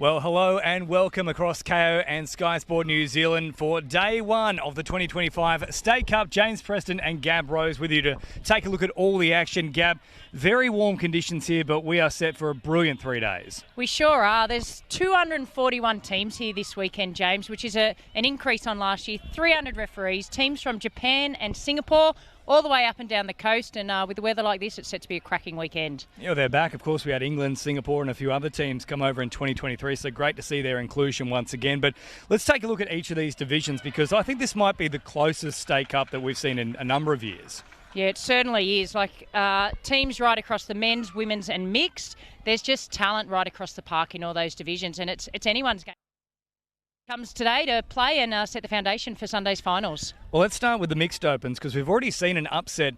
Well, hello and welcome across KO and Sky Sport New Zealand for day one of the 2025 State Cup. James Preston and Gab Rose with you to take a look at all the action. Gab, very warm conditions here, but we are set for a brilliant 3 days. We sure are. There's 241 teams here this weekend, James, which is an increase on last year. 300 referees, teams from Japan and Singapore, all the way up and down the coast, and with the weather like this, it's set to be a cracking weekend. Yeah, they're back. Of course, we had England, Singapore and a few other teams come over in 2023, so great to see their inclusion once again. But let's take a look at each of these divisions, because I think this might be the closest State Cup that we've seen in a number of years. Yeah, it certainly is. Teams right across the men's, women's and mixed. There's just talent right across the park in all those divisions, and it's anyone's game. Comes today to play and set the foundation for Sunday's finals. Well, let's start with the mixed opens, because we've already seen an upset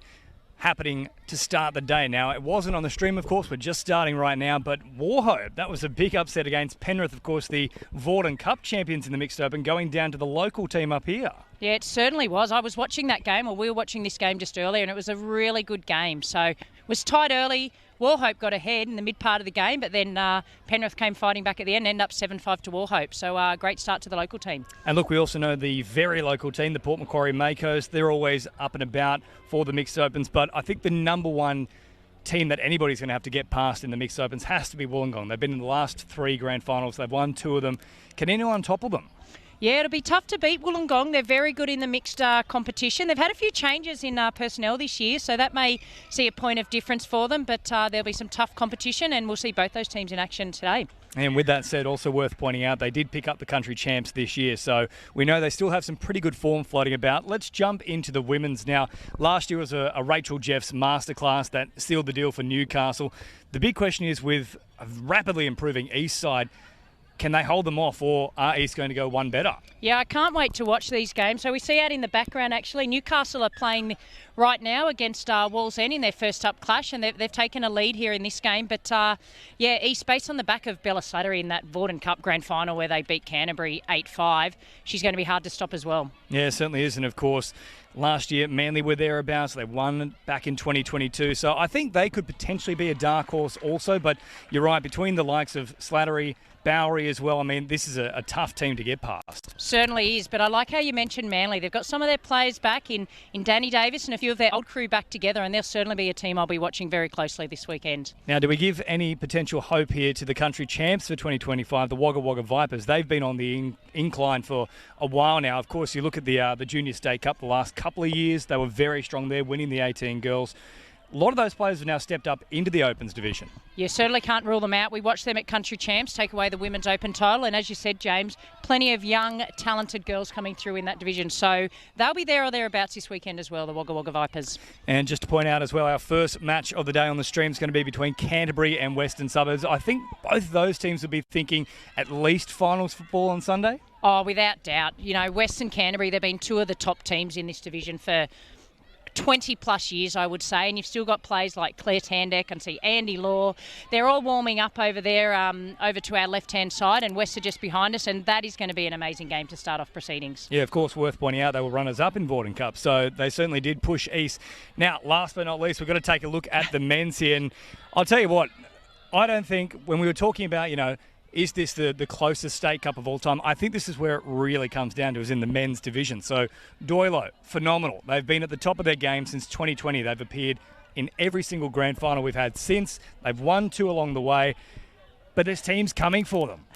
happening to start the day. Now, it wasn't on the stream, of course, we're just starting right now, but Warhope, that was a big upset against Penrith, of course, the Vorden Cup champions in the mixed open, going down to the local team up here. Yeah, it certainly was. I was watching that game, or we were watching this game just earlier, and it was a really good game. So it was tight early. Warhope got ahead in the mid part of the game, but then Penrith came fighting back at the end, ended up 7-5 to Warhope. So great start to the local team. And look, we also know the very local team, the Port Macquarie Makos, they're always up and about for the mixed opens, but I think the number one team that anybody's going to have to get past in the mixed opens has to be Wollongong. They've been in the last 3 grand finals. They've won 2 of them. Can anyone topple them? Yeah, it'll be tough to beat Wollongong. They're very good in the mixed competition. They've had a few changes in personnel this year, so that may see a point of difference for them, but there'll be some tough competition, and we'll see both those teams in action today. And with that said, also worth pointing out, they did pick up the country champs this year, so we know they still have some pretty good form floating about. Let's jump into the women's now. Last year was a Rachel Jeffs masterclass that sealed the deal for Newcastle. The big question is, with a rapidly improving East side, can they hold them off, or are East going to go one better? Yeah, I can't wait to watch these games. So we see out in the background, actually, Newcastle are playing right now against Walls End in their first up clash, and they've taken a lead here in this game. But, East, based on the back of Bella Slattery in that Vorden Cup grand final where they beat Canterbury 8-5, she's going to be hard to stop as well. Yeah, it certainly is. And, of course, last year, Manly were thereabouts. They won back in 2022. So I think they could potentially be a dark horse also. But you're right, between the likes of Slattery, Bowery as well, I mean, this is a tough team to get past. Certainly is, but I like how you mentioned Manly. They've got some of their players back in Danny Davis and a few of their old crew back together, and they'll certainly be a team I'll be watching very closely this weekend. Now, do we give any potential hope here to the country champs for 2025, the Wagga Wagga Vipers? They've been on the incline for a while now. Of course, you look at the Junior State Cup the last couple of years, they were very strong there, winning the 18 girls. A lot of those players have now stepped up into the Opens division. You certainly can't rule them out. We watched them at Country Champs take away the Women's Open title, and as you said, James, plenty of young, talented girls coming through in that division. So they'll be there or thereabouts this weekend as well, the Wagga Wagga Vipers. And just to point out as well, our first match of the day on the stream is going to be between Canterbury and Western Suburbs. I think both those teams will be thinking at least finals football on Sunday. Oh, without doubt. You know, Western Canterbury, they've been 2 of the top teams in this division for 20 plus years, I would say, and you've still got players like Claire Tandeck and see Andy Law. They're all warming up over there, over to our left-hand side, and West are just behind us, and that is going to be an amazing game to start off proceedings. Yeah, of course, worth pointing out, they were runners-up in Vorden Cup, so they certainly did push East. Now, last but not least, we've got to take a look at the men's here, and I'll tell you what, I don't think, when we were talking about, is this the closest State Cup of all time? I think this is where it really comes down to, is in the men's division. So Doylo, phenomenal. They've been at the top of their game since 2020. They've appeared in every single grand final we've had since. They've won 2 along the way, but there's teams coming for them.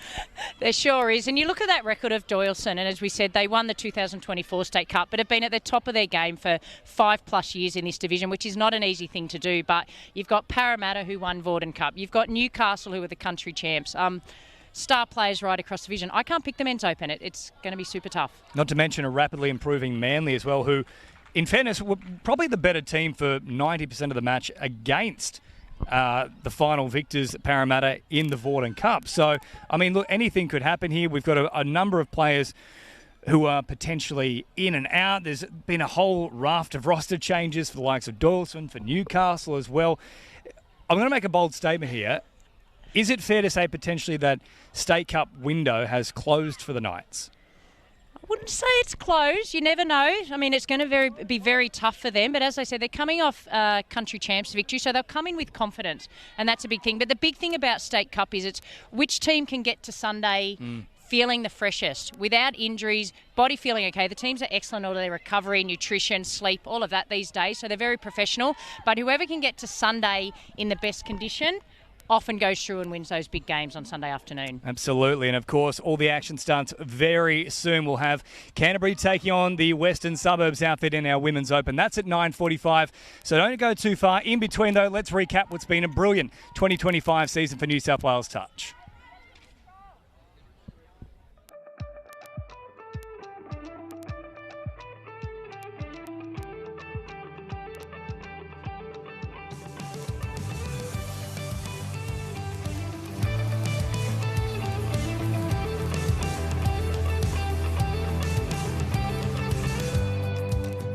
There sure is. And you look at that record of Doyson, and as we said, they won the 2024 State Cup, but have been at the top of their game for 5+ years in this division, which is not an easy thing to do. But you've got Parramatta, who won Vorden Cup. You've got Newcastle, who are the country champs. Star players right across the division. I can't pick the men's open. It's going to be super tough. Not to mention a rapidly improving Manly as well, who, in fairness, were probably the better team for 90% of the match against the final victors, Parramatta, in the Vorden Cup. So, I mean, look, anything could happen here. We've got a number of players who are potentially in and out. There's been a whole raft of roster changes for the likes of Doyson, for Newcastle as well. I'm going to make a bold statement here. Is it fair to say potentially that State Cup window has closed for the Knights? Wouldn't say it's close. You never know. I mean, it's going to be very tough for them. But as I said, they're coming off country champs victory, so they'll come in with confidence, and that's a big thing. But the big thing about State Cup is it's which team can get to Sunday feeling the freshest, without injuries, body feeling okay. The teams are excellent at all their recovery, nutrition, sleep, all of that these days. So they're very professional. But whoever can get to Sunday in the best condition often goes through and wins those big games on Sunday afternoon. Absolutely. And, of course, all the action starts very soon. We'll have Canterbury taking on the Western Suburbs outfit in our Women's Open. That's at 9:45, so don't go too far. In between, though, let's recap what's been a brilliant 2025 season for New South Wales Touch.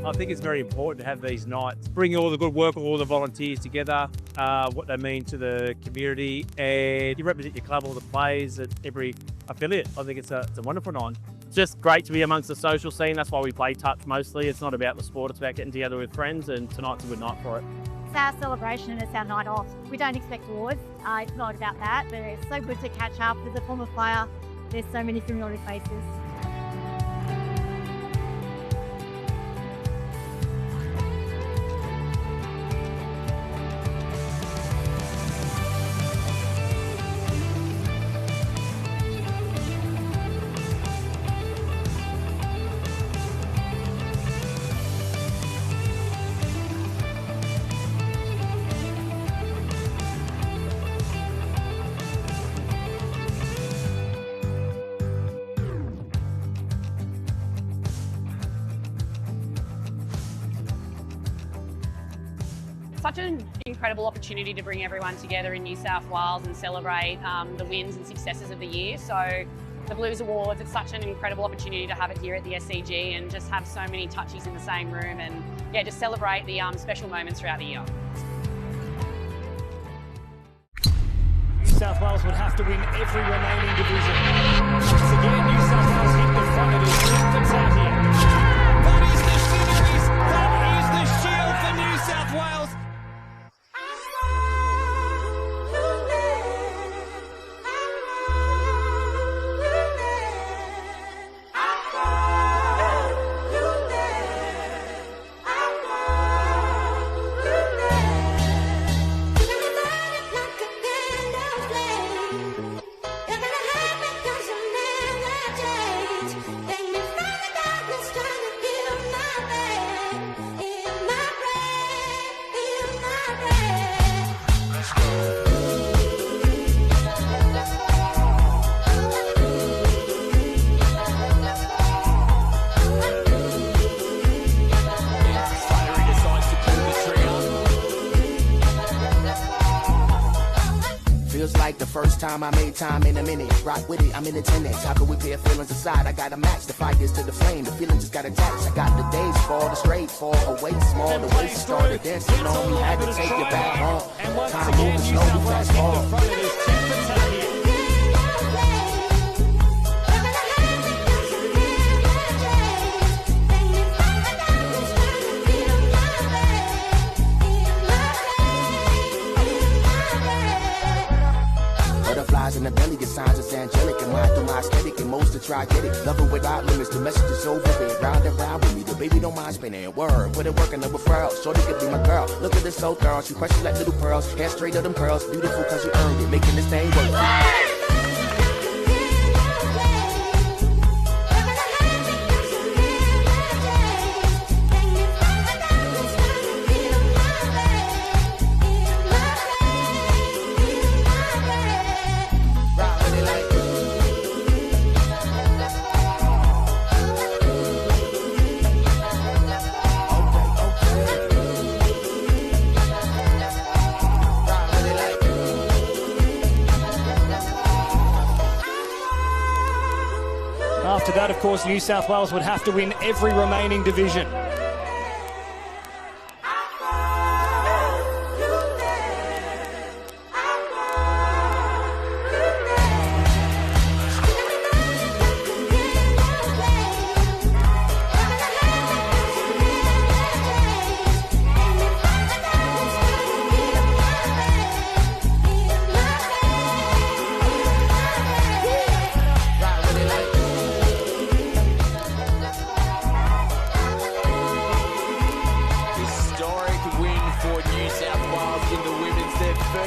I think it's very important to have these nights, bring all the good work, all the volunteers together, what they mean to the community, and you represent your club, all the players at every affiliate. I think it's a wonderful night. It's just great to be amongst the social scene. That's why we play touch mostly. It's not about the sport, it's about getting together with friends, and tonight's a good night for it. It's our celebration and it's our night off. We don't expect awards. It's not about that, but it's so good to catch up. As a former player, there's so many familiar faces. Such an incredible opportunity to bring everyone together in New South Wales and celebrate the wins and successes of the year. So the Blues Awards, it's such an incredible opportunity to have it here at the SCG and just have so many touchies in the same room and yeah, just celebrate the special moments throughout the year. New South Wales would have to win every remaining division. Once again, New South Wales hit the front of the infants out here. That is the series. That is the shield for New South Wales. First time I made time in a minute. Rock with it, I'm in attendance. How could we pair feelings aside? I gotta match the fires to the flame. The feeling just got attached. I got the days fall, the straight fall away small. The waist started dancing on me. Had to take it back home. Time moving slowly, fast forward. Butterflies in the belly, get signs it's angelic. And mine through my aesthetic, and most to try get it. Love it without limits, the message is over it. Round and round with me, the baby don't mind spinning. Word, put it working over furls. Shorty could be my girl. Look at this so girl, she precious like little pearls. Hair straight of them curls, beautiful cause you earned it. Making this thing work. After that, of course, New South Wales would have to win every remaining division.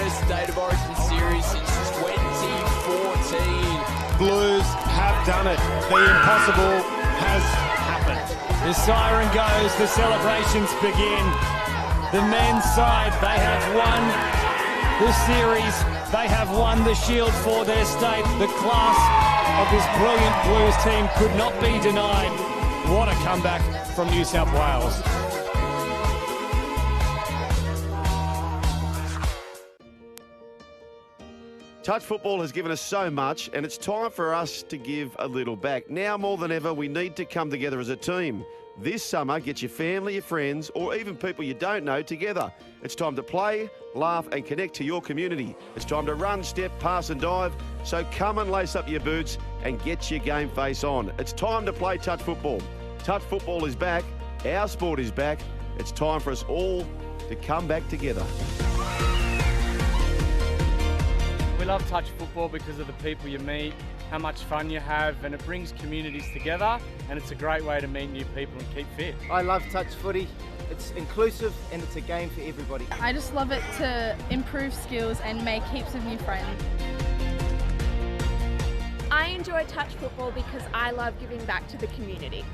first State of Origin series since 2014. Blues have done it. The impossible has happened. The siren goes, the celebrations begin. The men's side, they have won the series. They have won the Shield for their state. The class of this brilliant Blues team could not be denied. What a comeback from New South Wales. Touch football has given us so much, and it's time for us to give a little back. Now more than ever, we need to come together as a team. This summer, get your family, your friends, or even people you don't know together. It's time to play, laugh, and connect to your community. It's time to run, step, pass, and dive. So come and lace up your boots and get your game face on. It's time to play touch football. Touch football is back. Our sport is back. It's time for us all to come back together. We love touch football because of the people you meet, how much fun you have, and it brings communities together, and it's a great way to meet new people and keep fit. I love touch footy. It's inclusive and it's a game for everybody. I just love it to improve skills and make heaps of new friends. I enjoy touch football because I love giving back to the community.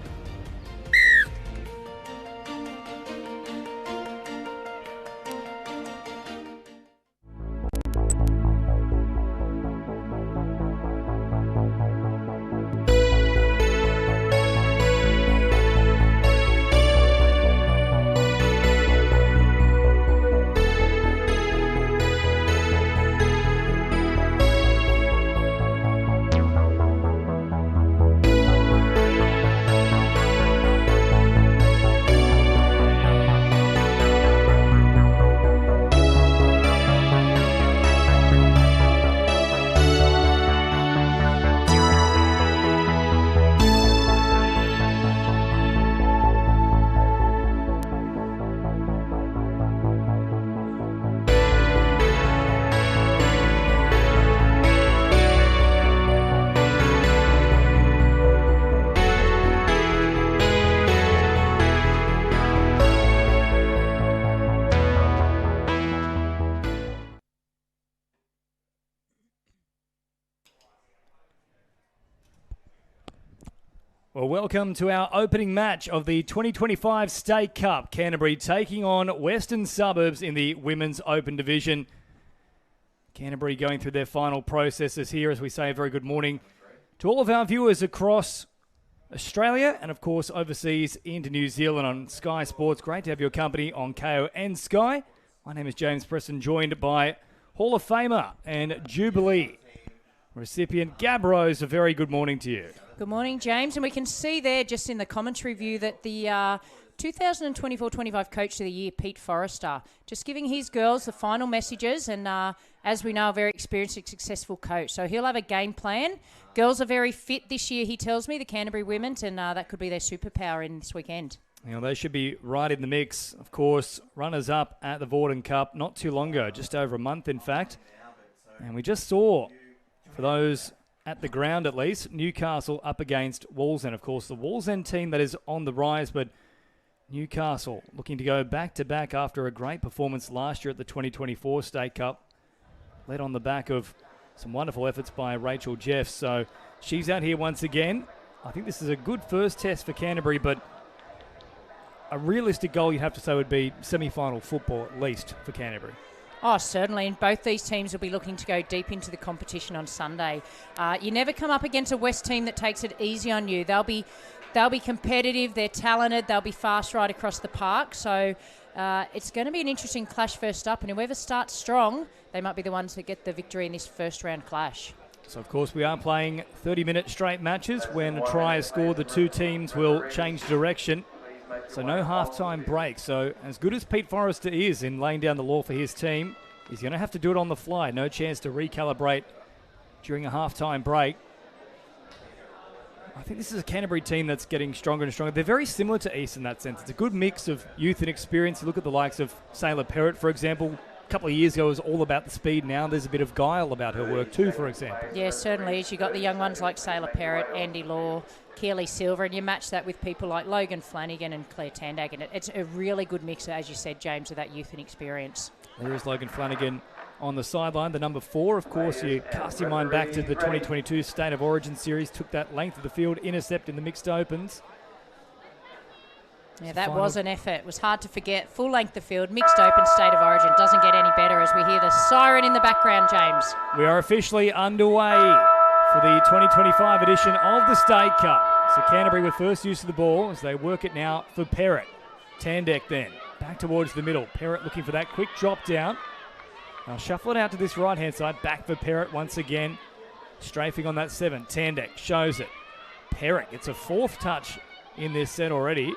Well, welcome to our opening match of the 2025 State Cup. Canterbury taking on Western Suburbs in the Women's Open Division. Canterbury going through their final processes here, as we say a very good morning to all of our viewers across Australia and, of course, overseas into New Zealand on Sky Sports. Great to have your company on KO and Sky. My name is James Preston, joined by Hall of Famer and Jubilee recipient Gab Rose. A very good morning to you. Good morning, James. And we can see there just in the commentary view that the 2024-25 Coach of the Year, Pete Forrester, just giving his girls the final messages and, as we know, a very experienced and successful coach. So he'll have a game plan. Girls are very fit this year, he tells me, the Canterbury Women's, and that could be their superpower in this weekend. You know, they should be right in the mix. Of course, runners-up at the Vorden Cup not too long ago, just over a month, in fact. And we just saw, for those at the ground at least, Newcastle up against Wallsend. Of course, the Wallsend team that is on the rise, but Newcastle looking to go back-to-back after a great performance last year at the 2024 State Cup, led on the back of some wonderful efforts by Rachel Jeff. So she's out here once again. I think this is a good first test for Canterbury, but a realistic goal, you'd have to say, would be semi-final football at least for Canterbury. Oh, certainly, and both these teams will be looking to go deep into the competition on Sunday. You never come up against a West team that takes it easy on you. They'll be competitive, they're talented, they'll be fast right across the park. So it's going to be an interesting clash first up, and whoever starts strong, they might be the ones that get the victory in this first round clash. So, of course, we are playing 30-minute straight matches. When a try is scored, the two teams will change direction. So no half-time break. So as good as Pete Forrester is in laying down the law for his team, he's going to have to do it on the fly. No chance to recalibrate during a half-time break. I think this is a Canterbury team that's getting stronger and stronger. They're very similar to East in that sense. It's a good mix of youth and experience. You look at the likes of Sailor Perrott, for example. A couple of years ago, it was all about the speed. Now there's a bit of guile about her work too, for example. Yeah, certainly is. You've got the young ones like Sailor Perrott, Andy Law, Keely Silver, and you match that with people like Logan Flanagan and Claire Tandag. And it's a really good mix, as you said, James, of that youth and experience. There is Logan Flanagan on the sideline. The number 4, of course, you cast your mind back to the 2022 State of Origin series, took that length of the field, intercept in the mixed opens. Yeah, that was an effort. It was hard to forget. Full length of field, mixed open State of Origin. Doesn't get any better as we hear the siren in the background, James. We are officially underway for the 2025 edition of the State Cup. So Canterbury with first use of the ball as they work it now for Perrott. Tandek then, back towards the middle. Perrott looking for that quick drop down. Now shuffle it out to this right-hand side. Back for Perrott once again. Strafing on that 7. Tandek shows it. Perrott gets a 4th touch in this set already.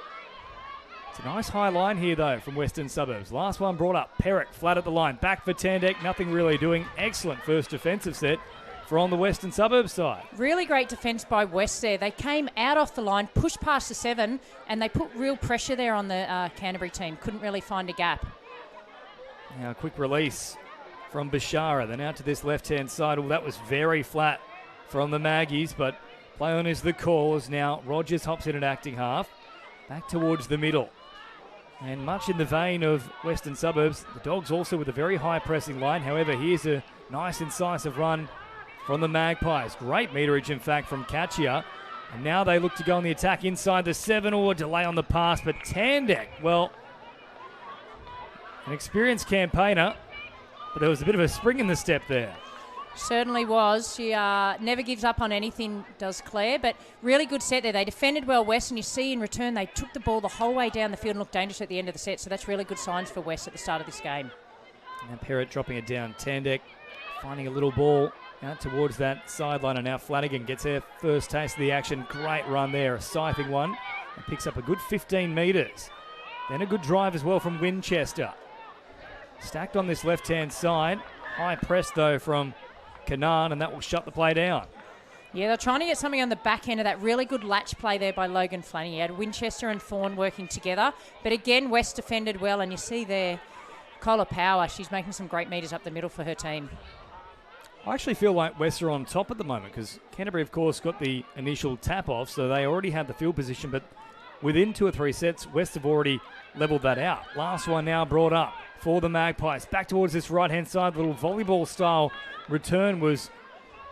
It's a nice high line here, though, from Western Suburbs. Last one brought up. Perrott flat at the line. Back for Tandek. Nothing really doing. Excellent first defensive set for on the Western Suburbs side. Really great defence by West there. They came out off the line, pushed past the 7, and they put real pressure there on the Canterbury team. Couldn't really find a gap. Now a quick release from Bashara. Then out to this left-hand side. Well, that was very flat from the Maggies, but play on is the call as now Rogers hops in at acting half. Back towards the middle. And much in the vein of Western Suburbs, the Dogs also with a very high pressing line. However, here's a nice incisive run from the Magpies. Great meterage, in fact, from Kachia. And now they look to go on the attack inside the 7 or delay on the pass. But Tandek, well, an experienced campaigner, but there was a bit of a spring in the step there. Certainly was. She never gives up on anything, does Claire, but really good set there. They defended well, West, and you see in return they took the ball the whole way down the field and looked dangerous at the end of the set, so that's really good signs for West at the start of this game. Now Perrott dropping it down. Tandek finding a little ball out towards that sideline, and now Flanagan gets her first taste of the action. Great run there, a scything one, and picks up a good 15 metres. Then a good drive as well from Winchester. Stacked on this left-hand side. High press, though, from Kanan, and that will shut the play down. Yeah, they're trying to get something on the back end of that. Really good latch play there by Logan Flanagan. He had Winchester and Thorne working together. But again, West defended well, and you see there, Cola Power, she's making some great metres up the middle for her team. I actually feel like West are on top at the moment because Canterbury, of course, got the initial tap-off, so they already had the field position, but within 2 or 3 sets, West have already levelled that out. Last one now brought up for the Magpies. Back towards this right-hand side, little volleyball-style return was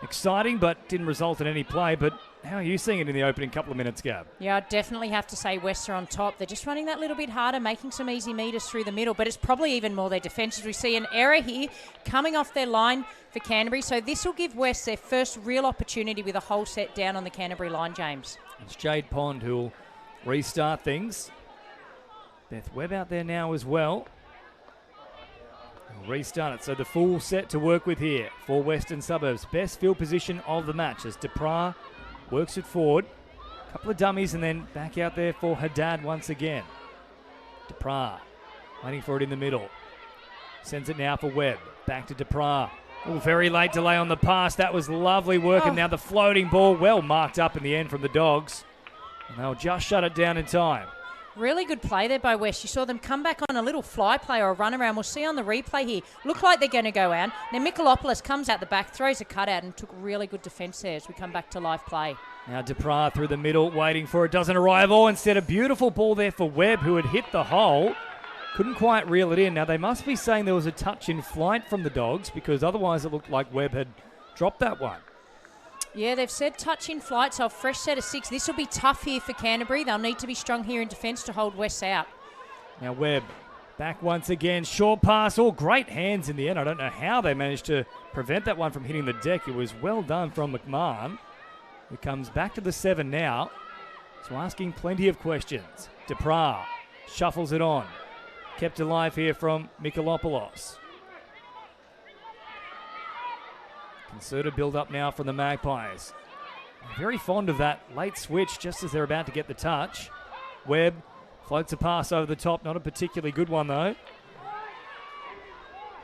exciting, but didn't result in any play. But how are you seeing it in the opening couple of minutes, Gab? Yeah, I definitely have to say West are on top. They're just running that little bit harder, making some easy metres through the middle, but it's probably even more their defence. As we see an error here coming off their line for Canterbury, so this will give West their first real opportunity with a whole set down on the Canterbury line, James. It's Jade Pond who will restart things. Beth Webb out there now as well. Restart it, so the full set to work with here for Western Suburbs. Best field position of the match as Dupras works it forward. A couple of dummies and then back out there for Haddad once again. Dupras waiting for it in the middle. Sends it now for Webb. Back to Dupras. Oh, very late delay on the pass. That was lovely work, and now the floating ball well marked up in the end from the Dogs. And they'll just shut it down in time. Really good play there by West. You saw them come back on a little fly play or a run around. We'll see on the replay here. Look like they're going to go out. Then Mikolopoulos comes out the back, throws a cutout, and took really good defence there as we come back to live play. Now Dupras through the middle, waiting for it. Doesn't arrive all. Instead, a beautiful ball there for Webb, who had hit the hole. Couldn't quite reel it in. Now, they must be saying there was a touch in flight from the Dogs because otherwise it looked like Webb had dropped that one. Yeah, they've said touch in flight, so a fresh set of 6. This will be tough here for Canterbury. They'll need to be strong here in defence to hold West out. Now Webb back once again. Short pass. All great hands in the end. I don't know how they managed to prevent that one from hitting the deck. It was well done from McMahon. He comes back to the 7 now. So asking plenty of questions. Dupras shuffles it on. Kept alive here from Mikolopoulos. Concerted build-up now from the Magpies. Very fond of that late switch just as they're about to get the touch. Webb floats a pass over the top. Not a particularly good one, though.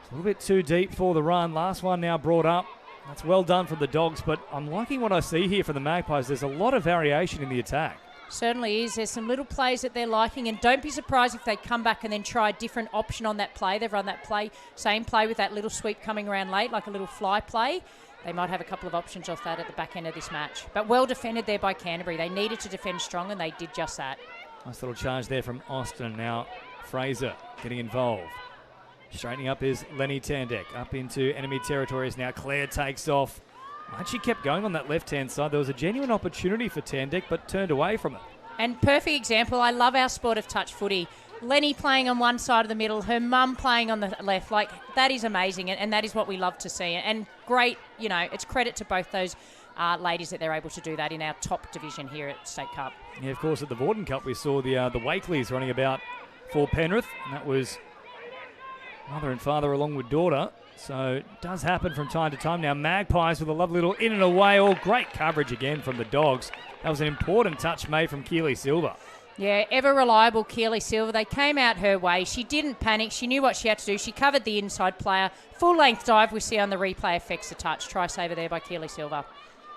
It's a little bit too deep for the run. Last one now brought up. That's well done from the Dogs, but I'm liking what I see here from the Magpies. There's a lot of variation in the attack. Certainly is. There's some little plays that they're liking, and don't be surprised if they come back and then try a different option on that play. They've run that play, same play with that little sweep coming around late, like a little fly play. They might have a couple of options off that at the back end of this match. But well defended there by Canterbury. They needed to defend strong, and they did just that. Nice little charge there from Austin. Now Fraser getting involved. Straightening up is Lenny Tandek. Up into enemy territory is now Claire takes off. And she kept going on that left-hand side. There was a genuine opportunity for Tandek, but turned away from it. And perfect example, I love our sport of touch footy. Lenny playing on one side of the middle, her mum playing on the left. Like, that is amazing, and that is what we love to see. And great, it's credit to both those ladies that they're able to do that in our top division here at State Cup. Yeah, of course, at the Vorden Cup, we saw the Wakeleys running about for Penrith, and that was mother and father along with daughter. So it does happen from time to time. Now Magpies with a lovely little in and away. All great coverage again from the Dogs. That was an important touch made from Keely Silva. Yeah, ever reliable Keely Silva. They came out her way. She didn't panic. She knew what she had to do. She covered the inside player. Full-length dive we see on the replay affects the touch. Try saver there by Keely Silva.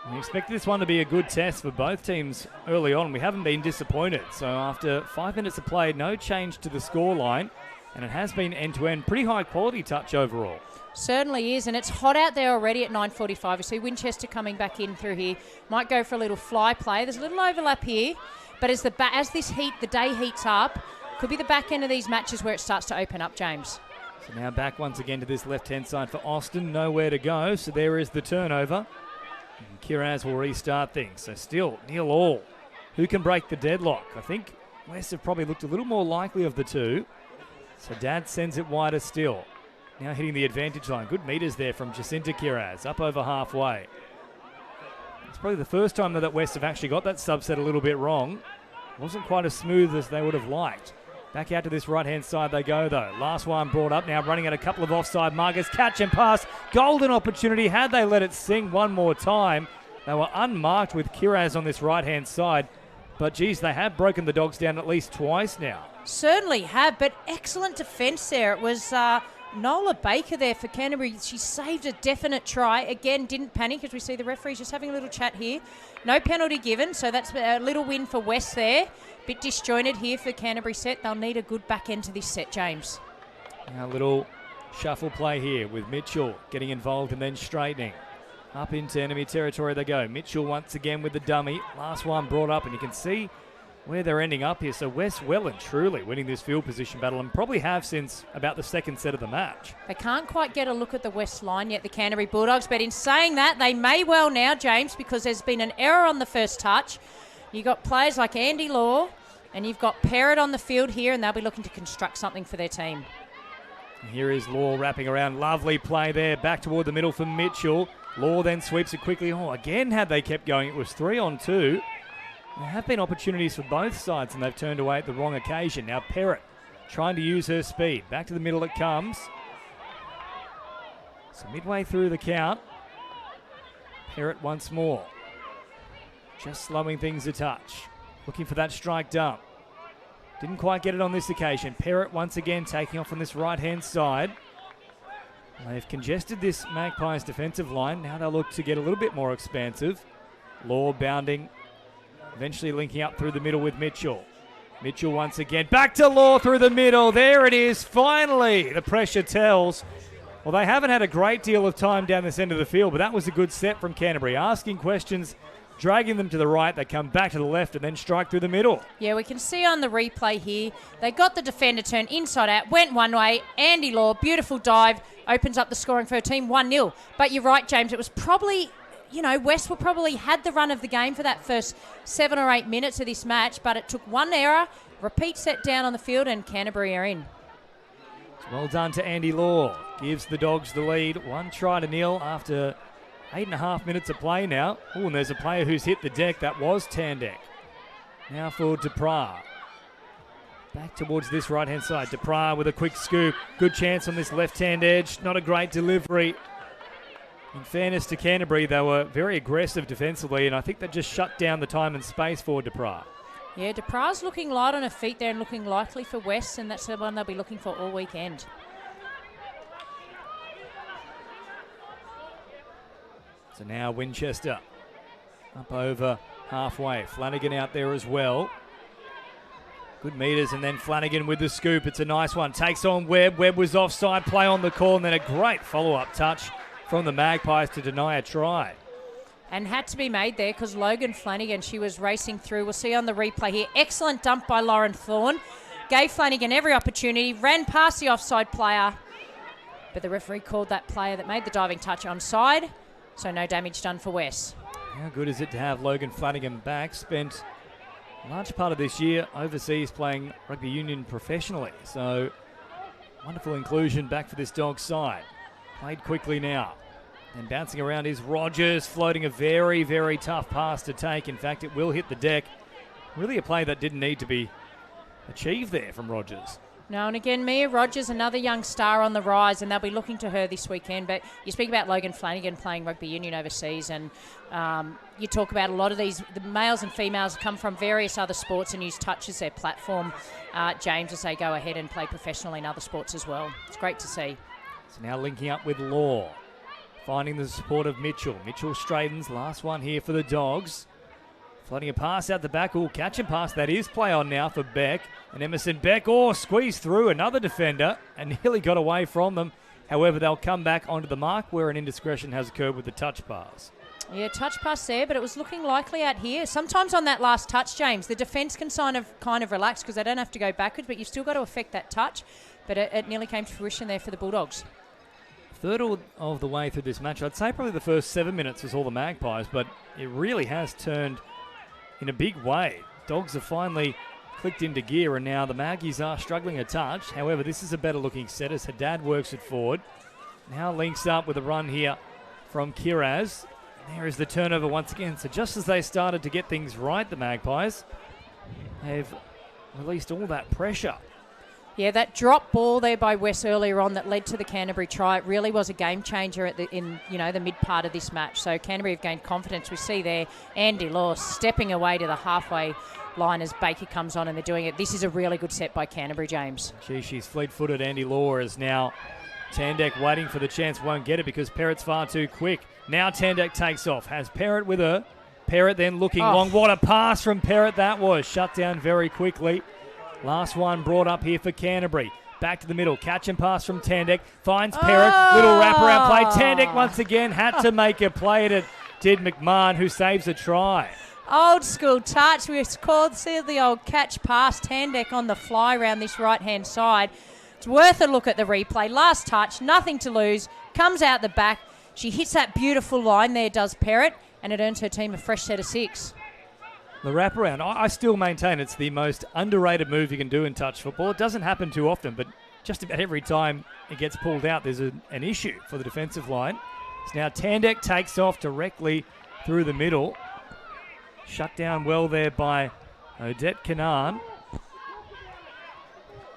We expect this one to be a good test for both teams early on. We haven't been disappointed. So after 5 minutes of play, no change to the scoreline. And it has been end-to-end. Pretty high-quality touch overall. Certainly is, and it's hot out there already at 9:45. We see Winchester coming back in through here. Might go for a little fly play. There's a little overlap here, but as the day heats up, could be the back end of these matches where it starts to open up, James. So now back once again to this left-hand side for Austin. Nowhere to go, so there is the turnover. And Kiraz will restart things. So still 0-0. Who can break the deadlock? I think West have probably looked a little more likely of the two. So Dad sends it wider still. Now hitting the advantage line. Good meters there from Jacinta Kiraz, up over halfway. It's probably the first time that West have actually got that subset a little bit wrong. Wasn't quite as smooth as they would have liked. Back out to this right-hand side they go, though. Last one brought up, now running at a couple of offside markers. Catch and pass. Golden opportunity. Had they let it sing one more time. They were unmarked with Kiraz on this right-hand side. But, geez, they have broken the Dogs down at least twice now. Certainly have, but excellent defence there. It was Nola Baker there for Canterbury. She saved a definite try. Again, didn't panic as we see the referees just having a little chat here. No penalty given, so that's a little win for West there. Bit disjointed here for Canterbury set. They'll need a good back end to this set, James. Now a little shuffle play here with Mitchell getting involved and then straightening. Up into enemy territory they go. Mitchell once again with the dummy. Last one brought up, and you can see where they're ending up here. So West well and truly winning this field position battle, and probably have since about the second set of the match. They can't quite get a look at the West line yet, the Canterbury Bulldogs, but in saying that, they may well now, James, because there's been an error on the first touch. You've got players like Andy Law, and you've got Parrott on the field here, and they'll be looking to construct something for their team. Here is Law wrapping around. Lovely play there. Back toward the middle for Mitchell. Law then sweeps it quickly. Oh, again, had they kept going, it was 3-on-2. There have been opportunities for both sides, and they've turned away at the wrong occasion. Now Parrott trying to use her speed. Back to the middle it comes. So midway through the count, Parrott once more. Just slowing things a touch. Looking for that strike dump. Didn't quite get it on this occasion. Parrott once again taking off on this right-hand side. They've congested this Magpies defensive line. Now they'll look to get a little bit more expansive. Law bounding, eventually linking up through the middle with Mitchell. Mitchell once again. Back to Law through the middle. There it is. Finally, the pressure tells. Well, they haven't had a great deal of time down this end of the field, but that was a good set from Canterbury. Asking questions, dragging them to the right. They come back to the left and then strike through the middle. Yeah, we can see on the replay here, they got the defender turn inside out, went one way. Andy Law, beautiful dive, opens up the scoring for her team, 1-0. But you're right, James, it was probably, West will probably had the run of the game for that first 7 or 8 minutes of this match, but it took one error, repeat set down on the field, and Canterbury are in. Well done to Andy Law. Gives the Dogs the lead. 1-0 after 8.5 minutes of play now. Oh, and there's a player who's hit the deck. That was Tandek. Now for Dupras. Back towards this right-hand side. Dupras with a quick scoop. Good chance on this left-hand edge. Not a great delivery. In fairness to Canterbury, they were very aggressive defensively, and I think they just shut down the time and space for Dupras. Yeah, Dupras looking light on her feet there and looking likely for West, and that's the one they'll be looking for all weekend. So now Winchester up over halfway. Flanagan out there as well. Good meters, and then Flanagan with the scoop. It's a nice one. Takes on Webb. Webb was offside. Play on the call, and then a great follow-up touch from the Magpies to deny a try. And had to be made there because Logan Flanagan, she was racing through. We'll see on the replay here. Excellent dump by Lauren Thorne. Gave Flanagan every opportunity. Ran past the offside player. but the referee called that player that made the diving touch onside, so no damage done for Wes. How good is it to have Logan Flanagan back? Spent a large part of this year overseas playing rugby union professionally, so wonderful inclusion back for this Dogs side. Played quickly now. And bouncing around is Rogers, floating a very, very tough pass to take. In fact, it will hit the deck. Really a play that didn't need to be achieved there from Rogers. No, and again, Mia Rogers, another young star on the rise, and they'll be looking to her this weekend. But you speak about Logan Flanagan playing rugby union overseas, and you talk about a lot of these, the males and females come from various other sports and use touch as their platform, James, as they go ahead and play professionally in other sports as well. It's great to see. So now linking up with Law. Finding the support of Mitchell. Mitchell straightens. Last one here for the Dogs. Floating a pass out the back. Oh, catch and pass. That is play on now for Beck. And Emerson Beck, squeezed through another defender and nearly got away from them. However, they'll come back onto the mark where an indiscretion has occurred with the touch pass. Yeah, touch pass there, but it was looking likely out here. Sometimes on that last touch, James, the defence can kind of relax because they don't have to go backwards, but you've still got to affect that touch. But it nearly came to fruition there for the Bulldogs. Third of the way through this match, I'd say probably the first 7 minutes was all the Magpies, but it really has turned in a big way. Dogs have finally clicked into gear, and now the Maggies are struggling a touch. However, this is a better looking set as Haddad works it forward. Now links up with a run here from Kiraz. There is the turnover once again. So just as they started to get things right, the Magpies, they've released all that pressure. Yeah, that drop ball there by Wes earlier on that led to the Canterbury try, it really was a game changer in the mid part of this match. So Canterbury have gained confidence. We see there Andy Law stepping away to the halfway line as Baker comes on and they're doing it. This is a really good set by Canterbury, James. Gee, she's fleet-footed. Andy Law is now Tandek waiting for the chance, won't get it because Perrett's far too quick. Now Tandek takes off, has Perrett with her. Perrett then looking long. What a pass from Perrett that was. Shut down very quickly. Last one brought up here for Canterbury. Back to the middle. Catch and pass from Tandek. Finds Perrett. Little wraparound play. Tandek once again had to make a play. It did McMahon, who saves a try. Old school touch. We've see the old catch pass. Tandek on the fly around this right-hand side. It's worth a look at the replay. Last touch. Nothing to lose. Comes out the back. She hits that beautiful line there, does Perrett, and it earns her team a fresh set of 6. The wraparound, I still maintain it's the most underrated move you can do in touch football. It doesn't happen too often, but just about every time it gets pulled out, there's an issue for the defensive line. So now Tandek takes off directly through the middle. Shut down well there by Odette Kanan.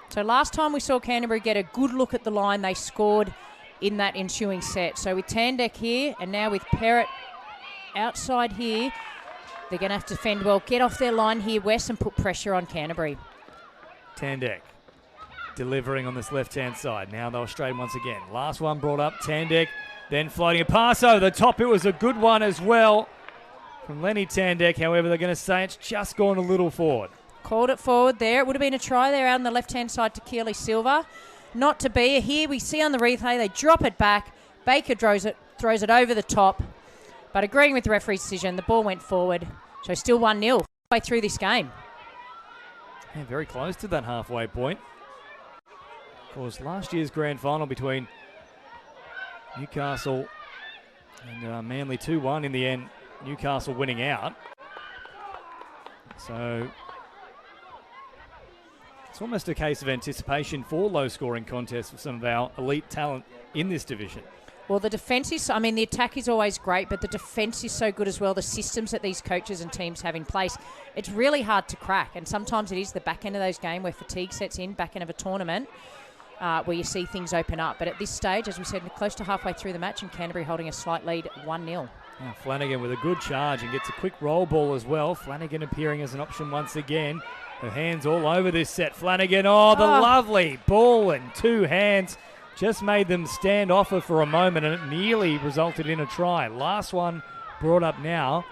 So last time we saw Canterbury get a good look at the line, they scored in that ensuing set. So with Tandek here and now with Perrett outside here, they're going to have to defend well. Get off their line here, Wes, and put pressure on Canterbury. Tandek delivering on this left-hand side. Now they'll straighten once again. Last one brought up. Tandek then floating a pass over the top. It was a good one as well from Lenny Tandek. However, they're going to say it's just gone a little forward. Called it forward there. It would have been a try there out on the left-hand side to Keely Silva. Not to be. Here we see on the replay, they drop it back. Baker throws it over the top. But agreeing with the referee's decision, the ball went forward. So still 1-0 way through this game. Yeah, very close to that halfway point. Of course, last year's grand final between Newcastle and Manly 2-1 in the end. Newcastle winning out. So it's almost a case of anticipation for low-scoring contests for some of our elite talent in this division. Well, the defence is, the attack is always great, but the defence is so good as well. The systems that these coaches and teams have in place, it's really hard to crack. And sometimes it is the back end of those games where fatigue sets in, back end of a tournament, where you see things open up. But at this stage, as we said, close to halfway through the match, and Canterbury holding a slight lead, 1-0. Now Flanagan with a good charge and gets a quick roll ball as well. Flanagan appearing as an option once again. Her hands all over this set. Flanagan, the lovely ball and two hands. Just made them stand off her for a moment, and it nearly resulted in a try. Last one brought up now,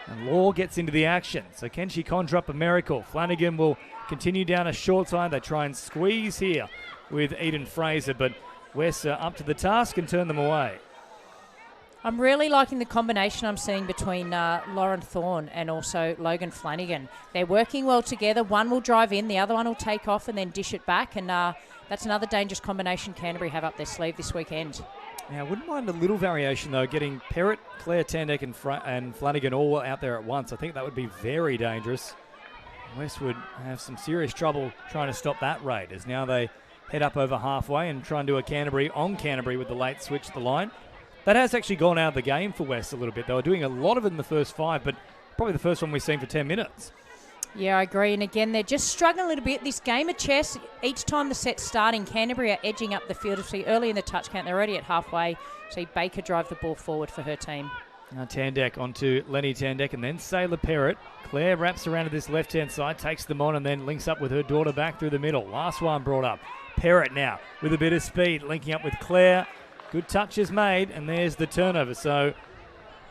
and Law gets into the action. So can she conjure up a miracle? Flanagan will continue down a short side. They try and squeeze here with Eden Fraser, but Wes up to the task and turn them away. I'm really liking the combination I'm seeing between Lauren Thorne and also Logan Flanagan. They're working well together. One will drive in, the other one will take off and then dish it back, and That's another dangerous combination Canterbury have up their sleeve this weekend. Now, I wouldn't mind a little variation, though, getting Perrott, Claire Tandek and Flanagan all out there at once. I think that would be very dangerous. West would have some serious trouble trying to stop that raid, as now they head up over halfway and try and do a Canterbury on Canterbury with the late switch to the line. That has actually gone out of the game for West a little bit. They were doing a lot of it in the first 5, but probably the first one we've seen for 10 minutes. Yeah, I agree. And again, they're just struggling a little bit. This game of chess, each time the set's starting, Canterbury are edging up the field. See, early in the touch count, they're already at halfway. See Baker drive the ball forward for her team. Now Tandek onto Lenny Tandek and then Sailor Perrott. Claire wraps around to this left-hand side, takes them on and then links up with her daughter back through the middle. Last one brought up. Perrott now with a bit of speed, linking up with Claire. Good touches made, and there's the turnover. So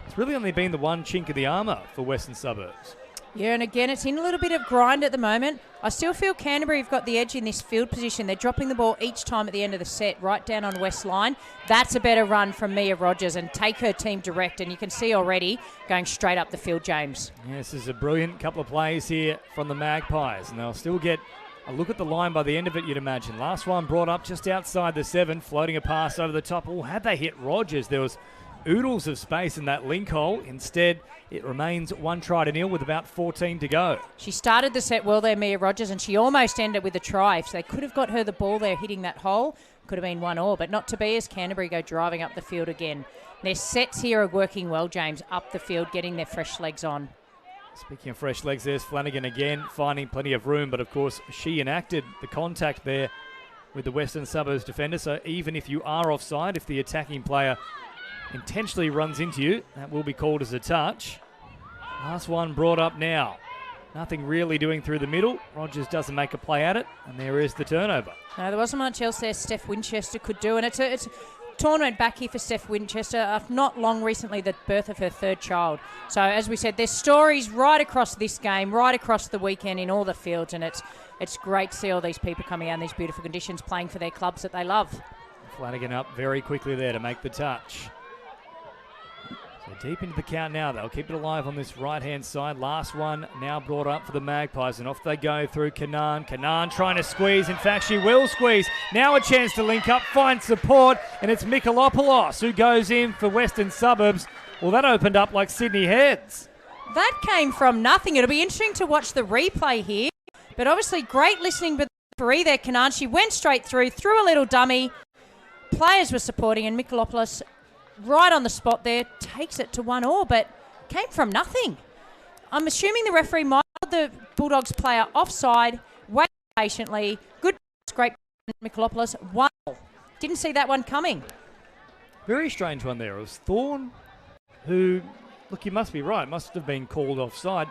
it's really only been the one chink of the armour for Western Suburbs. Yeah, and again, it's in a little bit of grind at the moment. I still feel Canterbury have got the edge in this field position. They're dropping the ball each time at the end of the set, right down on West line. That's a better run from Mia Rogers and take her team direct. And you can see already going straight up the field, James. Yeah, this is a brilliant couple of plays here from the Magpies. And they'll still get a look at the line by the end of it, you'd imagine. Last one brought up just outside the 7, floating a pass over the top. Oh, had they hit Rogers, there was oodles of space in that link hole. Instead, it remains 1-0 with about 14 to go. She started the set well there, Mia Rogers, and she almost ended with a try. So they could have got her the ball there hitting that hole. Could have been 1-1, but not to be as Canterbury go driving up the field again. Their sets here are working well, James, up the field, getting their fresh legs on. Speaking of fresh legs, there's Flanagan again, finding plenty of room, but of course she enacted the contact there with the Western Suburbs defender. So even if you are offside, if the attacking player intentionally runs into you, that will be called as a touch. Last one brought up now. Nothing really doing through the middle. Rogers doesn't make a play at it, and there is the turnover. No, there wasn't much else there Steph Winchester could do, and it's a tournament back here for Steph Winchester. Not long recently, the birth of her 3rd child. So as we said, there's stories right across this game, right across the weekend in all the fields, and it's great to see all these people coming out in these beautiful conditions playing for their clubs that they love. Flanagan up very quickly there to make the touch. So deep into the count now. They'll keep it alive on this right-hand side. Last one now brought up for the Magpies, and off they go through Kanan. Kanan trying to squeeze. In fact, she will squeeze. Now a chance to link up, find support, and it's Mikalopoulos who goes in for Western Suburbs. Well, that opened up like Sydney Heads. That came from nothing. It'll be interesting to watch the replay here, but obviously great listening by the referee there, Kanan. She went straight through a little dummy. Players were supporting, and Mikalopoulos right on the spot there, takes it to 1-1, but came from nothing. I'm assuming the referee might have the Bulldogs player offside, wait patiently. Good, great, Mikalopoulos, 1-0. Didn't see that one coming. Very strange one there. It was Thorne who, look, you must be right, must have been called offside.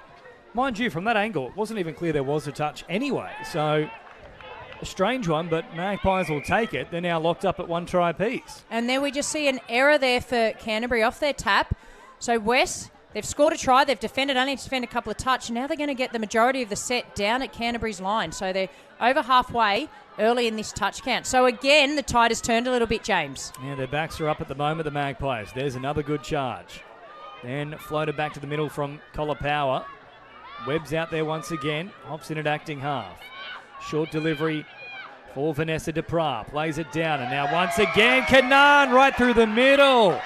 Mind you, from that angle, it wasn't even clear there was a touch anyway, so a strange one, but Magpies will take it. They're now locked up at 1 try apiece. And then we just see an error there for Canterbury off their tap. So West, they've scored a try, they've defended, only to defend a couple of touch. Now they're going to get the majority of the set down at Canterbury's line. So they're over halfway early in this touch count. So again, the tide has turned a little bit, James. Yeah, their backs are up at the moment, the Magpies. There's another good charge. Then floated back to the middle from Collar Power. Webb's out there once again. Hops in at acting half. Short delivery for Vanessa Dupras. Plays it down, and now once again, Kanan right through the middle.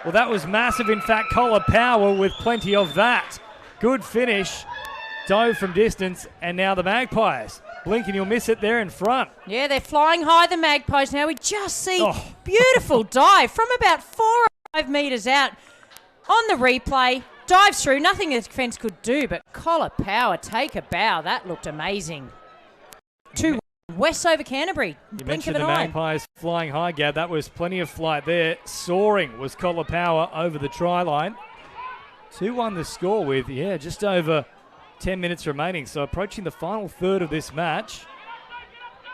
Well, that was massive. In fact, Collar Power with plenty of that. Good finish. Dove from distance, and now the Magpies. Blink and you'll miss it there in front. Yeah, they're flying high, the Magpies. Now we just see beautiful dive from about 4 or 5 metres out on the replay. Dives through, nothing the defence could do, but Collar Power take a bow. That looked amazing. 2 West over Canterbury. You mentioned the Magpies flying high, Gab. That was plenty of flight there. Soaring was Collar Power over the try line. 2-1 the score with, just over 10 minutes remaining. So approaching the final third of this match.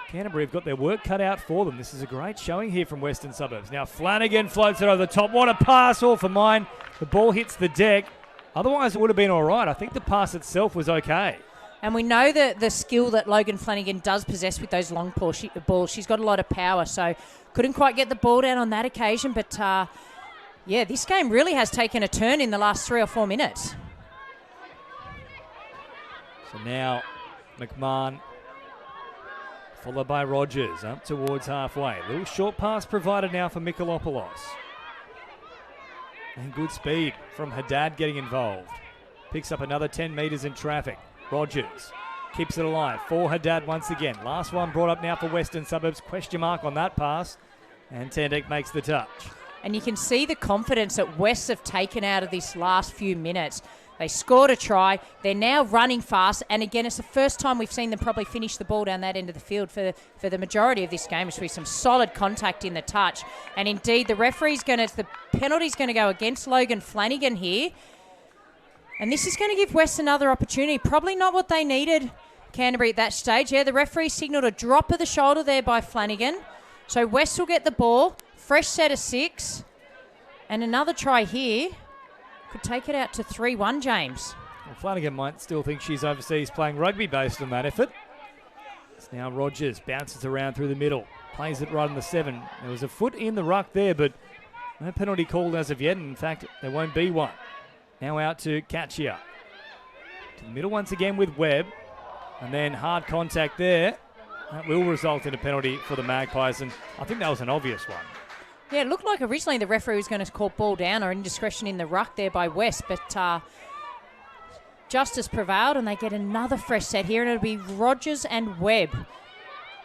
Canterbury have got their work cut out for them. This is a great showing here from Western Suburbs. Now Flanagan floats it over the top. What a pass, all for mine. The ball hits the deck. Otherwise it would have been all right. I think the pass itself was okay. And we know that the skill that Logan Flanagan does possess with those long balls. She's got a lot of power, so couldn't quite get the ball down on that occasion. But, this game really has taken a turn in the last 3 or 4 minutes. So now McMahon followed by Rogers up towards halfway. Little short pass provided now for Mikolopoulos. And good speed from Haddad getting involved. Picks up another 10 metres in traffic. Rogers keeps it alive for Haddad once again. Last one brought up now for Western Suburbs. Question mark on that pass. And Tandek makes the touch. And you can see the confidence that West have taken out of this last few minutes. They scored a try. They're now running fast. And again, it's the first time we've seen them probably finish the ball down that end of the field for the majority of this game. Which will be some solid contact in the touch. And indeed, the penalty's going to go against Logan Flanagan here. And this is going to give West another opportunity. Probably not what they needed, Canterbury, at that stage. Yeah, the referee signalled a drop of the shoulder there by Flanagan. So West will get the ball. Fresh set of 6. And another try here. Could take it out to 3-1, James. Well, Flanagan might still think she's overseas playing rugby based on that effort. It's now Rogers bounces around through the middle. Plays it right on the 7. There was a foot in the ruck there, but no penalty called as of yet. And in fact, there won't be one. Now out to Katchia. To the middle once again with Webb. And then hard contact there. That will result in a penalty for the Magpies. And I think that was an obvious one. Yeah, it looked like originally the referee was going to call ball down or indiscretion in the ruck there by West. But justice prevailed and they get another fresh set here. And it'll be Rogers and Webb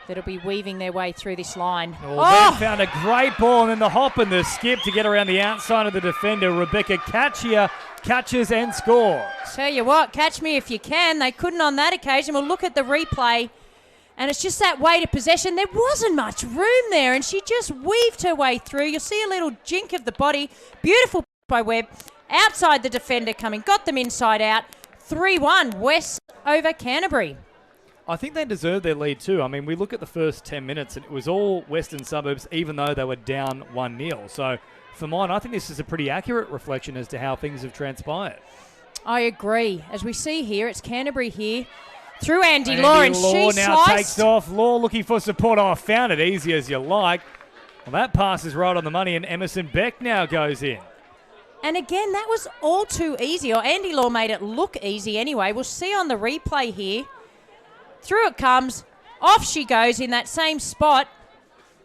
that'll be weaving their way through this line. They found a great ball, and then the hop and the skip to get around the outside of the defender. Rebecca Katchia catches and scores. Tell you what, catch me if you can. They couldn't on that occasion. We'll look at the replay, and it's just that weight of possession. There wasn't much room there, and she just weaved her way through. You'll see a little jink of the body. Beautiful by Webb. Outside the defender coming. Got them inside out. 3-1, West over Canterbury. I think they deserve their lead too. I mean, we look at the first 10 minutes and it was all Western Suburbs, even though they were down 1-0. So for mine, I think this is a pretty accurate reflection as to how things have transpired. I agree. As we see here, it's Canterbury here through Andy Law, and she now sliced. Takes off. Law looking for support. Oh, found it easy as you like. Well, that pass is right on the money, and Emerson Beck now goes in. And again, that was all too easy, or Andy Law made it look easy anyway. We'll see on the replay here. Through it comes, off she goes in that same spot,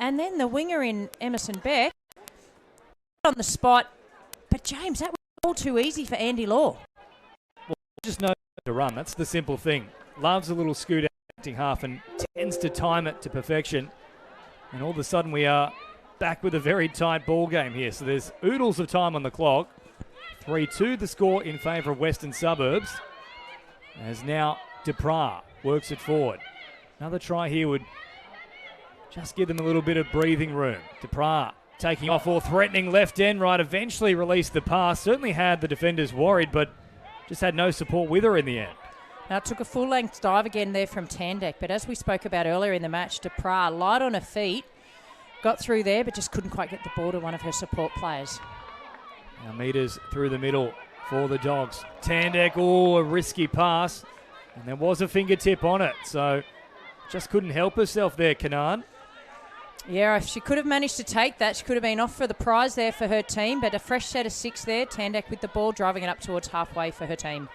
and then the winger in Emerson Beck on the spot. But James, that was all too easy for Andy Law. Well, just knows to run. That's the simple thing. Loves a little scoot out acting half and tends to time it to perfection. And all of a sudden we are back with a very tight ball game here. So there's oodles of time on the clock. 3-2 the score in favour of Western Suburbs. As now Dupras works it forward. Another try here would just give them a little bit of breathing room. Dupras taking off or threatening left end right. Eventually released the pass. Certainly had the defenders worried, but just had no support with her in the end. Now it took a full-length dive again there from Tandek, but as we spoke about earlier in the match, Dupras light on her feet, got through there, but just couldn't quite get the ball to one of her support players. Now meters through the middle for the Dogs. Tandek, a risky pass. And there was a fingertip on it, so just couldn't help herself there, Kanan. Yeah, if she could have managed to take that, she could have been off for the prize there for her team, but a fresh set of 6 there. Tandek with the ball, driving it up towards halfway for her team.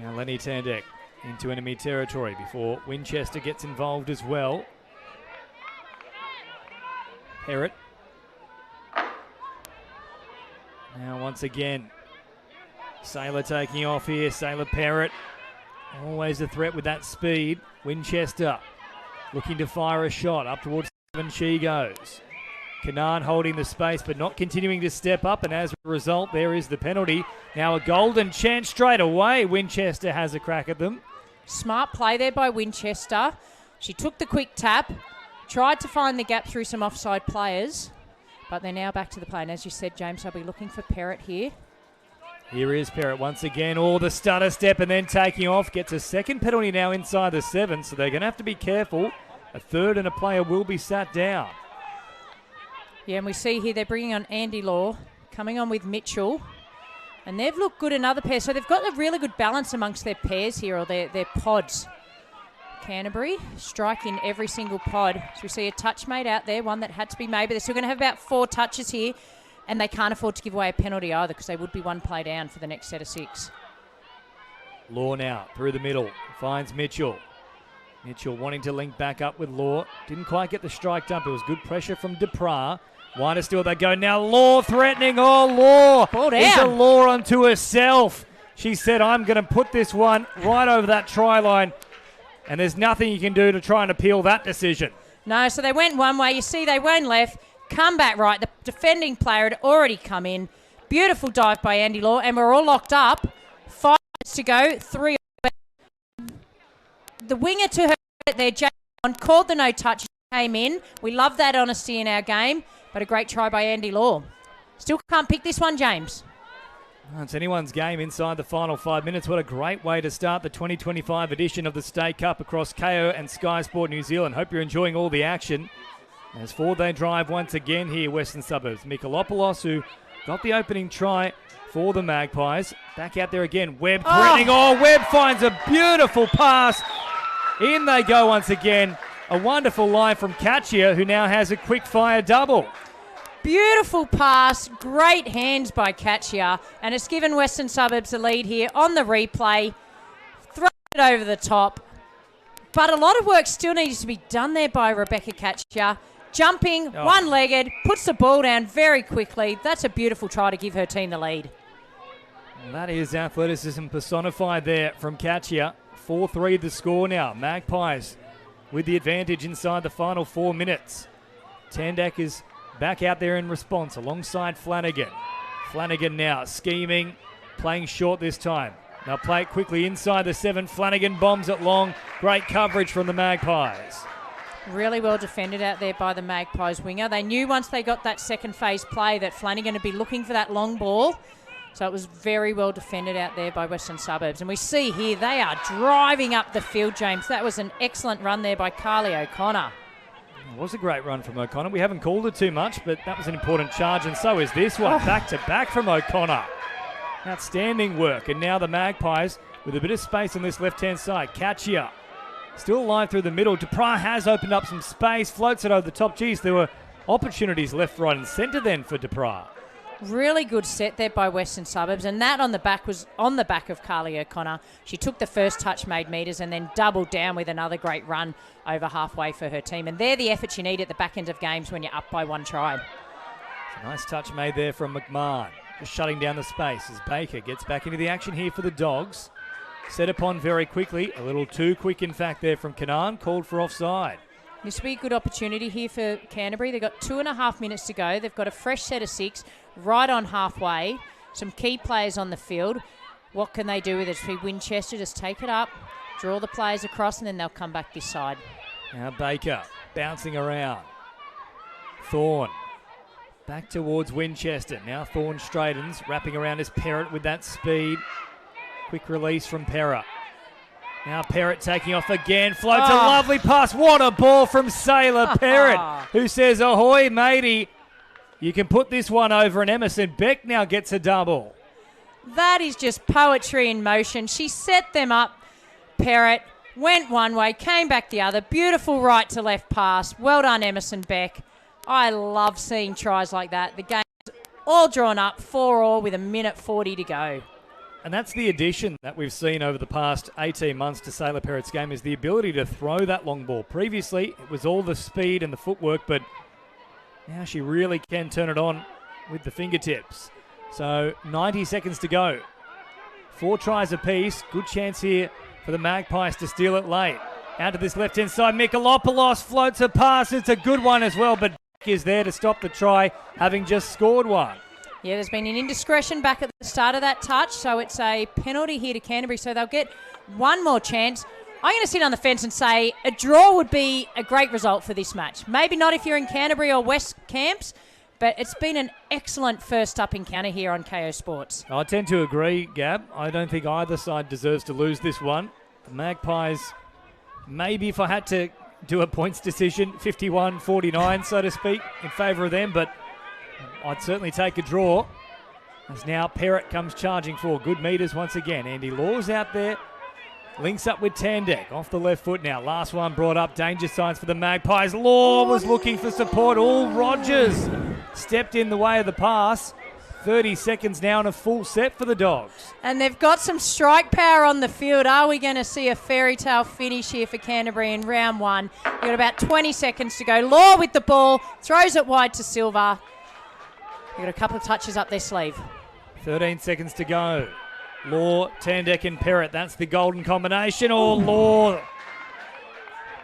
Now Lenny Tandek into enemy territory before Winchester gets involved as well. Perrott. Now once again, Saylor taking off here. Saylor Perrott. Always a threat with that speed. Winchester looking to fire a shot. Up towards 7 she goes. Kanan holding the space but not continuing to step up, and as a result there is the penalty. Now a golden chance straight away. Winchester has a crack at them. Smart play there by Winchester. She took the quick tap, tried to find the gap through some offside players, but they're now back to the play. And as you said, James, I'll be looking for Perrott here. Here is Perrott once again. The stutter step and then taking off. Gets a second penalty now inside the 7, so they're going to have to be careful. A third and a player will be sat down. Yeah, and we see here they're bringing on Andy Law, coming on with Mitchell. And they've looked good, another pair. So they've got a really good balance amongst their pairs here, or their pods. Canterbury striking every single pod. So we see a touch made out there, one that had to be made, but they're still going to have about 4 touches here. And they can't afford to give away a penalty either, because they would be 1 play down for the next set of 6. Law now through the middle. Finds Mitchell. Mitchell wanting to link back up with Law. Didn't quite get the strike dump. It was good pressure from Dupras. Wider still they go. Now Law threatening. Oh, Law is a Law onto herself. She said, I'm going to put this one right over that try line. And there's nothing you can do to try and appeal that decision. No, so they went one way. You see, they went left. Come back right. The defending player had already come in. Beautiful dive by Andy Law. And we're all locked up. 5 minutes to go. 3. The winger to her there, Jane, called the no touch, came in. We love that honesty in our game, but a great try by Andy Law. Still can't pick this one, James. Oh, it's anyone's game inside the final 5 minutes. What a great way to start the 2025 edition of the State Cup across KO and Sky Sport New Zealand. Hope you're enjoying all the action. As forward they drive once again here, Western Suburbs. Mikolopoulos, who got the opening try for the Magpies. Back out there again. Webb threatening. Oh, Webb finds a beautiful pass. In they go once again. A wonderful line from Katchia, who now has a quick-fire double. Beautiful pass. Great hands by Katchia. And it's given Western Suburbs a lead here on the replay. Throw it over the top. But a lot of work still needs to be done there by Rebecca Katchia. Jumping, one-legged, puts the ball down very quickly. That's a beautiful try to give her team the lead. Well, that is athleticism personified there from Katchia. 4-3 the score now. Magpies with the advantage inside the final 4 minutes. Tandak is back out there in response alongside Flanagan. Flanagan now scheming, playing short this time. Now play it quickly inside the 7. Flanagan bombs it long. Great coverage from the Magpies. Really well defended out there by the Magpies winger. They knew once they got that second phase play that Flanagan would be looking for that long ball. So it was very well defended out there by Western Suburbs. And we see here they are driving up the field, James. That was an excellent run there by Carly O'Connor. It was a great run from O'Connor. We haven't called it too much, but that was an important charge, and so is this one. Back to back from O'Connor. Outstanding work. And now the Magpies with a bit of space on this left-hand side. Katchia still alive through the middle. Dupras has opened up some space, floats it over the top. Geez, there were opportunities left, right and centre then for Dupras. Really good set there by Western Suburbs, and that on the back was on the back of Carly O'Connor. She took the first touch, made metres, and then doubled down with another great run over halfway for her team. And they're the efforts you need at the back end of games when you're up by 1 try. It's a nice touch made there from McMahon. Just shutting down the space as Baker gets back into the action here for the Dogs. Set upon very quickly. A little too quick, in fact, there from Canaan. Called for offside. This will be a good opportunity here for Canterbury. They've got 2.5 minutes to go. They've got a fresh set of 6 right on halfway. Some key players on the field. What can they do with it? It's Winchester. Just take it up, draw the players across, and then they'll come back this side. Now Baker bouncing around. Thorne back towards Winchester. Now Thorne straightens, wrapping around his Perrott with that speed. Quick release from Perrott. Now Perrott taking off again. Floats a lovely pass. What a ball from Sailor Perrott, who says, ahoy, matey. You can put this one over, and Emerson Beck now gets a double. That is just poetry in motion. She set them up. Perrott went one way, came back the other. Beautiful right to left pass. Well done, Emerson Beck. I love seeing tries like that. The game is all drawn up, 4-4 with 1:40 to go. And that's the addition that we've seen over the past 18 months to Sailor Perrott's game, is the ability to throw that long ball. Previously, it was all the speed and the footwork, but now she really can turn it on with the fingertips. So 90 seconds to go. 4 tries apiece. Good chance here for the Magpies to steal it late. Out to this left-hand side. Mikolopoulos floats a pass. It's a good one as well, but is there to stop the try, having just scored one. Yeah, there's been an indiscretion back at the start of that touch, so it's a penalty here to Canterbury, so they'll get one more chance. I'm going to sit on the fence and say a draw would be a great result for this match. Maybe not if you're in Canterbury or West Camps, but it's been an excellent first up encounter here on KO Sports. I tend to agree, Gab. I don't think either side deserves to lose this one. The Magpies, maybe if I had to do a points decision, 51-49, so to speak, in favour of them, but I'd certainly take a draw. As now Perrott comes charging for good metres once again. Andy Law's out there. Links up with Tandek. Off the left foot now. Last one brought up. Danger signs for the Magpies. Law was looking for support. All Rogers stepped in the way of the pass. 30 seconds now and a full set for the Dogs. And they've got some strike power on the field. Are we going to see a fairy tale finish here for Canterbury in round one? You've got about 20 seconds to go. Law with the ball, throws it wide to Silva. You've got a couple of touches up their sleeve. 13 seconds to go. Law, Tandek and Perrott. That's the golden combination. Oh, Law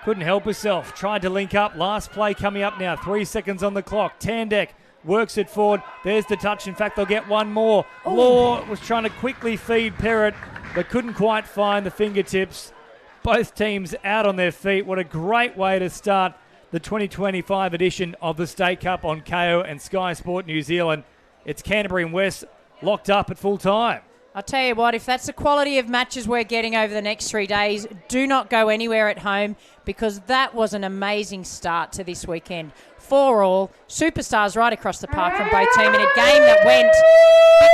couldn't help herself. Tried to link up. Last play coming up now. 3 seconds on the clock. Tandek works it forward. There's the touch. In fact, they'll get one more. Law was trying to quickly feed Perrott, but couldn't quite find the fingertips. Both teams out on their feet. What a great way to start the 2025 edition of the State Cup on KO and Sky Sport New Zealand. It's Canterbury and West locked up at full time. I'll tell you what, if that's the quality of matches we're getting over the next 3 days, do not go anywhere at home, because that was an amazing start to this weekend. 4-all, superstars right across the park from both teams in a game that went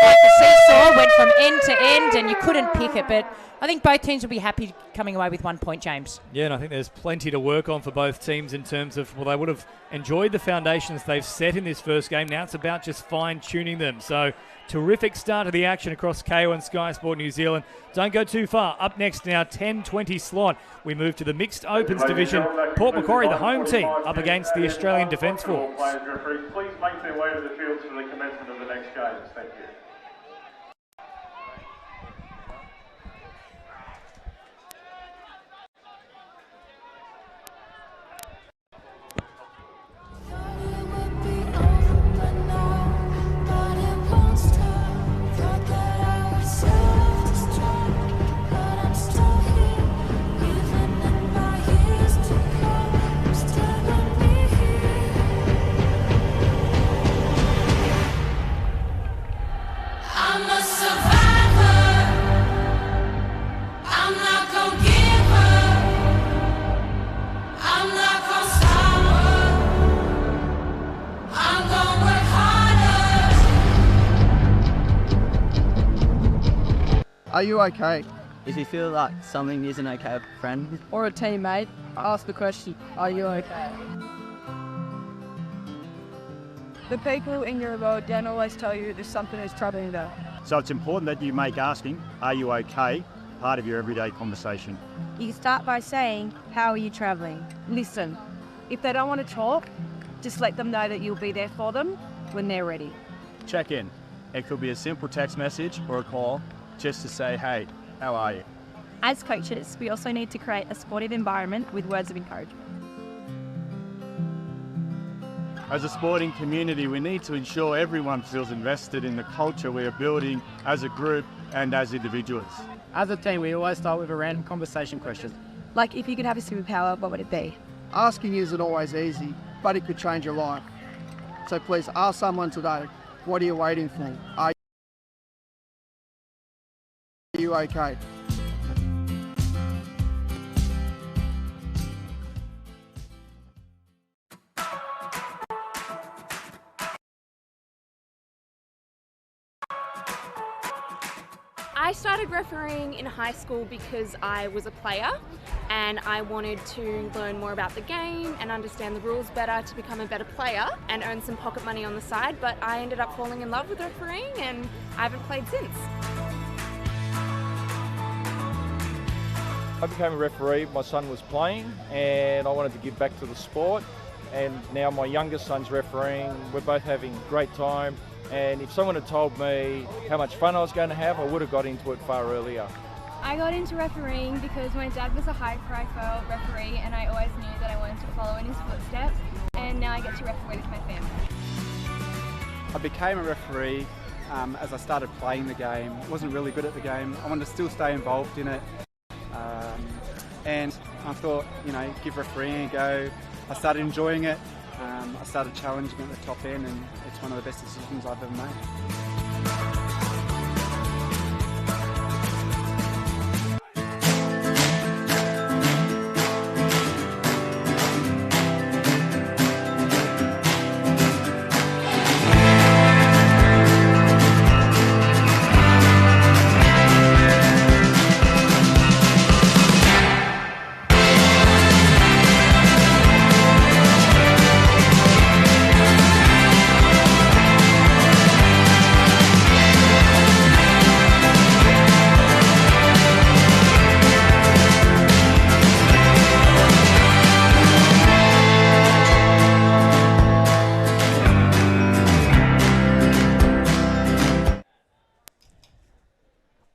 like a seesaw, went from end to end, and you couldn't pick it. But I think both teams will be happy coming away with 1 point, James. Yeah, and I think there's plenty to work on for both teams in terms of, well, they would have enjoyed the foundations they've set in this first game. Now it's about just fine-tuning them. So, terrific start to the action across KO and Sky Sport New Zealand. Don't go too far. Up next now, 10:20 slot. We move to the Mixed Opens division. Port Macquarie, the home team, up against the Australian Defence Force. Please make their way to the fields for the commencement of the next games. Thank you. Are you okay? If you feel like something isn't okay with a friend or a teammate, ask the question, are you okay? The people in your world don't always tell you there's something that's troubling them. So it's important that you make asking, are you okay, part of your everyday conversation. You start by saying, how are you travelling? Listen, if they don't want to talk, just let them know that you'll be there for them when they're ready. Check in. It could be a simple text message or a call, just to say, hey, how are you? As coaches, we also need to create a supportive environment with words of encouragement. As a sporting community, we need to ensure everyone feels invested in the culture we are building as a group and as individuals. As a team, we always start with a random conversation question. Like, if you could have a superpower, what would it be? Asking isn't always easy, but it could change your life. So please ask someone today, what are you waiting for? Are you okay? I started refereeing in high school because I was a player and I wanted to learn more about the game and understand the rules better to become a better player and earn some pocket money on the side, but I ended up falling in love with refereeing and I haven't played since. I became a referee, my son was playing and I wanted to give back to the sport, and now my youngest son's refereeing. We're both having a great time, and if someone had told me how much fun I was going to have, I would have got into it far earlier. I got into refereeing because my dad was a high-profile referee and I always knew that I wanted to follow in his footsteps, and now I get to referee with my family. I became a referee as I started playing the game. Wasn't really good at the game. I wanted to still stay involved in it. And I thought, give refereeing a go. I started enjoying it. I started challenging at the top end, and it's one of the best decisions I've ever made.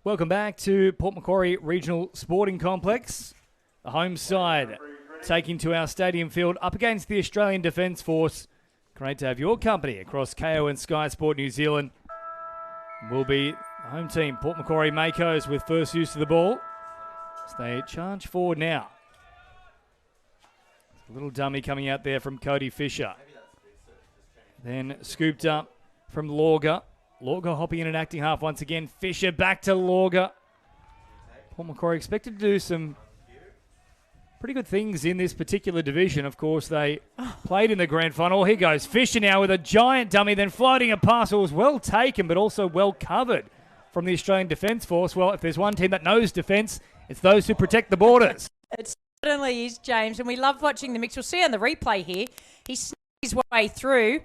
Welcome back to Port Macquarie Regional Sporting Complex. The home side taking to our stadium field up against the Australian Defence Force. Great to have your company across KO and Sky Sport New Zealand. Will be the home team, Port Macquarie Makos, with first use of the ball. As they charge forward now. A little dummy coming out there from Cody Fisher. Then scooped up from Lorga. Lorga hopping in and acting half once again. Fisher back to Lorga. Port Macquarie expected to do some pretty good things in this particular division. Of course, they played in the grand final. Here goes Fisher now with a giant dummy, then floating a pass. It was well taken, but also well covered from the Australian Defence Force. Well, if there's one team that knows defence, it's those who protect the borders. It certainly is, James, and we love watching the mix. We'll see on the replay here. He snuck his way through,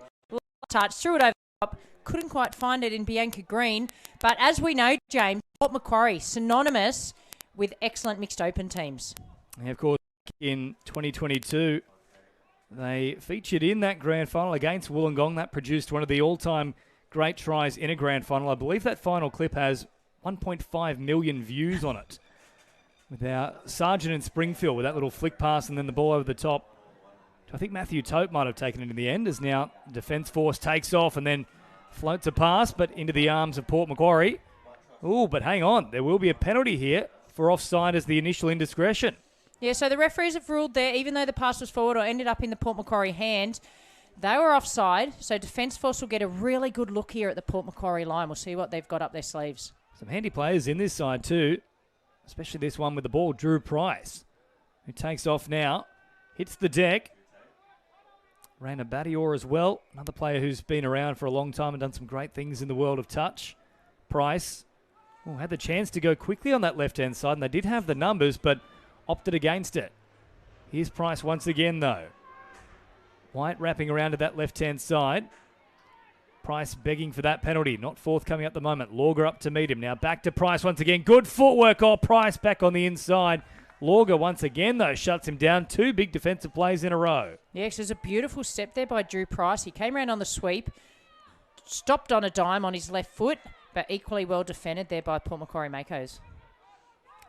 touch, threw it over the top. Couldn't quite find it in Bianca Green. But as we know, James, Port Macquarie, synonymous with excellent mixed open teams. And of course, in 2022, they featured in that grand final against Wollongong. That produced one of the all-time great tries in a grand final. I believe that final clip has 1.5 million views on it. With our Sargent and Springfield with that little flick pass and then the ball over the top. I think Matthew Tope might have taken it in the end, as now Defence Force takes off and then floats a pass, but into the arms of Port Macquarie. Oh, but hang on. There will be a penalty here for offside as the initial indiscretion. Yeah, so the referees have ruled there, even though the pass was forward or ended up in the Port Macquarie hand, they were offside. So Defence Force will get a really good look here at the Port Macquarie line. We'll see what they've got up their sleeves. Some handy players in this side too, especially this one with the ball, Drew Price, who takes off now, hits the deck. Raina Badior as well, another player who's been around for a long time and done some great things in the world of touch. Price had the chance to go quickly on that left-hand side, and they did have the numbers, but opted against it. Here's Price once again, though. White wrapping around to that left-hand side. Price begging for that penalty, not forthcoming at the moment. Lorga up to meet him. Now back to Price once again. Good footwork. Price back on the inside. Lorga once again, though, shuts him down. Two big defensive plays in a row. Yeah, there's a beautiful step there by Drew Price. He came around on the sweep, stopped on a dime on his left foot, but equally well defended there by Port Macquarie Makos.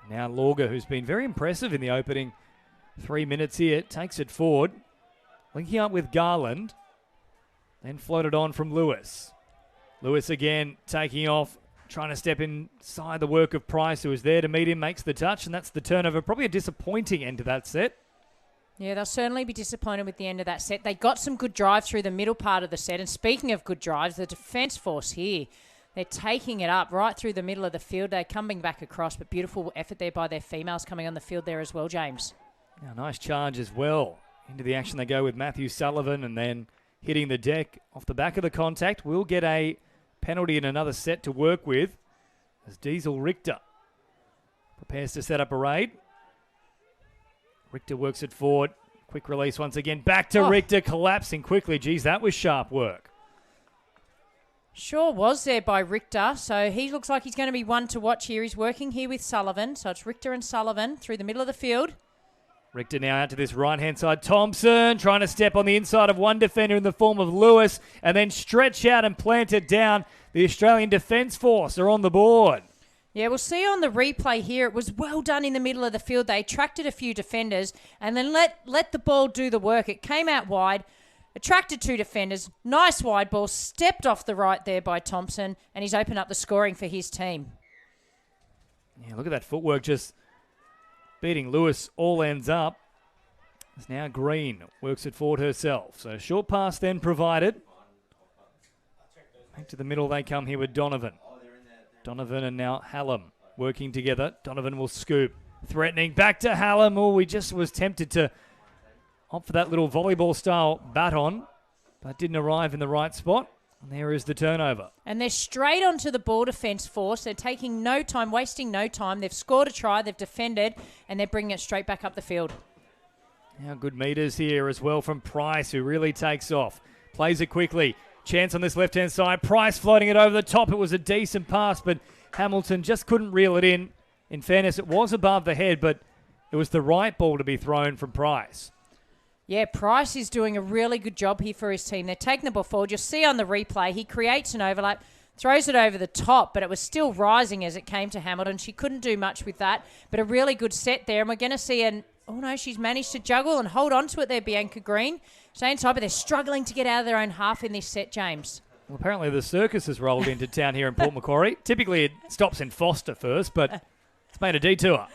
Now Lorga, who's been very impressive in the opening 3 minutes here, takes it forward. Linking up with Garland. Then floated on from Lewis. Lewis again taking off. Trying to step inside the work of Price, who is there to meet him, makes the touch, and that's the turnover. Probably a disappointing end to that set. Yeah, they'll certainly be disappointed with the end of that set. They got some good drive through the middle part of the set, and speaking of good drives, the Defence Force here, they're taking it up right through the middle of the field. They're coming back across, but beautiful effort there by their females coming on the field there as well, James. Yeah, nice charge as well. Into the action they go with Matthew Sullivan, and then hitting the deck off the back of the contact. We'll get a penalty in another set to work with as Diesel Richter prepares to set up a raid. Richter works it forward. Quick release once again. Back to Richter, collapsing quickly. Geez, that was sharp work. Sure was there by Richter. So he looks like he's going to be one to watch here. He's working here with Sullivan. So it's Richter and Sullivan through the middle of the field. Richter now out to this right-hand side. Thompson trying to step on the inside of one defender in the form of Lewis and then stretch out and plant it down. The Australian Defence Force are on the board. Yeah, we'll see on the replay here. It was well done in the middle of the field. They attracted a few defenders and then let the ball do the work. It came out wide, attracted two defenders. Nice wide ball, stepped off the right there by Thompson, and he's opened up the scoring for his team. Yeah, look at that footwork, just beating Lewis all ends up. It's now Green works it forward herself. So short pass then provided. Back to the middle they come here with Donovan. Donovan and now Hallam working together. Donovan will scoop. Threatening back to Hallam. Oh, we just was tempted to opt for that little volleyball style baton, but didn't arrive in the right spot. And there is the turnover. And they're straight onto the ball Defence Force. They're taking no time, wasting no time. They've scored a try, they've defended, and they're bringing it straight back up the field. Now good meters here as well from Price, who really takes off. Plays it quickly. Chance on this left-hand side. Price floating it over the top. It was a decent pass, but Hamilton just couldn't reel it in. In fairness, it was above the head, but it was the right ball to be thrown from Price. Yeah, Price is doing a really good job here for his team. They're taking the ball forward. You'll see on the replay, he creates an overlap. throws it over the top, but it was still rising as it came to Hamilton. She couldn't do much with that, but a really good set there. And we're going to see she's managed to juggle and hold on to it there, Bianca Green. Stay inside, but they're struggling to get out of their own half in this set, James. Well, apparently the circus has rolled into town here in Port Macquarie. Typically it stops in Foster first, but it's made a detour.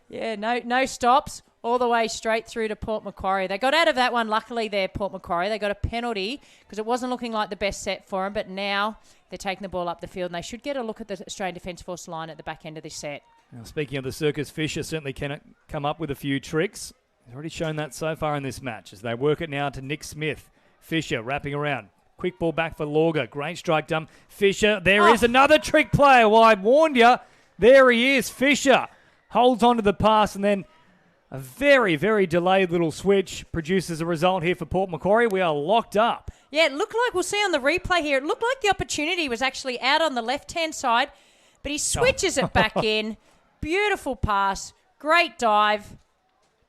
Yeah, no stops. All the way straight through to Port Macquarie. They got out of that one, luckily there, Port Macquarie. They got a penalty because it wasn't looking like the best set for them, but now they're taking the ball up the field and they should get a look at the Australian Defence Force line at the back end of this set. Now, speaking of the circus, Fisher certainly can come up with a few tricks. He's already shown that so far in this match as they work it now to Nick Smith. Fisher wrapping around. Quick ball back for Lauger. Great strike dump. Fisher, there is another trick player. Well, I warned you. There he is. Fisher holds on to the pass and then a very, very delayed little switch produces a result here for Port Macquarie. We are locked up. Yeah, it looked like, we'll see on the replay here, it looked like the opportunity was actually out on the left-hand side, but he switches it back in. Beautiful pass, great dive,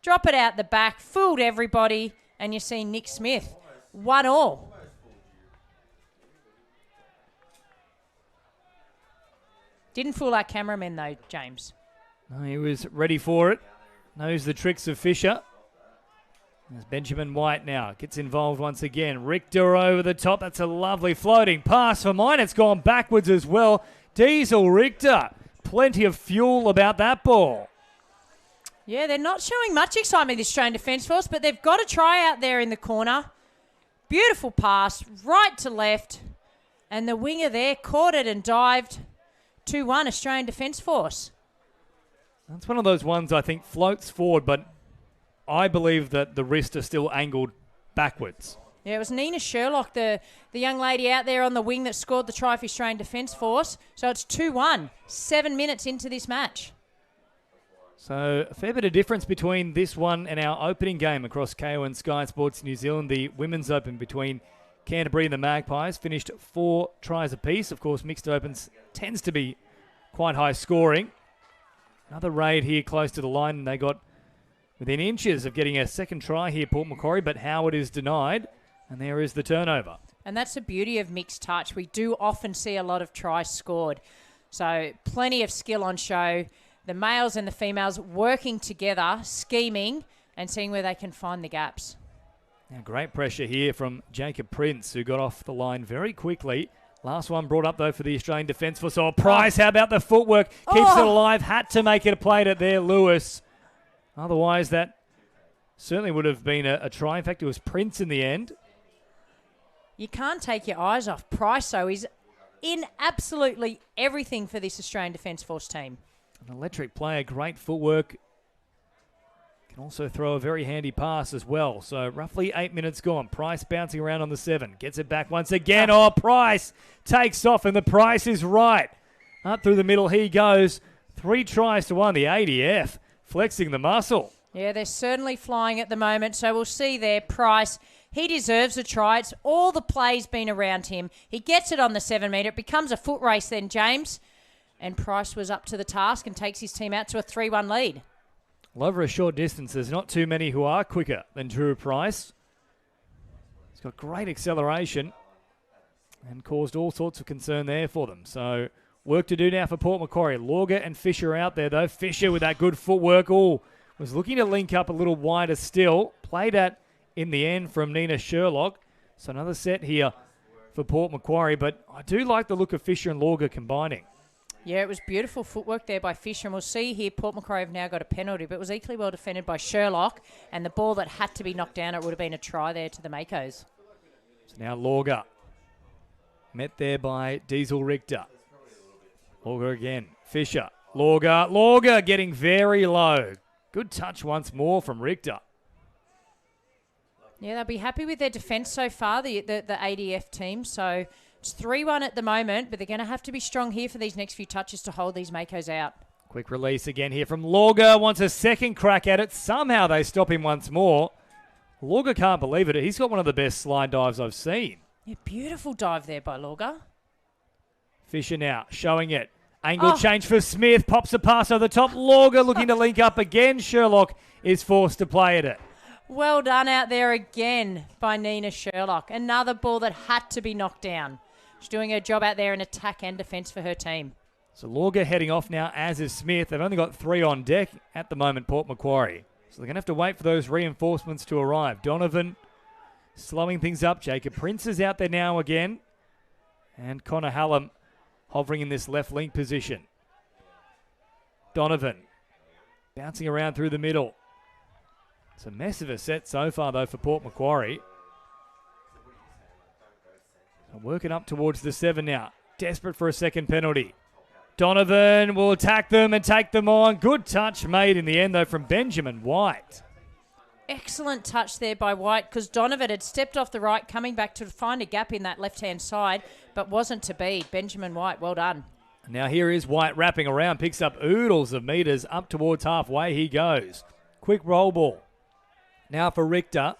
drop it out the back, fooled everybody, and you see Nick Smith, 1-1. Didn't fool our cameraman though, James. No, he was ready for it. Knows the tricks of Fisher. There's Benjamin White now. Gets involved once again. Richter over the top. That's a lovely floating pass for mine. It's gone backwards as well. Diesel Richter. Plenty of fuel about that ball. Yeah, they're not showing much excitement, the Australian Defence Force, but they've got a try out there in the corner. Beautiful pass, right to left. And the winger there caught it and dived. 2-1 Australian Defence Force. That's one of those ones I think floats forward, but I believe that the wrists are still angled backwards. Yeah, it was Nina Sherlock, the young lady out there on the wing that scored the try for Australian Defence Force. So it's 2-1, 7 minutes into this match. So a fair bit of difference between this one and our opening game across KO and Sky Sports New Zealand. The Women's Open between Canterbury and the Magpies finished 4 tries apiece. Of course, mixed opens tends to be quite high scoring. Another raid here close to the line, and they got within inches of getting a second try here, Port Macquarie, but Howard is denied, and there is the turnover. And that's the beauty of mixed touch. We do often see a lot of tries scored. So plenty of skill on show. The males and the females working together, scheming, and seeing where they can find the gaps. Now, great pressure here from Jacob Prince, who got off the line very quickly. Last one brought up, though, for the Australian Defence Force. So Price, how about the footwork? Keeps it alive. Had to make it a play it there, Lewis. Otherwise, that certainly would have been a try. In fact, it was Prince in the end. You can't take your eyes off Price, though. He's in absolutely everything for this Australian Defence Force team. An electric player, great footwork. Can also throw a very handy pass as well. So roughly 8 minutes gone. Price bouncing around on the 7. Gets it back once again. Oh, Price takes off and the price is right. Up through the middle he goes. 3 tries to 1. The ADF flexing the muscle. Yeah, they're certainly flying at the moment. So we'll see there. Price, he deserves a try. It's all the play's been around him. He gets it on the 7 metre. It becomes a foot race then, James. And Price was up to the task and takes his team out to a 3-1 lead. Well, over a short distance, there's not too many who are quicker than Drew Price. He's got great acceleration and caused all sorts of concern there for them. So work to do now for Port Macquarie. Lauger and Fisher out there, though. Fisher with that good footwork. Oh, was looking to link up a little wider still. Played at in the end from Nina Sherlock. So another set here for Port Macquarie. But I do like the look of Fisher and Lauger combining. Yeah, it was beautiful footwork there by Fisher. And we'll see here, Port Macquarie have now got a penalty, but it was equally well defended by Sherlock. And the ball that had to be knocked down, it would have been a try there to the Makos. So now Lauger. Met there by Diesel Richter. Lauger again. Fisher. Lauger. Lauger getting very low. Good touch once more from Richter. Yeah, they'll be happy with their defence so far, the ADF team. So it's 3-1 at the moment, but they're going to have to be strong here for these next few touches to hold these Makos out. Quick release again here from Lauger. Wants a second crack at it. Somehow they stop him once more. Lauger can't believe it. He's got one of the best slide dives I've seen. Yeah, beautiful dive there by Lauger. Fisher now showing it. Angle change for Smith. Pops a pass over the top. Lauger looking to link up again. Sherlock is forced to play at it. Well done out there again by Nina Sherlock. Another ball that had to be knocked down. She's doing her job out there in attack and defence for her team. So Lorga heading off now, as is Smith. They've only got 3 on deck at the moment, Port Macquarie. So they're going to have to wait for those reinforcements to arrive. Donovan slowing things up. Jacob Prince is out there now again. And Connor Hallam hovering in this left link position. Donovan bouncing around through the middle. It's a mess of a set so far, though, for Port Macquarie. Working up towards the 7 now. Desperate for a second penalty. Donovan will attack them and take them on. Good touch made in the end, though, from Benjamin White. Excellent touch there by White, because Donovan had stepped off the right, coming back to find a gap in that left-hand side, but wasn't to be. Benjamin White, well done. Now here is White wrapping around, picks up oodles of metres. Up towards halfway he goes. Quick roll ball. Now for Richter.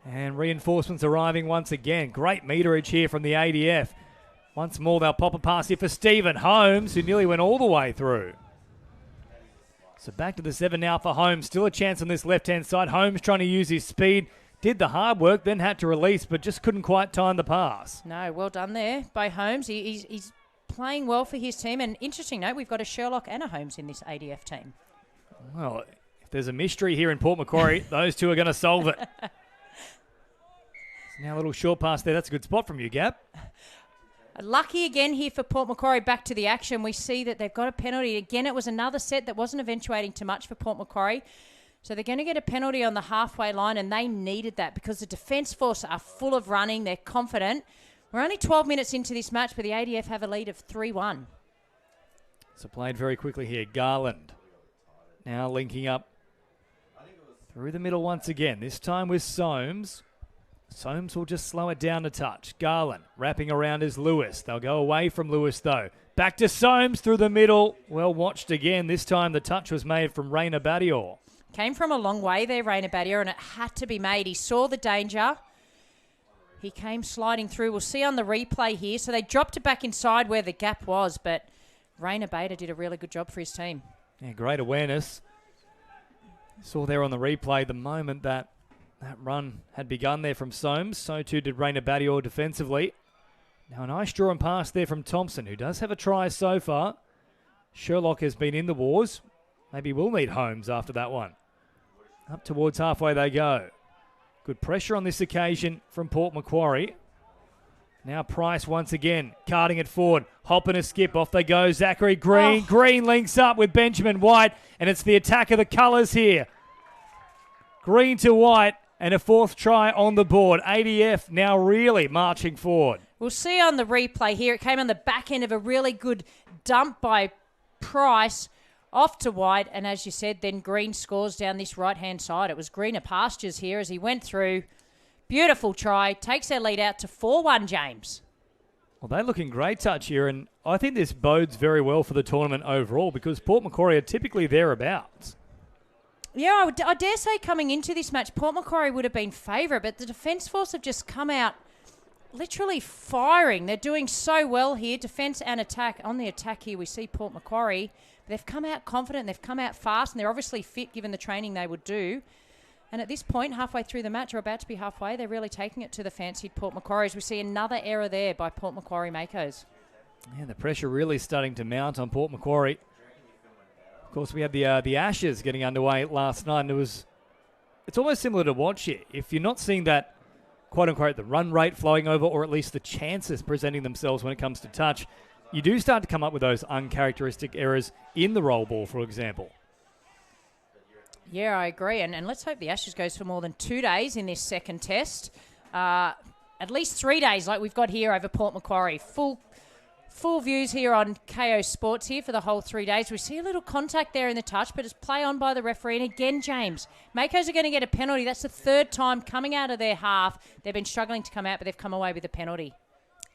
And reinforcements arriving once again. Great meterage here from the ADF. Once more, they'll pop a pass here for Stephen Holmes, who nearly went all the way through. So back to the 7 now for Holmes. Still a chance on this left-hand side. Holmes trying to use his speed. Did the hard work, then had to release, but just couldn't quite time the pass. No, well done there by Holmes. He's playing well for his team. And interesting note, we've got a Sherlock and a Holmes in this ADF team. Well, if there's a mystery here in Port Macquarie, those two are going to solve it. Now a little short pass there. That's a good spot from you, Gab. Lucky again here for Port Macquarie. Back to the action. We see that they've got a penalty. Again, it was another set that wasn't eventuating too much for Port Macquarie. So they're going to get a penalty on the halfway line, and they needed that because the defence force are full of running. They're confident. We're only 12 minutes into this match, but the ADF have a lead of 3-1. So played very quickly here. Garland now linking up through the middle once again. This time with Soames. Soames will just slow it down a touch. Garland wrapping around is Lewis. They'll go away from Lewis, though. Back to Soames through the middle. Well watched again. This time the touch was made from Raina Badior. Came from a long way there, Raina Badior, and it had to be made. He saw the danger. He came sliding through. We'll see on the replay here. So they dropped it back inside where the gap was, but Raina Badior did a really good job for his team. Yeah, great awareness. Saw there on the replay the moment that run had begun there from Soames. So too did Raina Badior defensively. Now a nice draw and pass there from Thompson, who does have a try so far. Sherlock has been in the wars. Maybe we'll need Holmes after that one. Up towards halfway they go. Good pressure on this occasion from Port Macquarie. Now Price once again, carting it forward. Hop and a skip, off they go. Zachary Green. Oh. Green links up with Benjamin White, and it's the attack of the colours here. Green to White. And a 4th try on the board. ADF now really marching forward. We'll see on the replay here. It came on the back end of a really good dump by Price off to White. And as you said, then Green scores down this right-hand side. It was greener pastures here as he went through. Beautiful try. Takes their lead out to 4-1, James. Well, they're looking great touch here. And I think this bodes very well for the tournament overall because Port Macquarie are typically thereabouts. Yeah, I dare say coming into this match, Port Macquarie would have been favourite, but the Defence Force have just come out literally firing. They're doing so well here, defence and attack. On the attack here, we see Port Macquarie. But they've come out confident, they've come out fast, and they're obviously fit given the training they would do. And at this point, halfway through the match, or about to be halfway, they're really taking it to the fancied Port Macquarie. We see another error there by Port Macquarie Makos. Yeah, the pressure really starting to mount on Port Macquarie. Of course, we had the Ashes getting underway last night, and it's almost similar to watch it. If you're not seeing that, quote-unquote, the run rate flowing over, or at least the chances presenting themselves when it comes to touch, you do start to come up with those uncharacteristic errors in the roll ball, for example. Yeah, I agree. And let's hope the Ashes goes for more than 2 days in this second test. At least 3 days like we've got here over Port Macquarie. Full views here on KO Sports here for the whole 3 days. We see a little contact there in the touch, but it's play on by the referee. And again, James, Makos are going to get a penalty. That's the 3rd time coming out of their half. They've been struggling to come out, but they've come away with a penalty.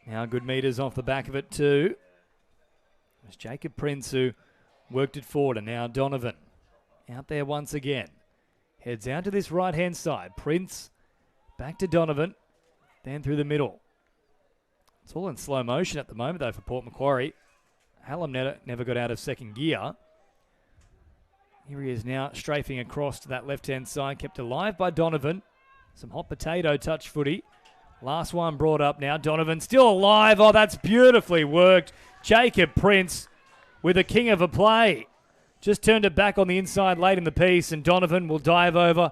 Now good meters off the back of it too. It was Jacob Prince who worked it forward, and now Donovan out there once again. Heads out to this right-hand side. Prince back to Donovan, then through the middle. It's all in slow motion at the moment, though, for Port Macquarie. Hallam never got out of second gear. Here he is now, strafing across to that left-hand side, kept alive by Donovan. Some hot potato touch footy. Last one brought up now. Donovan still alive. Oh, that's beautifully worked. Jacob Prince with a king of a play. Just turned it back on the inside late in the piece, and Donovan will dive over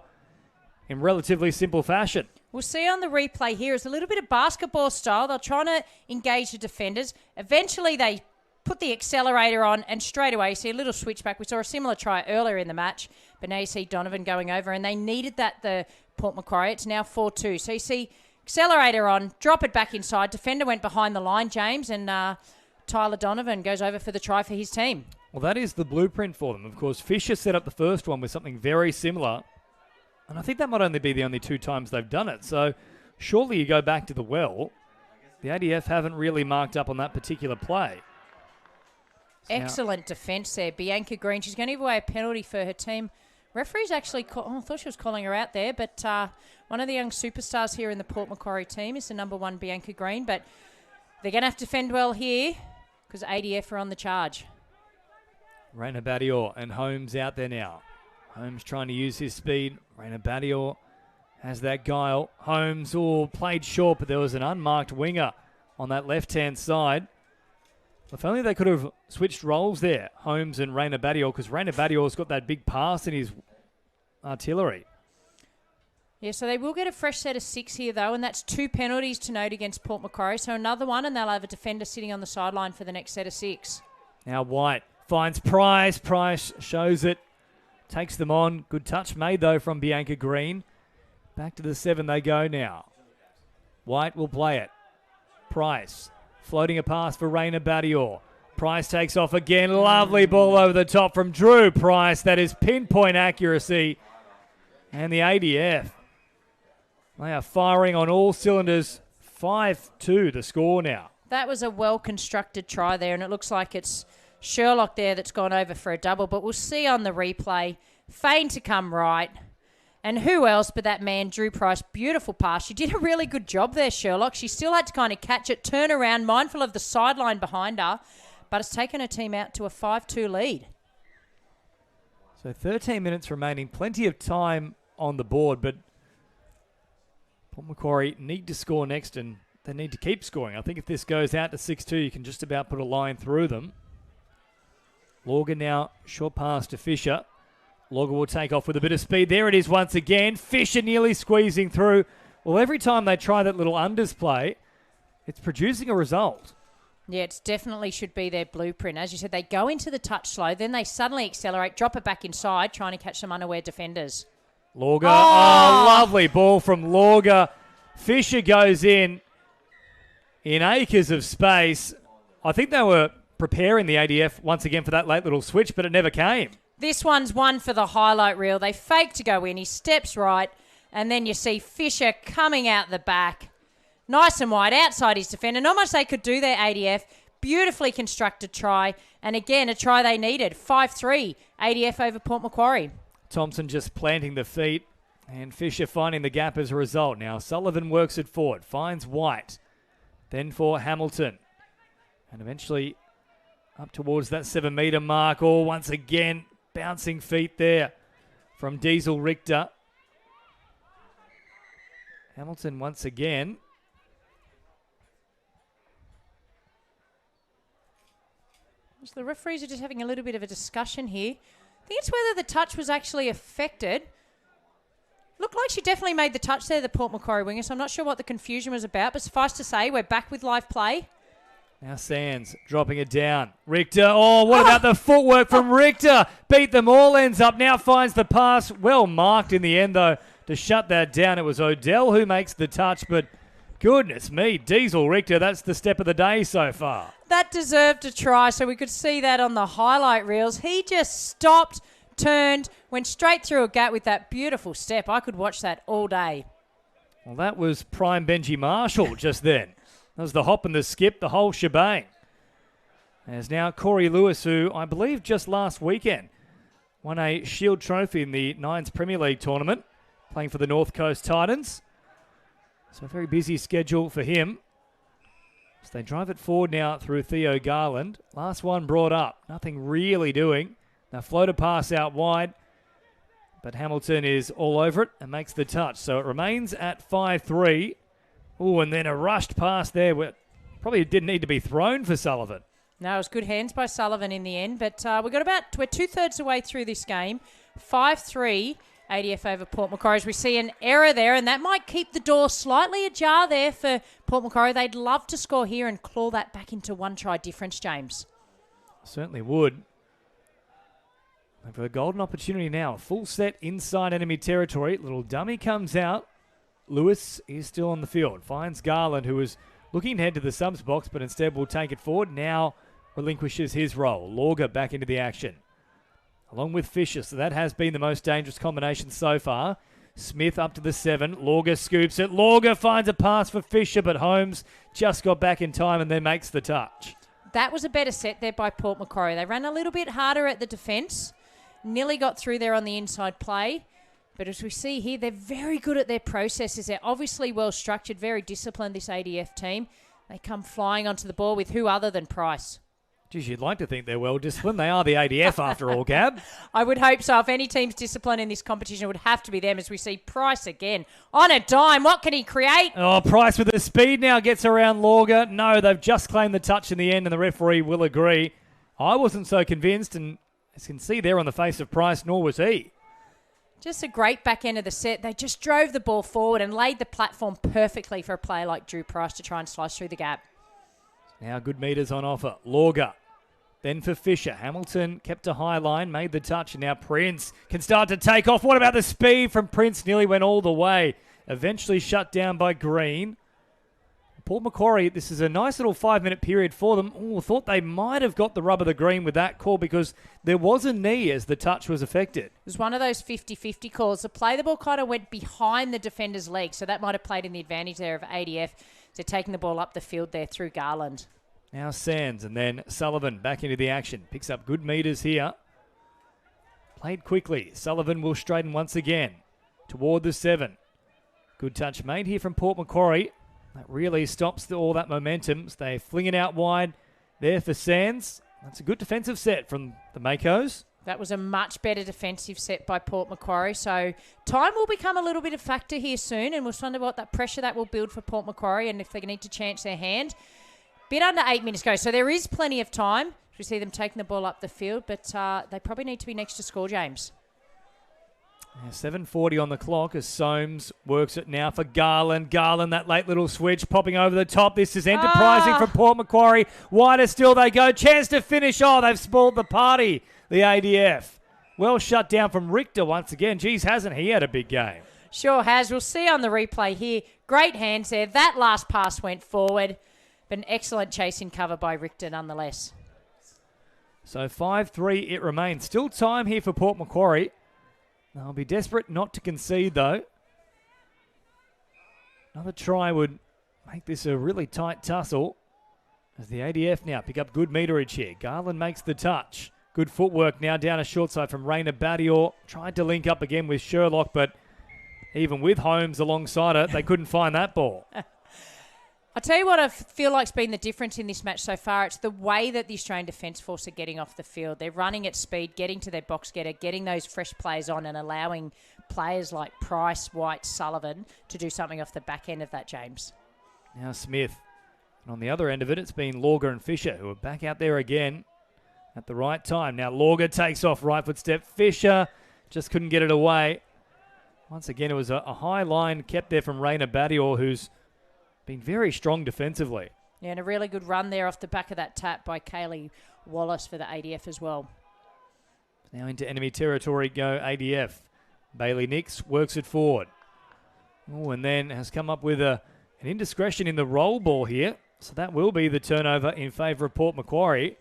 in relatively simple fashion. We'll see on the replay here. It's a little bit of basketball style. They're trying to engage the defenders. Eventually, they put the accelerator on, and straight away you see a little switchback. We saw a similar try earlier in the match, but now you see Donovan going over, and they needed that, the Port Macquarie. It's now 4-2. So you see accelerator on, drop it back inside. Defender went behind the line, James, and Tyler Donovan goes over for the try for his team. Well, that is the blueprint for them. Of course, Fisher set up the first one with something very similar, and I think that might only be the only 2 times they've done it. So surely you go back to the well. The ADF haven't really marked up on that particular play. Excellent defence there. Bianca Green, she's going to give away a penalty for her team. Referee's actually, I thought she was calling her out there, but one of the young superstars here in the Port Macquarie team is the number 1 Bianca Green, but they're going to have to defend well here because ADF are on the charge. Raina Badior and Holmes out there now. Holmes trying to use his speed. Raina Badior has that guile. Holmes played short, but there was an unmarked winger on that left-hand side. If only they could have switched roles there, Holmes and Raina Badior, because Raina Badior's got that big pass in his artillery. Yeah, so they will get a fresh set of 6 here, though, and that's 2 penalties to note against Port Macquarie. So another one, and they'll have a defender sitting on the sideline for the next set of 6. Now White finds Price. Price shows it. Takes them on. Good touch made, though, from Bianca Green. Back to the 7 they go now. White will play it. Price floating a pass for Raina Badior. Price takes off again. Lovely ball over the top from Drew Price. That is pinpoint accuracy. And the ADF, they are firing on all cylinders. 5-2 the score now. That was a well-constructed try there, and it looks like it's Sherlock there that's gone over for a double, but we'll see on the replay. Feign to come right. And who else but that man, Drew Price. Beautiful pass. She did a really good job there, Sherlock. She still had to kind of catch it, turn around, mindful of the sideline behind her, but it's taken her team out to a 5-2 lead. So 13 minutes remaining. Plenty of time on the board, but Port Macquarie need to score next, and they need to keep scoring. I think if this goes out to 6-2, you can just about put a line through them. Lorga now, short pass to Fisher. Lorga will take off with a bit of speed. There it is once again. Fisher nearly squeezing through. Well, every time they try that little unders play, it's producing a result. Yeah, it definitely should be their blueprint. As you said, they go into the touch slow, then they suddenly accelerate, drop it back inside, trying to catch some unaware defenders. Lorga, lovely ball from Lorga. Fisher goes in acres of space. I think they were preparing the ADF once again for that late little switch, but it never came. This one's one for the highlight reel. They fake to go in. He steps right, and then you see Fisher coming out the back. Nice and wide outside his defender. Not much they could do there, ADF. Beautifully constructed try. And again, a try they needed. 5-3, ADF over Port Macquarie. Thompson just planting the feet, and Fisher finding the gap as a result. Now Sullivan works it forward, finds White. Then for Hamilton. And eventually up towards that 7-metre mark. Once again, bouncing feet there from Diesel Richter. Hamilton once again. So the referees are just having a little bit of a discussion here. I think it's whether the touch was actually affected. Looked like she definitely made the touch there, the Port Macquarie winger, so I'm not sure what the confusion was about, but suffice to say, we're back with live play. Now Sands dropping it down. Richter, what about the footwork from Richter? Beat them all, ends up, now finds the pass. Well marked in the end, though, to shut that down. It was Odell who makes the touch, but goodness me, Diesel Richter, that's the step of the day so far. That deserved a try, so we could see that on the highlight reels. He just stopped, turned, went straight through a gap with that beautiful step. I could watch that all day. Well, that was prime Benji Marshall just then. That was the hop and the skip, the whole shebang. There's now Corey Lewis, who I believe just last weekend won a Shield Trophy in the Nines Premier League tournament, playing for the North Coast Titans. So a very busy schedule for him. So they drive it forward now through Theo Garland. Last one brought up. Nothing really doing. Now floater pass out wide. But Hamilton is all over it and makes the touch. So it remains at 5-3 Oh, and then a rushed pass there. Probably didn't need to be thrown for Sullivan. No, it was good hands by Sullivan in the end. But we're 2/3 the way through this game. 5-3 ADF over Port Macquarie. As we see an error there, and that might keep the door slightly ajar there for Port Macquarie. They'd love to score here and claw that back into one try difference, James. Certainly would. They've got a golden opportunity now. Full set inside enemy territory. Little dummy comes out. Lewis is still on the field. Finds Garland, who was looking to head to the subs box, but instead will take it forward. Now relinquishes his role. Lauger back into the action, along with Fisher. So that has been the most dangerous combination so far. Smith up to the 7. Lauger scoops it. Lauger finds a pass for Fisher, but Holmes just got back in time and then makes the touch. That was a better set there by Port Macquarie. They ran a little bit harder at the defence. Nearly got through there on the inside play. But as we see here, they're very good at their processes. They're obviously well structured, very disciplined, this ADF team. They come flying onto the ball with who other than Price? Geez, you'd like to think they're well disciplined. They are the ADF after all, Gab. I would hope so. If any team's disciplined in this competition, it would have to be them, as we see Price again on a dime. What can he create? Oh, Price with the speed now gets around Lauger. No, they've just claimed the touch in the end, and the referee will agree. I wasn't so convinced, and as you can see there on the face of Price, nor was he. Just a great back end of the set. They just drove the ball forward and laid the platform perfectly for a player like Drew Price to try and slice through the gap. Now good meters on offer. Lauger. Then for Fisher. Hamilton kept a high line, made the touch, and now Prince can start to take off. What about the speed from Prince? Nearly went all the way. Eventually shut down by Green. Port Macquarie, this is a nice little 5-minute period for them. Oh, thought they might have got the rub of the green with that call because there was a knee as the touch was affected. It was one of those 50-50 calls. The play the ball kind of went behind the defender's leg, so that might have played in the advantage there of ADF. So taking the ball up the field there through Garland. Now Sands and then Sullivan back into the action. Picks up good meters here. Played quickly. Sullivan will straighten once again toward the 7. Good touch made here from Port Macquarie. That really stops all that momentum. So they fling it out wide there for Sands. That's a good defensive set from the Makos. That was a much better defensive set by Port Macquarie. So time will become a little bit of a factor here soon, and we'll wonder what that pressure that will build for Port Macquarie and if they need to chance their hand. Bit under 8 minutes go, so there is plenty of time. We see them taking the ball up the field, but they probably need to be next to score, James. 7:40 on the clock as Soames works it now for Garland. Garland, that late little switch, popping over the top. This is enterprising from Port Macquarie. Wider still they go. Chance to finish. Oh, they've spoiled the party, the ADF. Well shut down from Richter once again. Geez, hasn't he had a big game? Sure has. We'll see on the replay here. Great hands there. That last pass went forward, but an excellent chasing cover by Richter nonetheless. So 5-3 it remains. Still time here for Port Macquarie. They'll be desperate not to concede, though. Another try would make this a really tight tussle as the ADF now pick up good meterage here. Garland makes the touch. Good footwork now down a short side from Rainer Badior. Tried to link up again with Sherlock, but even with Holmes alongside it, they couldn't find that ball. I'll tell you what I feel like's been the difference in this match so far. It's the way that the Australian Defence Force are getting off the field. They're running at speed, getting to their box getter, getting those fresh players on and allowing players like Price, White, Sullivan to do something off the back end of that, James. Now Smith. And on the other end of it, it's been Lauger and Fisher who are back out there again at the right time. Now Lauger takes off right foot step. Fisher just couldn't get it away. Once again, it was a high line kept there from Rainer Badior, who's been very strong defensively. Yeah, and a really good run there off the back of that tap by Kaylee Wallace for the ADF as well. Now into enemy territory go ADF. Bailey Nix works it forward. Oh, and then has come up with an indiscretion in the roll ball here. So that will be the turnover in favour of Port Macquarie.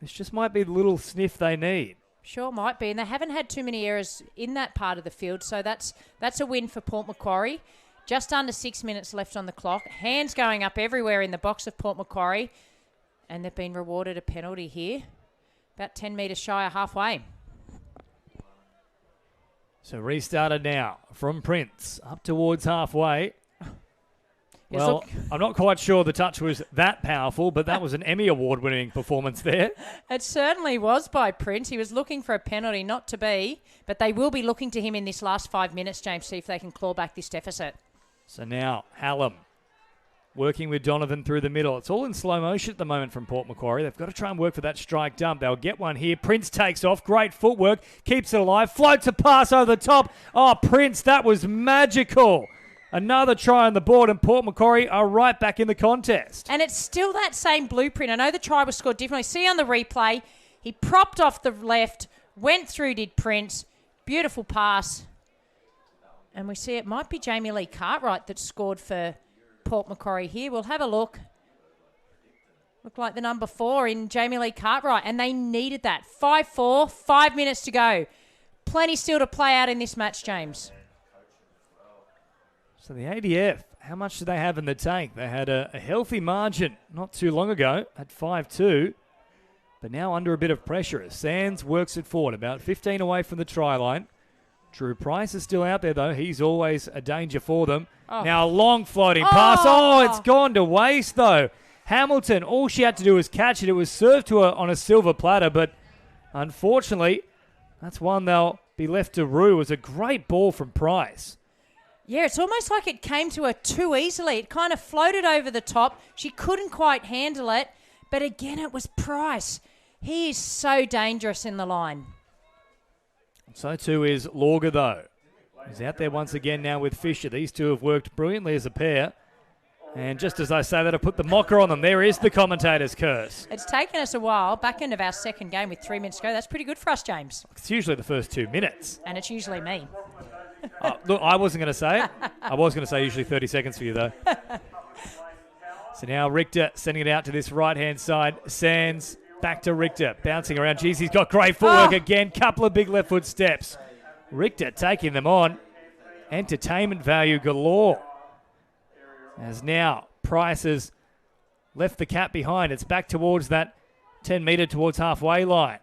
This just might be the little sniff they need. Sure might be, and they haven't had too many errors in that part of the field, so that's a win for Port Macquarie. Just under 6 minutes left on the clock. Hands going up everywhere in the box of Port Macquarie. And they've been rewarded a penalty here. About 10 metres shy of halfway. So restarted now from Prince up towards halfway. Well, I'm not quite sure the touch was that powerful, but that was an Emmy Award-winning performance there. It certainly was by Prince. He was looking for a penalty, not to be. But they will be looking to him in this last 5 minutes, James, see if they can claw back this deficit. So now Hallam working with Donovan through the middle. It's all in slow motion at the moment from Port Macquarie. They've got to try and work for that strike dump. They'll get one here. Prince takes off. Great footwork. Keeps it alive. Floats a pass over the top. Oh, Prince, that was magical. Another try on the board, and Port Macquarie are right back in the contest. And it's still that same blueprint. I know the try was scored differently. See on the replay, he propped off the left, went through, did Prince. Beautiful pass. And we see it might be Jamie Lee Cartwright that scored for Port Macquarie here. We'll have a look. Looked like the number 4 in Jamie Lee Cartwright, and they needed that. 5-4, 5 minutes to go. Plenty still to play out in this match, James. So the ADF, how much do they have in the tank? They had a healthy margin not too long ago at 5-2, but now under a bit of pressure as Sands works it forward, about 15 away from the try line. Drew Price is still out there, though. He's always a danger for them. Oh. Now a long floating pass. Oh, it's gone to waste, though. Hamilton, all she had to do was catch it. It was served to her on a silver platter, but unfortunately, that's one they'll be left to rue. It was a great ball from Price. Yeah, it's almost like it came to her too easily. It kind of floated over the top. She couldn't quite handle it, but again, it was Price. He is so dangerous in the line. So too is Lauger, though. He's out there once again now with Fisher. These two have worked brilliantly as a pair. And just as I say that, I put the mocker on them. There is the commentator's curse. It's taken us a while, back into our second game with 3 minutes to go. That's pretty good for us, James. It's usually the first 2 minutes. And it's usually me. Look, I wasn't going to say it. I was going to say usually 30 seconds for you, though. So now Richter sending it out to this right-hand side. Sands back to Richter, bouncing around. Jeez, he's got great footwork again. Couple of big left foot steps. Richter taking them on. Entertainment value galore. As now Price has left the cap behind. It's back towards that 10 metre towards halfway line.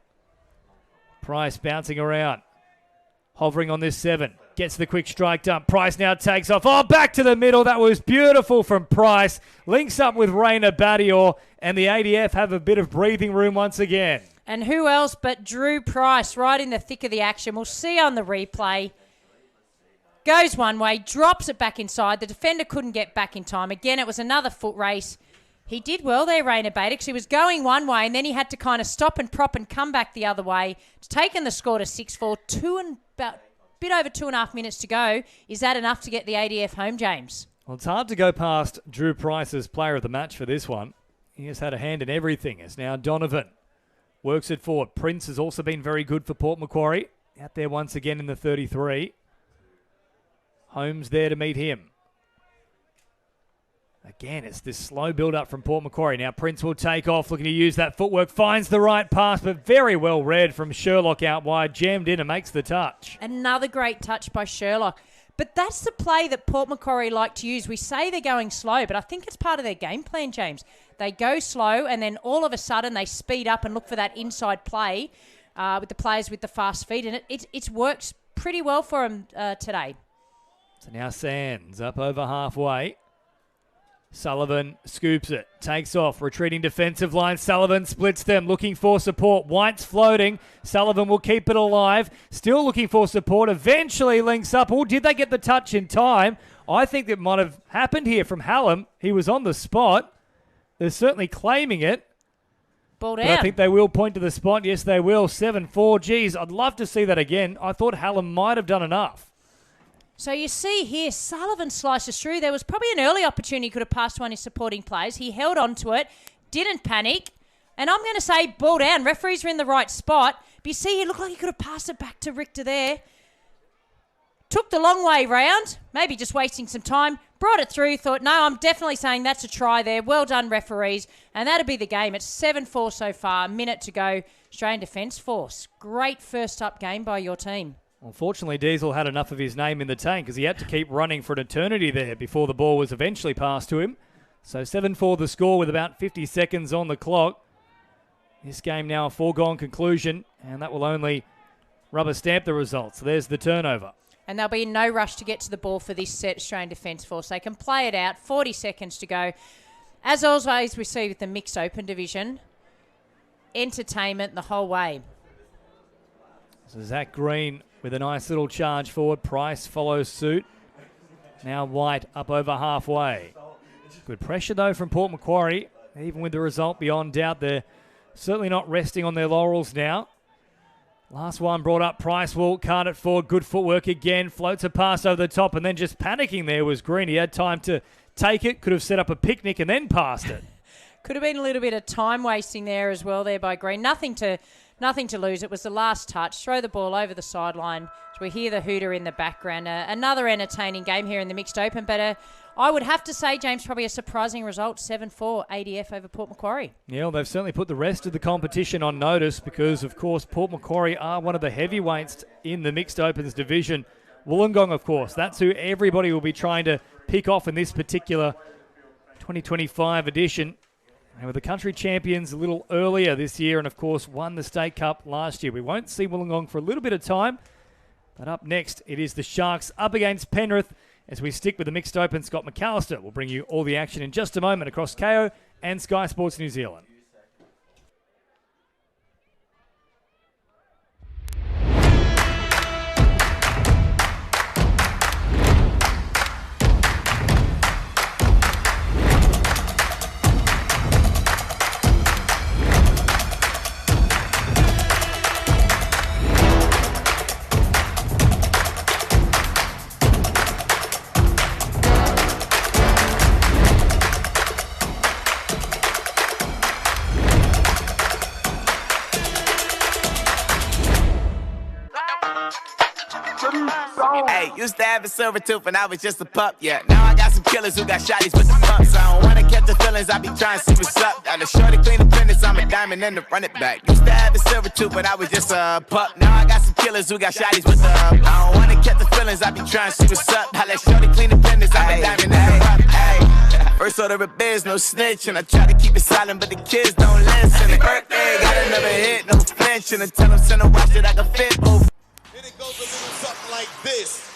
Price bouncing around. Hovering on this 7. Gets the quick strike dump. Price now takes off. Oh, back to the middle. That was beautiful from Price. Links up with Raina Badior, and the ADF have a bit of breathing room once again. And who else but Drew Price right in the thick of the action. We'll see on the replay. Goes one way, drops it back inside. The defender couldn't get back in time. Again, it was another foot race. He did well there, Raina Badior. He was going one way, and then he had to kind of stop and prop and come back the other way. It's taken the score to 6-4, about bit over 2.5 minutes to go. Is that enough to get the ADF home, James? Well, it's hard to go past Drew Price's player of the match for this one. He has had a hand in everything. As now Donovan works it forward. Prince has also been very good for Port Macquarie. Out there once again in the 33. Holmes there to meet him. Again, it's this slow build-up from Port Macquarie. Now Prince will take off, looking to use that footwork. Finds the right pass, but very well read from Sherlock out wide. Jammed in and makes the touch. Another great touch by Sherlock. But that's the play that Port Macquarie like to use. We say they're going slow, but I think it's part of their game plan, James. They go slow, and then all of a sudden they speed up and look for that inside play with the players with the fast feet. And it's worked pretty well for them today. So now Sands up over halfway. Sullivan scoops it, takes off, retreating defensive line. Sullivan splits them, looking for support. White's floating. Sullivan will keep it alive. Still looking for support. Eventually links up. Oh, did they get the touch in time? I think that might have happened here from Hallam. He was on the spot. They're certainly claiming it. Ball down. But I think they will point to the spot. Yes, they will. 7-4. Geez, I'd love to see that again. I thought Hallam might have done enough. So you see here, Sullivan slices through. There was probably an early opportunity he could have passed one of his supporting players. He held on to it, didn't panic. And I'm going to say ball down. Referees are in the right spot. But you see, he looked like he could have passed it back to Richter there. Took the long way round, maybe just wasting some time. Brought it through, thought, no, I'm definitely saying that's a try there. Well done, referees. And that'll be the game. It's 7-4 so far, a minute to go. Australian Defence Force. Great first up game by your team. Unfortunately, Diesel had enough of his name in the tank because he had to keep running for an eternity there before the ball was eventually passed to him. So 7-4 the score with about 50 seconds on the clock. This game now a foregone conclusion, and that will only rubber stamp the results. So there's the turnover. And there'll be no rush to get to the ball for this set, Australian Defence Force. They can play it out, 40 seconds to go. As always, we see with the mixed open division, entertainment the whole way. So Zach Green with a nice little charge forward. Price follows suit. Now White up over halfway. Good pressure, though, from Port Macquarie. Even with the result beyond doubt, they're certainly not resting on their laurels now. Last one brought up Pricewell, card it forward, good footwork again, floats a pass over the top, and then just panicking there was Green. He had time to take it, could have set up a picnic and then passed it. Could have been a little bit of time wasting there as well there by Green. Nothing to lose. It was the last touch. Throw the ball over the sideline. So we hear the hooter in the background. Another entertaining game here in the Mixed Open, but I would have to say, James, probably a surprising result, 7-4 ADF over Port Macquarie. Yeah, well, they've certainly put the rest of the competition on notice because, of course, Port Macquarie are one of the heavyweights in the Mixed Opens division. Wollongong, of course, that's who everybody will be trying to pick off in this particular 2025 edition. They were the country champions a little earlier this year and, of course, won the State Cup last year. We won't see Wollongong for a little bit of time, but up next it is the Sharks up against Penrith. As we stick with the Mixed Open, Scott McAllister will bring you all the action in just a moment across KO and Sky Sports New Zealand. Hey, used to have a silver tooth when I was just a pup, yeah. Now I got some killers who got shotties with the pumps. I don't wanna catch the feelings, I be trying to see what's up. Got a shorty clean the fitness, I'm a diamond and to run it back. Used to have a silver tooth when I was just a pup. Now I got some killers who got shotties with the I don't wanna catch the feelings, I be trying to see what's up. I let shorty clean the fitness, I'm a diamond and to run it back. First order of biz, no snitch, and I try to keep it silent, but the kids don't listen. The birthday got another hit, no flinch, and until I'm sent a watch that I can fit both. And it goes a little something like this.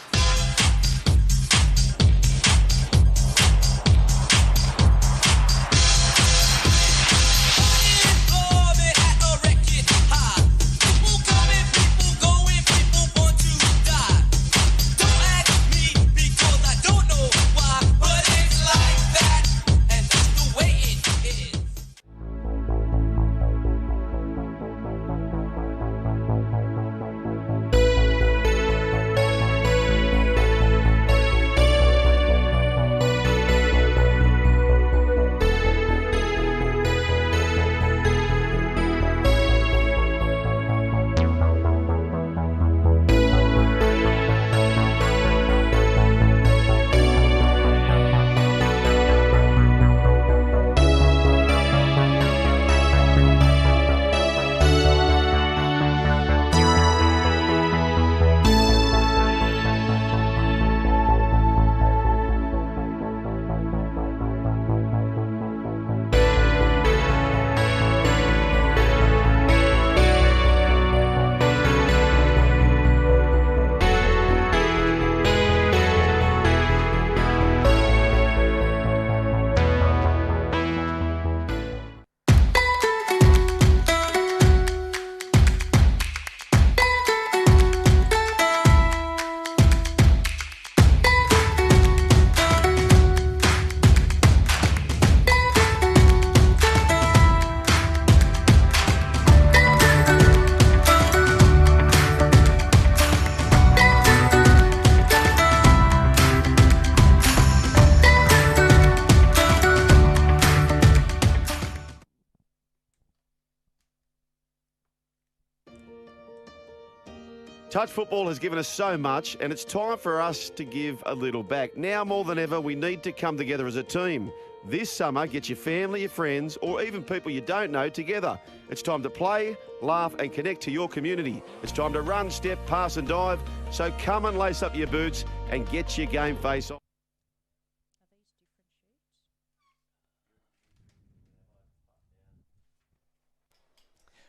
Touch football has given us so much, and it's time for us to give a little back. Now more than ever, we need to come together as a team. This summer, get your family, your friends, or even people you don't know together. It's time to play, laugh, and connect to your community. It's time to run, step, pass, and dive. So come and lace up your boots and get your game face on.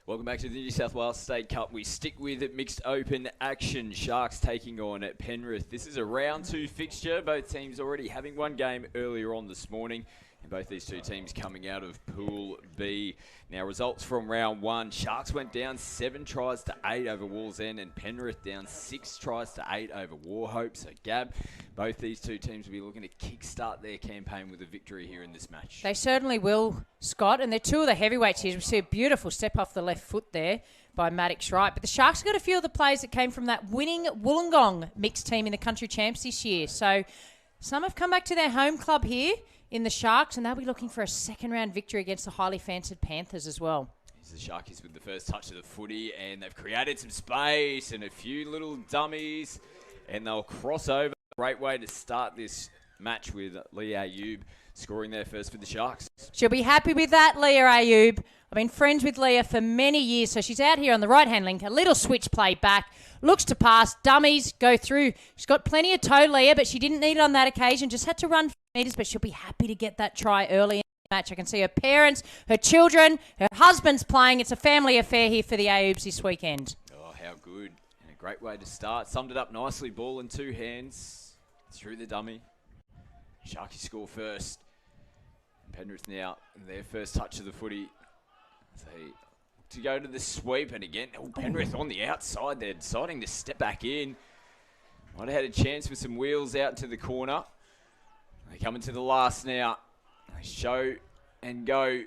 Welcome back to the New South Wales State Cup. We stick with mixed open action. Sharks taking on Penrith. This is a round 2 fixture. Both teams already having one game earlier on this morning. And both these two teams coming out of Pool B. Now, results from round one. Sharks went down 7 tries to 8 over Wallsend, and Penrith down 6 tries to 8 over Warhope. So, Gab, both these two teams will be looking to kickstart their campaign with a victory here in this match. They certainly will, Scott. And they're two of the heavyweights here. We see a beautiful step off the left foot there by Maddox Wright. But the Sharks have got a few of the players that came from that winning Wollongong mixed team in the country champs this year. So, some have come back to their home club here in the Sharks, and they'll be looking for a second-round victory against the highly fancied Panthers as well. Here's the Sharkies with the first touch of the footy, and they've created some space and a few little dummies, and they'll cross over. Great way to start this match with Leah Ayoub scoring there first for the Sharks. She'll be happy with that, Leah Ayoub. I've been friends with Leah for many years, so she's out here on the right-hand link. A little switch play back. Looks to pass. Dummies go through. She's got plenty of toe, Leah, but she didn't need it on that occasion. Just had to run metres, but she'll be happy to get that try early in the match. I can see her parents, her children, her husband's playing. It's a family affair here for the Ayoubs this weekend. Oh, how good. And a great way to start. Summed it up nicely. Ball in 2 hands. Through the dummy. Sharkies score first. Penrith now, their first touch of the footy. They to go to the sweep, and again, Penrith on the outside. They're deciding to step back in. Might have had a chance with some wheels out to the corner. They come into the last now. They show and go.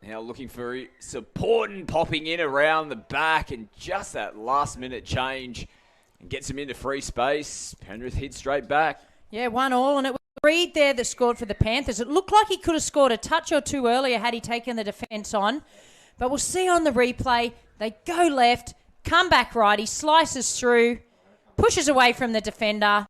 Now looking for support and popping in around the back, and just that last minute change and gets them into free space. Penrith hit straight back. Yeah, 1-1, and it was Reed there that scored for the Panthers. It looked like he could have scored a touch or two earlier had he taken the defence on. But we'll see on the replay. They go left, come back right. He slices through, pushes away from the defender,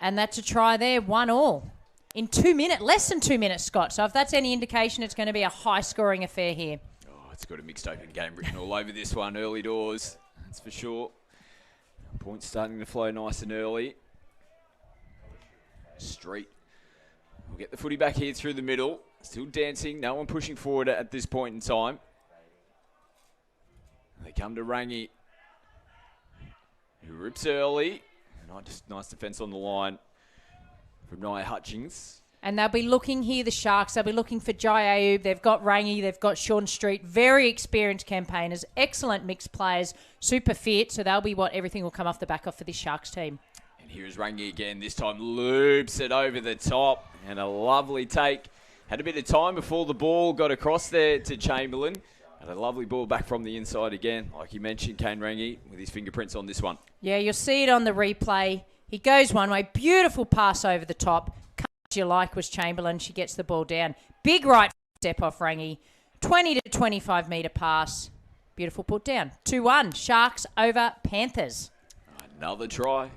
and that's a try there, 1-1. In 2 minutes, less than 2 minutes, Scott. So if that's any indication, it's going to be a high-scoring affair here. Oh, it's got a mixed open game written all over this one. Early doors, that's for sure. Points starting to flow nice and early. Street. We'll get the footy back here through the middle. Still dancing. No one pushing forward at this point in time. They come to Rangi, who rips early. Nice defence on the line from Nia Hutchings. And they'll be looking here, the Sharks. They'll be looking for Jai Ayoub. They've got Rangi. They've got Sean Street. Very experienced campaigners. Excellent mixed players. Super fit. So they'll be what everything will come off the back of for this Sharks team. And here's Rangi again. This time loops it over the top. And a lovely take. Had a bit of time before the ball got across there to Chamberlain. And a lovely ball back from the inside again. Like you mentioned, Kane Rangi with his fingerprints on this one. Yeah, you'll see it on the replay. He goes one way. Beautiful pass over the top. Cut you like was Chamberlain. She gets the ball down. Big right step off Rangi. 20 to 25 metre pass. Beautiful put down. 2-1. Sharks over Panthers. Another try.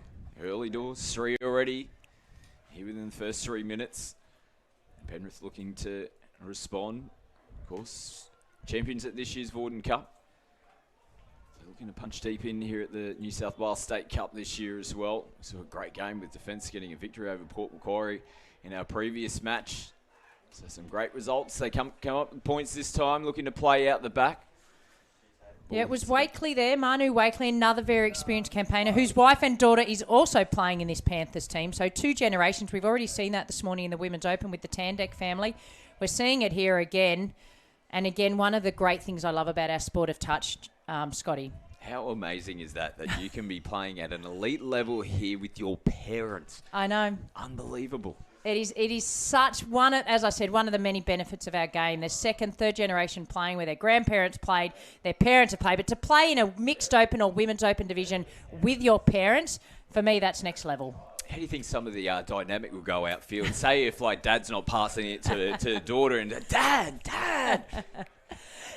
Early doors. 3 already. Here within the first 3 minutes. Penrith looking to respond. Of course, champions at this year's Vorden Cup. They're looking to punch deep in here at the New South Wales State Cup this year as well. We saw a great game with Defence getting a victory over Port Macquarie in our previous match. So some great results. They come up with points this time, looking to play out the back. Yeah, it was Wakely there, Manu Wakely, another very experienced campaigner whose wife and daughter is also playing in this Panthers team. So 2 generations. We've already seen that this morning in the Women's Open with the Tandek family. We're seeing it here again. And again, one of the great things I love about our sport of touch, Scotty. How amazing is that you can be playing at an elite level here with your parents? I know. Unbelievable. It is such one, as I said, one of the many benefits of our game. There's second, third generation playing where their grandparents played, their parents have played. But to play in a mixed open or women's open division with your parents, for me, that's next level. How do you think some of the dynamic will go outfield? Say if dad's not passing it to daughter and Dad.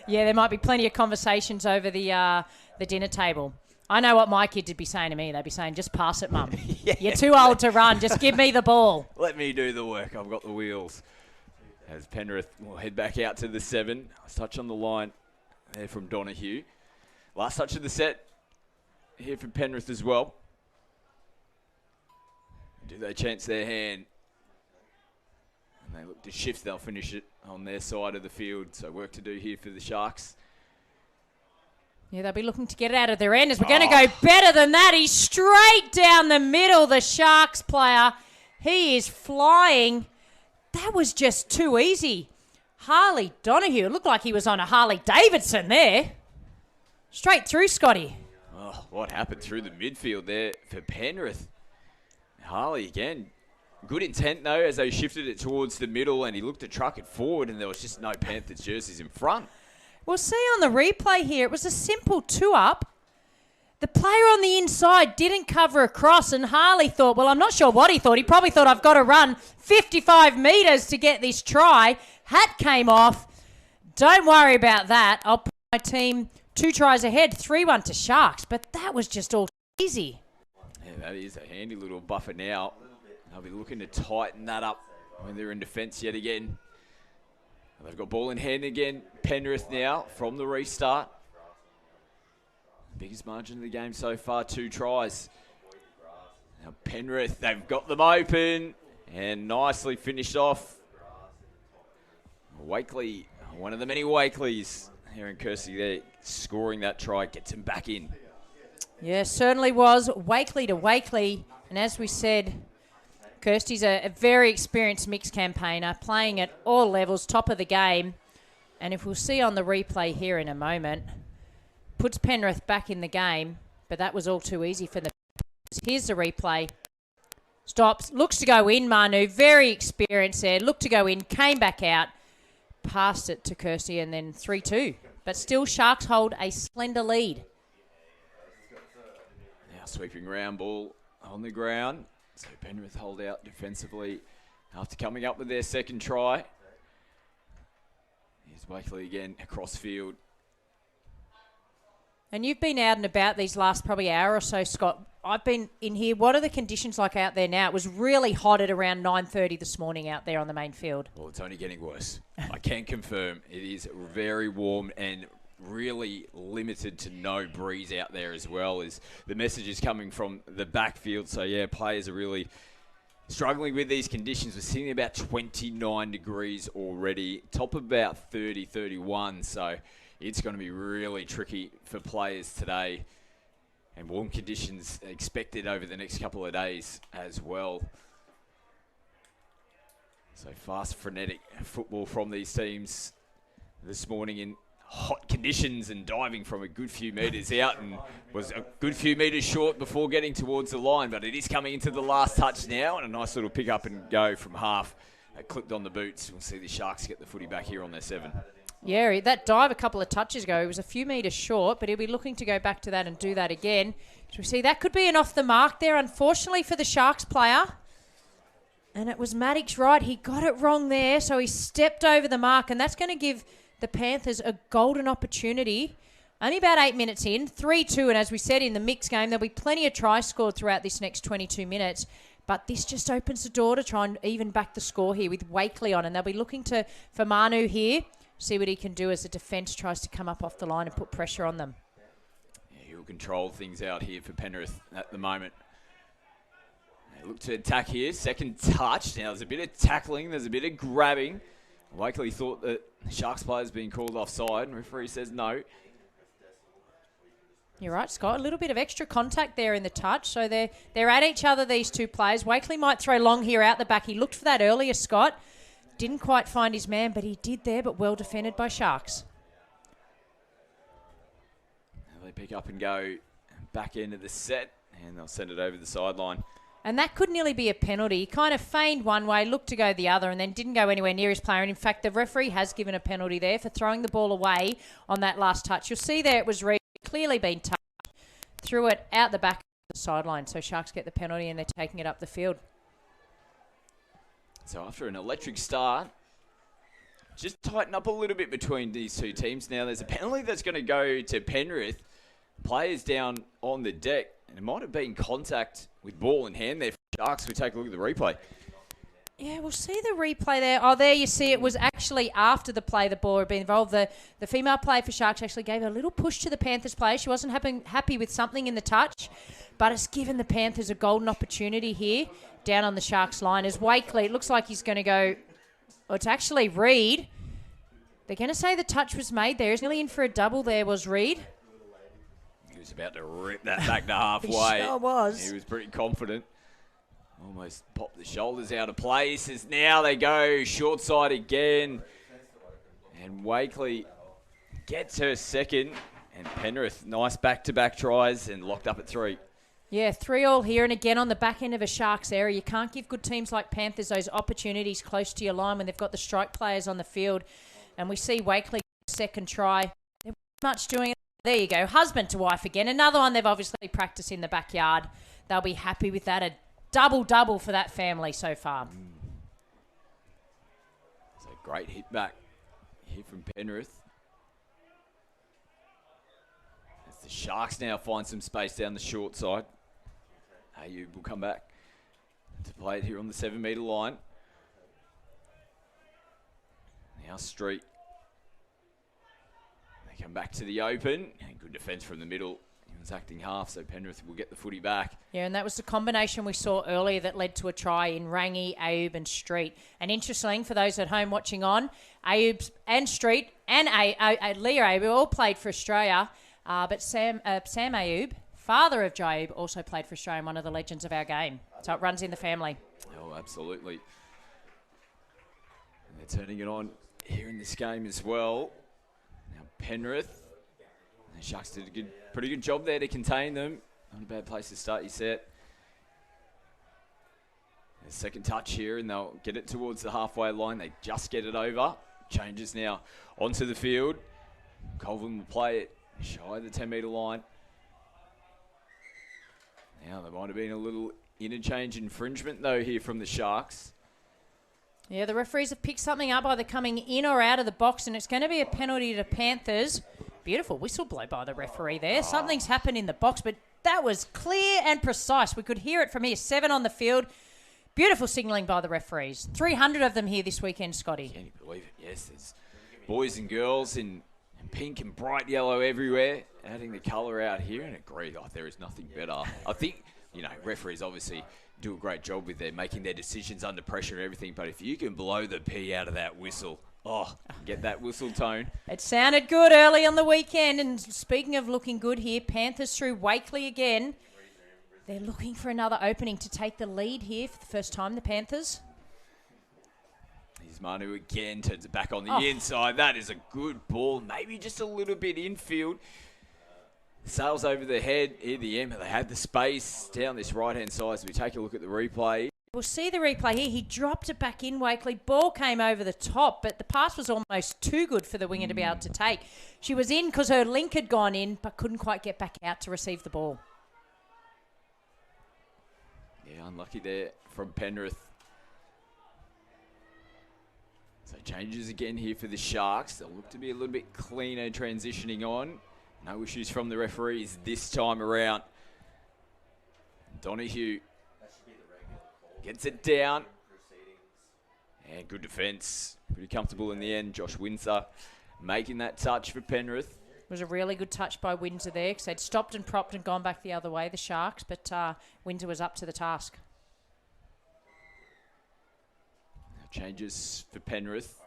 Yeah, there might be plenty of conversations over the dinner table. I know what my kids would be saying to me. They'd be saying, just pass it, Mum. Yeah. You're too old to run. Just give me the ball. Let me do the work. I've got the wheels. As Penrith will head back out to the 7. Last touch on the line there from Donahue. Last touch of the set here from Penrith as well. Do they chance their hand? And they look to shift. They'll finish it on their side of the field. So work to do here for the Sharks. Yeah, they'll be looking to get it out of their end as we're going to go better than that. He's straight down the middle, the Sharks player. He is flying. that was just too easy. Harley Donahue, it looked like he was on a Harley Davidson there. Straight through, Scotty. Oh, what happened through the midfield there for Penrith? Harley again. Good intent, though, as they shifted it towards the middle and he looked to truck it forward and there was just no Panthers jerseys in front. We'll see on the replay here, it was a simple two-up. The player on the inside didn't cover across and Harley thought, well, I'm not sure what he thought. He probably thought, I've got to run 55 metres to get this try. Hat came off. Don't worry about that. I'll put my team 2 tries ahead, 3-1 to Sharks. But that was just all easy. Yeah, that is a handy little buffer now. They'll be looking to tighten that up when they're in defence yet again. They've got ball in hand again. Penrith now from the restart. Biggest margin of the game so far, 2 tries. Now Penrith, they've got them open and nicely finished off. Wakely, one of the many Wakeleys here in Kirsty there, scoring that try, gets him back in. Yeah, certainly was. Wakely to Wakely. And as we said, Kirsty's a very experienced mixed campaigner, playing at all levels, top of the game. And if we'll see on the replay here in a moment, puts Penrith back in the game, but that was all too easy for the... Here's the replay. Stops, looks to go in, Manu, very experienced there, looked to go in, came back out, passed it to Kirsty, and then 3-2. But still, Sharks hold a slender lead. Now sweeping round ball on the ground. So Penrith hold out defensively after coming up with their second try. Here's Wakely again across field. And you've been out and about these last probably hour or so, Scott. I've been in here. What are the conditions like out there now? It was really hot at around 9:30 this morning out there on the main field. Well, it's only getting worse. I can confirm it is very warm and really limited to no breeze out there as well, as the message is coming from the backfield. So, yeah, players are really struggling with these conditions. We're sitting about 29 degrees already, top of about 30, 31. So it's going to be really tricky for players today. And warm conditions expected over the next couple of days as well. So fast, frenetic football from these teams this morning in hot conditions and diving from a good few metres out, and was a good few metres short before getting towards the line. But it is coming into the last touch now, and a nice little pick up and go from half. Clipped on the boots. We'll see the Sharks get the footy back here on their 7. Yeah, that dive a couple of touches ago, it was a few metres short, but he'll be looking to go back to that and do that again. So we see that could be an off the mark there, unfortunately, for the Sharks player. And it was Maddox right. He got it wrong there, so he stepped over the mark, and that's going to give the Panthers a golden opportunity. Only about 8 minutes in, 3-2, and as we said in the mixed game, there'll be plenty of tries scored throughout this next 22 minutes. But this just opens the door to try and even back the score here with Wakely on, and they'll be looking for Manu here. See what he can do as the defence tries to come up off the line and put pressure on them. Yeah, he'll control things out here for Penrith at the moment. They look to attack here. Second touch. Now there's a bit of tackling. There's a bit of grabbing. Wakely thought that the Sharks player's been called offside, and referee says no. You're right, Scott. A little bit of extra contact there in the touch. So they're at each other, these two players. Wakely might throw long here out the back. He looked for that earlier, Scott. Didn't quite find his man, but he did there, but well defended by Sharks. They pick up and go back into the set, and they'll send it over the sideline. And that could nearly be a penalty. He kind of feigned one way, looked to go the other, and then didn't go anywhere near his player. And in fact, the referee has given a penalty there for throwing the ball away on that last touch. You'll see there it was clearly been touched. Threw it out the back of the sideline. So Sharks get the penalty, and they're taking it up the field. So after an electric start, just tighten up a little bit between these two teams. Now there's a penalty that's going to go to Penrith. Players down on the deck. And it might have been contact with ball in hand there for Sharks. We take a look at the replay. Yeah, we'll see the replay there. Oh, there you see it was actually after the play the ball had been involved. The female player for Sharks actually gave a little push to the Panthers player. She wasn't happy with something in the touch, but it's given the Panthers a golden opportunity here down on the Sharks line. As Wakely, it looks like he's going to go, it's actually Reed. They're going to say the touch was made there. He's nearly in for a double there, was Reed. He was about to rip that back to halfway. He sure was. He was pretty confident. Almost popped the shoulders out of place as now they go short side again. And Wakely gets her second. And Penrith, nice back-to-back tries and locked up at 3. Yeah, 3-3 here, and again on the back end of a Sharks area. You can't give good teams like Panthers those opportunities close to your line when they've got the strike players on the field. And we see Wakely second try. They're much doing it. There you go, husband to wife again. Another one they've obviously practiced in the backyard. They'll be happy with that. A double-double for that family so far. It's a great hit back here from Penrith. As the Sharks now find some space down the short side. Ayub will come back to play it here on the 7-metre line. Now Street. They come back to the open. And good defence from the middle. He was acting half, so Penrith will get the footy back. Yeah, and that was the combination we saw earlier that led to a try in Rangi, Ayub and Street. And interesting, for those at home watching on, Ayub and Street and Leah Ayub all played for Australia. But Sam Ayub, father of Joe Ayub, also played for Australia, one of the legends of our game. So it runs in the family. Oh, absolutely. And they're turning it on here in this game as well. Now Penrith. The Sharks did a pretty good job there to contain them. Not a bad place to start your set. A second touch here, and they'll get it towards the halfway line. They just get it over. Changes now onto the field. Colvin will play it shy of the 10-metre line. Now there might have been a little interchange infringement, though, here from the Sharks. Yeah, the referees have picked something up either coming in or out of the box, and it's going to be a penalty to Panthers. Beautiful whistle blow by the referee there. Something's happened in the box, but that was clear and precise. We could hear it from here. 7 on the field. Beautiful signalling by the referees. 300 of them here this weekend, Scotty. Can you believe it? Yes, there's boys and girls in pink and bright yellow everywhere, adding the colour out here, and agree, there is nothing better. I think, referees obviously do a great job with making their decisions under pressure and everything, but if you can blow the pee out of that whistle, get that whistle tone. It sounded good early on the weekend, and speaking of looking good here, Panthers through Wakely again. They're looking for another opening to take the lead here for the first time, the Panthers. Here's Manu again, turns it back on the inside. That is a good ball, maybe just a little bit infield. Sails over the head, here the end, they had the space down this right-hand side, as we take a look at the replay. We'll see the replay here. He dropped it back in, Wakely. Ball came over the top, but the pass was almost too good for the winger to be able to take. She was in because her link had gone in, but couldn't quite get back out to receive the ball. Yeah, unlucky there from Penrith. So changes again here for the Sharks. They'll look to be a little bit cleaner transitioning on. No issues from the referees this time around. Donahue gets it down. And good defence. Pretty comfortable in the end. Josh Windsor making that touch for Penrith. It was a really good touch by Windsor there because they'd stopped and propped and gone back the other way, the Sharks, but Windsor was up to the task. Changes for Penrith.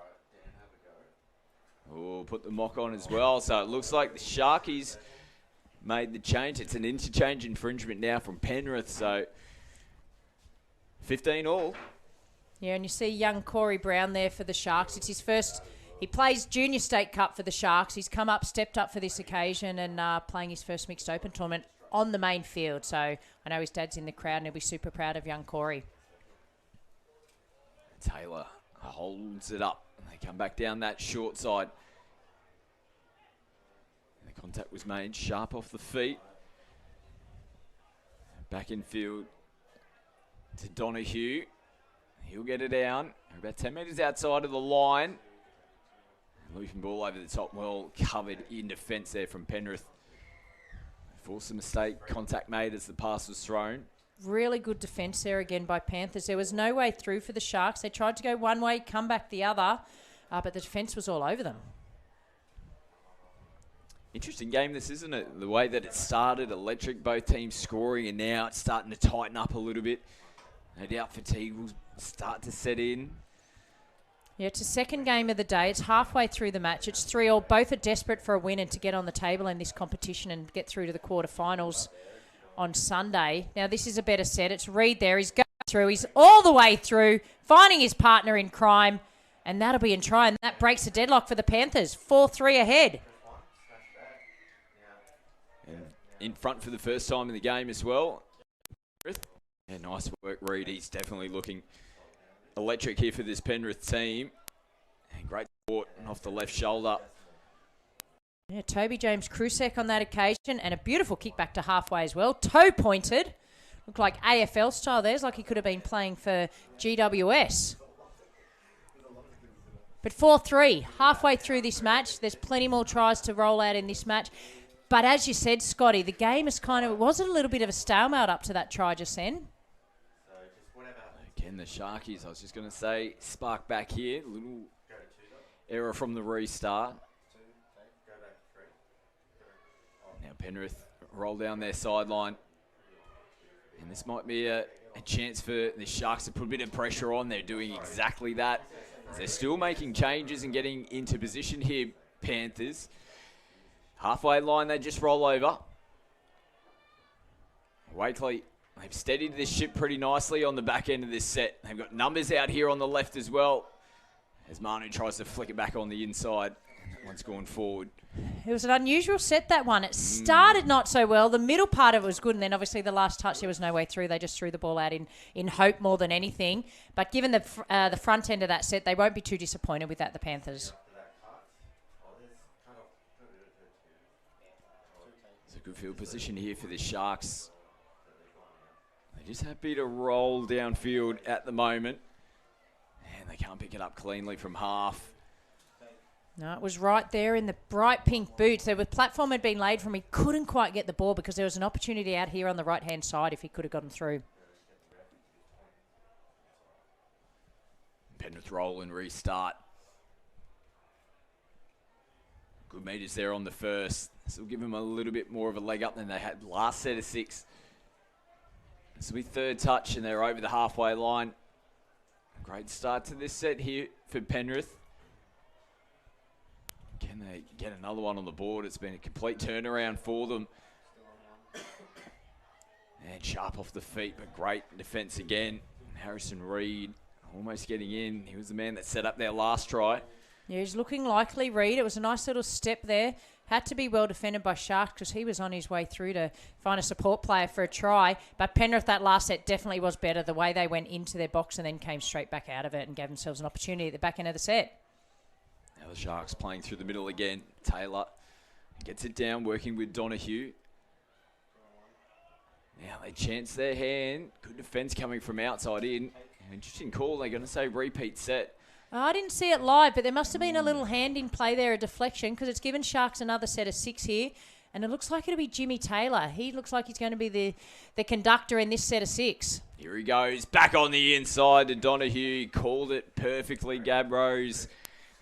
Oh, put the mock on as well. So it looks like the Sharkies made the change. It's an interchange infringement now from Penrith. So 15 all. Yeah, and you see young Corey Brown there for the Sharks. It's his first. He plays Junior State Cup for the Sharks. He's come up, stepped up for this occasion and playing his first mixed open tournament on the main field. So I know his dad's in the crowd and he'll be super proud of young Corey. Taylor holds it up. They come back down that short side. The contact was made sharp off the feet. Back in field to Donahue. He'll get it down. They're about 10 metres outside of the line. Looping ball over the top, well covered in defence there from Penrith. Forced a mistake, contact made as the pass was thrown. Really good defence there again by Panthers. There was no way through for the Sharks. They tried to go one way, come back the other, but the defence was all over them. Interesting game this, isn't it? The way that it started, electric, both teams scoring, and now it's starting to tighten up a little bit. No doubt fatigue will start to set in. Yeah, it's the second game of the day. It's halfway through the match. It's 3-3. Both are desperate for a win and to get on the table in this competition and get through to the quarterfinals on Sunday. Now, this is a better set. It's Reid there. He's going through. He's all the way through, finding his partner in crime, and that'll be in try, and that breaks the deadlock for the Panthers. 4-3 ahead. And in front for the first time in the game as well. Yeah, nice work, Reid. He's definitely looking electric here for this Penrith team. And great support off the left shoulder. Yeah, Toby James Krusek on that occasion, and a beautiful kick back to halfway as well. Toe pointed. Looked like AFL style there. It's like he could have been playing for GWS. But 4-3, halfway through this match. There's plenty more tries to roll out in this match. But as you said, Scotty, the game is was it a little bit of a stalemate up to that try just then? Again, the Sharkies, I was just going to say, spark back here. Little error from the restart. Now Penrith roll down their sideline. And this might be a chance for the Sharks to put a bit of pressure on. They're doing exactly that. They're still making changes and getting into position here, Panthers. Halfway line, they just roll over. Wakely, they've steadied this ship pretty nicely on the back end of this set. They've got numbers out here on the left as well. As Manu tries to flick it back on the inside. That one's going forward. It was an unusual set, that one. It started not so well. The middle part of it was good, and then obviously the last touch, there was no way through. They just threw the ball out in hope more than anything. But given the front end of that set, they won't be too disappointed with that, the Panthers. It's a good field position here for the Sharks. They're just happy to roll downfield at the moment. And they can't pick it up cleanly from half. No, it was right there in the bright pink boots. The platform had been laid for him. He couldn't quite get the ball because there was an opportunity out here on the right-hand side if he could have gotten through. Penrith roll and restart. Good meters there on the first. This will give them a little bit more of a leg up than they had last set of 6. This will be third touch and they're over the halfway line. Great start to this set here for Penrith. Can they get another one on the board? It's been a complete turnaround for them. And sharp off the feet, but great defence again. Harrison Reid almost getting in. He was the man that set up their last try. Yeah, he's looking likely, Reid. It was a nice little step there. Had to be well defended by Sharks because he was on his way through to find a support player for a try. But Penrith, that last set definitely was better. The way they went into their box and then came straight back out of it and gave themselves an opportunity at the back end of the set. Now the Sharks playing through the middle again. Taylor gets it down, working with Donahue. Now they chance their hand. Good defence coming from outside in. Interesting call. They're going to say repeat set. Oh, I didn't see it live, but there must have been a little hand in play there, a deflection, because it's given Sharks another set of 6 here. And it looks like it'll be Jimmy Taylor. He looks like he's going to be the conductor in this set of 6. Here he goes. Back on the inside to Donahue. Called it perfectly, Gab Rose.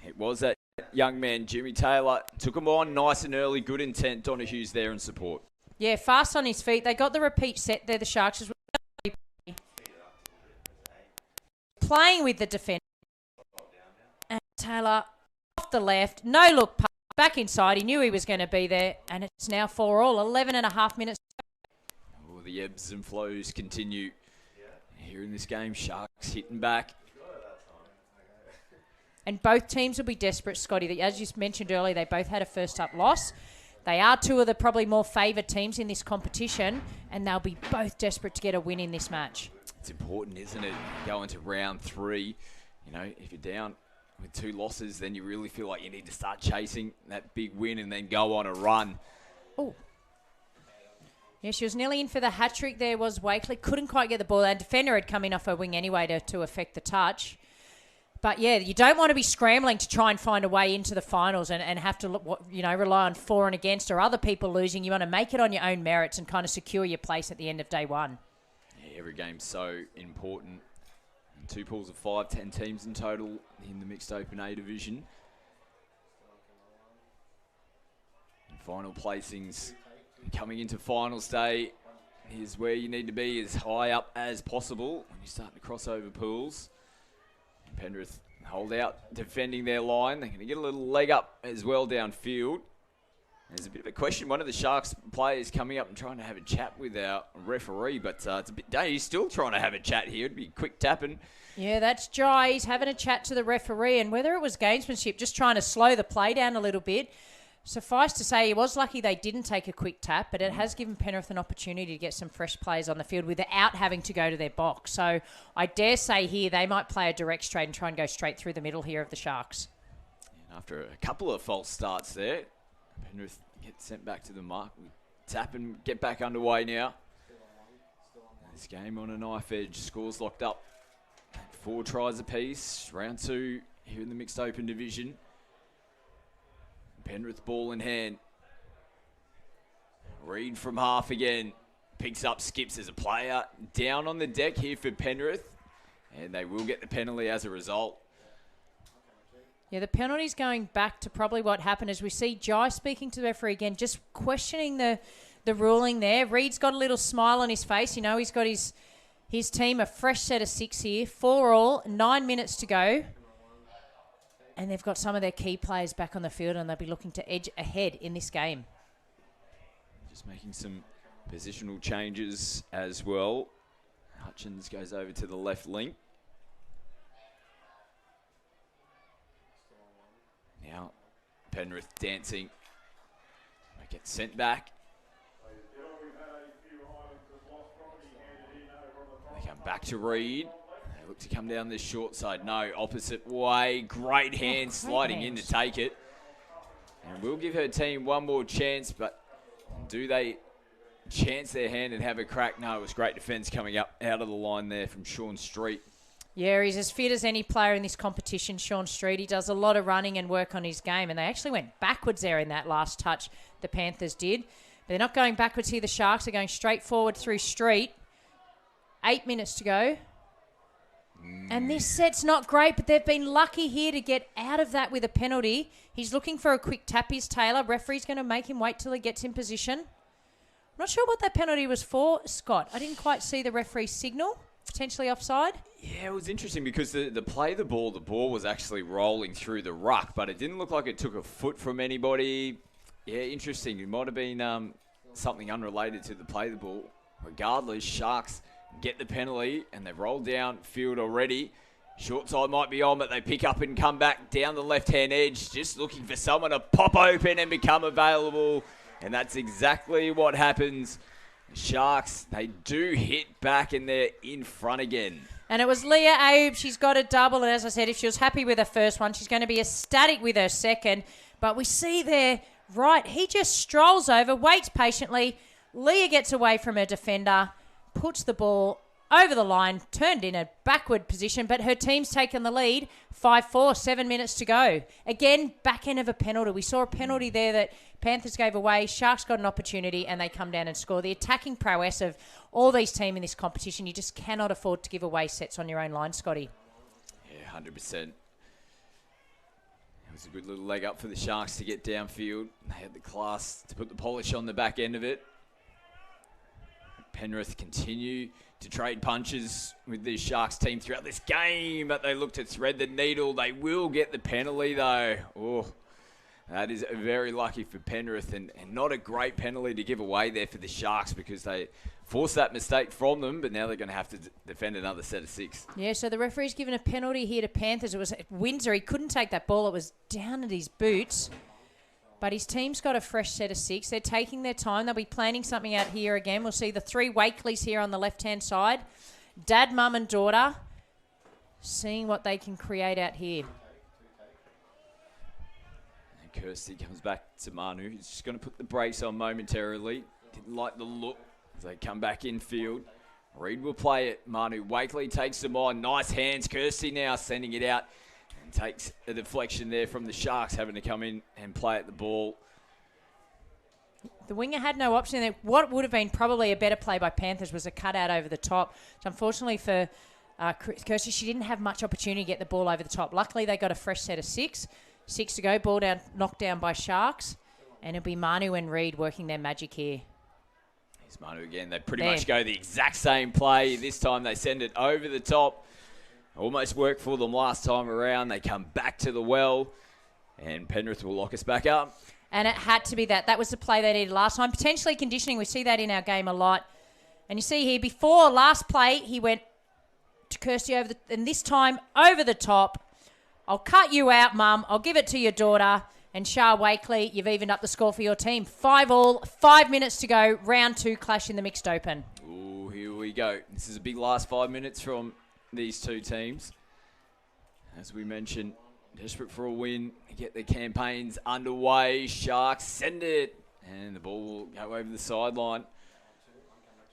It was that young man, Jimmy Taylor. Took him on nice and early. Good intent. Donahue's there in support. Yeah, fast on his feet. They got the repeat set there, the Sharks. As well. Playing with the defence. And Taylor off the left. No look pass. Back inside. He knew he was going to be there. And it's now 4-all. 11.5 minutes. Oh, the ebbs and flows continue. Here in this game, Sharks hitting back. And both teams will be desperate, Scotty. As you mentioned earlier, they both had a first-up loss. They are two of the probably more favoured teams in this competition, and they'll be both desperate to get a win in this match. It's important, isn't it? Go into round 3. You know, if you're down with 2 losses, then you really feel like you need to start chasing that big win and then go on a run. Oh. Yeah, she was nearly in for the hat-trick there, was Wakely. Couldn't quite get the ball. And defender had come in off her wing anyway to affect the touch. But, yeah, you don't want to be scrambling to try and find a way into the finals and have to, rely on for and against or other people losing. You want to make it on your own merits and kind of secure your place at the end of day 1. Yeah, every game's so important. 2 pools of 5, 10 teams in total in the mixed Open A division. And final placings coming into finals day is where you need to be as high up as possible when you start to cross over pools. Penrith hold out, defending their line. They're going to get a little leg up as well downfield. There's a bit of a question. One of the Sharks players coming up and trying to have a chat with our referee, but it's a bit day. He's still trying to have a chat here. It'd be quick tapping. Yeah, that's Jai. He's having a chat to the referee, and whether it was gamesmanship, just trying to slow the play down a little bit. Suffice to say, he was lucky they didn't take a quick tap, but it has given Penrith an opportunity to get some fresh players on the field without having to go to their box. So I dare say here they might play a direct straight and try and go straight through the middle here of the Sharks. And after a couple of false starts there, Penrith get sent back to the mark. We tap and get back underway now. This game on a knife edge. Scores locked up. 4 tries apiece. Round 2 here in the mixed open division. Penrith ball in hand. Reid from half again. Picks up skips as a player. Down on the deck here for Penrith. And they will get the penalty as a result. Yeah, the penalty's going back to probably what happened as we see Jai speaking to the referee again, just questioning the ruling there. Reid's got a little smile on his face. You know, he's got his team a fresh set of 6 here. 4 all, 9 minutes to go. And they've got some of their key players back on the field and they'll be looking to edge ahead in this game. Just making some positional changes as well. Hutchins goes over to the left link. Now, Penrith dancing. They get sent back. They come back to Reid. They look to come down this short side. No, opposite way. Great hand sliding in to take it. And we'll give her team one more chance, but do they chance their hand and have a crack? No, it was great defence coming up out of the line there from Sean Street. Yeah, he's as fit as any player in this competition, Sean Street. He does a lot of running and work on his game, and they actually went backwards there in that last touch, the Panthers did. But they're not going backwards here, the Sharks. They're going straight forward through Street. 8 minutes to go. And this set's not great, but they've been lucky here to get out of that with a penalty. He's looking for a quick tap, is Taylor. Referee's going to make him wait till he gets in position. I'm not sure what that penalty was for, Scott. I didn't quite see the referee's signal. Potentially offside? Yeah, it was interesting because the play the ball was actually rolling through the ruck, but it didn't look like it took a foot from anybody. Yeah, interesting. It might have been something unrelated to the play the ball. Regardless, Sharks get the penalty and they've rolled down field already. Short side might be on, but they pick up and come back down the left-hand edge, just looking for someone to pop open and become available. And that's exactly what happens. Sharks, they do hit back and they're in front again. And it was Leah Ayoub. She's got a double. And as I said, if she was happy with her first one, she's going to be ecstatic with her second. But we see there, right, he just strolls over, waits patiently. Leah gets away from her defender, puts the ball over the line, turned in a backward position, but her team's taken the lead. 5-4, 7 minutes to go. Again, back end of a penalty. We saw a penalty there that Panthers gave away. Sharks got an opportunity and they come down and score. The attacking prowess of all these teams in this competition, you just cannot afford to give away sets on your own line, Scotty. Yeah, 100%. It was a good little leg up for the Sharks to get downfield. They had the class to put the polish on the back end of it. Penrith continue to trade punches with the Sharks team throughout this game, but they look to thread the needle. They will get the penalty, though. Oh, that is very lucky for Penrith, and not a great penalty to give away there for the Sharks because they forced that mistake from them, but now they're going to have to defend another set of 6. Yeah, so the referee's given a penalty here to Panthers. It was at Windsor. He couldn't take that ball. It was down at his boots. But his team's got a fresh set of 6. They're taking their time. They'll be planning something out here again. We'll see the 3 Wakeleys here on the left-hand side. Dad, mum and daughter seeing what they can create out here. And Kirsty comes back to Manu. He's just going to put the brakes on momentarily. Didn't like the look as they come back in field. Reid will play it. Manu Wakeley takes them on. Nice hands. Kirsty now sending it out. Takes a deflection there from the Sharks, having to come in and play at the ball. The winger had no option there. What would have been probably a better play by Panthers was a cutout over the top. So unfortunately for Kirsty, she didn't have much opportunity to get the ball over the top. Luckily, they got a fresh set of 6. 6 to go. Ball down, knocked down by Sharks. And it'll be Manu and Reid working their magic here. Here's Manu again. They pretty much go the exact same play. This time they send it over the top. Almost worked for them last time around. They come back to the well, and Penrith will lock us back up. And it had to be that. That was the play they needed last time. Potentially conditioning. We see that in our game a lot. And you see here, before last play, he went to Kirsty and this time over the top. I'll cut you out, Mum. I'll give it to your daughter. And Shah Wakely, you've evened up the score for your team. 5-all, 5 minutes to go. Round 2 clash in the mixed open. Ooh, here we go. This is a big last 5 minutes from these two teams. As we mentioned, desperate for a win, get their campaigns underway. Sharks send it, and the ball will go over the sideline.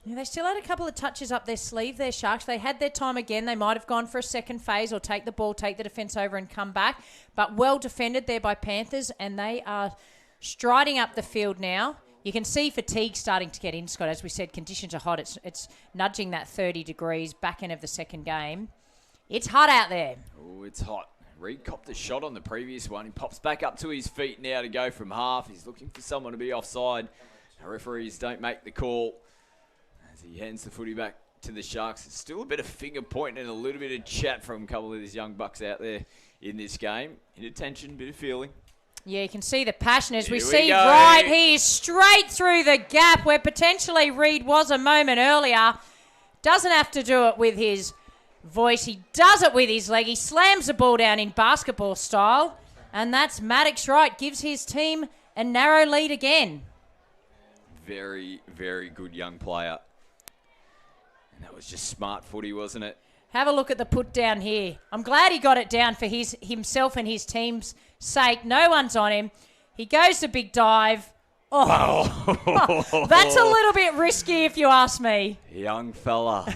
Yeah, they still had a couple of touches up their sleeve there, Sharks. They had their time again. They might have gone for a second phase or take the ball, take the defence over and come back. But well defended there by Panthers, and they are striding up the field now. You can see fatigue starting to get in, Scott. As we said, conditions are hot. It's nudging that 30 degrees back end of the second game. It's hot out there. Oh, it's hot. Reed copped a shot on the previous one. He pops back up to his feet now to go from half. He's looking for someone to be offside. The referees don't make the call as he hands the footy back to the Sharks. It's still a bit of finger pointing and a little bit of chat from a couple of these young bucks out there in this game. Inattention, bit of feeling. Yeah, you can see the passion as we Here see go. right. He is straight through the gap where potentially Reed was a moment earlier. Doesn't have to do it with his voice. He does it with his leg. He slams the ball down in basketball style. And that's Maddox Wright. Gives his team a narrow lead again. Very, very good young player. And that was just smart footy, wasn't it? Have a look at the put down here. I'm glad he got it down for himself and his team's sake. No one's on him. He goes to big dive. Oh, that's a little bit risky if you ask me. Young fella.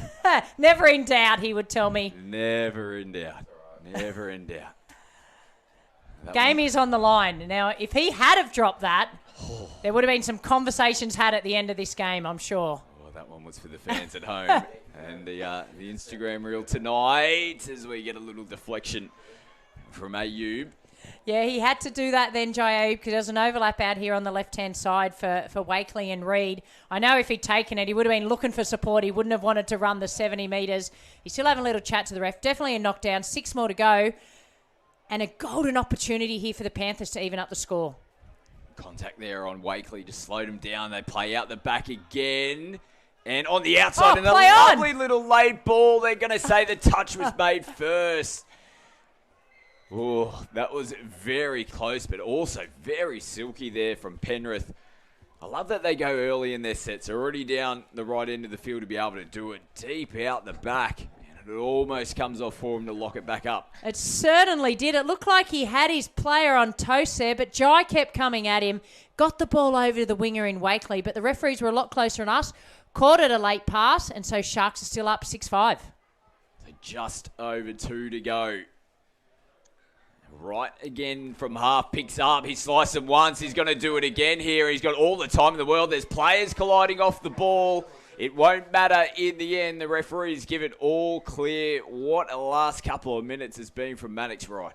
Never in doubt, he would tell me. Never in doubt. Never in doubt. Game is on the line. Now, if he had have dropped that, there would have been some conversations had at the end of this game, I'm sure. Well, that one was for the fans at home. And the Instagram reel tonight as we get a little deflection from Ayub. Yeah, he had to do that then, Jai, because there's an overlap out here on the left-hand side for Wakely and Reed. I know if he'd taken it, he would have been looking for support. He wouldn't have wanted to run the 70 metres. He's still having a little chat to the ref. Definitely a knockdown. 6 more to go. And a golden opportunity here for the Panthers to even up the score. Contact there on Wakely just slowed him down. They play out the back again. And on the outside, and a lovely little late ball. They're going to say the touch was made first. Oh, that was very close, but also very silky there from Penrith. I love that they go early in their sets. They're already down the right end of the field to be able to do it deep out the back. And it almost comes off for him to lock it back up. It certainly did. It looked like he had his player on toast there, but Jai kept coming at him. Got the ball over to the winger in Wakely, but the referees were a lot closer than us. Caught it a late pass, and so Sharks are still up 6-5. So just over 2 to go. Right again from half, picks up. He sliced him once. He's going to do it again here. He's got all the time in the world. There's players colliding off the ball. It won't matter in the end. The referees give it all clear. What a last couple of minutes has been from Maddox Wright.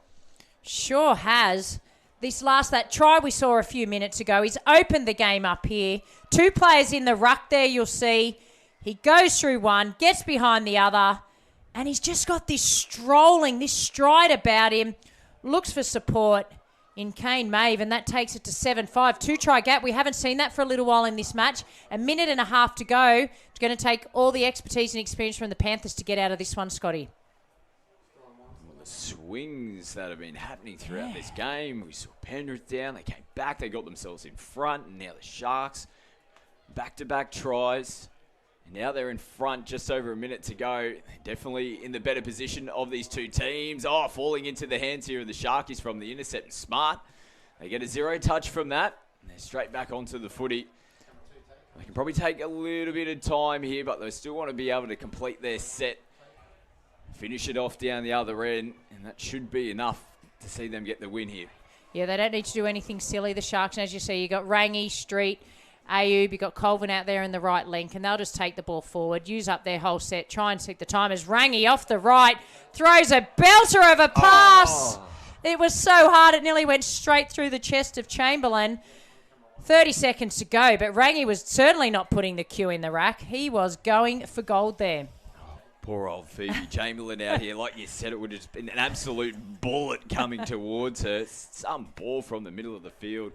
Sure has. That try we saw a few minutes ago, he's opened the game up here. 2 players in the ruck there, you'll see. He goes through one, gets behind the other, and he's just got this stride about him. Looks for support in Kane Maeve, and that takes it to 7-5. 2-try gap. We haven't seen that for a little while in this match. A minute and a half to go. It's going to take all the expertise and experience from the Panthers to get out of this one, Scotty. Well, the swings that have been happening throughout this game. We saw Penrith down. They came back. They got themselves in front. And now the Sharks. Back-to-back tries. And now they're in front, just over a minute to go. They're definitely in the better position of these two teams. Oh, falling into the hands here of the Sharkies from the intercept. Smart. They get a 0 touch from that. And they're straight back onto the footy. They can probably take a little bit of time here, but they still want to be able to complete their set. Finish it off down the other end. And that should be enough to see them get the win here. Yeah, they don't need to do anything silly, the Sharks. And as you see, you got Rangi, Street, Ayub, you got Colvin out there in the right link, and they'll just take the ball forward, use up their whole set, try and take the time as Rangi off the right throws a belter of a pass. Oh. It was so hard, it nearly went straight through the chest of Chamberlain. 30 seconds to go, but Rangi was certainly not putting the cue in the rack. He was going for gold there. Poor old Phoebe Chamberlain out here. Like you said, it would have just been an absolute bullet coming towards her. Some ball from the middle of the field.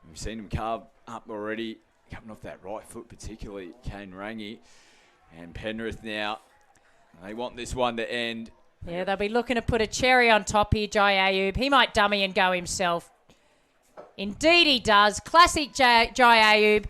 We've seen him carve up already, coming off that right foot, particularly Kane Rangi. And Penrith now, they want this one to end. Yeah, they'll be looking to put a cherry on top here, Jai Ayub. He might dummy and go himself. Indeed he does. Classic Jai Ayub.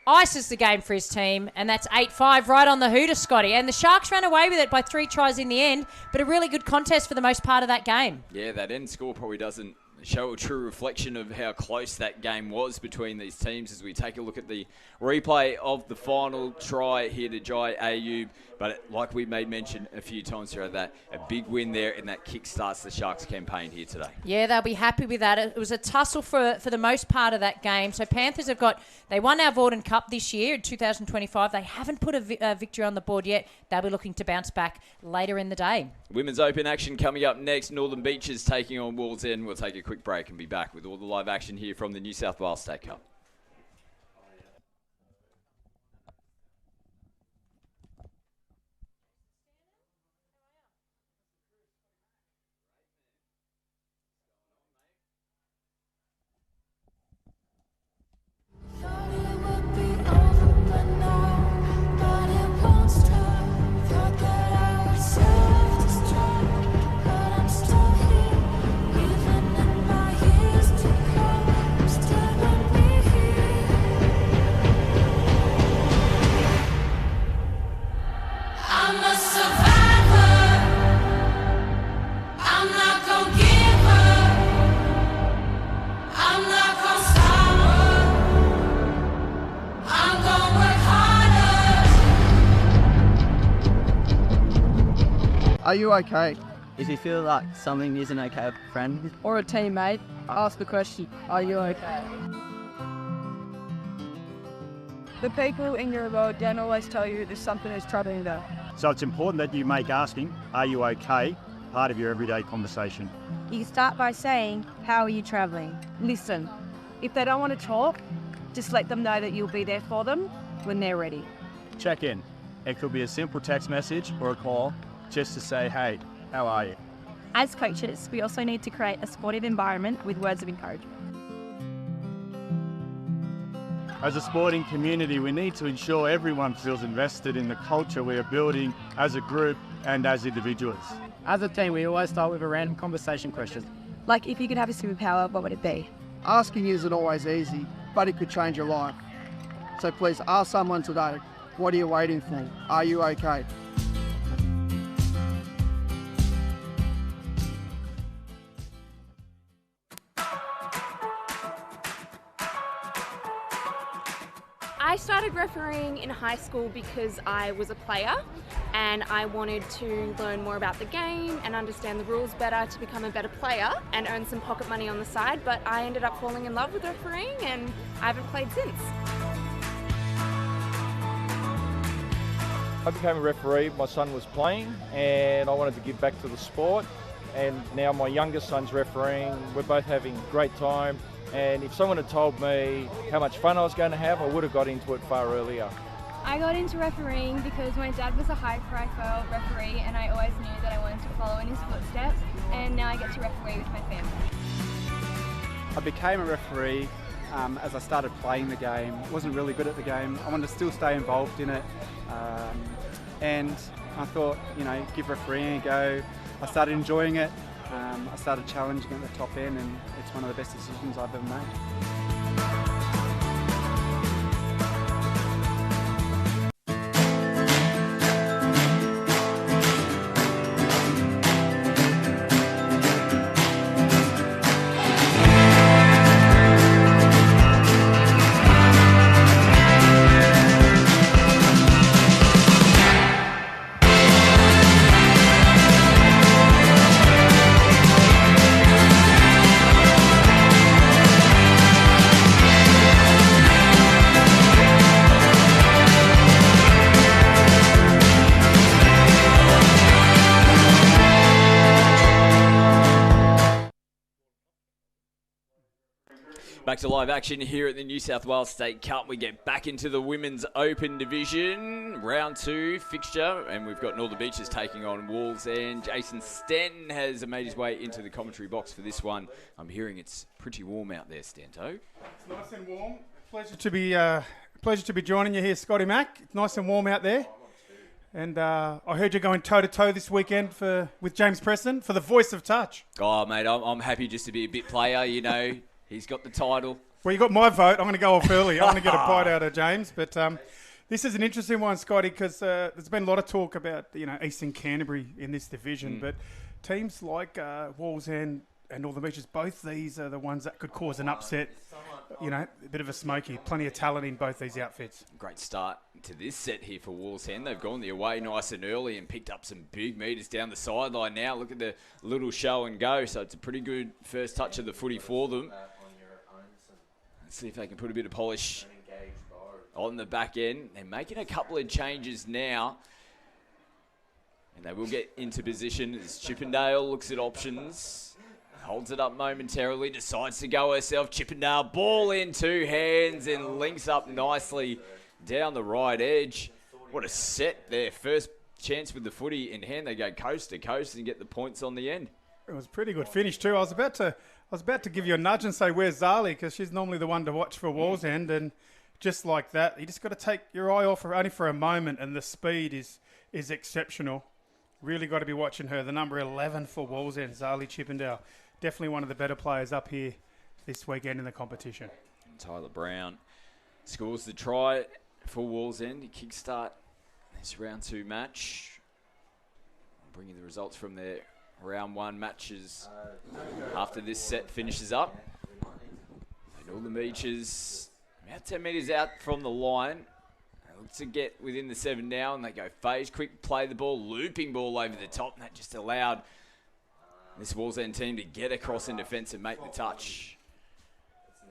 Ices the game for his team, and that's 8-5 right on the hooter, Scotty. And the Sharks ran away with it by 3 tries in the end, but a really good contest for the most part of that game. Yeah, that end score probably doesn't show a true reflection of how close that game was between these teams as we take a look at the replay of the final try here to Jai Ayub. But like we made mention a few times throughout that, a big win there, and that kick-starts the Sharks campaign here today. Yeah, they'll be happy with that. It was a tussle for the most part of that game. So Panthers they won our Vorden Cup this year in 2025. They haven't put a victory on the board yet. They'll be looking to bounce back later in the day. Women's Open action coming up next. Northern Beaches taking on Wolves End. We'll take a quick break and be back with all the live action here from the New South Wales State Cup. Are you okay? If you feel like something isn't okay with a friend Or a teammate, ask the question, are you okay? The people in your world don't always tell you there's something that's troubling them. So it's important that you make asking, are you okay, part of your everyday conversation. You start by saying, how are you travelling? Listen, if they don't want to talk, just let them know that you'll be there for them when they're ready. Check in. It could be a simple text message or a call just to say, hey, how are you? As coaches, we also need to create a supportive environment with words of encouragement. As a sporting community, we need to ensure everyone feels invested in the culture we are building as a group and as individuals. As a team, we always start with a random conversation question. Like, if you could have a superpower, what would it be? Asking isn't always easy, but it could change your life. So please ask someone today, what are you waiting for? Are you okay? I started refereeing in high school because I was a player and I wanted to learn more about the game and understand the rules better to become a better player and earn some pocket money on the side, but I ended up falling in love with refereeing and I haven't played since. I became a referee, my son was playing and I wanted to give back to the sport, and now my youngest son's refereeing. We're both having a great time. And if someone had told me how much fun I was going to have, I would have got into it far earlier. I got into refereeing because my dad was a high profile referee and I always knew that I wanted to follow in his footsteps, and now I get to referee with my family. I became a referee as I started playing the game. I wasn't really good at the game. I wanted to still stay involved in it, and I thought, give refereeing a go. I started enjoying it. I started challenging at the top end, and it's one of the best decisions I've ever made. back to live action here at the New South Wales State Cup. We get back into the Women's Open Division, round 2 fixture, and we've got Northern Beaches taking on Wolves, and Jason Stanton has made his way into the commentary box for this one. I'm hearing it's pretty warm out there, Stanto. It's nice and warm. Pleasure to be joining you here, Scotty Mac. It's nice and warm out there. And I heard you're going toe-to-toe this weekend with James Preston for the Voice of Touch. Oh, mate, I'm happy just to be a bit player, you know. He's got the title. Well, you got my vote. I'm going to go off early. I want to get a bite out of James. But this is an interesting one, Scotty, because there's been a lot of talk about, Eastern Canterbury in this division. But teams like Wallsend and Northern Beaches, both these are the ones that could cause an upset. A bit of a smoky. Plenty of talent in both these outfits. Great start to this set here for Wallsend. They've gone the away nice and early and picked up some big meters down the sideline now. Look at the little show and go. So it's a pretty good first touch of the footy for them. Let's see if they can put a bit of polish on the back end. They're making a couple of changes now. And they will get into position as Chippendale looks at options. Holds it up momentarily, decides to go herself. Chippendale, ball in 2 hands and links up nicely down the right edge. What a set there. First chance with the footy in hand. They go coast to coast and get the points on the end. It was a pretty good finish too. I was about to give you a nudge and say, where's Zali? Because she's normally the one to watch for Wallsend. And just like that, you just got to take your eye off her only for a moment. And the speed is exceptional. Really got to be watching her. The number 11 for Wallsend, Zali Chippendale. Definitely one of the better players up here this weekend in the competition. And Tyler Brown scores the try for Wallsend to kickstart this round 2 match. Bringing the results from their round 1 matches after this set finishes up. And all the Beaches about 10 metres out from the line. They look to get within the 7 now, and they go phase, quick play the ball, looping ball over the top, and that just allowed this Wallsend team to get across in defence and make the touch.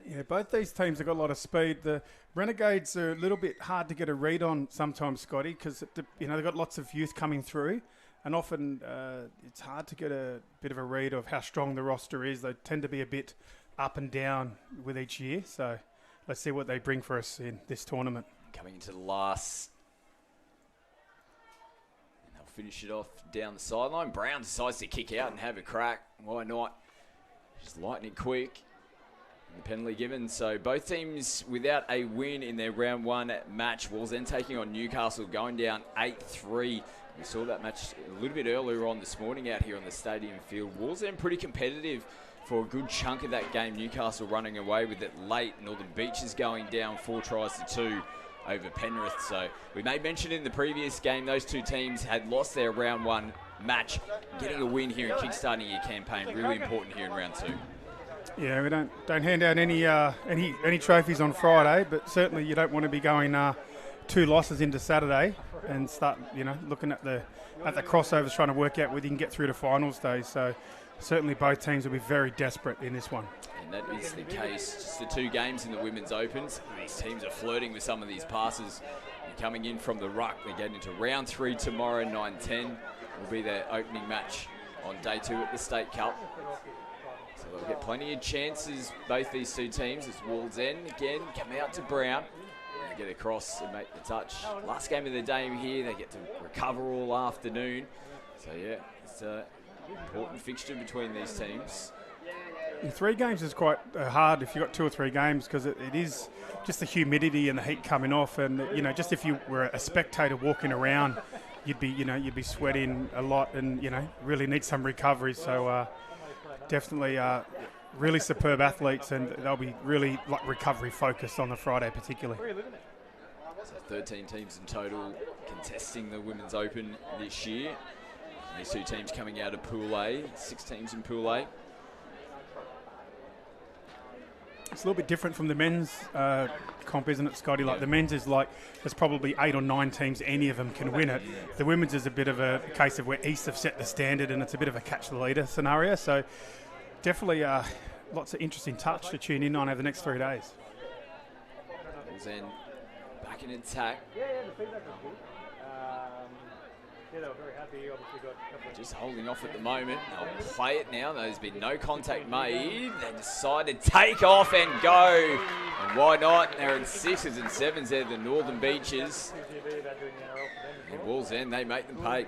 Yeah, both these teams have got a lot of speed. The Renegades are a little bit hard to get a read on sometimes, Scotty, because they've got lots of youth coming through, and often it's hard to get a bit of a read of how strong the roster is. They tend to be a bit up and down with each year. So let's see what they bring for us in this tournament. Coming into the last. Finish it off down the sideline. Brown decides to kick out and have a crack. Why not? Just lightning quick. And the penalty given. So both teams without a win in their round 1 match. Wallsend taking on Newcastle, going down 8-3. We saw that match a little bit earlier on this morning out here on the stadium field. Wallsend pretty competitive for a good chunk of that game. Newcastle running away with it late. Northern Beaches going down 4-2 over Penrith. So we made mention in the previous game, those two teams had lost their round 1 match. Getting a win here and kickstarting your campaign, really important here in round 2. Yeah, we don't hand out any trophies on Friday, but certainly you don't want to be going 2 losses into Saturday and start looking at the crossovers, trying to work out whether you can get through to finals day. So certainly both teams will be very desperate in this one. And that is the case. Just the 2 games in the Women's Opens. These teams are flirting with some of these passes. And coming in from the ruck, they get into round 3 tomorrow, 9-10. Will be their opening match on day 2 at the State Cup. So they'll get plenty of chances, both these 2 teams, as Wallsend again come out to Brown. And they get across and make the touch. Last game of the day here, they get to recover all afternoon. So yeah, it's an important fixture between these teams. 3 games is quite hard if you've got 2 or 3 games, because it is just the humidity and the heat coming off, and just if you were a spectator walking around, you'd be sweating a lot, and really need some recovery. So definitely really superb athletes, and they'll be really recovery focused on the Friday particularly. So 13 teams in total contesting the Women's Open this year. These 2 teams coming out of Pool A, 6 teams in Pool A. It's a little bit different from the men's comp, isn't it, Scotty? Like the men's is there's probably 8 or 9 teams, any of them can win it. The women's is a bit of a case of where East have set the standard, and it's a bit of a catch the leader scenario. So definitely lots of interesting touch to tune in on over the next 3 days. Then back in attack. Yeah, they were very happy. Obviously got a couple of... Just holding off at the moment. They'll play it now. There's been no contact made. They decide to take off and go. And why not? They're in 6s and 7s there, the Northern Beaches. And Walls End, they make them pay.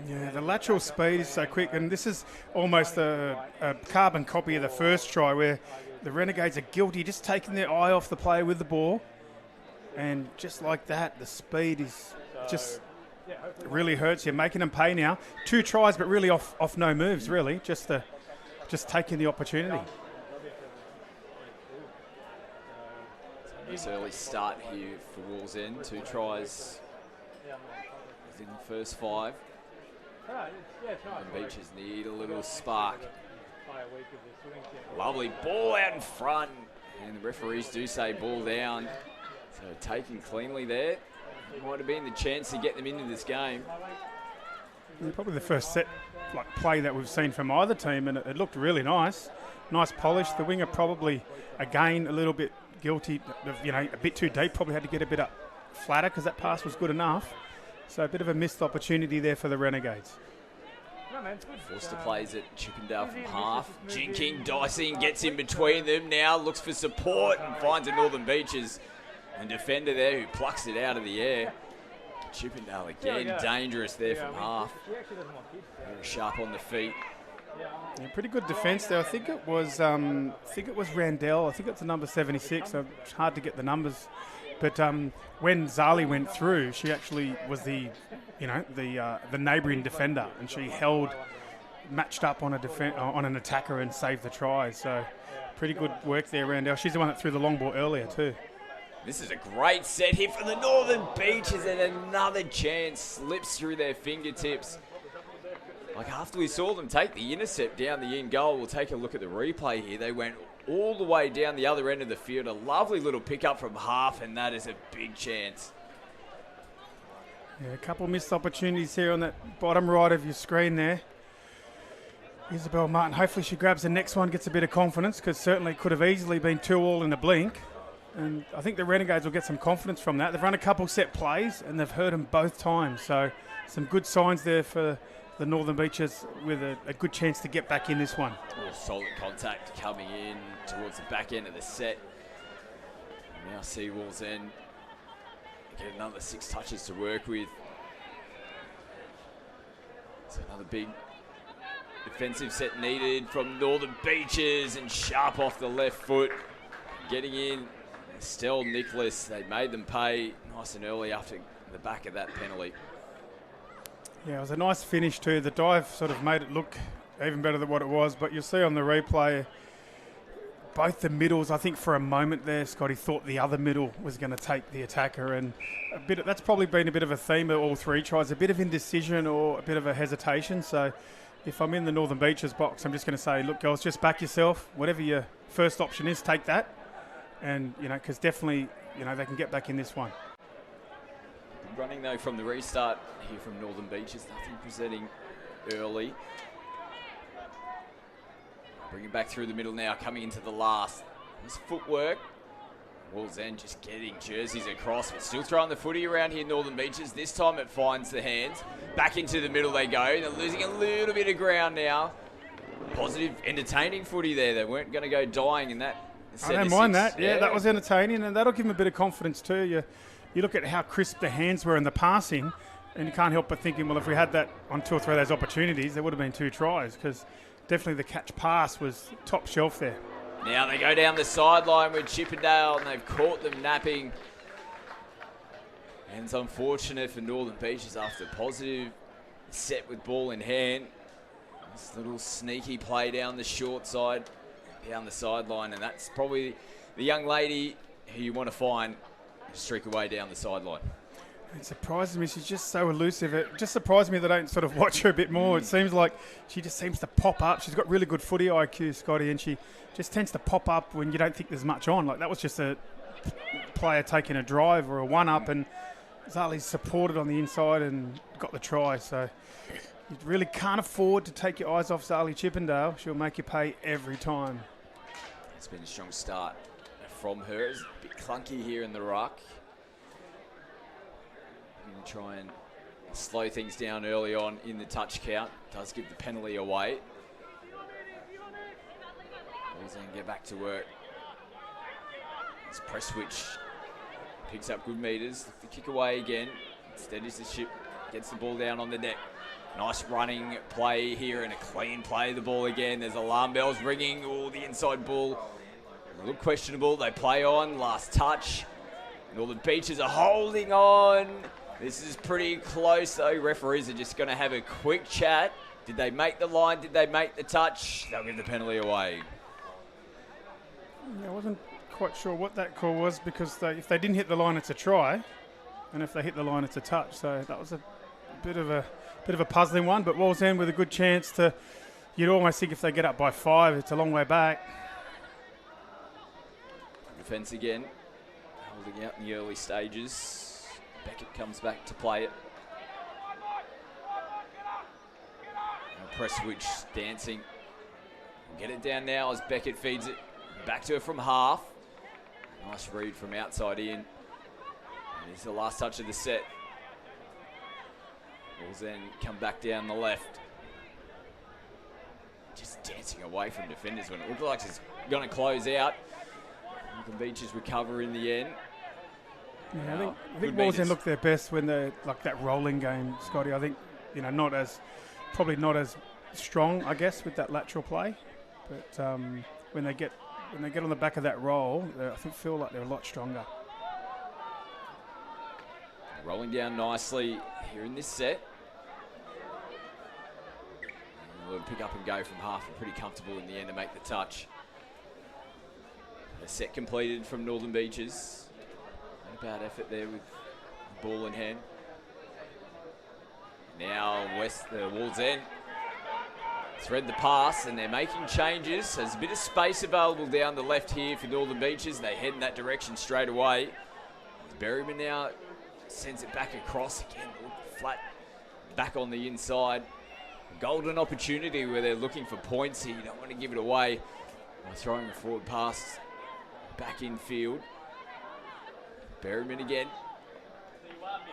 Yeah, the lateral speed is so quick, and this is almost a carbon copy of the first try where the Renegades are guilty, just taking their eye off the player with the ball. And just like that, the speed is just... It really hurts you, making them pay now. 2 tries, but really off no moves, really. Just taking the opportunity. Nice early start here for Walls End. 2 tries within the first 5. The Beaches need a little spark. Lovely ball out in front. And the referees do say ball down. So taken cleanly there. Might have been the chance to get them into this game. Probably the first set play that we've seen from either team, and it looked really nice. Nice polish. The winger probably, again, a little bit guilty, a bit too deep. Probably had to get a bit up flatter because that pass was good enough. So a bit of a missed opportunity there for the Renegades. Forster plays it, Chippendale from half. Jinking, Doyson gets in between them now, looks for support and finds a Northern Beaches. And defender there who plucks it out of the air. Chippendale again, dangerous there from half. Very sharp on the feet. Yeah, pretty good defence there. I think it was Randell. I think it's the number 76. So it's hard to get the numbers. But when Zali went through, she actually was the neighbouring defender, and she matched up on an attacker and saved the try. So pretty good work there, Randell. She's the one that threw the long ball earlier too. This is a great set here from the Northern Beaches, and another chance slips through their fingertips. Like after we saw them take the intercept down the in goal, we'll take a look at the replay here. They went all the way down the other end of the field. A lovely little pickup from half, and that is a big chance. Yeah, a couple of missed opportunities here on that bottom right of your screen there. Isabel Martin, hopefully she grabs the next one, gets a bit of confidence, because certainly could have easily been 2-2 in a blink. And I think the Renegades will get some confidence from that. They've run a couple set plays, and they've hurt them both times. So some good signs there for the Northern Beaches with a good chance to get back in this one. Solid contact coming in towards the back end of the set. Now see Walls End get another 6 touches to work with. So another big defensive set needed from Northern Beaches, and sharp off the left foot. Getting in, Estelle Nicholas, they made them pay nice and early after the back of that penalty. Yeah, it was a nice finish too. The dive sort of made it look even better than what it was, but you'll see on the replay, both the middles, I think for a moment there, Scotty thought the other middle was going to take the attacker, and that's probably been a bit of a theme of all 3 tries, a bit of indecision or a bit of a hesitation. So if I'm in the Northern Beaches box, I'm just going to say, look girls, just back yourself. Whatever your first option is, take that. And, because definitely, they can get back in this one. Running though from the restart here from Northern Beaches, nothing presenting early. Bringing back through the middle now, coming into the last. This footwork. Walls End just getting jerseys across, but still throwing the footy around here, Northern Beaches. This time it finds the hands. Back into the middle they go. They're losing a little bit of ground now. Positive, entertaining footy there. They weren't going to go dying in that. I don't mind that. Yeah, that was entertaining, and that'll give them a bit of confidence too. You look at how crisp the hands were in the passing, and you can't help but thinking, well, if we had that on 2 or 3 of those opportunities, there would have been 2 tries, because definitely the catch pass was top shelf there. Now they go down the sideline with Chippendale, and they've caught them napping. And it's unfortunate for Northern Beaches after a positive set with ball in hand. This little sneaky play down the short side, down the sideline, and that's probably the young lady who you want to find streak away down the sideline. It surprises me. She's just so elusive. It just surprises me that I don't sort of watch her a bit more. It seems like she just seems to pop up. She's got really good footy IQ, Scotty, and she just tends to pop up when you don't think there's much on. Like that was just a player taking a drive or a one-up, and Zali's supported on the inside and got the try. So you really can't afford to take your eyes off Zali Chippendale. She'll make you pay every time. It's been a strong start from her. It's a bit clunky here in the ruck. Going to try and slow things down early on in the touch count. Does give the penalty away. Bulls then get back to work. This press switch picks up good meters. The kick away again. Steadies the ship. Gets the ball down on the net. Nice running play here and a clean play. The ball again. There's alarm bells ringing. Oh, the inside ball. A little questionable. They play on. Last touch. Northern Beaches are holding on. This is pretty close though. Referees are just going to have a quick chat. Did they make the line? Did they make the touch? They'll give the penalty away. I wasn't quite sure what that call was because if they didn't hit the line, it's a try, and if they hit the line, it's a touch. So that was a bit of a puzzling one. But Wallsend with a good chance to. You'd almost think if they get up by 5, it's a long way back. Defence again, holding out in the early stages. Beckett comes back to play it. And press switch, dancing. We'll get it down now as Beckett feeds it back to her from half. Nice read from outside in. And it's the last touch of the set. Bulls then come back down the left. Just dancing away from defenders when it looked like it's going to close out. The Beaches recover in the end. Yeah, I think Wallsend looked their best when they're like that rolling game, Scotty. I think, probably not as strong, I guess, with that lateral play. But when they get on the back of that roll, I feel like they're a lot stronger. Rolling down nicely here in this set. And we'll pick up and go from half and pretty comfortable in the end to make the touch. A set completed from Northern Beaches. Not a bad effort there with the ball in hand. Now Wallsend thread the pass and they're making changes. There's a bit of space available down the left here for Northern Beaches. They head in that direction straight away. Berryman now sends it back across again, flat back on the inside. Golden opportunity where they're looking for points here. You don't want to give it away by throwing a forward pass back in field. Berryman again.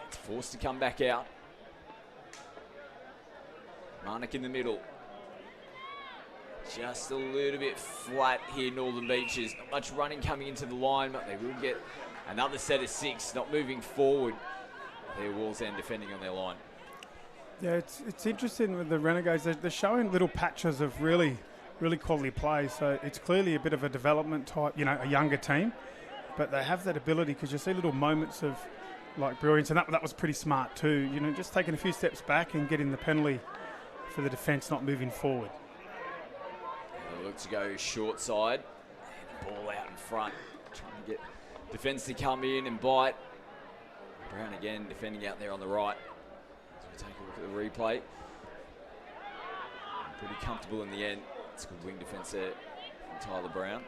It's forced to come back out. Marnick in the middle. Just a little bit flat here, Northern Beaches. Not much running coming into the line, but they will get another set of 6, not moving forward. Their Wallsend defending on their line. Yeah, it's interesting with the Renegades. They're showing little patches of really quality play. So it's clearly a bit of a development type, a younger team. But they have that ability because you see little moments of like brilliance. And that was pretty smart too. Just taking a few steps back and getting the penalty for the defence not moving forward. They look to go short side. And the ball out in front. Trying to get defence to come in and bite. Brown again defending out there on the right. As we take a look at the replay. Pretty comfortable in the end. It's good wing defence there from Tyler Brown.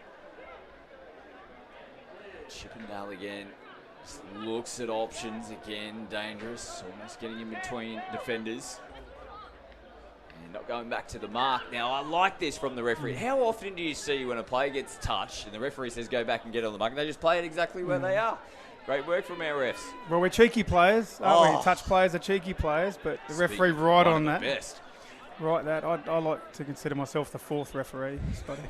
Chippendale again. Just looks at options again. Dangerous. Almost getting in between defenders. And not going back to the mark. Now, I like this from the referee. How often do you see when a player gets touched and the referee says go back and get on the mark and they just play it exactly where they are? Great work from our refs. Well, we're cheeky players, aren't we? Touch players are cheeky players, but the referee right on that. Best. Right, I like to consider myself the 4th referee, Scotty.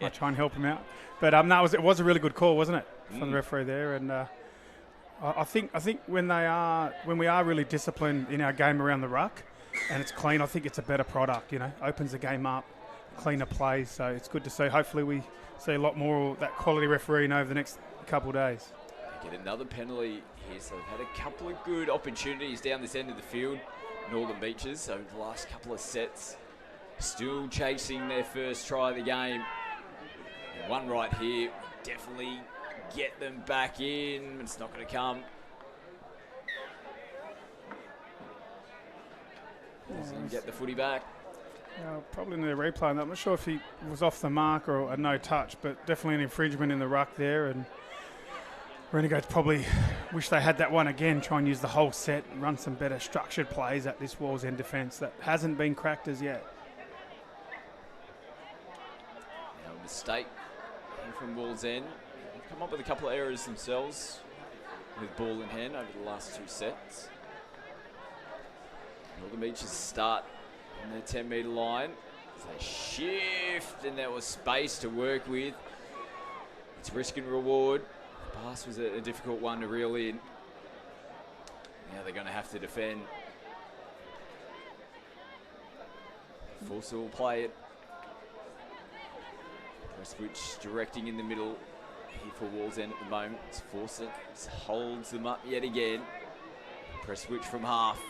I try and help him out. But no, it was a really good call, wasn't it, from the referee there? And I think when we are really disciplined in our game around the ruck, and it's clean, I think it's a better product. Opens the game up, cleaner plays. So it's good to see. Hopefully, we see a lot more of that quality refereeing over the next couple of days. They get another penalty here, so they've had a couple of good opportunities down this end of the field. Northern Beaches over the last couple of sets, still chasing their first try of the game. And one right here, definitely get them back in. It's not going to come. Get the footy back. Probably need a replay on that. I'm not sure if he was off the mark or a no touch, but definitely an infringement in the ruck there. And Renegades probably wish they had that one again, try and use the whole set and run some better structured plays at this Wallsend defence that hasn't been cracked as yet. Now a mistake from Wallsend. They've come up with a couple of errors themselves with ball in hand over the last 2 sets. Northern Beaches start on their 10-metre line. So they shift, and there was space to work with. It's risk and reward. The pass was a difficult one to reel in. Now they're going to have to defend. Forster will play it. Prestwich directing in the middle here for Wallsend at the moment. It's Forster holds them up yet again. Prestwich from half.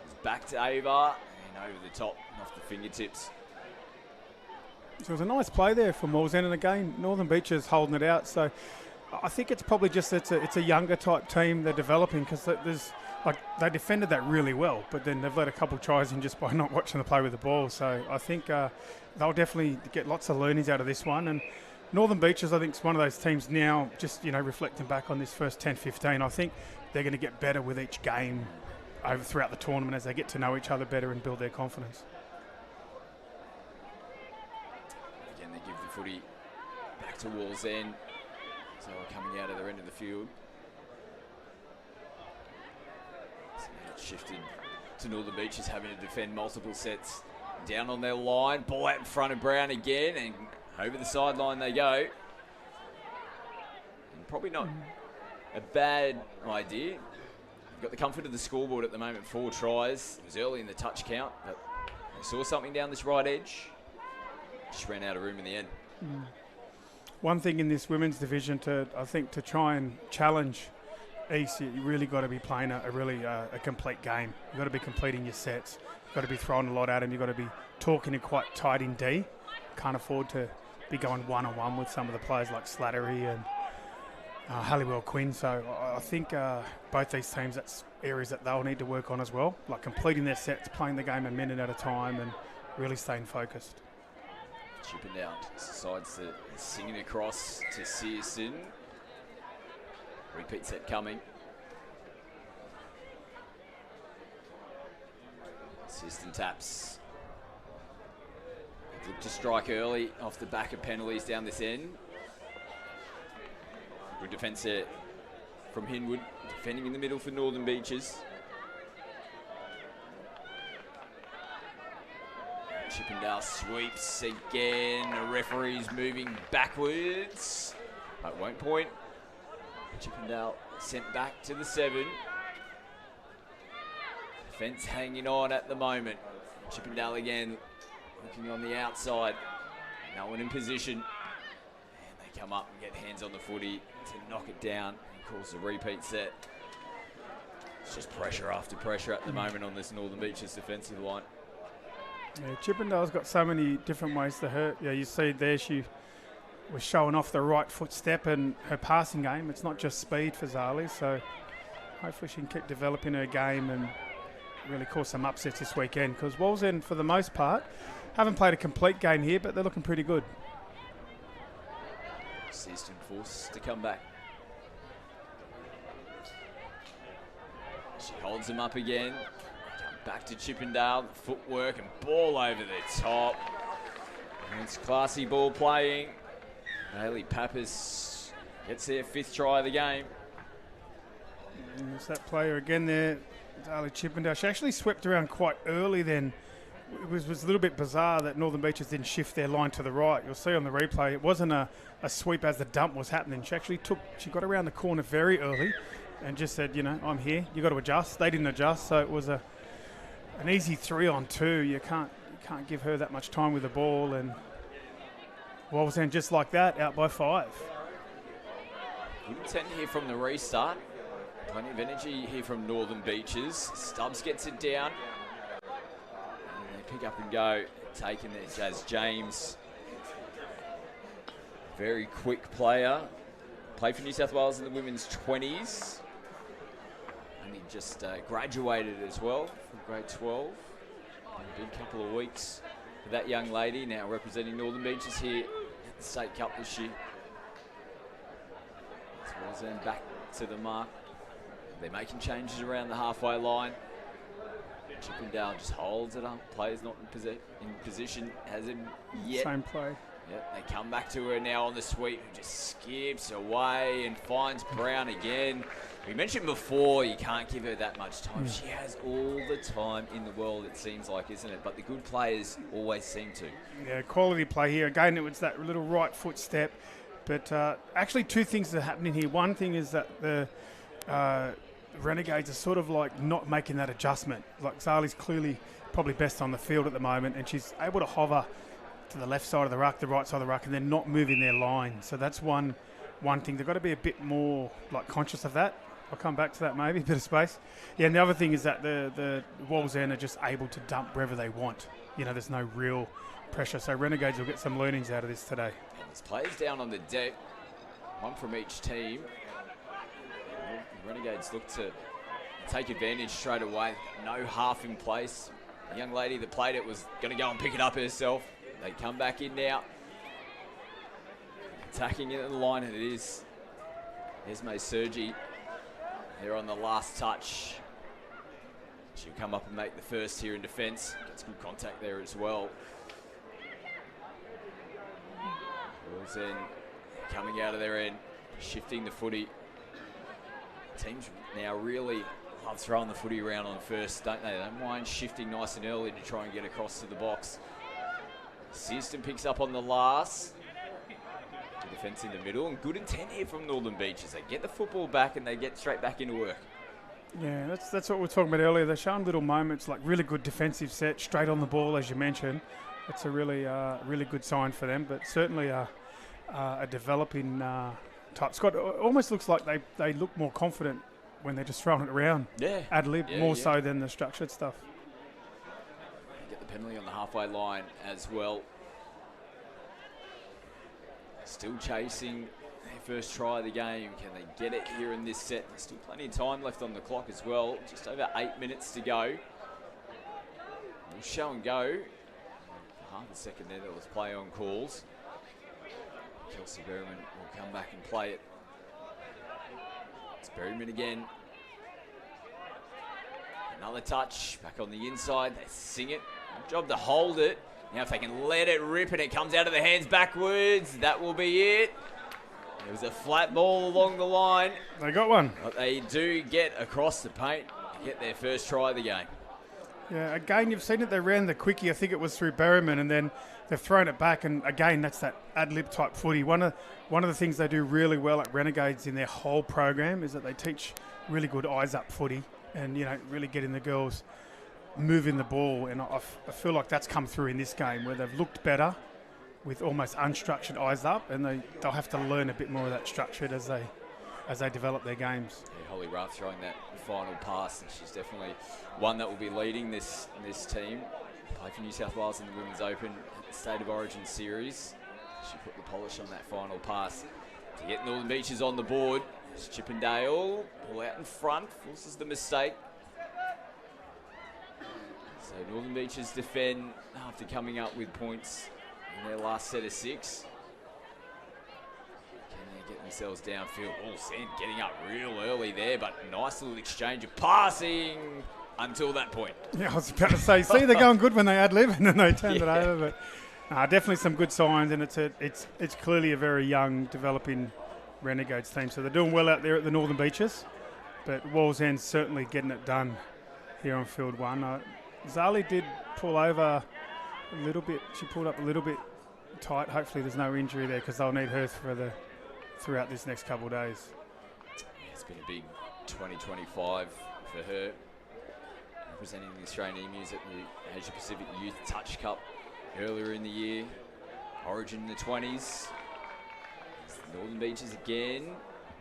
It's back to Ava and over the top off the fingertips. So it was a nice play there from Wallsend, and again Northern Beaches holding it out. So I think it's probably just it's a younger type team they're developing, because there's they defended that really well, but then they've let a couple tries in just by not watching the play with the ball. So I think they'll definitely get lots of learnings out of this one. And Northern Beaches, I think, is one of those teams now, just reflecting back on this first 10-15, I think they're going to get better with each game throughout the tournament as they get to know each other better and build their confidence. Again, they give the footy back to Wallsend. So coming out of their end of the field. So now it's shifted to Northern Beaches, having to defend multiple sets. Down on their line, ball out in front of Brown again, and over the sideline they go. And probably not a bad idea. You've got the comfort of the scoreboard at the moment, 4 tries. It was early in the touch count, but they saw something down this right edge. Just ran out of room in the end. One thing in this women's division, to try and challenge East, you really got to be playing a complete game. You've got to be completing your sets. You've got to be throwing a lot at them. You've got to be talking it quite tight in D. Can't afford to be going one-on-one with some of the players like Slattery and Halliwell Quinn. So I think both these teams, that's areas that they'll need to work on as well, like completing their sets, playing the game a minute at a time, and really staying focused. Chipping down, decides to sing it across to Searson. Repeat set coming. Searson taps. Look to strike early off the back of penalties down this end. Good defence there from Hinwood, defending in the middle for Northern Beaches. Chippendale sweeps again. The referee's moving backwards. That won't point. Chippendale sent back to the 7. Defence hanging on at the moment. Chippendale again looking on the outside. No one in position. And they come up and get hands on the footy to knock it down and cause a repeat set. It's just pressure after pressure at the moment on this Northern Beaches defensive line. Yeah, Chippendale's got so many different ways to hurt. Yeah, you see there she was showing off the right foot step and her passing game. It's not just speed for Zali, so hopefully she can keep developing her game and really cause some upsets this weekend, because Wallsend, for the most part, haven't played a complete game here, but they're looking pretty good. Seaston forced to come back. She holds him up again. Back to Chippendale, footwork and ball over the top. And it's classy ball playing. Hayley Pappas gets their 5th try of the game. And there's that player again there, Darlie Chippendale. She actually swept around quite early then. It was a little bit bizarre that Northern Beaches didn't shift their line to the right. You'll see on the replay, it wasn't a sweep as the dump was happening. She got around the corner very early and just said, I'm here. You got to adjust. They didn't adjust, so it was an easy 3-on-2. You can't give her that much time with the ball, and Wallsend just like that, out by 5. Good intent here from the restart. Plenty of energy here from Northern Beaches. Stubbs gets it down. And they pick up and go, taking it as James. Very quick player. Played for New South Wales in the women's 20s. And he just graduated as well from grade 12. Been a couple of weeks for that young lady, now representing Northern Beaches here at the State Cup this year. As well as back to the mark. They're making changes around the halfway line. Chippendale just holds it up. Player's not in position, hasn't yet. Same play. Yep, they come back to her now on the sweep, who just skips away and finds Brown again. We mentioned before you can't give her that much time. She has all the time in the world, it seems like, isn't it? But the good players always seem to. Yeah, quality play here. Again, it was that little right foot step. But actually, two things are happening here. One thing is that the Renegades are sort of like not making that adjustment. Like Zali's clearly probably best on the field at the moment, and she's able to hover to the left side of the ruck, the right side of the ruck, and they're not moving their line. So that's one thing. They've got to be a bit more like conscious of that. I'll come back to that maybe, a bit of space. Yeah, and the other thing is that the Wallsend are just able to dump wherever they want. You know, there's no real pressure. So Renegades will get some learnings out of this today. There's players down on the deck, one from each team. The Renegades look to take advantage straight away. No half in place. The young lady that played it was going to go and pick it up herself. They come back in now. Attacking it in the line, and it is Esme Sergi. They're on the last touch. She'll come up and make the first here in defence. Gets good contact there as well. Wilson coming out of their end, shifting the footy. Teams now really love throwing the footy around on first, don't they? They don't mind shifting nice and early to try and get across to the box. Searston picks up on the last. Defence in the middle, and good intent here from Northern Beaches. They get the football back and they get straight back into work. Yeah, that's what we were talking about earlier. They're showing little moments, like really good defensive set, straight on the ball, as you mentioned. It's a really good sign for them, but certainly a developing type. Scott, it almost looks like they look more confident when they're just throwing it around. Yeah. Ad lib, more so than the structured stuff. Get the penalty on the halfway line as well. Still chasing their first try of the game. Can they get it here in this set? There's still plenty of time left on the clock as well. Just over 8 minutes to go. We'll show and go. Half a second there, there was play on calls. Kelsey Berryman will come back and play it. It's Berryman again. Another touch, back on the inside. They sing it. Good job to hold it. Now if they can let it rip and it comes out of the hands backwards, that will be it. It was a flat ball along the line. They got one. But they do get across the paint and get their first try of the game. Yeah, again, you've seen it. They ran the quickie. I think it was through Berryman, and then they've thrown it back. And again, that's that ad-lib type footy. One of the things they do really well at Renegades in their whole program is that they teach really good eyes-up footy and, you know, really getting the girls moving the ball. And I feel like that's come through in this game where they've looked better with almost unstructured eyes up, and they'll have to learn a bit more of that structured as they develop their games. Yeah, Holly Ruff throwing that final pass, and she's definitely one that will be leading this team. Played for New South Wales in the Women's Open State of Origin series. She put the polish on that final pass to get Northern Beaches on the board. It's Chippendale, ball out in front, forces the mistake. So Northern Beaches defend after coming up with points in their last set of 6. Can they get themselves downfield? Sand getting up real early there, but nice little exchange of passing until that point. Yeah, I was about to say, see, they're going good when they ad-lib and then they turn it over. But definitely some good signs, and it's clearly a very young, developing Renegades team. So they're doing well out there at the Northern Beaches, but Wallsend's certainly getting it done here on field 1. Zali did pull over a little bit. She pulled up a little bit tight. Hopefully there's no injury there because they'll need her throughout this next couple of days. It's been a big 2025 for her, representing the Australian Emus at the Asia Pacific Youth Touch Cup earlier in the year. Origin in the 20s. Northern Beaches again.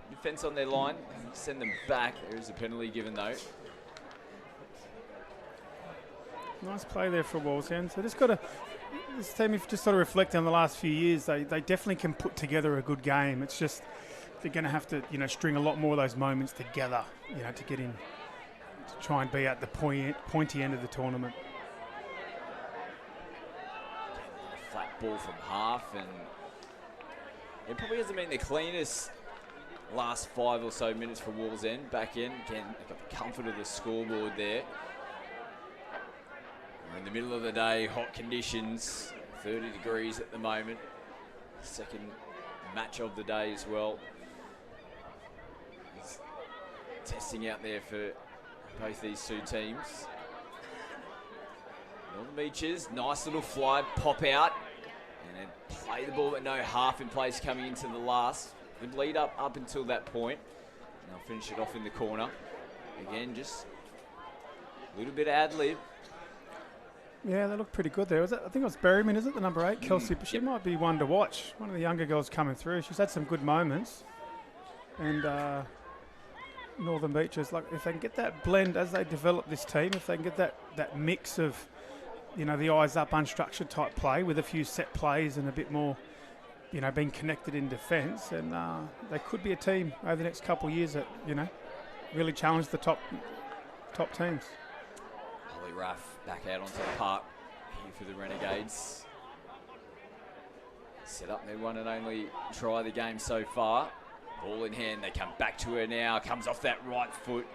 Defence on their line. Send them back. There is a penalty given though. Nice play there for Wallsend. So this team, if you just sort of reflect on the last few years, they definitely can put together a good game. It's just they're going to have to, string a lot more of those moments together, to get in, to try and be at the pointy end of the tournament. A flat ball from half, and it probably hasn't been the cleanest last 5 or so minutes for Wallsend. Back in, again, they've got the comfort of the scoreboard there. We're in the middle of the day, hot conditions, 30 degrees at the moment. Second match of the day as well. testing out there for both these two teams. Northern Beaches, nice little fly, pop out, and then play the ball, but no half in place coming into the last. Good lead up until that point. And they'll finish it off in the corner. Again, just a little bit of ad-lib. Yeah, they look pretty good there. I think it was Berryman, is it, the number 8, Kelsey? But she might be one to watch. One of the younger girls coming through. She's had some good moments. And Northern Beaches, like, if they can get that blend as they develop this team, if they can get that mix of, you know, the eyes up, unstructured type play with a few set plays and a bit more, you know, being connected in defence, and they could be a team over the next couple of years that, you know, really challenge the top teams. Holly Raff back out onto the park here for the Renegades. Set up their one and only try of the game so far. Ball in hand, they come back to her now. Comes off that right foot.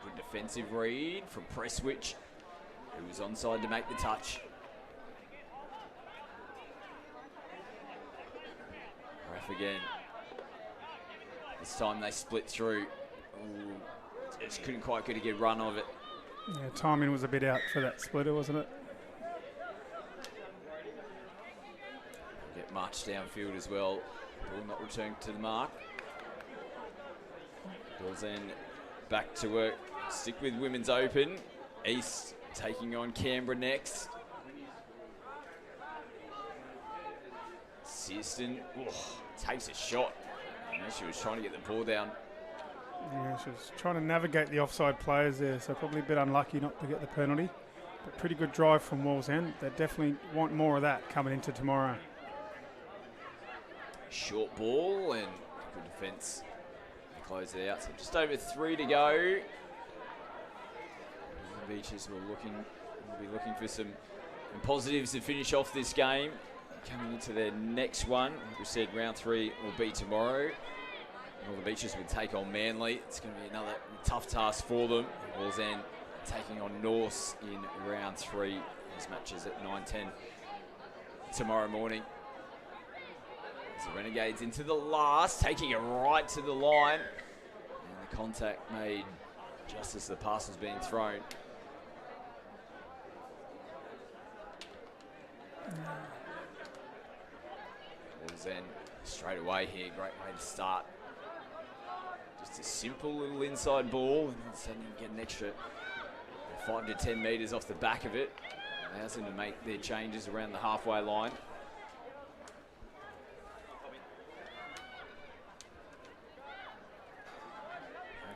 Good defensive read from Presswich, who was onside to make the touch. Raff again. This time they split through. Ooh, just couldn't quite get a good run of it. Yeah, timing was a bit out for that splitter, wasn't it? Get marched downfield as well. Ball not returned to the mark. Ball's then back to work. Stick with Women's Open. East taking on Canberra next. Searston takes a shot. You know, she was trying to get the ball down. Yeah, she was trying to navigate the offside players there, so probably a bit unlucky not to get the penalty. But pretty good drive from Wallsend. They definitely want more of that coming into tomorrow. Short ball and good defence. Close it out. So just over 3 to go. The Beaches will be looking for some positives to finish off this game. Coming into their next one, like we said, round 3 will be tomorrow. All the Beaches will take on Manly. It's going to be another tough task for them. Wallsend taking on Norse in round 3. These matches at 9:10 tomorrow morning. The Renegades into the last, taking it right to the line. And the contact made just as the pass was being thrown. Then straight away here, great way to start. Just a simple little inside ball, and all of a sudden you get an extra 5 to 10 metres off the back of it. Allows them to make their changes around the halfway line.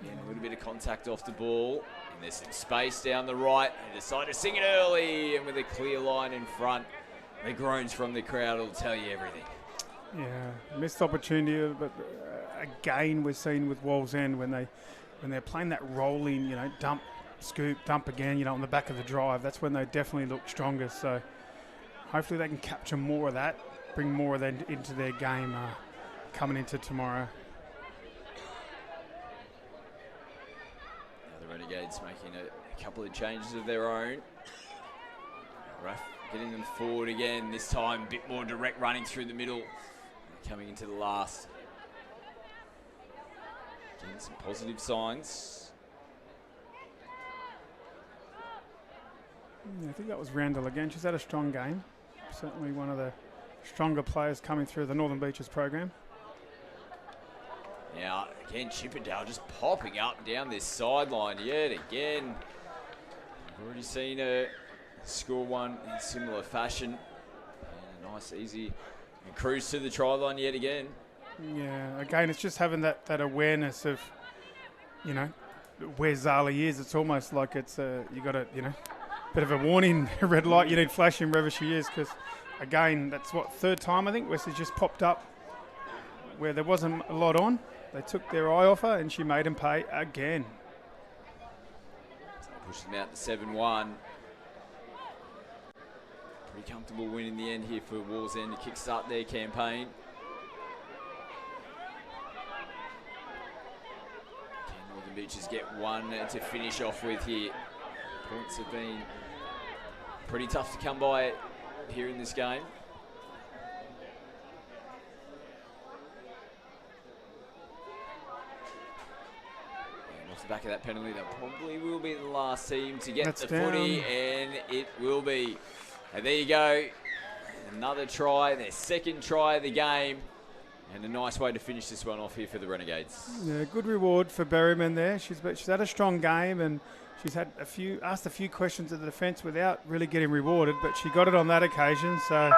Again, a little bit of contact off the ball. And there's some space down the right. They decide to sing it early, and with a clear line in front, the groans from the crowd will tell you everything. Yeah, missed opportunity, but again we're seeing with Wallsend when they're playing that rolling, you know, dump, scoop, dump again, you know, on the back of the drive. That's when they definitely look strongest. So hopefully they can capture more of that, bring more of that into their game coming into tomorrow. The Renegades making a couple of changes of their own. Raff getting them forward again, this time a bit more direct running through the middle, coming into the last. Getting some positive signs. Yeah, I think that was Randall again. She's had a strong game. Certainly one of the stronger players coming through the Northern Beaches program. Now, again, Chippendale just popping up down this sideline yet again. We've already seen her score one in similar fashion. And a nice, easy cruise to the try line yet again. Yeah, again, it's just having that awareness of, you know, where Zali is. It's almost like it's you got a, you know, bit of a warning, red light. You need flashing wherever she is, because again, that's what, third time I think where she's just popped up where there wasn't a lot on. They took their eye off her and she made them pay again. So pushed them out to 7-1. Pretty comfortable win in the end here for Wallsend to kickstart their campaign. Can Northern Beaches get one to finish off with here? Points have been pretty tough to come by here in this game. back of that penalty, that probably will be the last team to get That's the down. footy, and it will be. And there you go. Another try, their second try of the game. And a nice way to finish this one off here for the Renegades. Yeah, good reward for Berryman there. She's had a strong game, and she's had asked a few questions of the defence without really getting rewarded, but she got it on that occasion. So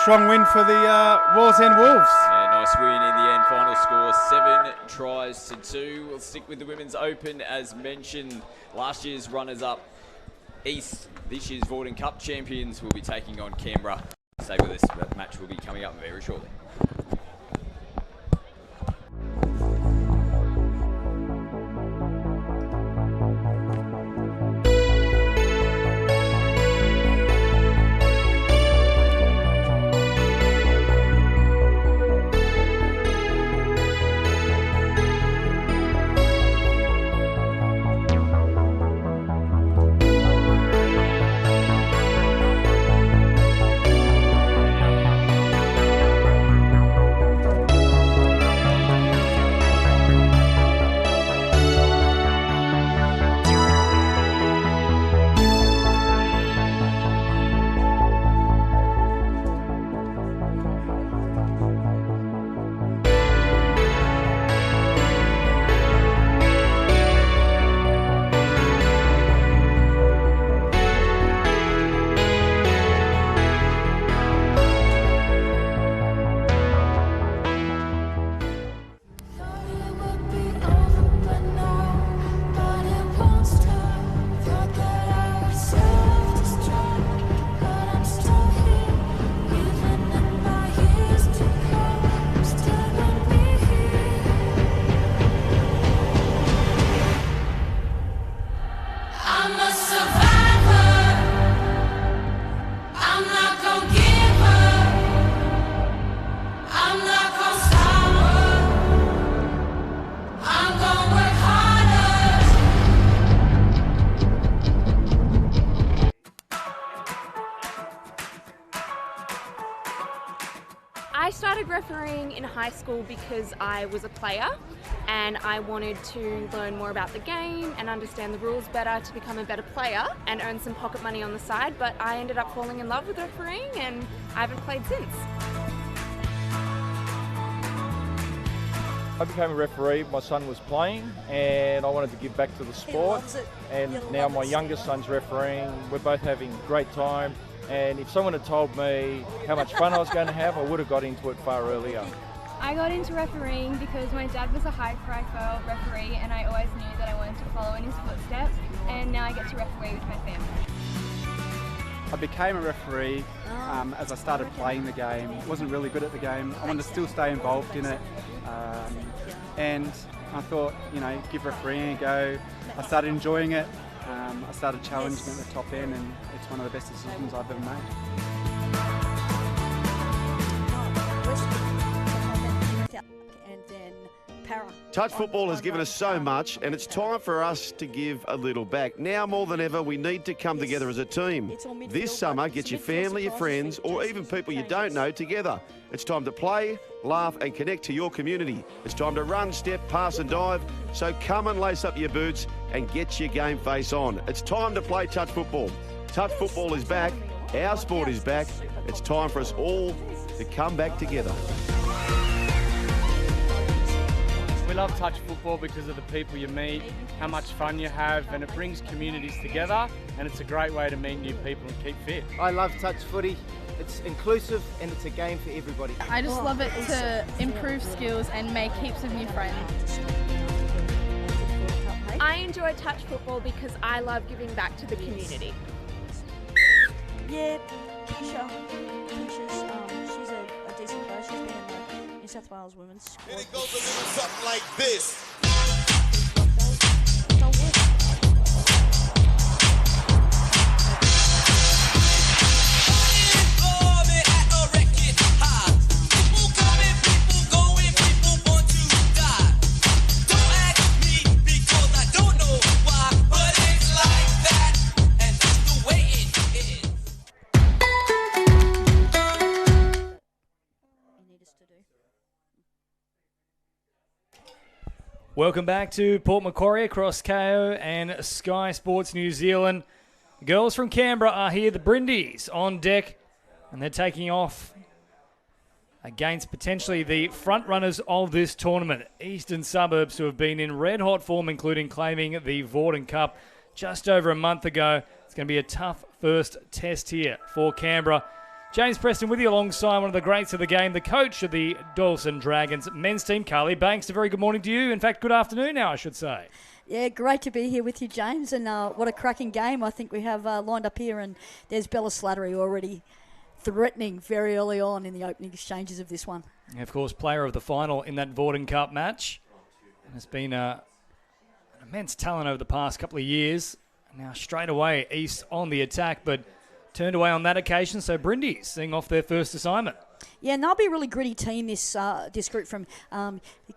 strong win for the Wall's End Wolves. Yeah, nice win in the end. Final score 7-2. We'll stick with the Women's Open as mentioned. Last year's runners-up East, this year's Vorden Cup champions will be taking on Canberra. Stay with us. That match will be coming up very shortly. I started refereeing in high school because I was a player and I wanted to learn more about the game and understand the rules better to become a better player and earn some pocket money on the side, but I ended up falling in love with refereeing and I haven't played since. I became a referee, my son was playing and I wanted to give back to the sport, and now my youngest son's refereeing. We're both having a great time, and if someone had told me how much fun I was going to have, I would have got into it far earlier. I got into refereeing because my dad was a high profile referee and I always knew that I wanted to follow in his footsteps, and now I get to referee with my family. I became a referee as I started playing the game. Wasn't really good at the game. I wanted to still stay involved in it, and I thought, you know, give refereeing a go. I started enjoying it. I started challenging at the top end, and it's one of the best decisions I've ever made. Touch football has given us so much, and it's time for us to give a little back. Now more than ever, we need to come together as a team. This summer, get your family, your friends, or even people you don't know together. It's time to play, laugh, and connect to your community. It's time to run, step, pass, and dive. So come and lace up your boots and get your game face on. It's time to play touch football. Touch football is back. Our sport is back. It's time for us all to come back together. We love touch football because of the people you meet, how much fun you have, and it brings communities together, and it's a great way to meet new people and keep fit. I love touch footy. It's inclusive and it's a game for everybody. I just love it to improve skills and make heaps of new friends. I enjoy touch football because I love giving back to the community. Yeah, Keisha. She's a decent player. She's been in the New South Wales women's squad. And it goes a little something like this. Welcome back to Port Macquarie across KO and Sky Sports New Zealand. The girls from Canberra are here, the Brindis on deck, and they're taking off against potentially the front runners of this tournament, Eastern Suburbs, who have been in red-hot form, including claiming the Vorden Cup just over a month ago. It's going to be a tough first test here for Canberra. James Preston with you alongside one of the greats of the game, the coach of the Doyson Dragons men's team, Carly Banks. A very good morning to you. In fact, good afternoon now, I should say. Yeah, great to be here with you, James, and what a cracking game I think we have lined up here. And there's Bella Slattery already threatening very early on in the opening exchanges of this one. And of course, player of the final in that Vorden Cup match. Has been an immense talent over the past couple of years. Now straight away, East on the attack, but turned away on that occasion, so Brindis seeing off their first assignment. Yeah, and they'll be a really gritty team, this group from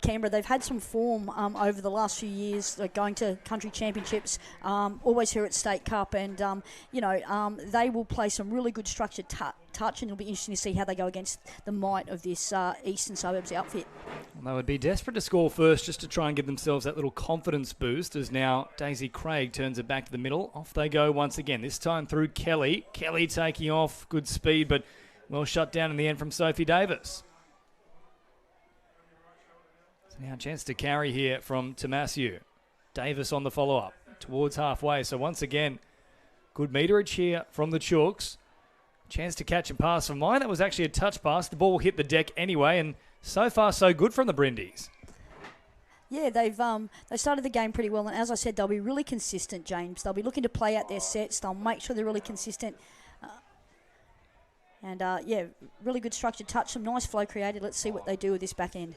Canberra. They've had some form over the last few years, like going to country championships, always here at State Cup, and they will play some really good structured touch, and it'll be interesting to see how they go against the might of this Eastern Suburbs outfit. Well, they would be desperate to score first just to try and give themselves that little confidence boost, as now Daisy Craig turns it back to the middle. Off they go once again, this time through Kelly. Kelly taking off, good speed, but well shut down in the end from Sophie Davis. So now a chance to carry here from Tomasiu. Davis on the follow-up towards halfway. So once again, good meterage here from the Chooks. Chance to catch and pass from mine. That was actually a touch pass. The ball hit the deck anyway, and so far so good from the Brindis. Yeah, they started the game pretty well, and as I said, they'll be really consistent, James. They'll be looking to play out their sets. They'll make sure they're really consistent. Really good structured touch, some nice flow created. Let's see what they do with this back end.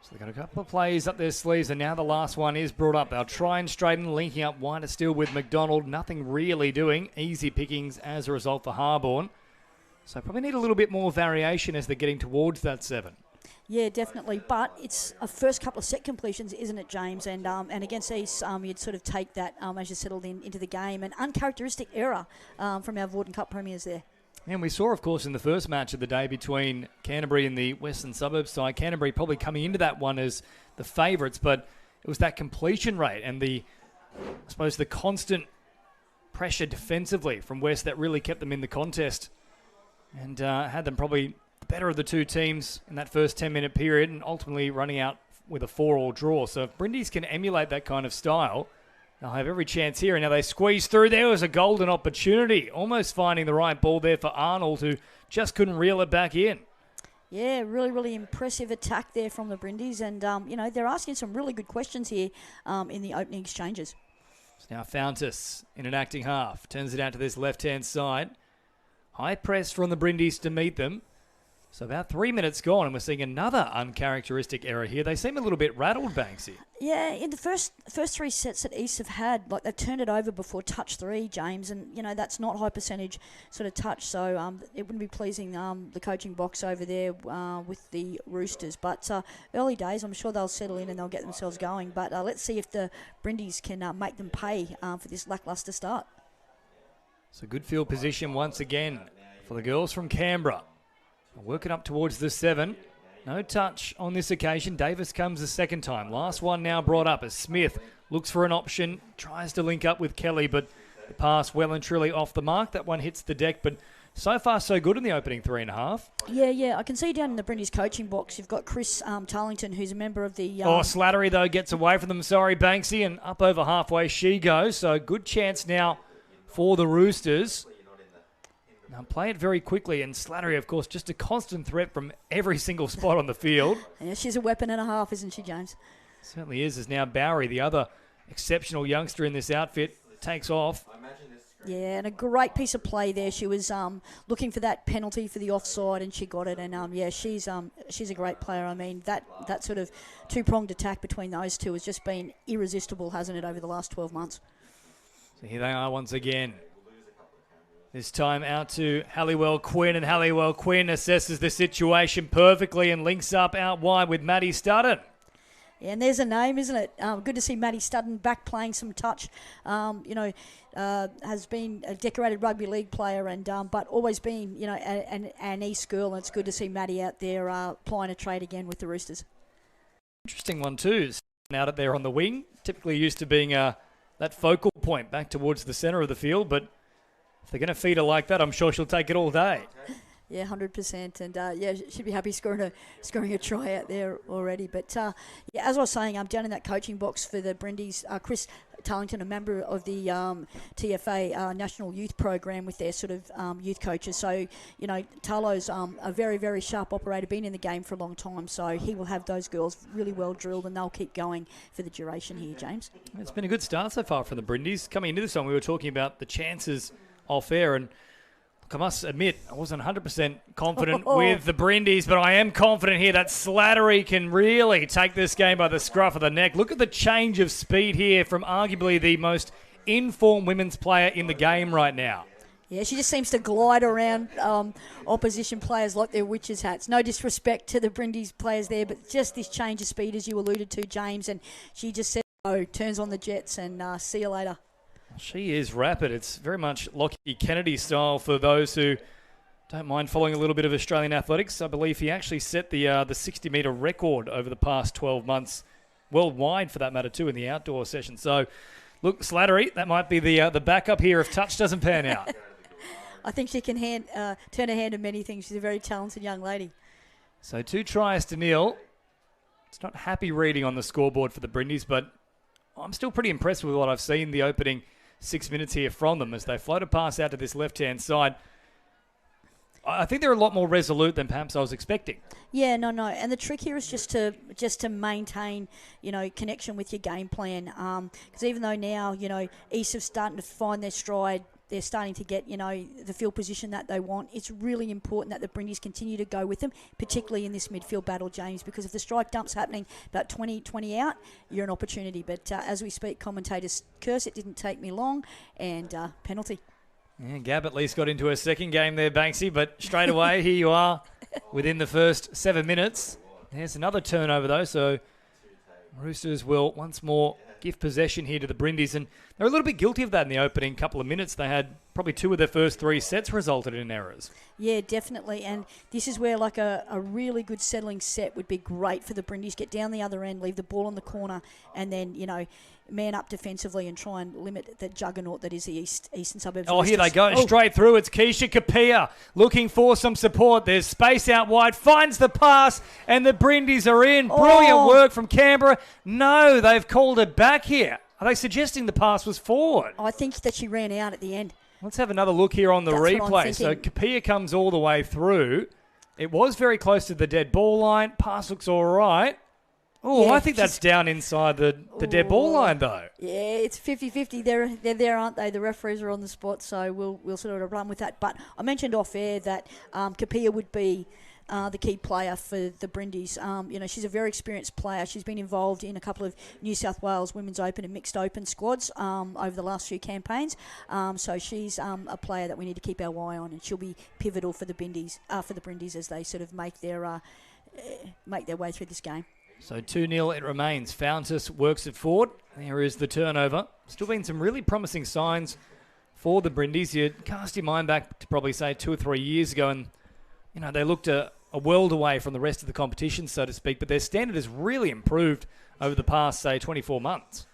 So they've got a couple of plays up their sleeves, and now the last one is brought up. They'll try and straighten, linking up wider still with McDonald. Nothing really doing. Easy pickings as a result for Harborne. So probably need a little bit more variation as they're getting towards that 7. Yeah, definitely. But it's a first couple of set completions, isn't it, James? And against East, you'd sort of take that as you settled into the game. An uncharacteristic error from our Vorden Cup premiers there. And we saw, of course, in the first match of the day between Canterbury and the Western Suburbs side, Canterbury probably coming into that one as the favourites, but it was that completion rate and the constant pressure defensively from West that really kept them in the contest and had them probably the better of the two teams in that first 10-minute period and ultimately running out with a 4-4 draw. So if Brindis can emulate that kind of style, they'll have every chance here. And now they squeeze through. There was a golden opportunity. Almost finding the right ball there for Arnold, who just couldn't reel it back in. Yeah, really, really impressive attack there from the Brindis. And, they're asking some really good questions here in the opening exchanges. So now Fountas in an acting half. Turns it out to this left-hand side. High press from the Brindis to meet them. So about 3 minutes gone, and we're seeing another uncharacteristic error here. They seem a little bit rattled, Banksy. Yeah, in the first 3 sets that East have had, like they've turned it over before touch 3, James, and that's not high percentage sort of touch. So it wouldn't be pleasing the coaching box over there with the Roosters. But early days, I'm sure they'll settle in and they'll get themselves going. But let's see if the Brindis can make them pay for this lacklustre start. So good field position once again for the girls from Canberra. Working up towards the 7. No touch on this occasion. Davis comes the second time. Last one now brought up as Smith looks for an option, tries to link up with Kelly, but the pass well and truly off the mark. That one hits the deck, but so far so good in the opening 3.5. Yeah. I can see down in the Brindis coaching box, you've got Chris Tarlington, who's a member of the... Slattery, though, gets away from them. Sorry, Banksy, and up over halfway she goes. So good chance now for the Roosters. Now play it very quickly, and Slattery, of course, just a constant threat from every single spot on the field. Yeah, she's a weapon and a half, isn't she, James? Certainly is, as now Bowery, the other exceptional youngster in this outfit, takes off. Yeah, and a great piece of play there. She was looking for that penalty for the offside, and she got it. And she's a great player. I mean, that sort of two-pronged attack between those two has just been irresistible, hasn't it, over the last 12 months? So here they are once again. This time out to Halliwell Quinn, and Halliwell Quinn assesses the situation perfectly and links up out wide with Maddie Studden. Yeah, and there's a name, isn't it? Good to see Maddie Studden back playing some touch. Has been a decorated rugby league player, and but always been, an East girl. And it's good to see Maddie out there plying a trade again with the Roosters. Interesting one too. out there on the wing. Typically used to being that focal point back towards the centre of the field, but if they're going to feed her like that, I'm sure she'll take it all day. Yeah, 100%, and she'd be happy scoring a try out there already. But yeah, as I was saying, I'm down in that coaching box for the Brindis. Chris Tarlington, a member of the TFA National Youth Program with their sort of youth coaches. So, you know, Tarlo's a very, very sharp operator, been in the game for a long time. So he will have those girls really well drilled, and they'll keep going for the duration here, James. It's been a good start so far for the Brindis. Coming into this one, we were talking about the chances off air, and I must admit, I wasn't 100% confident with the Brindis, but I am confident here that Slattery can really take this game by the scruff of the neck. Look at the change of speed here from arguably the most informed women's player in the game right now. Yeah, she just seems to glide around opposition players like they're witches' hats. No disrespect to the Brindis players there, but just this change of speed, as you alluded to, James, and she just said, turns on the jets, and see you later. She is rapid. It's very much Lockie Kennedy style for those who don't mind following a little bit of Australian athletics. I believe he actually set the 60-metre record over the past 12 months, worldwide for that matter too, in the outdoor session. So, look, Slattery, that might be the backup here if touch doesn't pan out. I think she can turn her hand to many things. She's a very talented young lady. So 2 tries to nil. It's not happy reading on the scoreboard for the Brindis, but I'm still pretty impressed with what I've seen the opening 6 minutes here from them as they float a pass out to this left-hand side. I think they're a lot more resolute than perhaps I was expecting. Yeah, no. And the trick here is just to maintain, you know, connection with your game plan. Because even though now, you know, East have starting to find their stride, they're starting to get, you know, the field position that they want. It's really important that the Brindis continue to go with them, particularly in this midfield battle, James, because if the strike dump's happening about 20 out, you're an opportunity. But as we speak, commentators curse, it didn't take me long, and penalty. Yeah, Gab at least got into her second game there, Banksy, but straight away, here you are within the first 7 minutes. There's another turnover, though, so Roosters will once more give possession here to the Brindis, and they're a little bit guilty of that in the opening couple of minutes. They had probably 2 of their first 3 sets resulted in errors. Yeah, definitely, and this is where like a really good settling set would be great for the Brindis. Get down the other end, leave the ball in the corner, and then, you know, man up defensively and try and limit the juggernaut that is the Eastern Suburbs. Oh, here they go, straight through. It's Keisha Kapia looking for some support. There's space out wide, finds the pass, and the Brindis are in. Brilliant work from Canberra. No, they've called it back here. Are they suggesting the pass was forward? I think that she ran out at the end. Let's have another look here on the replay. So Kapia comes all the way through. It was very close to the dead ball line. Pass looks all right. Oh, yeah, I think that's down inside the dead ball line, though. Yeah, it's 50-50. They're there, aren't they? The referees are on the spot, so we'll sort of run with that. But I mentioned off air that Kapia would be the key player for the Brindis. You know, she's a very experienced player. She's been involved in a couple of New South Wales Women's Open and Mixed Open squads over the last few campaigns. So she's a player that we need to keep our eye on, and she'll be pivotal for the Brindis as they sort of make their way through this game. So 2-0 it remains. Fountas works it forward. There is the turnover. Still been some really promising signs for the Brindis. You cast your mind back to probably say 2 or 3 years ago, and you know they looked a world away from the rest of the competition, so to speak. But their standard has really improved over the past, say, 24 months.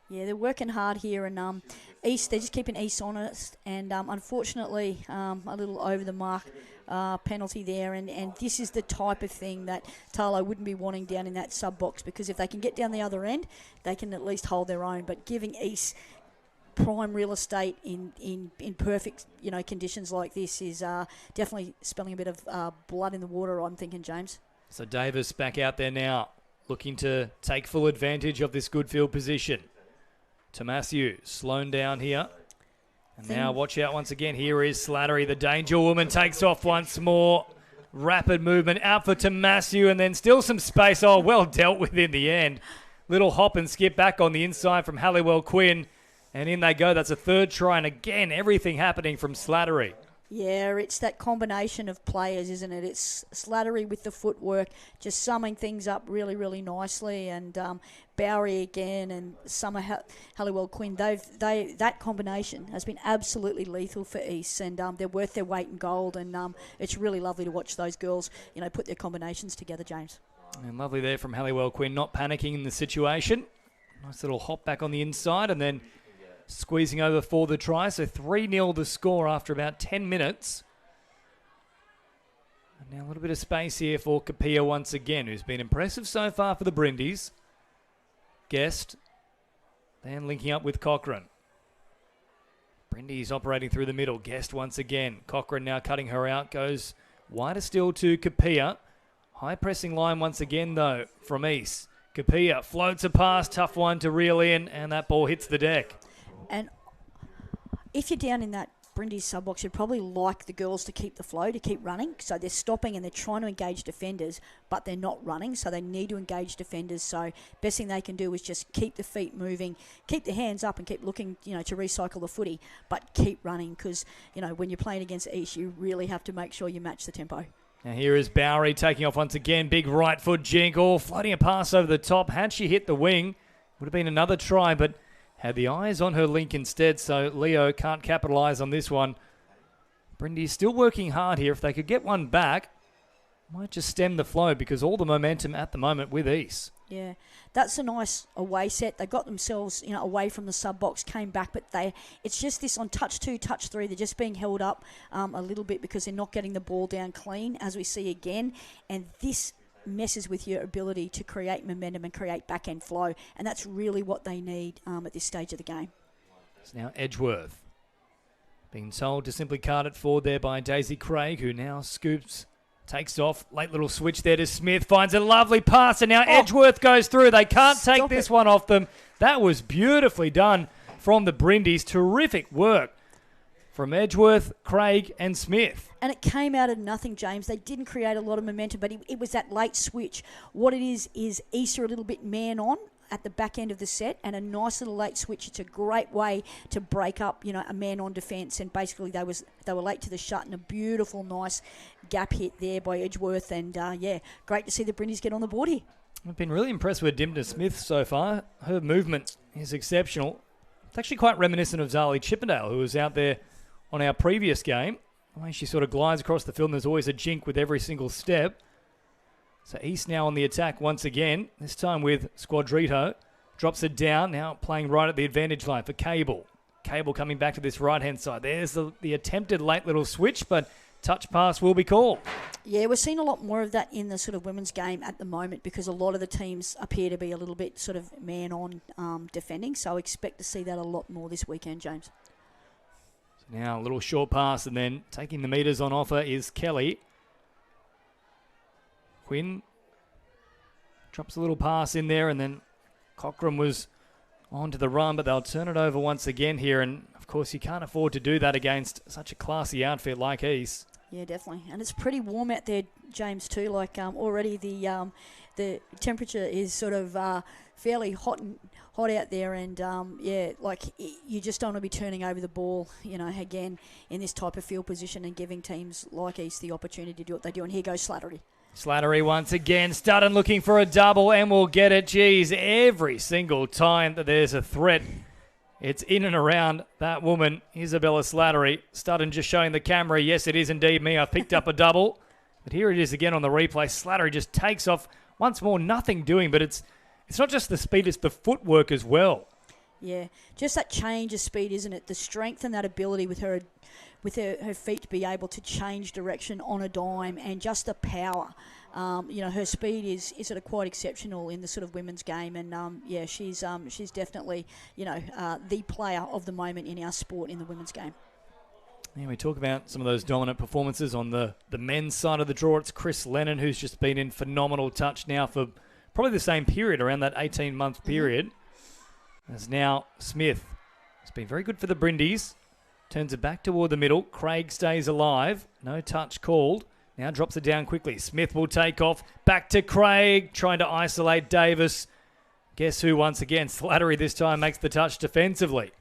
Yeah, they're working hard here, and East, they're just keeping East honest, and unfortunately a little over the mark penalty there, and this is the type of thing that Tarlo wouldn't be wanting down in that sub box, because if they can get down the other end, they can at least hold their own. But giving East prime real estate in perfect, you know, conditions like this is definitely spilling a bit of blood in the water, I'm thinking, James. So Davis back out there now, looking to take full advantage of this good field position. Tomasiu, slown down here. And now watch out once again. Here is Slattery. The danger woman takes off once more. Rapid movement out for Tomasiu, and then still some space. Oh, well dealt with in the end. Little hop and skip back on the inside from Halliwell Quinn. And in they go. That's a third try. And again, everything happening from Slattery. Yeah, it's that combination of players, isn't it? It's Slattery with the footwork, just summing things up really, really nicely, and Bowery again and Summer Halliwell Quinn. That combination has been absolutely lethal for East, and they're worth their weight in gold. And it's really lovely to watch those girls, you know, put their combinations together, James. And lovely there from Halliwell Quinn, not panicking in the situation. Nice little hop back on the inside and then squeezing over for the try. So 3-0 the score after about 10 minutes. And now a little bit of space here for Kapia once again, who's been impressive so far for the Brindis. Guest, then linking up with Cochrane. Brindis operating through the middle. Guest once again. Cochrane now cutting her out. Goes wider still to Kapia. High pressing line once again though from East. Kapia floats a pass. Tough one to reel in. And that ball hits the deck. And if you're down in that Brindis sub-box, you'd probably like the girls to keep the flow, to keep running. So they're stopping and they're trying to engage defenders, but they're not running, so they need to engage defenders. So best thing they can do is just keep the feet moving, keep the hands up and keep looking, to recycle the footy, but keep running because, when you're playing against East, you really have to make sure you match the tempo. Now here is Bowery taking off once again. Big right foot jink, floating a pass over the top. Had she hit the wing, would have been another try, but had the eyes on her link instead, so Leo can't capitalise on this one. Brindis still working hard here. If they could get one back, might just stem the flow because all the momentum at the moment with East. Yeah, that's a nice away set. They got themselves, away from the sub-box, came back, but it's just this on touch 2, touch 3. They're just being held up a little bit because they're not getting the ball down clean, as we see again. And this messes with your ability to create momentum and create back-end flow, and that's really what they need at this stage of the game. It's now Edgeworth being told to simply card it forward there by Daisy Craig, who now scoops, takes off, late little switch there to Smith, finds a lovely pass, and now Edgeworth goes through. They can't take this one off them. That was beautifully done from the Brindis. Terrific work from Edgeworth, Craig and Smith. And it came out of nothing, James. They didn't create a lot of momentum, but it was that late switch. What it is Easter a little bit man on at the back end of the set and a nice little late switch. It's a great way to break up, a man on defence. And basically they were late to the shut and a beautiful, nice gap hit there by Edgeworth. And, great to see the Brindis get on the board here. I've been really impressed with Dimna Smith so far. Her movement is exceptional. It's actually quite reminiscent of Zali Chippendale, who was out there on our previous game. The way she sort of glides across the field, and there's always a jink with every single step. So East now on the attack once again, this time with Squadrito. Drops it down, now playing right at the advantage line for Cable. Cable coming back to this right-hand side. There's the attempted late little switch, but touch pass will be called. Yeah, we're seeing a lot more of that in the sort of women's game at the moment because a lot of the teams appear to be a little bit sort of man-on defending. So expect to see that a lot more this weekend, James. Now a little short pass and then taking the metres on offer is Kelly. Quinn drops a little pass in there and then Cochrane was on to the run, but they'll turn it over once again here. And, of course, you can't afford to do that against such a classy outfit like East. Yeah, definitely. And it's pretty warm out there, James, too. Like already the temperature is sort of fairly hot out there, and you just don't want to be turning over the ball, again in this type of field position and giving teams like East the opportunity to do what they do. And here goes Slattery. Slattery once again, Studden looking for a double and will get it. Geez, every single time that there's a threat, it's in and around that woman, Isabella Slattery. Studden just showing the camera, yes, it is indeed me. I've picked up a double. But here it is again on the replay. Slattery just takes off once more, nothing doing, but it's not just the speed, it's the footwork as well. Yeah, just that change of speed, isn't it? The strength and that ability with her feet to be able to change direction on a dime, and just the power. Her speed is quite exceptional in the sort of women's game, and she's definitely the player of the moment in our sport in the women's game. Yeah, we talk about some of those dominant performances on the men's side of the draw. It's Chris Lennon, who's just been in phenomenal touch now for probably the same period, around that 18-month period. As now Smith has been very good for the Brindis. Turns it back toward the middle. Craig stays alive. No touch called. Now drops it down quickly. Smith will take off. Back to Craig, trying to isolate Davis. Guess who once again? Slattery this time makes the touch defensively.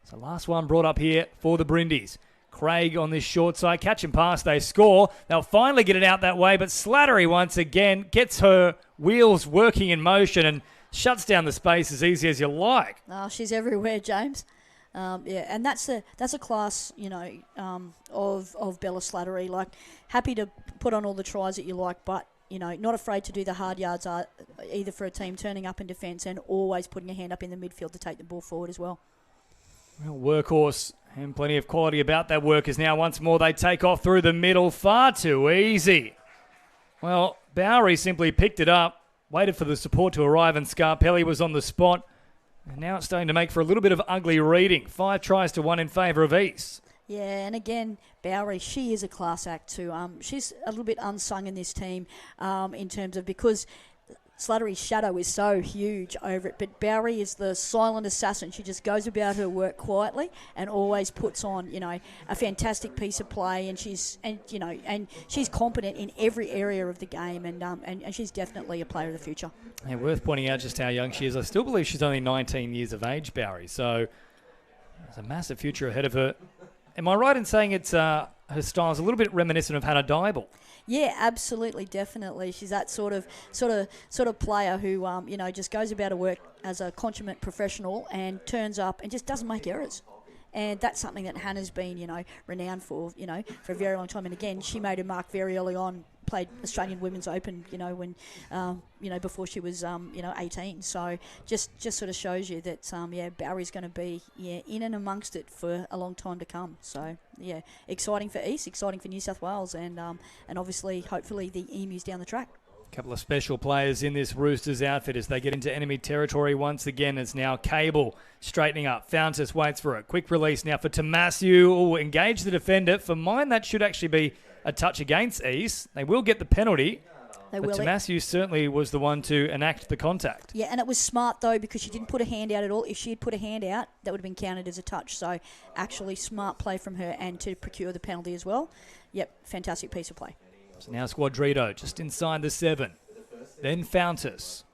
So last one brought up here for the Brindis. Craig on this short side. Catch and pass. They score. They'll finally get it out that way, but Slattery once again gets her wheels working in motion and shuts down the space as easy as you like. Oh, she's everywhere, James. And that's a class, of Bella Slattery. Like, happy to put on all the tries that you like, but not afraid to do the hard yards either for a team, turning up in defence and always putting a hand up in the midfield to take the ball forward as well. Well, workhorse and plenty of quality about that work is now once more they take off through the middle. Far too easy. Well, Bowery simply picked it up, waited for the support to arrive, and Scarpelli was on the spot. And now it's starting to make for a little bit of ugly reading. 5 tries to 1 in favour of East. Yeah, and again, Bowery, she is a class act too. She's a little bit unsung in this team in terms of because Slattery's shadow is so huge over it, but Bowery is the silent assassin. She just goes about her work quietly and always puts on, a fantastic piece of play. And she's competent in every area of the game, and she's definitely a player of the future. Yeah, worth pointing out just how young she is. I still believe she's only 19 years of age, Bowery. So there's a massive future ahead of her. Am I right in saying it's her style is a little bit reminiscent of Hannah Dybel? Yeah, absolutely, definitely. She's that sort of player who just goes about her work as a consummate professional and turns up and just doesn't make errors. And that's something that Hannah's been, renowned for, for a very long time. And again, she made her mark very early on. Played Australian Women's Open, when before she was 18. So just sort of shows you that Bowery's going to be in and amongst it for a long time to come. So exciting for East, exciting for New South Wales, and obviously hopefully the Emus down the track. Couple of special players in this Roosters outfit as they get into enemy territory once again. It's now Cable straightening up. Fountas waits for it. Quick release now for Tomasiu. Oh, engage the defender. For mine, that should actually be a touch against East. They will get the penalty. But Tomasiu certainly was the one to enact the contact. Yeah, and it was smart, though, because she didn't put a hand out at all. If she had put a hand out, that would have been counted as a touch. So actually smart play from her and to procure the penalty as well. Yep, fantastic piece of play. So now Squadrito just inside the 7. Then Fountas.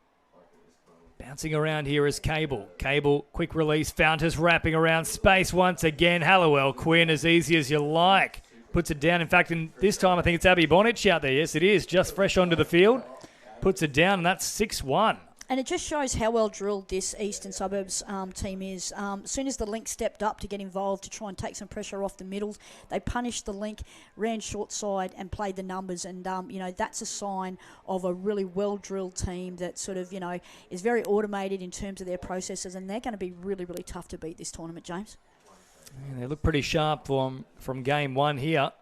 Bouncing around here is Cable. Cable, quick release. Fountas wrapping around space once again. Hallowell Quinn, as easy as you like. Puts it down. In fact, this time I think it's Abby Bonich out there. Yes, it is. Just fresh onto the field. Puts it down, and that's 6-1. And it just shows how well drilled this Eastern Suburbs team is. As soon as the Link stepped up to get involved to try and take some pressure off the middles, they punished the Link, ran short side and played the numbers. And, that's a sign of a really well-drilled team that sort of, is very automated in terms of their processes. And they're going to be really, really tough to beat this tournament, James. Yeah, they look pretty sharp from game 1 here.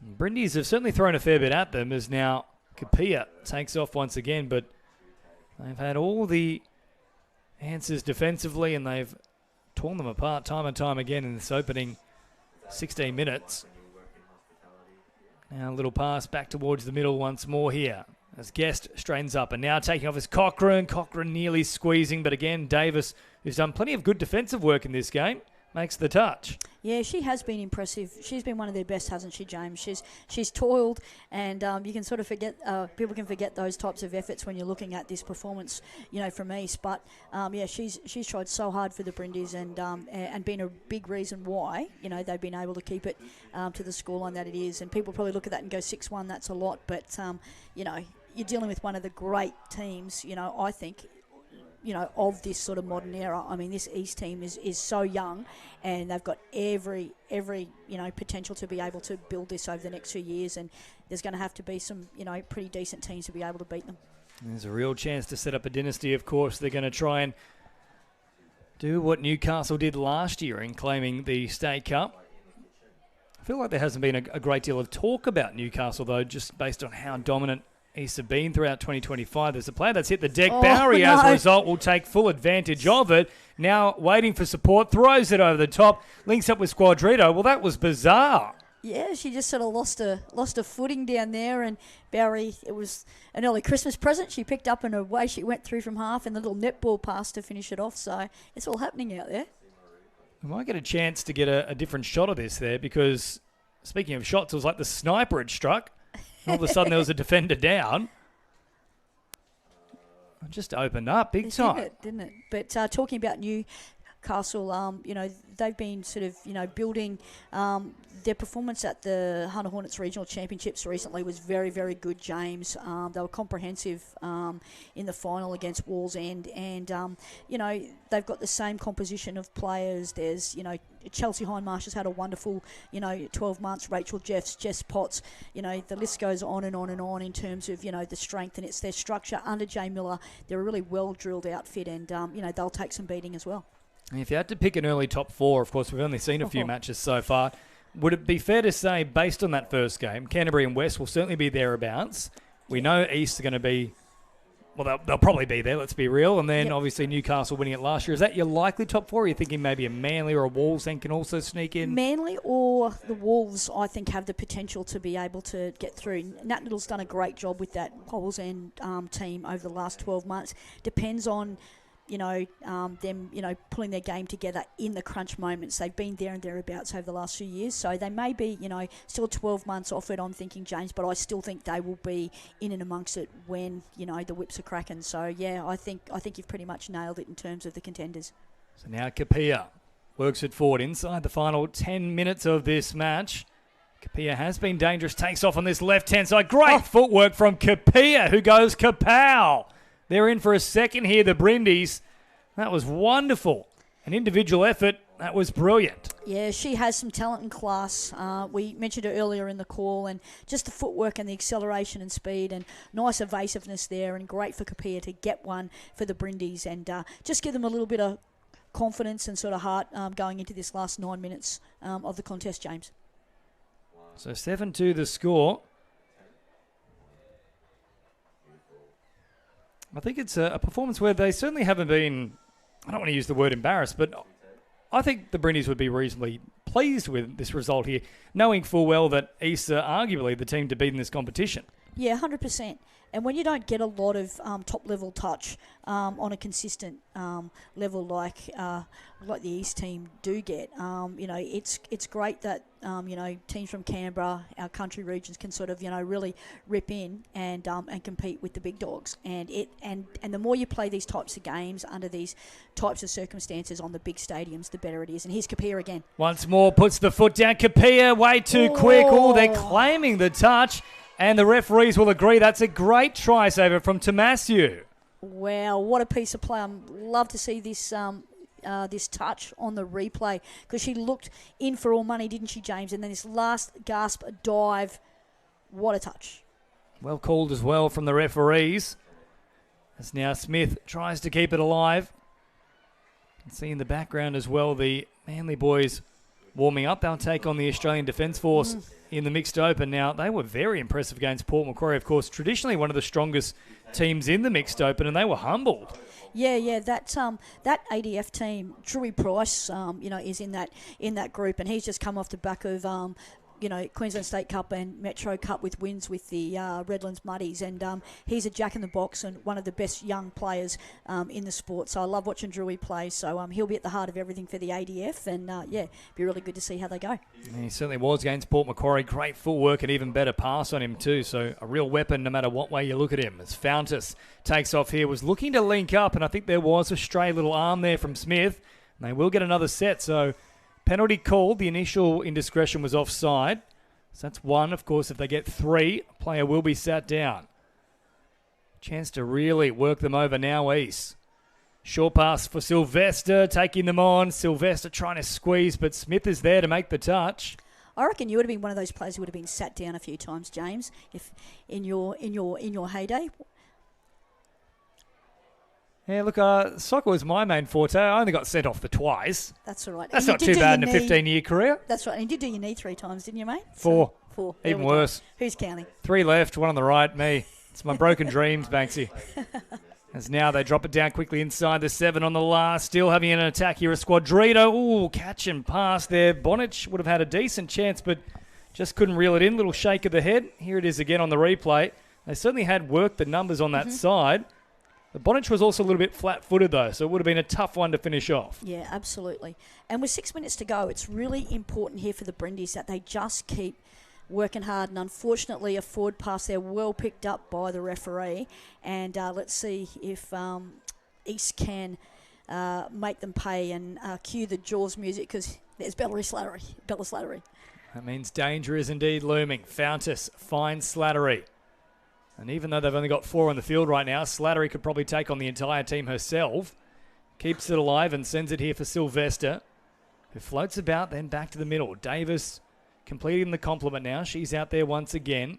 Brindis have certainly thrown a fair bit at them as now Kapia takes off once again, but they've had all the answers defensively and they've torn them apart time and time again in this opening 16 minutes. Now a little pass back towards the middle once more here as Guest straightens up and now taking off his Cochrane. Cochrane nearly squeezing, but again Davis, who's done plenty of good defensive work in this game, makes the touch. Yeah, she has been impressive. She's been one of their best, hasn't she, James? She's toiled, and you can sort of forget. People can forget those types of efforts when you're looking at this performance, from East. But she's tried so hard for the Brindis, and been a big reason why they've been able to keep it to the scoreline that it is. And people probably look at that and go 6-1. That's a lot, but you're dealing with one of the great teams. I think. Of this sort of modern era. I mean, this East team is so young, and they've got every potential to be able to build this over the next few years, and there's going to have to be some, pretty decent teams to be able to beat them. There's a real chance to set up a dynasty, of course. They're going to try and do what Newcastle did last year in claiming the State Cup. I feel like there hasn't been a great deal of talk about Newcastle, though, just based on how dominant East have been throughout 2025. There's a player that's hit the deck. Bowery, as a result, will take full advantage of it. Now waiting for support, throws it over the top, links up with Squadrito. Well, that was bizarre. Yeah, she just sort of lost a footing down there, and Bowery, it was an early Christmas present she picked up, and away she went through from half, and the little netball pass to finish it off. So it's all happening out there. We might get a chance to get a different shot of this there, because speaking of shots, it was like the sniper had struck. All of a sudden, there was a defender down. It just opened up big time. Didn't it? But talking about Newcastle Newcastle, they've been sort of, building their performance at the Hunter Hornets Regional Championships recently was very, very good, James. They were comprehensive in the final against Wallsend, and, they've got the same composition of players. There's, Chelsea Hindmarsh's had a wonderful, 12 months. Rachel Jess Potts, the list goes on and on and on in terms of, the strength, and it's their structure under Jay Miller. They're a really well-drilled outfit, and, they'll take some beating as well. If you had to pick an early top four, of course, we've only seen a few matches so far. Would it be fair to say, based on that first game, Canterbury and West will certainly be thereabouts? We know East are going to be, well, they'll probably be there, let's be real. And then, obviously, Newcastle winning it last year. Is that your likely top four? Or are you thinking maybe a Manly or a Wallsend can also sneak in? Manly or the Wolves, I think, have the potential to be able to get through. Nat Little's done a great job with that Wallsend team over the last 12 months. Depends on them, pulling their game together in the crunch moments. They've been there and thereabouts over the last few years. So they may be, still 12 months off it, I'm thinking, James, but I still think they will be in and amongst it when, the whips are cracking. So, yeah, I think you've pretty much nailed it in terms of the contenders. So now Kapia works it forward inside the final 10 minutes of this match. Kapia has been dangerous, takes off on this left-hand side. Great footwork from Kapia, who goes kapow. They're in for a second here, the Brindis. That was wonderful. An individual effort, that was brilliant. Yeah, she has some talent and class. We mentioned her earlier in the call, and just the footwork and the acceleration and speed and nice evasiveness there, and great for Kapia to get one for the Brindis and just give them a little bit of confidence and sort of heart going into this last 9 minutes of the contest, James. So 7-2 the score. I think it's a performance where they certainly haven't been, I don't want to use the word embarrassed, but I think the Brindis would be reasonably pleased with this result here, knowing full well that East are arguably the team to beat in this competition. Yeah, 100%. And when you don't get a lot of top-level touch on a consistent level like the East team do get, it's great that, teams from Canberra, our country regions, can sort of, really rip in and compete with the big dogs. And the more you play these types of games under these types of circumstances on the big stadiums, the better it is. And here's Kapia again. Once more, puts the foot down. Kapia, way too quick. Oh, they're claiming the touch. And the referees will agree that's a great try saver from Tomasiu. Wow, what a piece of play. I'd love to see this this touch on the replay because she looked in for all money, didn't she, James? And then this last gasp dive, what a touch. Well called as well from the referees. As now Smith tries to keep it alive. You can see in the background as well the Manly boys warming up. They'll take on the Australian Defence Force in the mixed open. Now, they were very impressive against Port Macquarie, of course, traditionally one of the strongest teams in the mixed open, and they were humbled. Yeah, that ADF team, Drewy Price, is in that group, and he's just come off the back of Queensland State Cup and Metro Cup with wins with the Redlands Muddies, and he's a jack in the box and one of the best young players in the sport. So I love watching Drewy play. So he'll be at the heart of everything for the ADF, and be really good to see how they go. And he certainly was against Port Macquarie. Great footwork and even better pass on him too. So a real weapon no matter what way you look at him. As Fountas takes off here, was looking to link up, and I think there was a stray little arm there from Smith. And they will get another set. So penalty called. The initial indiscretion was offside. So that's one. Of course, if they get three, a player will be sat down. Chance to really work them over now, East. Short pass for Sylvester, taking them on. Sylvester trying to squeeze, but Smith is there to make the touch. I reckon you would have been one of those players who would have been sat down a few times, James, if in your heyday. Yeah, look, soccer was my main forte. I only got sent off the twice. That's all right. That's not too bad in a 15-year career. That's right. And you did do your knee 3 times, didn't you, mate? Four. Four. Even worse. Who's counting? 3 left, 1 on the right, me. It's my broken dreams, Banksy. As now they drop it down quickly inside the 7 on the last. Still having an attack here, a Squadrito. Ooh, catch and pass there. Bonich would have had a decent chance, but just couldn't reel it in. Little shake of the head. Here it is again on the replay. They certainly had worked the numbers on that side. The Bonich was also a little bit flat-footed, though, so it would have been a tough one to finish off. Yeah, absolutely. And with 6 minutes to go, it's really important here for the Brindis that they just keep working hard. And unfortunately, a forward pass there well picked up by the referee. And let's see if East can make them pay and cue the Jaws music because there's Bella Slattery. That means danger is indeed looming. Fountas finds Slattery. And even though they've only got 4 on the field right now, Slattery could probably take on the entire team herself. Keeps it alive and sends it here for Sylvester, who floats about, then back to the middle. Davis completing the complement now. She's out there once again.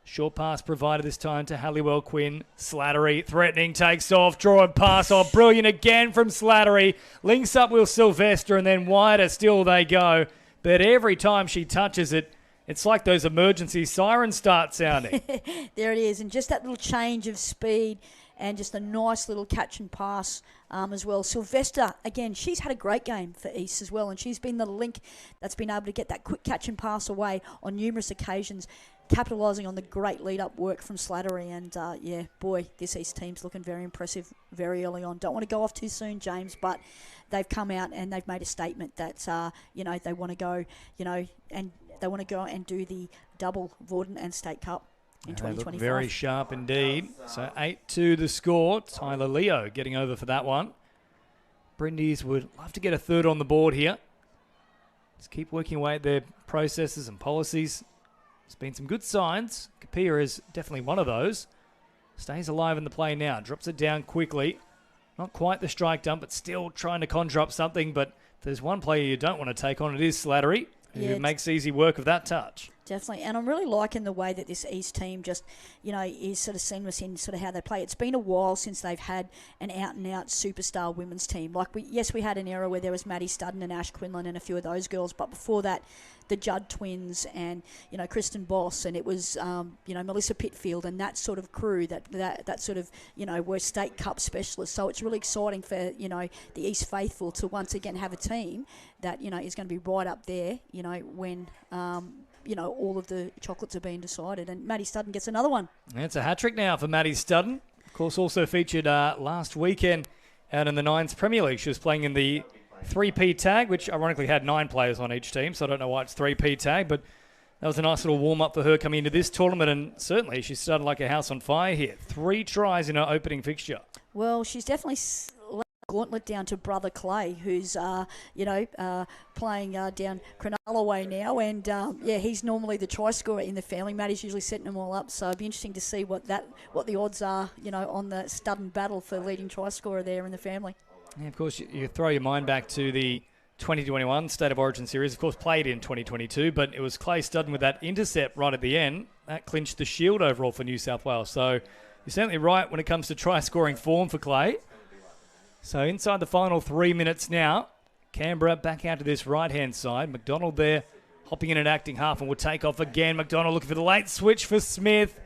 Short pass provided this time to Halliwell Quinn. Slattery threatening, takes off, draw and pass. Oh, brilliant again from Slattery. Links up with Sylvester and then wider still they go. But every time she touches it, it's like those emergency sirens start sounding. There it is. And just that little change of speed and just a nice little catch and pass as well. Sylvester, again, she's had a great game for East as well, and she's been the link that's been able to get that quick catch and pass away on numerous occasions, capitalising on the great lead-up work from Slattery. And, yeah, boy, this East team's looking very impressive very early on. Don't want to go off too soon, James, but they've come out and they've made a statement that, they want to go, and they want to go and do the double Vorden and State Cup in 2025. Look very sharp indeed. So 8-2 the score. Tyler Leo getting over for that one. Brindis would love to get a third on the board here. Just keep working away at their processes and policies. There's been some good signs. Kapia is definitely one of those. Stays alive in the play now. Drops it down quickly. Not quite the strike dump, but still trying to conjure up something. But if there's one player you don't want to take on, it is Slattery, who makes easy work of that touch. Definitely, and I'm really liking the way that this East team just, is sort of seamless in sort of how they play. It's been a while since they've had an out-and-out superstar women's team. Like, we had an era where there was Maddie Studden and Ash Quinlan and a few of those girls, but before that, the Judd twins and, Kristen Boss, and it was, Melissa Pitfield and that sort of crew that sort of, were State Cup specialists. So it's really exciting for, the East faithful to once again have a team that, is going to be right up there, when... all of the chocolates are being decided. And Maddie Studden gets another one. It's a hat-trick now for Maddie Studden. Of course, also featured last weekend out in the Nines Premier League. She was playing in the 3P tag, which ironically had 9 players on each team, so I don't know why it's 3P tag, but that was a nice little warm-up for her coming into this tournament, and certainly she started like a house on fire here. 3 tries in her opening fixture. Well, she's definitely... gauntlet down to brother Clay, who's playing down Cronulla way now, and he's normally the try scorer in the family. Maddie's usually setting them all up, so it'd be interesting to see what the odds are, on the Studden battle for leading try scorer there in the family. Yeah, of course, you throw your mind back to the 2021 State of Origin series, of course played in 2022, but it was Clay Studden with that intercept right at the end that clinched the shield overall for New South Wales. So you're certainly right when it comes to try scoring form for Clay. So inside the final 3 minutes now, Canberra back out to this right-hand side. McDonald there, hopping in and acting half, and will take off again. McDonald looking for the late switch for Smith.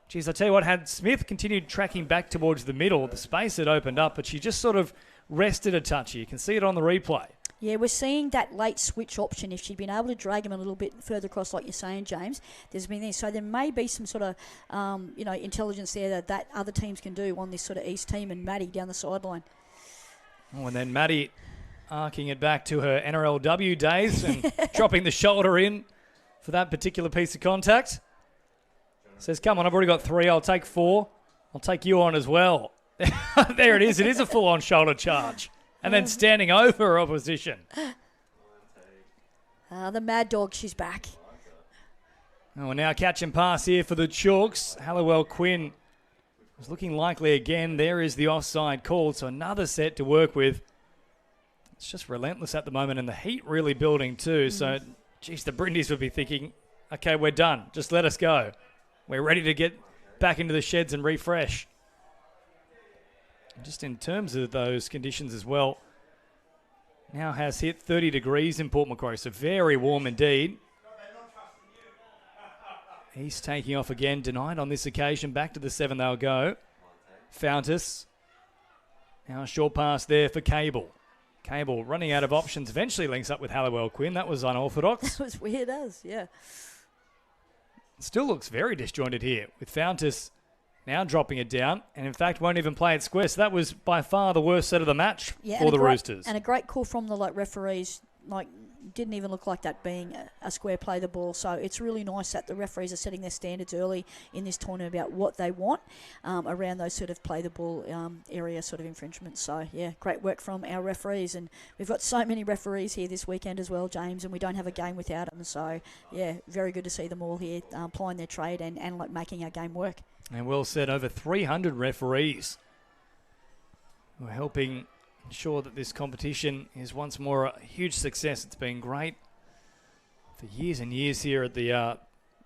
Geez, I tell you what, had Smith continued tracking back towards the middle, the space had opened up, but she just sort of rested a touch here. You can see it on the replay. Yeah, we're seeing that late switch option. If she'd been able to drag him a little bit further across, like you're saying, James, there's been there. So there may be some sort of, intelligence there that other teams can do on this sort of East team, and Maddie down the sideline. Oh, and then Maddie arcing it back to her NRLW days and dropping the shoulder in for that particular piece of contact. Says, come on, I've already got 3. I'll take 4. I'll take you on as well. There it is. It is a full-on shoulder charge. And then standing over her opposition. The Mad Dog, she's back. Oh, now catch and pass here for the Chalks. Halliwell Quinn was looking likely again. There is the offside call, so another set to work with. It's just relentless at the moment, and the heat really building too. So, geez, the Brindis would be thinking, okay, we're done. Just let us go. We're ready to get back into the sheds and refresh. Just in terms of those conditions as well, now has hit 30 degrees in Port Macquarie, so very warm indeed. He's taking off again, denied on this occasion. Back to the 7 they'll go. Fountas. Now a short pass there for Cable. Cable running out of options. Eventually links up with Halliwell Quinn. That was unorthodox. That was weird as, yeah. Still looks very disjointed here with Fountas now dropping it down, and in fact won't even play it square. So that was by far the worst set of the match for the Roosters. And a great call from the referees, didn't even look like that being a square play the ball. So it's really nice that the referees are setting their standards early in this tournament about what they want around those sort of play the ball area sort of infringements. So, yeah, great work from our referees. And we've got so many referees here this weekend as well, James, and we don't have a game without them. So, yeah, very good to see them all here applying their trade and like making our game work. And well said, over 300 referees who are helping ensure that this competition is once more a huge success. It's been great for years and years here at the,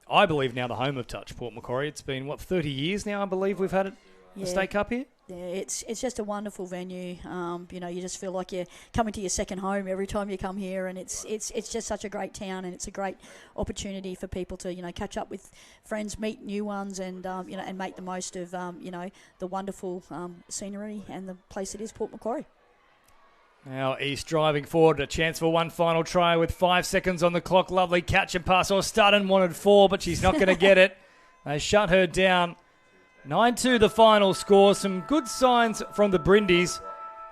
I believe now the home of touch, Port Macquarie. It's been, 30 years now, I believe we've had it, the State Cup here? Yeah, it's just a wonderful venue. You just feel like you're coming to your second home every time you come here, and it's just such a great town, and it's a great opportunity for people to catch up with friends, meet new ones, and and make the most of the wonderful scenery and the place it is, Port Macquarie. Now East driving forward, a chance for one final try with 5 seconds on the clock. Lovely catch and pass. Studden wanted 4, but she's not going to get it. They shut her down. 9-2 the final score. Some good signs from the Brindis.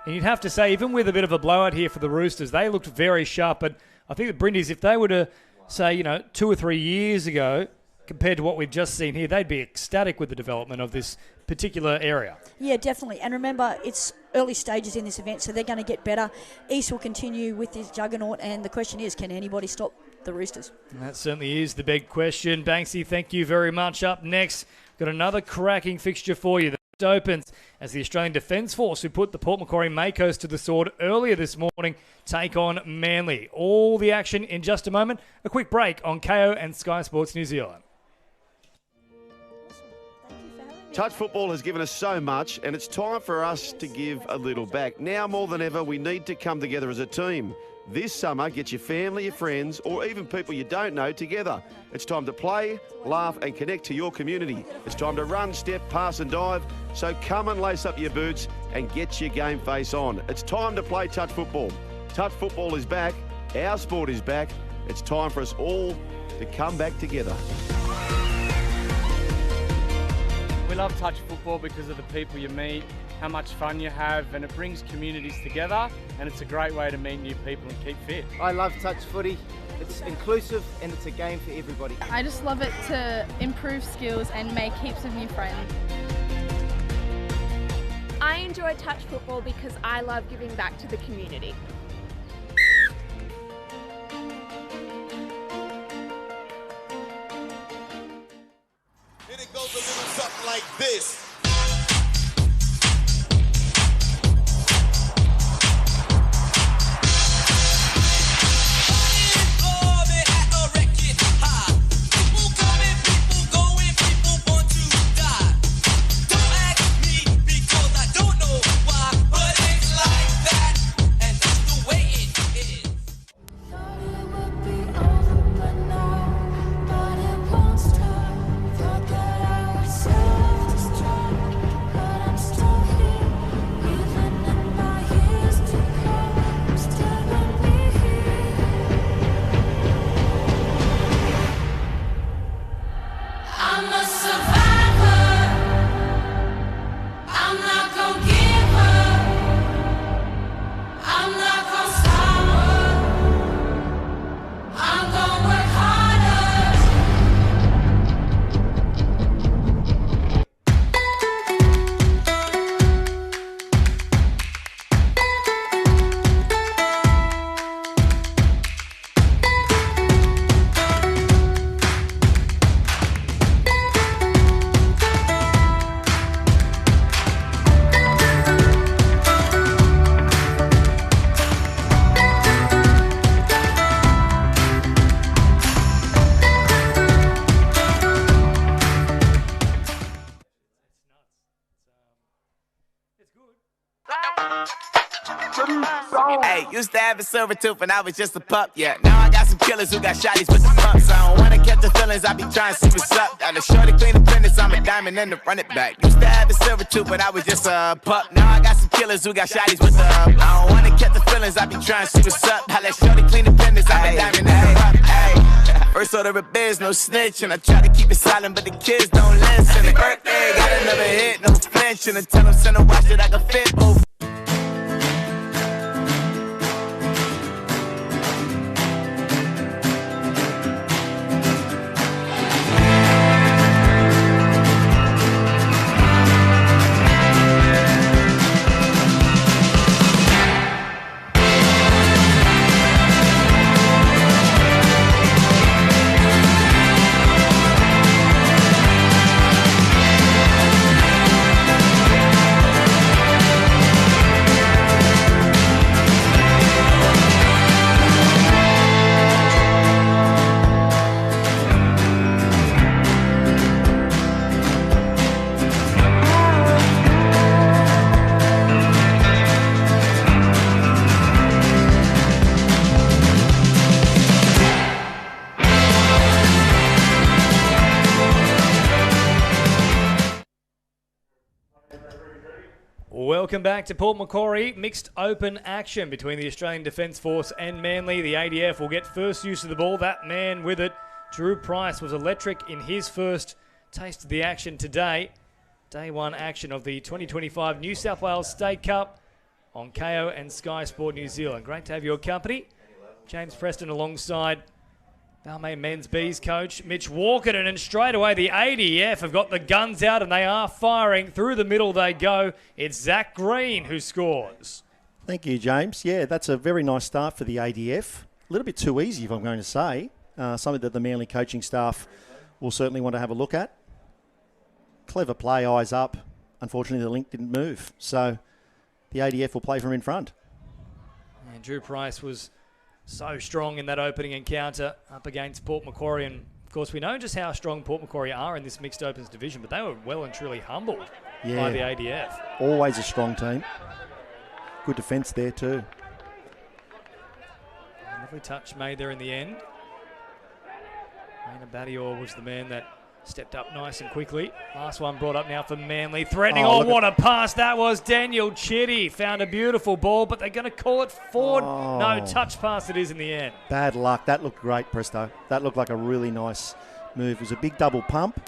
And you'd have to say, even with a bit of a blowout here for the Roosters, they looked very sharp. But I think the Brindis, if they were to say, 2 or 3 years ago, compared to what we've just seen here, they'd be ecstatic with the development of this particular area. Yeah, definitely. And remember, it's early stages in this event, so they're going to get better. East will continue with this juggernaut, and the question is, can anybody stop the Roosters? That certainly is the big question. Banksy, thank you very much. Up next, got another cracking fixture for you. It opens as the Australian Defence Force, who put the Port Macquarie Makos to the sword earlier this morning, take on Manly. All the action in just a moment. A quick break on KO and Sky Sports New Zealand. Touch football has given us so much, and it's time for us to give a little back. Now more than ever, we need to come together as a team. This summer, get your family, your friends, or even people you don't know together. It's time to play, laugh, and connect to your community. It's time to run, step, pass, and dive. So come and lace up your boots and get your game face on. It's time to play touch football. Touch football is back. Our sport is back. It's time for us all to come back together. We love touch football because of the people you meet, how much fun you have, and it brings communities together, and it's a great way to meet new people and keep fit. I love touch footy. It's inclusive and it's a game for everybody. I just love it to improve skills and make heaps of new friends. I enjoy touch football because I love giving back to the community. And it goes a little something like this. Hey, used to have a silver tooth when I was just a pup, yeah. Now I got some killers who got shotties with the pumps. I don't wanna catch the feelings, I be trying to see what's up. Got a shorty clean the fitness, I'm a diamond and to run it back. Used to have a silver tooth when I was just a pup. Now I got some killers who got shotties with the I don't wanna catch the feelings, I be trying to see what's up. I let shorty clean the fitness, I'm a diamond and to run it back. First order of biz, no snitch, and I try to keep it silent, but the kids don't listen. The birthday got another hit, no flinch, and I tell them send a watch that I can fit both. Welcome back to Port Macquarie. Mixed open action between the Australian Defence Force and Manly. The ADF will get first use of the ball. That man with it, Drew Price, was electric in his first taste of the action today. Day one action of the 2025 New South Wales State Cup on KO and Sky Sport New Zealand. Great to have your company. James Preston alongside Balmain Men's Bees coach Mitch Walkerton, and straight away the ADF have got the guns out and they are firing. Through the middle they go. It's Zach Green who scores. Thank you, James. Yeah, that's a very nice start for the ADF. A little bit too easy, if I'm going to say. Something that the Manly coaching staff will certainly want to have a look at. Clever play, eyes up. Unfortunately, the link didn't move. So the ADF will play from in front. And Drew Price was so strong in that opening encounter up against Port Macquarie. And, of course, we know just how strong Port Macquarie are in this mixed opens division, but they were well and truly humbled by the ADF. Always a strong team. Good defence there too. Lovely touch made there in the end. Raina Badior was the man that stepped up nice and quickly. Last one brought up now for Manly. Threatening. What a pass that was. Daniel Chitty found a beautiful ball, but they're going to call it forward. No, touch pass it is in the end. Bad luck. That looked great, Presto. That looked like a really nice move. It was a big double pump.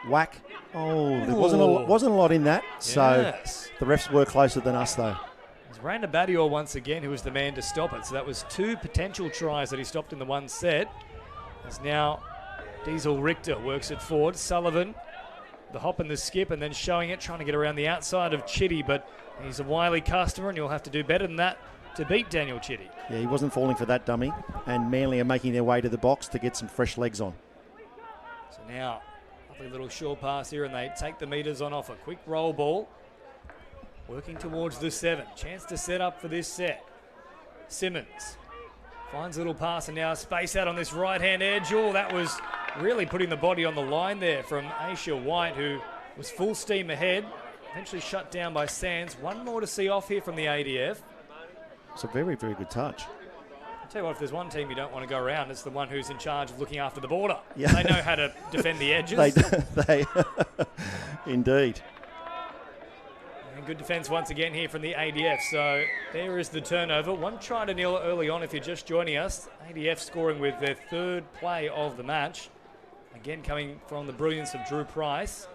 Whack. There wasn't a lot in that. So the refs were closer than us, though. It was Raina Badior once again who was the man to stop it. So that was two potential tries that he stopped in the one set. As now Diesel Richter works it forward. Sullivan, the hop and the skip, and then showing it, trying to get around the outside of Chitty, but he's a wily customer and you'll have to do better than that to beat Daniel Chitty. Yeah, he wasn't falling for that dummy, and Manly are making their way to the box to get some fresh legs on. So now, lovely little short pass here, and they take the meters on offer. Quick roll ball, working towards the 7. Chance to set up for this set. Simmons finds a little pass, and now space out on this right-hand edge. That was really putting the body on the line there from Aisha White, who was full steam ahead. Eventually shut down by Sands. One more to see off here from the ADF. It's a very, very good touch. I'll tell you what, if there's one team you don't want to go around, it's the one who's in charge of looking after the border. Yeah. They know how to defend the edges. they Indeed. And good defence once again here from the ADF. So there is the turnover. 1-0 early on if you're just joining us. ADF scoring with their third play of the match. Again coming from the brilliance of Drew Price.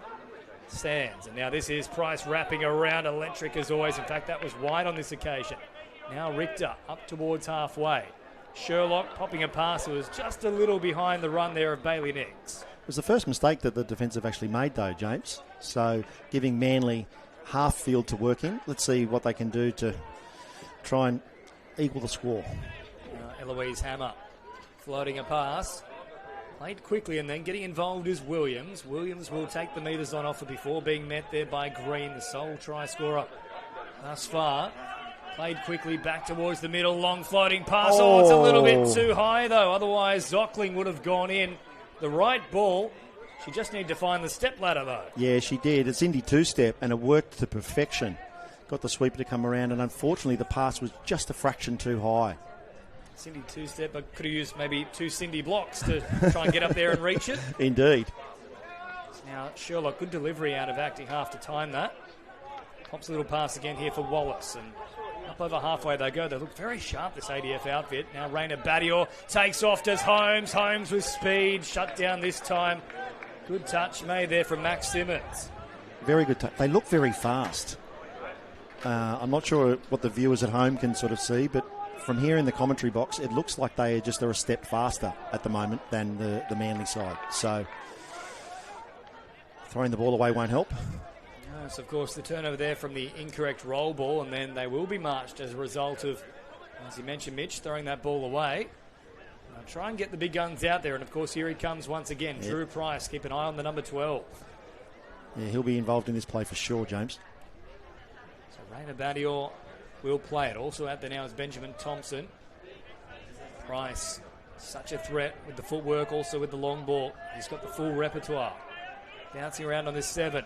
Sands. And now this is Price wrapping around. Electric as always. In fact, that was wide on this occasion. Now Richter up towards halfway. Sherlock popping a pass. It was just a little behind the run there of Bailey Nix. It was the first mistake that the defence have actually made, though, James. So giving Manly half field to work in. Let's see what they can do to try and equal the score. Eloise Hammer floating a pass. Played quickly, and then getting involved is Williams. Williams will take the meters on offer before being met there by Green, the sole try scorer thus far. Played quickly back towards the middle. Long floating pass. It's a little bit too high, though. Otherwise, Zockling would have gone in. The right ball. She just needed to find the step ladder, though. Yeah, she did. It's Indy two-step, and it worked to perfection. Got the sweeper to come around, and unfortunately the pass was just a fraction too high. Cindy two-step, but could have used maybe 2 Cindy blocks to try and get up there and reach it. Indeed. Now, Sherlock, good delivery out of acting half to time that. Pops a little pass again here for Wallace, and up over halfway they go. They look very sharp, this ADF outfit. Now Raina Badior takes off, does Holmes. Holmes with speed, shut down this time. Good touch made there from Max Simmons. Very good touch. They look very fast. I'm not sure what the viewers at home can sort of see, but from here in the commentary box, it looks like they are a step faster at the moment than the Manly side. So throwing the ball away won't help. Yes, of course, the turnover there from the incorrect roll ball, and then they will be marched as a result of, as you mentioned, Mitch, throwing that ball away. Now try and get the big guns out there, and of course here he comes once again. Yep. Drew Price, keep an eye on the number 12. Yeah, he'll be involved in this play for sure, James. So Raina Badior will play it. Also out there now is Benjamin Thompson. Price, such a threat with the footwork, also with the long ball. He's got the full repertoire. Bouncing around on this 7.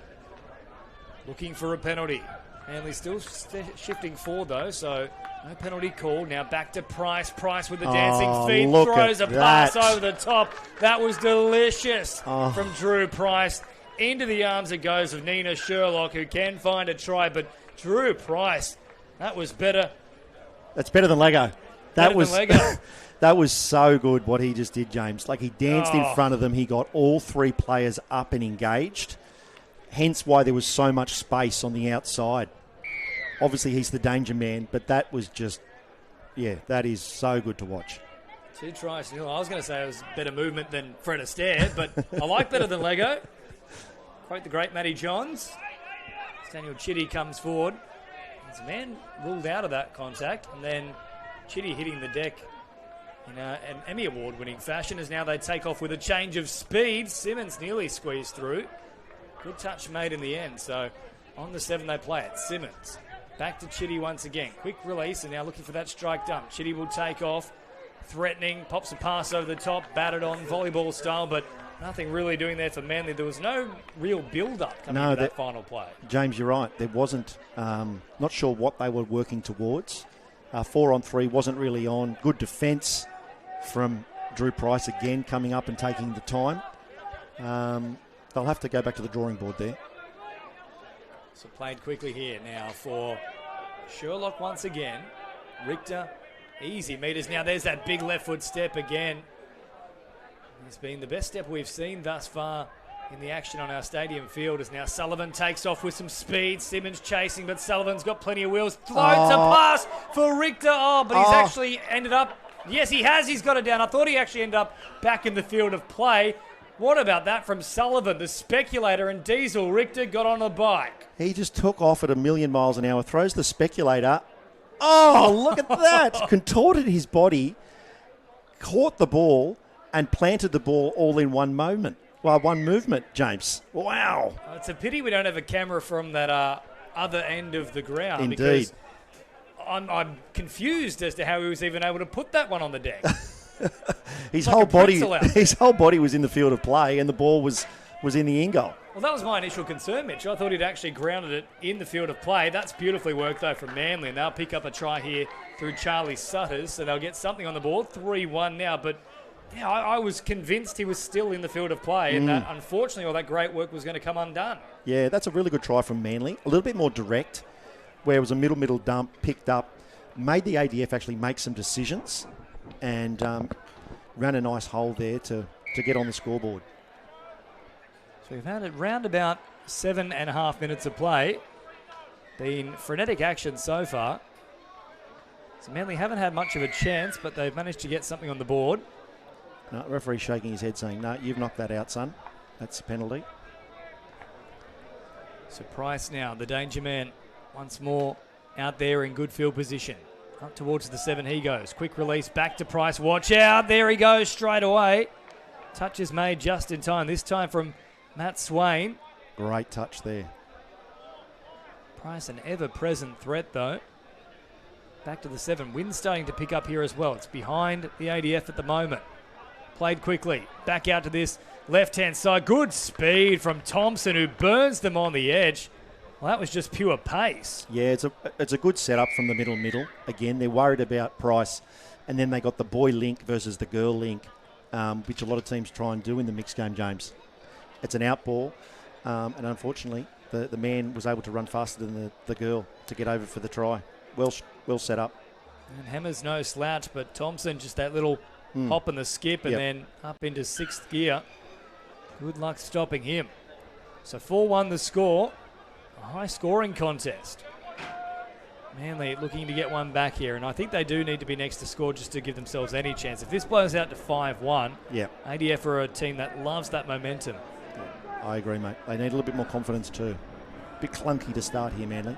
Looking for a penalty. Manly still shifting forward though, so no penalty called. Now back to Price. Price with the dancing feet. Throws a pass over the top. That was delicious from Drew Price. Into the arms it goes of Nina Sherlock, who can find a try, but Drew Price. That was better. That's better than Lego. Better than Lego. That was so good what he just did, James. Like, he danced in front of them. He got all three players up and engaged. Hence why there was so much space on the outside. Obviously, he's the danger man, but that was just, that is so good to watch. 2 tries. I was going to say it was better movement than Fred Astaire, but I like better than Lego. Quote the great Matty Johns. Daniel Chitty comes forward. There's a man ruled out of that contact, and then Chitty hitting the deck in an Emmy Award-winning fashion as now they take off with a change of speed. Simmons nearly squeezed through. Good touch made in the end. So on the 7 they play it. Simmons back to Chitty once again. Quick release and now looking for that strike dump. Chitty will take off. Threatening. Pops a pass over the top. Batted on volleyball style, but nothing really doing there for Manly. There was no real build-up coming into that final play. James, you're right. There wasn't. Not sure what they were working towards. 4-on-3 wasn't really on. Good defence from Drew Price again coming up and taking the time. They'll have to go back to the drawing board there. So played quickly here now for Sherlock once again. Richter, easy meters. Now there's that big left foot step again. It's been the best step we've seen thus far in the action on our stadium field as now Sullivan takes off with some speed. Simmons chasing, but Sullivan's got plenty of wheels. Floats a pass for Richter. But he's actually ended up... Yes, he has. He's got it down. I thought he actually ended up back in the field of play. What about that from Sullivan, the speculator, and Diesel? Richter got on a bike. He just took off at 1,000,000 miles an hour, throws the speculator. Oh, look at that. Contorted his body, caught the ball, and planted the ball all in one moment. Well, one movement, James. Wow. It's a pity we don't have a camera from that other end of the ground. Indeed. Because I'm confused as to how he was even able to put that one on the deck. His whole body was in the field of play, and the ball was in the in goal. Well, that was my initial concern, Mitch. I thought he'd actually grounded it in the field of play. That's beautifully worked, though, from Manly, and they'll pick up a try here through Charlie Sutters, so they'll get something on the board. 3-1 now, but yeah, I was convinced he was still in the field of play, and that, unfortunately, all that great work was going to come undone. Yeah, that's a really good try from Manly. A little bit more direct, where it was a middle dump, picked up, made the ADF actually make some decisions, and ran a nice hole there to get on the scoreboard. So we've had around about 7.5 minutes of play. Been frenetic action so far. So Manly haven't had much of a chance, but they've managed to get something on the board. No, referee shaking his head saying, no, you've knocked that out, son. That's a penalty. So Price now, the danger man, once more out there in good field position. Up towards the 7 he goes. Quick release back to Price. Watch out. There he goes straight away. Touch is made just in time. This time from Matt Swain. Great touch there. Price an ever-present threat though. Back to the 7. Wind's starting to pick up here as well. It's behind the ADF at the moment. Played quickly. Back out to this left-hand side. Good speed from Thompson, who burns them on the edge. Well, that was just pure pace. Yeah, it's a good setup from the middle. Again, they're worried about Price. And then they got the boy link versus the girl link, which a lot of teams try and do in the mixed game, James. It's an out ball. And unfortunately, the man was able to run faster than the girl to get over for the try. Well set up. And Hammer's no slouch, but Thompson just that little hop and the skip and then up into 6th gear. Good luck stopping him. So 4-1 the score. A high-scoring contest. Manly looking to get one back here, and I think they do need to be next to score just to give themselves any chance. If this blows out to 5-1, ADF are a team that loves that momentum. I agree, mate. They need a little bit more confidence too. Bit clunky to start here, Manly.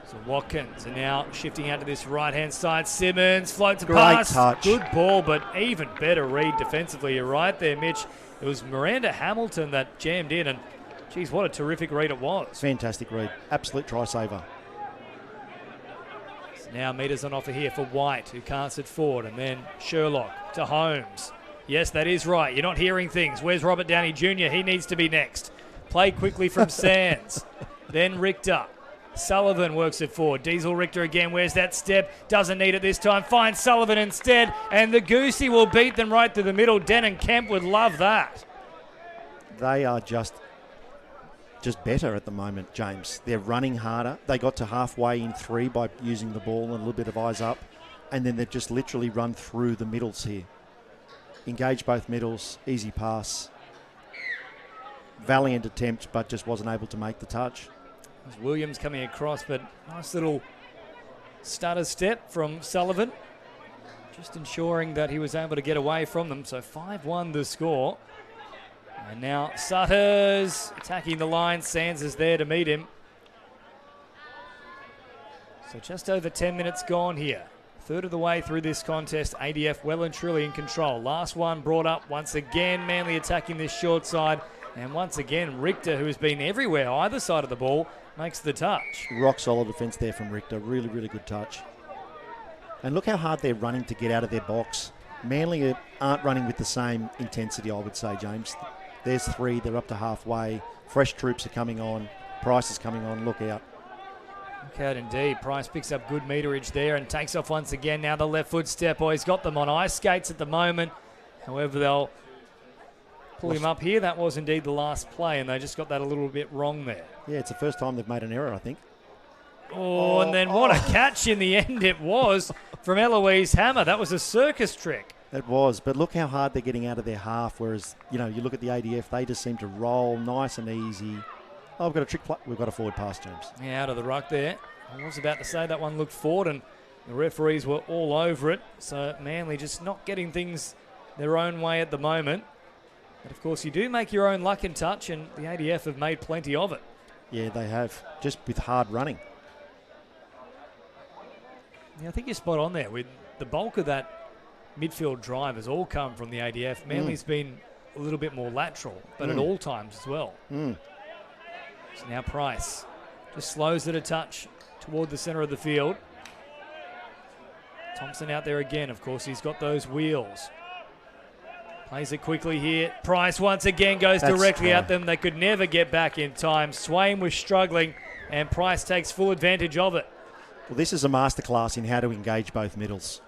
So Watkins are now shifting out to this right-hand side. Simmons floats a Great pass. touch. Good ball, but even better read defensively. You're right there, Mitch. It was Miranda Hamilton that jammed in, and geez, what a terrific read it was. Fantastic read. Absolute try saver. So now meters on offer here for White, who casts it forward, and then Sherlock to Holmes. Yes, that is right. You're not hearing things. Where's Robert Downey Jr.? He needs to be next. Play quickly from Sands. Then Richter. Sullivan works it forward. Diesel Richter again. Where's that step? Doesn't need it this time. Finds Sullivan instead. And the Goosey will beat them right through the middle. Denon Kemp would love that. They are just just better at the moment, James. They're running harder. They got to halfway in 3 by using the ball and a little bit of eyes up, and then they've just literally run through the middles here. Engage both middles, easy pass. Valiant attempt, but just wasn't able to make the touch. There's Williams coming across, but nice little stutter step from Sullivan. Just ensuring that he was able to get away from them. So 5-1 the score. And now Sutters attacking the line. Sands is there to meet him. So just over 10 minutes gone here. Third of the way through this contest. ADF well and truly in control. Last one brought up once again. Manly attacking this short side. And once again, Richter, who has been everywhere either side of the ball, makes the touch. Rock solid defence there from Richter. Really, really good touch. And look how hard they're running to get out of their box. Manly aren't running with the same intensity, I would say, James. There's 3. They're up to halfway. Fresh troops are coming on. Price is coming on. Look out. Look out indeed. Price picks up good meterage there and takes off once again. Now the left foot step. Oh, he's got them on ice skates at the moment. However, they'll pull him up here. That was indeed the last play, and they just got that a little bit wrong there. Yeah, it's the first time they've made an error, I think. Oh, and then what a catch in the end it was from Eloise Hammer. That was a circus trick. It was, but look how hard they're getting out of their half, whereas, you know, you look at the ADF, they just seem to roll nice and easy. Oh, we've got a trick play. We've got a forward pass, James. Yeah, out of the ruck there. I was about to say that one looked forward, and the referees were all over it. So Manly just not getting things their own way at the moment. But, of course, you do make your own luck and touch, and the ADF have made plenty of it. Yeah, they have, just with hard running. Yeah, I think you're spot on there. With the bulk of that midfield drive has all come from the ADF. Manly's been a little bit more lateral, but at all times as well. So now Price just slows it a touch toward the centre of the field. Thompson out there again. Of course, he's got those wheels. Plays it quickly here. Price once again goes directly at them. They could never get back in time. Swain was struggling, and Price takes full advantage of it. Well, this is a masterclass in how to engage both middles.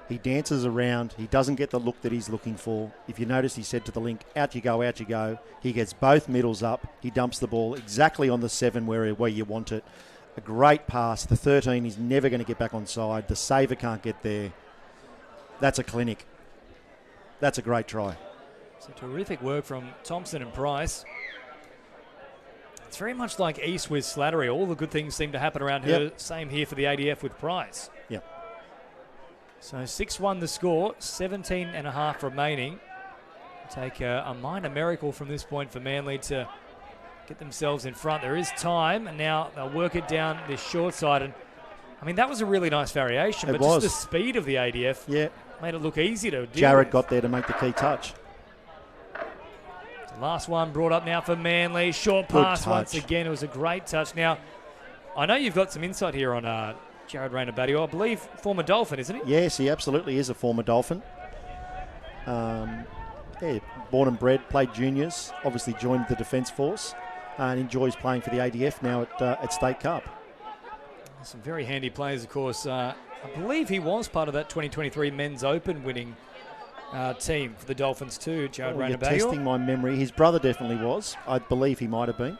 He dances around. He doesn't get the look that he's looking for. If you notice, he said to the link, out you go, out you go. He gets both middles up. He dumps the ball exactly on the 7 where you want it. A great pass. The 13 is never going to get back on side. The saver can't get there. That's a clinic. That's a great try. So terrific work from Thompson and Price. It's very much like East with Slattery. All the good things seem to happen around her. Same here for the ADF with Price. Yep. So 6-1 the score, 17 and a half remaining. Take a minor miracle from this point for Manly to get themselves in front. There is time, and now they'll work it down this short side. And I mean, that was a really nice variation, but just the speed of the ADF made it look easy to deal Jared with. got there to make the key touch. The last one brought up now for Manly. Short pass once again. It was a great touch. Now, I know you've got some insight here on Jared Rayner-Badio. I believe former Dolphin, isn't he? Yes, he absolutely is a former Dolphin. Born and bred, played juniors, obviously joined the Defence Force and enjoys playing for the ADF now at State Cup. Some very handy players, of course. I believe he was part of that 2023 Men's Open winning team for the Dolphins too, Jared Rayner-Badio. You're testing my memory. His brother definitely was. I believe he might have been.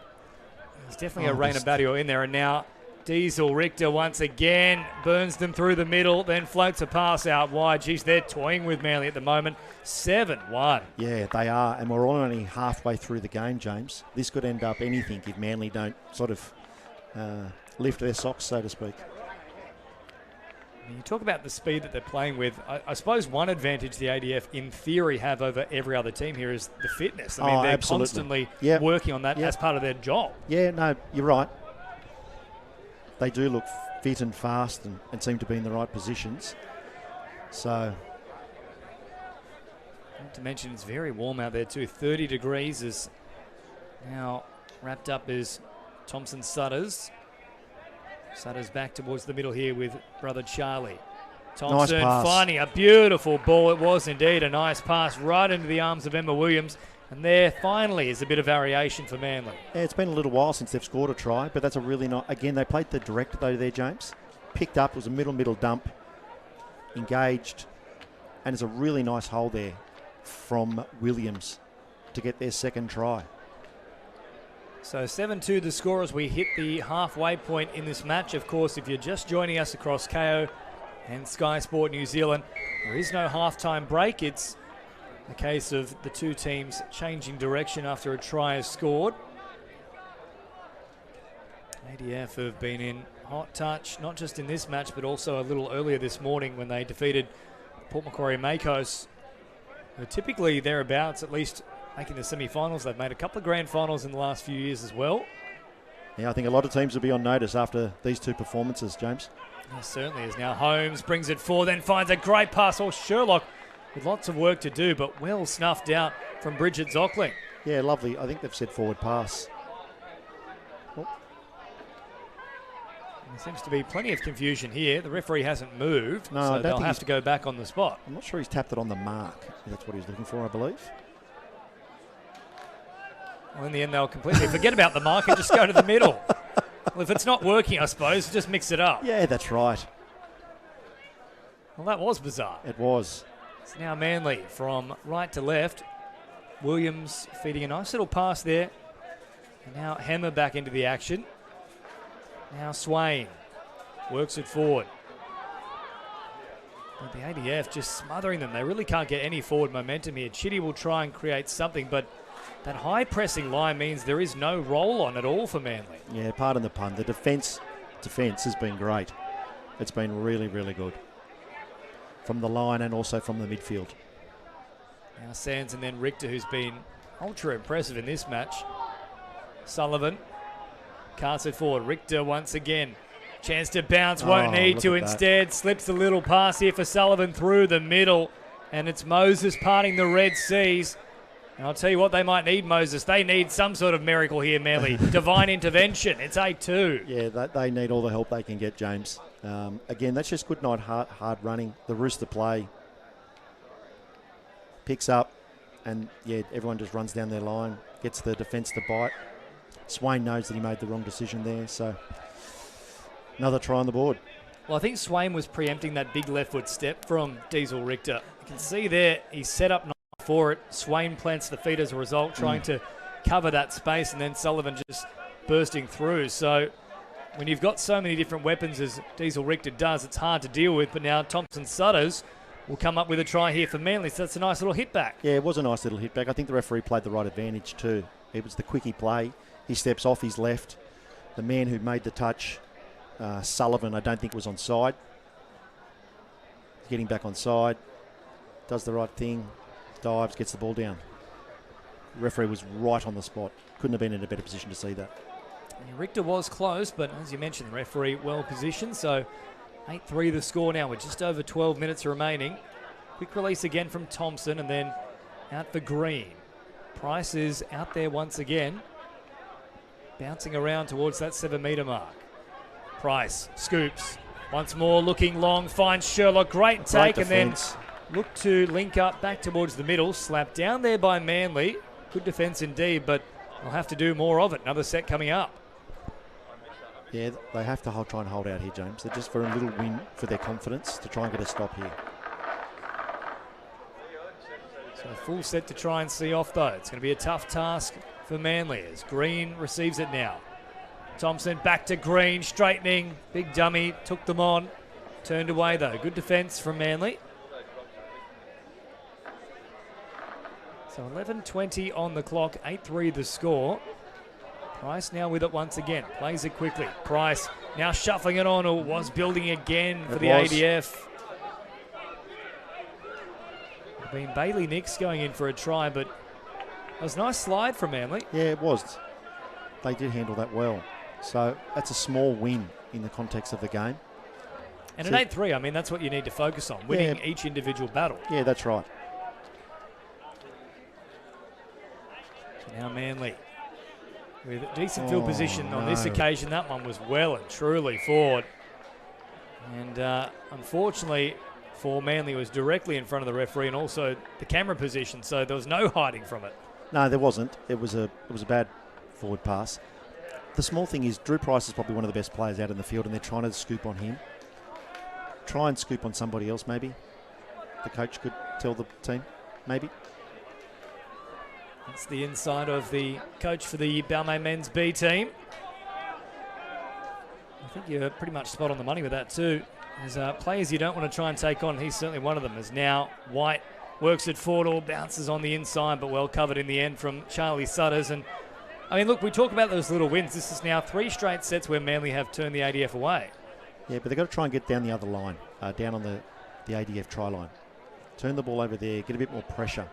There's definitely a Rayner-Badio in there, and now Diesel Richter once again burns them through the middle, then floats a pass out wide. Geez, they're toying with Manly at the moment. 7-1. Yeah, they are, and we're only halfway through the game, James. This could end up anything if Manly don't sort of lift their socks, so to speak. You talk about the speed that they're playing with. I suppose one advantage the ADF, in theory, have over every other team here is the fitness. I mean, they're constantly working on that as part of their job. Yeah, no, you're right. They do look fit and fast and seem to be in the right positions. So, not to mention it's very warm out there too. 30 degrees is now wrapped up as Thompson Sutters. Sutters back towards the middle here with brother Charlie. Thompson finding a beautiful ball. It was indeed a nice pass right into the arms of Emma Williams. And there finally is a bit of variation for Manly. Yeah, it's been a little while since they've scored a try, but that's a really nice... Again, they played the direct though there, James. Picked up, it was a middle dump. Engaged. And it's a really nice hole there from Williams to get their second try. So 7-2 the score as we hit the halfway point in this match. Of course, if you're just joining us across KO and Sky Sport New Zealand, there is no halftime break. It's a case of the two teams changing direction after a try is scored. ADF have been in hot touch, not just in this match, but also a little earlier this morning when they defeated Port Macquarie Makos, who are typically thereabouts, at least making the semi-finals. They've made a couple of grand finals in the last few years as well. Yeah, I think a lot of teams will be on notice after these two performances, James. Yeah, certainly is. Now Holmes brings it forward, then finds a great pass. Or Sherlock with lots of work to do, but well snuffed out from Bridget Zockling. Yeah, lovely. I think they've said forward pass. There seems to be plenty of confusion here. The referee hasn't moved, No, so I don't they'll think have to go back on the spot. I'm not sure he's tapped it on the mark. That's what he's looking for, I believe. Well, in the end, they'll completely forget about the mark and just go to the middle. Well, if it's not working, I suppose, just mix it up. Yeah, that's right. Well, that was bizarre. It was. It's now Manly from right to left. Williams feeding a nice little pass there. And now Hammer back into the action. Now Swain works it forward. But the ADF just smothering them. They really can't get any forward momentum here. Chitty will try and create something, but that high pressing line means there is no roll on at all for Manly. Yeah, pardon the pun. The defence has been great. It's been really, really good. From the line and also from the midfield. Now Sands and then Richter, who's been ultra impressive in this match. Sullivan carts it forward. Richter once again. Chance to bounce, won't need to instead. Slips a little pass here for Sullivan through the middle. And it's Moses parting the Red Seas. And I'll tell you what, they might need, Moses. They need some sort of miracle here, Manly. Divine intervention. It's 8-2. Yeah, they need all the help they can get, James. Again, that's just good night hard running. The Rooster play picks up, and yeah, everyone just runs down their line, gets the defence to bite. Swain knows that he made the wrong decision there, so another try on the board. Well, I think Swain was preempting that big left foot step from Diesel Richter. You can see there, he's set up for it. Swain plants the feet as a result, trying to cover that space, and then Sullivan just bursting through. So when you've got so many different weapons as Diesel Richter does, it's hard to deal with. But now Thompson Sutters will come up with a try here for Manly. So that's a nice little hit back. Yeah, it was a nice little hit back. I think the referee played the right advantage too. It was the quickie play. He steps off his left. The man who made the touch, Sullivan, I don't think was on side. Getting back on side. Does the right thing. Dives, gets the ball down. The referee was right on the spot. Couldn't have been in a better position to see that. Richter was close, but as you mentioned, the referee well positioned. So 8-3 the score now with just over 12 minutes remaining. Quick release again from Thompson, and then out for Green. Price is out there once again, bouncing around towards that 7-metre mark. Price scoops once more, looking long, finds Sherlock. Great take, and then look to link up back towards the middle. Slapped down there by Manly. Good defence indeed, but they'll have to do more of it. Another set coming up. Yeah, they have to try and hold out here, James. They're just for a little win for their confidence to try and get a stop here. So a full set to try and see off, though. It's going to be a tough task for Manly as Green receives it now. Thompson back to Green, straightening. Big dummy, took them on. Turned away, though. Good defence from Manly. So 11:20 on the clock, 8-3 the score. Price now with it once again, plays it quickly. Price now shuffling it on, or was building again for the ADF. Been Bailey Nix going in for a try, but it was a nice slide from Manly. Yeah, it was. They did handle that well. So that's a small win in the context of the game. And at 8-3, I mean, that's what you need to focus on, winning each individual battle. Yeah, that's right. So now Manly with a decent field position on this occasion. That one was well and truly forward. And unfortunately for Manly, it was directly in front of the referee and also the camera position, so there was no hiding from it. No, there wasn't. It was a bad forward pass. The small thing is Drew Price is probably one of the best players out in the field, and they're trying to scoop on him. Try and scoop on somebody else, maybe. The coach could tell the team, maybe. That's the inside of the coach for the Balmain men's B team. I think you're pretty much spot on the money with that too. There's players you don't want to try and take on. He's certainly one of them. As now White works it forward, all bounces on the inside, but well covered in the end from Charlie Sutters. And I mean, look, we talk about those little wins. This is now 3 straight sets where Manly have turned the ADF away. Yeah, but they've got to try and get down the other line, down on the ADF try line. Turn the ball over there, get a bit more pressure.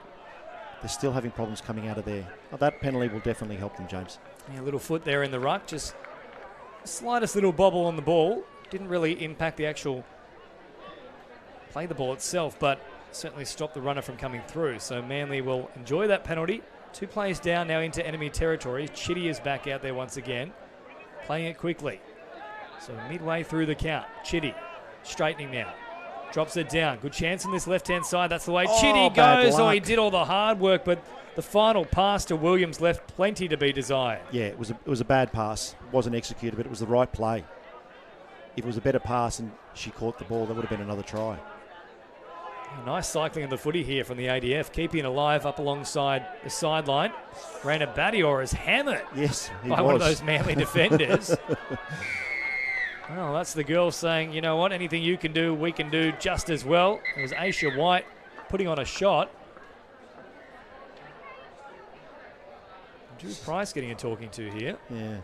They're still having problems coming out of there. Oh, that penalty will definitely help them, James. Yeah, a little foot there in the ruck, just the slightest little bobble on the ball. Didn't really impact the actual play the ball itself, but certainly stopped the runner from coming through. So Manly will enjoy that penalty. 2 players down now into enemy territory. Chitty is back out there once again, playing it quickly. So midway through the count, Chitty straightening now. Drops it down. Good chance on this left-hand side. That's the way Chitty goes. Oh, he did all the hard work, but the final pass to Williams left plenty to be desired. Yeah, it was a bad pass. It wasn't executed, but it was the right play. If it was a better pass and she caught the ball, that would have been another try. Nice cycling of the footy here from the ADF, keeping it alive up alongside the sideline. Raina Badior is hammered by one of those Manly defenders. Well, that's the girl saying, you know what, anything you can do, we can do just as well. It was Aisha White putting on a shot. Drew Price getting a talking to here. Yeah,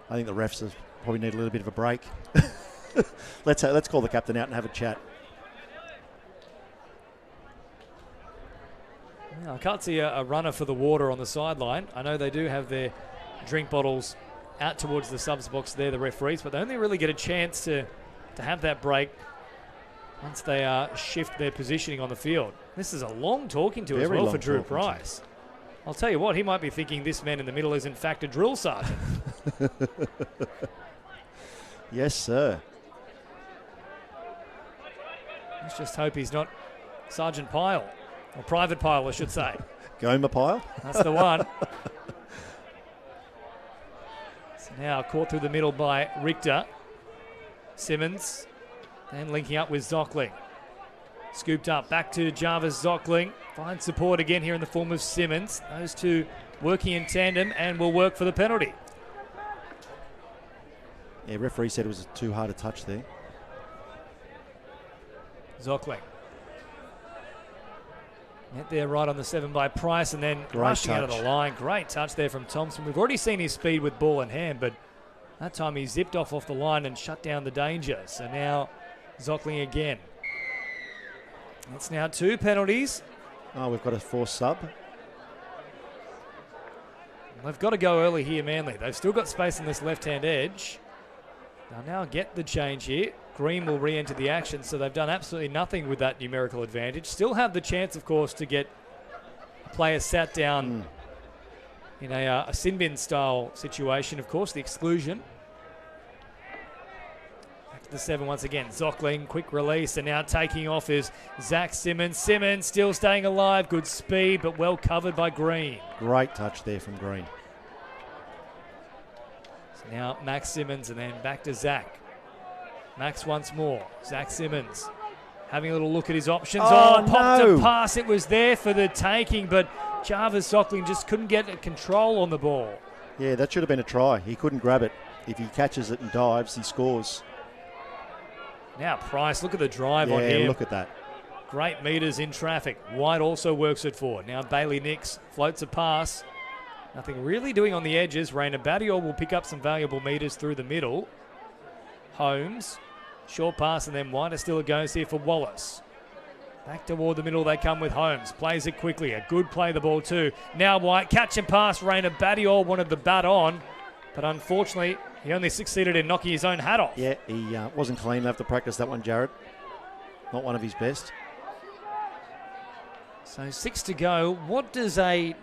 I think the refs probably need a little bit of a break. Let's call the captain out and have a chat. Yeah, I can't see a runner for the water on the sideline. I know they do have their drink bottles out towards the subs box there, the referees, but they only really get a chance to have that break once they shift their positioning on the field. This is a long talking to as well for Drew Price. I'll tell you what, he might be thinking this man in the middle is in fact a drill sergeant. Yes, sir. Let's just hope he's not Sergeant Pyle, or Private Pyle, I should say. Gomer Pyle? That's the one. So now caught through the middle by Richter. Simmons, then linking up with Zockling. Scooped up, back to Jarvis Zockling. Finds support again here in the form of Simmons. Those two working in tandem and will work for the penalty. Yeah, referee said it was too hard a touch there. Zockling. Net there right on the 7 by Price and then rushing out of the line. Great touch there from Thompson. We've already seen his speed with ball in hand, but that time he zipped off the line and shut down the danger. So now Zockling again. It's now 2 penalties. Oh, we've got a forced sub. They've got to go early here, Manly. They've still got space on this left-hand edge. They'll now get the change here. Green will re-enter the action, so they've done absolutely nothing with that numerical advantage. Still have the chance, of course, to get a player sat down in a sin bin style situation. Of course, the exclusion. Back to the 7 once again. Zockling, quick release, and now taking off is Zach Simmons. Simmons still staying alive. Good speed, but well covered by Green. Great touch there from Green. So now Max Simmons, and then back to Zach. Max once more. Zach Simmons having a little look at his options. Popped a pass. It was there for the taking, but Jarvis Zockling just couldn't get control on the ball. Yeah, that should have been a try. He couldn't grab it. If he catches it and dives, he scores. Now Price, look at the drive on him. Yeah, look at that. Great metres in traffic. White also works it forward. Now Bailey Nix floats a pass. Nothing really doing on the edges. Raina Badior will pick up some valuable metres through the middle. Holmes, short pass, and then White still goes here for Wallace. Back toward the middle they come with Holmes. Plays it quickly. A good play the ball too. Now White, catch and pass. Raina Badior wanted the bat on, but unfortunately he only succeeded in knocking his own hat off. Yeah, he wasn't clean. He'll have to practice that one, Jared. Not one of his best. So 6 to go. What does a...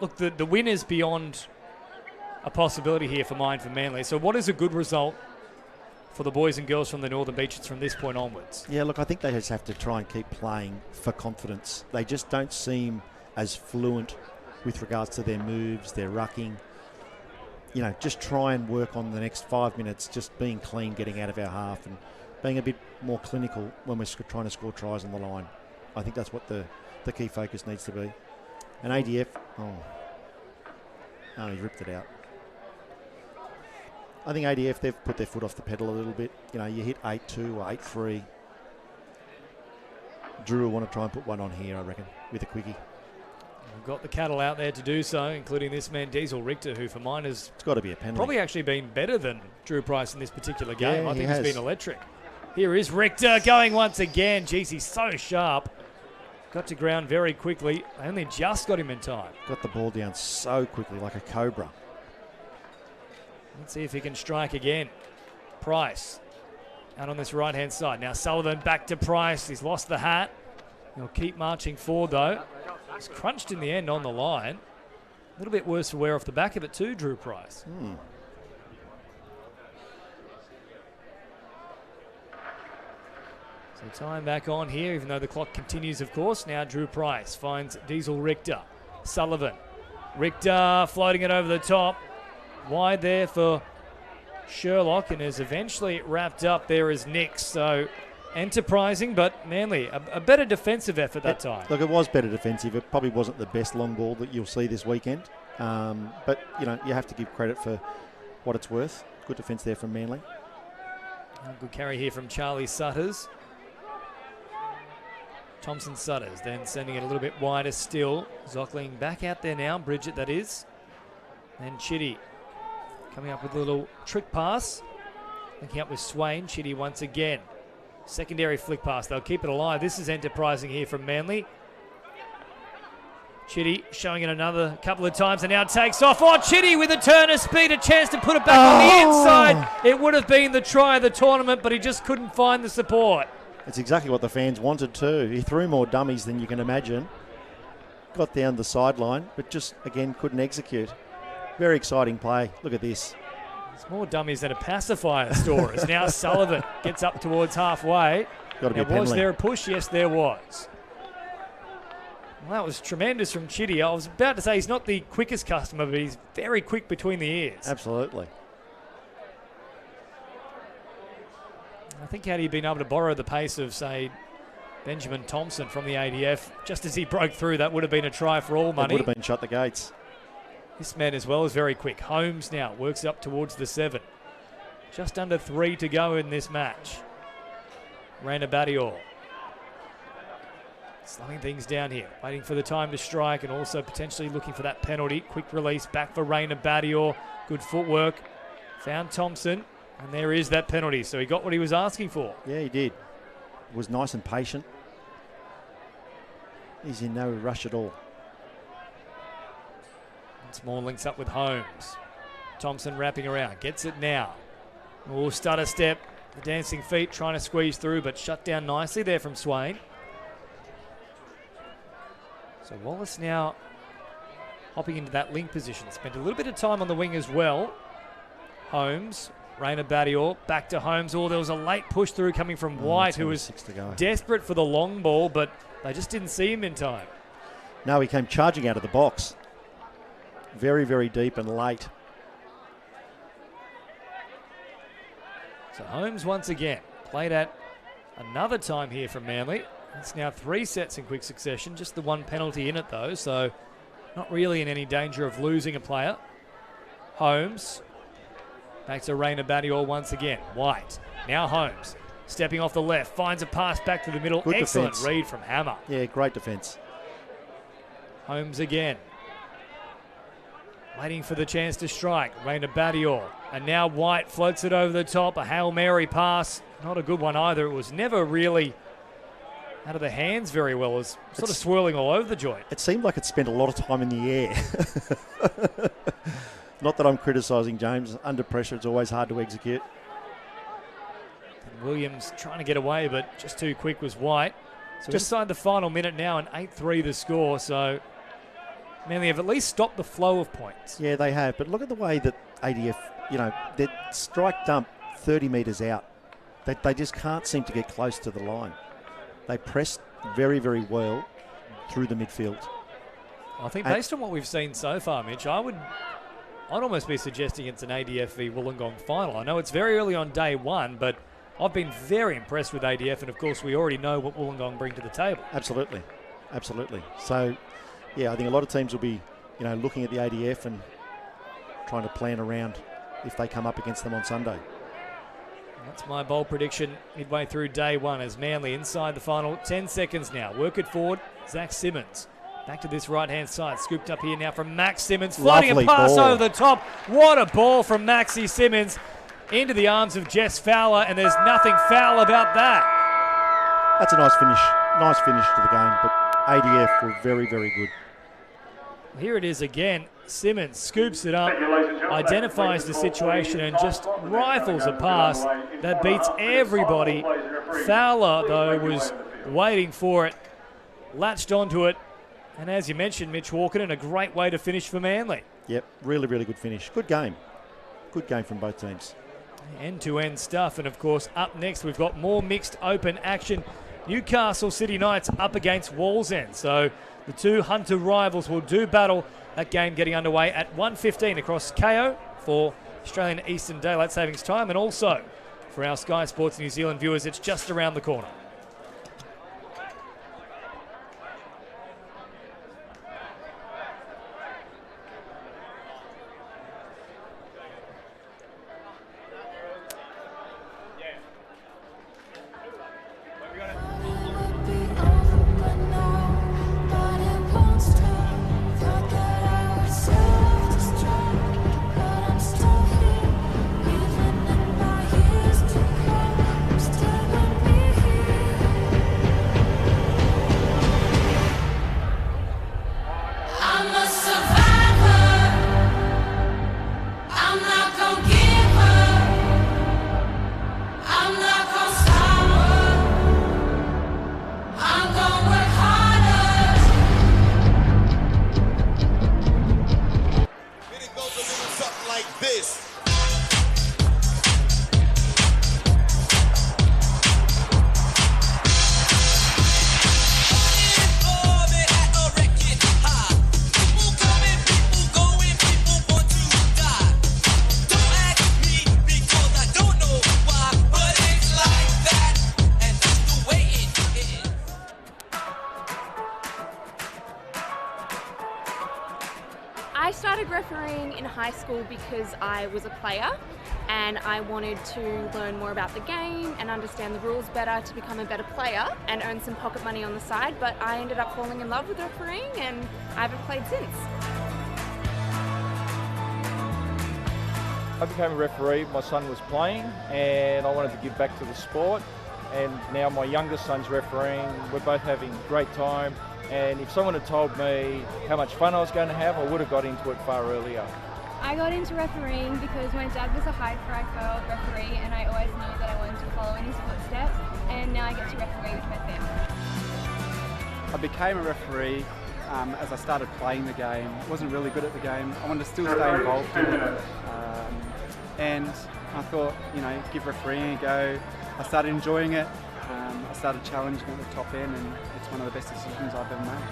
Look, the win is beyond a possibility here for Manly. So what is a good result for the boys and girls from the Northern Beaches from this point onwards? Yeah, look, I think they just have to try and keep playing for confidence. They just don't seem as fluent with regards to their moves, their rucking. You know, just try and work on the next 5 minutes, just being clean, getting out of our half and being a bit more clinical when we're trying to score tries on the line. I think that's what the key focus needs to be. And ADF, he ripped it out. I think ADF, they've put their foot off the pedal a little bit. You know, you hit 8-2 or 8-3. Drew will want to try and put one on here, I reckon, with a quickie. We've got the cattle out there to do so, including this man, Diesel Richter, who for mine has it's got to be a penalty. Probably actually been better than Drew Price in this particular game. Yeah, I think he he's has. been electric. Here is Richter going once again. Jeez, he's so sharp. Got to ground very quickly. They only just got him in time. Got the ball down so quickly, like a cobra. Let's see if he can strike again. Price out on this right-hand side. Now Sullivan back to Price. He's lost the hat. He'll keep marching forward, though. He's crunched in the end on the line. A little bit worse for wear off the back of it too, Drew Price. So time back on here, even though the clock continues, of course. Now Drew Price finds Diesel Richter. Sullivan. Richter floating it over the top. Wide there for Sherlock, and is eventually wrapped up there as Nix. So enterprising, but Manly, a better defensive effort that time. Look, it was better defensive. It probably wasn't the best long ball that you'll see this weekend. But, you know, you have to give credit for what it's worth. Good defence there from Manly. Good carry here from Charlie Sutters. Thompson Sutters then sending it a little bit wider still. Zockling back out there now, Bridget that is. And Chitty coming up with a little trick pass. Linking up with Swain. Chitty once again. Secondary flick pass. They'll keep it alive. This is enterprising here from Manly. Chitty showing it another couple of times and now takes off. Oh, Chitty with a turn of speed, a chance to put it back on the inside. It would have been the try of the tournament, but he just couldn't find the support. It's exactly what the fans wanted too. He threw more dummies than you can imagine. Got down the sideline, but just, again, couldn't execute. Very exciting play. Look at this. It's more dummies than a pacifier store. As now Sullivan gets up towards halfway. Got to be a penalty. Was there a push? Yes, there was. Well, that was tremendous from Chitty. I was about to say he's not the quickest customer, but he's very quick between the ears. Absolutely. I think had he been able to borrow the pace of, say, Benjamin Thompson from the ADF, just as he broke through, that would have been a try for all money. It would have been shut the gates. This man as well is very quick. Holmes now works up towards the 7. Just under 3 to go in this match. Raina Badior slowing things down here, waiting for the time to strike and also potentially looking for that penalty. Quick release back for Raina Badior. Good footwork. Found Thompson, and there is that penalty. So he got what he was asking for. Yeah, he did. Was nice and patient. He's in no rush at all. Small links up with Holmes. Thompson wrapping around. Gets it now. Oh, stutter step. The dancing feet trying to squeeze through, but shut down nicely there from Swain. So Wallace now hopping into that link position. Spent a little bit of time on the wing as well. Holmes. Raina Badior. Back to Holmes. Oh, there was a late push through coming from White, who was desperate for the long ball, but they just didn't see him in time. No, he came charging out of the box. Very, very deep and late. So Holmes once again played at another time here from Manly. It's now 3 sets in quick succession, just the 1 penalty in it though, so not really in any danger of losing a player. Holmes back to Raina Badior once again. White, now Holmes stepping off the left, finds a pass back to the middle. Good Excellent defense. read from Hammer. Yeah, great defence. Holmes again. Waiting for the chance to strike. Raina Badior. And now White floats it over the top. A Hail Mary pass. Not a good one either. It was never really out of the hands very well. It was sort of swirling all over the joint. It seemed like it spent a lot of time in the air. Not that I'm criticising James. Under pressure, it's always hard to execute. And Williams trying to get away, but just too quick was White. So just inside the final minute now, and 8-3 the score. So Manly have at least stopped the flow of points. Yeah, they have. But look at the way that ADF, you know, they strike dump 30 metres out. They just can't seem to get close to the line. They press very, very well through the midfield. I think based on what we've seen so far, Mitch, I'd almost be suggesting it's an ADF v Wollongong final. I know it's very early on day 1, but I've been very impressed with ADF, and of course we already know what Wollongong bring to the table. Absolutely. Absolutely. So yeah, I think a lot of teams will be, looking at the ADF and trying to plan around if they come up against them on Sunday. That's my bold prediction midway through day one as Manly inside the final 10 seconds now. Work it forward. Zach Simmons back to this right-hand side. Scooped up here now from Max Simmons. Floating a pass over the top. What a ball from Maxie Simmons into the arms of Jess Fowler, and there's nothing foul about that. That's a nice finish. Nice finish to the game, but ADF were very, very good. Here it is again. Simmons scoops it up, identifies the situation, and just rifles a pass that beats everybody. Fowler, though, was waiting for it, latched onto it, and as you mentioned, Mitch Walkerton, a great way to finish for Manly. Yep, really, really good finish. Good game. Good game from both teams. End-to-end stuff, and of course, up next, we've got more mixed open action. Newcastle City Knights up against Wallsend. So the two Hunter rivals will do battle. That game getting underway at 1:15 across KO for Australian Eastern Daylight Savings Time, and also for our Sky Sports New Zealand viewers, it's just around the corner. I started refereeing in high school because I was a player and I wanted to learn more about the game and understand the rules better to become a better player and earn some pocket money on the side, but I ended up falling in love with refereeing and I haven't played since. I became a referee, my son was playing and I wanted to give back to the sport, and now my youngest son's refereeing. We're both having a great time, and if someone had told me how much fun I was going to have, I would have got into it far earlier. I got into refereeing because my dad was a high profile referee and I always knew that I wanted to follow in his footsteps, and now I get to referee with my family. I became a referee as I started playing the game. Wasn't really good at the game. I wanted to still stay involved in it. And I thought, give refereeing a go. I started enjoying it. I started challenging at the top end, and it's one of the best decisions I've ever made.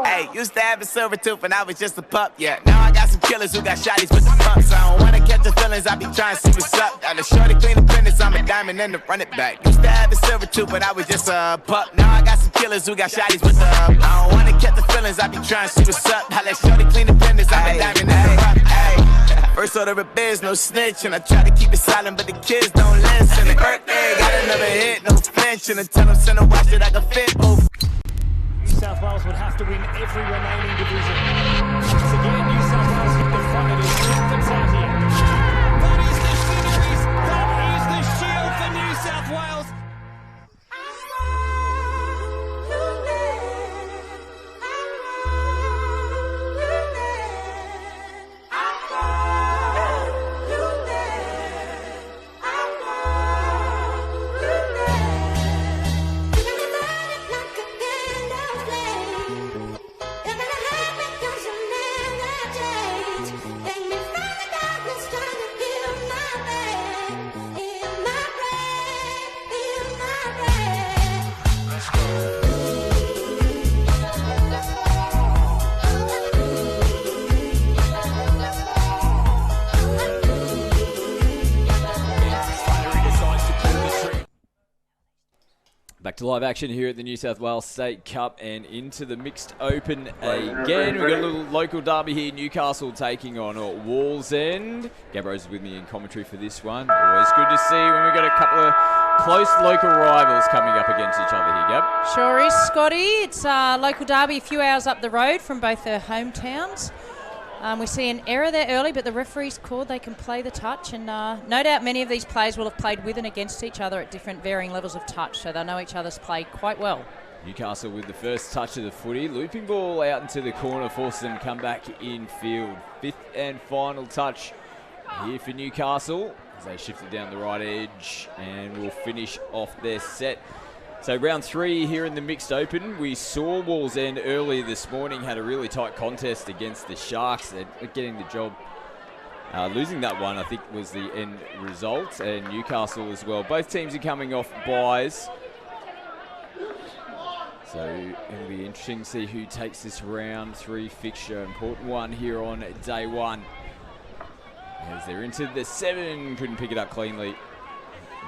Hey, used to have a silver tooth when I was just a pup, yeah. Now I got some killers who got shotties with the pumps. I don't wanna catch the feelings, I be trying to see what's up. Got a shorty clean the fitness, I'm a diamond and to run it back. Used to have a silver tooth when I was just a pup. Now I got some killers who got shotties with the I don't wanna catch the feelings, I be trying to see what's up. I let shorty clean the fitness, I'm a diamond and to run it back. First order of biz, no snitch, and I try to keep it silent, but the kids don't listen. The birthday got another hit, no flinch, and I tell them send a watch that I can fit both. New South Wales would have to win every remaining division. Once again, New South Wales hit the front of this infants out here. That is the series. That is the shield for New South Wales. Back to live action here at the New South Wales State Cup and into the mixed open again. We've got a little local derby here. Newcastle taking on Wallsend. Gabro's with me in commentary for this one. Always good to see when we've got a couple of close local rivals coming up against each other here, Gab. Sure is, Scotty. It's a local derby a few hours up the road from both their hometowns. We see an error there early, but the referee's called. They can play the touch, and no doubt many of these players will have played with and against each other at different varying levels of touch, so they'll know each other's play quite well. Newcastle with the first touch of the footy. Looping ball out into the corner, forces them to come back in field. Fifth and final touch here for Newcastle as they shift it down the right edge and will finish off their set. So round 3 here in the mixed open. We saw Wallsend earlier this morning, had a really tight contest against the Sharks. They're getting the job. Losing that one, I think, was the end result. And Newcastle as well. Both teams are coming off buys. So it'll be interesting to see who takes this round 3 fixture. Important one here on day 1. As they're into the 7, couldn't pick it up cleanly.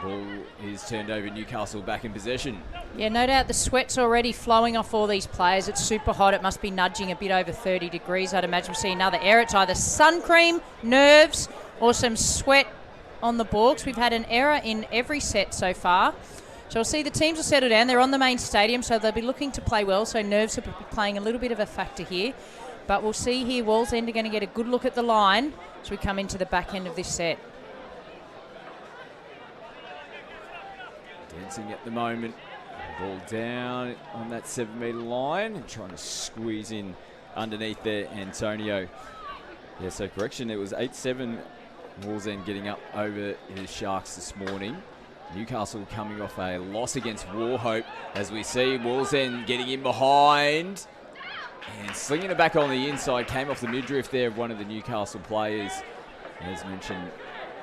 Ball is turned over, Newcastle back in possession. Yeah, no doubt the sweat's already flowing off all these players. It's super hot. It must be nudging a bit over 30 degrees. I'd imagine we'll see another error. It's either sun cream, nerves, or some sweat on the balks. We've had an error in every set so far. So we'll see the teams will settle down. They're on the main stadium, so they'll be looking to play well. So nerves will be playing a little bit of a factor here. But we'll see here, Wallsend are going to get a good look at the line as we come into the back end of this set. Dancing at the moment. Ball down on that 7-metre line and trying to squeeze in underneath there, Antonio. Yeah, so correction, it was 8-7. Wallsend getting up over the Sharks this morning. Newcastle coming off a loss against Warhope, as we see Wallsend getting in behind and slinging it back on the inside. Came off the midriff there of one of the Newcastle players. As mentioned,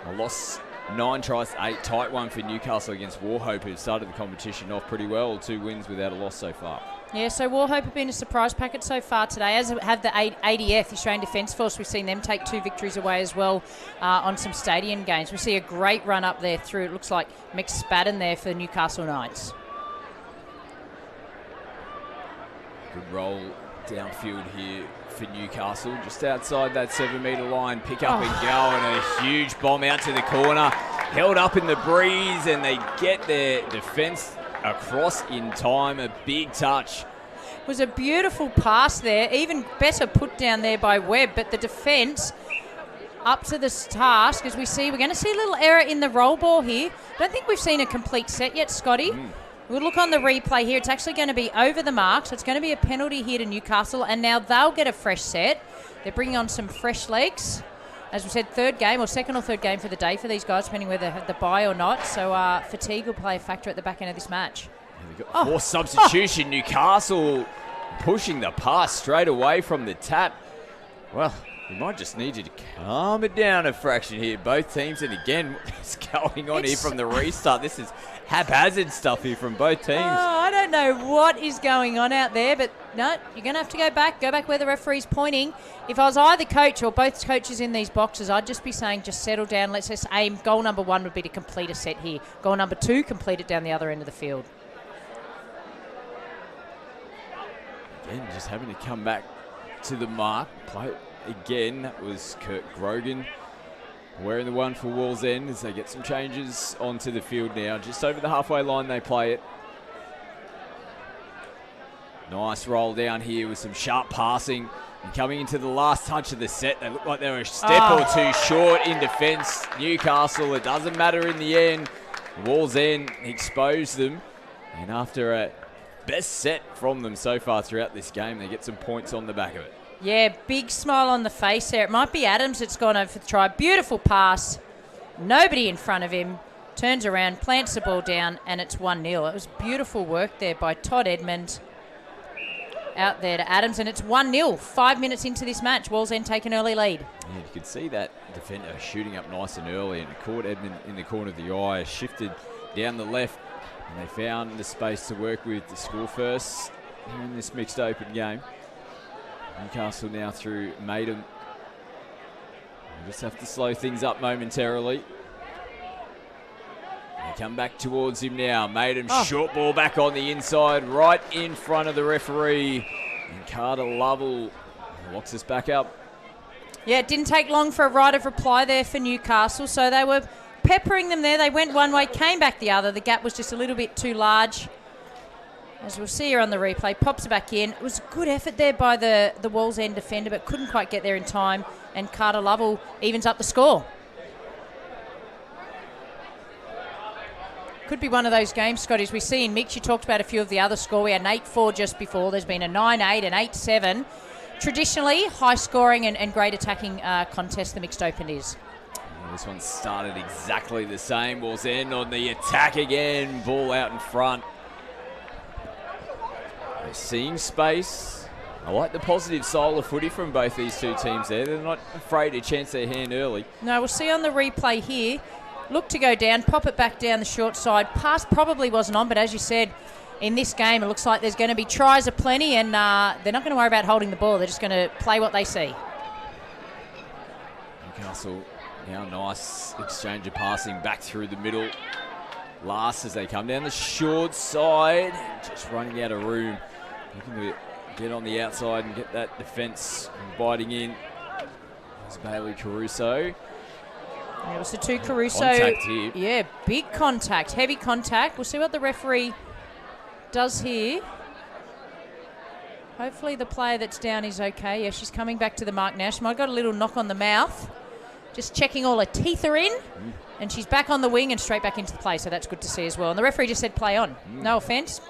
a loss, 9 tries, 8. Tight one for Newcastle against Warhope, who started the competition off pretty well. 2 wins without a loss so far. Yeah, so Warhope have been a surprise packet so far today, as have the ADF, the Australian Defence Force. We've seen them take 2 victories away as well on some stadium games. We see a great run up there through, it looks like McSpadden there for the Newcastle Knights. Good roll downfield here for Newcastle, just outside that 7-metre line. Pick up and go, and a huge bomb out to the corner. Held up in the breeze, and they get their defence across in time. A big touch. It was a beautiful pass there, even better put down there by Webb, but the defence up to this task. As we see, we're going to see a little error in the roll ball here. I don't think we've seen a complete set yet, Scotty. We'll look on the replay here. It's actually going to be over the mark, so it's going to be a penalty here to Newcastle, and now they'll get a fresh set. They're bringing on some fresh legs. As we said, third game, or second or third game for the day for these guys, depending whether they have the bye or not. So fatigue will play a factor at the back end of this match. They've got 4 substitution. Newcastle pushing the pass straight away from the tap. Well, we might just need you to calm it down a fraction here. Both teams, and again, what's going on here from the restart? This is haphazard stuff here from both teams. I don't know what is going on out there, but no, you're going to have to go back where the referee's pointing. If I was either coach or both coaches in these boxes, I'd just be saying, just settle down. Let's just aim. Goal number 1 would be to complete a set here. Goal number 2, complete it down the other end of the field. Again, just having to come back to the mark. Play again. That was Kurt Grogan wearing the 1 for Wallsend as they get some changes onto the field now. Just over the halfway line they play it. Nice roll down here with some sharp passing. And coming into the last touch of the set, they look like they were a step or 2 short in defence. Newcastle, it doesn't matter in the end. Wallsend exposed them. And after a best set from them so far throughout this game, they get some points on the back of it. Yeah, big smile on the face there. It might be Adams that's gone over for the try. Beautiful pass. Nobody in front of him. Turns around, plants the ball down, and it's 1-0. It was beautiful work there by Todd Edmond. Out there to Adams, and it's 1-0. 5 minutes into this match, Wallsend take an early lead. Yeah, you could see that defender shooting up nice and early, and caught Edmond in the corner of the eye, shifted down the left, and they found the space to work with to score first here in this mixed open game. Newcastle now through Maitland. We'll just have to slow things up momentarily. come back towards him now. Maitland, short ball back on the inside, right in front of the referee. And Carter Lovell locks us back up. Yeah, it didn't take long for a right of reply there for Newcastle, so they were peppering them there. They went one way, came back the other. The gap was just a little bit too large. As we'll see here on the replay, pops it back in. It was a good effort there by the Wallsend defender, but couldn't quite get there in time, and Carter Lovell evens up the score. Could be one of those games, Scott, as we see in mix. You talked about a few of the other score. We had an 8-4 just before. There's been a 9-8 and 8-7. Traditionally, high scoring and great attacking contest the mixed open is. This one started exactly the same. Wallsend on the attack again. Ball out in front. They're seeing space. I like the positive style of footy from both these two teams there. They're not afraid to chance their hand early. No, we'll see on the replay here. Look to go down, pop it back down the short side. Pass probably wasn't on, but as you said, in this game, it looks like there's going to be tries aplenty, and they're not going to worry about holding the ball. They're just going to play what they see. Newcastle now nice exchange of passing back through the middle. Last as they come down the short side, just running out of room. Looking to get on the outside and get that defence biting in. There's Bailey Caruso. Yeah, it was the two Caruso. Contact here. Yeah, big contact, heavy contact. We'll see what the referee does here. Hopefully the player that's down is okay. Yeah, she's coming back to the mark now. She might have got a little knock on the mouth. Just checking all her teeth are in. And she's back on the wing and straight back into the play, so that's good to see as well. And the referee just said play on. No offence.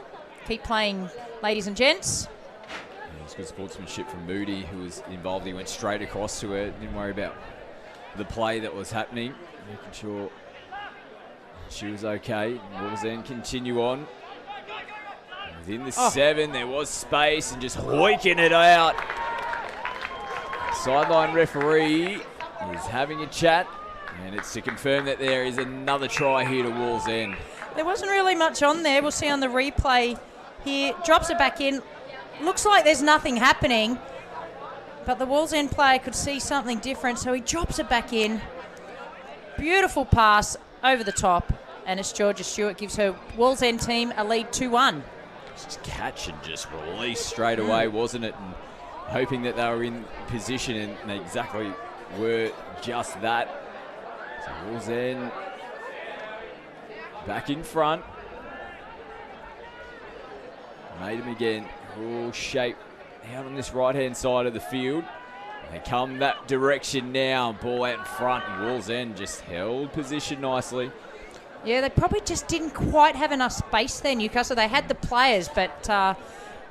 Keep playing, ladies and gents. Yeah, it's good sportsmanship from Moody, who was involved. He went straight across to her. Didn't worry about the play that was happening. Making sure she was okay. Wallsend continue on. Within the 7, there was space and just hoiking it out. Sideline referee is having a chat, and it's to confirm that there is another try here to Wallsend. There wasn't really much on there. We'll see on the replay here. Drops it back in. Looks like there's nothing happening, but the Wallsend player could see something different, so he drops it back in. Beautiful pass over the top, and it's Georgia Stewart gives her Wallsend team a lead 2-1. Just catch and just release straight away, wasn't it? And hoping that they were in position, and they exactly were just that. So Wallsend back in front. Made him again. All shape out on this right-hand side of the field. They come that direction now. Ball out in front, and Wallsend just held position nicely. Yeah, they probably just didn't quite have enough space there, Newcastle. They had the players, but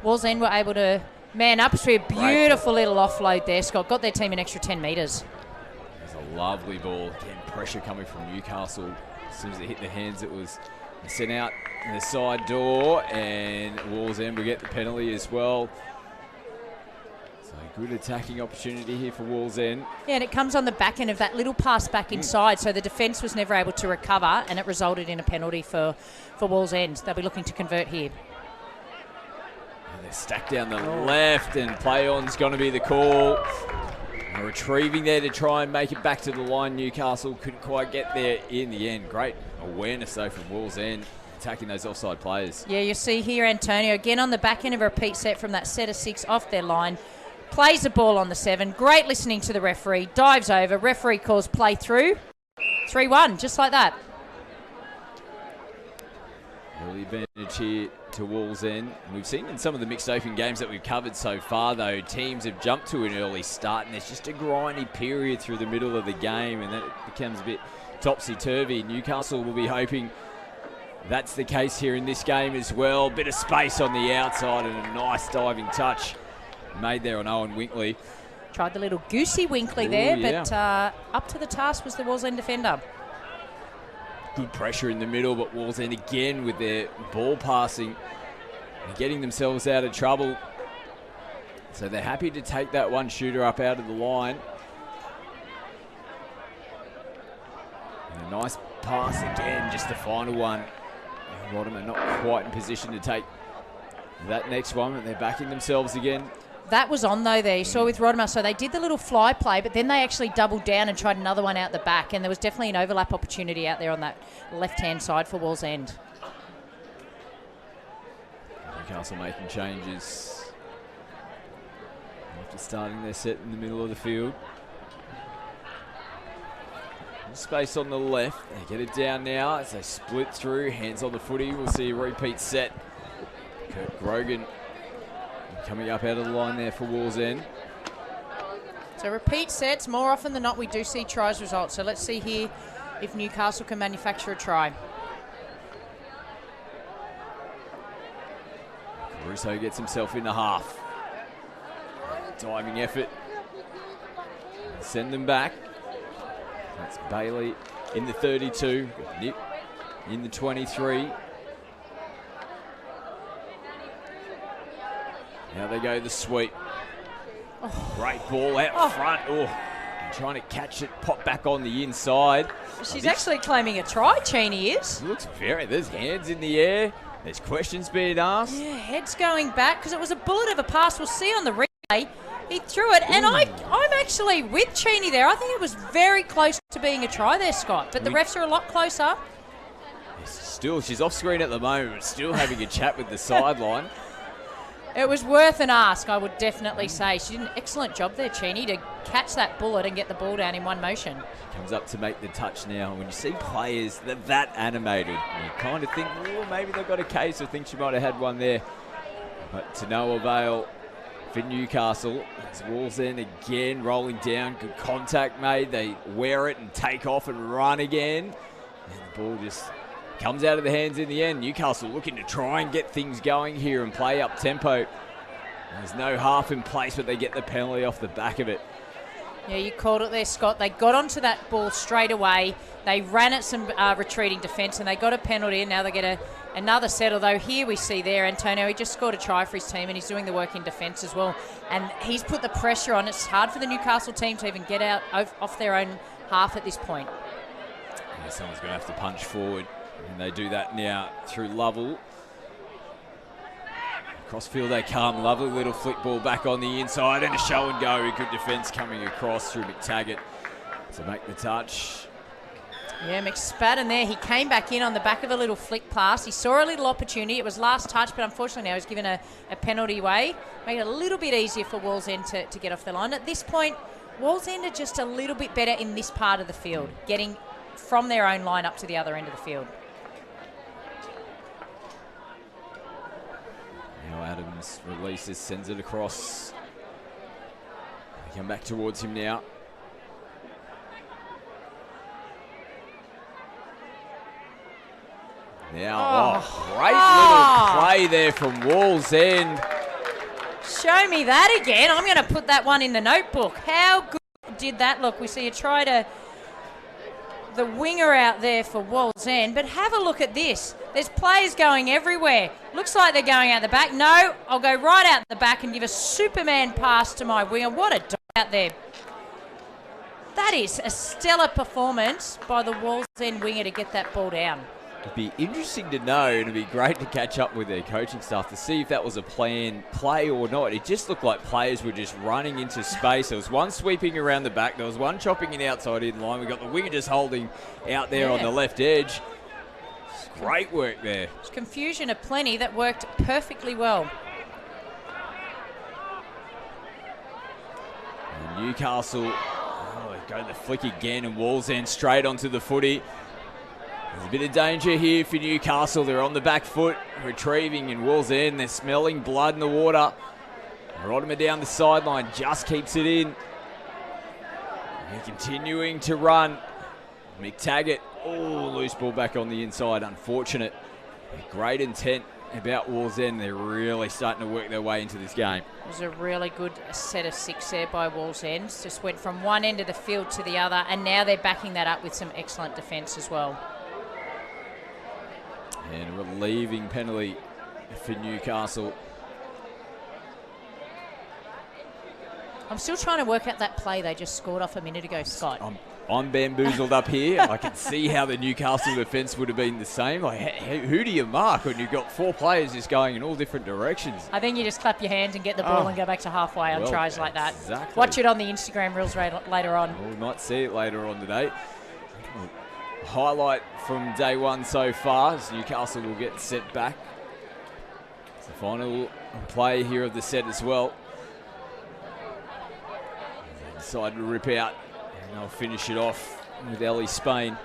Wallsend were able to man up to a beautiful little offload there, Scott. Got their team an extra 10 metres. It was a lovely ball. Again, pressure coming from Newcastle. As soon as it hit the hands, it was sent out the side door, and Wallsend will get the penalty as well. So a good attacking opportunity here for Wallsend. Yeah, and it comes on the back end of that little pass back inside, so the defence was never able to recover, and it resulted in a penalty for Wallsend. They'll be looking to convert here. And they're stacked down the left, and play-on's going to be the call. They're retrieving there to try and make it back to the line. Newcastle couldn't quite get there in the end. Great awareness, though, from Wallsend, attacking those offside players. Yeah, you see here Antonio again on the back end of a repeat set from that set of 6 off their line. Plays the ball on the 7. Great listening to the referee. Dives over. Referee calls play through. 3-1, just like that. Early advantage here to Wallsend. We've seen in some of the mixed open games that we've covered so far, though, teams have jumped to an early start, and there's just a grindy period through the middle of the game, and then it becomes a bit topsy-turvy. Newcastle will be hoping that's the case here in this game as well. Bit of space on the outside and a nice diving touch made there on Owen Winkley. Tried the little goosey Winkley there, but up to the task was the Wallsend defender. Good pressure in the middle, but Wallsend again with their ball passing and getting themselves out of trouble. So they're happy to take that one shooter up out of the line. And a nice pass again, just the final one. Rodham are not quite in position to take that next one, but they're backing themselves again. That was on, though, there. You saw with Rodimer. So they did the little fly play, but then they actually doubled down and tried another one out the back, and there was definitely an overlap opportunity out there on that left-hand side for Wallsend. Newcastle making changes after starting their set in the middle of the field. Space on the left. They get it down now as they split through. Hands on the footy. We'll see a repeat set. Kurt Grogan coming up out of the line there for Wallsend. So repeat sets, more often than not, we do see tries results. So let's see here if Newcastle can manufacture a try. Caruso gets himself in the half. Diving effort. Send them back. That's Bailey in the 32. Nip in the 23. Now they go the sweep. Oh. Great ball out front. Oh, trying to catch it, pop back on the inside. She's actually claiming a try, Cheney is. Looks very, there's hands in the air. There's questions being asked. Yeah, head's going back because it was a bullet of a pass. We'll see on the replay. He threw it, and I'm actually with Cheney there. I think it was very close to being a try there, Scott, but the refs are a lot closer. Still, she's off screen at the moment, but still having a chat with the sideline. It was worth an ask, I would definitely say. She did an excellent job there, Cheney, to catch that bullet and get the ball down in one motion. Comes up to make the touch now. When you see players that animated, you kind of think, oh, maybe they've got a case. I think she might have had one there. But to no avail for Newcastle. It's Wallsend again rolling down. Good contact made. They wear it and take off and run again. And the ball just comes out of the hands in the end. Newcastle looking to try and get things going here and play up tempo. There's no half in place, but they get the penalty off the back of it. Yeah, you called it there, Scott. They got onto that ball straight away. They ran at some retreating defence, and they got a penalty, and now they get another set. Although here we see there, Antonio, he just scored a try for his team, and he's doing the work in defence as well. And he's put the pressure on. It's hard for the Newcastle team to even get out off their own half at this point. Yeah, someone's going to have to punch forward. And they do that now through Lovell. Crossfield they come. Lovely little flick ball back on the inside and a show and go. Good defence coming across through McTaggart to make the touch. Yeah, McSpadden there. He came back in on the back of a little flick pass. He saw a little opportunity. It was last touch, but unfortunately now he's given a penalty away. Make it a little bit easier for Wallsend to get off the line. At this point, Wallsend are just a little bit better in this part of the field, getting from their own line up to the other end of the field. Now Adams releases, sends it across. They come back towards him now. Now, great little play there from Wallsend. Show me that again. I'm going to put that one in the notebook. How good did that look? We see a try to the winger out there for Wallsend, but have a look at this. There's players going everywhere. Looks like they're going out the back. No, I'll go right out the back and give a Superman pass to my winger. What a dog out there. That is a stellar performance by the Wallsend winger to get that ball down. It'd be interesting to know, and it'd be great to catch up with their coaching staff to see if that was a planned play or not. It just looked like players were just running into space. There was one sweeping around the back. There was one chopping in outside in line. We got the winger just holding out there on the left edge. Great work there. There's confusion aplenty. That worked perfectly well. And Newcastle, go the flick again, and Wallsend straight onto the footy. There's a bit of danger here for Newcastle. They're on the back foot, retrieving in Wallsend. They're smelling blood in the water. Rodimer down the sideline, just keeps it in. They're continuing to run. McTaggart, loose ball back on the inside. Unfortunate. Great intent about Wallsend. They're really starting to work their way into this game. It was a really good set of 6 there by Wallsend. Just went from one end of the field to the other, and now they're backing that up with some excellent defence as well. And a relieving penalty for Newcastle. I'm still trying to work out that play they just scored off a minute ago, Scott. I'm bamboozled up here. I can see how the Newcastle defence would have been the same. Like, who do you mark when you've got 4 players just going in all different directions? I think you just clap your hands and get the ball and go back to halfway on tries like that. Exactly. Watch it on the Instagram reels later on. Well, we might see it later on today. Highlight from day one so far is Newcastle will get set back. It's the final play here of the set as well. They decide to rip out. And they'll finish it off with Ellie Spain.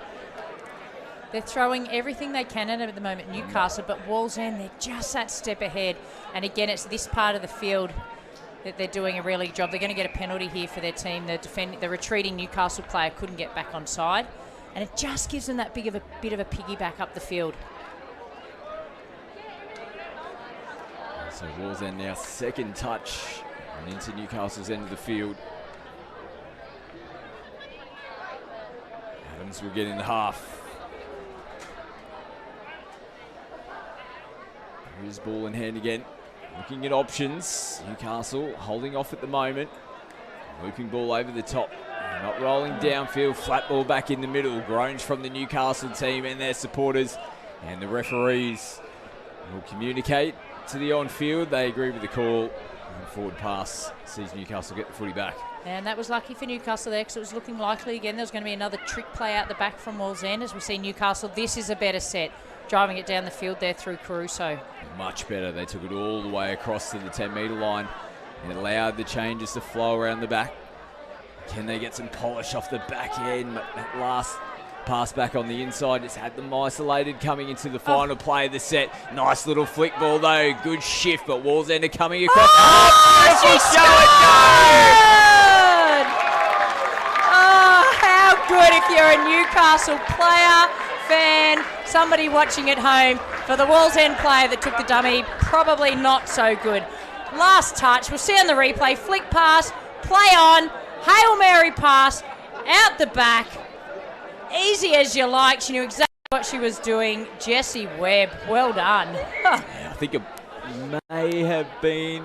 They're throwing everything they can at it at the moment, Newcastle, but Wallsend, they're just that step ahead. And again, it's this part of the field that they're doing a really good job. They're going to get a penalty here for their team. The retreating Newcastle player couldn't get back on side. And it just gives them that bit of a piggyback up the field. So Wallsend now second touch and into Newcastle's end of the field. Adams will get in the half. Here's ball in hand again. Looking at options. Newcastle holding off at the moment. Looping ball over the top. Not rolling downfield. Flat ball back in the middle. Groans from the Newcastle team and their supporters. And the referees will communicate to the on-field. They agree with the call. And forward pass sees Newcastle get the footy back. And that was lucky for Newcastle there because it was looking likely again there was going to be another trick play out the back from Wallsend as we see Newcastle. This is a better set. Driving it down the field there through Caruso. Much better. They took it all the way across to the 10-metre line and allowed the changes to flow around the back. Can they get some polish off the back end? That last pass back on the inside just had them isolated coming into the final play of the set. Nice little flick ball though. Good shift, but Wallsend are coming across. She scored! Oh, how good if you're a Newcastle player, fan, somebody watching at home. For the Wallsend player that took the dummy, probably not so good. Last touch, we'll see on the replay. Flick pass, play on, Hail Mary pass, out the back. Easy as you like. She knew exactly what she was doing. Jessie Webb, well done. I think it may have been,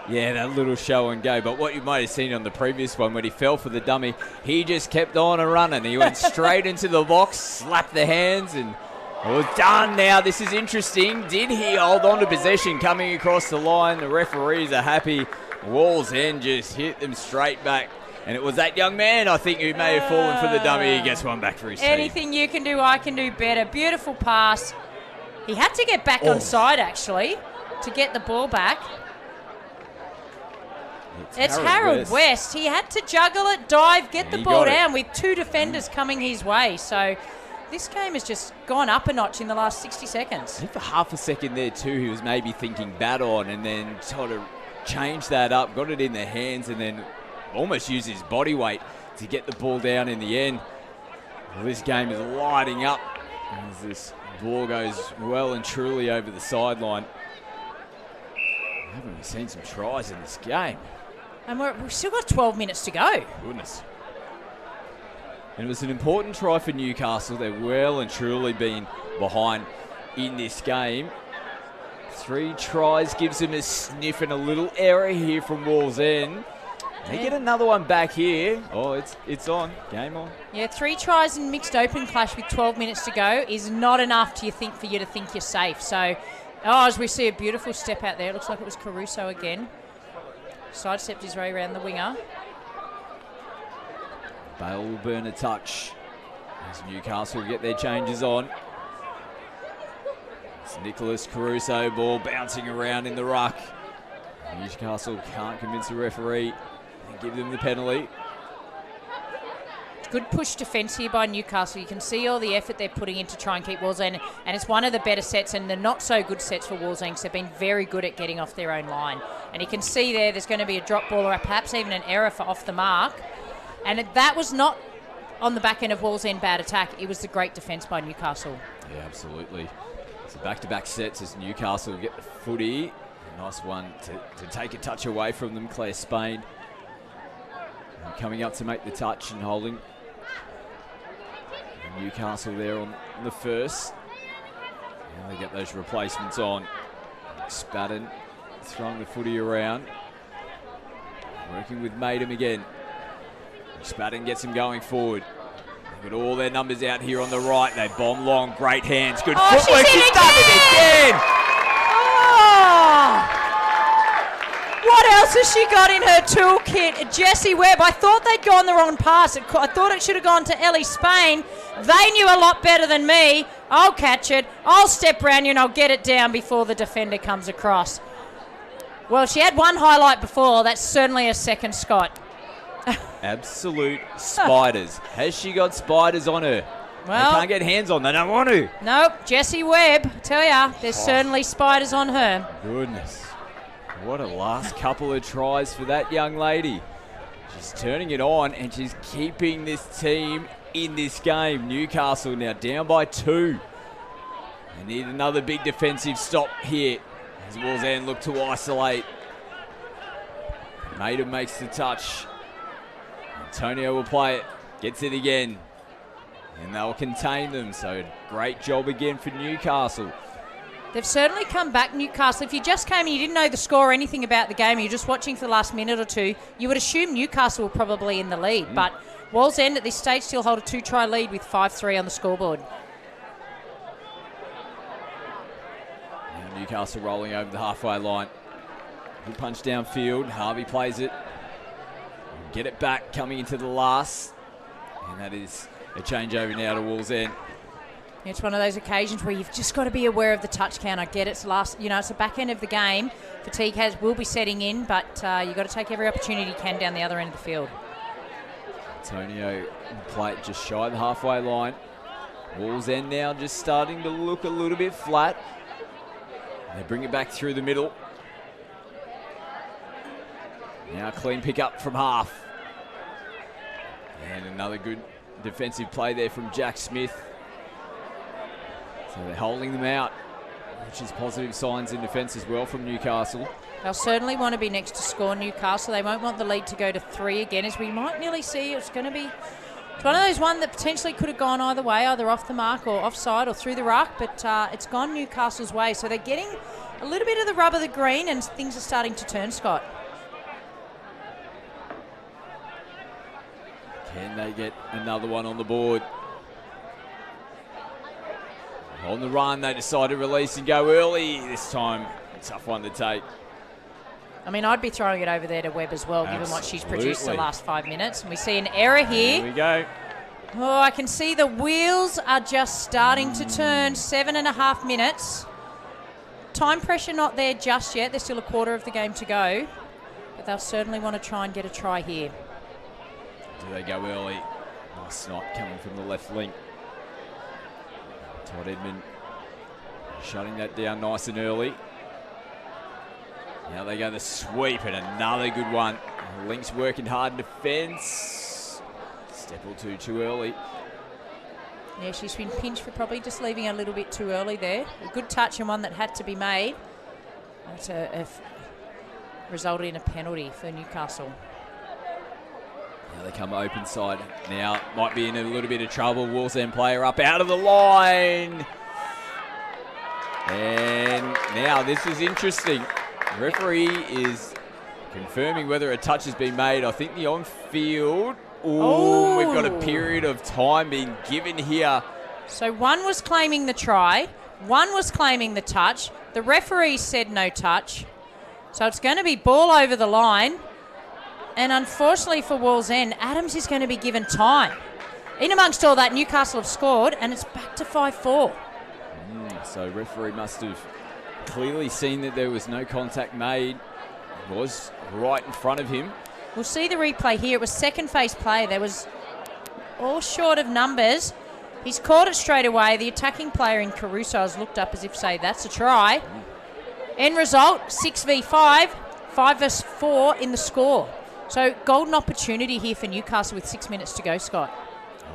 that little show and go. But what you might have seen on the previous one when he fell for the dummy, he just kept on and running. He went straight into the box, slapped the hands, and it was done now. This is interesting. Did he hold on to possession coming across the line? The referees are happy. Wallsend just hit them straight back. And it was that young man, I think, who may have fallen for the dummy. He gets one back for his team. Anything you can do, I can do better. Beautiful pass. He had to get back on side, actually, to get the ball back. It's Harold West. He had to juggle it, dive, get the ball down with 2 defenders coming his way. So this game has just gone up a notch in the last 60 seconds. I think for half a second there, too, he was maybe thinking bat on and then sort of changed that up, got it in their hands, and then almost used his body weight to get the ball down in the end. Well, this game is lighting up as this ball goes well and truly over the sideline. Haven't we seen some tries in this game? And we've still got 12 minutes to go. Goodness. And it was an important try for Newcastle. They've well and truly been behind in this game. 3 tries gives them a sniff and a little error here from Wallsend. They get another one back here. Oh, it's on. Game on. Yeah, 3 tries in mixed open clash with 12 minutes to go is not enough for you to think you're safe. So, as we see a beautiful step out there. It looks like it was Caruso again. Sidestepped his way around the winger. Bale will burn a touch as Newcastle get their changes on. It's Nicholas Caruso, ball bouncing around in the ruck. Newcastle can't convince the referee and give them the penalty. Good push defence here by Newcastle. You can see all the effort they're putting in to try and keep Wallsend, and it's one of the better sets and the not so good sets for Wallsend because they've been very good at getting off their own line. And you can see there's going to be a drop ball or perhaps even an error for off the mark. And that was not on the back end of Wallsend bad attack. It was the great defence by Newcastle. Yeah, absolutely. So back-to-back sets as Newcastle get the footy. Nice one to take a touch away from them, Claire Spain. And coming up to make the touch and holding. And Newcastle there on the first. And they get those replacements on. Spadden throwing the footy around. Working with Maitland again. Spadden gets them going forward. They've got all their numbers out here on the right. They bomb long, great hands, good footwork. She's done it again! Oh! What else has she got in her toolkit? Jessie Webb, I thought they'd gone the wrong pass. I thought it should have gone to Ellie Spain. They knew a lot better than me. I'll catch it. I'll step around you and I'll get it down before the defender comes across. Well, she had one highlight before. That's certainly a second, Scott. Absolute spiders. Has she got spiders on her? Well, they can't get hands on. They don't want to. Nope. Jessie Webb, tell ya, there's certainly spiders on her. Goodness. What a last couple of tries for that young lady. She's turning it on and she's keeping this team in this game. Newcastle now down by 2. They need another big defensive stop here as Wallsend look to isolate. Maitland makes the touch. Antonio will play it, gets it again, and they'll contain them. So great job again for Newcastle. They've certainly come back, Newcastle. If you just came and you didn't know the score or anything about the game, you're just watching for the last minute or two, you would assume Newcastle were probably in the lead. But Wallsend at this stage still hold a 2-try lead with 5-3 on the scoreboard. Now Newcastle rolling over the halfway line. Good punch downfield. Harvey plays it. Get it back coming into the last. And that is a changeover now to Wallsend. It's one of those occasions where you've just got to be aware of the touch count. I get it's last, it's the back end of the game. Fatigue will be setting in, but you've got to take every opportunity you can down the other end of the field. Antonio play it just shy of the halfway line. Wallsend now just starting to look a little bit flat. They bring it back through the middle. Now clean pick up from half. And another good defensive play there from Jack Smith. So they're holding them out, which is positive signs in defence as well from Newcastle. They'll certainly want to be next to score, Newcastle. They won't want the lead to go to 3 again, as we might nearly see. It's one of those one that potentially could have gone either way, either off the mark or offside or through the ruck, but it's gone Newcastle's way. So they're getting a little bit of the rub of the green and things are starting to turn, Scott. Can they get another one on the board? On the run, they decide to release and go early this time. A tough one to take. I mean, I'd be throwing it over there to Webb as well, given what she's produced the last 5 minutes. And we see an error here. Here we go. Oh, I can see the wheels are just starting to turn. 7.5 minutes. Time pressure not there just yet. There's still a quarter of the game to go. But they'll certainly want to try and get a try here. Do they go early? Nice snot coming from the left wing. Todd Edmond shutting that down nice and early. Now they go the sweep and another good one. Link's working hard in defence. Step or two too early. Yeah, she's been pinched for probably just leaving a little bit too early there. A good touch and one that had to be made. It's resulted in a penalty for Newcastle. Now they come open side. Now might be in a little bit of trouble. Wallsend player up out of the line. And now this is interesting. The referee is confirming whether a touch has been made. I think the on-field. Oh, we've got a period of time being given here. So one was claiming the try. One was claiming the touch. The referee said no touch. So it's going to be ball over the line. And unfortunately for Wallsend, Adams is going to be given time. In amongst all that, Newcastle have scored, and it's back to 5-4. So referee must have clearly seen that there was no contact made. It was right in front of him. We'll see the replay here. It was second phase play. There was all short of numbers. He's caught it straight away. The attacking player in Caruso has looked up as if to say that's a try. End result, 6v5, 5-4 in the score. So golden opportunity here for Newcastle with 6 minutes to go, Scott.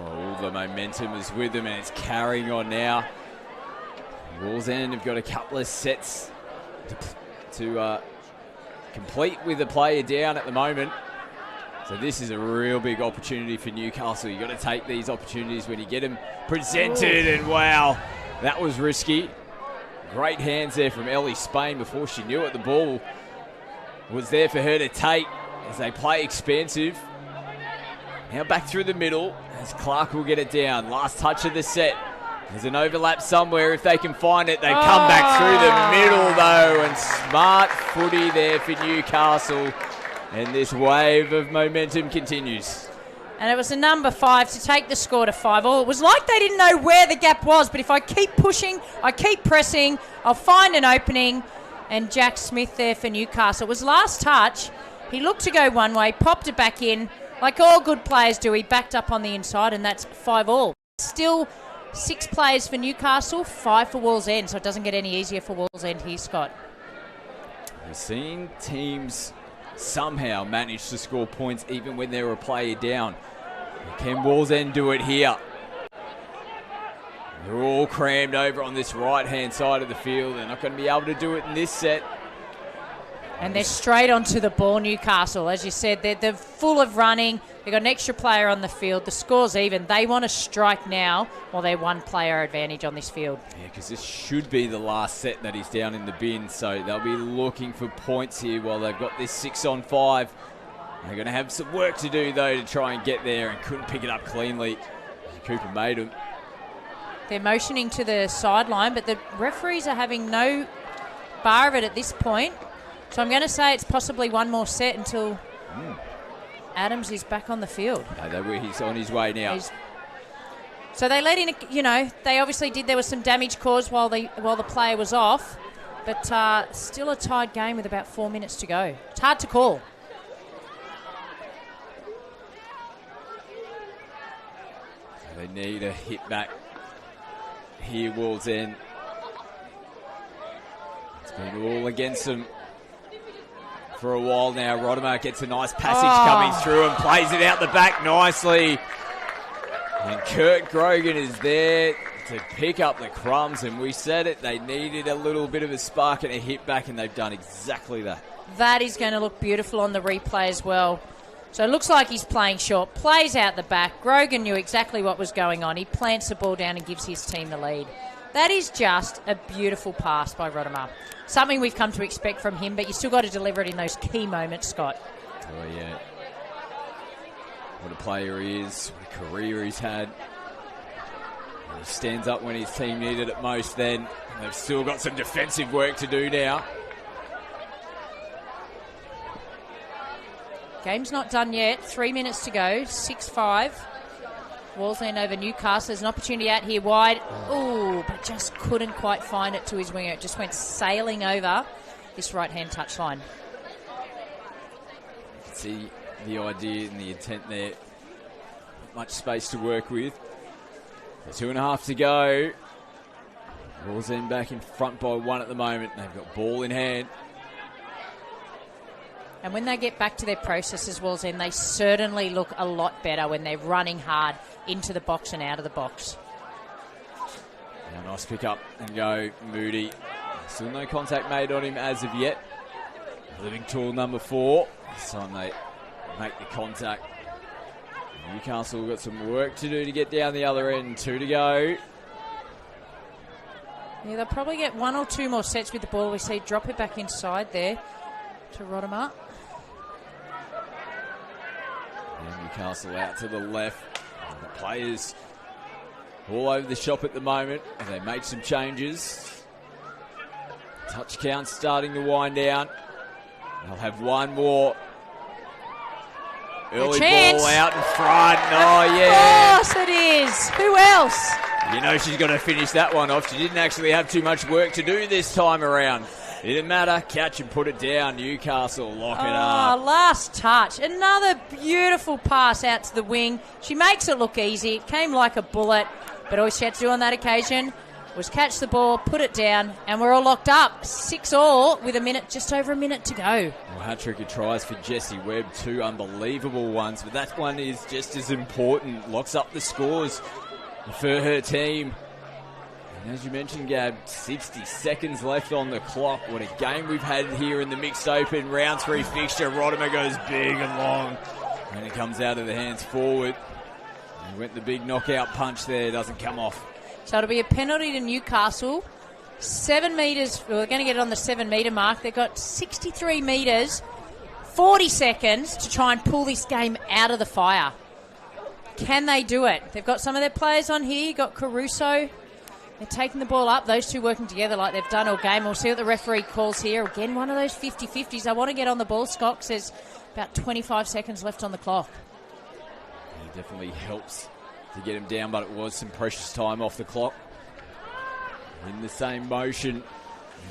Oh, all the momentum is with them and it's carrying on now. Wallsend have got a couple of sets to complete with the player down at the moment. So this is a real big opportunity for Newcastle. You've got to take these opportunities when you get them presented. And wow, that was risky. Great hands there from Ellie Spain before she knew it. The ball was there for her to take as they play expansive. Now back through the middle as Clark will get it down. Last touch of the set. There's an overlap somewhere. If they can find it, they come back through the middle, though. And smart footy there for Newcastle. And this wave of momentum continues. And it was the number 5 to take the score to 5-all. It was like they didn't know where the gap was, but if I keep pushing, I keep pressing, I'll find an opening. And Jack Smith there for Newcastle. It was last touch. He looked to go one way, popped it back in. Like all good players do, he backed up on the inside, and that's 5-all. Still 6 players for Newcastle, 5 for Wallsend, so it doesn't get any easier for Wallsend here, Scott. We're seeing teams somehow manage to score points even when they're a player down. Can Wallsend do it here? They're all crammed over on this right-hand side of the field. They're not going to be able to do it in this set. And they're straight onto the ball, Newcastle. As you said, they're full of running. They've got an extra player on the field. The score's even. They want to strike now while they're one player advantage on this field. Yeah, because this should be the last set that is down in the bin. So they'll be looking for points here while they've got this 6-on-5. They're going to have some work to do, though, to try and get there, and couldn't pick it up cleanly. Cooper made them. They're motioning to the sideline, but the referees are having no bar of it at this point. So I'm going to say it's possibly one more set until Adams is back on the field. No, he's on his way now. So they let in, they obviously did. There was some damage caused while the player was off, but still a tied game with about 4 minutes to go. It's hard to call. They need a hit back here, Wallsend. It's been all against them for a while now. Rodimer gets a nice passage coming through and plays it out the back nicely. And Kurt Grogan is there to pick up the crumbs, and we said it, they needed a little bit of a spark and a hit back, and they've done exactly that. That is going to look beautiful on the replay as well. So it looks like he's playing short, plays out the back. Grogan knew exactly what was going on. He plants the ball down and gives his team the lead. That is just a beautiful pass by Rodimer. Something we've come to expect from him, but you still got to deliver it in those key moments, Scott. Oh, yeah. What a player he is, what a career he's had. He stands up when his team needed it most then. They've still got some defensive work to do now. Game's not done yet. 3 minutes to go. 6-5. Wallsend over Newcastle. There's an opportunity out here wide. Ooh, but just couldn't quite find it to his winger. It just went sailing over this right-hand touchline. You can see the idea and the intent there. Not much space to work with. 2.5 to go. Wallsend back in front by 1 at the moment. They've got ball in hand. And when they get back to their processes, Wallsend, they certainly look a lot better when they're running hard into the box and out of the box. Now nice pick up and go, Moody. Still no contact made on him as of yet. Living tool number 4. This time they make the contact. Newcastle got some work to do to get down the other end. 2 to go. Yeah, they'll probably get 1 or 2 more sets with the ball. We see drop it back inside there to Rodimer. And Newcastle out to the left. The players all over the shop at the moment. And they made some changes. Touch count starting to wind down. They'll have 1 more. Early ball out in front. Oh, yeah. Of course it is. Who else? You know she's going to finish that one off. She didn't actually have too much work to do this time around. It didn't matter. Catch and put it down. Newcastle lock it up. Last touch. Another beautiful pass out to the wing. She makes it look easy. It came like a bullet, but all she had to do on that occasion was catch the ball, put it down, and we're all locked up. 6-all with just over a minute to go. Well, hat-trick of tries for Jessie Webb. 2 unbelievable ones, but that one is just as important. Locks up the scores for her team. And as you mentioned, Gab, 60 seconds left on the clock. What a game we've had here in the Mixed Open. Round 3 fixture. Rodimer goes big and long. And it comes out of the hands forward. And went the big knockout punch there. Doesn't come off. So it'll be a penalty to Newcastle. 7 metres. Well, they're going to get it on the 7 metre mark. They've got 63 metres, 40 seconds to try and pull this game out of the fire. Can they do it? They've got some of their players on here. You've got Caruso. They're taking the ball up. Those two working together like they've done all game. We'll see what the referee calls here. Again, one of those 50-50s. I want to get on the ball, Scott. There's about 25 seconds left on the clock. He definitely helps to get him down, but it was some precious time off the clock. In the same motion.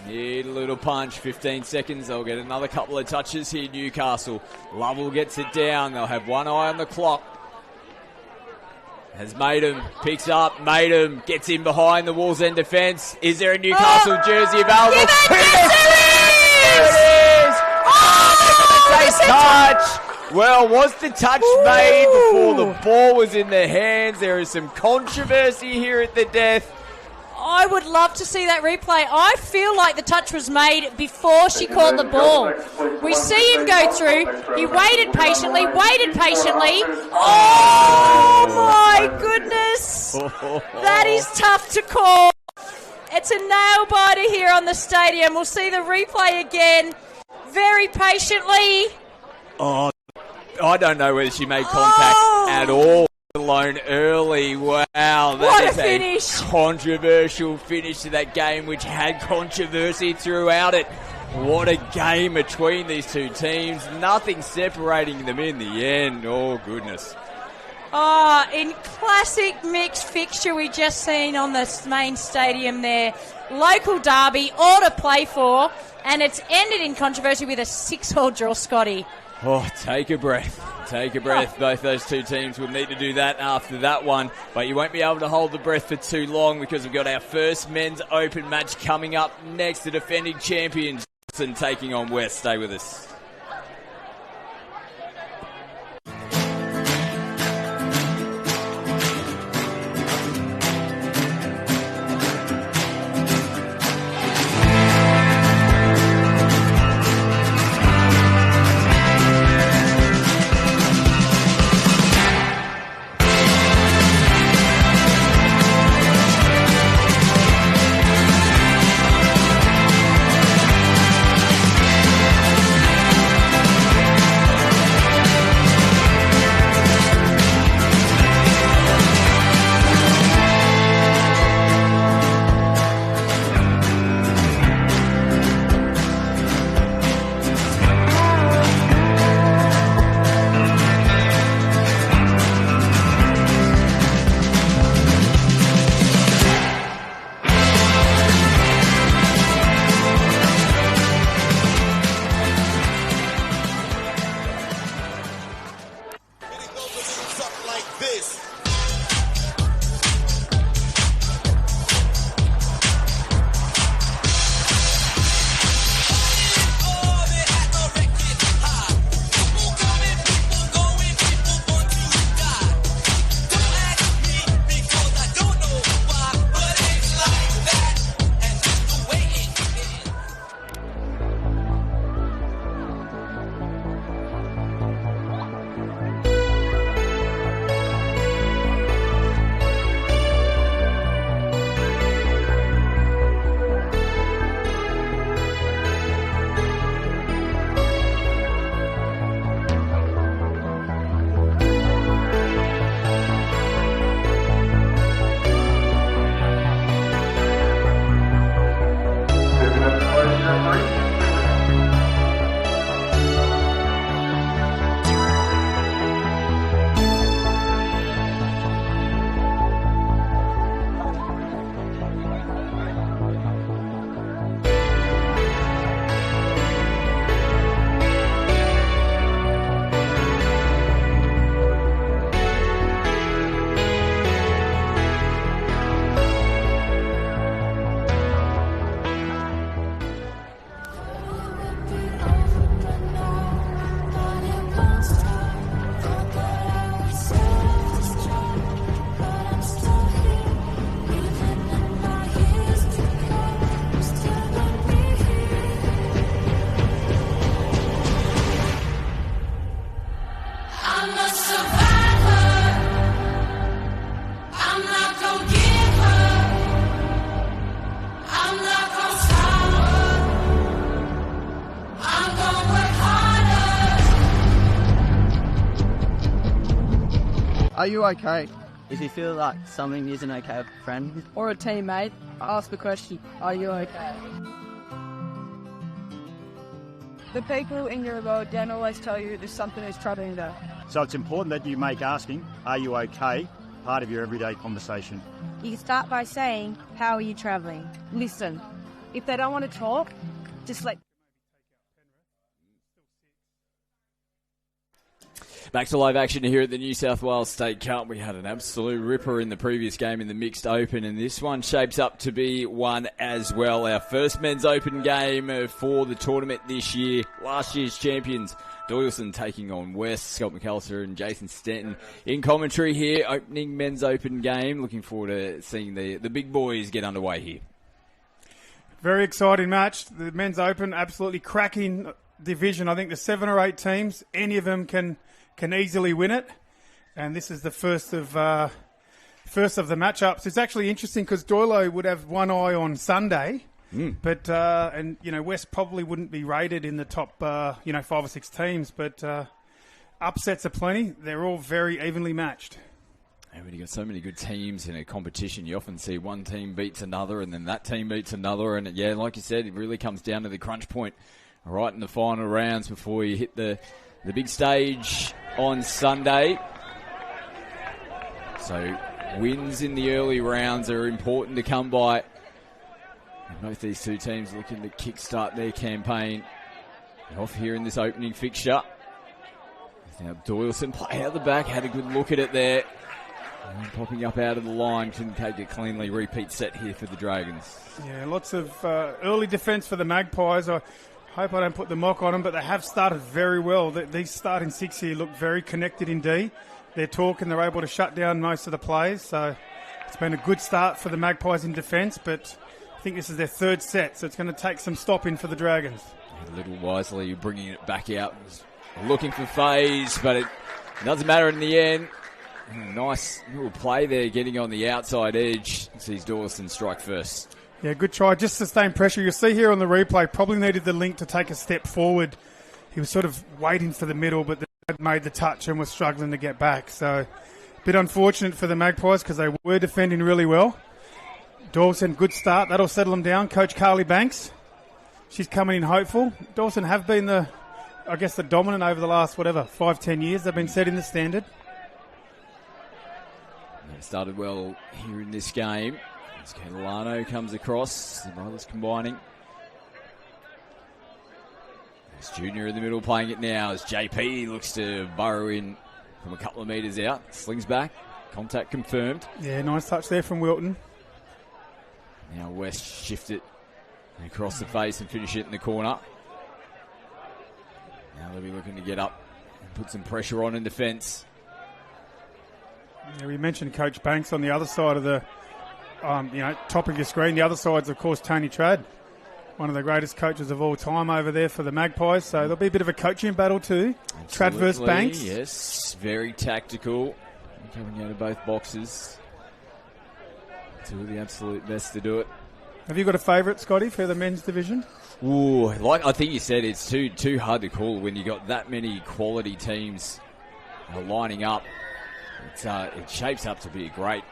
Need a little punch. 15 seconds. They'll get another couple of touches here, Newcastle. Lovell gets it down. They'll have one eye on the clock. As Maitland picks up, Maitland gets in behind the Wolves end defence. Is there a Newcastle jersey available? There it is! Oh, they're going to say touch. Well, was the touch made before the ball was in their hands? There is some controversy here at the death. I would love to see that replay. I feel like the touch was made before she called the ball. We see him go through. He waited patiently. Oh, my goodness. That is tough to call. It's a nail-biter here on the stadium. We'll see the replay again. Very patiently. Oh, I don't know whether she made contact at all. Alone early. Wow, that is a controversial finish to that game, which had controversy throughout it. What a game between these two teams. Nothing separating them in the end. Oh, goodness. Oh, in classic mixed fixture we just seen on the main stadium there. Local derby, all to play for, and it's ended in controversy with a 6-all draw, Scotty. Oh, take a breath. Take a breath. Both those two teams will need to do that after that one. But you won't be able to hold the breath for too long because we've got our first men's open match coming up next. The defending champions taking on West. Stay with us. Are you okay? If you feel like something isn't okay with a friend or a teammate, ask the question, are you okay? The people in your world don't always tell you there's something that's troubling them. So it's important that you make asking, are you okay, part of your everyday conversation. You can start by saying, how are you travelling? Listen. If they don't want to talk, just let... Back to live action here at the New South Wales State Cup. We had an absolute ripper in the previous game in the Mixed Open, and this one shapes up to be one as well. Our first Men's Open game for the tournament this year. Last year's champions, Doyson taking on West. Scott McAllister and Jason Stanton in commentary here. Opening Men's Open game. Looking forward to seeing the big boys get underway here. Very exciting match. The Men's Open, absolutely cracking division. I think there's 7 or 8 teams. Any of them can easily win it, and this is the first of the matchups. It's actually interesting because Doylo would have one eye on Sunday, but West probably wouldn't be rated in the top 5 or 6 teams, but upsets are plenty. They're all very evenly matched. And when you've got so many good teams in a competition, you often see one team beats another, and then that team beats another, and yeah, like you said, it really comes down to the crunch point right in the final rounds before you hit the big stage on Sunday. So wins in the early rounds are important to come by. And both these two teams looking to kickstart their campaign off here in this opening fixture. Now Doyleson play out the back, had a good look at it there. And popping up out of the line, couldn't take it cleanly. Repeat set here for the Dragons. Yeah, lots of early defence for the Magpies. I hope I don't put the mock on them, but they have started very well. These starting 6 here look very connected indeed. They're talking, they're able to shut down most of the players. So it's been a good start for the Magpies in defence, but I think this is their 3rd set, so it's going to take some stopping for the Dragons. A little wisely bringing it back out. Looking for phase, but it doesn't matter in the end. Nice little play there, getting on the outside edge. Sees Dawson strike first. Yeah, good try. Just sustained pressure. You'll see here on the replay, probably needed the link to take a step forward. He was sort of waiting for the middle, but had made the touch and was struggling to get back. So a bit unfortunate for the Magpies because they were defending really well. Dawson, good start. That'll settle them down. Coach Carly Banks, she's coming in hopeful. Dawson have been the dominant over the last, 5-10 years. They've been setting the standard. It started well here in this game. As Catalano comes across, the brothers combining. There's Junior in the middle playing it now as JP looks to burrow in from a couple of metres out. Slings back, contact confirmed. Yeah, nice touch there from Wilton. Now West shift it across the face and finish it in the corner. Now they'll be looking to get up and put some pressure on in defence. Yeah, we mentioned Coach Banks on the other side of the top of your screen. The other side's, of course, Tony Trad, one of the greatest coaches of all time over there for the Magpies. So there'll be a bit of a coaching battle too. Trad versus Banks. Yes, very tactical. Coming out of both boxes. Two of the absolute best to do it. Have you got a favourite, Scotty, for the men's division? Ooh, like I think you said, it's too hard to call when you got that many quality teams lining up. It shapes up to be a great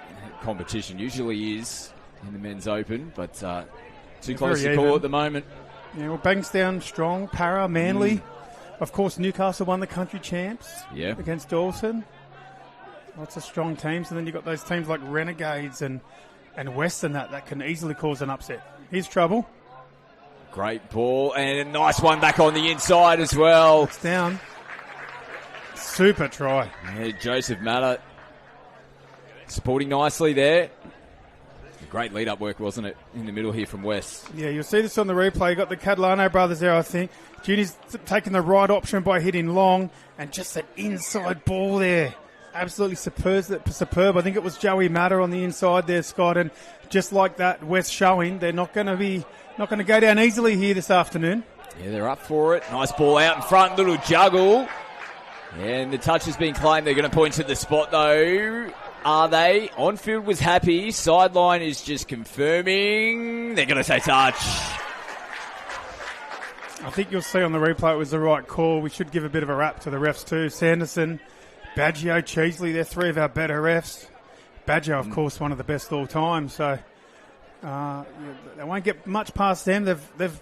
competition. Usually is in the Men's Open, but too close to call at the moment. Yeah, well, Bankstown strong, Para, Manly. Of course, Newcastle won the country champs against Dawson. Lots of strong teams, and then you've got those teams like Renegades and Western that can easily cause an upset. Here's trouble. Great ball, and a nice one back on the inside as well. It's down. Super try. Yeah, Joseph Matter supporting nicely there. Great lead-up work, wasn't it, in the middle here from West? Yeah, you'll see this on the replay. You got the Catalano brothers there, I think. Junior's taking the right option by hitting long, and just that inside ball there. Absolutely superb. I think it was Joey Matter on the inside there, Scott, and just like that, West showing they're not going to go down easily here this afternoon. Yeah, they're up for it. Nice ball out in front, little juggle. And the touch has been claimed. They're going to point to the spot, though. Are they? On-field was happy. Sideline is just confirming. They're going to say touch. I think you'll see on the replay it was the right call. We should give a bit of a rap to the refs too. Sanderson Baggio, Cheesley, they're three of our better refs. Baggio, of course, one of the best all time. So they won't get much past them. The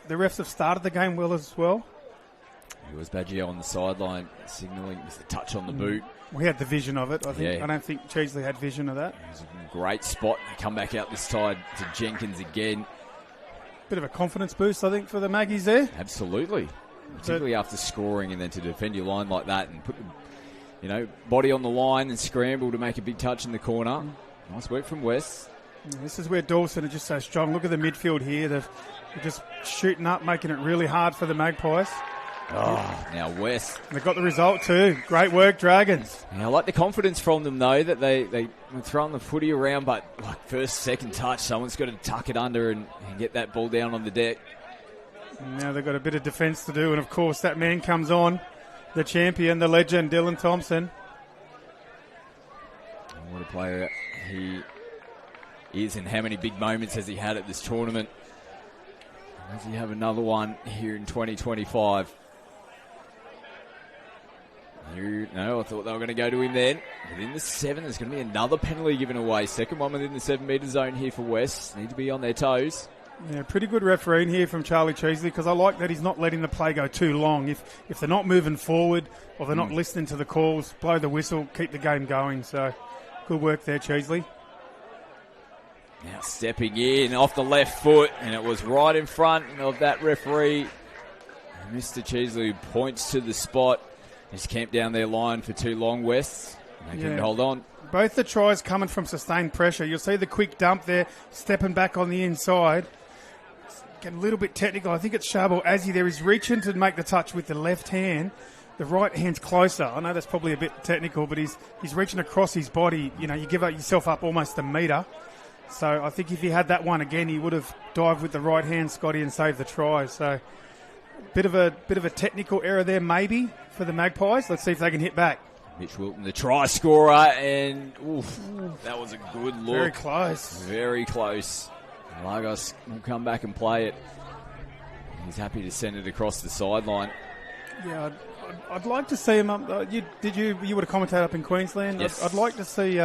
refs have started the game well as well. It was Baggio on the sideline signalling with the touch on the boot. We had the vision of it. I Yeah. don't think Cheesley had vision of that. It was a great spot. They come back out this side to Jenkins again. Bit of a confidence boost, I think, for the Maggies there. Absolutely. Particularly after scoring and then to defend your line like that and put the body on the line and scramble to make a big touch in the corner. Nice work from West. This is where Doyson are just so strong. Look at the midfield here. They're just shooting up, making it really hard for the Magpies. Oh, now West. They got the result too. Great work, Dragons. Yeah, I like the confidence from them, though, that they were throwing the footy around, but like first, second touch, someone's got to tuck it under and get that ball down on the deck. Now they've got a bit of defence to do, and of course that man comes on, the champion, the legend, Dylan Thompson. What a player he is, and how many big moments has he had at this tournament. Does he have another one here in 2025? No, I thought they were going to go to him then. Within the 7, there's going to be another penalty given away. Second one within the 7-metre zone here for West. Need to be on their toes. Yeah, pretty good refereeing here from Charlie Cheesley, because I like that he's not letting the play go too long. If they're not moving forward or they're not listening to the calls, blow the whistle, keep the game going. So good work there, Cheesley. Now stepping in off the left foot, and it was right in front of that referee. Mr. Cheesley points to the spot. He's camped down their line for too long, West. They couldn't hold on. Both the tries coming from sustained pressure. You'll see the quick dump there, stepping back on the inside. It's getting a little bit technical. I think it's Shabo Azzi there. He's reaching to make the touch with the left hand. The right hand's closer. I know that's probably a bit technical, but he's reaching across his body. You give yourself up almost a metre. So I think if he had that one again, he would have dived with the right hand, Scotty, and saved the try. So bit of a technical error there, maybe, for the Magpies. Let's see if they can hit back. Mitch Wilton, the try scorer, and that was a good look. Very close. Very close. Lagos will come back and play it. He's happy to send it across the sideline. Yeah, I'd like to see him up. You would have commentated up in Queensland. Yes. I'd like to see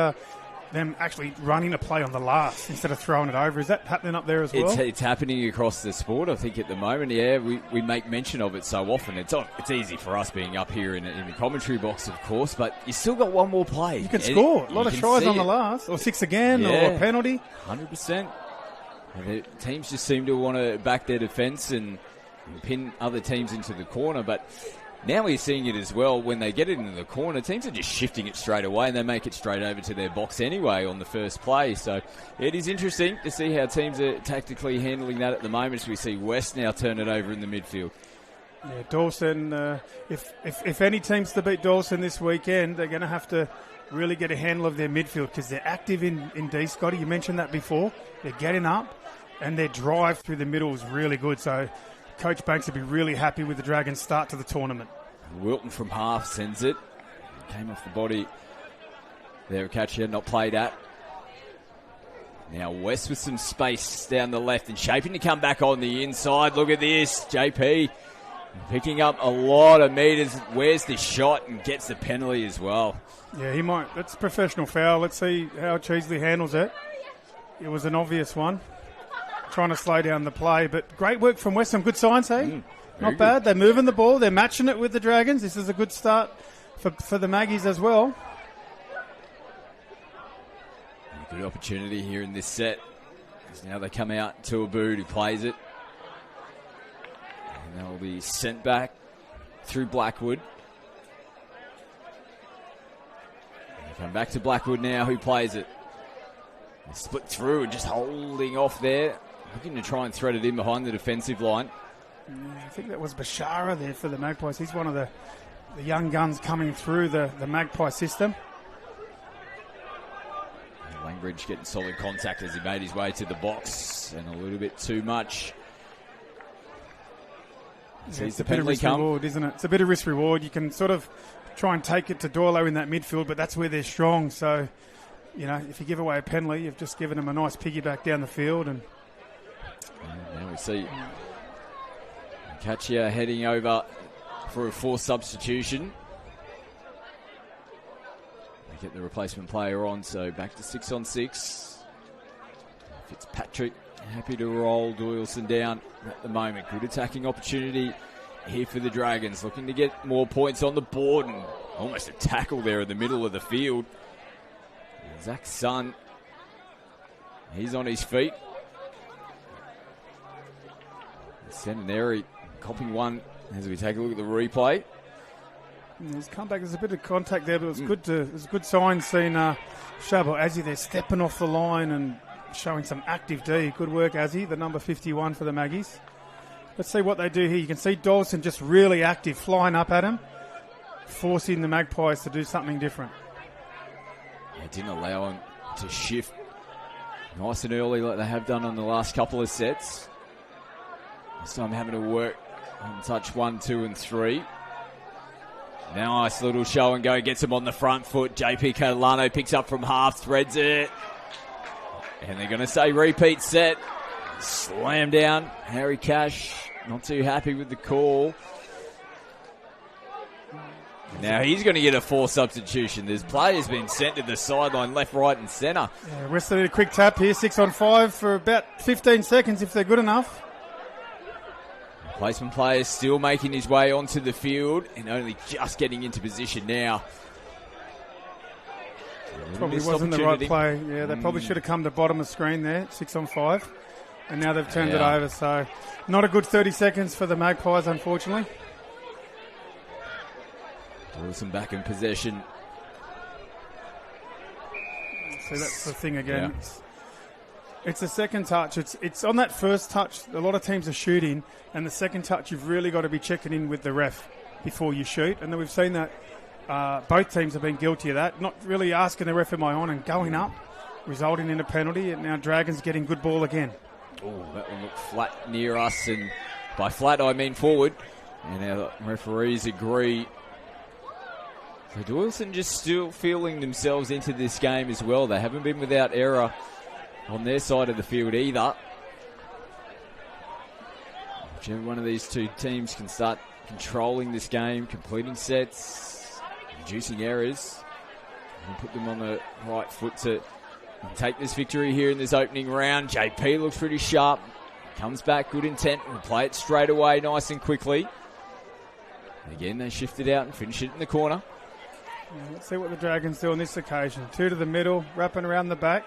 them actually running a play on the last instead of throwing it over. Is that happening up there as well? It's happening across the sport, I think, at the moment. Yeah, we make mention of it so often. It's easy for us being up here in the commentary box, of course, but you still got one more play. You can score. A lot of tries on the last, or 6 again, or a penalty. 100%. The teams just seem to want to back their defence and pin other teams into the corner, but now we're seeing it as well. When they get it into the corner, teams are just shifting it straight away and they make it straight over to their box anyway on the first play. So it is interesting to see how teams are tactically handling that at the moment, as we see West now turn it over in the midfield. Yeah, Doyson, if any team's to beat Doyson this weekend, they're going to have to really get a handle of their midfield, because they're active in D, Scotty. You mentioned that before. They're getting up, and their drive through the middle is really good. So Coach Banks would be really happy with the Dragons' start to the tournament. Wilton from half sends it. Came off the body there, a catch not played at. Now West with some space down the left and shaping to come back on the inside. Look at this, JP picking up a lot of metres. Where's the shot and gets the penalty as well. Yeah, he might. That's a professional foul. Let's see how Cheesley handles it. It was an obvious one. Trying to slow down the play, but great work from West. Some good signs, hey? Not bad. They're moving the ball. They're matching it with the Dragons. This is a good start for the Maggies as well. Good opportunity here in this set. As now they come out to Abood, who plays it. And they'll be sent back through Blackwood. And they come back to Blackwood now, who plays it. They split through and just holding off there. Looking to try and thread it in behind the defensive line. Yeah, I think that was Bashara there for the Magpies. He's one of the young guns coming through the Magpie system. Langbridge getting solid contact as he made his way to the box, and a little bit too much. It's the penalty come. Reward, isn't it? It's a bit of risk reward. You can sort of try and take it to Doylo in that midfield, but that's where they're strong. So, if you give away a penalty, you've just given them a nice piggyback down the field. And now we see Katia heading over for a forced substitution. get the replacement player on, so back to 6 on 6. Fitzpatrick happy to roll Doyleson down at the moment. Good attacking opportunity here for the Dragons, looking to get more points on the board, and almost a tackle there in the middle of the field. Zach Sun, he's on his feet. Centenary copping one as we take a look at the replay. His comeback, there's a bit of contact there, but it was a good sign seeing Shabo Azzy there stepping off the line and showing some active D. Good work, Azzy, the number 51 for the Maggies. Let's see what they do here. You can see Dawson just really active, flying up at him, forcing the Magpies to do something different. It didn't allow him to shift nice and early like they have done on the last couple of sets. This time having to work on touch 1, 2 and 3. Nice little show and go, gets him on the front foot. JP Catalano picks up from half, threads it. And they're going to say repeat set. Slam down. Harry Cash not too happy with the call. Now he's going to get a forced substitution. There's players being sent to the sideline, left, right and centre. Yeah, Western need a quick tap here, 6 on 5 for about 15 seconds if they're good enough. Replacement player still making his way onto the field and only just getting into position now. Probably wasn't the right play. Yeah, they probably should have come to bottom of the screen there, 6 on 5. And now they've turned it over, so not a good 30 seconds for the Magpies, unfortunately. Wilson back in possession. See, that's the thing again. Yeah. It's the second touch. It's on that first touch. A lot of teams are shooting, and the second touch, you've really got to be checking in with the ref before you shoot. And then we've seen that both teams have been guilty of that. Not really asking the ref, am I on, and going up, resulting in a penalty. And now Dragons getting good ball again. Oh, that one looked flat near us, and by flat I mean forward. And our referees agree. So Doyleson just still feeling themselves into this game as well. They haven't been without error on their side of the field either. Whichever one of these two teams can start controlling this game, completing sets, reducing errors, and put them on the right foot to take this victory here in this opening round. JP looks pretty sharp. Comes back, good intent. We'll play it straight away, nice and quickly. Again, they shift it out and finish it in the corner. Yeah, let's see what the Dragons do on this occasion. 2 to the middle, wrapping around the back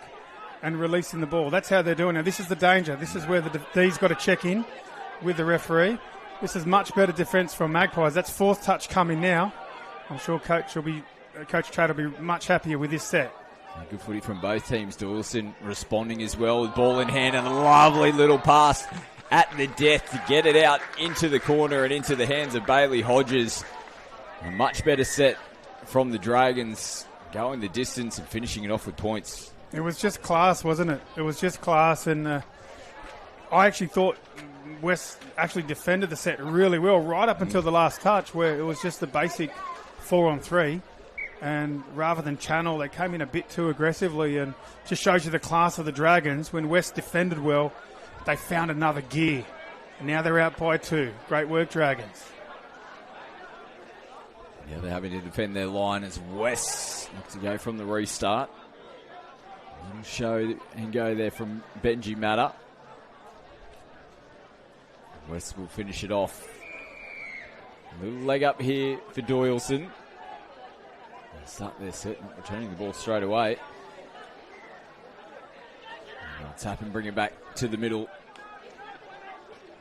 and releasing the ball. That's how they're doing it. This is the danger. This is where the D's got to check in with the referee. This is much better defence from Magpies. That's 4th touch coming now. I'm sure Coach Trad will be much happier with this set. Good footy from both teams. Doyleson responding as well with ball in hand and a lovely little pass at the death to get it out into the corner and into the hands of Bailey Hodges. A much better set from the Dragons, going the distance and finishing it off with points. It was just class, wasn't it? It was just class, and I actually thought West actually defended the set really well right up until the last touch, where it was just the basic 4 on 3. And rather than channel, they came in a bit too aggressively, and just shows you the class of the Dragons. When West defended well, they found another gear. And now they're out by 2. Great work, Dragons. Yeah, they're having to defend their line as West look to go from the restart. A little show and go there from Benji Matter. West will finish it off. A little leg up here for Doyleson. They'll start their set, not returning the ball straight away. They'll tap and bring it back to the middle.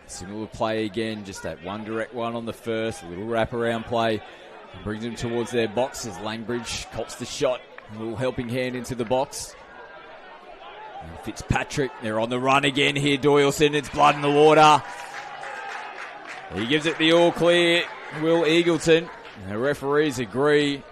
Similar play again, just that one direct one on the first, a little wraparound play. And brings them towards their box as Langbridge cops the shot. A little helping hand into the box. And Fitzpatrick, they're on the run again here. Doyleson, it's blood in the water. He gives it the all clear. Will Eagleton. And the referees agree.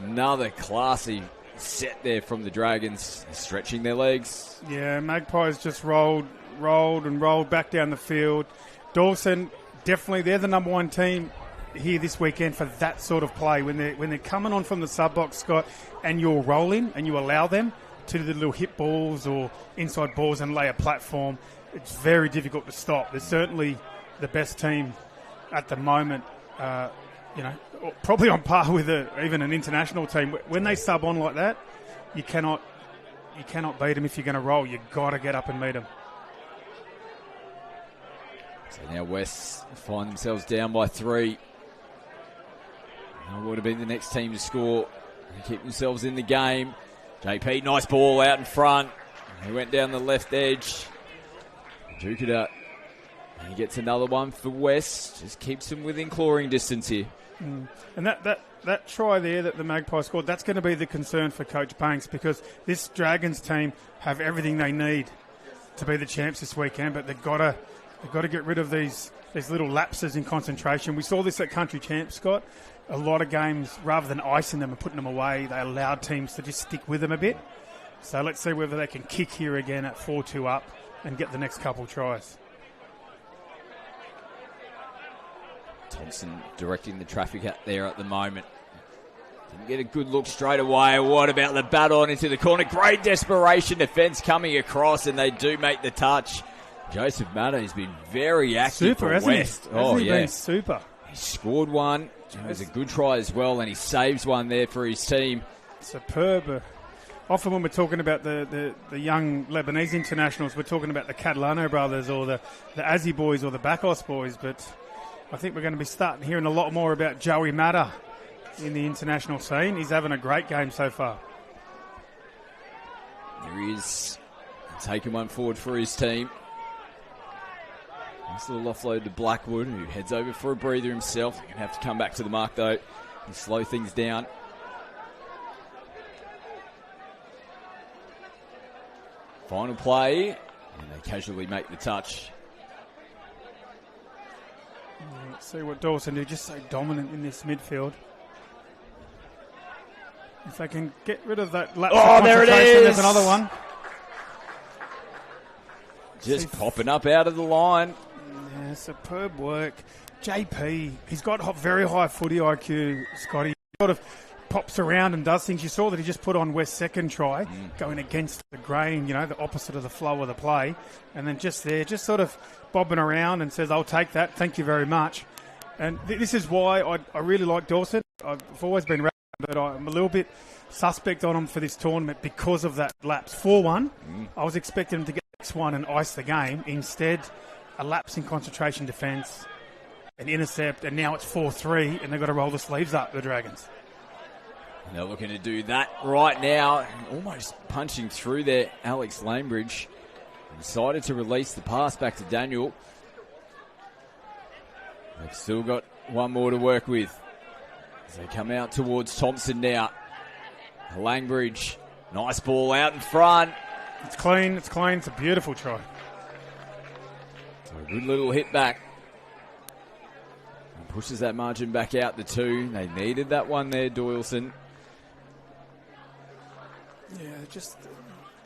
Another classy set there from the Dragons, stretching their legs. Yeah, Magpies just rolled back down the field. Dawson, definitely, they're the number 1 team here this weekend for that sort of play. When they're coming on from the sub box, Scott, and you're rolling and you allow them to do the little hit balls or inside balls and lay a platform, it's very difficult to stop. They're certainly the best team at the moment, probably on par with even an international team. When they sub on like that, you cannot beat them if you're going to roll. You've got to get up and meet them. So now West find themselves down by 3. Would have been the next team to score and keep themselves in the game. JP, nice ball out in front. He went down the left edge. Duke it up. He gets another one for West. Just keeps them within clawing distance here. And that try there that the Magpies scored, that's going to be the concern for Coach Banks, because this Dragons team have everything they need to be the champs this weekend, but they've got to get rid of these little lapses in concentration. We saw this at Country Champs, Scott. A lot of games, rather than icing them and putting them away, they allowed teams to just stick with them a bit. So let's see whether they can kick here again at 4-2 up and get the next couple tries. Thompson directing the traffic out there at the moment. Didn't get a good look straight away. What about the baton into the corner? Great desperation defence coming across, and they do make the touch. Joseph Matta has been very active for West. Hasn't he been super? He scored one. It was a good try as well, and he saves one there for his team. Superb. Often when we're talking about the young Lebanese internationals, we're talking about the Catalano brothers or the Azzi boys or the Bakos boys, but I think we're going to be starting hearing a lot more about Joey Matta in the international scene. He's having a great game so far. There he is, taking one forward for his team. Nice little offload to Blackwood, who heads over for a breather himself. He's going to have to come back to the mark, though, and slow things down. Final play, and they casually make the touch. Let's see what Doyson do. Just so dominant in this midfield. If they can get rid of that lapse of there it concentration, is. There's another one. Just popping up out of the line. Yeah, superb work. JP, he's got very high footy IQ, Scotty. He sort of pops around and does things. You saw that he just put on West's second try, going against the grain, the opposite of the flow of the play. And then just sort of bobbing around and says, I'll take that, thank you very much. And this is why I really like Doyson. I've always been around, but I'm a little bit suspect on him for this tournament because of that lapse. 4-1, I was expecting him to get this one and ice the game. Instead, a lapse in concentration defence, an intercept, and now it's 4-3, and they've got to roll the sleeves up, the Dragons. And they're looking to do that right now. Almost punching through there, Alex Lanebridge decided to release the pass back to Daniel. They've still got one more to work with as they come out towards Thompson now. Langbridge, nice ball out in front. It's clean, it's a beautiful try. So a good little hit back. And pushes that margin back out to 2. They needed that one there, Doyleson. Yeah, just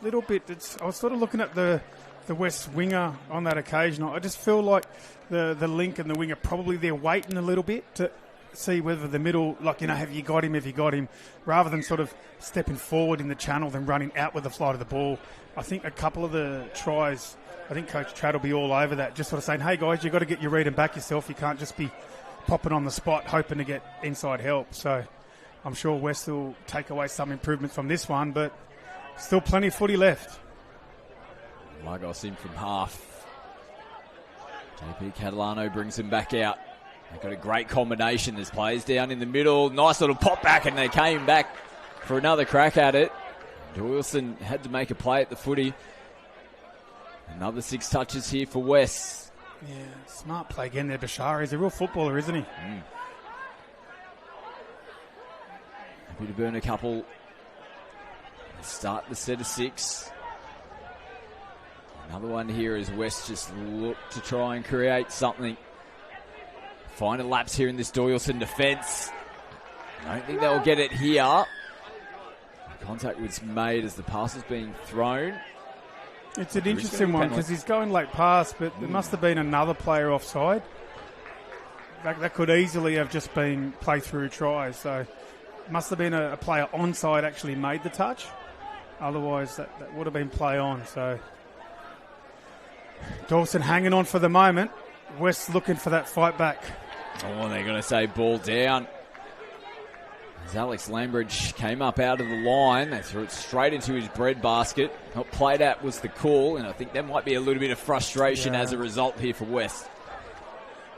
a little bit. I was sort of looking at the West winger on that occasion. I just feel like the link and the winger probably they're waiting a little bit to see whether the middle, have you got him, rather than sort of stepping forward in the channel than running out with the flight of the ball. I think a couple of the tries, I think Coach Trad will be all over that, just sort of saying, hey guys, you've got to get your read and back yourself. You can't just be popping on the spot hoping to get inside help. So I'm sure West will take away some improvements from this one, but still plenty of footy left. Lagos in from half. JP Catalano brings him back out. They've got a great combination. There's players down in the middle. Nice little pop back, and they came back for another crack at it. Doyleson had to make a play at the footy. Another 6 touches here for West. Yeah, smart play again there, Bashar. He's a real footballer, isn't he? Happy to burn a couple. Start the set of 6. Another one here as West just look to try and create something. Find a lapse here in this Doyleson defence. I don't think they'll get it here. Contact was made as the pass is being thrown. It's an interesting one because he's going late pass, but there must have been another player offside. That could easily have just been play through try. So it must have been a player onside actually made the touch. Otherwise, that would have been play on. So Doyleson hanging on for the moment. West looking for that fight back. Oh, they're going to say ball down. As Alex Lambridge came up out of the line, they threw it straight into his bread basket. Not played at was the call, and I think there might be a little bit of frustration as a result here for West.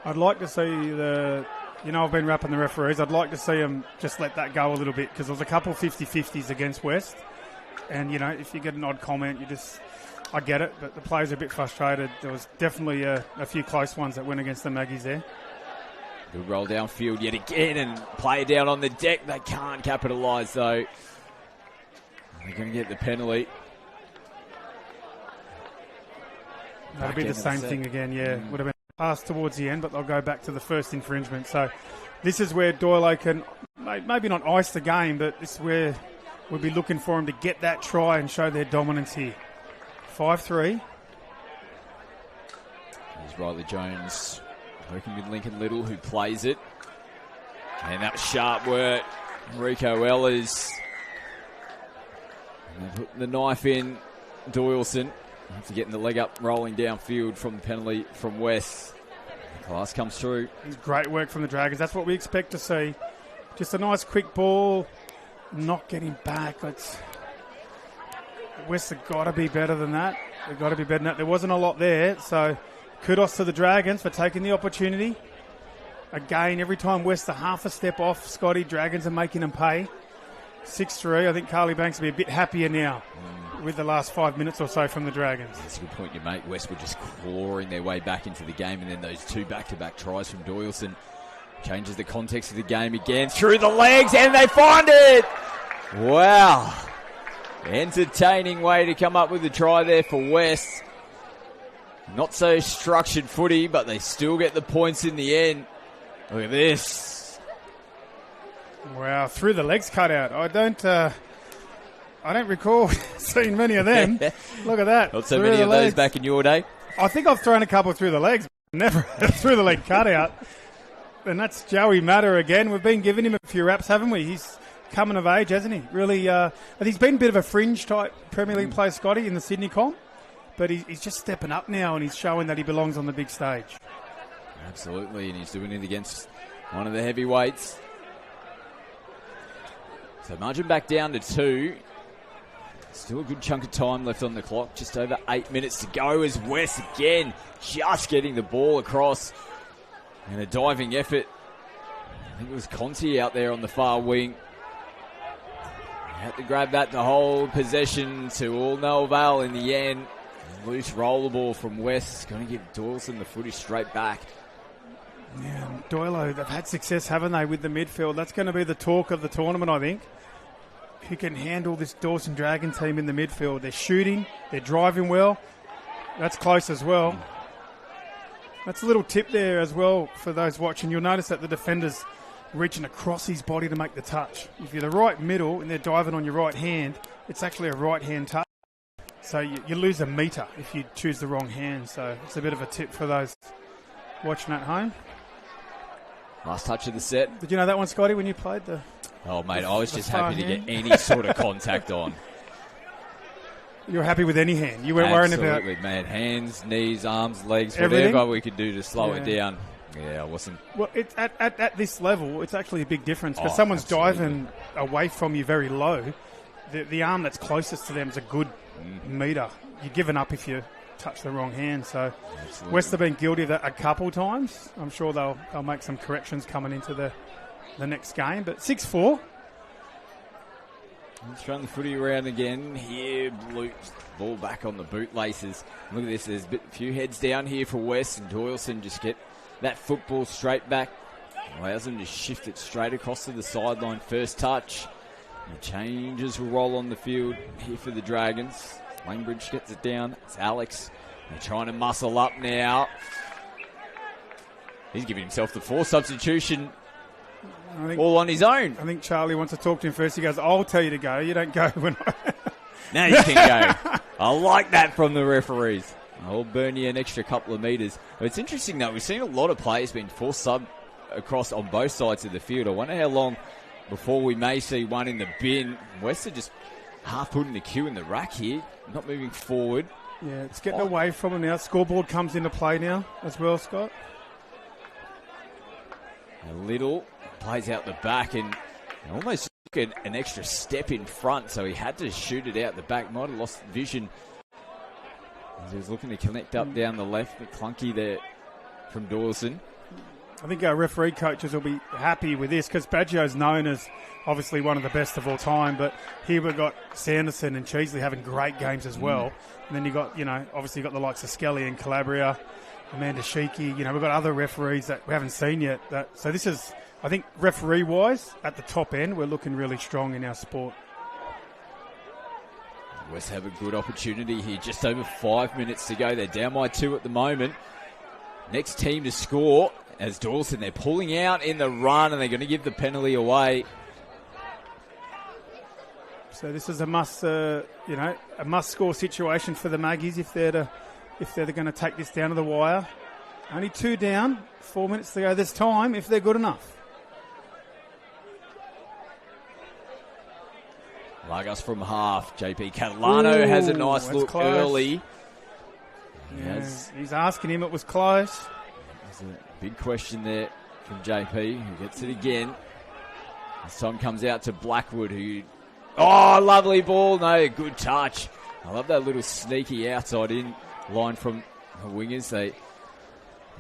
I'd like to see I've been rapping the referees. I'd like to see them just let that go a little bit, because there was a couple 50-50s against West. And, if you get an odd comment, I get it, but the players are a bit frustrated. There was definitely a few close ones that went against the Maggies there. Good roll downfield yet again, and player down on the deck. They can't capitalise, though. They're going to get the penalty. That'll be the same thing again, yeah. Would have been passed towards the end, but they'll go back to the first infringement. So this is where Doyle can maybe not ice the game, but this is where we'll be looking for them to get that try and show their dominance here. 5-3. There's Riley Jones working with Lincoln Little, who plays it. And that was sharp work. Rico Ehlers. And they put the knife in. Doyleson after getting the leg up, rolling downfield from the penalty from West. The class comes through. Great work from the Dragons. That's what we expect to see. Just a nice quick ball. Not getting back. West have got to be better than that. They've got to be better than that. There wasn't a lot there, so kudos to the Dragons for taking the opportunity. Again, every time West are half a step off, Scotty, Dragons are making them pay. 6-3. I think Carly Banks will be a bit happier now with the last 5 minutes or so from the Dragons. That's a good point you make. West were just clawing their way back into the game, and then those two back-to-back tries from Doyleson changes the context of the game again. Through the legs, and they find it! Wow. Entertaining way to come up with a try there for West. Not so structured footy, but they still get the points in the end. Look at this. Wow, through the legs cut out. I don't recall seeing many of them. Look at that. Not so many of those back in your day. I think I've thrown a couple through the legs, never through the leg cut out. And that's Joey Matter again. We've been giving him a few raps, haven't we? He's coming of age, hasn't he? Really, he's been a bit of a fringe type Premier League player, Scotty, in the Sydney comp. But he's just stepping up now, and he's showing that he belongs on the big stage. Absolutely, and he's doing it against one of the heavyweights. So margin back down to 2. Still a good chunk of time left on the clock. Just over 8 minutes to go as West again just getting the ball across. And a diving effort. I think it was Conti out there on the far wing. He had to grab that to hold possession to all no avail in the end. Loose rollerball from West. Going to give Doyleson the footy straight back. Yeah, Doyle, they've had success, haven't they, with the midfield? That's going to be the talk of the tournament, I think. Who can handle this Dawson Dragon team in the midfield? They're shooting, they're driving well. That's close as well. That's a little tip there as well for those watching. You'll notice that the defender's reaching across his body to make the touch. If you're the right middle and they're diving on your right hand, it's actually a right hand touch. So you lose a metre if you choose the wrong hand. So it's a bit of a tip for those watching at home. Last touch of the set. Did you know that one, Scotty, when you played the... Oh, mate, I was just happy to get any sort of contact on. You're happy with any hand. You weren't worrying about... Absolutely, man. Hands, knees, arms, legs, everything? whatever we could do to slow it down. Yeah, I wasn't... Well, it's at this level, it's actually a big difference because someone's diving away from you very low. The arm that's closest to them is a good metre. You're giving up if you touch the wrong hand. So West have been guilty of that a couple times. I'm sure they'll make some corrections coming into the next game. But 6-4. Throwing the footy around again. Here, ball back on the bootlaces. Look at this. There's a few heads down here for West, and Doyleson just get that football straight back. Allows them to shift it straight across to the sideline. First touch. And changes will roll on the field here for the Dragons. Langbridge gets it down. It's Alex. They're trying to muscle up now. He's giving himself the 4 substitution. All on his own. I think Charlie wants to talk to him first. He goes, I'll tell you to go. You don't go when I... Now you can go. I like that from the referees. I'll burn you an extra couple of metres. But it's interesting, though. We've seen a lot of players being forced sub across on both sides of the field. I wonder how long before we may see one in the bin. West are just half putting the cue in the rack here. Not moving forward. Yeah, it's getting away from him now. Scoreboard comes into play now as well, Scott. A little plays out the back, and Almost took an extra step in front, so he had to shoot it out the back. Might have lost vision as he was looking to connect up down the left, but clunky there from Doyson. I think our referee coaches will be happy with this because Baggio's known as obviously one of the best of all time, but here we've got Sanderson and Cheesley having great games as well. And then you got, obviously you got the likes of Skelly and Calabria, Amanda Sheikey. We've got other referees that we haven't seen yet. So this is, I think, referee-wise, at the top end, we're looking really strong in our sport. West have a good opportunity here. Just over 5 minutes to go. They're down by 2 at the moment. Next team to score as Doyson. They're pulling out in the run and they're going to give the penalty away. So this is a must-score situation for the Maggies if they're going to take this down to the wire. Only 2 down, 4 minutes to go this time if they're good enough. Lagos from half. JP Catalano has a nice look close. early. He's asking him. It was close. There's a big question there from JP, who gets it again. This time comes out to Blackwood, who... Oh, lovely ball. No, good touch. I love that little sneaky outside in line from the wingers. They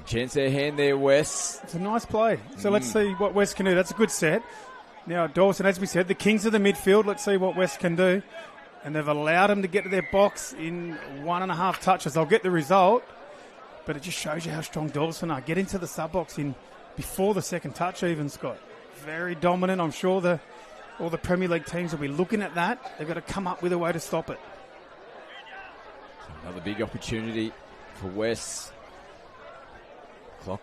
chance their hand there, Wes. It's a nice play. So let's see what West can do. That's a good set. Now, Doyson, as we said, the kings of the midfield. Let's see what West can do. And they've allowed them to get to their box in 1.5 touches. They'll get the result. But it just shows you how strong Doyson are. Get into the sub-box before the second touch even, Scott. Very dominant. I'm sure all the Premier League teams will be looking at that. They've got to come up with a way to stop it. Another big opportunity for West. Clock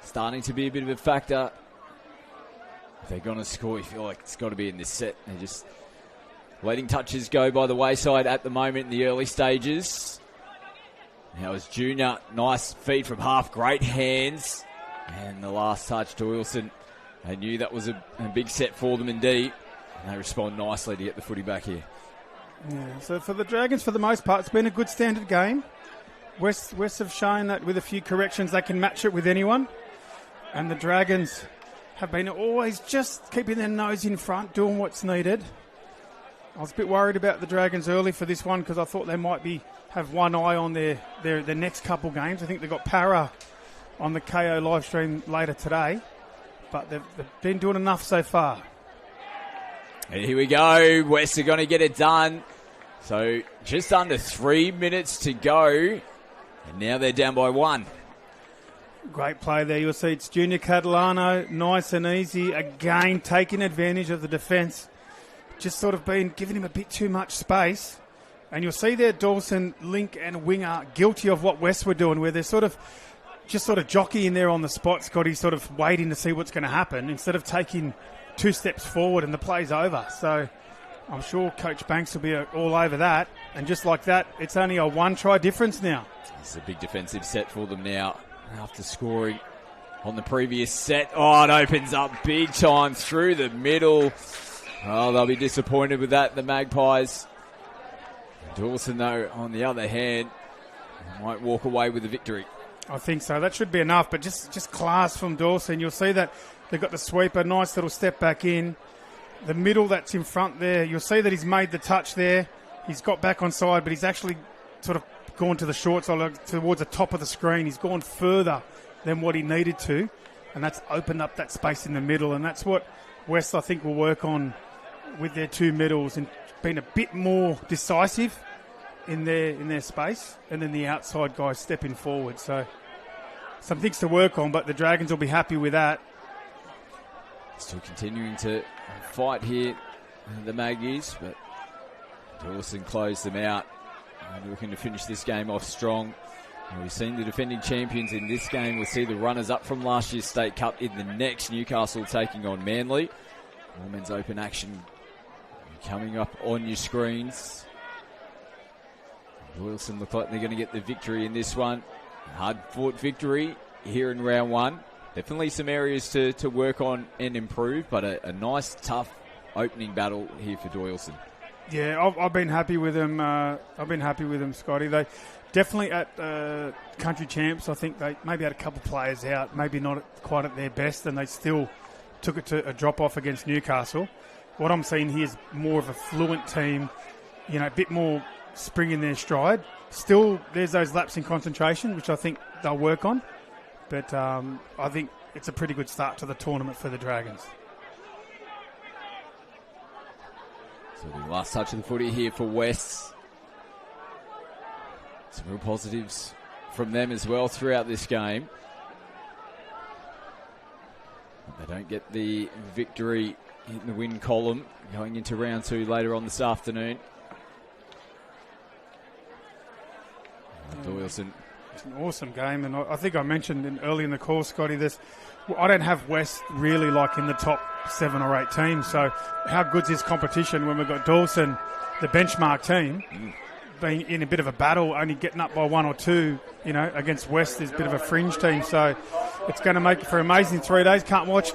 starting to be a bit of a factor. If they're going to score, you feel like it's got to be in this set. They're just letting touches go by the wayside at the moment in the early stages. Now it's Junior. Nice feed from half. Great hands. And the last touch to Wilson. They knew that was a big set for them indeed. And they respond nicely to get the footy back here. Yeah, so for the Dragons, for the most part, it's been a good standard game. West have shown that with a few corrections they can match it with anyone. And the Dragons have been always just keeping their nose in front, doing what's needed. I was a bit worried about the Dragons early for this one because I thought they might have one eye on their next couple games. I think they've got Para on the KO live stream later today. But they've been doing enough so far. And here we go. West are going to get it done. So just under 3 minutes to go. And now they're down by 1. Great play there. You'll see it's Junior Catalano. Nice and easy. Again, taking advantage of the defence. Just sort of been giving him a bit too much space. And you'll see there Doyson, Link and Winger guilty of what West were doing, where they're sort of jockeying there on the spot, Scotty, sort of waiting to see what's going to happen instead of taking 2 steps forward and the play's over. So I'm sure Coach Banks will be all over that. And just like that, it's only a 1-try difference now. It's a big defensive set for them now after scoring on the previous set. Oh, it opens up big time through the middle. Oh, they'll be disappointed with that, the Magpies. Doyson, though, on the other hand, might walk away with the victory. I think so. That should be enough, but just class from Doyson. You'll see that they've got the sweeper, nice little step back in. The middle that's in front there, you'll see that he's made the touch there. He's got back on side, but he's actually sort of gone to the short side, towards the top of the screen. He's gone further than what he needed to, and that's opened up that space in the middle, and that's what West, I think, will work on with their 2 middles and being a bit more decisive in their space, and then the outside guys stepping forward. So some things to work on, but the Dragons will be happy with that. Still continuing to fight here, the Maggies, but Doyson closed them out. And looking to finish this game off strong. And we've seen the defending champions in this game. We'll see the runners-up from last year's State Cup in the next. Newcastle taking on Manly. Women's open action coming up on your screens. Wilson look like they're going to get the victory in this one. Hard-fought victory here in round 1. Definitely some areas to work on and improve, but a nice, tough opening battle here for Doyson. Yeah, I've been happy with them. Scotty. They definitely at country champs. I think they maybe had a couple of players out, maybe not quite at their best, and they still took it to a drop-off against Newcastle. What I'm seeing here is more of a fluent team, a bit more spring in their stride. Still, there's those laps in concentration, which I think they'll work on. But I think it's a pretty good start to the tournament for the Dragons. So the last touch of the footy here for West. Some real positives from them as well throughout this game. They don't get the victory in the win column going into round 2 later on this afternoon. Doyson. It's an awesome game, and I think I mentioned early in the call, Scotty, I don't have West really like in the top 7 or 8 teams, so how good's this competition when we've got Doyson, the benchmark team, being in a bit of a battle, only getting up by 1 or 2, against West is a bit of a fringe team, so it's going to make it for an amazing 3 days. Can't wait,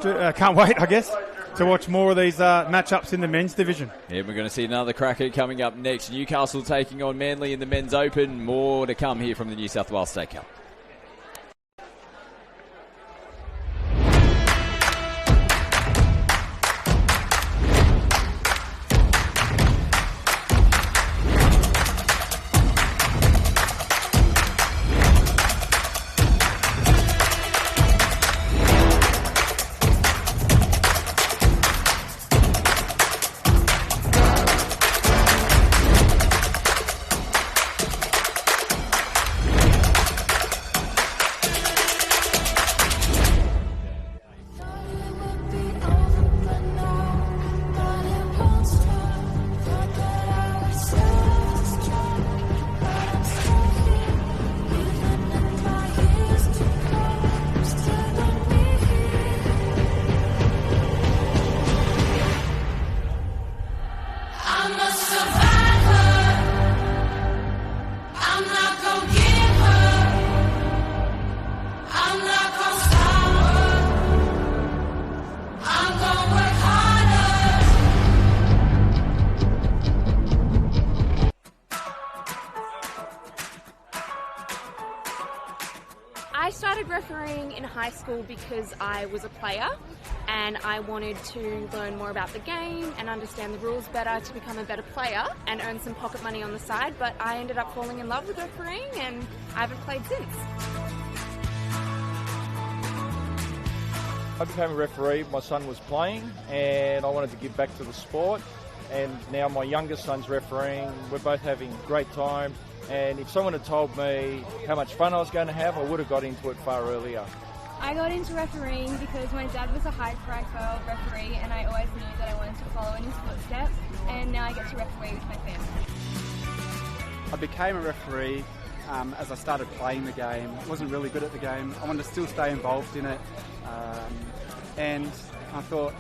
I guess, to watch more of these matchups in the men's division. Yeah, we're going to see another cracker coming up next. Newcastle taking on Manly in the men's open. More to come here from the New South Wales State Cup. I started refereeing in high school because I was a player and I wanted to learn more about the game and understand the rules better to become a better player and earn some pocket money on the side, but I ended up falling in love with refereeing and I haven't played since. I became a referee. My son was playing and I wanted to give back to the sport, and now my youngest son's refereeing. We're both having a great time, and if someone had told me how much fun I was going to have, I would have got into it far earlier. I got into refereeing because my dad was a high profile referee and I always knew that I wanted to follow in his footsteps, and now I get to referee with my family. I became a referee as I started playing the game. I wasn't really good at the game. I wanted to still stay involved in it, and I thought,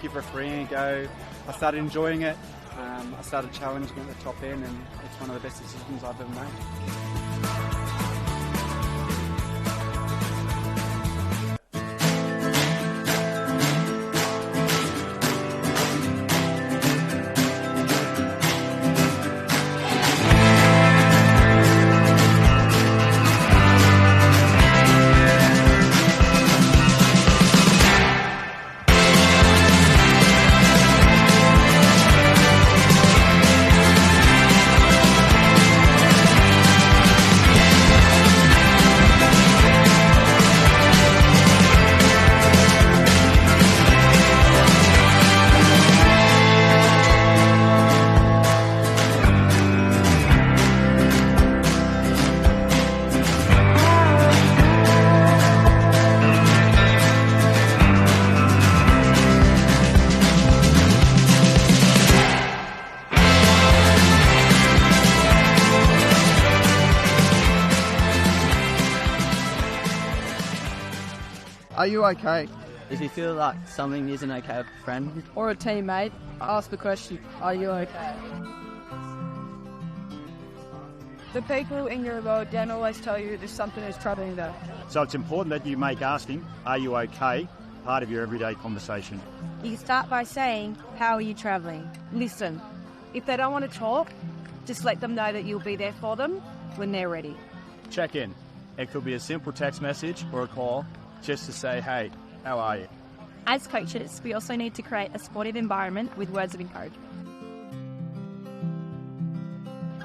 give refereeing a go. I started enjoying it. I started challenging at the top end, and it's one of the best decisions I've ever made. Are you okay? If you feel like something isn't okay with a friend or a teammate, ask the question, are you okay? The people in your world don't always tell you there's something that's troubling them. So it's important that you make asking, are you okay, part of your everyday conversation. You can start by saying, how are you travelling? Listen. If they don't want to talk, just let them know that you'll be there for them when they're ready. Check in. It could be a simple text message or a call just to say, hey, how are you? As coaches, we also need to create a supportive environment with words of encouragement.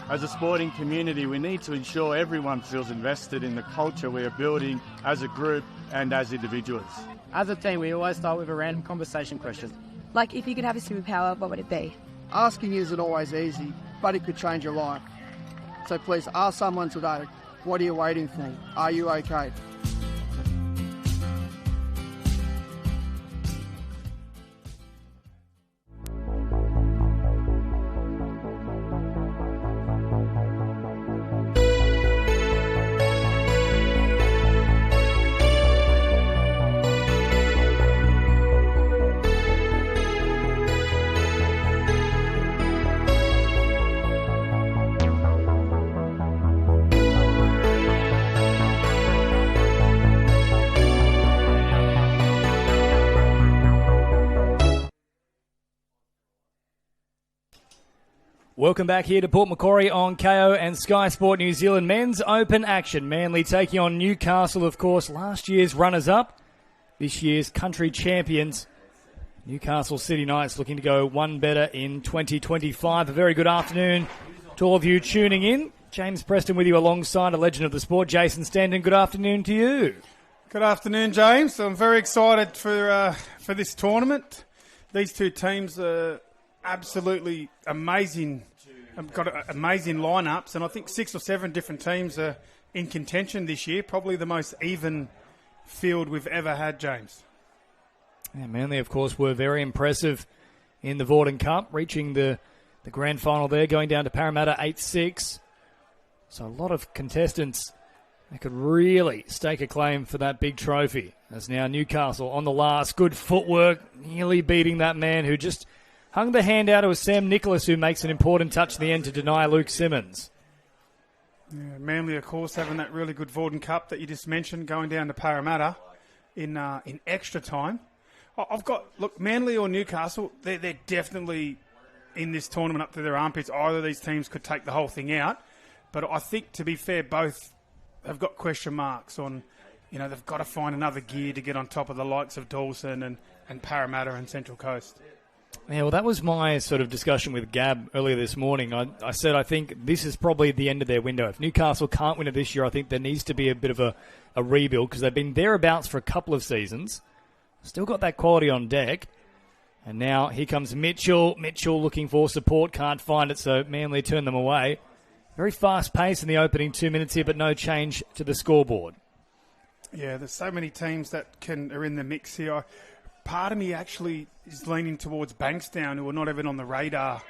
As a sporting community, we need to ensure everyone feels invested in the culture we are building as a group and as individuals. As a team, we always start with a random conversation question. Like, if you could have a superpower, what would it be? Asking isn't always easy, but it could change your life. So please ask someone today, what are you waiting for? Are you okay? Welcome back here to Port Macquarie on KO and Sky Sport New Zealand. Men's Open action. Manly taking on Newcastle, of course, last year's runners-up, this year's country champions. Newcastle City Knights looking to go one better in 2025. A very good afternoon to all of you tuning in. James Preston with you alongside a legend of the sport, Jason Stanton. Good afternoon to you. Good afternoon, James. I'm very excited for this tournament. These two teams are absolutely amazing. Got amazing lineups, and I think 6 or 7 different teams are in contention this year. Probably the most even field we've ever had, James. Yeah, Manly, of course, were very impressive in the Vorden Cup, reaching the grand final there, going down to Parramatta 8-6. So a lot of contestants that could really stake a claim for that big trophy. As now Newcastle on the last, good footwork, nearly beating that man who just hung the hand out. It was Sam Nicholas who makes an important touch at the end to deny Luke Simmons. Yeah, Manly, of course, having that really good Vorden Cup that you just mentioned, going down to Parramatta in extra time. Look, Manly or Newcastle, they're definitely in this tournament up to their armpits. Either of these teams could take the whole thing out. But I think, to be fair, both have got question marks on, they've got to find another gear to get on top of the likes of Doyson and Parramatta and Central Coast. Yeah, well, that was my sort of discussion with Gab earlier this morning. I said I think this is probably the end of their window. If Newcastle can't win it this year, I think there needs to be a bit of a rebuild because they've been thereabouts for a couple of seasons. Still got that quality on deck. And now here comes Mitchell. Mitchell looking for support, can't find it, so Manly turn them away. Very fast pace in the opening 2 minutes here, but no change to the scoreboard. Yeah, there's so many teams that are in the mix here. Part of me actually is leaning towards Bankstown, who are not even on the radar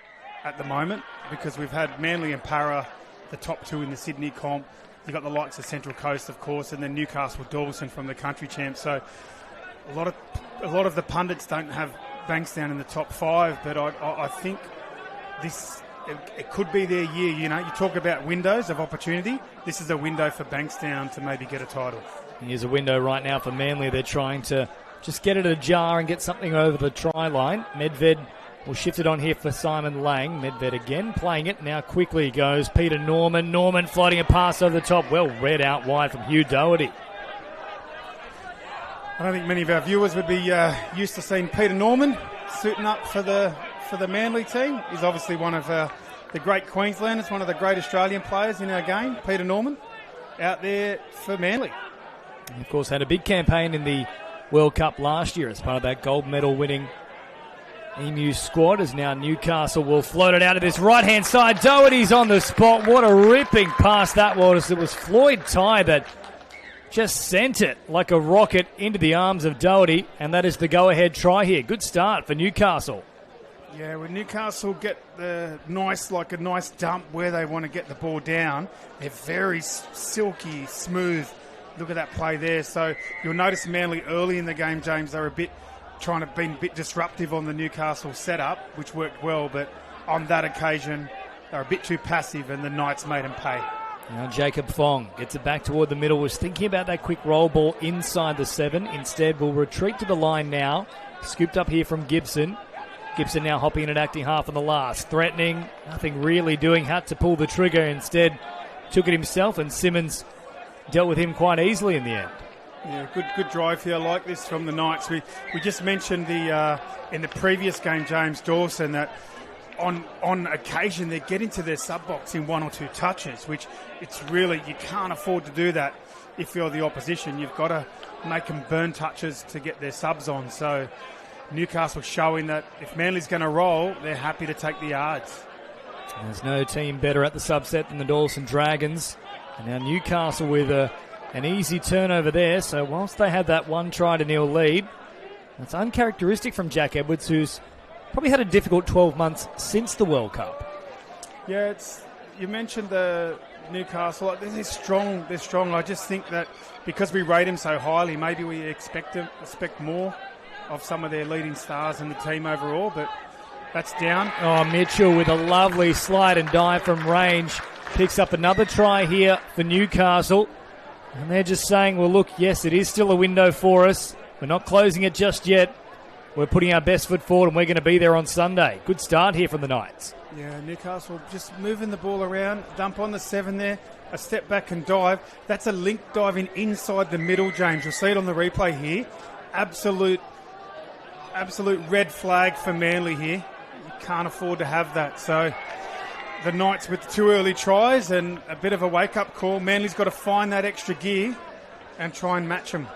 at the moment, because we've had Manly and Para, the top two in the Sydney comp. You've got the likes of Central Coast, of course, and then Newcastle Dawson from the country champ. So a lot of the pundits don't have Bankstown in the top 5, but I think it could be their year. You talk about windows of opportunity. This is a window for Bankstown to maybe get a title. Here's a window right now for Manly. They're trying to just get it ajar and get something over the try line. Medved will shift it on here for Simon Lang. Medved again playing it. Now quickly goes Peter Norman. Norman floating a pass over the top. Well read out wide from Hugh Doherty. I don't think many of our viewers would be used to seeing Peter Norman suiting up for the Manly team. He's obviously one of the great Queenslanders, one of the great Australian players in our game. Peter Norman out there for Manly. And of course, had a big campaign in the World Cup last year as part of that gold medal winning Emu squad. As now Newcastle will float it out of this right-hand side. Doherty's on the spot. What a ripping pass that was. It was Floyd Tye that just sent it like a rocket into the arms of Doherty, and that is the go-ahead try here. Good start for Newcastle. Yeah, when Newcastle get a nice dump where they want to get the ball down, they're very silky, smooth. Look at that play there. So you'll notice Manly early in the game, James, they were be a bit disruptive on the Newcastle setup, which worked well, but on that occasion, they were a bit too passive and the Knights made them pay. Now Jacob Fong gets it back toward the middle, was thinking about that quick roll ball inside the 7. Instead, will retreat to the line now. Scooped up here from Gibson. Gibson now hopping in and acting half on the last. Threatening, nothing really doing. Had to pull the trigger. Instead, took it himself, and Simmons dealt with him quite easily in the end. Yeah, good drive here. I like this from the Knights. We just mentioned in the previous game, James Doyson, that on occasion they get into their sub box in 1 or 2 touches, which it's really, you can't afford to do that if you're the opposition. You've got to make them burn touches to get their subs on. So Newcastle showing that if Manly's going to roll, they're happy to take the yards. There's no team better at the subset than the Doyson Dragons. And now Newcastle with an easy turnover there. So whilst they had that 1-try-0 lead, that's uncharacteristic from Jack Edwards, who's probably had a difficult 12 months since the World Cup. Yeah, you mentioned the Newcastle. They're strong. They're strong. I just think that because we rate them so highly, maybe we expect more of some of their leading stars in the team overall, but that's down. Oh, Mitchell with a lovely slide and dive from range. Picks up another try here for Newcastle. And they're just saying, well, look, yes, it is still a window for us. We're not closing it just yet. We're putting our best foot forward and we're going to be there on Sunday. Good start here from the Knights. Yeah, Newcastle just moving the ball around. Dump on the 7 there. A step back and dive. That's a link diving inside the middle, James. You'll see it on the replay here. Absolute red flag for Manly here. You can't afford to have that. So the Knights with 2 early tries and a bit of a wake-up call. Manly's got to find that extra gear and try and match them.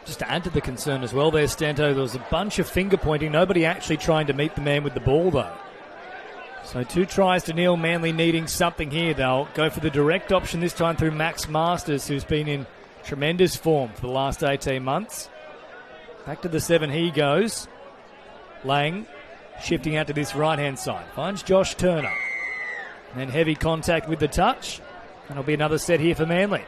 Just to add to the concern as well there, Stanto, there was a bunch of finger-pointing. Nobody actually trying to meet the man with the ball, though. So 2 tries to nil. Manly needing something here. They'll go for the direct option this time through Max Masters, who's been in tremendous form for the last 18 months. Back to the 7 he goes. Lang shifting out to this right-hand side. Finds Josh Turner. And then heavy contact with the touch. And it'll be another set here for Manly.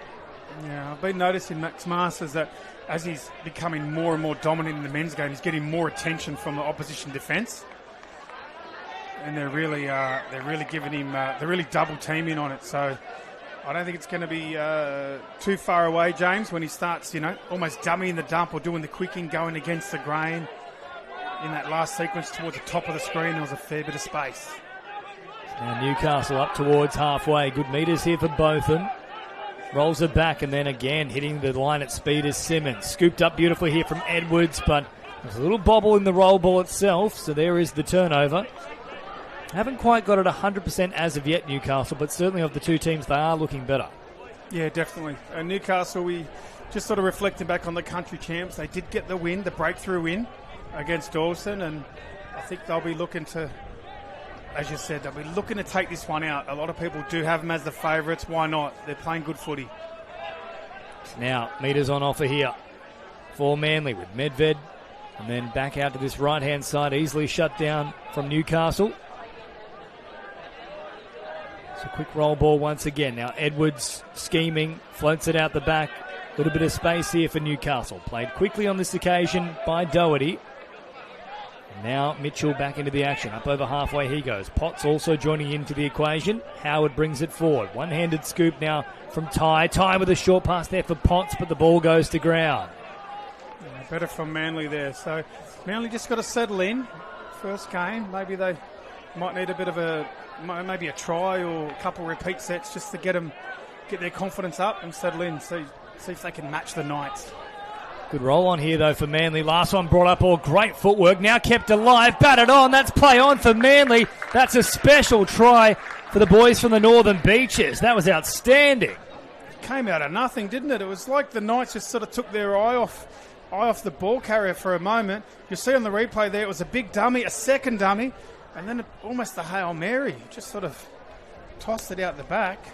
Yeah, I've been noticing Max Masters that as he's becoming more and more dominant in the men's game, he's getting more attention from the opposition defence. And they're really giving him, they're really double teaming on it. So I don't think it's going to be too far away, James, when he starts, almost dummying the dump or doing the quicking, going against the grain. In that last sequence towards the top of the screen, there was a fair bit of space. Now Newcastle up towards halfway. Good metres here for Botham. Rolls it back and then again hitting the line at speed is Simmons. Scooped up beautifully here from Edwards, but there's a little bobble in the roll ball itself, so there is the turnover. Haven't quite got it 100% as of yet, Newcastle, but certainly of the 2 teams, they are looking better. Yeah, definitely. Newcastle, we just sort of reflecting back on the country champs. They did get the win, the breakthrough win against Doyson, and I think they'll be looking to, as you said, they'll be looking to take this one out. A lot of people do have them as the favourites. Why not? They're playing good footy. Now, meters on offer here for Manly with Medved, and then back out to this right-hand side, easily shut down from Newcastle. So quick roll ball once again. Now Edwards scheming, floats it out the back. A little bit of space here for Newcastle. Played quickly on this occasion by Doherty. Now Mitchell back into the action. Up over halfway he goes. Potts also joining into the equation. Howard brings it forward. One-handed scoop now from Ty. Ty with a short pass there for Potts, but the ball goes to ground. Yeah, better from Manly there. So Manly just got to settle in. First game. Maybe they might need a bit of maybe a try or a couple repeat sets just to get their confidence up and settle in. See if they can match the Knights. Good roll on here, though, for Manly. Last one brought up all great footwork. Now kept alive. Batted on. That's play on for Manly. That's a special try for the boys from the Northern Beaches. That was outstanding. It came out of nothing, didn't it? It was like the Knights just sort of took their eye off the ball carrier for a moment. You see on the replay there, it was a big dummy, a second dummy, and then almost the Hail Mary. Just sort of tossed it out the back.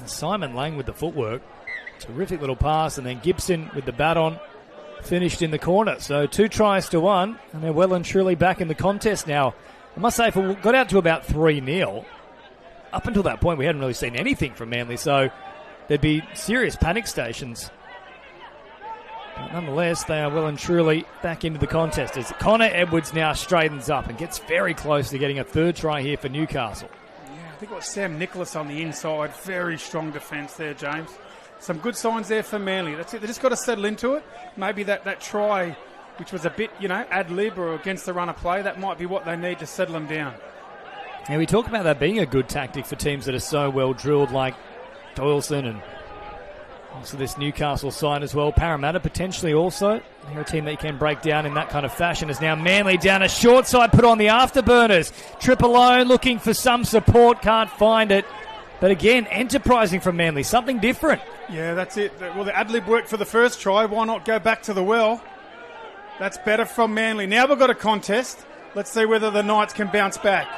Simon Lang with the footwork. Terrific little pass, and then Gibson with the bat on, finished in the corner. So 2 tries to 1, and they're well and truly back in the contest now. I must say, we got out to about 3-0. Up until that point, we hadn't really seen anything from Manly, so there'd be serious panic stations. But nonetheless, they are well and truly back into the contest as Connor Edwards now straightens up and gets very close to getting a 3rd try here for Newcastle. Yeah, I think it was Sam Nicholas on the inside. Very strong defence there, James. Some good signs there for Manly. That's it. They just got to settle into it. Maybe that try, which was a bit, ad-lib or against the run of play, that might be what they need to settle them down. Yeah, we talk about that being a good tactic for teams that are so well drilled like Doyson and Also this Newcastle side as well. Parramatta potentially also. They're a team that you can break down in that kind of fashion. As now Manly down a short side, put on the afterburners. Trip alone, looking for some support, can't find it. But again, enterprising from Manly, something different. Yeah, that's it. Well, the ad-lib worked for the first try. Why not go back to the well? That's better from Manly. Now we've got a contest. Let's see whether the Knights can bounce back.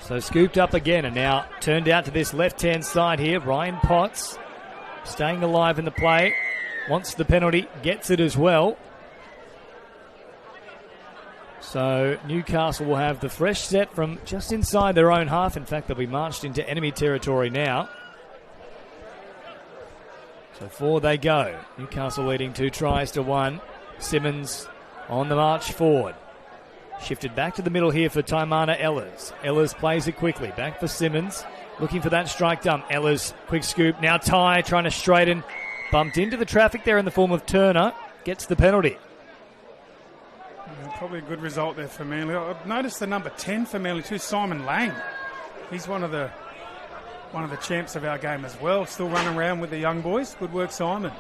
So scooped up again and now turned out to this left-hand side here. Ryan Potts staying alive in the play. Wants the penalty, gets it as well. So Newcastle will have the fresh set from just inside their own half. In fact, they'll be marched into enemy territory now. So forward they go. Newcastle leading 2-1. Simmons on the march forward. Shifted back to the middle here for Taimana Ellers. Ellers plays it quickly. Back for Simmons. Looking for that strike dump. Ellers, quick scoop. Now Ty trying to straighten. Bumped into the traffic there in the form of Turner. Gets the penalty. Yeah, probably a good result there for Manly. I've noticed the number 10 for Manly too, Simon Lang. He's one of the champs of our game as well. Still running around with the young boys. Good work, Simon.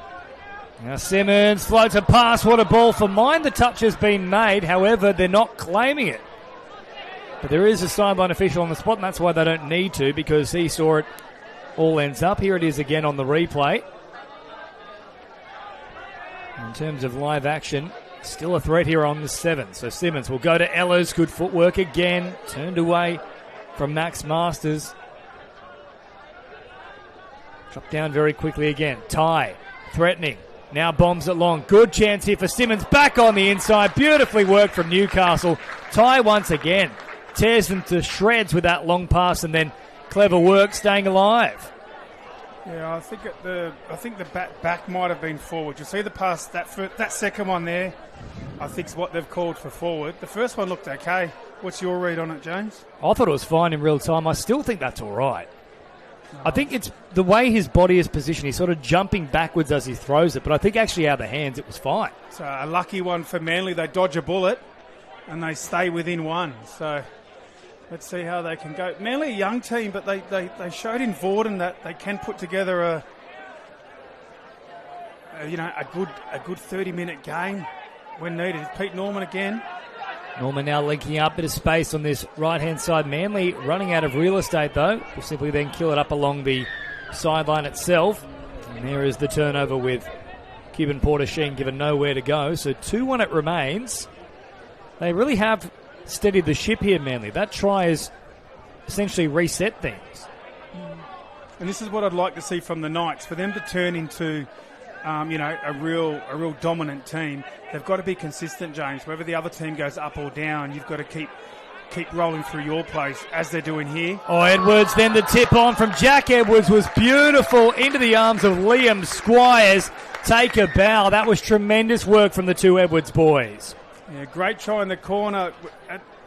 Now Simmons floats a pass. What a ball for mine. The touch has been made. However, they're not claiming it. But there is a sideline official on the spot, and that's why they don't need to, because he saw it all ends up. Here it is again on the replay. In terms of live action, still a threat here on the 7. So Simmons will go to Ellers. Good footwork again. Turned away from Max Masters. Dropped down very quickly again. Ty threatening. Now bombs it long. Good chance here for Simmons. Back on the inside. Beautifully worked from Newcastle. Ty once again tears them to shreds with that long pass, and then clever work staying alive. Yeah, I think the back might have been forward. You see the pass, that second one there, I think is what they've called for forward. The first one looked okay. What's your read on it, James? I thought it was fine in real time. I still think that's all right. I think it's the way his body is positioned. He's sort of jumping backwards as he throws it, but I think actually out of the hands it was fine. So a lucky one for Manly. They dodge a bullet and they stay within one. So let's see how they can go. Manly a young team, but they showed in Vorden that they can put together a good 30-minute game when needed. Pete Norman again. Norman now linking up, bit of space on this right-hand side. Manly running out of real estate, though. Will simply then kill it up along the sideline itself. And there is the turnover with Cuban Porter Sheen given nowhere to go. So 2-1 it remains. They really have steadied the ship here, Manly. That try has essentially reset things. And this is what I'd like to see from the Knights. For them to turn into a real dominant team, they've got to be consistent, James. Whether the other team goes up or down, you've got to keep rolling through your plays as they're doing here. Oh, Edwards, then the tip on from Jack Edwards was beautiful into the arms of Liam Squires. Take a bow. That was tremendous work from the two Edwards boys. Yeah, great try in the corner.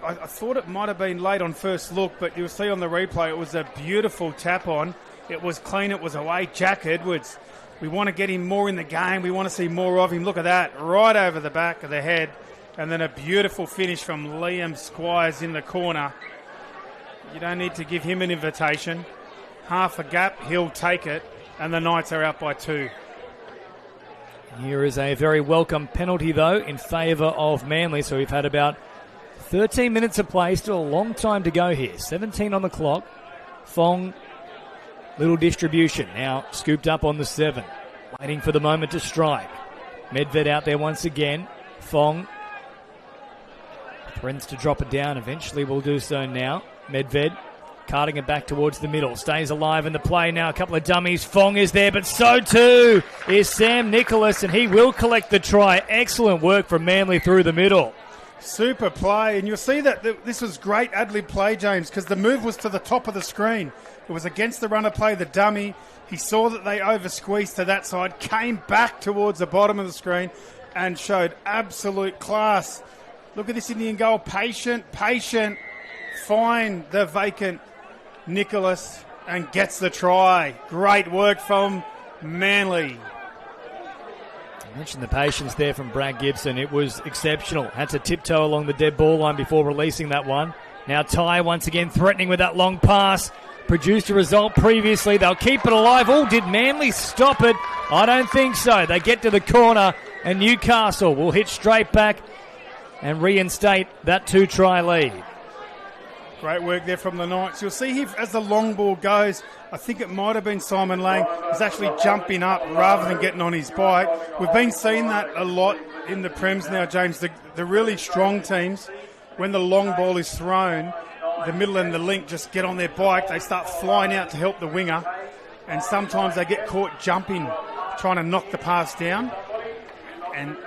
I thought it might have been late on first look, but you'll see on the replay it was a beautiful tap on. It was clean, it was away. Jack Edwards. We want to get him more in the game. We want to see more of him. Look at that, right over the back of the head. And then a beautiful finish from Liam Squires in the corner. You don't need to give him an invitation. Half a gap, he'll take it. And the Knights are out by 2. Here is a very welcome penalty, though, in favour of Manly. So we've had about 13 minutes of play. Still a long time to go here. 17 on the clock. Fong, little distribution. Now scooped up on the 7. Waiting for the moment to strike. Medved out there once again. Fong threatens to drop it down. Eventually will do so now. Medved carting it back towards the middle. Stays alive in the play now. A couple of dummies. Fong is there, but so too is Sam Nicholas, and he will collect the try. Excellent work from Manly through the middle. Super play, and you'll see that this was great ad-lib play, James, because the move was to the top of the screen. It was against the runner play, the dummy. He saw that they over-squeezed to that side, came back towards the bottom of the screen and showed absolute class. Look at this Indian goal. Patient. Find the vacant Nicholas and gets the try. Great work from Manly. I mentioned the patience there from Brad Gibson. It was exceptional. Had to tiptoe along the dead ball line before releasing that one. Now Ty once again threatening with that long pass. produced a result previously. They'll keep it alive. Oh, did Manly stop it? I don't think so. They get to the corner, and Newcastle will hit straight back and reinstate that 2-try lead. Great work there from the Knights. You'll see here as the long ball goes, I think it might have been Simon Lang is actually jumping up rather than getting on his bike. We've been seeing that a lot in the Prems now, James. The really strong teams, when the long ball is thrown, the middle and the link just get on their bike. They start flying out to help the winger, and sometimes they get caught jumping, trying to knock the pass down. And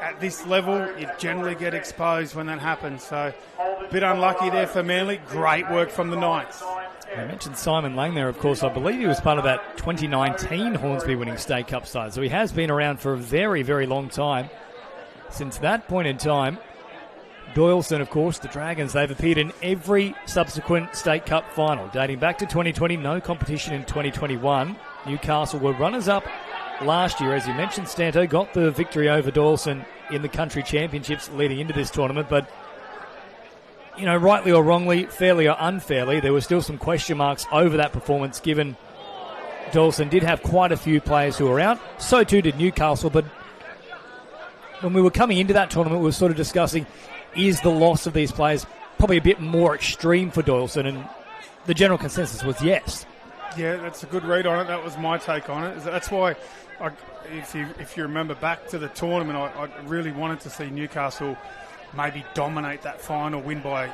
at this level, you generally get exposed when that happens. So a bit unlucky there for Manly. Great work from the Knights. I mentioned Simon Lang there, of course. I believe he was part of that 2019 Hornsby winning State Cup side. So he has been around for a very, very long time. Since that point in time, Doyson, of course, the Dragons, they've appeared in every subsequent State Cup final. Dating back to 2020, no competition in 2021. Newcastle were runners-up last year. As you mentioned, Stanto got the victory over Doyson in the country championships leading into this tournament. But, you know, rightly or wrongly, fairly or unfairly, there were still some question marks over that performance, given Doyson did have quite a few players who were out. So too did Newcastle. But when we were coming into that tournament, we were sort of discussing, is the loss of these players probably a bit more extreme for Doyson? And the general consensus was yes. Yeah, that's a good read on it. That was my take on it. That's why, if you remember back to the tournament, I really wanted to see Newcastle maybe dominate that final, win by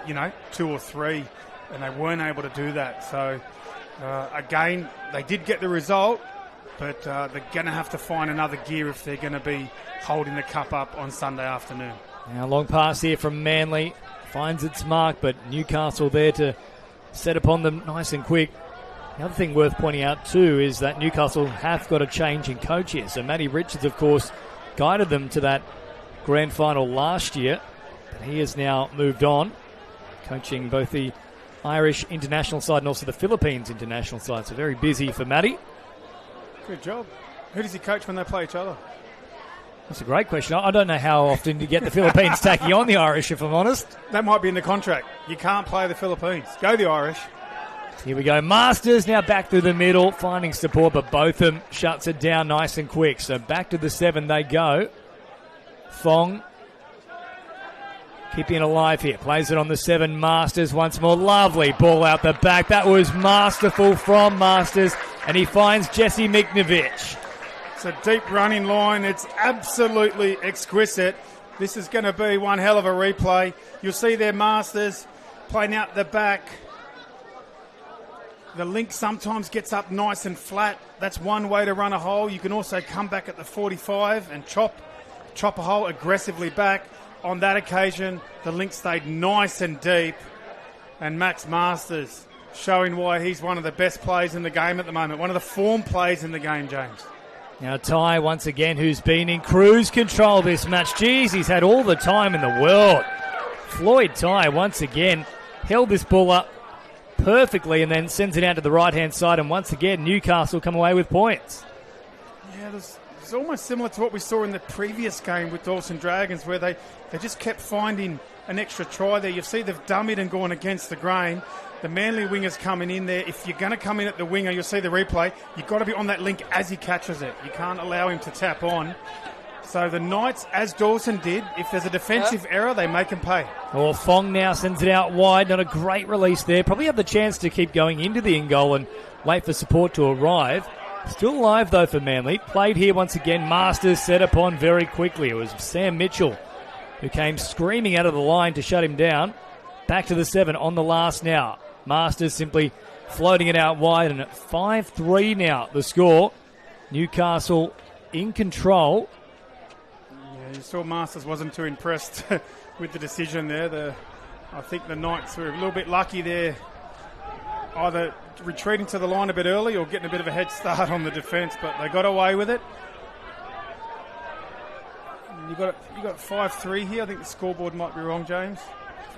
2 or 3, and they weren't able to do that. So again, they did get the result, but they're going to have to find another gear if they're going to be holding the cup up on Sunday afternoon. Now, long pass here from Manly. Finds its mark, but Newcastle there to set upon them nice and quick. The other thing worth pointing out too is that Newcastle have got a change in coach here. So Matty Richards, of course, guided them to that grand final last year. But he has now moved on, coaching both the Irish international side and also the Philippines international side. So very busy for Matty. Good job. Who does he coach when they play each other? That's a great question. I don't know how often you get the Philippines taking on the Irish, if I'm honest. That might be in the contract. You can't play the Philippines. Go the Irish. Here we go. Masters now back through the middle, finding support, but Botham shuts it down nice and quick. So back to the 7 they go. Fong keeping it alive here. Plays it on the 7. Masters once more. Lovely ball out the back. That was masterful from Masters. And he finds Jesse Miknovich. It's a deep running line. It's absolutely exquisite. This is going to be one hell of a replay. You'll see their Masters playing out the back. The link sometimes gets up nice and flat. That's one way to run a hole. You can also come back at the 45 and chop a hole aggressively back. On that occasion, the link stayed nice and deep. And Max Masters showing why he's one of the best players in the game at the moment. One of the form players in the game, James. Now Ty, once again, who's been in cruise control this match. Jeez, he's had all the time in the world. Floyd Ty, once again, held this ball up perfectly and then sends it out to the right-hand side. And once again, Newcastle come away with points. Yeah, it's almost similar to what we saw in the previous game with Doyson Dragons, where they just kept finding an extra try there. You see they've dummied and gone against the grain. The Manly winger's coming in there. If you're going to come in at the winger, you'll see the replay. You've got to be on that link as he catches it. You can't allow him to tap on. So the Knights, as Doyson did, if there's a defensive error, they make him pay. Well, Fong now sends it out wide. Not a great release there. Probably have the chance to keep going into the in-goal and wait for support to arrive. Still alive, though, for Manly. Played here once again. Masters set upon very quickly. It was Sam Mitchell who came screaming out of the line to shut him down. Back to the 7 on the last now. Masters simply floating it out wide, and at 5-3 now, the score. Newcastle in control. Yeah, you saw Masters wasn't too impressed with the decision there. I think the Knights were a little bit lucky there, either retreating to the line a bit early or getting a bit of a head start on the defence, but they got away with it. You got 5-3 here. I think the scoreboard might be wrong, James.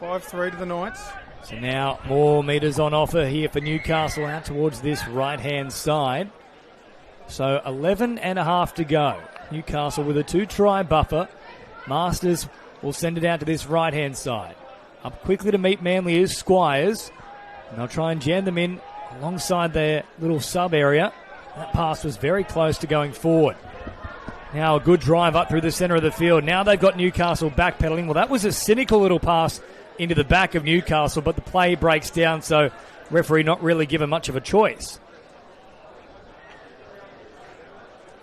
5-3 to the Knights. So now more metres on offer here for Newcastle out towards this right-hand side. So 11.5 to go. Newcastle with a 2-try buffer. Masters will send it out to this right-hand side. Up quickly to meet Manly is Squires. And they'll try and jam them in alongside their little sub area. That pass was very close to going forward. Now a good drive up through the centre of the field. Now they've got Newcastle backpedaling. Well, that was a cynical little pass into the back of Newcastle, but the play breaks down, so referee not really given much of a choice.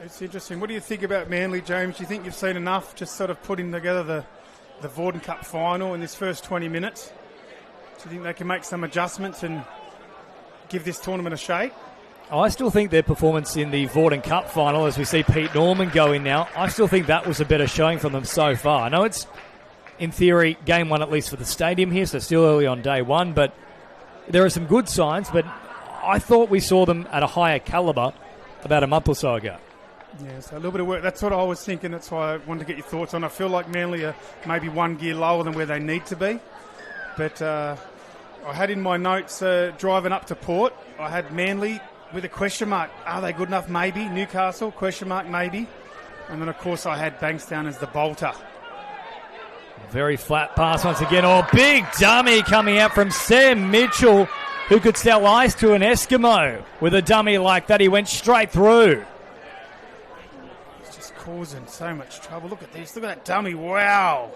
It's interesting. What do you think about Manly, James? Do you think you've seen enough just sort of putting together the Vorden Cup final in this first 20 minutes? Do you think they can make some adjustments and give this tournament a shake? I still think their performance in the Vorden Cup final, as we see Pete Norman go in now, I still think that was a better showing from them so far. I know it's, in theory, game one at least for the stadium here, so still early on day one, but there are some good signs, but I thought we saw them at a higher calibre about a month or so ago. Yeah, so a little bit of work. That's what I was thinking. That's why I wanted to get your thoughts on. I feel like Manly are maybe one gear lower than where they need to be. But I had in my notes driving up to Port, I had Manly with a question mark. Are they good enough? Maybe. Newcastle, question mark, maybe. And then, of course, I had Bankstown as the bolter. Very flat pass once again. Oh, big dummy coming out from Sam Mitchell, who could sell ice to an Eskimo. With a dummy like that, he went straight through. It's just causing so much trouble. Look at this. Look at that dummy. Wow.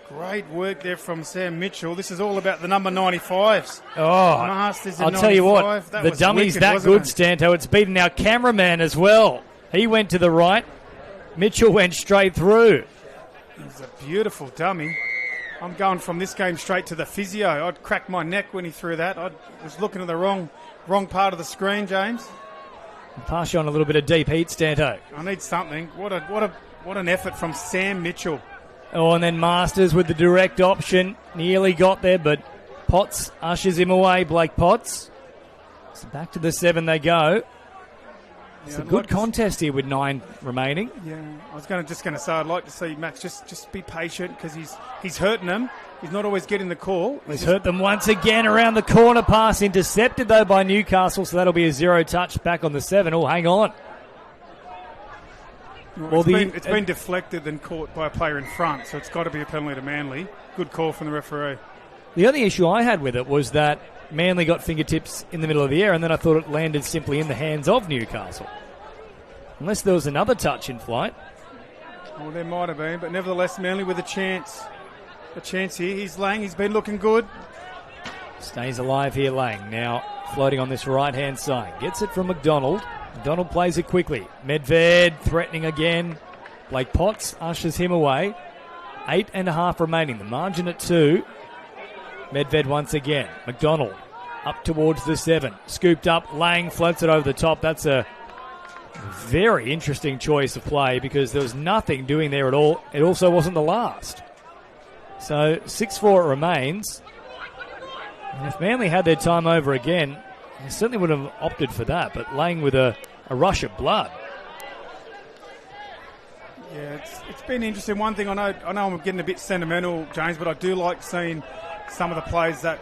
Great work there from Sam Mitchell. This is all about the number 95s. Oh, Masters I'll 95. tell you what, That the was dummy's wicked, that good, wasn't it? Stanto. It's beaten our cameraman as well. He went to the right. Mitchell went straight through. He's a beautiful dummy. I'm going from this game straight to the physio. I'd crack my neck when he threw that. I was looking at the wrong part of the screen, James. I'll pass you on a little bit of deep heat, Stanto. I need something. What an effort from Sam Mitchell. Oh, and then Masters with the direct option. Nearly got there, but Potts ushers him away, Blake Potts. So back to the 7 they go. It's a good contest here with 9 remaining. Yeah, I was just going to say I'd like to see Max just be patient because he's hurting them. He's not always getting the call. He's hurt them once again around the corner. Pass intercepted though by Newcastle, so that'll be a 0 touch back on the 7. Oh, hang on. Well, it's been deflected and caught by a player in front, so it's got to be a penalty to Manly. Good call from the referee. The only issue I had with it was that Manly got fingertips in the middle of the air, and then I thought it landed simply in the hands of Newcastle. Unless there was another touch in flight. Well, there might have been, but nevertheless, Manly with a chance. A chance here. He's Lang. He's been looking good. Stays alive here, Lang. Now floating on this right-hand side. Gets it from McDonald. McDonald plays it quickly. Medved threatening again. Blake Potts ushers him away. 8.5 remaining. The margin at 2. Medved once again. McDonald up towards the 7. Scooped up. Lang floats it over the top. That's a very interesting choice of play because there was nothing doing there at all. It also wasn't the last. So 6-4 it remains. And if Manly had their time over again, they certainly would have opted for that, but Lang with a rush of blood. Yeah, it's been interesting. One thing I know I'm getting a bit sentimental, James, but I do like seeing some of the players that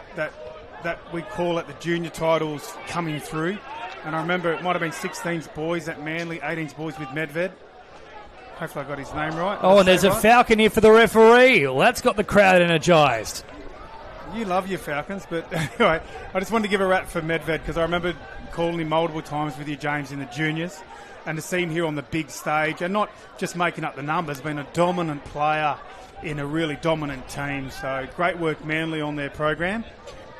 we call at the junior titles coming through. And I remember it might have been 16's boys at Manly, 18's boys with Medved. Hopefully I got his name right. Oh, and there's a Falcon here for the referee. Well, that's got the crowd energised. You love your Falcons, but anyway, I just wanted to give a rap for Medved because I remember calling him multiple times with you, James, in the juniors, and to see him here on the big stage and not just making up the numbers, being a dominant player in a really dominant team. So great work, Manly, on their program,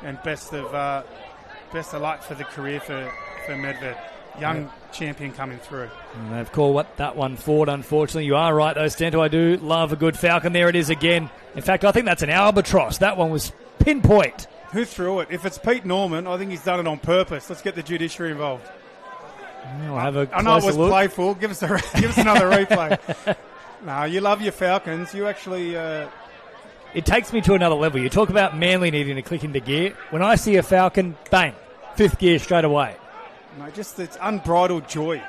and best of luck for the career for Medved. Young champion coming through. And they've called that one forward, unfortunately. You are right, though, Stanto. I do love a good Falcon. There it is again. In fact, I think that's an albatross. That one was pinpoint. Who threw it? If it's Pete Norman, I think he's done it on purpose. Let's get the judiciary involved. We'll have a I know it was look. playful. Give us another replay. No, you love your Falcons. You actually... It takes me to another level. You talk about Manly needing to click into gear. When I see a Falcon, bang, 5th gear straight away. No, just it's unbridled joy.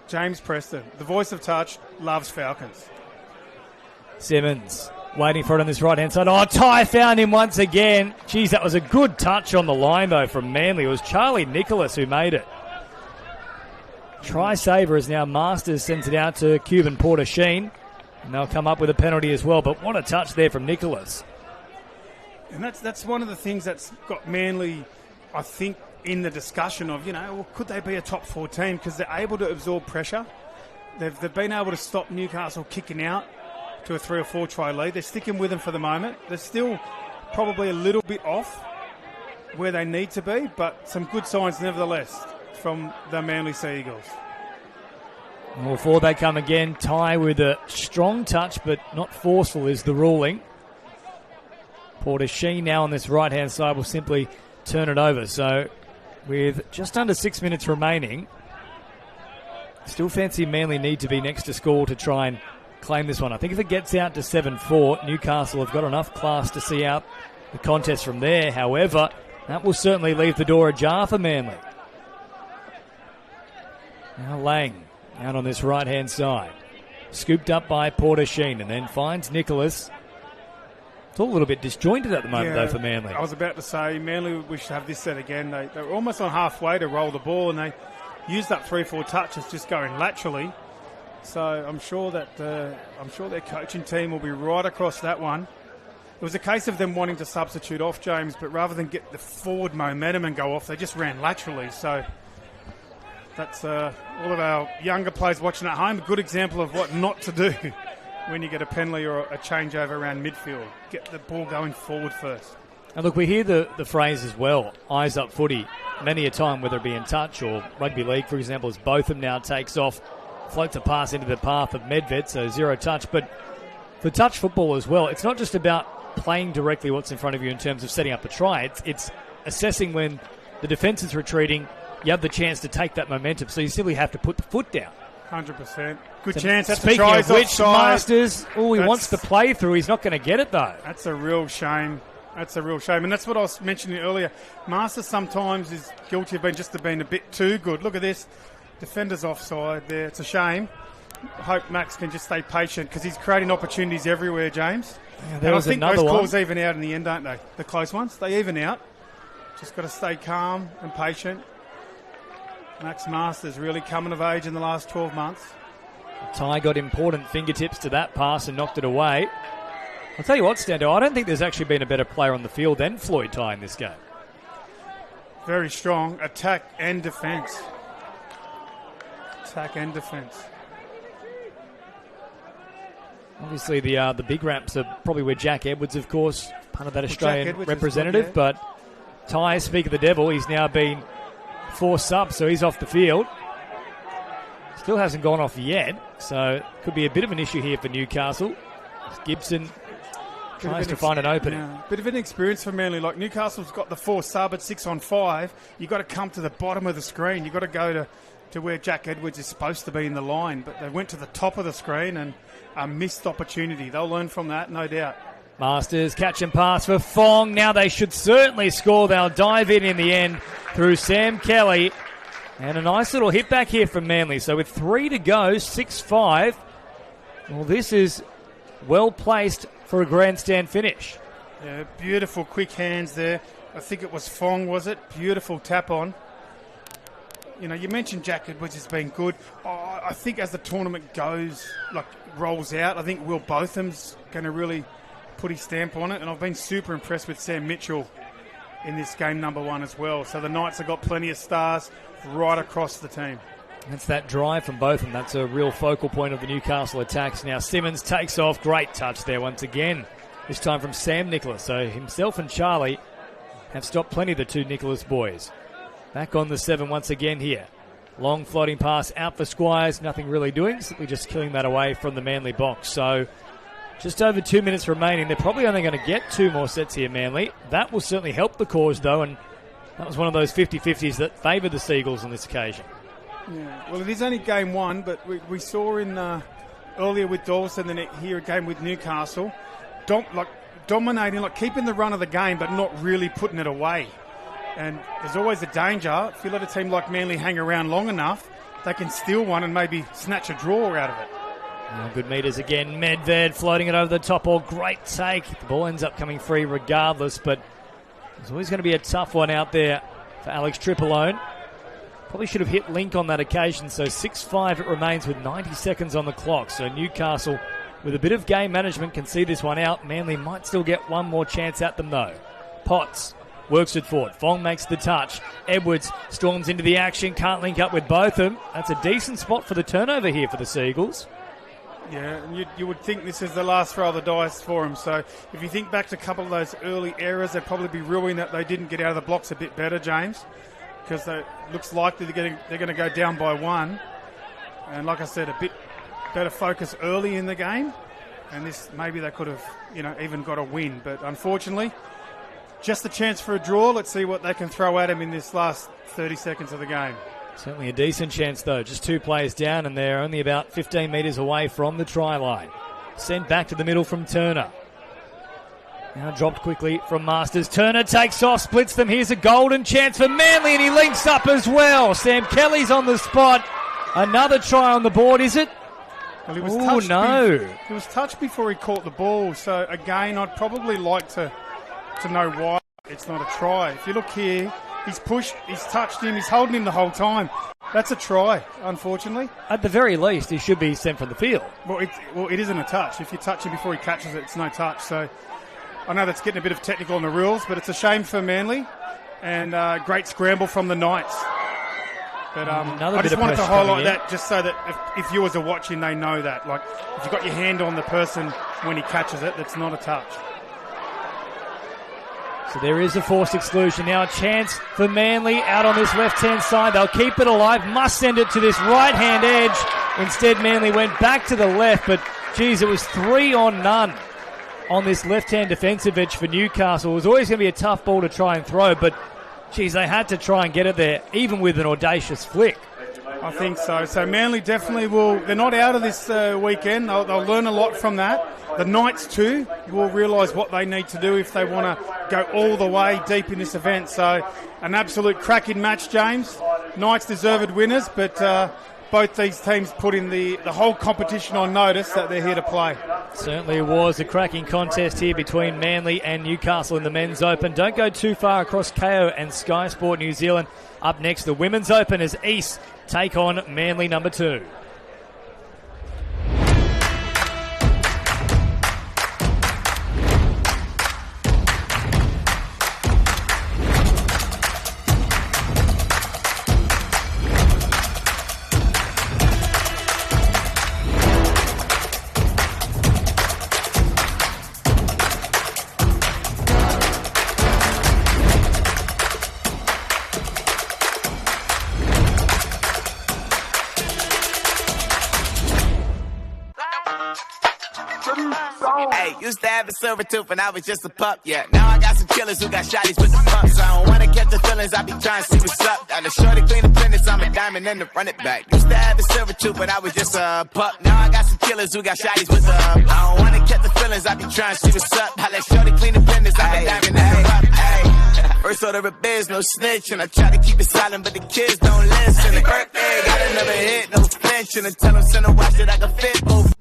James Preston, the voice of touch, loves Falcons. Simmons waiting for it on this right-hand side. Oh, Ty found him once again. Geez, that was a good touch on the line, though, from Manly. It was Charlie Nicholas who made it. Try saver as now Masters sends it out to Cuban Porter Sheen. And they'll come up with a penalty as well. But what a touch there from Nicholas. And that's one of the things that's got Manly I think, in the discussion of, could they be a top 4 team? Because they're able to absorb pressure. They've been able to stop Newcastle kicking out to a 3 or 4 try lead. They're sticking with them for the moment. They're still probably a little bit off where they need to be, but some good signs nevertheless from the Manly Sea Eagles. Well, before they come again, Ty with a strong touch but not forceful is the ruling. Porter Sheen now on this right-hand side will simply turn it over. So with just under 6 minutes remaining, still fancy Manly need to be next to score to try and claim this one. I think if it gets out to 7-4, Newcastle have got enough class to see out the contest from there. However, that will certainly leave the door ajar for Manly. Now Lang out on this right-hand side. Scooped up by Porter Sheen and then finds Nicholas. It's all a little bit disjointed at the moment, though, for Manly. I was about to say, Manly, we should have this set again. They were almost on halfway to roll the ball, and they used up 3-4 touches just going laterally. So I'm sure that their coaching team will be right across that one. It was a case of them wanting to substitute off James, but rather than get the forward momentum and go off, they just ran laterally. So that's all of our younger players watching at home, a good example of what not to do when you get a penalty or a changeover around midfield. Get the ball going forward first. And look, we hear the phrase as well, eyes up footy, many a time, whether it be in touch or rugby league, for example, as Botham now takes off, floats a pass into the path of Medved, so 0 touch. But for touch football as well, it's not just about playing directly what's in front of you in terms of setting up a try. It's assessing when the defence is retreating, you have the chance to take that momentum, so you simply have to put the foot down. 100%. Good chance. That's speaking a try. Of which, offside. Masters, he wants to play through. He's not going to get it, though. That's a real shame. That's a real shame. And that's what I was mentioning earlier. Masters sometimes is guilty of being a bit too good. Look at this. Defender's offside there. It's a shame. I hope Max can just stay patient because he's creating opportunities everywhere, James. Yeah, there was I think another those one. calls even out in the end, don't they? The close ones, they even out. Just got to stay calm and patient. Max Masters really coming of age in the last 12 months. Ty got important fingertips to that pass and knocked it away. I'll tell you what, Stando, I don't think there's actually been a better player on the field than Floyd Ty in this game. Very strong attack and defence. Attack and defence. Obviously, the big raps are probably where Jack Edwards, of course, part of that Australian representative. Good, But Ty, speak of the devil, he's now been forced sub, so he's off the field. Still hasn't gone off yet, so could be a bit of an issue here for Newcastle. Gibson tries to find an opening. Yeah, bit of an experience for Manly. Like Newcastle's got the 4 sub at 6-on-5. You've got to come to the bottom of the screen. You've got to go to where Jack Edwards is supposed to be in the line. But they went to the top of the screen and a missed opportunity. They'll learn from that, no doubt. Masters catch and pass for Fong. Now they should certainly score. They'll dive in the end through Sam Kelly. And a nice little hit back here from Manly. So with 3 to go, 6-5. Well, this is well placed for a grandstand finish. Yeah, beautiful quick hands there. I think it was Fong, was it? Beautiful tap on. You mentioned Jack Edwards has been good. I think as the tournament rolls out, I think Will Botham's going to really put his stamp on it. And I've been super impressed with Sam Mitchell in this game number 1 as well. So the Knights have got plenty of stars right across the team. That's that drive from both of them. That's a real focal point of the Newcastle attacks. Now Simmons takes off. Great touch there once again. This time from Sam Nicholas. So himself and Charlie have stopped plenty of the 2 Nicholas boys. Back on the 7 once again here. Long floating pass out for Squires. Nothing really doing. Simply just killing that away from the Manly box. So just over 2 minutes remaining. They're probably only going to get 2 more sets here, Manly. That will certainly help the cause, though, and that was one of those 50-50s that favoured the Seagulls on this occasion. Yeah, well, it is only game 1, but we saw in earlier with Doyson and here again with Newcastle, dominating, keeping the run of the game, but not really putting it away. And there's always a danger. If you let a team like Manly hang around long enough, they can steal one and maybe snatch a draw out of it. Good meters again. Medved floating it over the top. Great take. The ball ends up coming free regardless, but there's always going to be a tough one out there for Alex Tripolone. Probably should have hit Link on that occasion, so 6-5 it remains with 90 seconds on the clock. So Newcastle, with a bit of game management, can see this one out. Manly might still get one more chance at them, though. Potts works it forward. Fong makes the touch. Edwards storms into the action, can't link up with both of them. That's a decent spot for the turnover here for the Seagulls. Yeah, and you would think this is the last throw of the dice for them. So if you think back to a couple of those early errors, they'd probably be ruining that they didn't get out of the blocks a bit better, James, because it looks likely they're going to go down by one. And like I said, a bit better focus early in the game, and this maybe they could have, even got a win. But unfortunately, just a chance for a draw. Let's see what they can throw at him in this last 30 seconds of the game. Certainly a decent chance, though. Just 2 players down, and they're only about 15 metres away from the try line. Sent back to the middle from Turner. Now dropped quickly from Masters. Turner takes off, splits them. Here's a golden chance for Manly, and he links up as well. Sam Kelly's on the spot. Another try on the board, is it? Well, he was he was touched before he caught the ball. So, again, I'd probably like to know why it's not a try. If you look here, he's pushed, he's touched him, he's holding him the whole time. That's a try, unfortunately. At the very least, he should be sent from the field. Well, it isn't a touch. If you touch him before he catches it, it's no touch. So I know that's getting a bit of technical in the rules, but it's a shame for Manly. And great scramble from the Knights. But I just wanted to highlight that just so that if viewers are watching, they know that. Like, if you've got your hand on the person when he catches it, that's not a touch. So there is a forced exclusion. Now a chance for Manly out on this left-hand side. They'll keep it alive. Must send it to this right-hand edge. Instead, Manly went back to the left. But, geez, it was 3 on none on this left-hand defensive edge for Newcastle. It was always going to be a tough ball to try and throw. But, geez, they had to try and get it there, even with an audacious flick. I think so. So Manly definitely will. They're not out of this weekend. They'll learn a lot from that. The Knights too will realise what they need to do if they want to go all the way deep in this event. So an absolute cracking match, James. Knights deserved winners, but both these teams put in the whole competition on notice that they're here to play. Certainly was a cracking contest here between Manly and Newcastle in the Men's Open. Don't go too far across KO and Sky Sport New Zealand. Up next, the Women's Open as East take on Manly number 2. Used to have a silver tooth when I was just a pup, yeah. Now I got some killers who got shotties with the pumps. I don't wanna catch the feelings, I be trying to see what's up. Got a shorty clean the fitness, I'm a diamond and to run it back. Used to have a silver tooth when I was just a pup. Now I got some killers who got shotties with the I don't wanna catch the feelings, I be trying to see what's up. I let shorty clean the fitness, I'm a diamond and to run it back. First order of biz, no snitch, and I try to keep it silent, but the kids don't listen. The birthday got another hit, no flinch, and I tell them send a watch that I can fit both.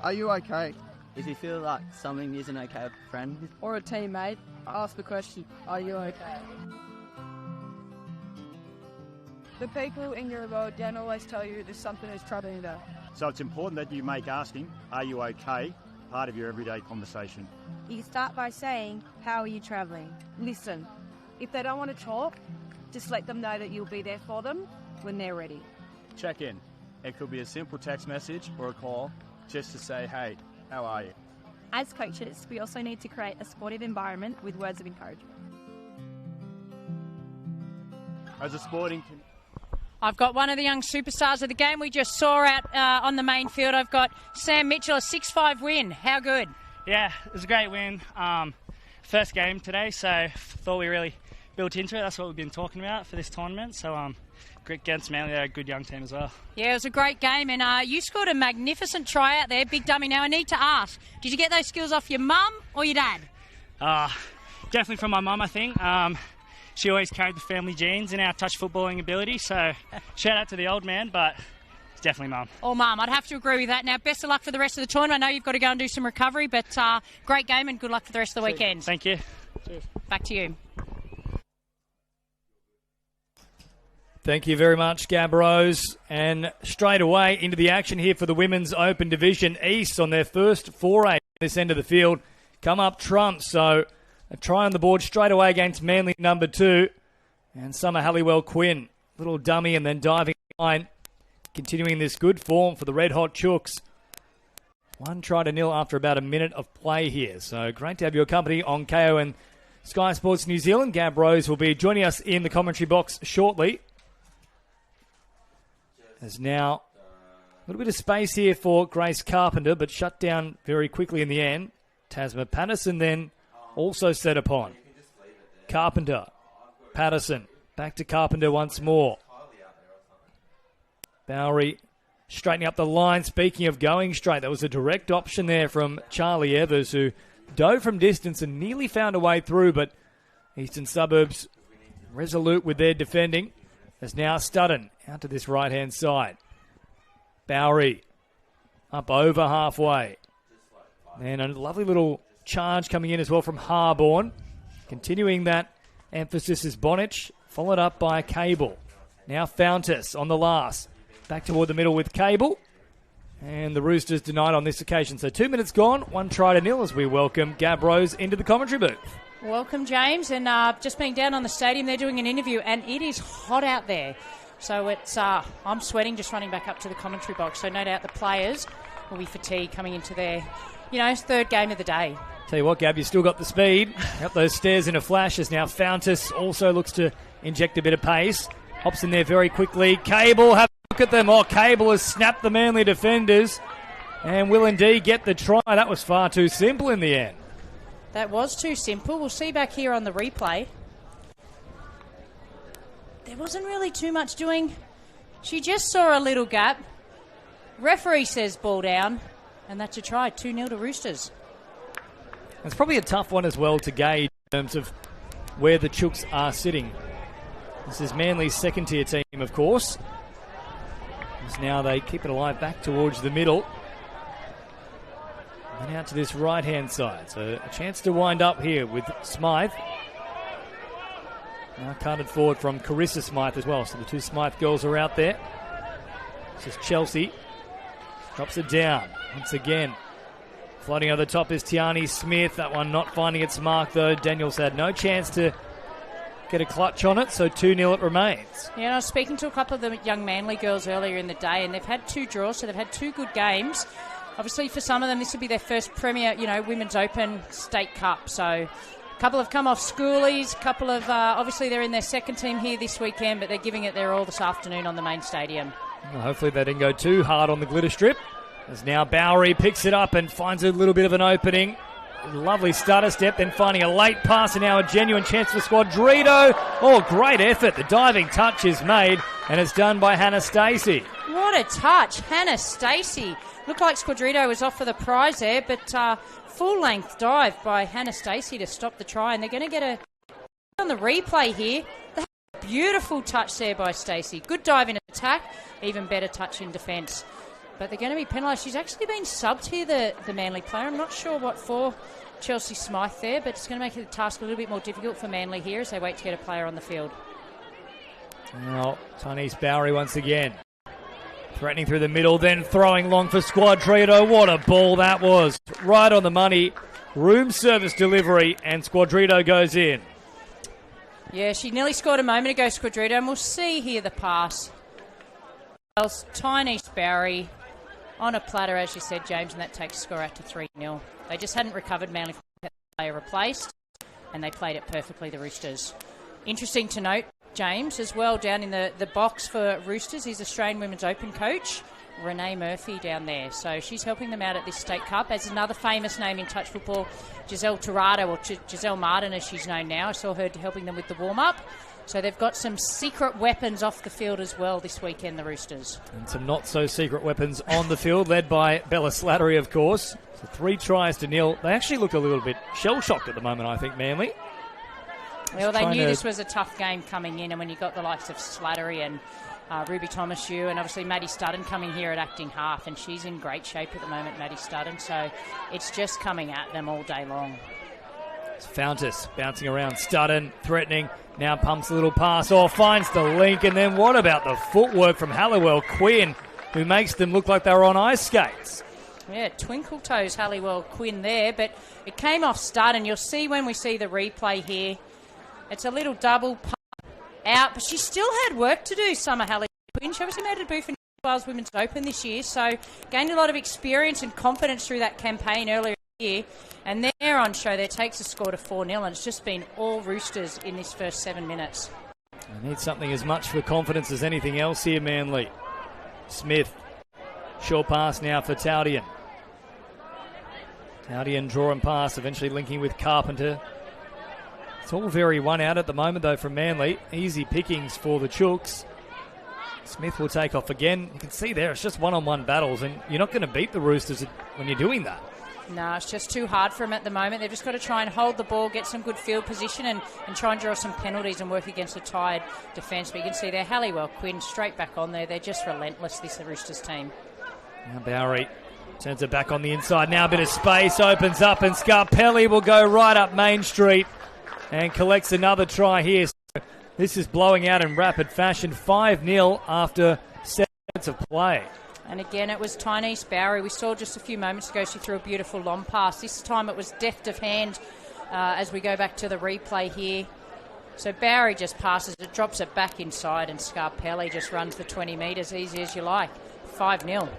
Are you okay? If you feel like something isn't okay with a friend or a teammate, ask the question, are you okay? The people in your world don't always tell you there's something that's troubling them. So it's important that you make asking, are you okay, part of your everyday conversation. You start by saying, how are you travelling? Listen. If they don't want to talk, just let them know that you'll be there for them when they're ready. Check in. It could be a simple text message or a call just to say, hey, how are you? As coaches, we also need to create a supportive environment with words of encouragement. As a sporting I've got one of the young superstars of the game we just saw out on the main field. I've got Sam Mitchell, a 6-5 win. How good? Yeah, it was a great win. First game today, so thought we really built into it. That's what we've been talking about for this tournament. So against Manly, they're a good young team as well. Yeah, it was a great game, and you scored a magnificent try out there, big dummy. Now, I need to ask, did you get those skills off your mum or your dad? Definitely from my mum, I think. She always carried the family genes in our touch footballing ability, so shout out to the old man, but it's definitely mum. Oh, mum, I'd have to agree with that. Now, best of luck for the rest of the tournament. I know you've got to go and do some recovery, but great game and good luck for the rest of the weekend. Thank you. Cheers. Back to you. Thank you very much, Gab Rose. And straight away into the action here for the Women's Open Division East on their first foray at this end of the field. Come up trumps, so a try on the board straight away against Manly number 2. And Summer Halliwell Quinn, little dummy and then diving line. Continuing this good form for the Red Hot Chooks. 1-0 after about a minute of play here. So great to have your company on KO and Sky Sports New Zealand. Gab Rose will be joining us in the commentary box shortly. There's now a little bit of space here for Grace Carpenter, but shut down very quickly in the end. Tasma Patterson then also set upon. Carpenter, Patterson, back to Carpenter once more. Bowery straightening up the line. Speaking of going straight, that was a direct option there from Charlie Evers, who dove from distance and nearly found a way through, but Eastern Suburbs resolute with their defending. As now Studden out to this right-hand side. Bowery up over halfway. And a lovely little charge coming in as well from Harborn. Continuing that emphasis is Bonich, followed up by Cable. Now Fountas on the last. Back toward the middle with Cable. And the Roosters denied on this occasion. So 2 minutes gone, 1-0 as we welcome Gab Rose into the commentary booth. Welcome, James. And just being down on the stadium, they're doing an interview, and it is hot out there. So it's I'm sweating just running back up to the commentary box. So no doubt the players will be fatigued coming into their, third game of the day. Tell you what, Gab, you still got the speed. Up those stairs in a flash as now Fountas also looks to inject a bit of pace. Hops in there very quickly. Cable, have a look at them. Oh, Cable has snapped the Manly defenders and will indeed get the try. That was far too simple in the end. That was too simple. We'll see back here on the replay. There wasn't really too much doing. She just saw a little gap. Referee says ball down, and that's a try. 2-0 to Roosters. It's probably a tough one as well to gauge in terms of where the Chooks are sitting. This is Manly's second-tier team, of course. As now they keep it alive back towards the middle. And out to this right-hand side. So a chance to wind up here with Smythe. Now carted forward from Carissa Smythe as well. So the two Smythe girls are out there. This is Chelsea. Drops it down once again. Floating over the top is Tiani Smith. That one not finding its mark though. Daniels had no chance to get a clutch on it, so 2-0 it remains. Yeah, I was speaking to a couple of the young Manly girls earlier in the day, and they've had 2 draws, so they've had 2 good games. Obviously, for some of them, this will be their first premier, Women's Open State Cup. So a couple have come off schoolies, a couple of, obviously they're in their second team here this weekend, but they're giving it their all this afternoon on the main stadium. Well, hopefully they didn't go too hard on the glitter strip. As now Bowery picks it up and finds a little bit of an opening. Lovely stutter step, then finding a late pass and now a genuine chance for Squadrito. Oh, great effort. The diving touch is made and it's done by Hannah Stacey. What a touch. Hannah Stacey. Looked like Squadrito was off for the prize there, but full-length dive by Hannah Stacey to stop the try. And they're going to get a on the replay here. Beautiful touch there by Stacey. Good dive in attack, even better touch in defence. but they're going to be penalised. She's actually been subbed here, the Manly player. I'm not sure what for Chelsea Smythe there, but it's going to make the task a little bit more difficult for Manly here as they wait to get a player on the field. Now, Tyneese Bowery once again. Threatening through the middle, then throwing long for Squadrito. What a ball that was. Right on the money. Room service delivery, and Squadrito goes in. Yeah, she nearly scored a moment ago, Squadrito, and we'll see here the pass. Tyneese Bowery on a platter, as you said, James, and that takes the score out to 3-0. They just hadn't recovered. Manly had the player replaced, and they played it perfectly, the Roosters. Interesting to note, James, as well, down in the box for Roosters, is Australian Women's Open coach, Renee Murphy, down there. So she's helping them out at this State Cup. As another famous name in touch football, Giselle Torrado, or Giselle Martin as she's known now. I saw her helping them with the warm-up. So they've got some secret weapons off the field as well this weekend, the Roosters. And some not-so-secret weapons on the field, led by Bella Slattery, of course. So 3 tries to 0. They actually look a little bit shell-shocked at the moment, I think, Manly. Well, they knew this was a tough game coming in, and when you got the likes of Slattery and Ruby Thomas-Hugh, and obviously Maddie Studden coming here at acting half, and she's in great shape at the moment, Maddie Studden, so it's just coming at them all day long. It's Fountas bouncing around, Studden threatening, now pumps a little pass, finds the link, and then what about the footwork from Halliwell Quinn, who makes them look like they were on ice skates? Yeah, twinkle toes Halliwell Quinn there, but it came off Studden. You'll see when we see the replay here. It's a little double pump out, but she still had work to do, Summer Halliwell Quinn. She obviously made a debut for New South Wales Women's Open this year, so gained a lot of experience and confidence through that campaign earlier in the year. And they're on show there, takes the score to 4-0, and it's just been all Roosters in this first 7 minutes. I need something as much for confidence as anything else here, Manly. Smith, short pass now for Taudian. Taudian draw and pass, eventually linking with Carpenter. It's all very one out at the moment, though, from Manly. Easy pickings for the Chooks. Smith will take off again. You can see there, it's just one-on-one battles, and you're not going to beat the Roosters when you're doing that. No, it's just too hard for them at the moment. They've just got to try and hold the ball, get some good field position, and try and draw some penalties and work against a tired defence. But you can see there, Halliwell Quinn straight back on there. They're just relentless, this Roosters team. Now Bowery turns it back on the inside. Now a bit of space opens up, and Scarpelli will go right up Main Street and collects another try here. So this is blowing out in rapid fashion. 5-0 after 7 minutes of play. And again, it was Tyneese Bowery. We saw just a few moments ago she threw a beautiful long pass. This time it was deft of hand as we go back to the replay here. So Bowery just passes it, drops it back inside, and Scarpelli just runs for 20 metres, easy as you like. 5-0.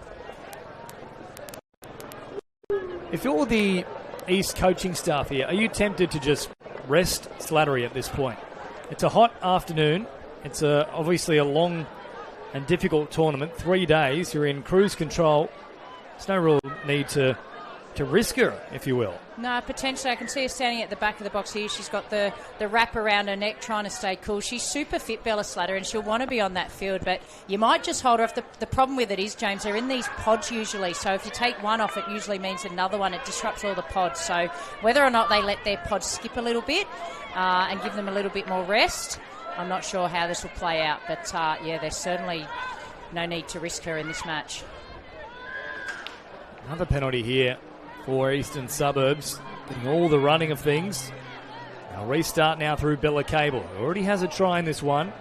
If you're the East coaching staff here, are you tempted to just rest Slattery at this point? It's a hot afternoon. It's obviously a long and difficult tournament. 3 days, you're in cruise control. There's no real need to risk her, if you will. No, potentially. I can see her standing at the back of the box here. She's got the wrap around her neck, trying to stay cool. She's super fit, Bella Slattery, and she'll want to be on that field, but you might just hold her off. The problem with it is, James, they're in these pods usually, so if you take one off, it usually means another one. It disrupts all the pods, so whether or not they let their pods skip a little bit and give them a little bit more rest, I'm not sure how this will play out, but yeah, there's certainly no need to risk her in this match. Another penalty here for Eastern Suburbs, getting all the running of things. They'll restart now through Bella Cable, who already has a try in this one.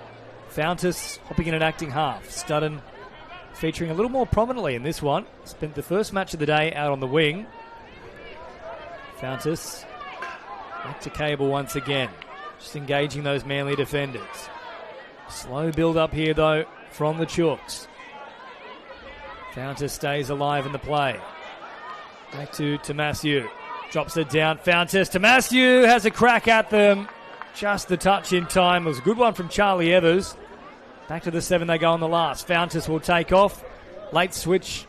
Fountas hopping in at acting half. Studden featuring a little more prominently in this one. Spent the first match of the day out on the wing. Fountas back to Cable once again, just engaging those Manly defenders. Slow build up here though from the Chooks. Fountas stays alive in the play. Back to Tomasiu. Drops it down. Fountas. Tomasiu has a crack at them. Just the touch in time. It was a good one from Charlie Evers. Back to the 7 they go on the last. Fountas will take off. Late switch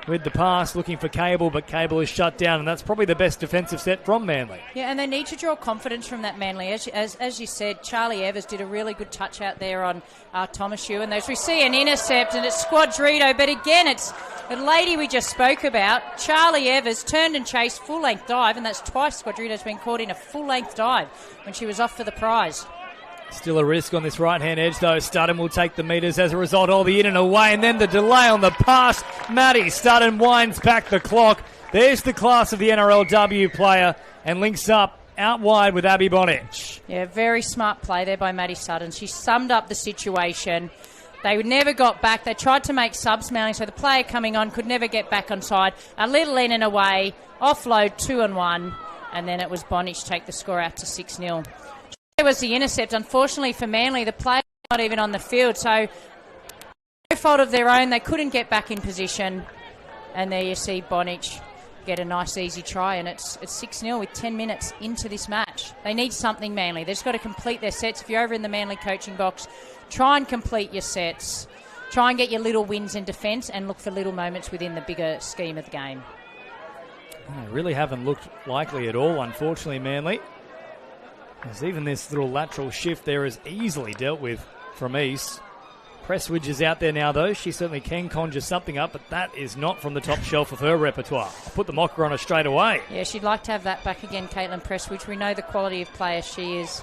with the pass, looking for Cable, but Cable is shut down, and that's probably the best defensive set from Manly. Yeah, and they need to draw confidence from that Manly. As you said, Charlie Evers did a really good touch out there on Tomasiu, and as we see an intercept, and it's Squadrito, but again, it's the lady we just spoke about. Charlie Evers turned and chased, full-length dive, and that's twice Squadrito's been caught in a full-length dive when she was off for the prize. Still a risk on this right-hand edge, though. Studden will take the metres as a result. All the in and away, and then the delay on the pass. Maddie Studden winds back the clock. There's the class of the NRLW player and links up out wide with Abby Bonich. Yeah, very smart play there by Maddie Studden. She summed up the situation. They never got back. They tried to make subs, Manly, so the player coming on could never get back on side. A little in and away, offload 2-1, and then it was Bonich take the score out to 6-0. There was the intercept. Unfortunately for Manly, the player was not even on the field, so no fault of their own. They couldn't get back in position, and there you see Bonich get a nice easy try, and it's 6-0 with 10 minutes into this match. They need something, Manly. They've just got to complete their sets. If you're over in the Manly coaching box, try and complete your sets. Try and get your little wins in defence and look for little moments within the bigger scheme of the game. They really haven't looked likely at all, unfortunately, Manly. As even this little lateral shift there is easily dealt with from East. Presswidge is out there now, though. She certainly can conjure something up, but that is not from the top shelf of her repertoire. I'll put the mocker on her straight away. Yeah, she'd like to have that back again, Caitlin Presswidge. We know the quality of player she is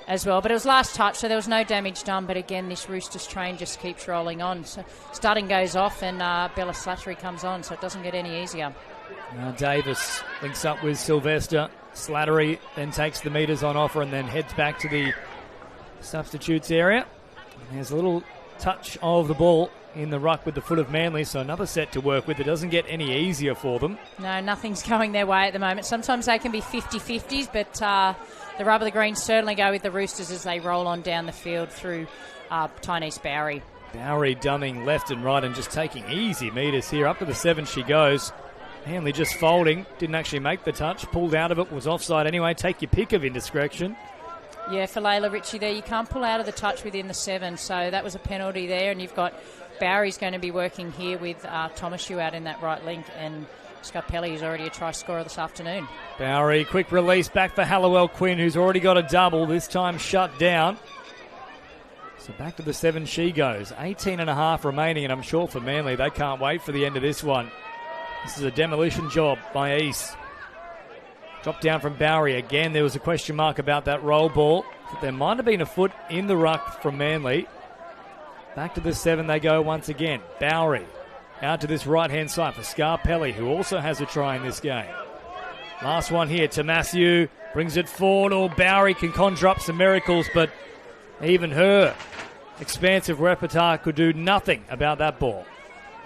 as well. But it was last touch, so there was no damage done. But again, this Roosters train just keeps rolling on. So Studden goes off and Bella Slattery comes on, so it doesn't get any easier. Now Davis links up with Sylvester. Slattery then takes the metres on offer and then heads back to the substitutes area. And there's a little touch of the ball in the ruck with the foot of Manly, so another set to work with. It doesn't get any easier for them. No, nothing's going their way at the moment. Sometimes they can be 50-50s, but the rub of the green certainly go with the Roosters as they roll on down the field through Tynese Bowery. Bowery dumbing left and right and just taking easy metres here. Up to the 7 she goes. Manly just folding, didn't actually make the touch, pulled out of it, was offside anyway. Take your pick of indiscretion. Yeah, for Layla Ritchie there, you can't pull out of the touch within the 7, so that was a penalty there, and you've got Bowery's going to be working here with Thomasu out in that right link, and Scarpelli is already a try scorer this afternoon. Bowery, quick release back for Hallowell Quinn, who's already got a double, this time shut down. So back to the 7 she goes. 18.5 remaining, and I'm sure for Manly, they can't wait for the end of this one. This is a demolition job by East. Drop down from Bowery. Again, there was a question mark about that roll ball. But there might have been a foot in the ruck from Manly. Back to the 7 they go once again. Bowery out to this right-hand side for Scarpelli, who also has a try in this game. Last one here to Matthew. Brings it forward. Oh, Bowery can conjure up some miracles, but even her expansive repertoire could do nothing about that ball.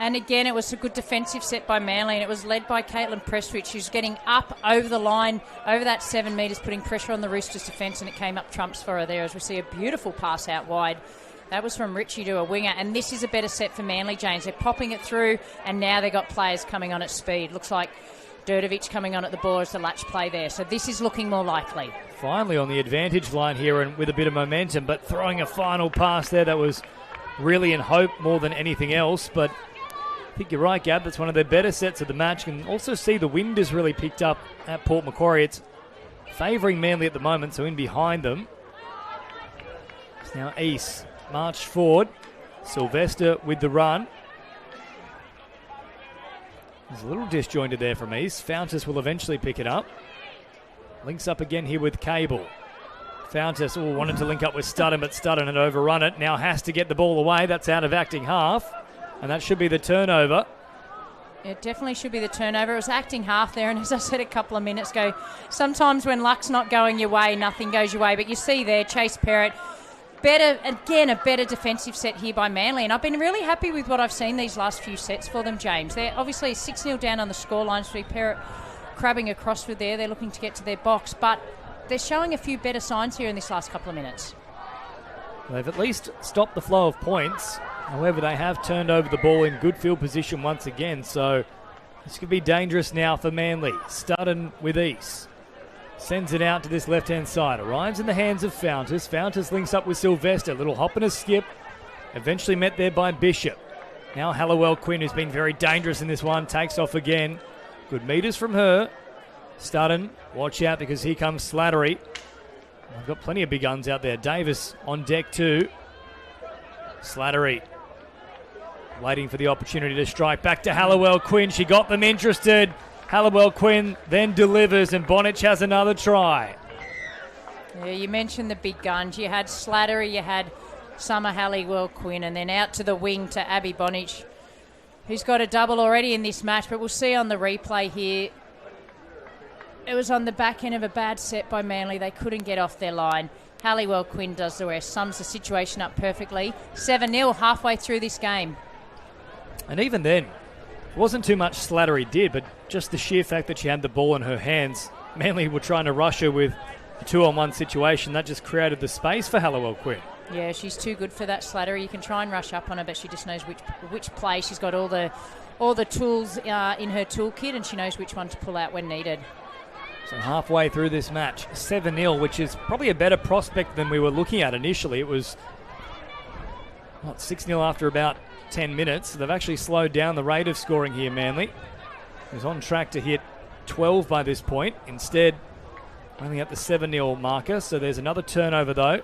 And again, it was a good defensive set by Manly, and it was led by Caitlin Presswich, who's getting up over the line, over that 7 metres, putting pressure on the Roosters' defence, and it came up trumps for her there as we see a beautiful pass out wide. That was from Ritchie to a winger, and this is a better set for Manly, James. They're popping it through, and now they've got players coming on at speed. Looks like Durdovic coming on at the ball as the latch play there, so this is looking more likely. Finally on the advantage line here and with a bit of momentum, but throwing a final pass there that was really in hope more than anything else, but I think you're right, Gab. That's one of their better sets of the match. You can also see the wind has really picked up at Port Macquarie. It's favouring Manly at the moment, so in behind them. It's now East. March forward. Sylvester with the run. There's a little disjointed there from East. Fountas will eventually pick it up. Links up again here with Cable. Fountas wanted to link up with Studden, but Studden had overrun it. Now has to get the ball away. That's out of acting half. And that should be the turnover. It definitely should be the turnover. It was acting half there, and as I said a couple of minutes ago, sometimes when luck's not going your way, nothing goes your way. But you see there, Chase Perrott, a better defensive set here by Manly. And I've been really happy with what I've seen these last few sets for them, James. They're obviously 6-0 down on the scoreline, so Perrott crabbing across with there. They're looking to get to their box, but they're showing a few better signs here in this last couple of minutes. They've at least stopped the flow of points. However, they have turned over the ball in good field position once again, so this could be dangerous now for Manly. Studden with East. Sends it out to this left-hand side. Arrives in the hands of Fountas. Fountas links up with Sylvester. Little hop and a skip. Eventually met there by Bishop. Now Hallowell Quinn, who's been very dangerous in this one, takes off again. Good metres from her. Studden, watch out because here comes Slattery. I've got plenty of big guns out there. Davis on deck too. Slattery waiting for the opportunity to strike. Back to Hallowell Quinn. She got them interested. Hallowell Quinn then delivers, and Bonich has another try. Yeah, you mentioned the big guns. You had Slattery, you had Summer Halliwell-Quinn, and then out to the wing to Abby Bonich, who's got a double already in this match, but we'll see on the replay here. It was on the back end of a bad set by Manly. They couldn't get off their line. Halliwell-Quinn does the rest, sums the situation up perfectly. 7-0 halfway through this game. And even then, it wasn't too much Slattery did, but just the sheer fact that she had the ball in her hands. Manly were trying to rush her with a 2-on-1 situation. That just created the space for Halliwell-Quinn. Yeah, she's too good for that, Slattery. You can try and rush up on her, but she just knows which play. She's got all the tools in her toolkit, and she knows which one to pull out when needed. So halfway through this match, 7-0, which is probably a better prospect than we were looking at initially. It was 6-0 after about 10 minutes. They've actually slowed down the rate of scoring here, Manly. It was on track to hit 12 by this point. Instead, only at the 7-0 marker. So there's another turnover, though.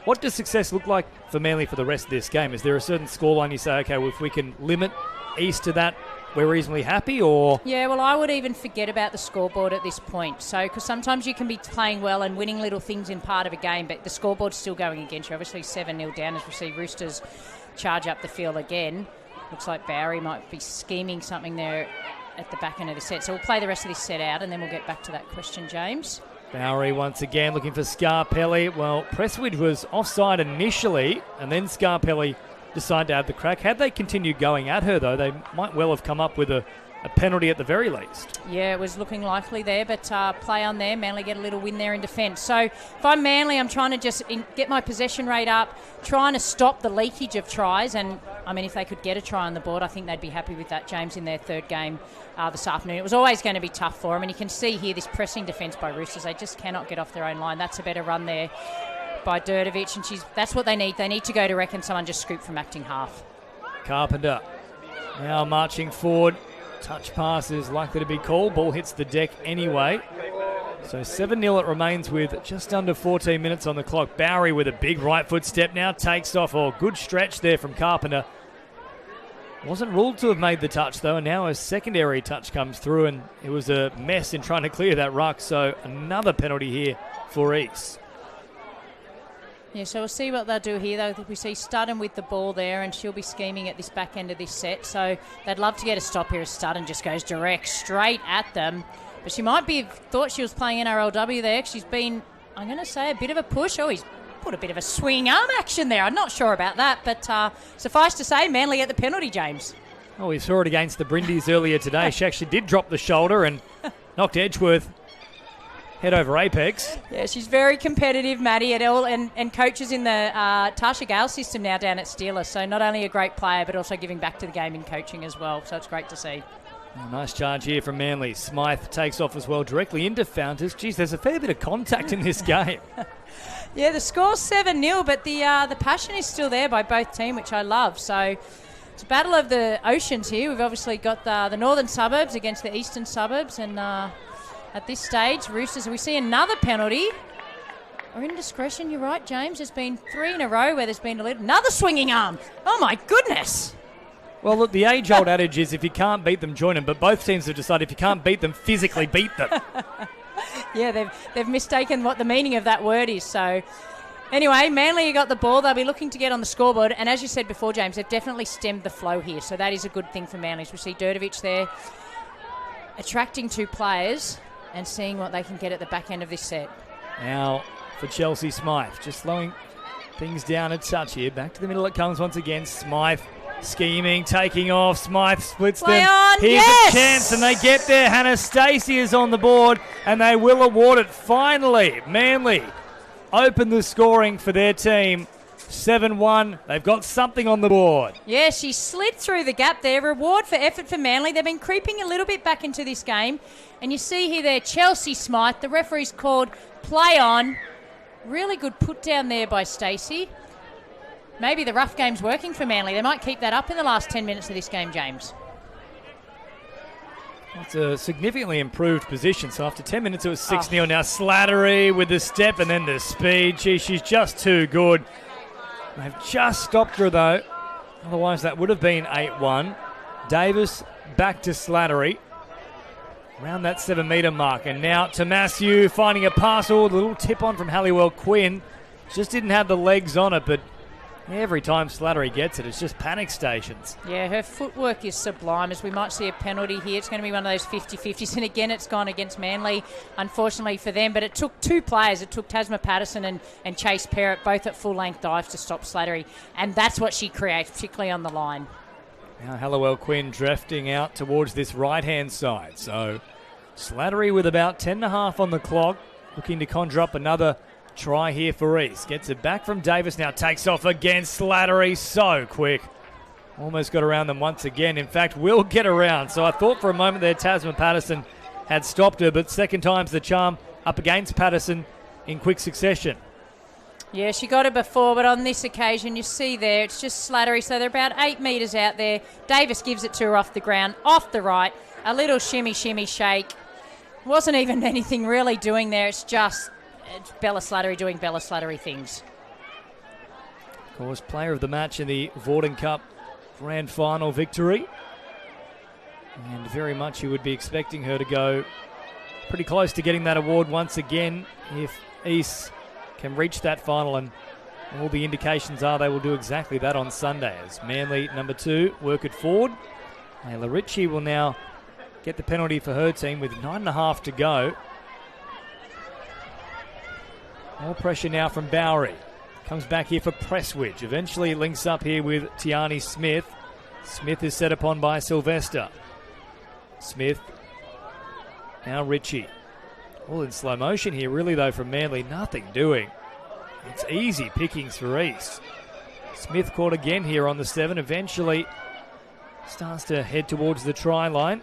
What does success look like for Manly for the rest of this game? Is there a certain scoreline you say, okay, well, if we can limit East to that, we're reasonably happy, or? Yeah, well, I would even forget about the scoreboard at this point. So, because sometimes you can be playing well and winning little things in part of a game, but the scoreboard's still going against you. Obviously 7-0 down as we see Roosters charge up the field again. Looks like Bowery might be scheming something there at the back end of the set. So we'll play the rest of this set out and then we'll get back to that question, James. Bowery once again looking for Scarpelli. Well, Presswood was offside initially, and then Scarpelli decided to have the crack. Had they continued going at her, though, they might well have come up with a penalty at the very least. Yeah, it was looking likely there, but play on there. Manly get a little win there in defence. So if I'm Manly, I'm trying to just get my possession rate up, trying to stop the leakage of tries. And, I mean, if they could get a try on the board, I think they'd be happy with that, James, in their third game this afternoon. It was always going to be tough for them, and you can see here this pressing defence by Roosters. They just cannot get off their own line. That's a better run there by Đurđević, and that's what they need. They need to go to wreck and someone just scoop from acting half. Carpenter now marching forward. Touch pass is likely to be called. Ball hits the deck anyway. So 7-0 it remains with just under 14 minutes on the clock. Bowery with a big right foot step now takes off. Oh, good stretch there from Carpenter. Wasn't ruled to have made the touch though, and now a secondary touch comes through, and it was a mess in trying to clear that ruck. So another penalty here for East. Yeah, so we'll see what they'll do here, though. We see Studden with the ball there, and she'll be scheming at this back end of this set. So they'd love to get a stop here as Studden just goes direct, straight at them. But she might be thought she was playing NRLW there. She's been, I'm going to say, a bit of a push. Oh, he's put a bit of a swing arm action there. I'm not sure about that, but suffice to say, Manly at the penalty, James. Oh, we saw it against the Brindis earlier today. She actually did drop the shoulder and knocked Edgeworth head over apex. Yeah, she's very competitive, Maddie, at all, and coaches in the Tasha Gale system now down at Steelers. So not only a great player, but also giving back to the game in coaching as well. So it's great to see. Oh, nice charge here from Manly. Smythe takes off as well, directly into Fountas. Geez, there's a fair bit of contact in this game. Yeah, the score's 7-0, but the passion is still there by both teams, which I love. So it's a battle of the oceans here. We've obviously got the northern suburbs against the eastern suburbs, and at this stage, Roosters, we see another penalty. Or indiscretion, you're right, James. There's been 3 in a row where there's been another swinging arm. Oh, my goodness. Well, look, the age-old adage is if you can't beat them, join them. But both teams have decided if you can't beat them, physically beat them. Yeah, they've mistaken what the meaning of that word is. So, anyway, Manly got the ball. They'll be looking to get on the scoreboard. And as you said before, James, they've definitely stemmed the flow here. So that is a good thing for Manly. We see Đurđević there attracting 2 players and seeing what they can get at the back end of this set. Now for Chelsea Smythe, just slowing things down a touch here. Back to the middle it comes once again. Smythe scheming, taking off. Smythe splits Play them. on, Here's yes! a chance, and they get there. Hannah Stacey is on the board, and they will award it finally. Manly open the scoring for their team. 7-1. They've got something on the board. Yeah, she slid through the gap there. Reward for effort for Manly. They've been creeping a little bit back into this game. And you see here there, Chelsea Smythe. The referee's called play on. Really good put down there by Stacey. Maybe the rough game's working for Manly. They might keep that up in the last 10 minutes of this game, James. It's a significantly improved position. So after 10 minutes, it was 6-0. Now Slattery with the step and then the speed. Gee, she's just too good. They've just stopped her, though. Otherwise, that would have been 8-1. Davis back to Slattery. around that 7 metre mark. And now Tomasu finding a pass. Oh, the little tip on from Halliwell Quinn. Just didn't have the legs on it, but every time Slattery gets it, it's just panic stations. Yeah, her footwork is sublime, as we might see a penalty here. It's going to be one of those 50-50s, and again, it's gone against Manly, unfortunately for them. But it took two players. It took Tasma Patterson and Chase Perrott, both at full-length dives to stop Slattery, and that's what she creates, particularly on the line. Now Halliwell Quinn drifting out towards this right-hand side. So Slattery with about 10.5 on the clock, looking to conjure up another try here for East. Gets it back from Davis, now takes off again. Slattery so quick. Almost got around them once again. In fact, will get around. So I thought for a moment there Tasman Patterson had stopped her, but second time's the charm up against Patterson in quick succession. Yeah, she got it before, but on this occasion, you see there, it's just Slattery. So they're about 8 metres out there. Davis gives it to her off the ground, off the right. A little shimmy, shake. Wasn't even anything really doing there. It's Bella Slattery doing Bella Slattery things. Of course, player of the match in the Vorden Cup grand final victory. And very much you would be expecting her to go pretty close to getting that award once again if East can reach that final, and all the indications are they will do exactly that on Sunday as Manly number 2 work it forward. Ayla Ritchie will now get the penalty for her team with 9.5 to go. More pressure now from Bowery. Comes back here for Presswidge. Eventually links up here with Tiani Smith. Smith is set upon by Sylvester. Smith. Now Ritchie. All in slow motion here, really, though, from Manly. Nothing doing. It's easy pickings for East. Smith caught again here on the 7. Eventually starts to head towards the try line.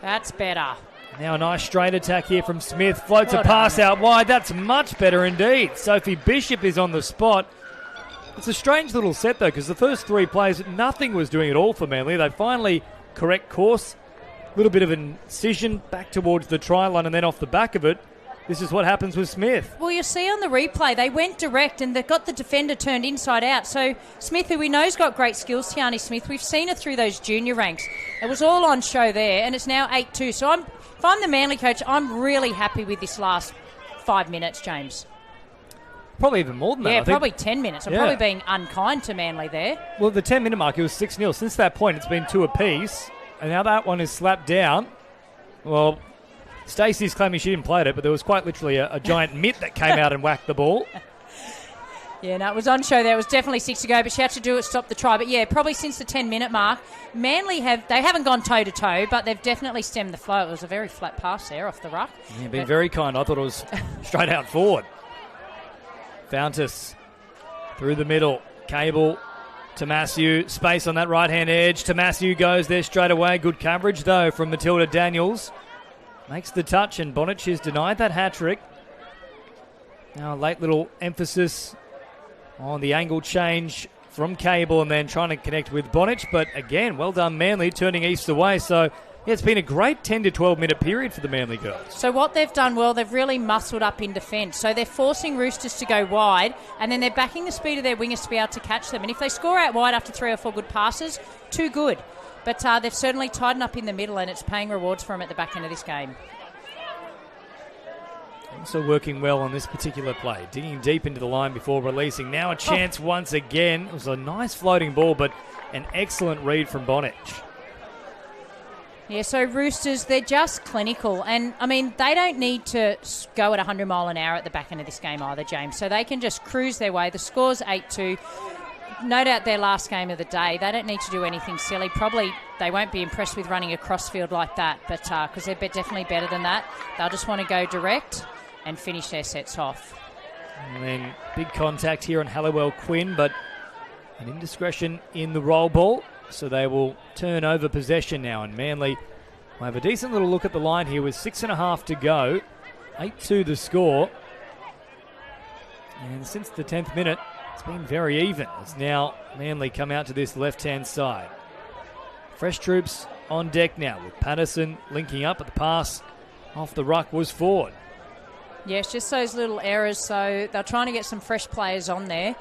That's better. Now a nice straight attack here from Smith. Floats a pass out wide. That's much better indeed. Sophie Bishop is on the spot. It's a strange little set, though, because the first 3 plays, nothing was doing at all for Manly. They finally correct course. A little bit of an incision back towards the try line, and then off the back of it, this is what happens with Smith. Well, you see on the replay, they went direct and they've got the defender turned inside out. So Smith, who we know's got great skills, Tiani Smith, we've seen her through those junior ranks. It was all on show there, and it's now 8-2. So if I'm the Manly coach, I'm really happy with this last 5 minutes, James. Probably even more than that. Yeah, probably 10 minutes. I'm probably being unkind to Manly there. Well, the 10-minute mark, it was 6-0. Since that point, it's been 2 apiece. And now that one is slapped down. Well, Stacey's claiming she didn't play it, but there was quite literally a giant mitt that came out and whacked the ball. Yeah, no, it was on show there. It was definitely 6 to go, but she had to do it, stop the try. But yeah, probably since the 10-minute mark, Manly haven't gone toe-to-toe, but they've definitely stemmed the flow. It was a very flat pass there off the ruck. Yeah, been very kind. I thought it was straight out forward. Fountas through the middle. Cable. Tomasu, space on that right-hand edge. Tomasu goes there straight away. Good coverage, though, from Matilda Daniels. Makes the touch, and Bonich has denied that hat-trick. Now a late little emphasis on the angle change from Cable and then trying to connect with Bonich. But again, well done Manly, turning East away. So yeah, it's been a great 10 to 12 minute period for the Manly girls. So what they've done well, they've really muscled up in defence. So they're forcing Roosters to go wide, and then they're backing the speed of their wingers to be able to catch them. And if they score out wide after 3 or 4 good passes, too good. But they've certainly tightened up in the middle, and it's paying rewards for them at the back end of this game. Also working well on this particular play. Digging deep into the line before releasing. Now a chance once again. It was a nice floating ball, but an excellent read from Bonich. Yeah, so Roosters, they're just clinical. And, I mean, they don't need to go at 100 mile an hour at the back end of this game either, James. So they can just cruise their way. The score's 8-2. No doubt their last game of the day. They don't need to do anything silly. Probably they won't be impressed with running a crossfield like that, but because they're definitely better than that. They'll just want to go direct and finish their sets off. And then big contact here on Halliwell Quinn, but an indiscretion in the roll ball. So they will turn over possession now, and Manly will have a decent little look at the line here with 6.5 to go. 8-2 the score. And since the 10th minute, it's been very even. As now Manly come out to this left-hand side. Fresh troops on deck now with Patterson linking up, at the pass off the ruck was forward. Yeah, it's just those little errors, so they're trying to get some fresh players on there.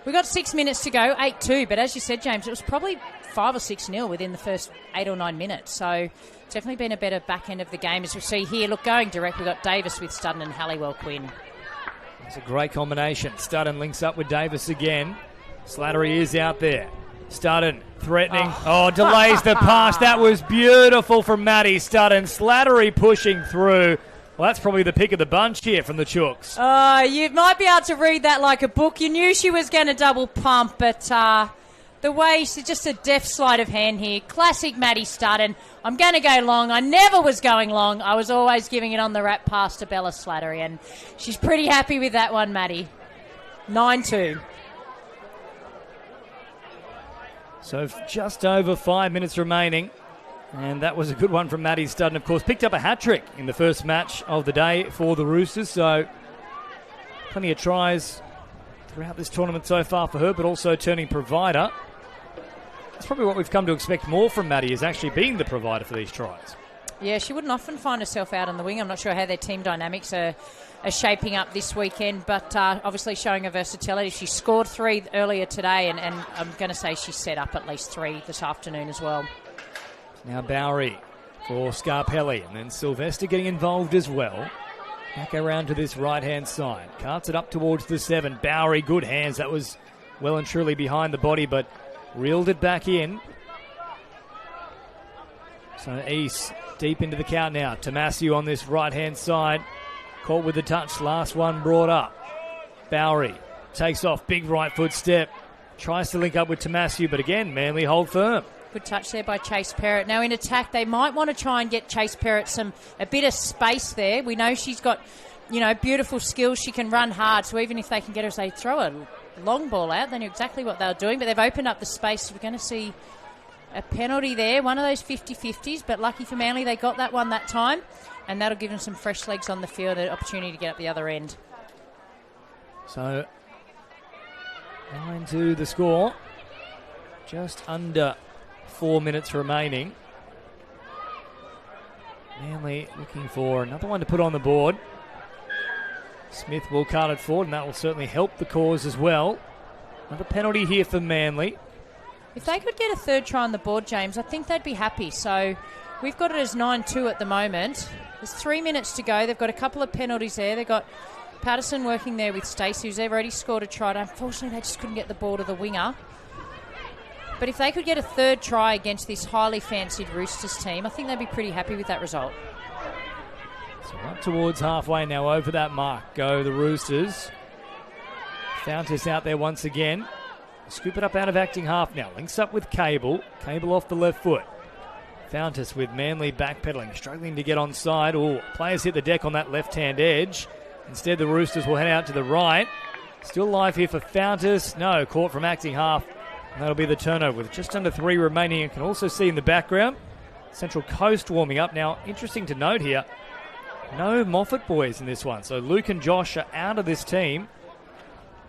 We've got 6 minutes to go, 8-2, but as you said, James, it was probably 5 or 6-0 within the first 8 or 9 minutes. So definitely been a better back end of the game. As we see here, look, going direct, we've got Davis with Studden and Halliwell Quinn. It's a great combination. Studden links up with Davis again. Slattery is out there. Studden threatening. Oh, delays the pass. That was beautiful from Maddie Studden. Slattery pushing through. Well, that's probably the pick of the bunch here from the Chooks. You might be able to read that like a book. You knew she was going to double pump, but the way she's just a deft sleight of hand here. Classic Maddie Studden. I'm going to go long. I never was going long. I was always giving it on the wrap pass to Bella Slattery, and she's pretty happy with that one, Maddie. 9-2. So just over 5 minutes remaining. And that was a good one from Maddie Studden. Of course, picked up a hat-trick in the first match of the day for the Roosters. So plenty of tries throughout this tournament so far for her, but also turning provider. That's probably what we've come to expect more from Maddie, is actually being the provider for these tries. Yeah, she wouldn't often find herself out on the wing. I'm not sure how their team dynamics are shaping up this weekend, but obviously showing her versatility. She scored 3 earlier today, and I'm going to say she's set up at least 3 this afternoon as well. Now Bowery for Scarpelli, and then Sylvester getting involved as well. Back around to this right-hand side. Carts it up towards the 7. Bowery, good hands. That was well and truly behind the body, but reeled it back in. So East deep into the count now. Tomasiu on this right-hand side. Caught with the touch. Last one brought up. Bowery takes off. Big right foot step. Tries to link up with Tomasiu, but again, Manly hold firm. Good touch there by Chase Perrott. Now in attack, they might want to try and get Chase Perrott a bit of space there. We know she's got, beautiful skills. She can run hard. So even if they can get her, as they throw a long ball out, they knew exactly what they were doing. But they've opened up the space. So we're going to see a penalty there. One of those 50-50s. But lucky for Manly, they got that one that time. And that'll give them some fresh legs on the field, an opportunity to get up the other end. So 9-2 the score. Just under 4 minutes remaining. Manly looking for another one to put on the board. Smith will cart it forward, and that will certainly help the cause as well. Another penalty here for Manly. If they could get a third try on the board, James, I think they'd be happy. So we've got it as 9-2 at the moment. There's 3 minutes to go. They've got a couple of penalties there. They've got Patterson working there with Stacey, who's already scored a try. Unfortunately, they just couldn't get the ball to the winger. But if they could get a third try against this highly fancied Roosters team, I think they'd be pretty happy with that result. So up towards halfway now, over that mark go the Roosters. Fountas out there once again. Scoop it up out of acting half now. Links up with Cable. Cable off the left foot. Fountas with Manly backpedaling, struggling to get onside. Oh, players hit the deck on that left-hand edge. Instead, the Roosters will head out to the right. Still live here for Fountas. No, caught from acting half. And that'll be the turnover with just under 3 remaining. You can also see in the background Central Coast warming up. Now, interesting to note here, no Moffat boys in this one. So Luke and Josh are out of this team.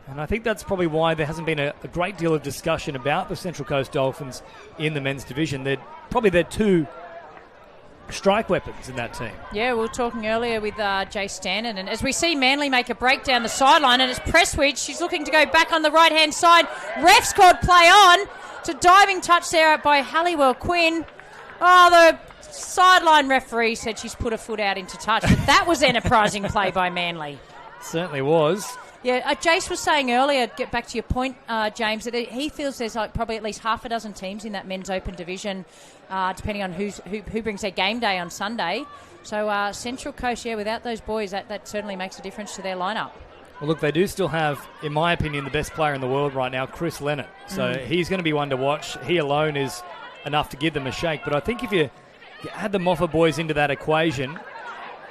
And I think that's probably why there hasn't been a great deal of discussion about the Central Coast Dolphins in the men's division. They're probably their 2 strike weapons in that team. Yeah, we were talking earlier with Jay Stanton, and as we see Manly make a break down the sideline, and it's Presswich, she's looking to go back on the right-hand side. Ref's called play on. It's a diving touch there by Halliwell Quinn. Oh, the sideline referee said she's put her foot out into touch, but that was enterprising play by Manly. Certainly was. Yeah, Jace was saying earlier, get back to your point, James, that he feels there's probably at least half a dozen teams in that men's open division, depending on who brings their game day on Sunday. So Central Coast, without those boys, that certainly makes a difference to their lineup. Well, look, they do still have, in my opinion, the best player in the world right now, Chris Leonard. So he's going to be one to watch. He alone is enough to give them a shake. But I think if you add the Moffat boys into that equation...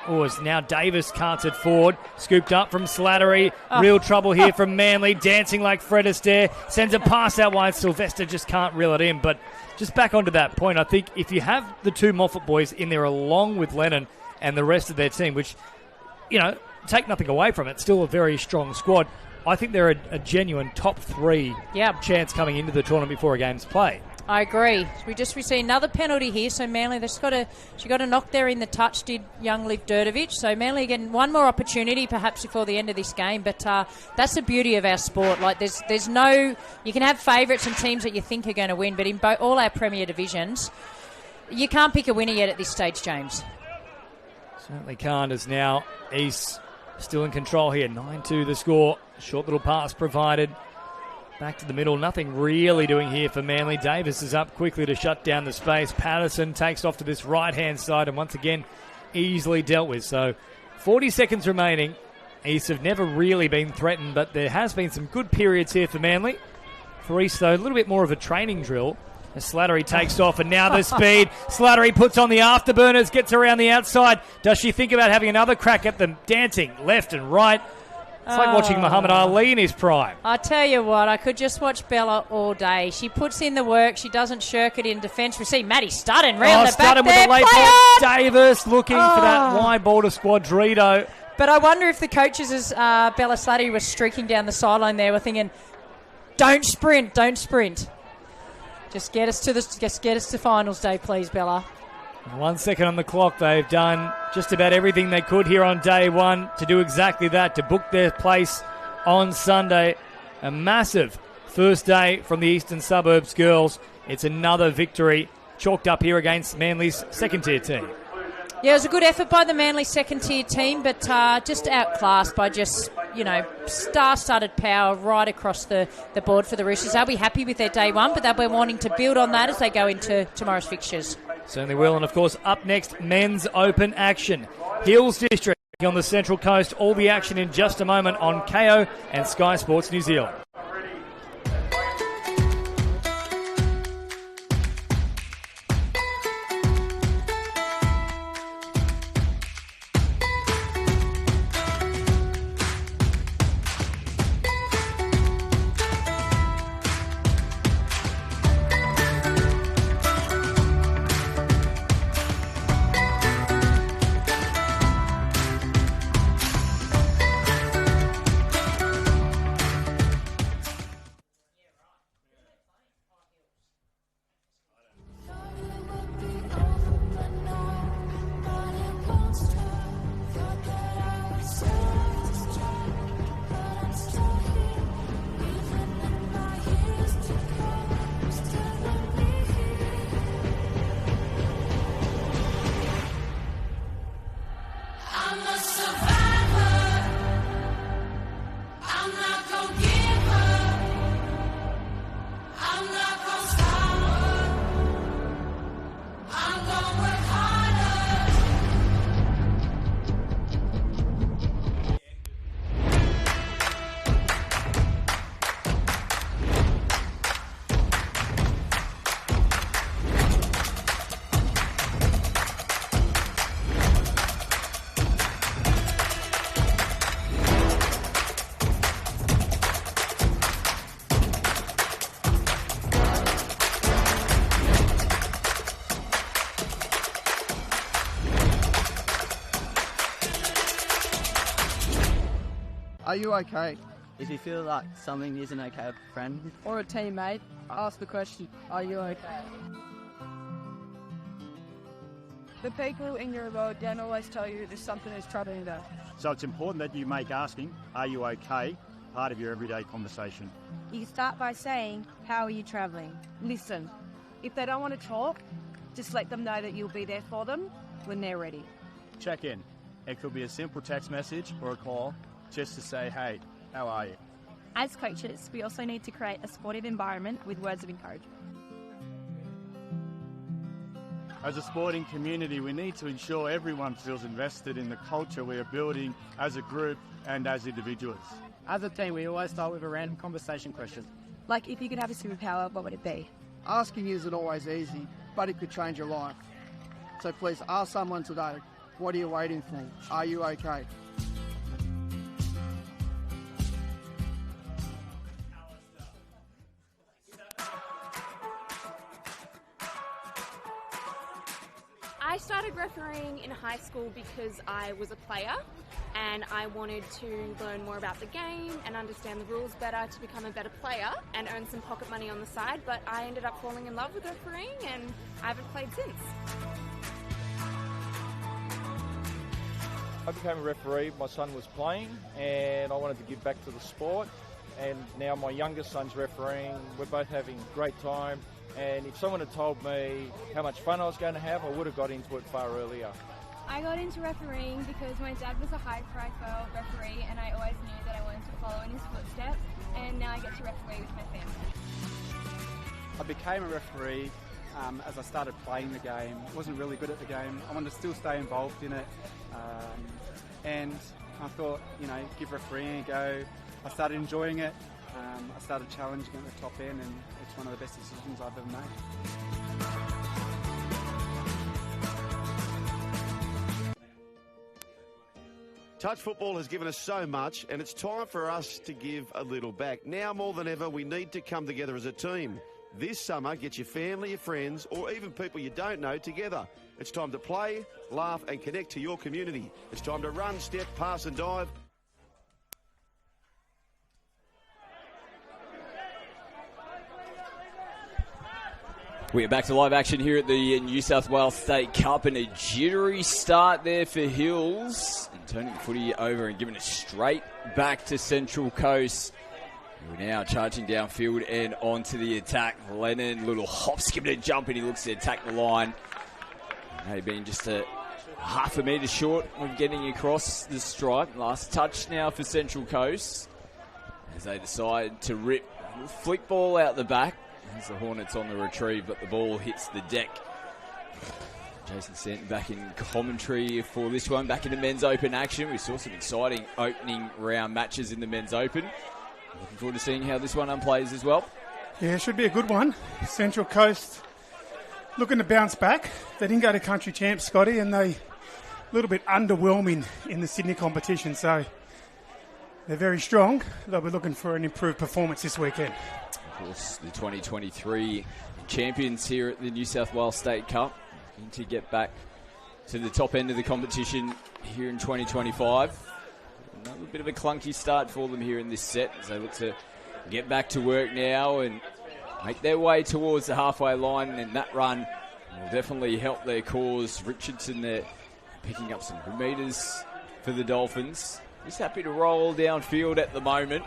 Oh, it's now Davis carts it forward. Scooped up from Slattery. Real trouble here from Manly. Dancing like Fred Astaire. Sends a pass out wide. Sylvester just can't reel it in. But just back onto that point, I think if you have the 2 Moffat boys in there along with Lennon and the rest of their team, which, take nothing away from it, still a very strong squad, I think they're a genuine top 3 chance coming into the tournament before a game's played. I agree. We see another penalty here, so Manly, she got a knock there in the touch, did young Liv Durdovic. So Manly getting one more opportunity perhaps before the end of this game, but that's the beauty of our sport. Like there's no, you can have favourites and teams that you think are going to win, but in all our premier divisions, you can't pick a winner yet at this stage, James. Certainly can't, as now East still in control here. 9-2 the score. Short little pass provided. Back to the middle. Nothing really doing here for Manly. Davis is up quickly to shut down the space. Patterson takes off to this right-hand side and once again easily dealt with. So 40 seconds remaining. East have never really been threatened, but there has been some good periods here for Manly. For East, though, a little bit more of a training drill. As Slattery takes off, and now the speed. Slattery puts on the afterburners, gets around the outside. Does she think about having another crack at them? Dancing left and right. It's like watching Muhammad Ali in his prime. I tell you what, I could just watch Bella all day. She puts in the work. She doesn't shirk it in defence. We see Maddie Studden round the back Studden there. with a late ball. Davis looking for that wide ball to Squadrito. But I wonder if the coaches, as Bella Slattery was streaking down the sideline there, were thinking, don't sprint. Just get us to finals day, please, Bella. 1 second on the clock. They've done just about everything they could here on day one to do exactly that, to book their place on Sunday. A massive first day from the Eastern Suburbs girls. It's another victory chalked up here against Manly's second-tier team. Yeah, it was a good effort by the Manly second-tier team, but just outclassed by just, star-studded power right across the board for the Roosters. They'll be happy with their day one, but they'll be wanting to build on that as they go into tomorrow's fixtures. Certainly will. And, of course, up next, men's open action. Hills District on the Central Coast. All the action in just a moment on KO and Sky Sports New Zealand. Are you okay? If you feel like something isn't okay with a friend or a teammate, ask the question, are you okay? The people in your road don't always tell you there's something that's troubling them. So it's important that you make asking, are you okay, part of your everyday conversation. You start by saying, how are you travelling? Listen, if they don't want to talk, just let them know that you'll be there for them when they're ready. Check in. It could be a simple text message or a call just to say, hey, how are you? As coaches, we also need to create a supportive environment with words of encouragement. As a sporting community, we need to ensure everyone feels invested in the culture we are building as a group and as individuals. As a team, we always start with a random conversation question. Like, if you could have a superpower, what would it be? Asking isn't always easy, but it could change your life. So please ask someone today, what are you waiting for? Are you okay? I started refereeing in high school because I was a player and I wanted to learn more about the game and understand the rules better to become a better player and earn some pocket money on the side, but I ended up falling in love with refereeing and I haven't played since. I became a referee, my son was playing, and I wanted to give back to the sport. And now my youngest son's refereeing, we're both having a great time. And if someone had told me how much fun I was going to have, I would have got into it far earlier. I got into refereeing because my dad was a high profile referee and I always knew that I wanted to follow in his footsteps, and now I get to referee with my family. I became a referee as I started playing the game. I wasn't really good at the game. I wanted to still stay involved in it. And I thought, give refereeing a go. I started enjoying it. I started challenging at the top end, and it's one of the best decisions I've ever made. Touch football has given us so much, and it's time for us to give a little back. Now more than ever, we need to come together as a team. This summer, get your family, your friends, or even people you don't know together. It's time to play, laugh, and connect to your community. It's time to run, step, pass, and dive. We're back to live action here at the New South Wales State Cup, and a jittery start there for Hills. And turning the footy over and giving it straight back to Central Coast. We're now charging downfield and onto the attack. Lennon, little hop, skip and jump, and he looks to attack the line. Maybe being just a half a metre short of getting across the stripe. Last touch now for Central Coast as they decide to rip a flick ball out the back. As the Hornets on the retrieve, but the ball hits the deck. Jason Stanton back in commentary for this one. Back into men's open action. We saw some exciting opening round matches in the men's open. Looking forward to seeing how this one unplays as well. Yeah, it should be a good one. Central Coast looking to bounce back. They didn't go to country champs, Scotty, and they a little bit underwhelming in the Sydney competition. So they're very strong. They'll be looking for an improved performance this weekend. Of course, the 2023 champions here at the New South Wales State Cup. Need to get back to the top end of the competition here in 2025. Another bit of a clunky start for them here in this set as they look to get back to work now and make their way towards the halfway line, and that run will definitely help their cause. Richardson there picking up some good metres for the Dolphins. He's happy to roll downfield at the moment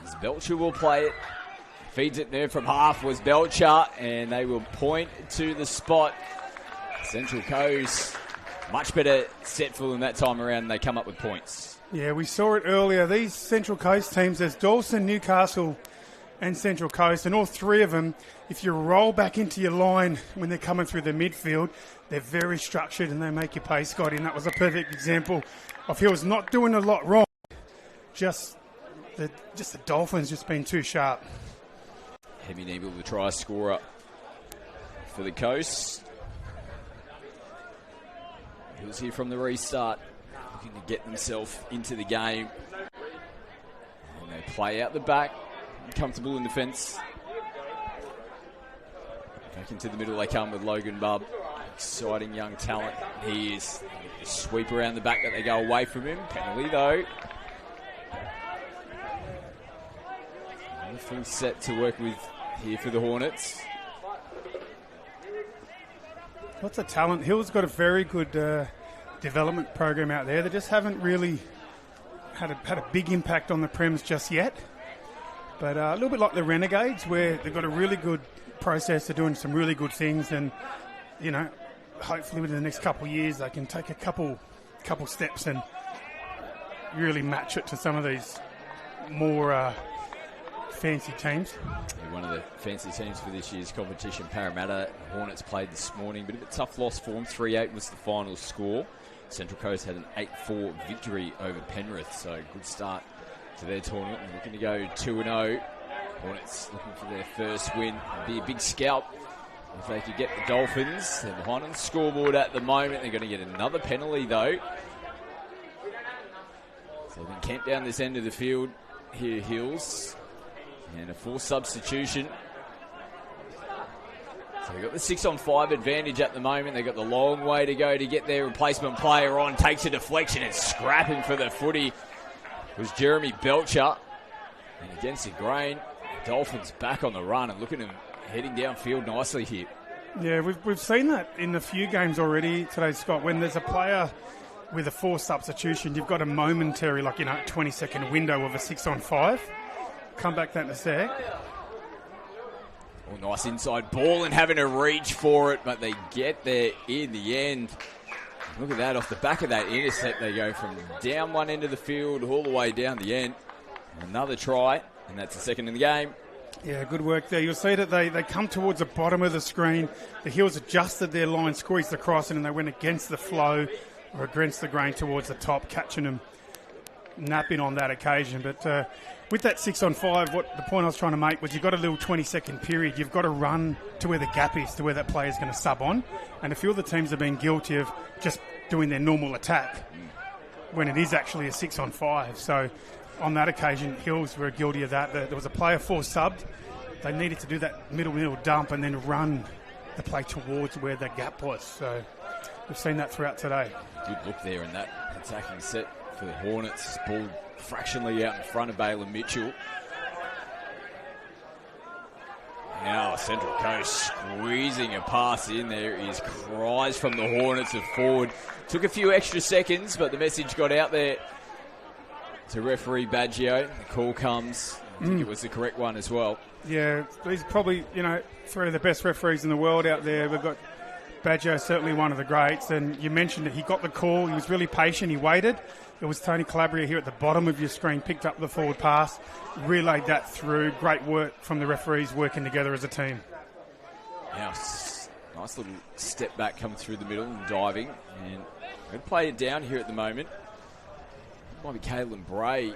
as Belcher will play it. Feeds it there from half was Belcher, and they will point to the spot. Central Coast, much better set for them that time around, and they come up with points. Yeah, we saw it earlier. These Central Coast teams, there's Doyson, Newcastle and Central Coast, and all three of them, if you roll back into your line when they're coming through the midfield, they're very structured and they make you pay, Scotty, and that was a perfect example of Hills not doing a lot wrong, just the Dolphins just being too sharp. Hemi Nebel, the try scorer for the Coast. He was here from the restart, looking to get themselves into the game. And they play out the back, comfortable in defence. Back into the middle they come with Logan Bubb. Exciting young talent. He is. Sweep around the back that they go away from him. Penalty though. Full set to work with here for the Hornets. Lots of talent. Hill's got a very good development program out there. They just haven't really had a big impact on the Prems just yet. But a little bit like the Renegades, where they've got a really good process. They're doing some really good things, and hopefully within the next couple of years they can take a couple steps and really match it to some of these more fancy teams. One of the fancy teams for this year's competition, Parramatta. Hornets played this morning, bit of a tough loss for them. 3-8 was the final score. Central Coast had an 8-4 victory over Penrith, so good start to their tournament. And looking to go 2-0. Hornets looking for their first win. It'd be a big scalp if they could get the Dolphins. They're behind on the scoreboard at the moment. They're going to get another penalty though. So they've been camped down this end of the field here, Hills. And a full substitution. So they've got the 6-on-5 advantage at the moment. They've got the long way to go to get their replacement player on. Takes a deflection and scrapping for the footy was Jeremy Belcher. And against the grain, the Dolphins back on the run and look at him heading downfield nicely here. Yeah, we've seen that in a few games already today, Scott. When there's a player with a forced substitution, you've got a momentary, 20-second window of a 6-on-5. Come back that in a sec. Oh, nice inside ball and having to reach for it, but they get there in the end. Look at that, off the back of that intercept, they go from down one end of the field all the way down the end. Another try, and that's the second in the game. Yeah, good work there. You'll see that they come towards the bottom of the screen. The Hills adjusted their line, squeezed the cross, and they went against the flow or against the grain towards the top, catching them napping on that occasion. But with that 6-on-5, the point I was trying to make was you've got a little 20-second period. You've got to run to where the gap is, to where that player's going to sub on. And a few of the teams have been guilty of just doing their normal attack when it is actually a 6-on-5. So on that occasion, Hills were guilty of that. There was a player force subbed. They needed to do that middle dump and then run the play towards where the gap was. So we've seen that throughout today. Good look there in that attacking set for the Hornets. Ball fractionally out in front of Baylor Mitchell. Now Central Coast squeezing a pass in. There is cries from the Hornets of forward. Took a few extra seconds, but the message got out there to referee Baggio. The call comes. I think it was the correct one as well. Yeah, he's probably, three of the best referees in the world out there. We've got Baggio, certainly one of the greats. And you mentioned that he got the call. He was really patient. He waited. It was Tony Calabria here at the bottom of your screen, picked up the forward pass, relayed that through. Great work from the referees working together as a team. Now, nice little step back coming through the middle and diving. And we're going to play it down here at the moment. Might be Caelan Bray,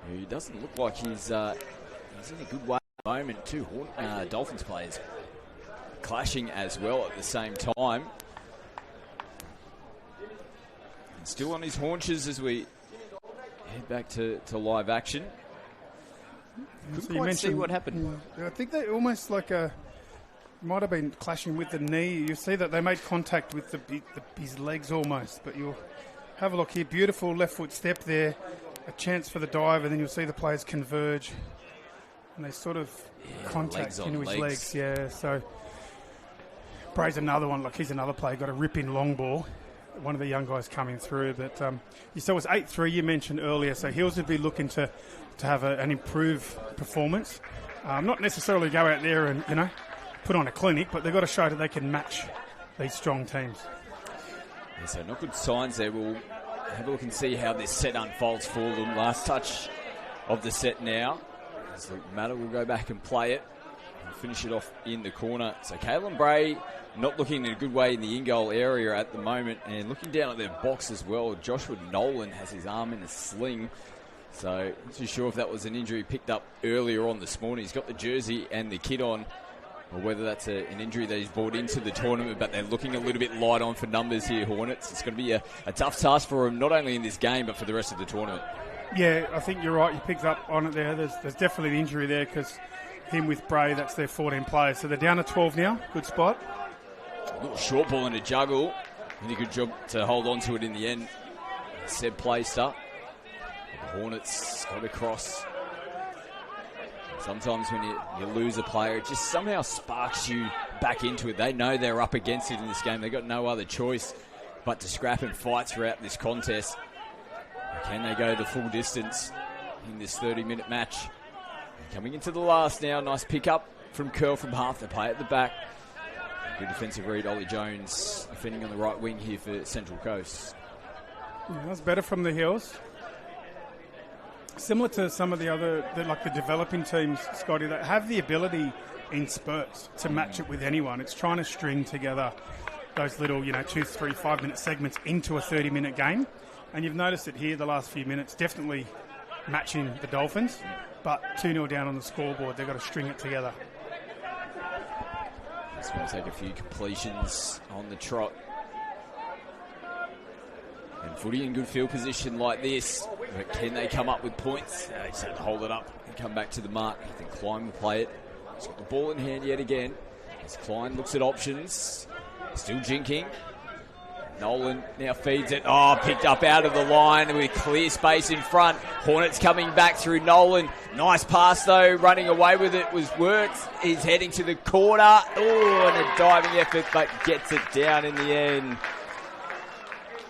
who doesn't look like he's in a good way at the moment. Two Dolphins players clashing as well at the same time. And still on his haunches as we head back to live action. Couldn't quite see what happened. Yeah, I think they almost might have been clashing with the knee. You see that they made contact with his legs almost, but you'll have a look here. Beautiful left foot step there. A chance for the dive, and then you'll see the players converge. And they sort of contact into his legs. Yeah, so Bray's another one. He's another player. Got a rip-in long ball. One of the young guys coming through. But you saw it was 8-3 you mentioned earlier. So Hills would be looking to have an improved performance. Not necessarily go out there and, put on a clinic, but they've got to show that they can match these strong teams. Yeah, so not good signs there. We'll have a look and see how this set unfolds for them. Last touch of the set now. So Matter will go back and play it and finish it off in the corner. So Caelan Bray not looking in a good way in the in-goal area at the moment, and looking down at their box as well. Joshua Nolan has his arm in a sling. So not too sure if that was an injury picked up earlier on this morning. He's got the jersey and the kit on, or whether that's an injury that he's brought into the tournament, but they're looking a little bit light on for numbers here, Hornets. It's going to be a tough task for them, not only in this game, but for the rest of the tournament. Yeah, I think you're right. You picked up on it there. There's definitely an injury there because him with Bray, that's their 14 players. So they're down to 12 now. Good spot. A little short ball and a juggle. Really good job to hold on to it in the end. Seb placed up. The Hornets got across. Sometimes when you lose a player, it just somehow sparks you back into it. They know they're up against it in this game. They've got no other choice but to scrap and fight throughout this contest. Can they go the full distance in this 30-minute match? Coming into the last now. Nice pick-up from Curl from half. They play at the back. Good defensive read. Ollie Jones defending on the right wing here for Central Coast. Yeah, that's better from the Hills. Similar to some of the other, the developing teams, Scotty, that have the ability in spurts to match it with anyone. It's trying to string together those little, 2, 3, 5-minute segments into a 30-minute game. And you've noticed it here the last few minutes, definitely matching the Dolphins, but 2-0 down on the scoreboard. They've got to string it together. Just going to take a few completions on the trot. And footy in good field position like this, but can they come up with points? They just have to hold it up and come back to the mark. Ethan Klein will play it. He's got the ball in hand yet again. As Klein looks at options, still jinking. Nolan now feeds it. Oh, picked up out of the line with clear space in front. Hornets coming back through Nolan. Nice pass though, running away with it was worked. He's heading to the corner. Oh, and a diving effort, but gets it down in the end.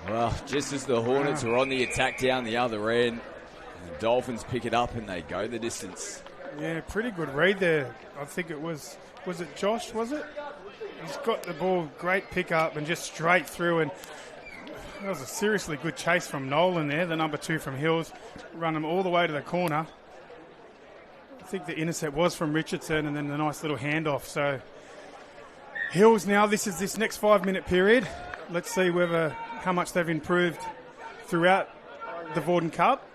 Well, just as the Hornets are on the attack down the other end, the Dolphins pick it up and they go the distance. Yeah, pretty good read there. I think it was it Josh, was it? He's got the ball, great pick up and just straight through, and that was a seriously good chase from Nolan there, the number 2 from Hills, run him all the way to the corner. I think the intercept was from Richardson and then the nice little handoff. So Hills now, this next 5-minute period. Let's see how much they've improved throughout the Vorden Cup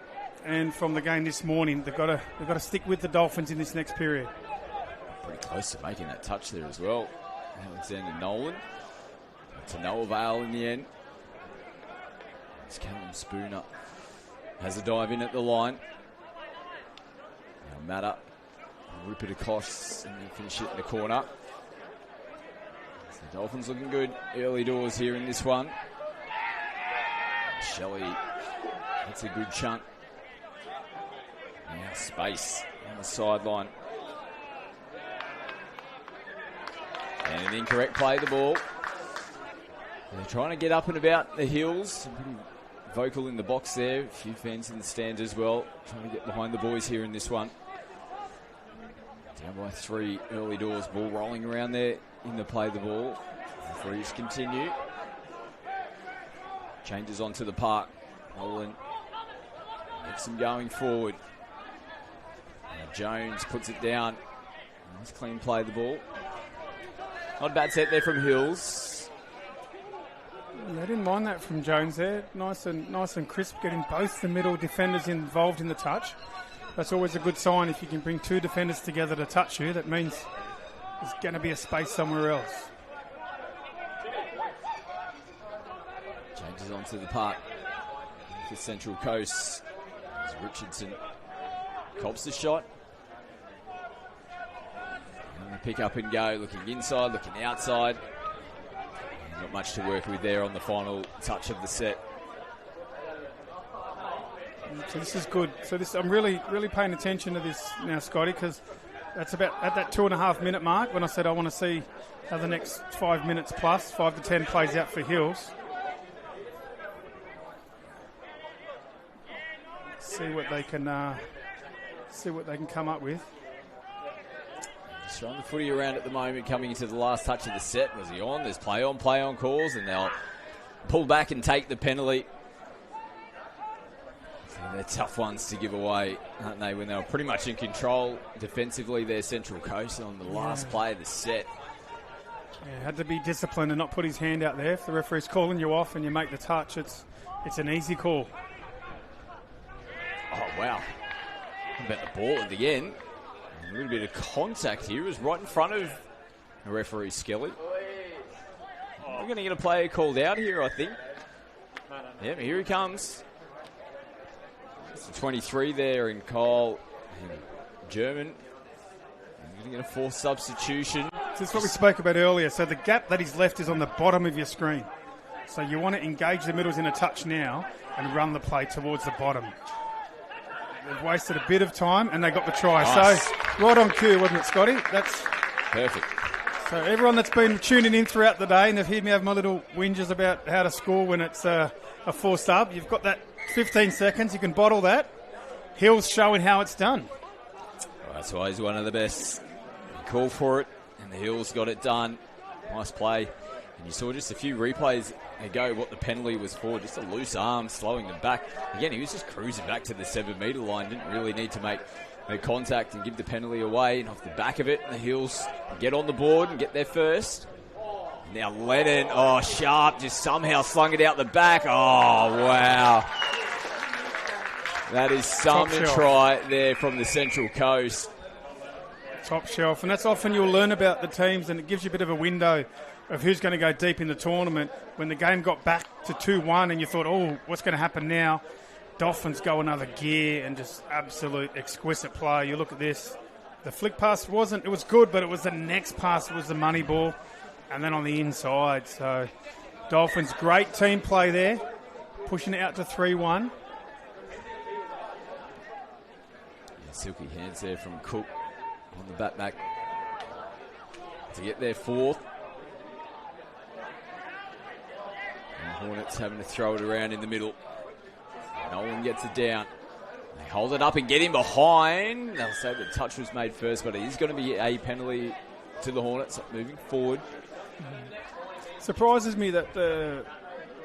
and from the game this morning. They've got to stick with the Dolphins in this next period. Pretty close to making that touch there as well. Alexander Nolan. To no avail in the end. It's Callum Spooner. Has a dive in at the line. Now Matter. Rip it across and then finish it in the corner. So the Dolphins looking good early doors here in this one. Shelley. That's a good chunk. Now space on the sideline. And an incorrect play the ball. They're trying to get up and about the Hills. Pretty vocal in the box there. A few fans in the stands as well. Trying to get behind the boys here in this one. Down by 3 early doors. Ball rolling around there in the play the ball. Referees continue. Changes onto the park. Nolan makes them going forward. Now Jones puts it down. Nice clean play the ball. Not a bad set there from Hills. I didn't mind that from Jones there. Nice and crisp, getting both the middle defenders involved in the touch. That's always a good sign if you can bring 2 defenders together to touch you. That means there's going to be a space somewhere else. Changes onto the park. The Central Coast. As Richardson cops the shot. Pick up and go, looking inside, looking outside. Not much to work with there on the final touch of the set. So this is good. So I'm really paying attention to this now, Scotty, because that's about at that 2.5 minute mark when I said I want to see how the next 5 minutes plus, 5 to 10 plays out for Hills. See what they can come up with. Just throwing the footy around at the moment, coming into the last touch of the set. Was he on? There's play on calls, and they'll pull back and take the penalty. So they're tough ones to give away, aren't they, when they were pretty much in control defensively there, Central Coast, on the last play of the set. Yeah, had to be disciplined and not put his hand out there. If the referee's calling you off and you make the touch, it's an easy call. Oh, wow. How about the ball at the end? A little bit of contact here. It was right in front of the referee, Skelly. We're going to get a player called out here, I think. Yeah, here he comes. It's the 23 there in Cole. German. We're going to get a forced substitution. This is what we spoke about earlier. So the gap that he's left is on the bottom of your screen. So you want to engage the middles in a touch now and run the play towards the bottom. They've wasted a bit of time and they got the try. Nice. So right on cue, wasn't it, Scotty? That's perfect. So everyone that's been tuning in throughout the day and they've heard me have my little whinges about how to score when it's a forced sub, you've got that 15 seconds. You can bottle that. Hill's showing how it's done. Well, that's why he's one of the best. He called for it and the Hills got it done. Nice play. And you saw just a few replays ago what the penalty was for. Just a loose arm, slowing them back. Again, he was just cruising back to the 7-metre line. Didn't really need to make contact and give the penalty away. And off the back of it, the Hills get on the board and get there first. Now Lennon, Sharp just somehow slung it out the back. Oh, wow. That is some try there from the Central Coast. Top shelf. And that's often you'll learn about the teams and it gives you a bit of a window of who's going to go deep in the tournament. When the game got back to 2-1 and you thought, what's going to happen now? Dolphins go another gear and just absolute exquisite play. You look at this, The flick pass it was good, but it was the next pass that was the money ball, and then on the inside. So Dolphins, great team play there, pushing it out to 3-1. Silky hands there from Cook on the back to get their fourth. And the Hornets having to throw it around in the middle. Nolan gets it down. They hold it up and get him behind. They'll say the touch was made first, but it is going to be a penalty to the Hornets moving forward. Surprises me that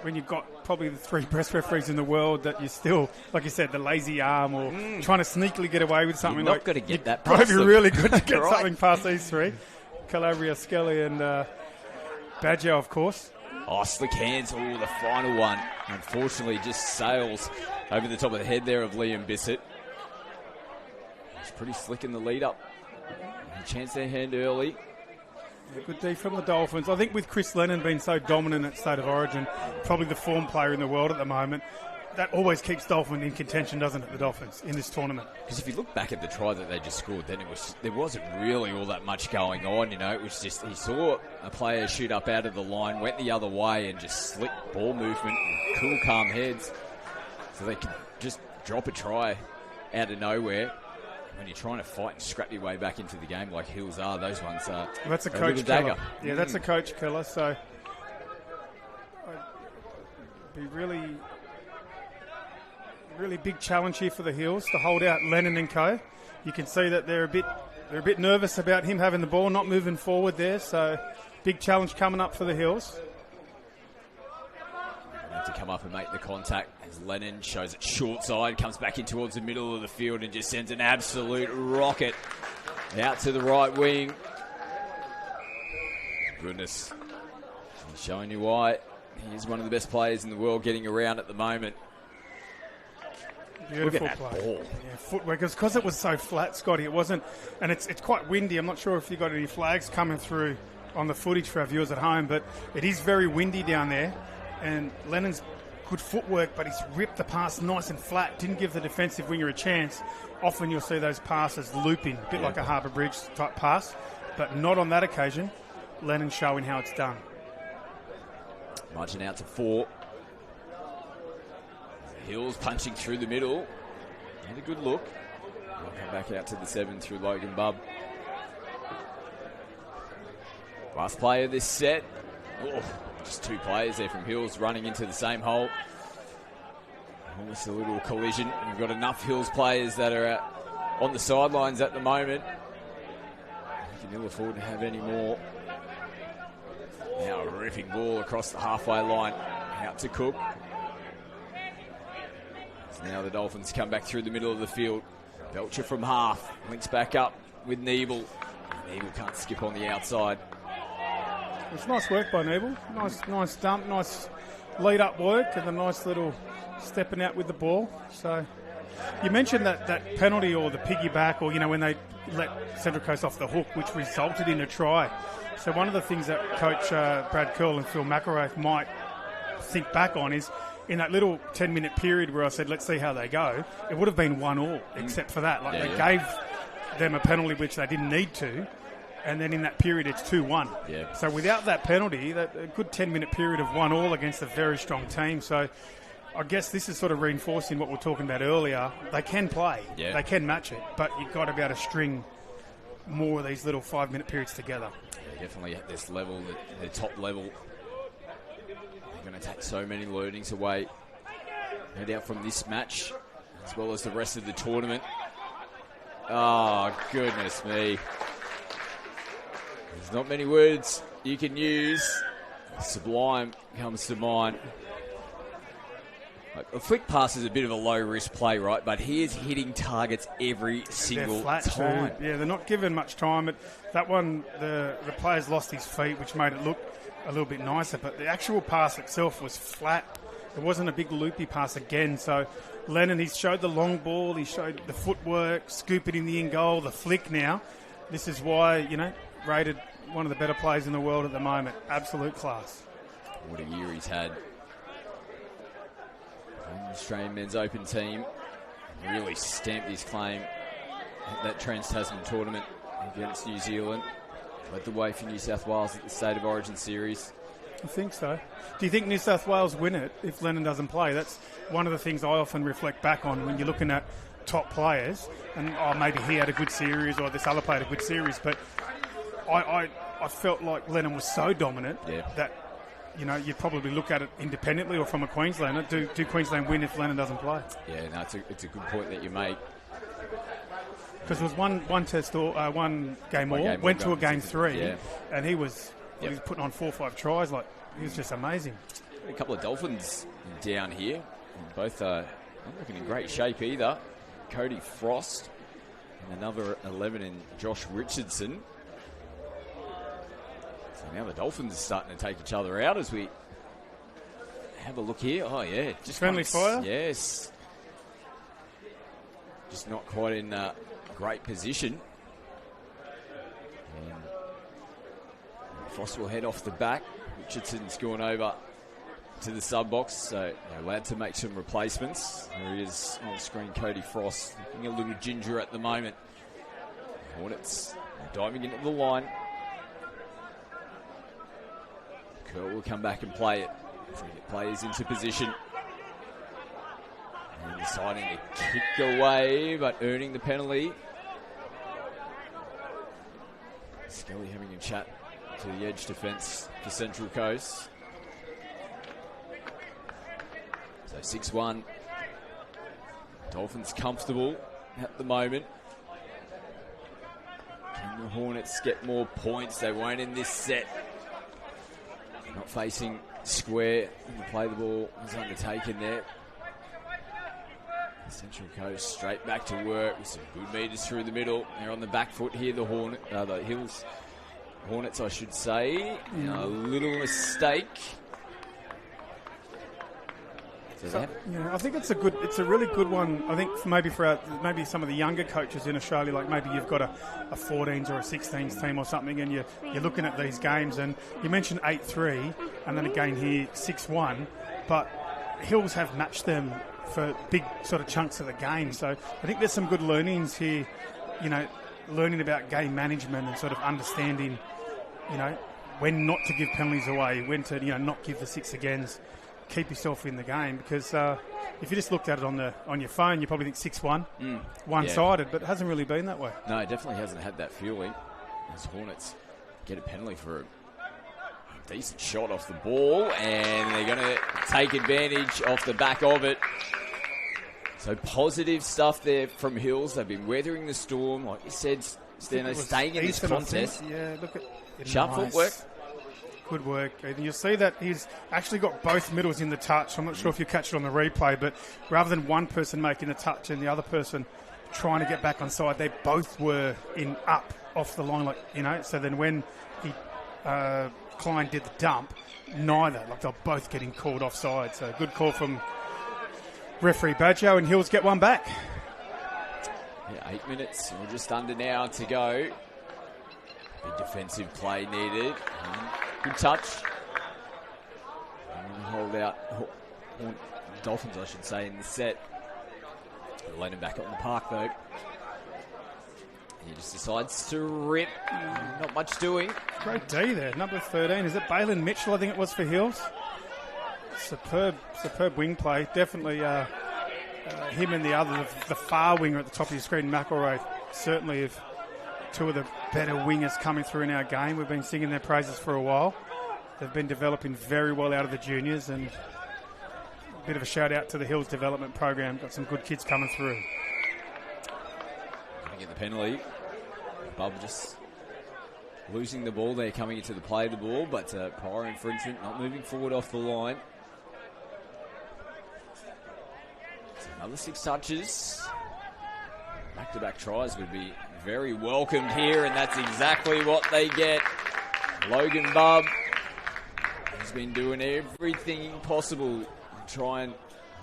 when you've got probably the 3 best referees in the world, that you're still, like you said, the lazy arm or trying to sneakily get away with something. You're not going to get that past past them. them. Really good to get Right. something past these 3. Calabria, Skelly and Badger, of course. Oh, slick hands. Oh, the final one. Unfortunately, just sails over the top of the head there of Liam Bissett. He's pretty slick in the lead up. A chance their hand early. Yeah, good D from the Dolphins. I think with Chris Lennon being so dominant at State of Origin, probably the form player in the world at the moment, that always keeps Dolphin in contention, doesn't it, the Dolphins, in this tournament? Because if you look back at the try that they just scored, then there wasn't really all that much going on, you know. It was just he saw a player shoot up out of the line, went the other way, and just slick ball movement, cool, calm heads. So they could just drop a try out of nowhere. When you're trying to fight and scrap your way back into the game like Hills are, those ones are Well, that's a a coach little killer. dagger. Yeah, that's a coach killer. So be really big challenge here for the Hills to hold out Lennon and co. You can see that they're a bit nervous about him having the ball, not moving forward there. So big challenge coming up for the Hills. To come up and make the contact as Lennon shows it short side, comes back in towards the middle of the field and just sends an absolute rocket out to the right wing. Goodness. He's showing you why. He is one of the best players in the world getting around at the moment. Beautiful Look at that play. ball. Yeah, footwork. Because it was so flat, Scotty, it wasn't, and it's quite windy. I'm not sure if you got any flags coming through on the footage for our viewers at home, but it is very windy down there. And Lennon's good footwork, but he's ripped the pass nice and flat. Didn't give the defensive winger a chance. Often you'll see those passes looping, a bit like a Harbour Bridge type pass, but not on that occasion. Lennon showing how it's done. Marching out to 4. Hills punching through the middle. Had a good look. They'll come back out to the 7 through Logan Bubb. Last play of this set. Oh, just 2 players there from Hills running into the same hole. Almost a little collision. We've got enough Hills players that are on the sidelines at the moment. We can ill afford to have any more. Now a ripping ball across the halfway line. Out to Cook. So now the Dolphins come back through the middle of the field. Belcher from half. Links back up with Nebel. Nebel can't skip on the outside. It's nice work by Nebel. Nice dump, nice lead-up work, and a nice little stepping out with the ball. So you mentioned that penalty or the piggyback, or, you know, when they let Central Coast off the hook, which resulted in a try. So one of the things that Coach Brad Curl and Phil McElrath might think back on is in that little 10-minute period where I said, let's see how they go, it would have been 1-1, except for that. They gave them a penalty which they didn't need to, and then in that period it's 2-1. Yeah. So without that penalty, a good 10-minute period of 1-1 against a very strong team. So I guess this is sort of reinforcing what we were talking about earlier. They can play. Yeah. They can match it, but you've got to be able to string more of these little 5-minute periods together. Yeah, definitely at this level, the top level. They're going to take so many learnings away, no doubt, from this match, as well as the rest of the tournament. Oh, goodness me. There's not many words you can use. Sublime comes to mind. Like, a flick pass is a bit of a low-risk play, right? But he is hitting targets every single flat time. Too. Yeah, they're not given much time. That one, the player's lost his feet, which made it look a little bit nicer. But the actual pass itself was flat. It wasn't a big loopy pass again. So Lennon, he's showed the long ball. He showed the footwork, scoop it in the in goal, the flick now. This is why, you know, rated one of the better players in the world at the moment. Absolute class. What a year he's had. The Australian Men's Open team really stamped his claim at that Trans-Tasman tournament against New Zealand. Led the way for New South Wales at the State of Origin series. I think so. Do you think New South Wales win it if Lennon doesn't play? That's one of the things I often reflect back on when you're looking at top players, and maybe he had a good series or this other player had a good series, but I felt like Lennon was so dominant that, you know, you'd probably look at it independently or from a Queenslander. Do Queensland win if Lennon doesn't play? Yeah, no, it's a good point that you make. Because there was one game all, went to a game 3, and he was putting on 4 or 5 tries. Like, he was just amazing. A couple of Dolphins down here. Both are not looking in great shape either. Cody Frost and another 11 in Josh Richardson. So now the Dolphins are starting to take each other out as we have a look here. Oh, yeah. Just friendly fire? Yes. Just not quite in great position. And Frost will head off the back. Richardson's gone over to the sub box, so they're allowed to make some replacements. There he is on screen, Cody Frost, looking a little ginger at the moment. Hornets diving into the line. Curl will come back and play it. Trying to get players into position. And deciding to kick away, but earning the penalty. Skelly having a chat to the edge defence for Central Coast. So 6-1. Dolphins comfortable at the moment. Can the Hornets get more points? They won't in this set. Not facing square. The play the ball was undertaken there. Central Coast straight back to work with some good meters through the middle. They're on the back foot here, the Hills Hornets, I should say. A little mistake. I think it's a really good one. I think maybe maybe some of the younger coaches in Australia, like maybe you've got a 14s or a 16s team or something, and you're looking at these games, and you mentioned 8-3, and then again here 6-1, but Hills have matched them for big sort of chunks of the game. So I think there's some good learnings here, learning about game management and sort of understanding, when not to give penalties away, when to, not give the 6 agains, keep yourself in the game. Because if you just looked at it on your phone, you probably think 6-1, one-sided, but it hasn't really been that way. No, it definitely hasn't had that feeling. As Hornets get a penalty for a decent shot off the ball, and they're going to take advantage off the back of it. So positive stuff there from Hills. They've been weathering the storm, like you said, Steno, staying in this contest. Yeah, look at sharp footwork. Good work. And you'll see that he's actually got both middles in the touch. I'm not sure if you catch it on the replay, but rather than one person making the touch and the other person trying to get back on side, they both were in up off the line, so then when Klein did the dump, neither, they're both getting called offside. So good call from referee Badjo, and Hills get one back. Yeah, 8 minutes, or just under now to go. Big defensive play needed. Good touch. Hold out Dolphins, I should say, in the set. Let him back up in the park, though. He just decides to rip. Not much doing. Great D there. Number 13. Is it Balin Mitchell, I think it was, for Hills? Superb wing play. Definitely him and the far winger at the top of your screen, Macquarie, certainly have two of the better wingers coming through in our game. We've been singing their praises for a while. They've been developing very well out of the juniors, and a bit of a shout out to the Hills development program. Got some good kids coming through. Going to get the penalty. Bub just losing the ball there, coming into the play of the ball, but prior infringement, not moving forward off the line. So another 6 touches. Back-to-back tries would be very welcomed here, and that's exactly what they get. Logan Bubb has been doing everything possible to try and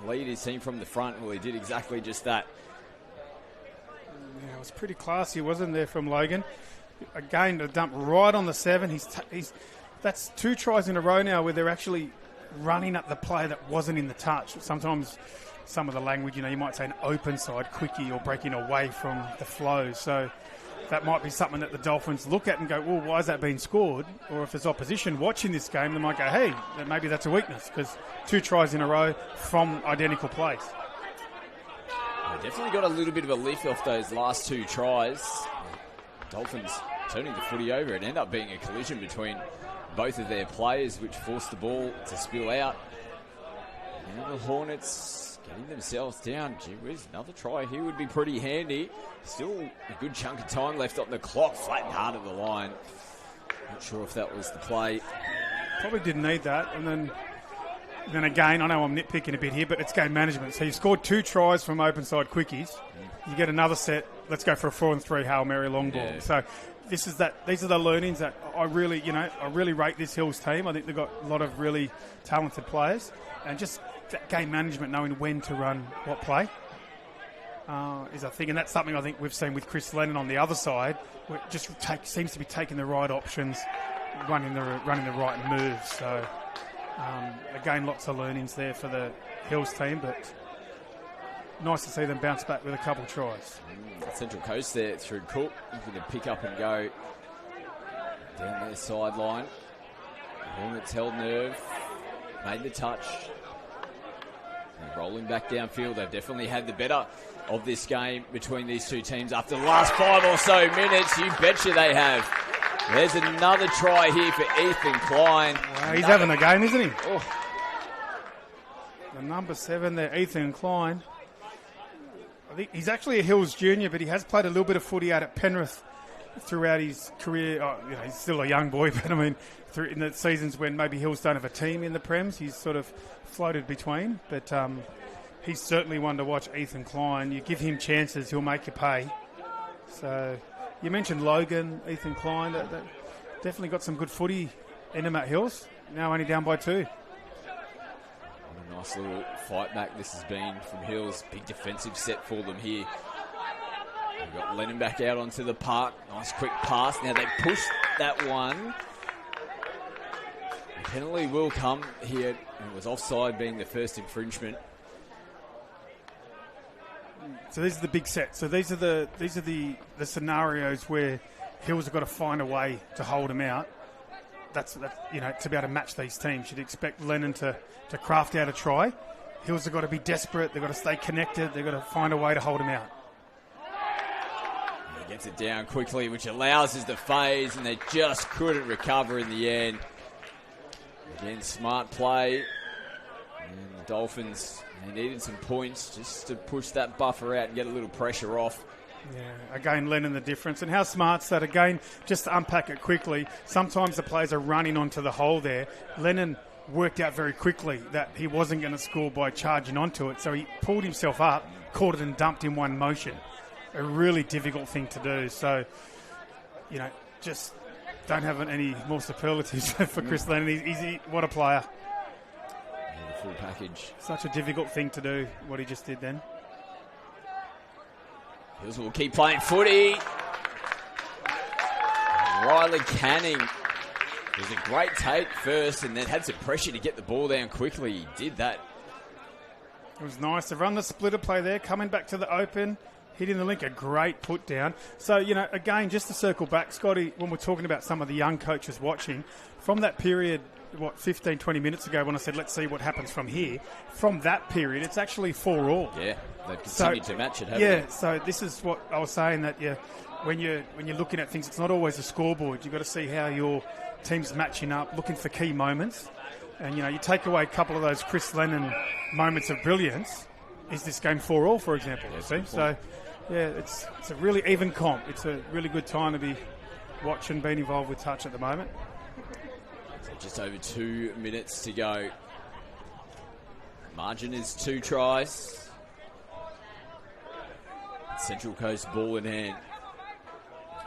lead his team from the front. Well, he did exactly just that. Yeah, it was pretty classy, wasn't there, from Logan? Again, a dump right on the 7. That's 2 tries in a row now where they're actually running at the play that wasn't in the touch. Sometimes some of the language. You might say an open side quickie or breaking away from the flow. So that might be something that the Dolphins look at and go, well, why is that being scored? Or if there's opposition watching this game, they might go, hey, maybe that's a weakness, because 2 tries in a row from identical plays. They definitely got a little bit of a lift off those last 2 tries. Dolphins turning the footy over. It ended up being a collision between both of their players, which forced the ball to spill out. Now the Hornets getting themselves down. Gee whiz, another try here would be pretty handy. Still a good chunk of time left on the clock. Flattened hard at the line. Not sure if that was the play. Probably didn't need that. And then again, I know I'm nitpicking a bit here, but it's game management. So you scored 2 tries from open side quickies. You get another set. Let's go for a 4-3 Hail Mary long ball. Yeah. So these are the learnings that I really rate this Hills team. I think they've got a lot of really talented players, and just that game management, knowing when to run what play, is a thing. And that's something I think we've seen with Chris Lennon on the other side, where it just seems to be taking the right options, running the right moves. So again, lots of learnings there for the Hills team, but nice to see them bounce back with a couple tries. Central Coast there through Cook, looking to pick up and go down their sideline. Hornets held nerve, made the touch. They're rolling back downfield. They've definitely had the better of this game between these 2 teams after the last 5 or so minutes. You betcha they have. There's another try here for Ethan Klein. Wow, he's having a game, isn't he? Oh. The number 7 there, Ethan Klein. I think he's actually a Hills junior, but he has played a little bit of footy out at Penrith throughout his career. He's still a young boy, but I mean, in the seasons when maybe Hills don't have a team in the Prems, he's sort of floated between. But he's certainly one to watch, Ethan Klein. You give him chances, he'll make you pay. So you mentioned Logan, Ethan Klein. That definitely got some good footy in him at Hills. Now only down by 2. Nice little fight back this has been from Hills. Big defensive set for them here. We've got Lennon back out onto the park. Nice quick pass. Now they push that one. The penalty will come here. It was offside, being the first infringement. So these are the big sets. So these are the scenarios where Hills have got to find a way to hold them out. That's to be able to match these teams. You'd expect Lennon to craft out a try. Hills have got to be desperate. They've got to stay connected. They've got to find a way to hold him out. He gets it down quickly, which allows us to phase, and they just couldn't recover in the end. Again, smart play. And the Dolphins, they needed some points just to push that buffer out and get a little pressure off. Yeah, again, Lennon the difference. And how smart's that? Again, just to unpack it quickly, sometimes the players are running onto the hole there. Lennon worked out very quickly that he wasn't going to score by charging onto it, so he pulled himself up, caught it and dumped in one motion. A really difficult thing to do. So, just don't have any more superlatives for Chris Lennon. What a player. Yeah, the full package. Such a difficult thing to do, what he just did then. Hills will keep playing footy. Riley Canning. It was a great take first and then had some pressure to get the ball down quickly. He did that. It was nice to run the splitter play there, coming back to the open, hitting the link, a great put down. So, again, just to circle back, Scotty, when we're talking about some of the young coaches watching, from that period, 15, 20 minutes ago when I said, let's see what happens from here, from that period, it's actually 4-all. Yeah, they've continued to match it, haven't they? So this is what I was saying, that when you're looking at things, it's not always a scoreboard. You've got to see how your team's matching up, looking for key moments. And, you take away a couple of those Chris Lennon moments of brilliance, is this game 4-all, for example? Yeah, see? So, it's a really even comp. It's a really good time to be watching, being involved with touch at the moment. So just over 2 minutes to go. Margin is 2 tries. Central Coast ball in hand.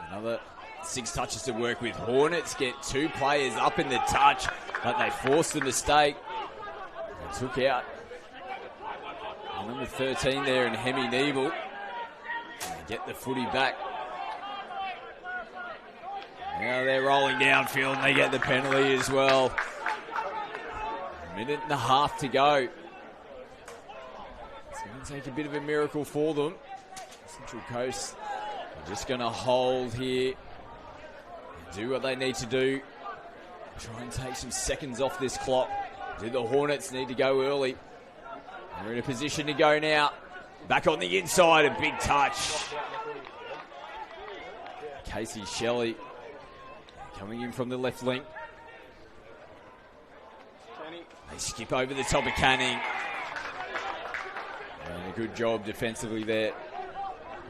Another 6 touches to work with. Hornets get 2 players up in the touch, but they forced the mistake. They took out number 13 there in Hemi Nebel. They get the footy back. Now they're rolling downfield and they get the penalty as well. 1.5 minutes to go. It's going to take a bit of a miracle for them. Central Coast are just going to hold here, do what they need to do, try and take some seconds off this clock. Do the Hornets need to go early? They're in a position to go now. Back on the inside, a big touch. Casey Shelley coming in from the left wing. They skip over the top of Canning. And a good job defensively there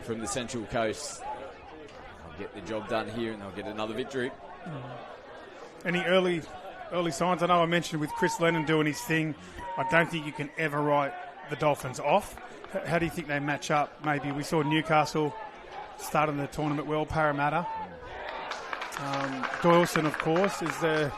from the Central Coast. They'll get the job done here and they'll get another victory. Any early signs? I know I mentioned with Chris Lennon doing his thing, I don't think you can ever write the Dolphins off. How do you think they match up? Maybe we saw Newcastle starting the tournament well, Parramatta. Doyson, of course, is there.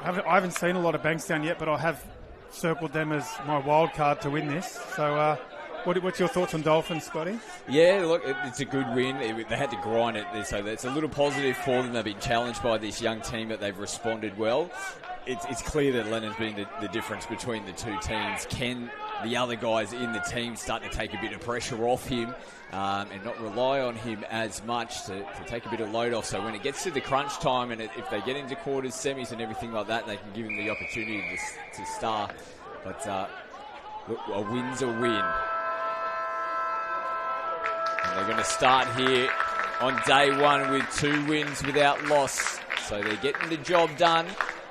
I haven't seen a lot of Bankstown yet, but I have circled them as my wild card to win this. So what's your thoughts on Dolphins, Scotty? Yeah, look, it's a good win. They had to grind it, so that's a little positive for them. They've been challenged by this young team, but they've responded well. It's clear that Lennon's been the difference between the two teams. Can the other guys in the team start to take a bit of pressure off him and not rely on him as much to take a bit of load off? So when it gets to the crunch time and if they get into quarters, semis and everything like that, they can give him the opportunity to star. But look, a win's a win. And they're going to start here on day one with 2 wins without loss. So they're getting the job done.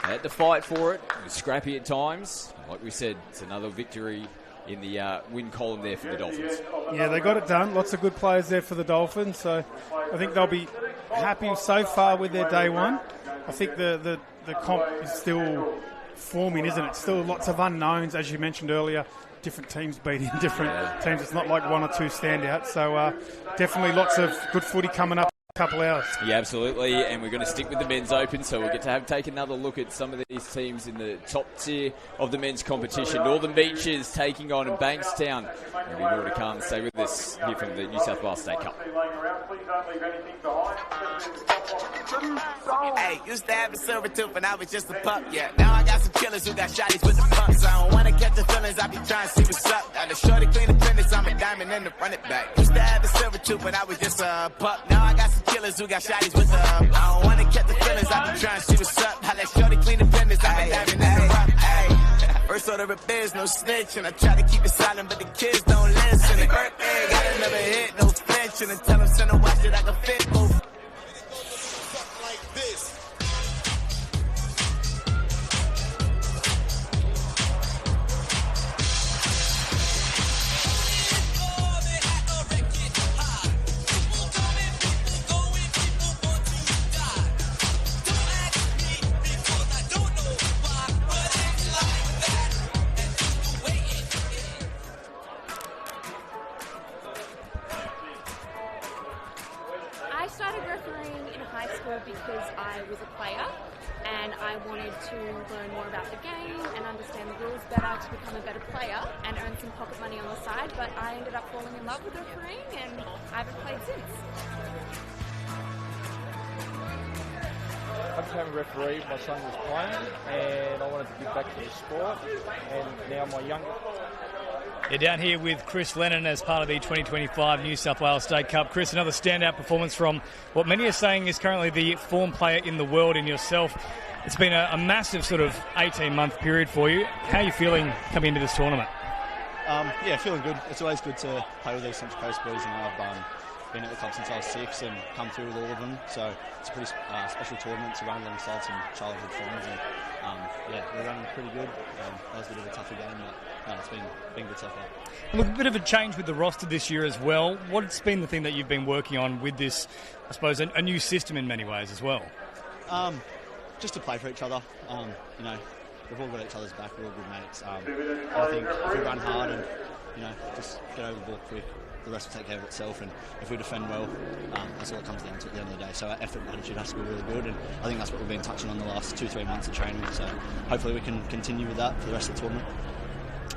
They had to fight for it. It was scrappy at times. Like we said, it's another victory in the win column there for the Dolphins. Yeah, they got it done. Lots of good players there for the Dolphins. So I think they'll be happy so far with their day one. I think the comp is still forming, isn't it? Still lots of unknowns, as you mentioned earlier. Different teams beating different teams. It's not like 1 or 2 standouts. So definitely lots of good footy coming up. Couple hours. Yeah, absolutely, and we're going to stick with the men's open, so we'll get to take another look at some of these teams in the top tier of the men's competition. Northern Beaches taking on Bankstown. There'll be more to come. Stay with us here from the New South Wales State Cup. Hey, used to have a silver tooth and I was just a pup, yeah. Now I got some killers who got shotties with the pumps. I don't wanna catch the feelings, I be trying to see what's up. Got a shorty clean the fitness, I'm a diamond in the run it back. Used to have a silver tooth when I was just a pup. Now I got some killers who got shotties with the I don't wanna catch the feelings, I be trying to see what's up. I let shorty clean the fitness, I'm a diamond in the rough. Hey, first order of biz, no snitch, and I try to keep it silent, but the kids don't listen. The birthday got another hit, no flinch, and tell them send a watch that I can fit both. Because I was a player and I wanted to learn more about the game and understand the rules better to become a better player and earn some pocket money on the side, but I ended up falling in love with refereeing and I haven't played since. I became a referee, my son was playing and I wanted to give back to the sport, and now my younger... You're down here with Chris Lennon as part of the 2025 New South Wales State Cup. Chris, another standout performance from what many are saying is currently the form player in the world in yourself. It's been a massive sort of 18-month period for you. How are you feeling coming into this tournament? Yeah, feeling good. It's always good to play with these Central Coast boys, and I've been at the club since I was 6 and come through with all of them. So it's a pretty special tournament to run alongside some childhood friends. And yeah, we're running pretty good. That was a bit of a tougher game, but it's been good so far. Look, a bit of a change with the roster this year as well. What's been the thing that you've been working on with this, I suppose, a new system in many ways as well? Just to play for each other. You know, we've all got each other's back. We're all good mates. I think if we run hard and just get over the ball quick, the rest will take care of itself. And if we defend well, that's all it comes down to at the end of the day. So our effort and attitude has to be really good, and I think that's what we've been touching on the last 2-3 months of training. So hopefully we can continue with that for the rest of the tournament.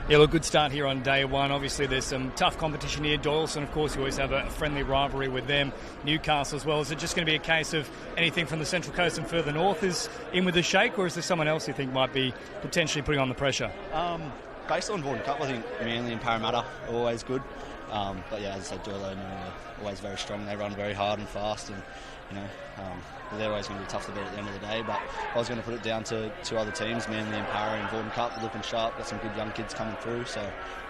Yeah, look, good start here on day one. Obviously, there's some tough competition here. Doyson, of course, you always have a friendly rivalry with them. Newcastle as well. Is it just going to be a case of anything from the Central Coast and further north is in with the shake, or is there someone else you think might be potentially putting on the pressure? Based on Vaughan Cup, I think Manly and Parramatta are always good. But yeah, as I said, Doyson are always very strong. They run very hard and fast, and they're always going to be tough to beat at the end of the day. But I was going to put it down to two other teams, Manly and Parra and Vaughan Cup, looking sharp. Got some good young kids coming through, so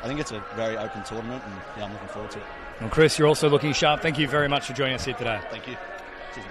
I think it's a very open tournament, and yeah, I'm looking forward to it. Well, Chris, you're also looking sharp. Thank you very much for joining us here today. Thank you. Cheers.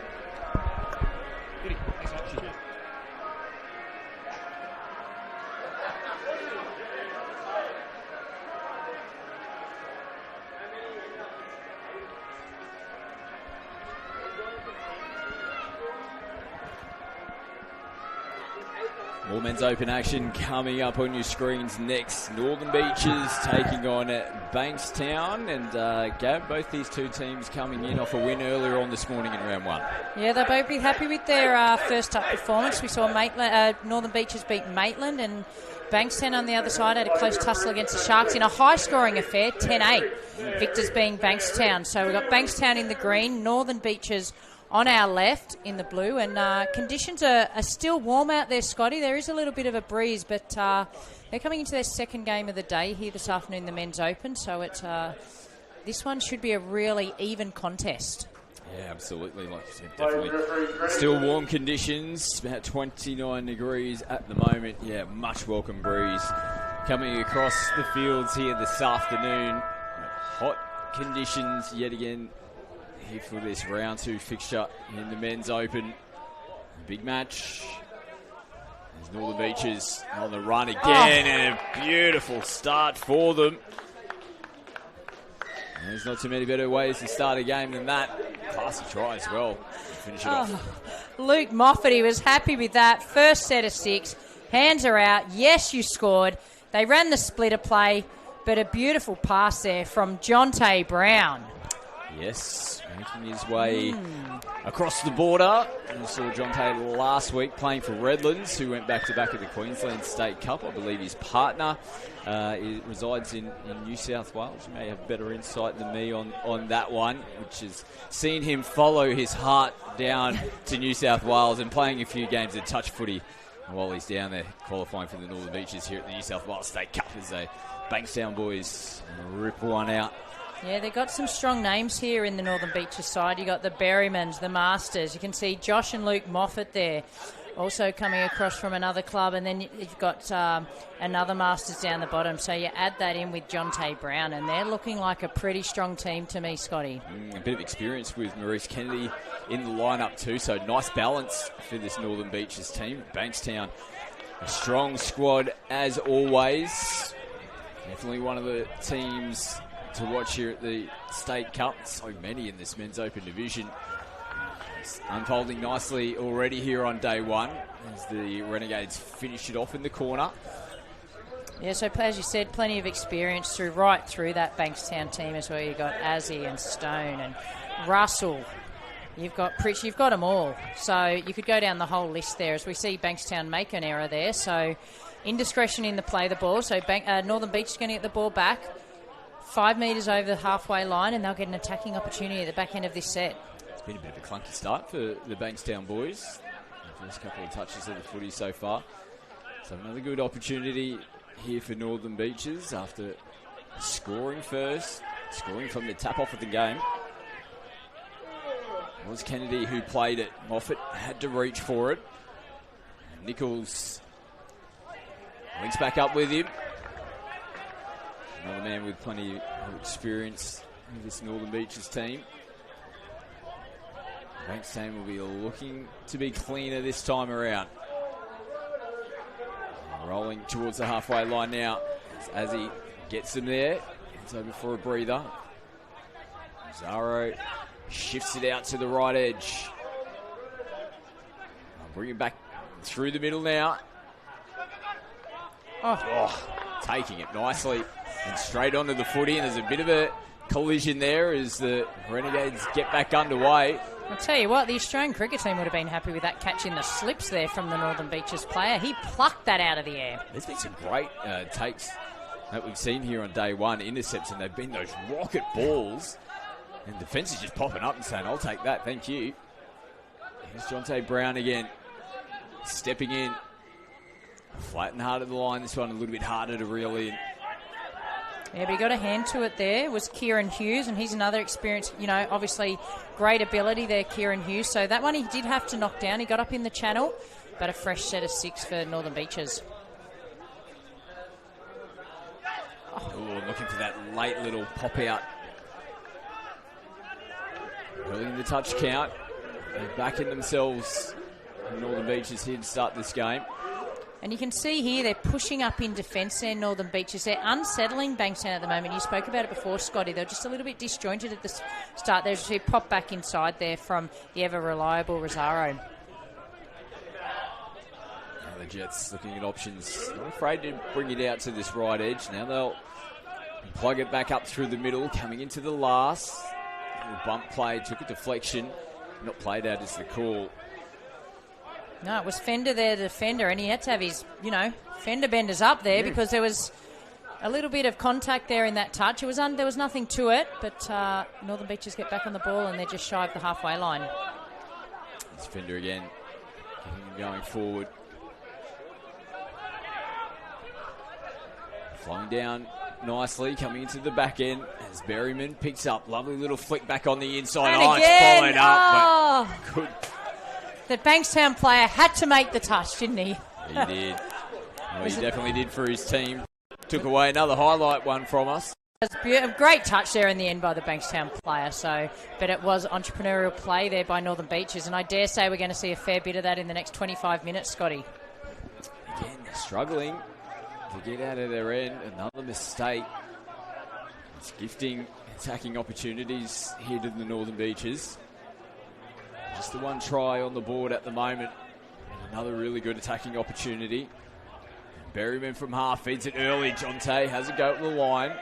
More men's open action coming up on your screens next. Northern Beaches taking on Bankstown. And Gab, both these two teams coming in off a win earlier on this morning in round one. Yeah, they'll both be happy with their first up performance. We saw Maitland, Northern Beaches beat Maitland, and Bankstown on the other side had a close tussle against the Sharks in a high-scoring affair, 10-8. Victors being Bankstown. So we've got Bankstown in the green, Northern Beaches on our left in the blue, and conditions are still warm out there, Scotty. There is a little bit of a breeze, but they're coming into their second game of the day here this afternoon, the men's open, so it's this one should be a really even contest. Yeah, absolutely. Like you said, definitely still warm conditions, about 29 degrees at the moment. Yeah, much welcome breeze coming across the fields here this afternoon. Hot conditions yet again here for this round two fixture in the men's open. Big match. There's Northern Beaches on the run again, and a beautiful start for them. There's not too many better ways to start a game than that. Classy try as well to finish it off. Luke Moffat, he was happy with that. First set of 6. Hands are out. Yes, you scored. They ran the splitter play, but a beautiful pass there from Jonte Brown. Yes, making his way across the border. We saw Jonte last week playing for Redlands, who went back-to-back at the Queensland State Cup. I believe his partner resides in New South Wales. You may have better insight than me on that one, which has seen him follow his heart down to New South Wales and playing a few games of touch footy while he's down there qualifying for the Northern Beaches here at the New South Wales State Cup as the Bankstown boys rip one out. Yeah, they've got some strong names here in the Northern Beaches side. You've got the Berrymans, the Masters. You can see Josh and Luke Moffat there also coming across from another club. And then you've got another Masters down the bottom. So you add that in with Jonte Brown, and they're looking like a pretty strong team to me, Scotty. A bit of experience with Maurice Kennedy in the lineup too. So nice balance for this Northern Beaches team. Bankstown, a strong squad as always. Definitely one of the teams to watch here at the State Cup. So many in this men's open division. It's unfolding nicely already here on day one as the Renegades finish it off in the corner. Yeah, so as you said, plenty of experience right through that Bankstown team as well. You've got Azzy and Stone and Russell. You've got Pritch, you've got them all. So you could go down the whole list there as we see Bankstown make an error there. So indiscretion in the play of the ball. So Northern Beach is going to get the ball back 5 metres over the halfway line, and they'll get an attacking opportunity at the back end of this set. It's been a bit of a clunky start for the Bankstown boys. The first couple of touches of the footy so far. So another good opportunity here for Northern Beaches after scoring first, scoring from the tap-off of the game. It was Kennedy who played it. Moffat had to reach for it. Nichols links back up with him. Another man with plenty of experience in this Northern Beaches team. Bankstown will be looking to be cleaner this time around. Rolling towards the halfway line now as he gets them there. It's over for a breather. Zaro shifts it out to the right edge. I'll bring it back through the middle now. Taking it nicely and straight onto the footy, and there's a bit of a collision there as the Renegades get back underway. I'll tell you what, the Australian cricket team would have been happy with that catch in the slips there from the Northern Beaches player. He plucked that out of the air. There's been some great takes that we've seen here on day one, intercepts, and they've been those rocket balls. And defence is just popping up and saying, I'll take that, thank you. Here's Jonte Brown again, stepping in. Flat and hard at the line. This one a little bit harder to reel in. Yeah, but he got a hand to it there. Was Kieran Hughes, and he's another experienced, obviously great ability there, Kieran Hughes. So that one he did have to knock down. He got up in the channel, but a fresh set of 6 for Northern Beaches. Oh, looking for that late little pop out. Early in the touch count. They're backing themselves. Northern Beaches here to start this game. And you can see here they're pushing up in defence there, Northern Beaches. They're unsettling Bankstown at the moment. You spoke about it before, Scotty. They're just a little bit disjointed at the start. There's a pop back inside there from the ever-reliable Rosario. Now the Jets looking at options. Not afraid to bring it out to this right edge. Now they'll plug it back up through the middle, coming into the last. Little bump play, took a deflection. Not played out is the call. No, it was Fender there, the defender, and he had to have his, fender benders up there because there was a little bit of contact there in that touch. There was nothing to it, but Northern Beaches get back on the ball and they're just shy of the halfway line. It's Fender again, going forward. Flowing down nicely, coming into the back end as Berryman picks up. Lovely little flick back on the inside. And it's followed up, but good. The Bankstown player had to make the touch, didn't he? He did. Well, he definitely did for his team. Took away another highlight one from us. It was a great touch there in the end by the Bankstown player. But it was entrepreneurial play there by Northern Beaches, and I dare say we're going to see a fair bit of that in the next 25 minutes, Scotty. Again, they're struggling to get out of their end. Another mistake. It's gifting attacking opportunities here to the Northern Beaches. Just the one try on the board at the moment. Another really good attacking opportunity. Berryman from half feeds it early. Jonte has a go at the line.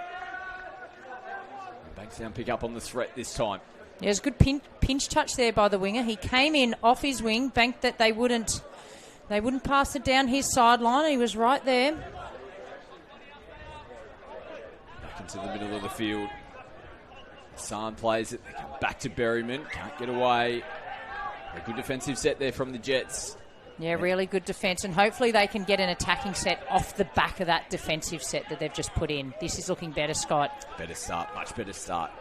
Bankstown pick up on the threat this time. Yeah, it was a good pinch touch there by the winger. He came in off his wing, banked that they wouldn't pass it down his sideline. He was right there. Back into the middle of the field. Hassan plays it. They come back to Berryman. Can't get away. A good defensive set there from the Jets. Yeah, really good defence, and hopefully they can get an attacking set off the back of that defensive set that they've just put in. This is looking better, Scott. Better start, much better start.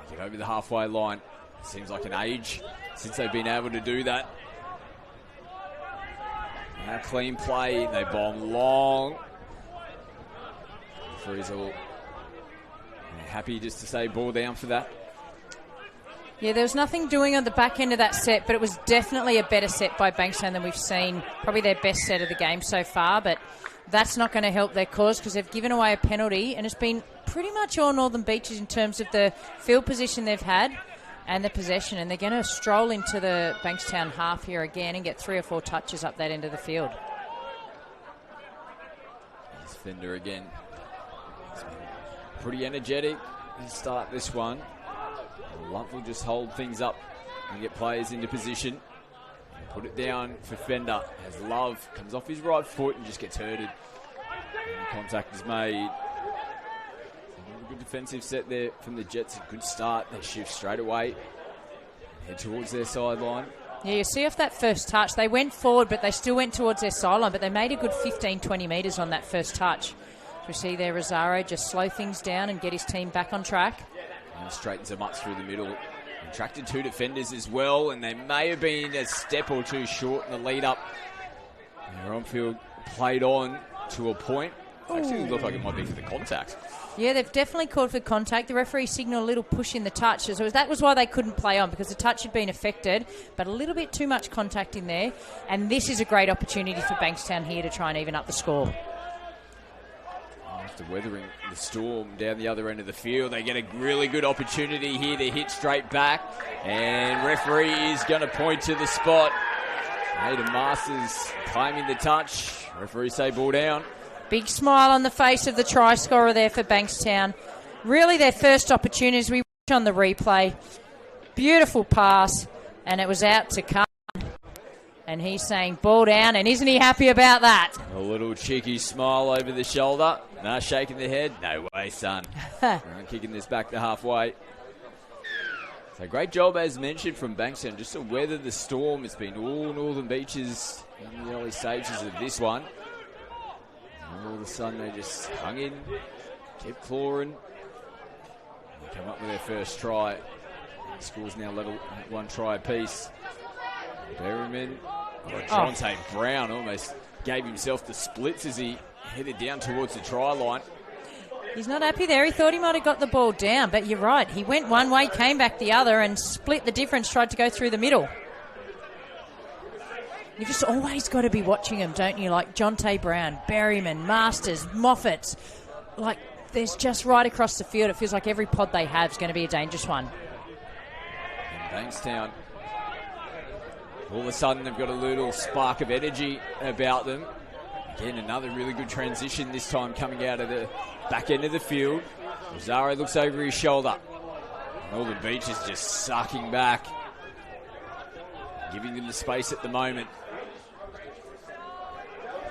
Get over the halfway line. Seems like an age since they've been able to do that. Now clean play, they bomb long. Frizzle happy just to say ball down for that. Yeah, there was nothing doing on the back end of that set, but it was definitely a better set by Bankstown than we've seen. Probably their best set of the game so far, but that's not going to help their cause because they've given away a penalty, and it's been pretty much all Northern Beaches in terms of the field position they've had and the possession, and they're going to stroll into the Bankstown half here again and get 3 or 4 touches up that end of the field. Here's Fender again. Pretty energetic to start this one. Love will just hold things up and get players into position. Put it down for Fender as Love comes off his right foot and just gets hurted. And contact is made. A good defensive set there from the Jets. A good start. They shift straight away. Head towards their sideline. Yeah, you see off that first touch, they went forward, but they still went towards their sideline, but they made a good 15, 20 metres on that first touch. We see there Rosario just slow things down and get his team back on track. And straightens them up through the middle. Attracted 2 defenders as well, and they may have been a step or 2 short in the lead up. Their on-field played on to a point. Actually looked like it might be for the contact. Yeah, they've definitely called for contact. The referee signalled a little push in the touch. So that was why they couldn't play on, because the touch had been affected, but a little bit too much contact in there. And this is a great opportunity for Bankstown here to try and even up the score. After weathering the storm down the other end of the field, they get a really good opportunity here to hit straight back. And referee is going to point to the spot. Hayden Masters claiming the touch. Referee say ball down. Big smile on the face of the try scorer there for Bankstown. Really their first opportunities. We watch on the replay. Beautiful pass, and it was out to Carl. And he's saying ball down, and isn't he happy about that? A little cheeky smile over the shoulder. Nah, shaking the head. No way, son. We're kicking this back to halfway. So great job, as mentioned, from Bankstown just to weather the storm. It's been all Northern Beaches in the early stages of this one. And all of a sudden they just hung in, kept clawing, and come up with their first try. The score's now level at 1 try apiece. Berryman, Jonte Brown almost gave himself the splits as he headed down towards the try line. He's not happy there. He thought he might have got the ball down, but you're right. He went one way, came back the other, and split the difference, tried to go through the middle. You've just always got to be watching them, don't you? Like Jonte Brown, Berryman, Masters, Moffat. Like, there's just right across the field. It feels like every pod they have is going to be a dangerous one. And Bankstown, all of a sudden they've got a little spark of energy about them. Again, another really good transition, this time coming out of the back end of the field. Rosario looks over his shoulder. Northern Beach is just sucking back, giving them the space at the moment.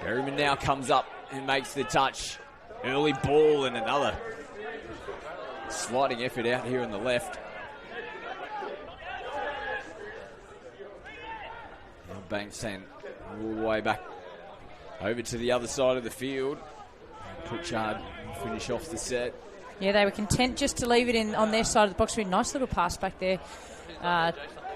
Berryman now comes up and makes the touch. Early ball and another sliding effort out here on the left. Now Bankstown all the way back over to the other side of the field. Pritchard finish off the set. Yeah, they were content just to leave it in on their side of the box. We had a nice little pass back there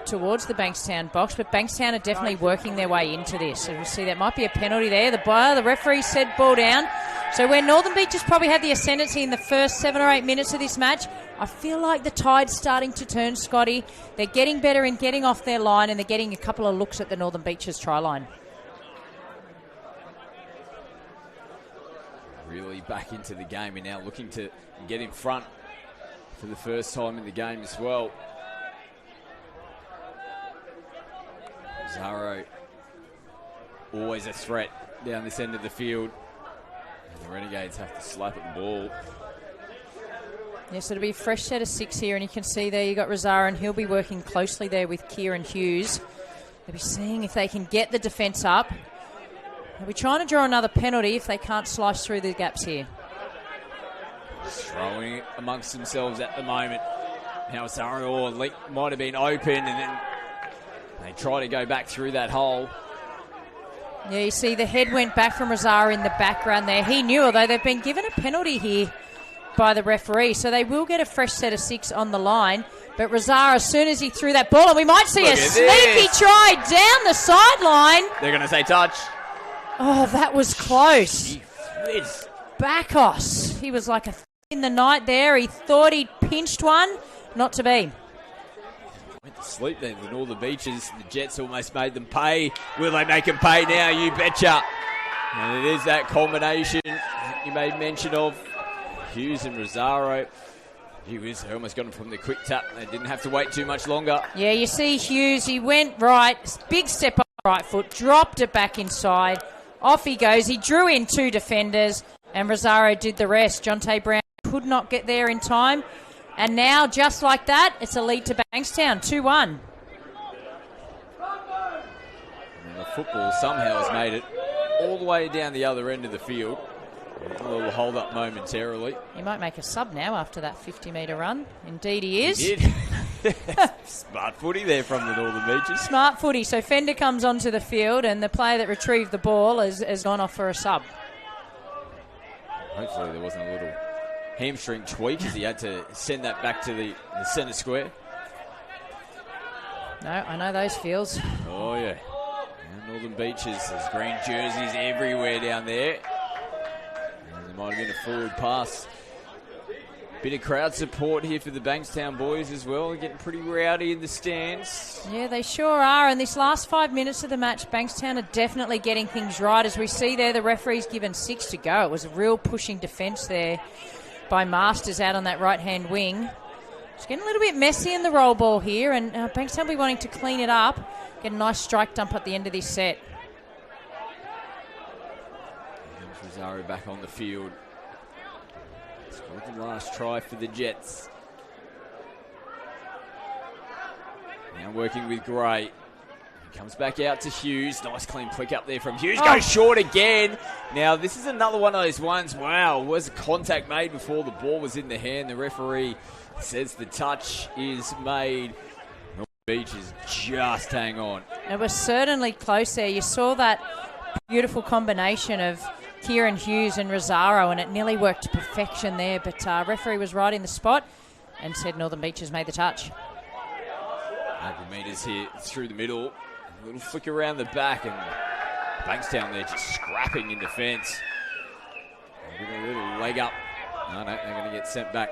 towards the Bankstown box, but Bankstown are definitely working their way into this. So we'll see that might be a penalty there. The referee said ball down. So where Northern Beach has probably had the ascendancy in the first 7 or 8 minutes of this match, I feel like the tide's starting to turn, Scotty. They're getting better in getting off their line, and they're getting a couple of looks at the Northern Beach's try line. Really back into the game and now looking to get in front for the first time in the game as well. Zaro, always a threat down this end of the field. And the Renegades have to slap at the ball. Yes, it'll be a fresh set of 6 here, and you can see there you got Rosario, and he'll be working closely there with Kieran Hughes. They'll be seeing if they can get the defence up. They'll be trying to draw another penalty if they can't slice through the gaps here. Throwing it amongst themselves at the moment. Now Zaro might have been open, and then they try to go back through that hole. Yeah, you see the head went back from Rosario in the background there. He knew, although they've been given a penalty here by the referee, so they will get a fresh set of 6 on the line. But Rosario, as soon as he threw that ball, and we might see a sneaky try down the sideline. They're going to say touch. Oh, that was close. Bakos. He was like in the night there. He thought he'd pinched one. Not to be. Went to sleep then. The Northern Beaches, the Jets almost made them pay. Will they make them pay now? You betcha. And it is that combination you made mention of. Hughes and Rosario. Hughes almost got him from the quick tap. They didn't have to wait too much longer. Yeah, you see Hughes, he went right, big step on the right foot, dropped it back inside. Off he goes. He drew in 2 defenders, and Rosario did the rest. Jonte Brown could not get there in time. And now, just like that, it's a lead to Bankstown, 2-1. And the football somehow has made it all the way down the other end of the field. A little hold up momentarily. He might make a sub now after that 50-metre run. Indeed he is. He did. Smart footy there from the Northern Beaches. Smart footy. So Fender comes onto the field, and the player that retrieved the ball has gone off for a sub. Hopefully there wasn't a little hamstring tweak as he had to send that back to the centre square. No, I know those feels. Oh, yeah. And Northern Beaches, there's green jerseys everywhere down there. And there might have been a forward pass. Bit of crowd support here for the Bankstown boys as well. They're getting pretty rowdy in the stands. Yeah, they sure are. And this last 5 minutes of the match, Bankstown are definitely getting things right. As we see there, the referee's given 6 to go. It was a real pushing defence there by Masters out on that right-hand wing. It's getting a little bit messy in the roll ball here, and Bankstown will be wanting to clean it up. Get a nice strike dump at the end of this set. And Rosario back on the field. Scored the last try for the Jets. Now working with Gray. Comes back out to Hughes. Nice clean flick up there from Hughes. Goes short again. Now, this is another one of those ones. Wow, was contact made before the ball was in the hand? The referee says the touch is made. North Beaches just hang on. It was certainly close there. You saw that beautiful combination of Kieran Hughes and Rosario, and it nearly worked to perfection there. But referee was right in the spot and said Northern Beaches made the touch. 100 metres here through the middle. A little flick around the back, and Bankstown there just scrapping in defence. A little leg up. No, they're going to get sent back.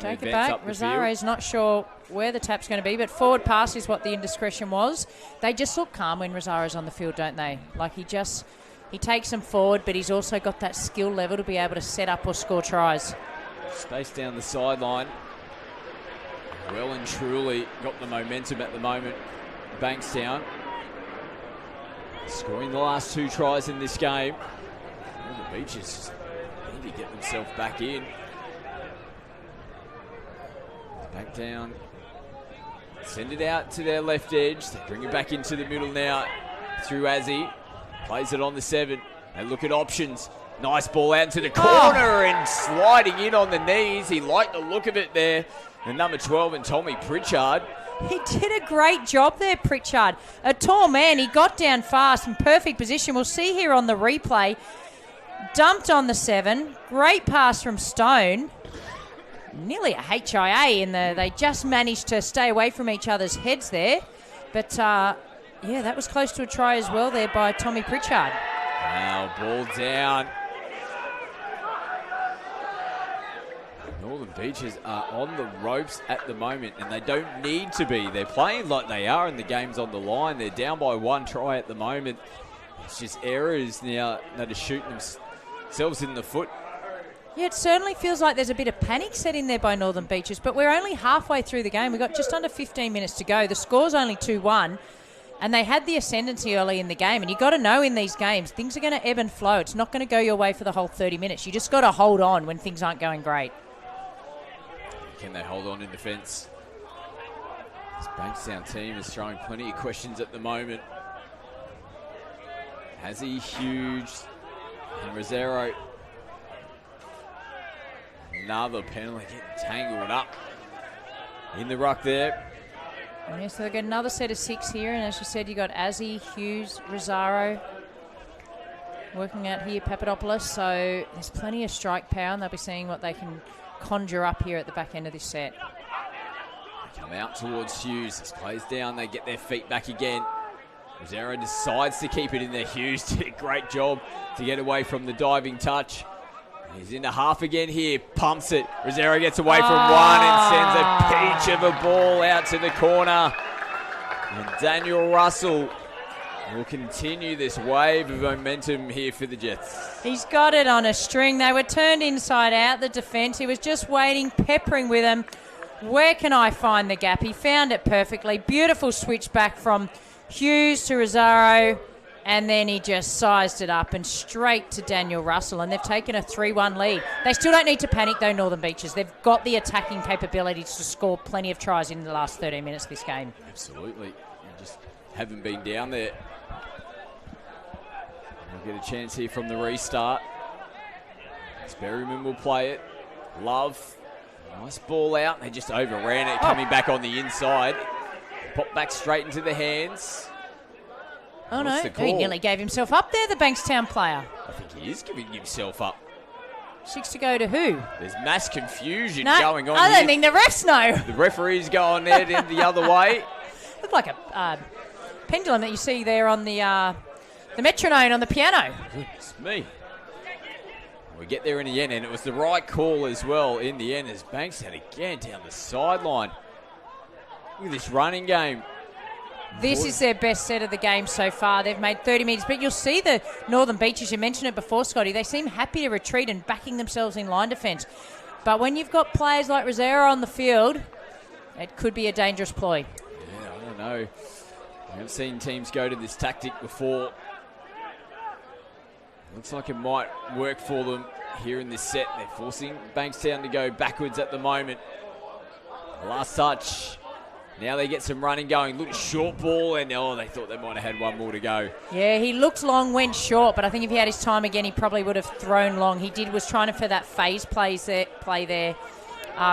Take it back. Rosario's not sure where the tap's going to be, but forward pass is what the indiscretion was. They just look calm when Rosario's on the field, don't they? Like he takes them forward, but he's also got that skill level to be able to set up or score tries. Space down the sideline. Well and truly got the momentum at the moment. Bankstown scoring the last 2 tries in this game. The Beaches need to get themselves back in. Back down. Send it out to their left edge. They bring it back into the middle now through Azzy. Plays it on the 7. They look at options. Nice ball out into the corner and sliding in on the knees. He liked the look of it there. And number 12 and Tommy Pritchard. He did a great job there, Pritchard. A tall man. He got down fast in perfect position. We'll see here on the replay. Dumped on the 7. Great pass from Stone. Nearly a HIA in there. They just managed to stay away from each other's heads there. But, yeah, that was close to a try as well there by Tommy Pritchard. Now, ball down. Northern Beaches are on the ropes at the moment, and they don't need to be. They're playing like they are, and the game's on the line. They're down by 1 try at the moment. It's just errors now that are shooting themselves in the foot. Yeah, it certainly feels like there's a bit of panic set in there by Northern Beaches, but we're only halfway through the game. We've got just under 15 minutes to go. The score's only 2-1, and they had the ascendancy early in the game. And you've got to know in these games, things are going to ebb and flow. It's not going to go your way for the whole 30 minutes. You just got to hold on when things aren't going great. Can they hold on in defence? This Bankstown team is throwing plenty of questions at the moment. Has he Hughes and Rosero? Another penalty getting tangled up in the ruck there. Yeah, so they've got another set of 6 here, and as you said, you got Azzy, Hughes, Rosario working out here, Papadopoulos. So there's plenty of strike power, and they'll be seeing what they can conjure up here at the back end of this set. They come out towards Hughes. This plays down. They get their feet back again. Rosero decides to keep it in there. Hughes did a great job to get away from the diving touch. He's into half again here. Pumps it. Rosero gets away from 1 and sends a peach of a ball out to the corner. And Daniel Russell will continue this wave of momentum here for the Jets. He's got it on a string. They were turned inside out, the defence. He was just waiting, peppering with them. Where can I find the gap? He found it perfectly. Beautiful switch back from Hughes to Rosario, and then he just sized it up and straight to Daniel Russell, and they've taken a 3-1 lead. They still don't need to panic, though, Northern Beaches. They've got the attacking capabilities to score plenty of tries in the last 13 minutes of this game. Absolutely. You just haven't been down there. We'll get a chance here from the restart. Sperryman will play it. Love. Nice ball out. They just overran it, coming back on the inside. Pop back straight into the hands. Oh, no. He nearly gave himself up there, the Bankstown player. I think he is giving himself up. 6 to go to who? There's mass confusion going on I don't here. think the refs know. The referee's going there the other way. Looked like a pendulum that you see there on the metronome on the piano. Goodness me. We get there in the end, and it was the right call as well in the end as Bankstown again down the sideline. Look at this running game. This is their best set of the game so far. They've made 30 metres, but you'll see the Northern Beaches, you mentioned it before, Scotty, they seem happy to retreat and backing themselves in line defence. But when you've got players like Rosero on the field, it could be a dangerous ploy. Yeah, I don't know. I haven't seen teams go to this tactic before. Looks like it might work for them here in this set. They're forcing Bankstown to go backwards at the moment. The last touch. Now they get some running going. Look, short ball, and they thought they might have had one more to go. Yeah, he looked long, went short, but I think if he had his time again, he probably would have thrown long. Was trying for that phase play there,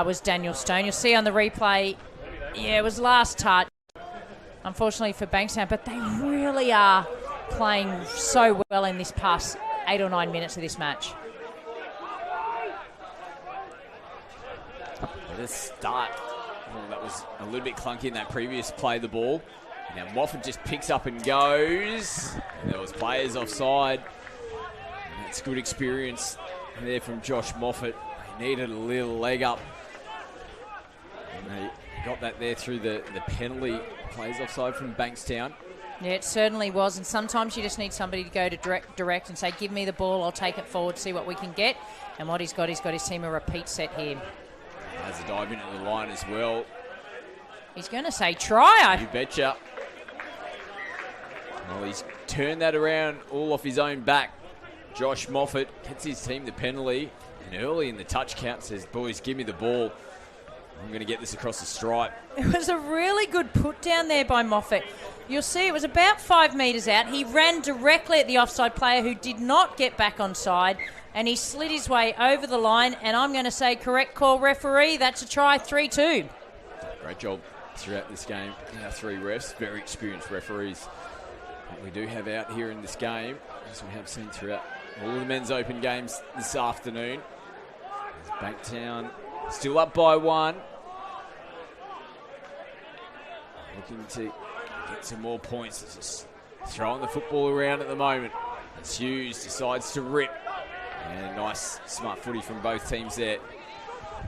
was Daniel Stone. You'll see on the replay, it was last touch, unfortunately for Bankstown, but they really are playing so well in this past 8 or 9 minutes of this match. Let's start. That was a little bit clunky in that previous play, the ball. Now Moffat just picks up and goes. And there was players offside. And that's good experience there from Josh Moffat. He needed a little leg up. And they got that there through the penalty. Plays offside from Bankstown. Yeah, it certainly was. And sometimes you just need somebody to go to direct and say, give me the ball, I'll take it forward, see what we can get. And what he's got his team a repeat set here. Has a dive into the line as well. He's going to say try. You betcha. Well, he's turned that around all off his own back. Josh Moffat gets his team the penalty, and early in the touch count says, boys, give me the ball. I'm going to get this across the stripe. It was a really good put down there by Moffat. You'll see it was about 5 metres out. He ran directly at the offside player who did not get back on side, and he slid his way over the line, and I'm going to say correct call, referee. That's a try, 3-2. Great job throughout this game. Our 3 refs, very experienced referees that we do have out here in this game, as we have seen throughout all of the men's open games this afternoon. Bankstown still up by 1. Looking to get some more points. Just throwing the football around at the moment. As Hughes decides to rip. And nice smart footy from both teams there.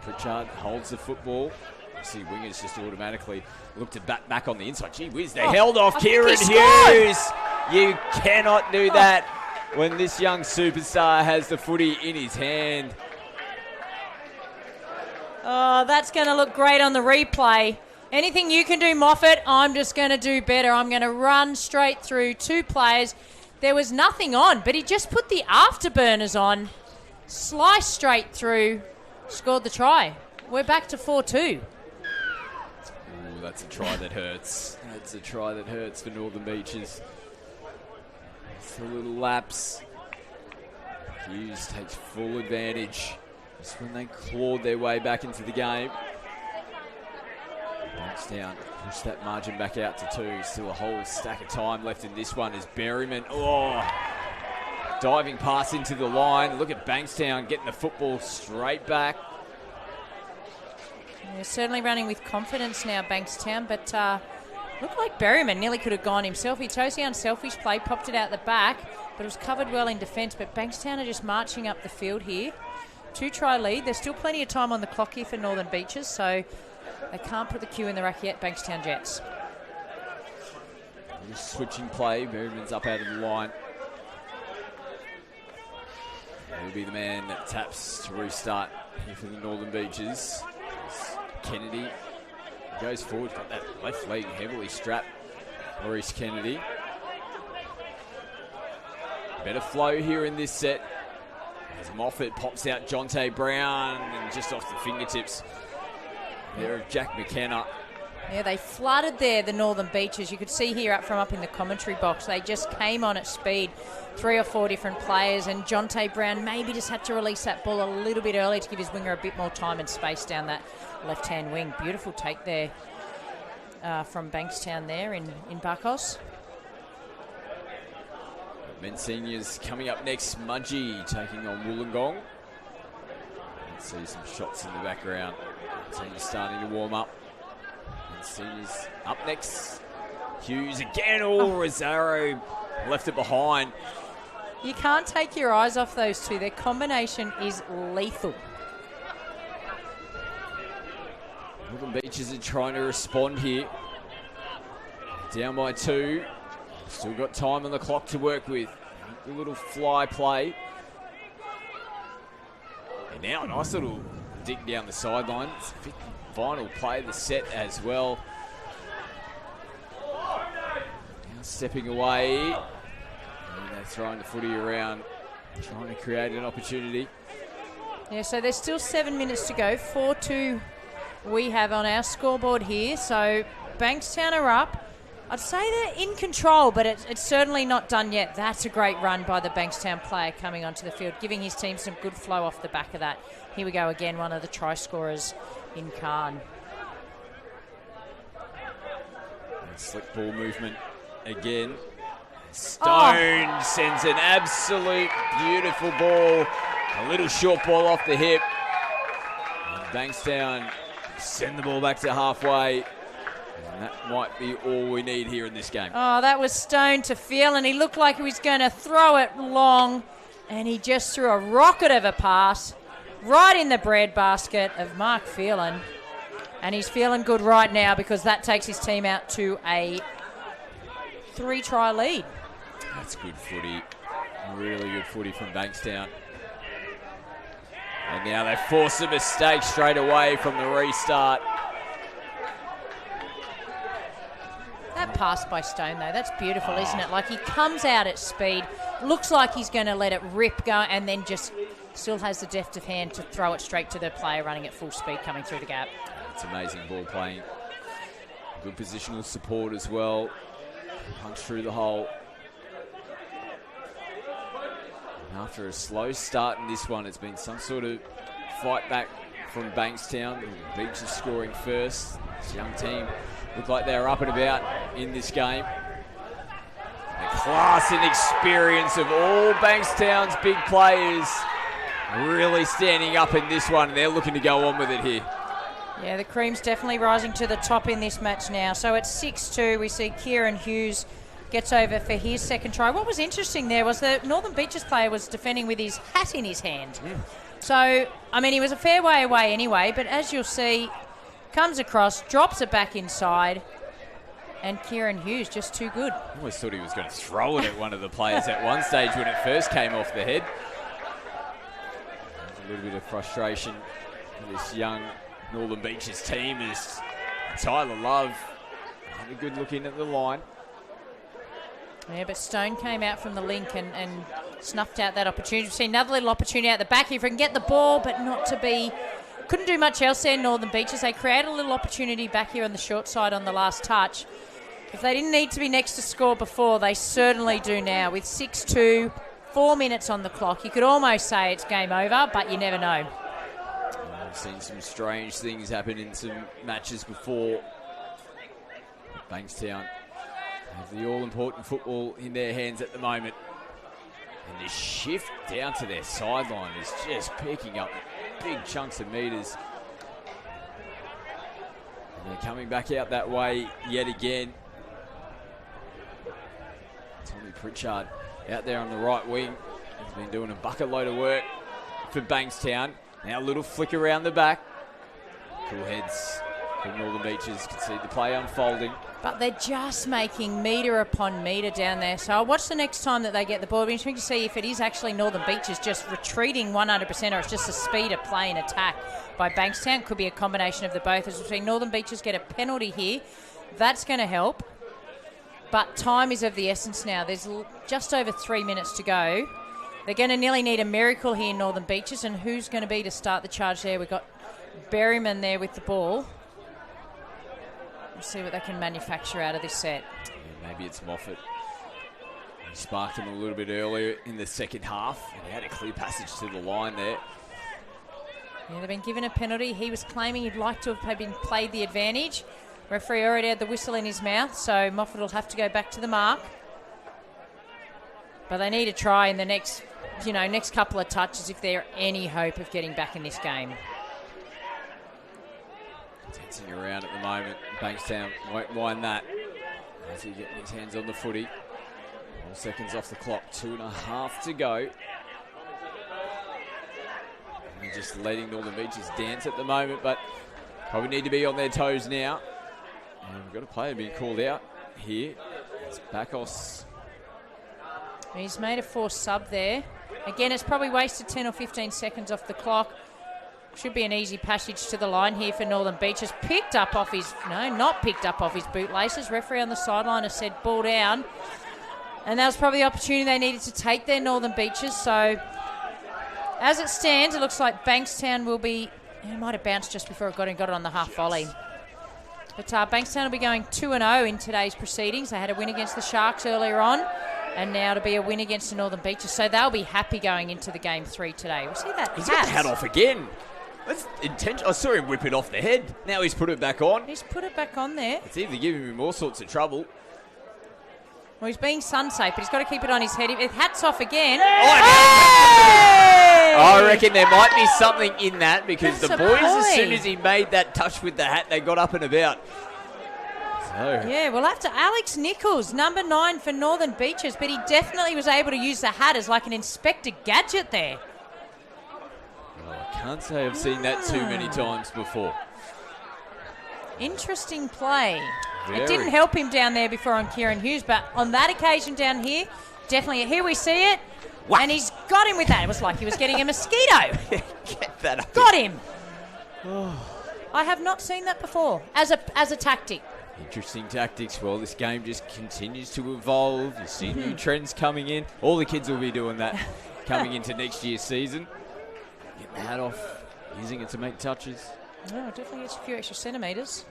Pritchard holds the football. You see wingers just automatically look to bat back on the inside. Gee whiz, they held off Kieran Hughes. You cannot do that when this young superstar has the footy in his hand. Oh, that's going to look great on the replay. Anything you can do, Moffat, I'm just going to do better. I'm going to run straight through 2 players. There was nothing on, but he just put the afterburners on, sliced straight through, scored the try. We're back to 4-2. Ooh, that's a try that hurts. That's a try that hurts for Northern Beaches. It's a little lapse. Hughes takes full advantage. Just when they clawed their way back into the game. Bankstown push that margin back out to 2. Still a whole stack of time left in this one as Berryman. Diving pass into the line. Look at Bankstown getting the football straight back. They're certainly running with confidence now, Bankstown, but looked like Berryman nearly could have gone himself. He chose the unselfish play, popped it out the back, but it was covered well in defence. But Bankstown are just marching up the field here. 2-try lead. There's still plenty of time on the clock here for Northern Beaches, so they can't put the cue in the rack yet, Bankstown Jets. Just switching play. Berryman's up out of the line. He'll be the man that taps to restart here for the Northern Beaches. Kennedy goes forward, got that left leg heavily strapped. Maurice Kennedy. Better flow here in this set. As Moffat pops out Jonte Brown and just off the fingertips there of Jack McKenna. Yeah, they flooded there, the Northern Beaches. You could see here up in the commentary box. They just came on at speed. 3 or 4 different players, and Jonte Brown maybe just had to release that ball a little bit early to give his winger a bit more time and space down that left-hand wing. Beautiful take there from Bankstown there in Buckos. Men seniors coming up next. Mudgee taking on Wollongong. Let's see some shots in the background. Seniors starting to warm up. Men seniors up next. Hughes again. Rosario left it behind. You can't take your eyes off those two. Their combination is lethal. Northern Beaches are trying to respond here. Down by 2. Still got time on the clock to work with. A little fly play. And now a nice little dig down the sideline. It's the final play of the set as well. Now stepping away. And they're throwing the footy around, trying to create an opportunity. Yeah, so there's still 7 minutes to go. 4-2 we have on our scoreboard here. So Bankstown are up. I'd say they're in control, but it's certainly not done yet. That's a great run by the Bankstown player coming onto the field, giving his team some good flow off the back of that. Here we go again, one of the try scorers in Khan. Slick ball movement again. Stone sends an absolute beautiful ball. A little short ball off the hip. And Bankstown send the ball back to halfway. And that might be all we need here in this game. Oh, that was Stone to feel, and he looked like he was going to throw it long, and he just threw a rocket of a pass right in the breadbasket of Mark Phelan. And he's feeling good right now because that takes his team out to a 3-try lead. That's good footy. Really good footy from Bankstown. And now they force a mistake straight away from the restart. That pass by Stone, though, that's beautiful, isn't it? Like, he comes out at speed, looks like he's going to let it rip go, and then just still has the deft of hand to throw it straight to the player running at full speed coming through the gap. It's amazing ball playing. Good positional support as well. Punch through the hole. And after a slow start in this one, it's been some sort of fight back from Bankstown. The Beach is scoring first. This young team look like they're up and about in this game. The class and experience of all Bankstown's big players really standing up in this one, and they're looking to go on with it here. Yeah, the cream's definitely rising to the top in this match now. So it's 6-2. We see Kieran Hughes gets over for his second try. What was interesting there was the Northern Beaches player was defending with his hat in his hand. So, I mean, he was a fair way away anyway, but as you'll see, comes across, drops it back inside, and Kieran Hughes just too good. I almost thought he was going to throw it at one of the players at one stage when it first came off the head. There's a little bit of frustration for this young Northern Beaches team is Tyler Love had a good look in at the line. Yeah, but Stone came out from the link and snuffed out that opportunity. We've seen another little opportunity out the back here if he can get the ball, but not to be. Couldn't do much else there, Northern Beaches. They created a little opportunity back here on the short side on the last touch. If they didn't need to be next to score before, they certainly do now. With 6-2, 4 minutes on the clock, you could almost say it's game over, but you never know. I've seen some strange things happen in some matches before. Bankstown have the all-important football in their hands at the moment. And this shift down to their sideline is just picking up big chunks of metres. And they're coming back out that way yet again. Tommy Pritchard out there on the right wing. He's been doing a bucket load of work for Bankstown. Now a little flick around the back. Cool heads from Northern Beaches. Can see the play unfolding. But they're just making metre upon metre down there. So I'll watch the next time that they get the ball. It'll be interesting to see if it is actually Northern Beaches just retreating 100% or it's just the speed of play and attack by Bankstown. Could be a combination of the both. As we've seen Northern Beaches get a penalty here. That's going to help. But time is of the essence now. There's just over 3 minutes to go. They're going to nearly need a miracle here in Northern Beaches. And who's going to be to start the charge there? We've got Berryman there with the ball. We'll see what they can manufacture out of this set. Yeah, maybe it's Moffat. He sparked him a little bit earlier in the second half. And he had a clear passage to the line there. Yeah, they've been given a penalty. He was claiming he'd like to have been played the advantage. Referee already had the whistle in his mouth, so Moffat will have to go back to the mark. But they need a try in the next couple of touches if there are any hope of getting back in this game. Tensing around at the moment. Bankstown won't mind that. As he getting his hands on the footy. 4 seconds off the clock. 2.5 to go. And just letting Northern Beaches dance at the moment, but probably need to be on their toes now. And we've got a player being called out here. It's Bakos. He's made a forced sub there. Again, it's probably wasted 10 or 15 seconds off the clock. Should be an easy passage to the line here for Northern Beaches. Not picked up off his bootlaces. Referee on the sideline has said ball down. And that was probably the opportunity they needed to take there, Northern Beaches. So, as it stands, it looks like Bankstown will be... It might have bounced just before it got it on the half volley. But Bankstown will be going 2-0 in today's proceedings. They had a win against the Sharks earlier on, and now to be a win against the Northern Beaches. So they'll be happy going into the game 3 today. We'll see that. He's got the hat off again. That's intentional. I saw him whip it off the head. Now he's put it back on. He's put it back on there. It's either giving him all sorts of trouble. Well, he's being sun safe, but he's got to keep it on his head. His hat's off again. I reckon there might be something in that because That's the a boys, boy. as soon as he made that touch with the hat, they got up and about. So. Yeah, we'll have to. Alex Nichols, number 9 for Northern Beaches, but he definitely was able to use the hat as like an Inspector Gadget there. Oh, I can't say I've seen that too many times before. Interesting play. Very. It didn't help him down there before on Kieran Hughes, but on that occasion down here, definitely. Here we see it, and he's got him with that. It was like he was getting a mosquito. Get that up. Got him. I have not seen that before as a tactic. Interesting tactics. Well, this game just continues to evolve. You see new trends coming in. All the kids will be doing that coming into next year's season. Getting the hat off, using it to make touches. Oh, definitely gets a few extra centimetres.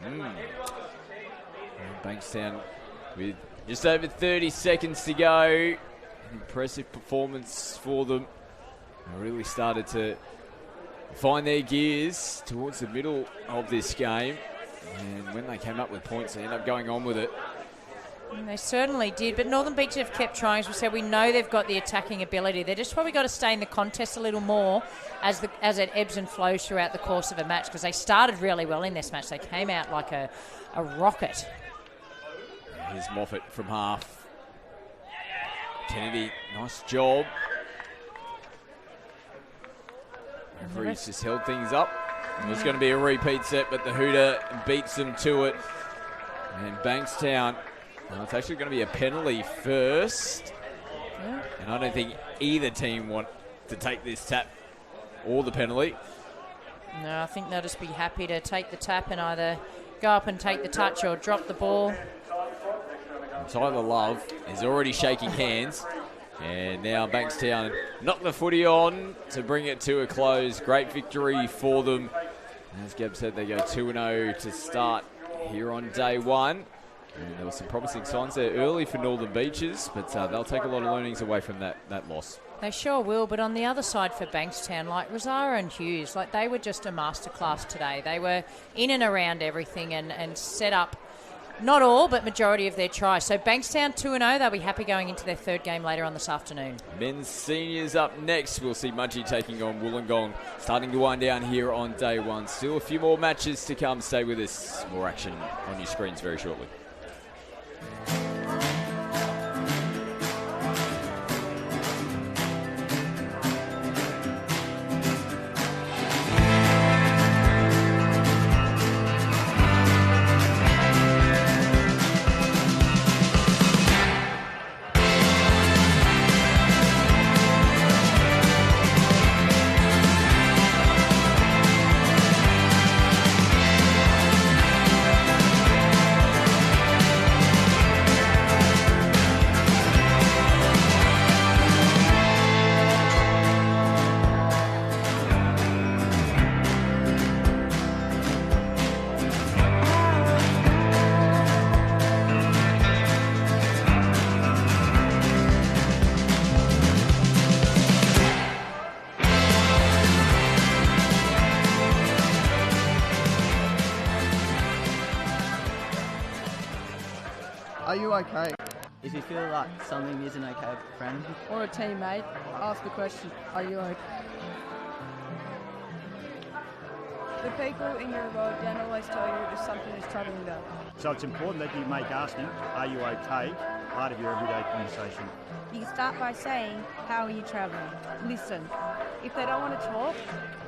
Bankstown with just over 30 seconds to go. Impressive performance for them. They really started to find their gears towards the middle of this game. And when they came up with points, they ended up going on with it. And they certainly did, but Northern Beach have kept trying. As we said, we know they've got the attacking ability. They're just probably got to stay in the contest a little more as it ebbs and flows throughout the course of a match, because they started really well in this match. They came out like a rocket. Here's Moffat from half. Kennedy, nice job. Referee's just held things up. It was going to be a repeat set, but the Hooter beats them to it. And Bankstown, well, it's actually going to be a penalty first. Yeah. And I don't think either team want to take this tap or the penalty. No, I think they'll just be happy to take the tap and either go up and take the touch or drop the ball. And Tyler Love is already shaking hands. And now Bankstown knock the footy on to bring it to a close. Great victory for them. As Gab said, they go 2-0 to start here on day 1. And there were some promising signs there early for Northern Beaches, but they'll take a lot of learnings away from that loss. They sure will, but on the other side for Bankstown, like Rosario and Hughes, like they were just a masterclass today. They were in and around everything and set up not all, but majority of their tries. So Bankstown 2-0, they'll be happy going into their 3rd game later on this afternoon. Men's seniors up next. We'll see Mudgee taking on Wollongong, starting to wind down here on day 1. Still a few more matches to come. Stay with us. More action on your screens very shortly. Are you okay? If you feel like something isn't okay with a friend or a teammate, ask the question, are you okay? The people in your world don't always tell you if something is troubling them. So it's important that you make asking, are you okay, part of your everyday conversation. You start by saying, how are you travelling? Listen. If they don't want to talk,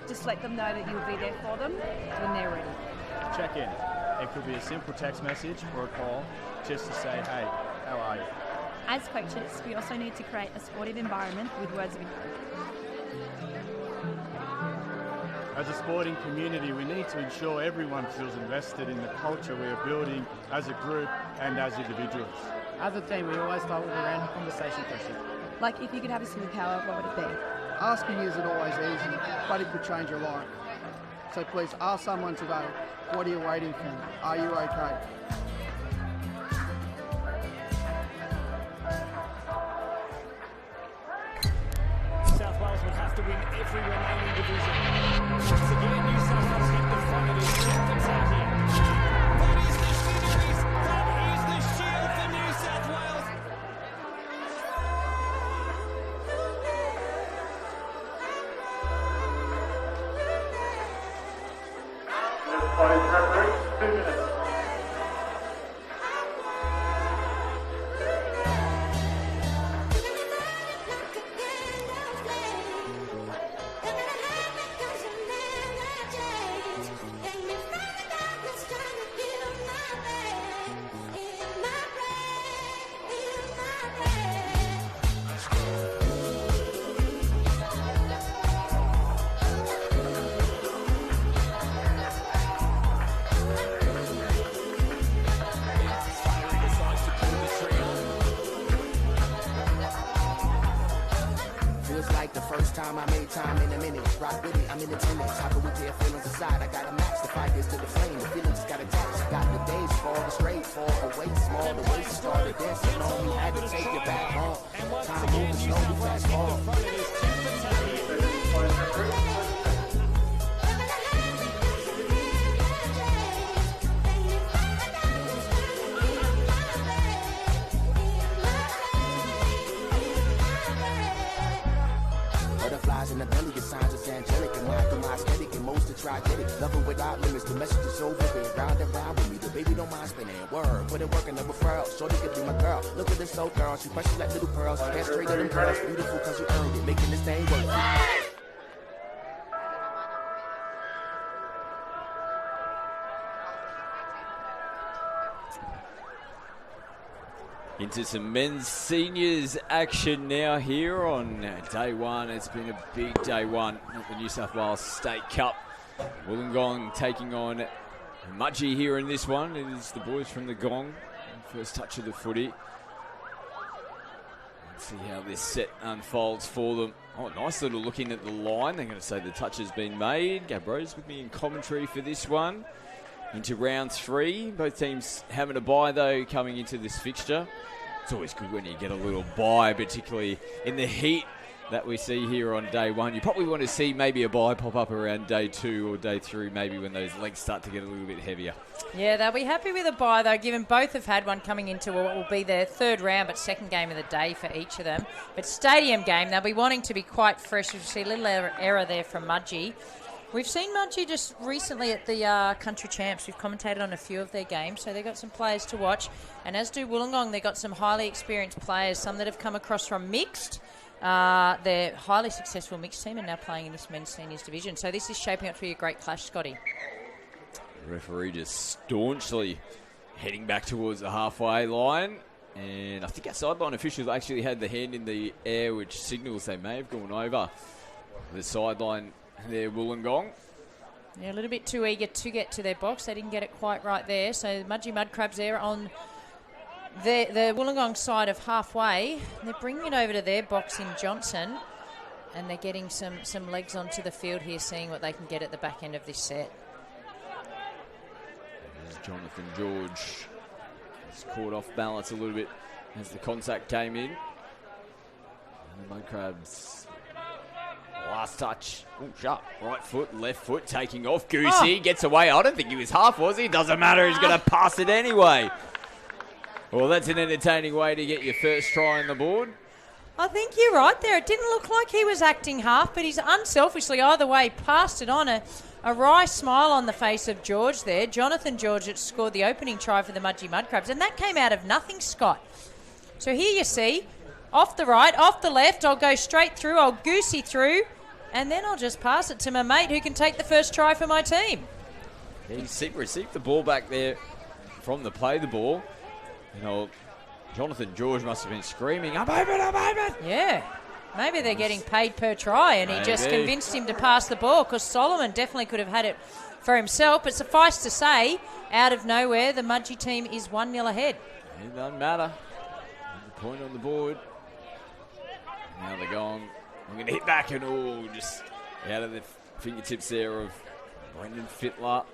just let them know that you'll be there for them when they're ready. Check in. It could be a simple text message or a call just to say, hey, how are you? As coaches, we also need to create a supportive environment with words of encouragement. As a sporting community, we need to ensure everyone feels invested in the culture we are building as a group and as individuals. As a team, we always start with a random conversation question. Like, if you could have a superpower, what would it be? Asking isn't always easy, but it could change your life. So please ask someone today, what are you waiting for? Are you okay? South Wales would have to win every remaining division. Once again, New South Wales get the front of this. Champion's out here. That is the series. That is the shield for New South Wales. Referee, 2 minutes. Like the first time I made time in a minute. Rock with it, I'm in attendance. How can we tear feelings aside? I got a match, the fight is to the flame. The feelings got attached. Got the days fall, the straight fall, the way small, the way started dancing on me. Had to take it back home. Time moving slowly, fast forward. Butterflies in the belly, the signs is angelic. And mind through my aesthetic and most to try get it. Loving without limits, the message is over with. Round and round with me, the baby don't mind spinning. Word, put it work in the referral. Shorty could be my girl. Look at this so girl, she precious like little pearls. Hands straight to them girls, beautiful cause you earned it. Making this thing work. Into some men's seniors action now here on day one. It's been a big day one at the New South Wales State Cup. Wollongong taking on Mudgee here in this one. It is the boys from the Gong. First touch of the footy. Let's see how this set unfolds for them. Oh, nice little look in at the line. They're going to say the touch has been made. Gabro's with me in commentary for this one. Into round 3. Both teams having a bye, though, coming into this fixture. It's always good when you get a little bye, particularly in the heat that we see here on day one. You probably want to see maybe a bye pop up around day 2 or day 3, maybe when those legs start to get a little bit heavier. Yeah, they'll be happy with a bye, though, given both have had one coming into what will be their third round, but second game of the day for each of them. But stadium game, they'll be wanting to be quite fresh. We've seen a little error there from Mudgee. We've seen Mudgee just recently at the Country Champs. We've commentated on a few of their games, so they've got some players to watch. And as do Wollongong, they've got some highly experienced players, some that have come across from mixed. They're highly successful mixed team and now playing in this men's seniors division. So this is shaping up to be a great clash, Scotty. The referee just staunchly heading back towards the halfway line. And I think our sideline officials actually had the hand in the air, which signals they may have gone over the sideline there, Wollongong. Yeah, a little bit too eager to get to their box. They didn't get it quite right there. So Mudgee Mudcrabs there on the Wollongong side of halfway. They're bringing it over to their box in Johnson. And they're getting some legs onto the field here, seeing what they can get at the back end of this set. There's Jonathan George. He's caught off balance a little bit as the contact came in. And the Mudcrabs... Last touch. Ooh, sharp. Right foot, left foot, taking off. Goosey gets away. I don't think he was half, was he? Doesn't matter. He's going to pass it anyway. Well, that's an entertaining way to get your first try on the board. I think you're right there. It didn't look like he was acting half, but he's unselfishly either way passed it on. A wry smile on the face of George there. Jonathan George had scored the opening try for the Mudgee Mudcrabs, and that came out of nothing, Scott. So here you see, off the right, off the left, I'll go straight through, I'll goosey through, and then I'll just pass it to my mate who can take the first try for my team. He received the ball back there from the play the ball. You know, Jonathan George must have been screaming, I'm open, I'm open. Yeah. Maybe they're getting paid per try and he just convinced him to pass the ball, because Solomon definitely could have had it for himself. But suffice to say, out of nowhere, the Mudgee team is 1-0 ahead. It doesn't matter. Point on the board. Now they're going. I'm going to hit back and just out of the fingertips there of Brendan Fittler.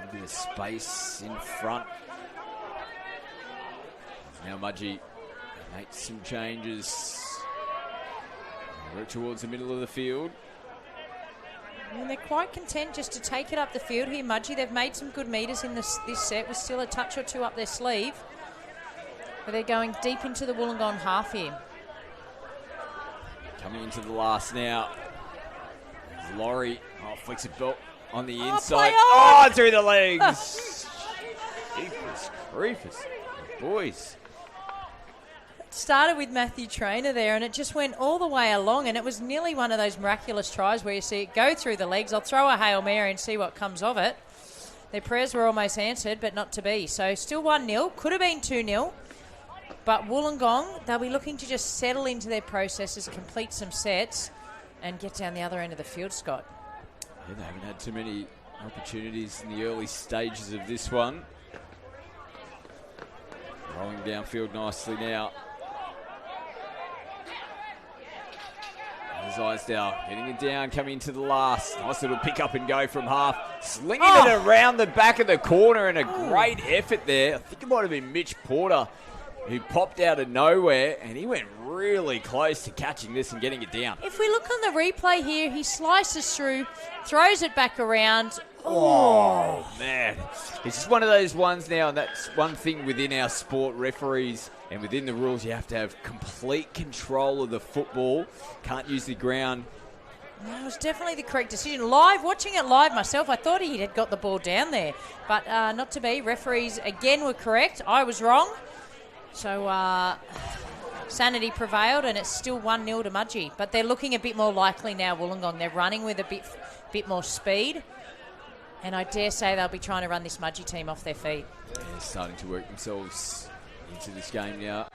A bit of space in front. Now Mudgee makes some changes. Work towards the middle of the field. And they're quite content just to take it up the field here, Mudgee. They've made some good metres in this set with still a touch or two up their sleeve. But they're going deep into the Wollongong half here. Coming into the last now. Laurie. Oh, flicks a belt on the inside. Oh, through the legs. Jeepers creepers. Boys. Started with Matthew Traynor there, and it just went all the way along, and it was nearly one of those miraculous tries where you see it go through the legs. I'll throw a Hail Mary and see what comes of it. Their prayers were almost answered, but not to be. So still 1-0. Could have been 2-0. But Wollongong, they'll be looking to just settle into their processes, complete some sets, and get down the other end of the field, Scott. Yeah, they haven't had too many opportunities in the early stages of this one. Rolling downfield nicely now. There's Isdale getting it down, coming into the last. Nice little pick up and go from half. Slinging it around the back of the corner, and a great effort there. I think it might have been Mitch Porter who popped out of nowhere, and he went really close to catching this and getting it down. If we look on the replay here, he slices through, throws it back around. Oh, man. It's just one of those ones now, and that's one thing within our sport, referees, and within the rules, you have to have complete control of the football. Can't use the ground. No, it was definitely the correct decision. Watching it live myself, I thought he had got the ball down there, but not to be. Referees, again, were correct. I was wrong. So, sanity prevailed, and it's still 1-0 to Mudgee. But they're looking a bit more likely now, Wollongong. They're running with a bit more speed. And I dare say they'll be trying to run this Mudgee team off their feet. Yeah, they're starting to work themselves into this game now.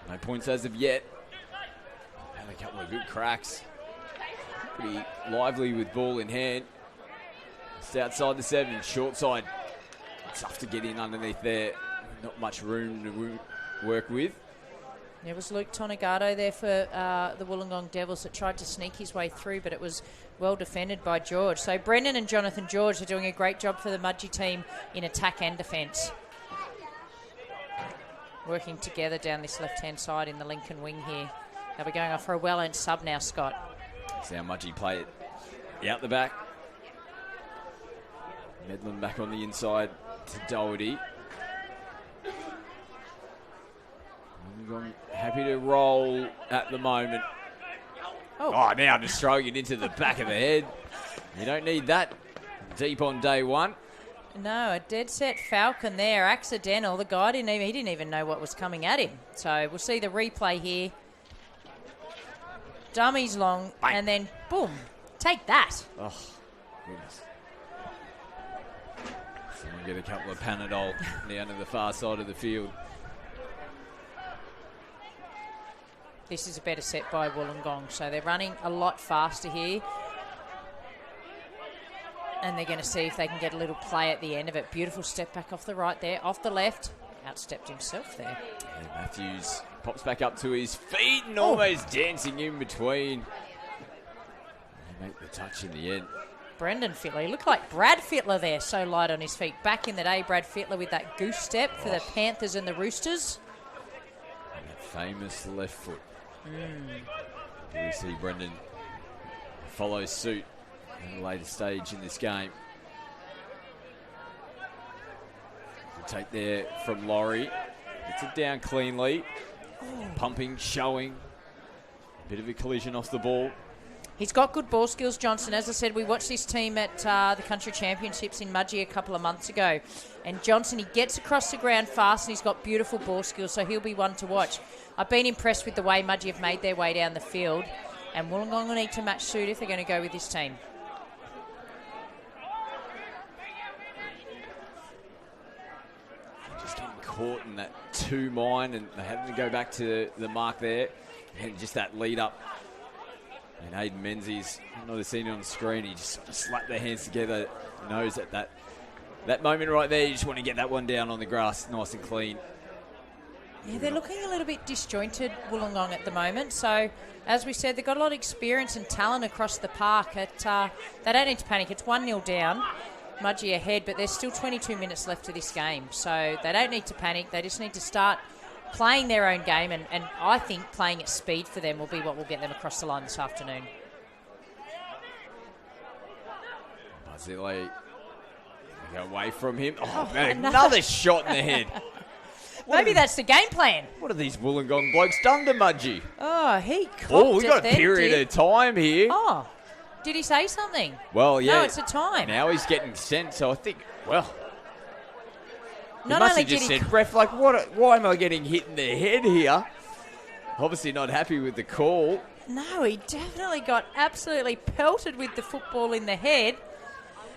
No points as of yet. Had a couple of good cracks. Pretty lively with ball in hand. Just outside the 7, short side. Tough to get in underneath there. Not much room to work with. There was Luke Tonegado there for the Wollongong Devils that tried to sneak his way through, but it was well defended by George. So Brendan and Jonathan George are doing a great job for the Mudgee team in attack and defence. Working together down this left-hand side in the Lincoln wing here. They'll be going off for a well-earned sub now, Scott. See how Mudgee play it out the back. Maitland back on the inside to Doherty. Happy to roll at the moment. Oh, now just throwing it into the back of the head. You don't need that deep on day one. No, a dead set Falcon there, accidental. The guy didn't even know what was coming at him. So we'll see the replay here. Dummies long, bang. And then boom, take that. Oh, goodness. Someone get a couple of Panadol down to the far side of the field. This is a better set by Wollongong, so they're running a lot faster here. And they're going to see if they can get a little play at the end of it. Beautiful step back off the right there, off the left. Outstepped himself there. And Matthews pops back up to his feet and almost dancing in between. They make the touch in the end. Brendan Fittler, he looked like Brad Fittler there, so light on his feet. Back in the day, Brad Fittler with that goose step for the Panthers and the Roosters. And that famous left foot. Do we see Brendan follow suit at a later stage in this game? Good take there from Laurie. Gets it down cleanly. Pumping, showing. A bit of a collision off the ball. He's got good ball skills, Johnson. As I said, we watched this team at the Country Championships in Mudgee a couple of months ago. And Johnson, he gets across the ground fast and he's got beautiful ball skills, so he'll be one to watch. I've been impressed with the way Mudgee have made their way down the field. And Wollongong will need to match suit if they're going to go with this team. Just getting caught in that 2 mine and they having to go back to the mark there. And just that lead up. And Hayden Menzies, I know they've seen it on the screen, he just sort of slapped their hands together, knows that moment right there, you just want to get that one down on the grass nice and clean. Yeah, they're looking a little bit disjointed, Wollongong, at the moment. So, as we said, they've got a lot of experience and talent across the park. They don't need to panic. It's 1-0 down, Mudgee ahead, but there's still 22 minutes left of this game. So they don't need to panic. They just need to start playing their own game, and I think playing at speed for them will be what will get them across the line this afternoon. Bazile away from him. Oh, man, another shot in the head. Maybe that's the game plan. What have these Wollongong blokes done to Mudgee? Oh, he cocked Oh, we it got a then, period of time here. Oh, did he say something? Well, yeah. No, it's a time. Now he's getting sent, so I think, well, he Not must only have just did he said, ref, like, why am I getting hit in the head here? Obviously not happy with the call. No, he definitely got absolutely pelted with the football in the head.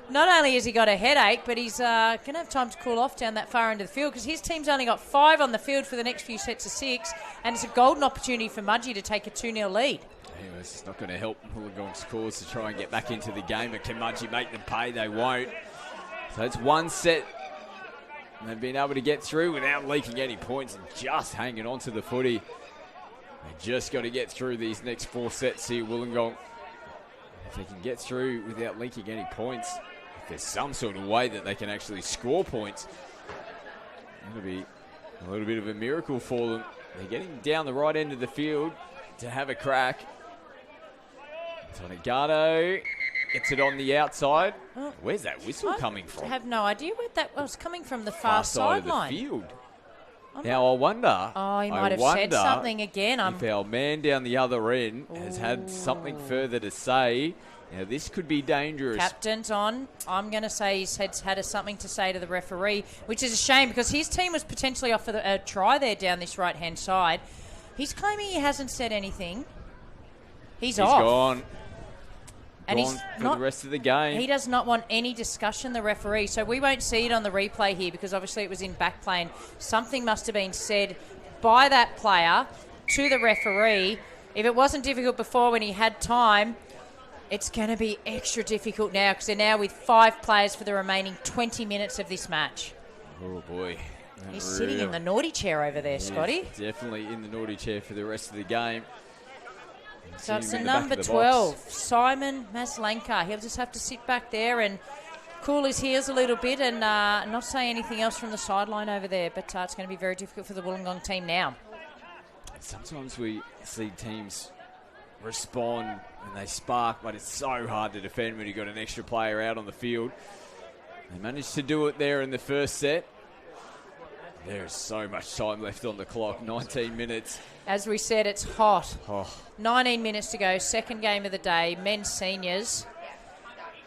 Not only has he got a headache, but he's going to have time to cool off down that far end of the field because his team's only got 5 on the field for the next few sets of 6, and it's a golden opportunity for Mudgee to take a 2-0 lead. Anyway, it's not going to help Wollongong's cause to try and get back into the game, but can Mudgee make them pay? They won't. So it's one set. And they've been able to get through without leaking any points and just hanging on to the footy. They just got to get through these next 4 sets here, Wollongong. If they can get through without leaking any points, if there's some sort of way that they can actually score points, it'll be a little bit of a miracle for them. They're getting down the right end of the field to have a crack. Tonegano gets it on the outside. Oh. Where's that whistle coming from? I have no idea where that was coming from. The far side of the sideline. field. Now I wonder. Oh, he might have said something again. If our man down the other end has had something further to say. Now this could be dangerous. Captain's on. I'm going to say he's had something to say to the referee, which is a shame because his team was potentially off for a try there down this right-hand side. He's claiming he hasn't said anything. He's off. Gone. And Gone he's for not, the rest of the game. He does not want any discussion, the referee. So we won't see it on the replay here because obviously it was in back play and something must have been said by that player to the referee. If it wasn't difficult before when he had time, it's going to be extra difficult now because they're now with 5 players for the remaining 20 minutes of this match. Oh, boy. He's sitting in the naughty chair over there, Scotty. Definitely in the naughty chair for the rest of the game. So it's a number 12, Simon Maslanka. He'll just have to sit back there and cool his heels a little bit and not say anything else from the sideline over there. But it's going to be very difficult for the Wollongong team now. Sometimes we see teams respond and they spark, but it's so hard to defend when you've got an extra player out on the field. They managed to do it there in the first set. There is so much time left on the clock, 19 minutes. As we said, it's hot. Oh. 19 minutes to go, second game of the day, men's seniors.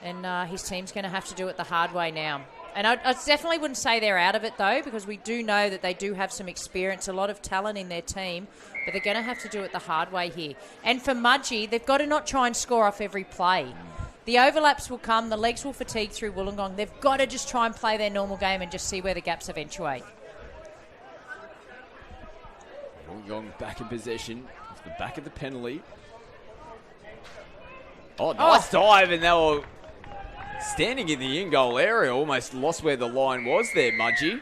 And his team's going to have to do it the hard way now. And I definitely wouldn't say they're out of it, though, because we do know that they do have some experience, a lot of talent in their team, but they're going to have to do it the hard way here. And for Mudgee, they've got to not try and score off every play. The overlaps will come, the legs will fatigue through Wollongong. They've got to just try and play their normal game and just see where the gaps eventuate. Wollongong back in possession off the back of the penalty. Oh, nice dive, and they were standing in the in-goal area. Almost lost where the line was there, Mudgee.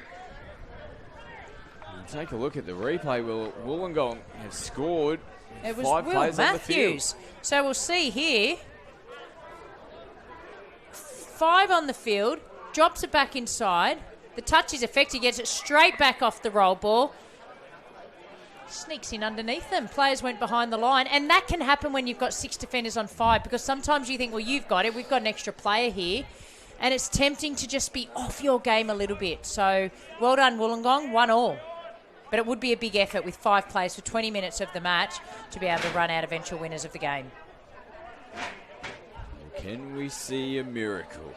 Take a look at the replay. Wollongong have scored. It was 5 Will players Matthews. On the field. So we'll see here. 5 on the field. Drops it back inside. The touch is effective. Gets it straight back off the roll ball. Sneaks in underneath them. Players went behind the line. And that can happen when you've got 6 defenders on 5 because sometimes you think, well, you've got it. We've got an extra player here. And it's tempting to just be off your game a little bit. So well done, Wollongong. 1-1. But it would be a big effort with 5 players for 20 minutes of the match to be able to run out eventual winners of the game. Can we see a miracle?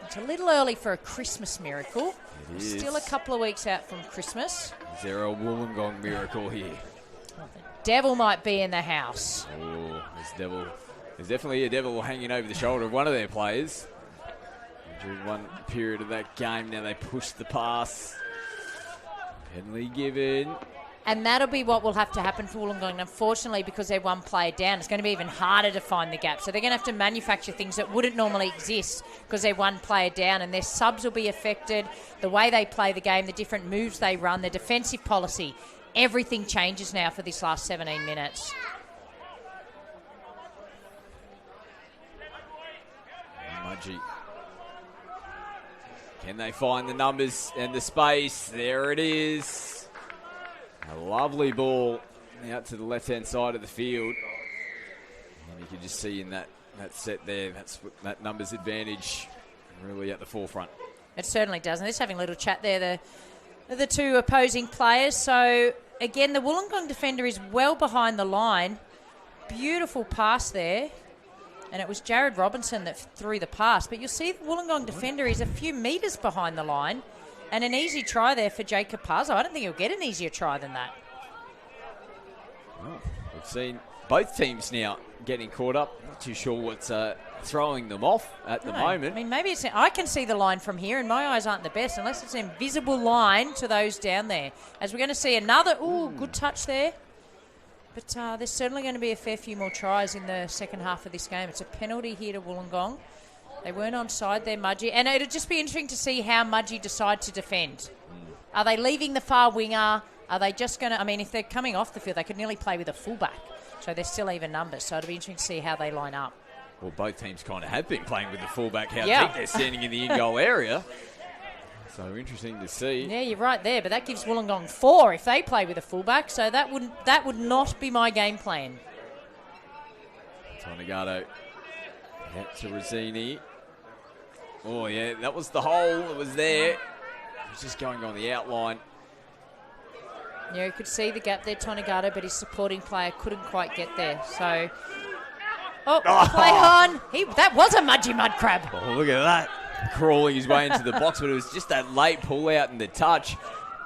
It's a little early for a Christmas miracle. It is. Still a couple of weeks out from Christmas. Is there a Wollongong miracle here? Devil might be in the house. Oh, there's definitely a devil hanging over the shoulder of one of their players. During one period of that game, now they push the pass. Penalty given. And that'll be what will have to happen for Wollongong. Unfortunately, because they're one player down, it's going to be even harder to find the gap. So they're going to have to manufacture things that wouldn't normally exist because they're one player down, and their subs will be affected, the way they play the game, the different moves they run, their defensive policy. Everything changes now for this last 17 minutes. Mudgee. Can they find the numbers and the space? There it is. A lovely ball out to the left-hand side of the field. And you can just see in that set there, that numbers advantage really at the forefront. It certainly does. And they're just having a little chat there, the two opposing players. So, again, the Wollongong defender is well behind the line. Beautiful pass there. And it was Jared Robinson that threw the pass. But you'll see the Wollongong defender is a few metres behind the line. And an easy try there for Jacob Pazzo. I don't think he'll get an easier try than that. Oh, we've seen both teams now getting caught up. Not too sure what's throwing them off at the moment. I mean, maybe it's... I can see the line from here, and my eyes aren't the best unless it's an invisible line to those down there. As we're going to see another... Ooh, good touch there. But there's certainly going to be a fair few more tries in the second half of this game. It's a penalty here to Wollongong. They weren't onside there, Mudgee. And it'll just be interesting to see how Mudgee decide to defend. Are they leaving the far winger? Are they just going to... I mean, if they're coming off the field, they could nearly play with a fullback. So they're still even numbers. So it'll be interesting to see how they line up. Well, both teams kind of have been playing with the fullback, how deep they're standing in the in-goal area. So interesting to see. Yeah, you're right there. But that gives Wollongong 4 if they play with a fullback. So that would not be my game plan. Tonegado out to Rosini. Oh, yeah, that was the hole. It was there. It was just going on the outline. Yeah, you could see the gap there, Tonegado, but his supporting player couldn't quite get there. So, play on. That was a Mudgee mud crab. Oh, look at that. Crawling his way into the box, but it was just that late pull out in the touch.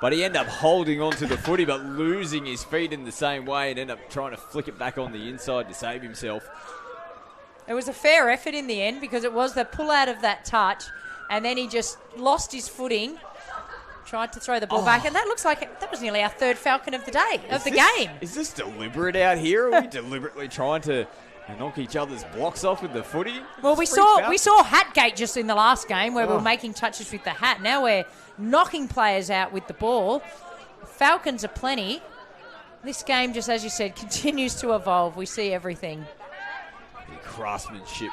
But he ended up holding onto the footy, but losing his feet in the same way and ended up trying to flick it back on the inside to save himself. It was a fair effort in the end because it was the pull out of that touch, and then he just lost his footing, tried to throw the ball back, and that looks like that was nearly our third Falcon of the day, game. Is this deliberate out here? Are we deliberately trying to knock each other's blocks off with the footy? Well, we saw Hatgate just in the last game where we were making touches with the hat. Now we're knocking players out with the ball. Falcons are plenty. This game, just as you said, continues to evolve. We see everything. Craftsmanship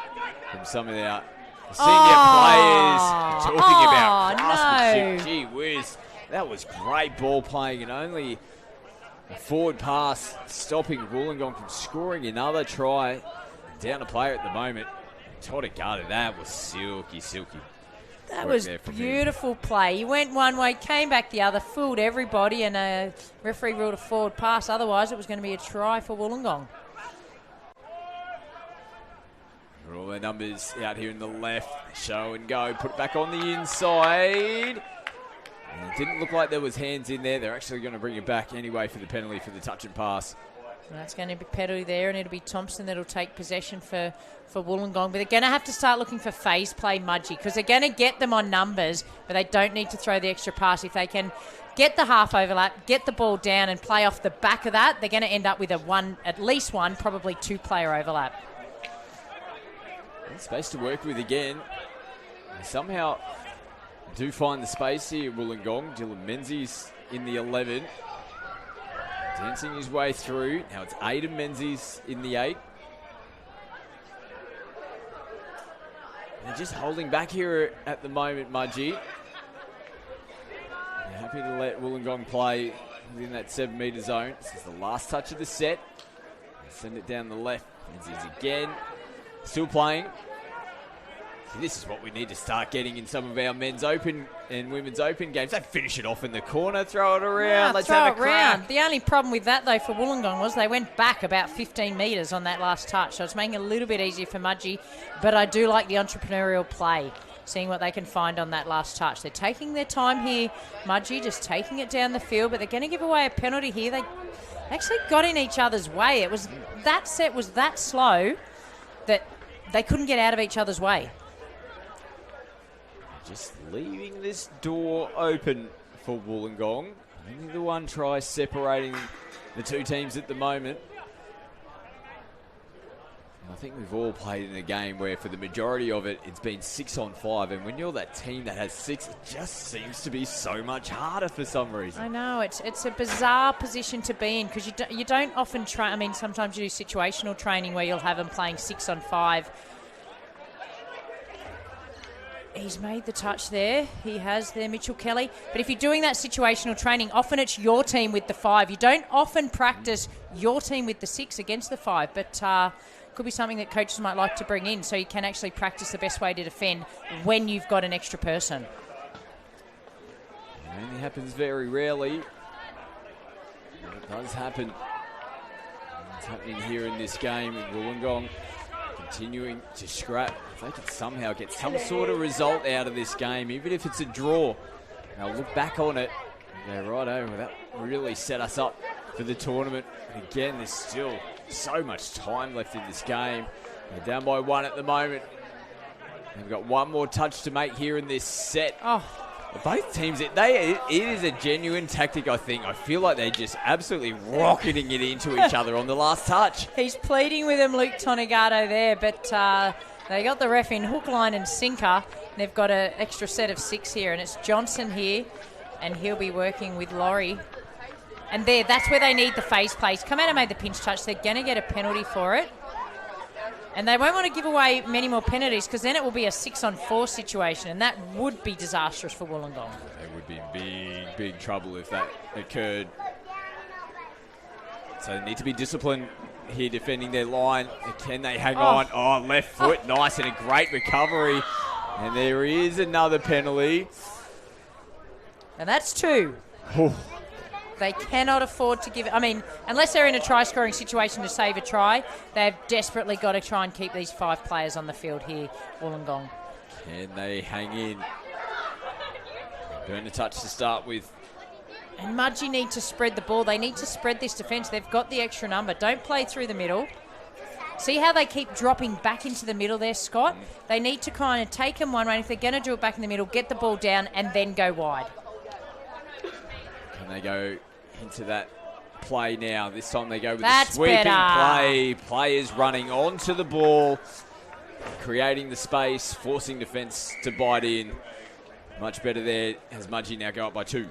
from some of our senior players. Talking about craftsmanship. Gee whiz. That was great ball playing and only a forward pass stopping Wollongong from scoring another try. Down a player at the moment. Tonegado, that was silky. That was beautiful play. He went one way, came back the other, fooled everybody, and a referee ruled a forward pass. Otherwise, it was going to be a try for Wollongong. All their numbers out here in the left. Show and go. Put it back on the inside. And it didn't look like there was hands in there. They're actually going to bring it back anyway for the penalty for the touch and pass. That's going to be penalty there, and it'll be Thompson that'll take possession for Wollongong. But they're going to have to start looking for phase play, Mudgee, because they're going to get them on numbers, but they don't need to throw the extra pass. If they can get the half overlap, get the ball down and play off the back of that, they're going to end up with at least one, probably 2 player overlap. Space to work with again. They somehow do find the space here, Wollongong. Dylan Menzies in the 11. Dancing his way through. Now it's Aiden Menzies in the 8. They're just holding back here at the moment, Mudgee. They're happy to let Wollongong play within that 7-metre zone. This is the last touch of the set. Send it down the left. Menzies again. Still playing. See, this is what we need to start getting in some of our men's open and women's open games. They finish it off in the corner, throw it around. Let's have a crack. The only problem with that, though, for Wollongong was they went back about 15 metres on that last touch. So it's making it a little bit easier for Mudgee. But I do like the entrepreneurial play, seeing what they can find on that last touch. They're taking their time here, Mudgee, just taking it down the field. But they're going to give away a penalty here. They actually got in each other's way. That set was that slow that they couldn't get out of each other's way. Just leaving this door open for Wollongong. Only the one try separating the two teams at the moment. I think we've all played in a game where for the majority of it, it's been 6-on-5. And when you're that team that has 6, it just seems to be so much harder for some reason. I know, it's a bizarre position to be in because you don't often train. I mean, sometimes you do situational training where you'll have them playing 6-on-5. He's made the touch there. He has there, Mitchell Kelly. But if you're doing that situational training, often it's your team with the 5. You don't often practice your team with the 6 against the 5. But could be something that coaches might like to bring in so you can actually practice the best way to defend when you've got an extra person. It only happens very rarely. But it does happen. It's happening here in this game. Wollongong continuing to scrap. If they could somehow get some sort of result out of this game, even if it's a draw, they'll look back on it and go, right over. That really set us up for the tournament. And again, there's still so much time left in this game. They're down by 1 at the moment. They've got one more touch to make here in this set. Both teams, it is a genuine tactic, I think. I feel like they're just absolutely rocketing it into each other on the last touch. He's pleading with him, Luke Tonegato there, but they got the ref in hook, line and sinker. They've got an extra set of 6 here, and it's Johnson here, and he'll be working with Laurie. And that's where they need the phase plays. Come out and made the pinch touch. They're going to get a penalty for it. And they won't want to give away many more penalties because then it will be a 6-on-4 situation, and that would be disastrous for Wollongong. They would be in big trouble if that occurred. So they need to be disciplined here defending their line. Can they hang on? Oh, left foot. Nice, and a great recovery. And there is another penalty. And that's 2. They cannot afford to give it. I mean, unless they're in a try-scoring situation to save a try, they've desperately got to try and keep these 5 players on the field here, Wollongong. Can they hang in? Burn the touch to start with. And Mudgee need to spread the ball. They need to spread this defence. They've got the extra number. Don't play through the middle. See how they keep dropping back into the middle there, Scott? They need to kind of take them one way. If they're going to do it back in the middle, get the ball down and then go wide. Can they go into that play now? This time they go with That's the sweeping better. play. Players running onto the ball, creating the space, forcing defence to bite in. Much better there as Mudgee now go up by 2.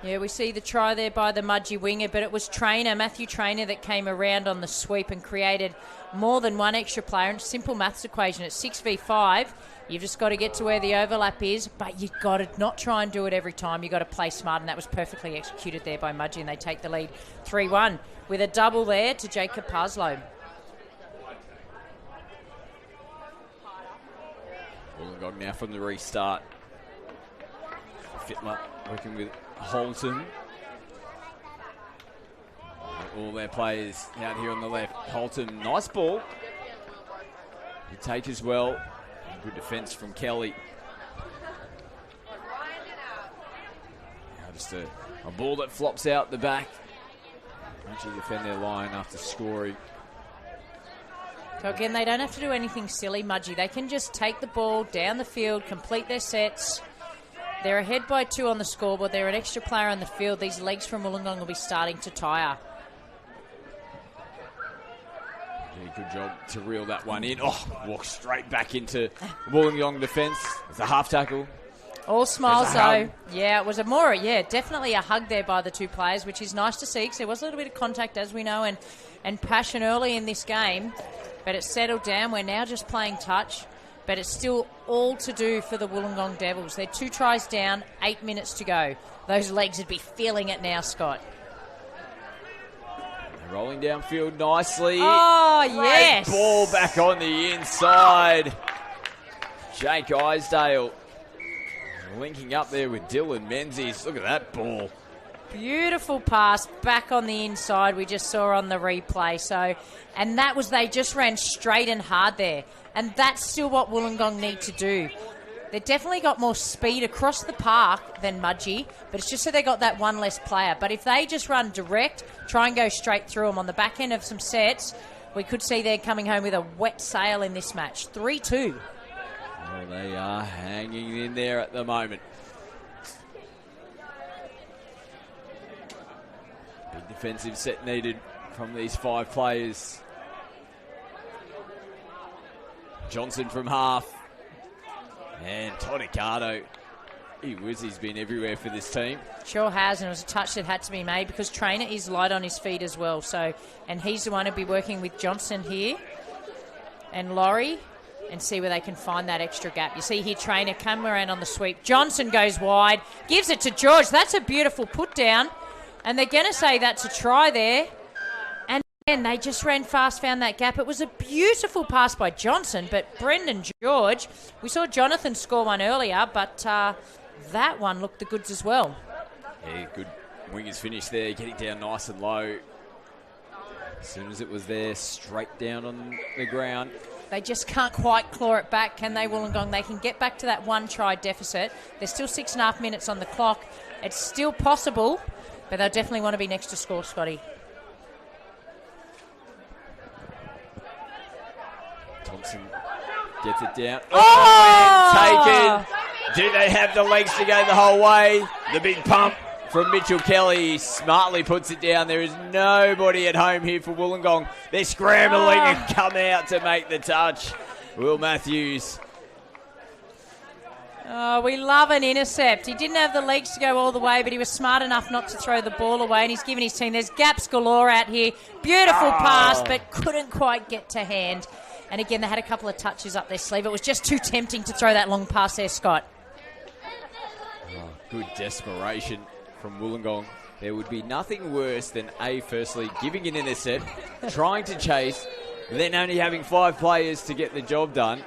Yeah, we see the try there by the Mudgee winger, but it was Matthew Traynor, that came around on the sweep and created more than one extra player. And simple maths equation at 6v5. You've just got to get to where the overlap is, but you've got to not try and do it every time. You've got to play smart, and that was perfectly executed there by Mudgee, and they take the lead 3-1 with a double there to Jacob Parslow. Wollongong now from the restart. Fittler working with Holton. All their players out here on the left. Holton, nice ball. Good take as well. Good defence from Kelly. Now just a ball that flops out the back. Actually defend their line after scoring. So again, they don't have to do anything silly, Mudgee. They can just take the ball down the field, complete their sets. They're ahead by 2 on the scoreboard. They're an extra player on the field. These legs from Wollongong will be starting to tire. Yeah, good job to reel that one in. Walk straight back into Wollongong defence. It's a half tackle. All smiles though. Yeah, it was definitely a hug there by the 2 players, which is nice to see because there was a little bit of contact, as we know, and passion early in this game. But it's settled down. We're now just playing touch. But it's still all to do for the Wollongong Devils. They're 2 tries down, 8 minutes to go. Those legs would be feeling it now, Scott. They're rolling downfield nicely. Oh, yes. Great ball back on the inside. Jake Isdale linking up there with Dylan Menzies. Look at that ball. Beautiful pass back on the inside we just saw on the replay. And that was, they just ran straight and hard there. And that's still what Wollongong need to do. They've definitely got more speed across the park than Mudgee, but it's just so they got that one less player. But if they just run direct, try and go straight through them on the back end of some sets, we could see they're coming home with a wet sail in this match. 3-2. Well, they are hanging in there at the moment. defensive set needed from these 5 players. Johnson from half. And Tonicato, he's been everywhere for this team. Sure has, and it was a touch that had to be made because Trainer is light on his feet as well. So, and he's the one who'll be working with Johnson here and Laurie and see where they can find that extra gap. You see here Trainer come around on the sweep. Johnson goes wide, gives it to George. That's a beautiful put down, and they're going to say that's a try there. And they just ran fast, found that gap. It was a beautiful pass by Johnson, but Brendan George, we saw Jonathan score one earlier, but that one looked the goods as well. Yeah, good wingers finish there, getting down nice and low. As soon as it was there, straight down on the ground. They just can't quite claw it back, can they, Wollongong? They can get back to that 1-try deficit. There's still 6.5 minutes on the clock. It's still possible, but they'll definitely want to be next to score, Scotty. Thompson gets it down. Oh! And taken. Do they have the legs to go the whole way? The big pump from Mitchell Kelly smartly puts it down. There is nobody at home here for Wollongong. They're scrambling and come out to make the touch. Will Matthews. Oh, we love an intercept. He didn't have the legs to go all the way, but he was smart enough not to throw the ball away, and he's given his team. There's gaps galore out here. Beautiful pass, but couldn't quite get to hand. And again, they had a couple of touches up their sleeve. It was just too tempting to throw that long pass there, Scott. Oh, good desperation from Wollongong. There would be nothing worse than firstly, giving an intercept, trying to chase, then only having 5 players to get the job done.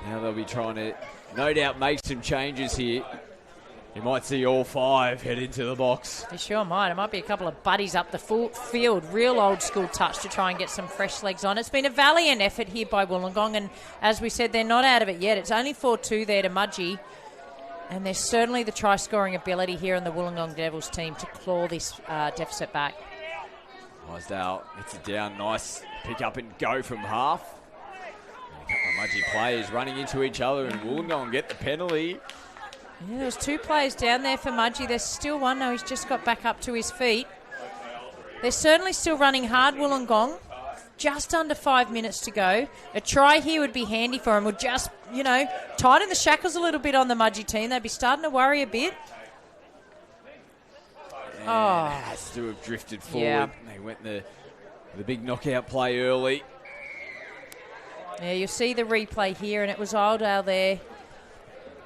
Now they'll be trying to, no doubt, make some changes here. You might see all 5 head into the box. They sure might. It might be a couple of buddies up the full field. Real old school touch to try and get some fresh legs on. It's been a valiant effort here by Wollongong, and as we said, they're not out of it yet. It's only 4-2 there to Mudgee, and there's certainly the try-scoring ability here in the Wollongong Devils team to claw this deficit back. Isdale gets it down. Nice pick up and go from half. And a couple of Mudgee players running into each other, and Wollongong get the penalty. Yeah, there was 2 players down there for Mudgee. There's still one. No, he's just got back up to his feet. They're certainly still running hard, Wollongong. Just under 5 minutes to go. A try here would be handy for him. Would just, tighten the shackles a little bit on the Mudgee team. They'd be starting to worry a bit. And has to have drifted forward. Yeah. They went the big knockout play early. Yeah, you'll see the replay here, and it was Isdale there.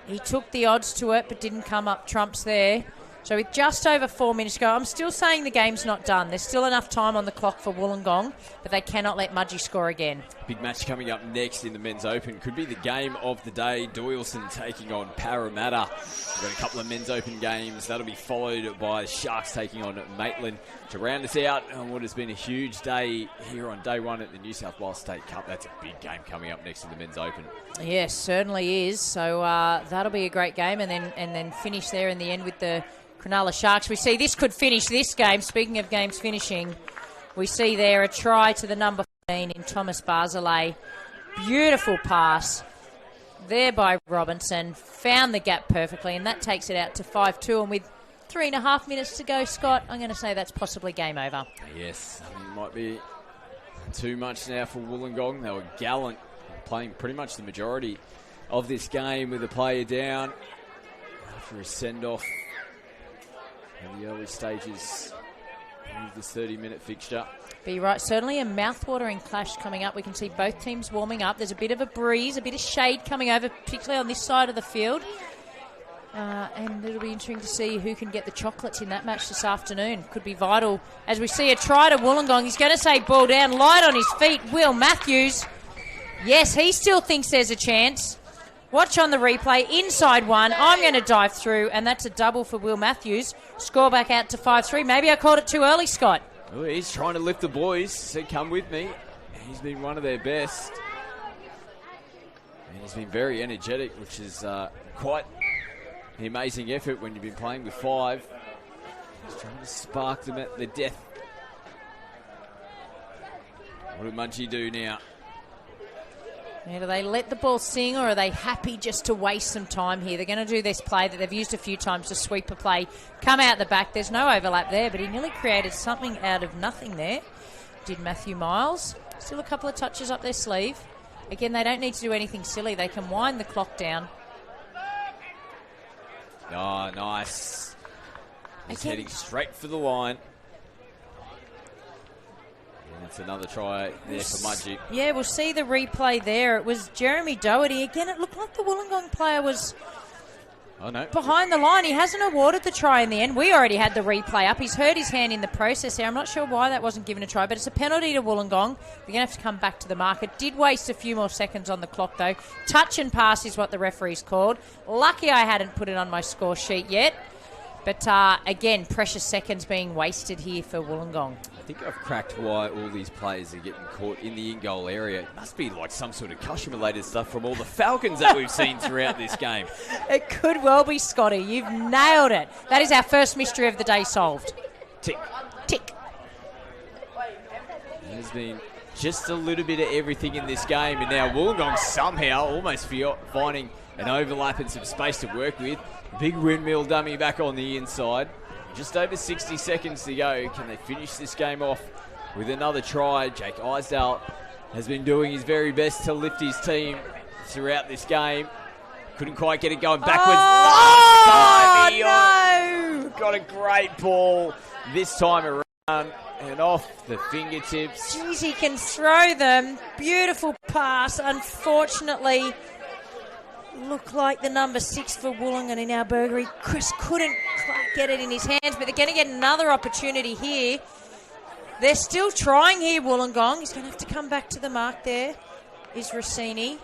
He took the odds to it, but didn't come up trumps there. So with just over 4 minutes to go, I'm still saying the game's not done. There's still enough time on the clock for Wollongong, but they cannot let Mudgee score again. Big match coming up next in the Men's Open. Could be the game of the day. Doyson taking on Parramatta. We've got a couple of Men's Open games. That'll be followed by Sharks taking on Maitland to round us out on what has been a huge day here on day 1 at the New South Wales State Cup. That's a big game coming up next in the Men's Open. Yes, certainly is. So that'll be a great game, and then finish there in the end with the Cronulla Sharks. We see this could finish this game. Speaking of games finishing, we see there a try to the number 14 in Thomas Barzilay. Beautiful pass there by Robinson. Found the gap perfectly, and that takes it out to 5-2. And with 3.5 minutes to go, Scott, I'm going to say that's possibly game over. Yes, I mean, it might be too much now for Wollongong. They were gallant, playing pretty much the majority of this game with the player down after a send-off in the early stages of this 30-minute fixture. Be right. Certainly a mouth-watering clash coming up. We can see both teams warming up. There's a bit of a breeze, a bit of shade coming over, particularly on this side of the field. And it'll be interesting to see who can get the chocolates in that match this afternoon. Could be vital. As we see a try to Wollongong. He's going to say ball down. Light on his feet. Will Matthews. Yes, he still thinks there's a chance. Watch on the replay. Inside one. I'm going to dive through. And that's a double for Will Matthews. Score back out to 5-3. Maybe I called it too early, Scott. Well, he's trying to lift the boys. Said, come with me. He's been one of their best. And he's been very energetic, which is quite an amazing effort when you've been playing with 5. He's trying to spark them at the death. What did Mudgee do now? Now, do they let the ball sing, or are they happy just to waste some time here? They're going to do this play that they've used a few times to sweep a play, come out the back. There's no overlap there, but he nearly created something out of nothing there. Did Matthew Miles. Still a couple of touches up their sleeve. Again, they don't need to do anything silly. They can wind the clock down. Oh, nice. He's heading straight for the line. And it's another try there for Mudgee. Yeah, we'll see the replay there. It was Jeremy Doherty. Again, it looked like the Wollongong player was behind the line. He hasn't awarded the try in the end. We already had the replay up. He's hurt his hand in the process there. I'm not sure why that wasn't given a try, but it's a penalty to Wollongong. They're going to have to come back to the mark. It did waste a few more seconds on the clock, though. Touch and pass is what the referee's called. Lucky I hadn't put it on my score sheet yet. But, again, precious seconds being wasted here for Wollongong. I think I've cracked why all these players are getting caught in the in-goal area. It must be like some sort of concussion-related stuff from all the Falcons that we've seen throughout this game. It could well be, Scotty. You've nailed it. That is our first mystery of the day solved. Tick. Tick. There's been just a little bit of everything in this game, and now Wollongong somehow almost finding an overlap and some space to work with. Big windmill dummy back on the inside. Just over 60 seconds to go. Can they finish this game off with another try? Jake Isdale has been doing his very best to lift his team throughout this game. Couldn't quite get it going backwards. Last time, no! Got a great ball this time around and off the fingertips. Jeez, he can throw them. Beautiful pass. Unfortunately, look like the number 6 for Wollongong in our burgery. Chris couldn't quite get it in his hands, but they're going to get another opportunity here. They're still trying here, Wollongong. He's going to have to come back to the mark there, is Rossini.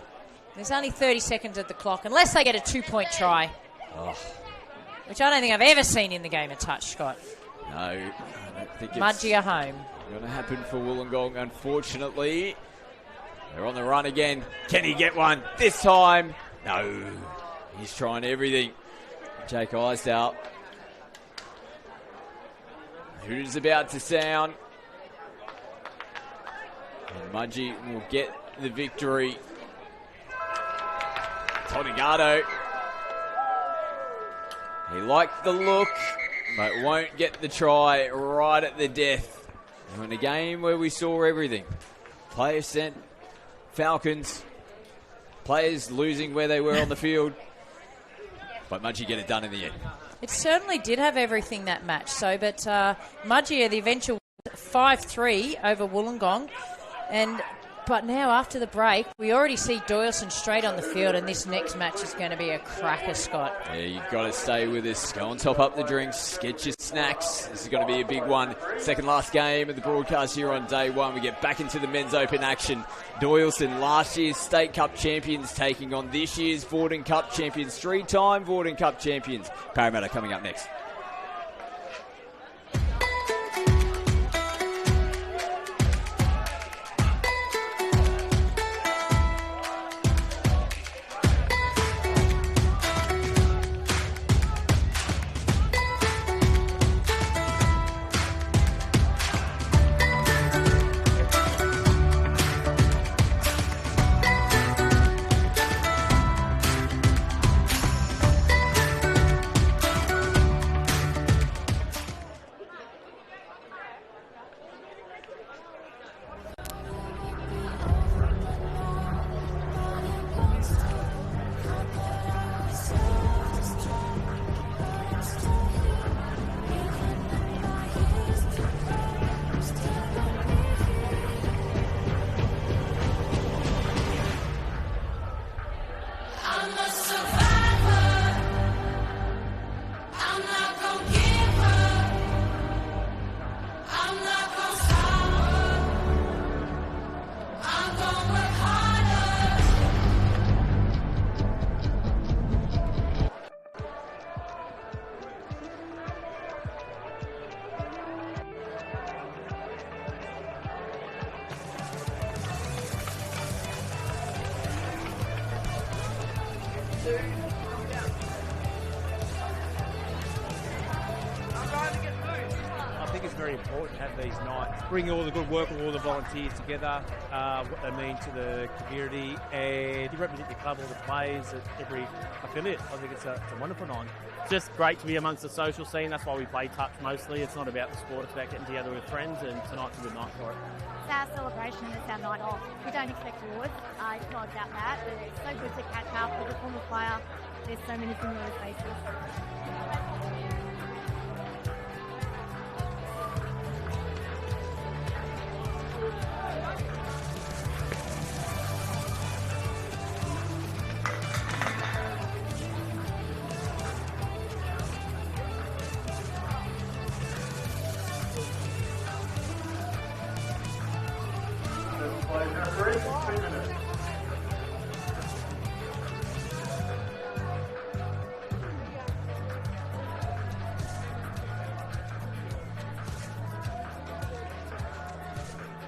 There's only 30 seconds at the clock, unless they get a 2-point try, which I don't think I've ever seen in the game of touch, Scott. No, I don't think it's Mudgee are home. going to happen for Wollongong, unfortunately. They're on the run again. Can he get one this time? No, he's trying everything. Jake Isdale. Who's about to sound? And Mudgee will get the victory. Tonegado. He liked the look, but won't get the try right at the death. And in a game where we saw everything. Players sent, Falcons. Players losing where they were on the field. But Mudgee get it done in the end. It certainly did have everything, that match. But Mudgee are the eventual 5-3 over Wollongong. But now, after the break, we already see Doyson straight on the field, and this next match is going to be a cracker, Scott. Yeah, you've got to stay with us. Go and top up the drinks. Get your snacks. This is going to be a big one. Second last game of the broadcast here on day one. We get back into the men's open action. Doyson, last year's State Cup champions, taking on this year's Vorden Cup champions. 3-time Vorden Cup champions. Parramatta coming up next. very important to have these nights. Bring all the good work of all the volunteers together, what they mean to the community, and you represent your club, all the players at every affiliate. I think it's a wonderful night. It's just great to be amongst the social scene. That's why we play touch mostly. It's not about the sport, it's about getting together with friends, and tonight's a good night for it. It's our celebration and it's our night off. We don't expect awards. It's not about that, but it's so good to catch up with a former player. There's so many familiar faces.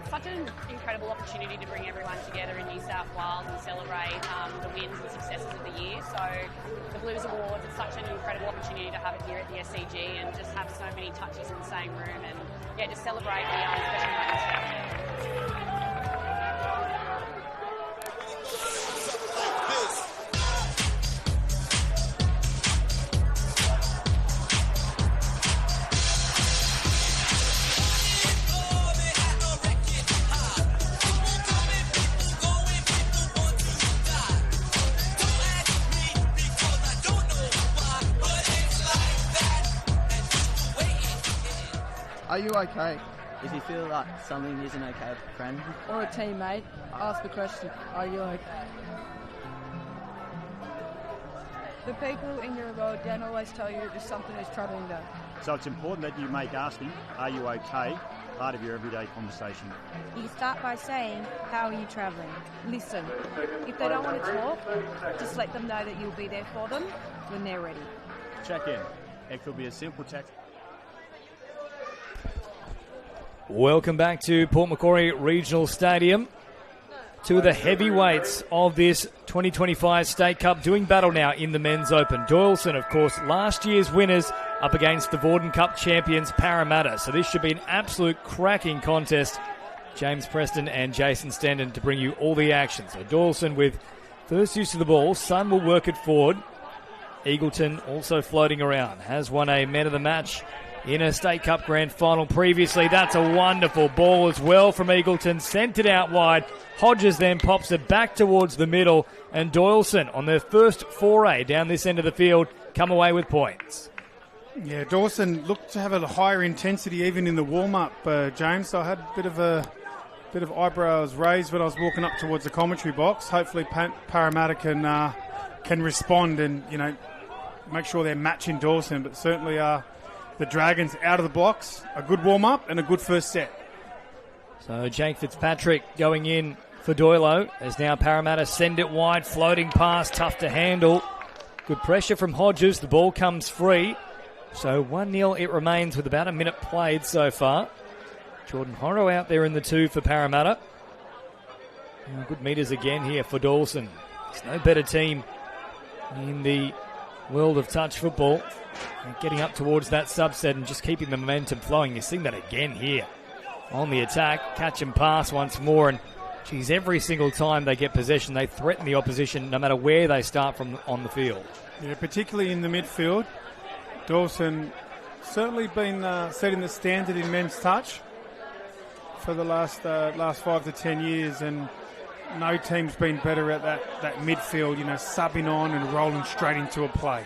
Such an incredible opportunity to bring everyone together in New South Wales and celebrate the wins and successes of the year. So the Blues Awards, it's such an incredible opportunity to have it here at the SCG and just have so many touches in the same room and just celebrate the special moments. Are you okay? If you feel like something isn't okay with a friend Or a teammate, ask the question, are you okay? The people in your world don't always tell you if something is troubling them. So it's important that you make asking, are you okay, part of your everyday conversation. You start by saying, how are you travelling? Listen. If they don't want to talk, just let them know that you'll be there for them when they're ready. Check in. It could be a simple text. Welcome back to Port Macquarie Regional Stadium. Two of the heavyweights of this 2025 State Cup doing battle now in the Men's Open. Doyson, of course, last year's winners up against the Vorden Cup champions Parramatta. So this should be an absolute cracking contest. James Preston and Jason Stendon to bring you all the action. So Doyson with first use of the ball. Sun will work it forward. Eagleton also floating around. Has won a man of the match in a State Cup Grand Final previously. That's a wonderful ball as well from Eagleton. Sent it out wide. Hodges then pops it back towards the middle. And Doyson, on their first foray down this end of the field, come away with points. Yeah, Doyson looked to have a higher intensity even in the warm-up, James. So I had a bit of eyebrows raised when I was walking up towards the commentary box. Hopefully Parramatta can respond and, make sure they're matching Doyson. But certainly the Dragons out of the blocks, a good warm-up and a good first set. So Jake Fitzpatrick going in for Doylo as now Parramatta send it wide, floating pass, tough to handle. Good pressure from Hodges, the ball comes free. So 1-0 it remains with about a minute played so far. Jordan Horrow out there in the 2 for Parramatta. Now good meters again here for Doyson. There's no better team in the world of touch football. And getting up towards that subset and just keeping the momentum flowing. You're seeing that again here. On the attack, catch and pass once more. And, geez, every single time they get possession, they threaten the opposition no matter where they start from on the field. Yeah, particularly in the midfield. Doyson certainly been setting the standard in men's touch for the last 5 to 10 years. And no team's been better at that midfield, subbing on and rolling straight into a play.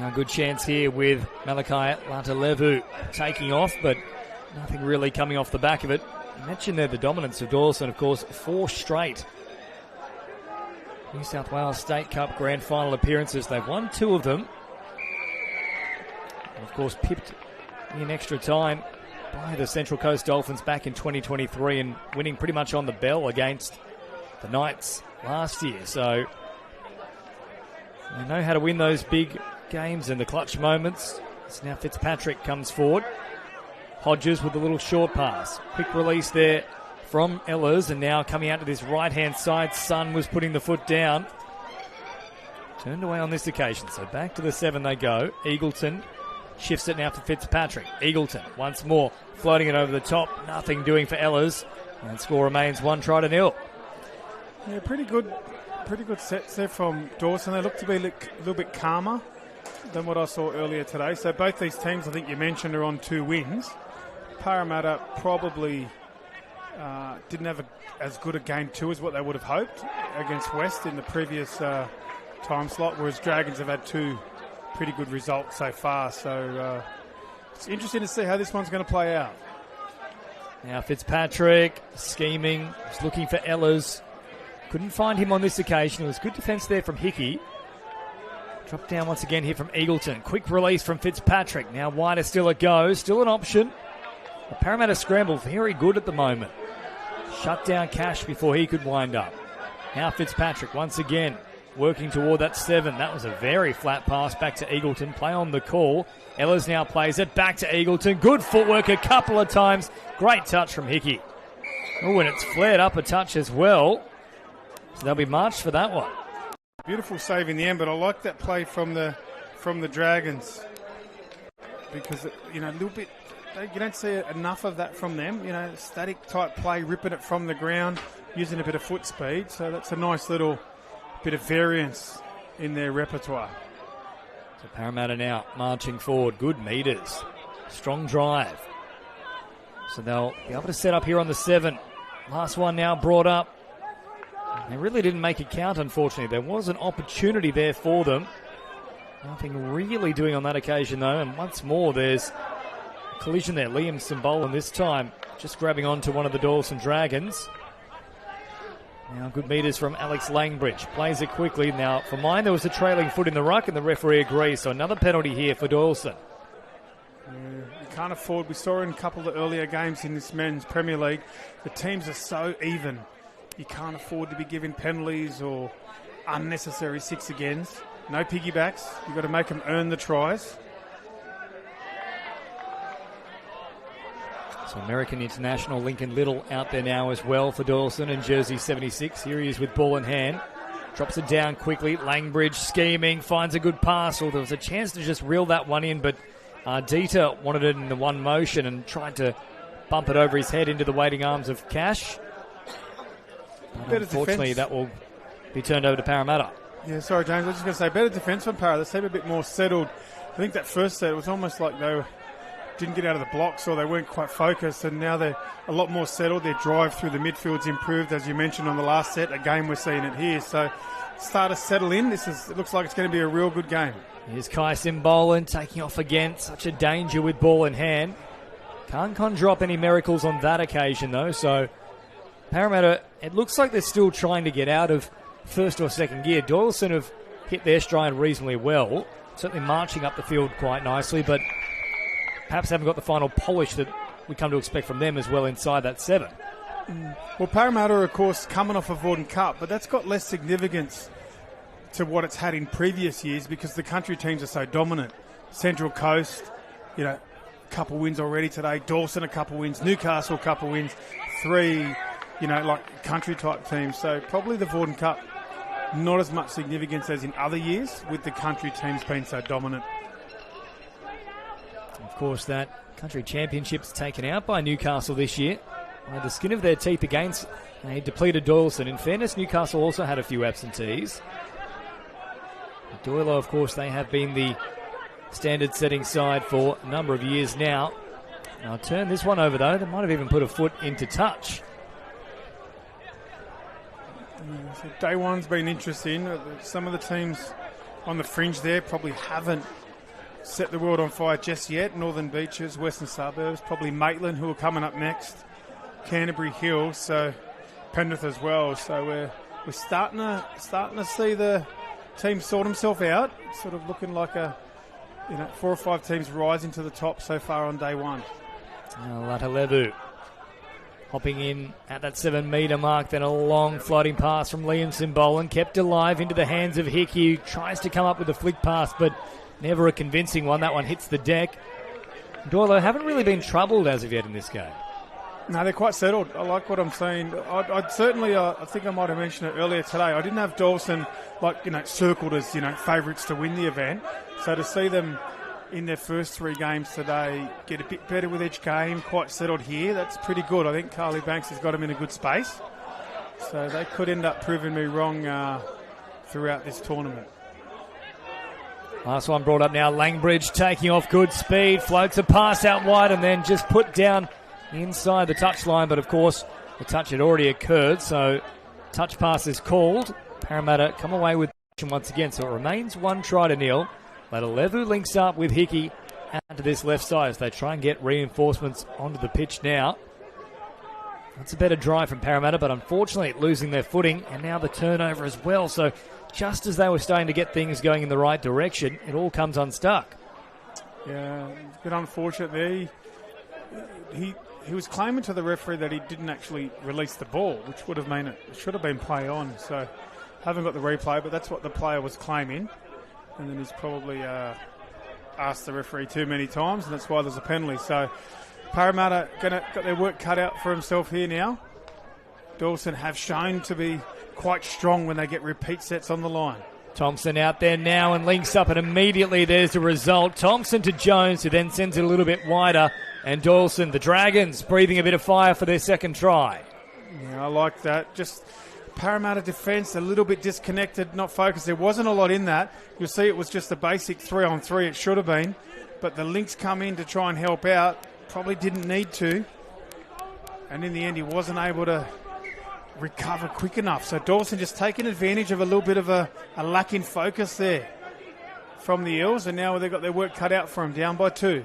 Now, good chance here with Malachi Latalevu taking off, but nothing really coming off the back of it. You mentioned there the dominance of Doyson, of course, 4 straight New South Wales State Cup Grand Final appearances. They've won 2 of them. And of course, pipped in extra time by the Central Coast Dolphins back in 2023 and winning pretty much on the bell against the Knights last year. So they know how to win those big games and the clutch moments. So now Fitzpatrick comes forward. Hodges with a little short pass. Quick release there from Ehlers, and now coming out to this right-hand side, Sun was putting the foot down. Turned away on this occasion, so back to the 7 they go. Eagleton Shifts it now for Fitzpatrick. Eagleton once more floating it over the top. Nothing doing for Ellers. And score remains 1-0. Yeah, pretty good sets there from Doyson. They look to be a little bit calmer than what I saw earlier today. So both these teams, I think you mentioned, are on 2 wins. Parramatta probably didn't have as good a game 2 as what they would have hoped against West in the previous time slot, whereas Dragons have had 2 pretty good results so far. So it's interesting to see how this one's going to play out. Now Fitzpatrick scheming, was looking for Ellers. Couldn't find him on this occasion. It was good defence there from Hickey. Drop down once again here from Eagleton. Quick release from Fitzpatrick. Now wider still a go. Still an option. The Parramatta scramble very good at the moment. Shut down Cash before he could wind up. Now Fitzpatrick once again working toward that 7. That was a very flat pass back to Eagleton. Play on the call. Ellers now plays it back to Eagleton. Good footwork a couple of times. Great touch from Hickey. Oh, and it's flared up a touch as well. So they'll be marched for that one. Beautiful save in the end, but I like that play from the Dragons because a little bit you don't see enough of that from them. Static type play, ripping it from the ground, using a bit of foot speed. So that's a nice little bit of variance in their repertoire. So Parramatta now marching forward. Good meters, strong drive. So they'll be able to set up here on the 7. Last one now brought up. They really didn't make it count, unfortunately. There was an opportunity there for them. Nothing really doing on that occasion, though. And once more, there's a collision there. Liam Simbolan this time just grabbing onto one of the Doyson Dragons. Now good meters from Alex Langbridge. Plays it quickly. Now, for mine, there was a trailing foot in the ruck, and the referee agrees. So another penalty here for Doyson. You can't afford. We saw in a couple of the earlier games in this men's Premier League, the teams are so even. You can't afford to be giving penalties or unnecessary 6-agains. No piggybacks. You've got to make them earn the tries. So American international Lincoln Little out there now as well for Doyson in jersey 76. Here he is with ball in hand. Drops it down quickly. Langbridge scheming. Finds a good pass. Or there was a chance to just reel that one in, but Dieter wanted it in the one motion and tried to bump it over his head into the waiting arms of Cash. Unfortunately, that will be turned over to Parramatta. Yeah, sorry, James. I was just going to say, better defence from Parra. They seem a bit more settled. I think that first set, it was almost like they didn't get out of the blocks or they weren't quite focused, and now they're a lot more settled. Their drive through the midfield's improved, as you mentioned on the last set. Again, we're seeing it here. So start to settle in. It looks like it's going to be a real good game. Here's Kai Simbolan taking off again. Such a danger with ball in hand. Can't conjure up any miracles on that occasion, though, so Parramatta, it looks like they're still trying to get out of first or second gear. Doyson have hit their stride reasonably well, certainly marching up the field quite nicely, but perhaps haven't got the final polish that we come to expect from them as well inside that 7. Well, Parramatta are, of course, coming off a Vorden Cup, but that's got less significance to what it's had in previous years because the country teams are so dominant. Central Coast, a couple wins already today. Doyson, a couple wins. Newcastle, a couple wins. 3... like country-type teams. So probably the Vorden Cup, not as much significance as in other years, with the country teams being so dominant. Of course, that country championship's taken out by Newcastle this year. By the skin of their teeth against a depleted Doyson. In fairness, Newcastle also had a few absentees. Doyle, of course, they have been the standard-setting side for a number of years now. I'll turn this one over, though. They might have even put a foot into touch. So day one's been interesting. Some of the teams on the fringe there probably haven't set the world on fire just yet. Northern Beaches, Western Suburbs, probably Maitland, who are coming up next. Canterbury Hills, so Penrith as well. So we're starting to see the team sort themselves out. It's sort of looking like 4 or 5 teams rising to the top so far on day one. Latalevu hopping in at that 7-metre mark, then a long floating pass from Liam Simbolan, kept alive into the hands of Hickey, who tries to come up with a flick pass, but never a convincing one. That one hits the deck. Doyle haven't really been troubled as of yet in this game. No, they're quite settled. I like what I'm seeing. I'd certainly, I think I might have mentioned it earlier today, I didn't have Doyson circled as, favourites to win the event. So to see them in their first 3 games today, get a bit better with each game, quite settled here. That's pretty good. I think Carly Banks has got them in a good space. So they could end up proving me wrong throughout this tournament. Last one brought up now. Langbridge taking off good speed, floats a pass out wide and then just put down inside the touchline. But of course, the touch had already occurred, so touch pass is called. Parramatta come away with once again, so it remains 1-0. Latalevu links up with Hickey out to this left side as they try and get reinforcements onto the pitch now. That's a better drive from Parramatta, but unfortunately losing their footing, and now the turnover as well. So just as they were starting to get things going in the right direction, it all comes unstuck. Yeah, it's a bit unfortunate there. He was claiming to the referee that he didn't actually release the ball, which would have meant it should have been play on. So haven't got the replay, but that's what the player was claiming. And then he's probably asked the referee too many times, and that's why there's a penalty. So Parramatta got their work cut out for himself here now. Doyson have shown to be quite strong when they get repeat sets on the line. Thompson out there now and links up, and immediately there's the result. Thompson to Jones, who then sends it a little bit wider. And Doyson, the Dragons, breathing a bit of fire for their second try. Yeah, I like that. Just Parramatta defence a little bit disconnected, not focused. There wasn't a lot in that. You'll see it was just a basic 3-on-3. It should have been. But the links come in to try and help out. Probably didn't need to. And in the end, he wasn't able to recover quick enough. So Doyson just taking advantage of a little bit of a lack in focus there from the Eels. And now they've got their work cut out for him, down by 2.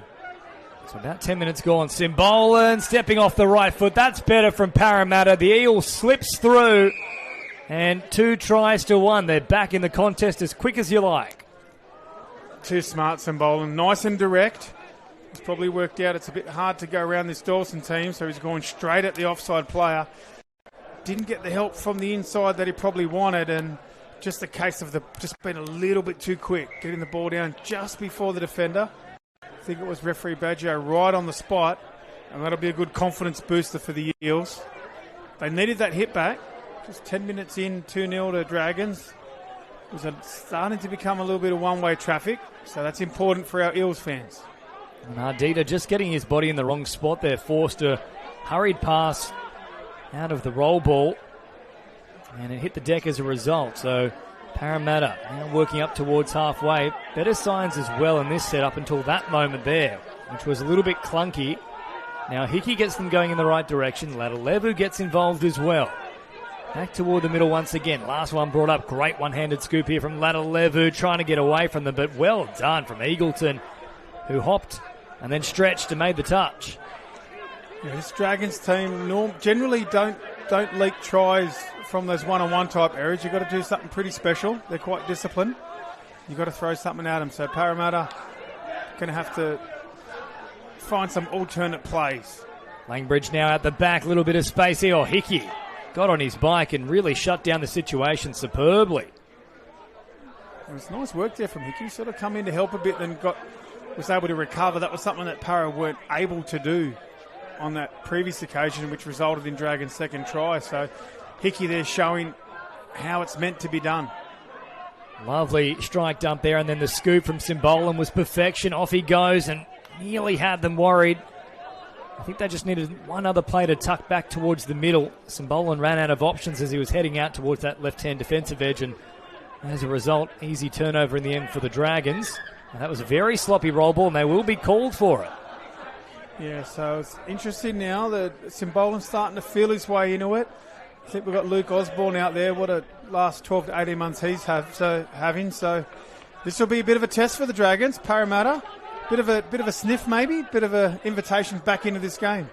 So about 10 minutes gone. Simbolan stepping off the right foot. That's better from Parramatta. The Eels slips through. And 2 tries to 1. They're back in the contest as quick as you like. Too smart, Simbolan. Nice and direct. It's probably worked out. It's a bit hard to go around this Doyson team, so he's going straight at the offside player. Didn't get the help from the inside that he probably wanted, and just a case of just being a little bit too quick, getting the ball down just before the defender. I think it was referee Baggio right on the spot, and that'll be a good confidence booster for the Eels. They needed that hit back. Just 10 minutes in, 2-0 to Dragons. It was starting to become a little bit of one-way traffic, so that's important for our Eels fans. And Ardita just getting his body in the wrong spot there, forced a hurried pass out of the roll ball, and it hit the deck as a result. So Parramatta now working up towards halfway. Better signs as well in this set up until that moment there, which was a little bit clunky. Now Hickey gets them going in the right direction. Latalevu gets involved as well. Back toward the middle once again. Last one brought up. Great one-handed scoop here from Latalevu, trying to get away from them, but well done from Eagleton, who hopped and then stretched and made the touch. Yeah, this Dragons team generally don't leak tries from those one-on-one type areas. You've got to do something pretty special. They're quite disciplined. You've got to throw something at them. So Parramatta going to have to find some alternate plays. Langbridge now at the back, a little bit of space here. Oh, Hickey got on his bike and really shut down the situation superbly. It was nice work there from Hickey. Sort of come in to help a bit, then was able to recover. That was something that Para weren't able to do on that previous occasion, which resulted in Dragon's second try. So Hickey there showing how it's meant to be done. Lovely strike dump there, and then the scoop from Simbolan was perfection. Off he goes and nearly had them worried. I think they just needed one other play to tuck back towards the middle. Simbolan ran out of options as he was heading out towards that left-hand defensive edge, and as a result, easy turnover in the end for the Dragons. And that was a very sloppy roll ball, and they will be called for it. Yeah, so it's interesting now that Simbolan's starting to feel his way into it. I think we've got Luke Osborne out there. What a last 12 to 18 months he's having. So this will be a bit of a test for the Dragons. Parramatta, bit of a sniff maybe, bit of an invitation back into this game.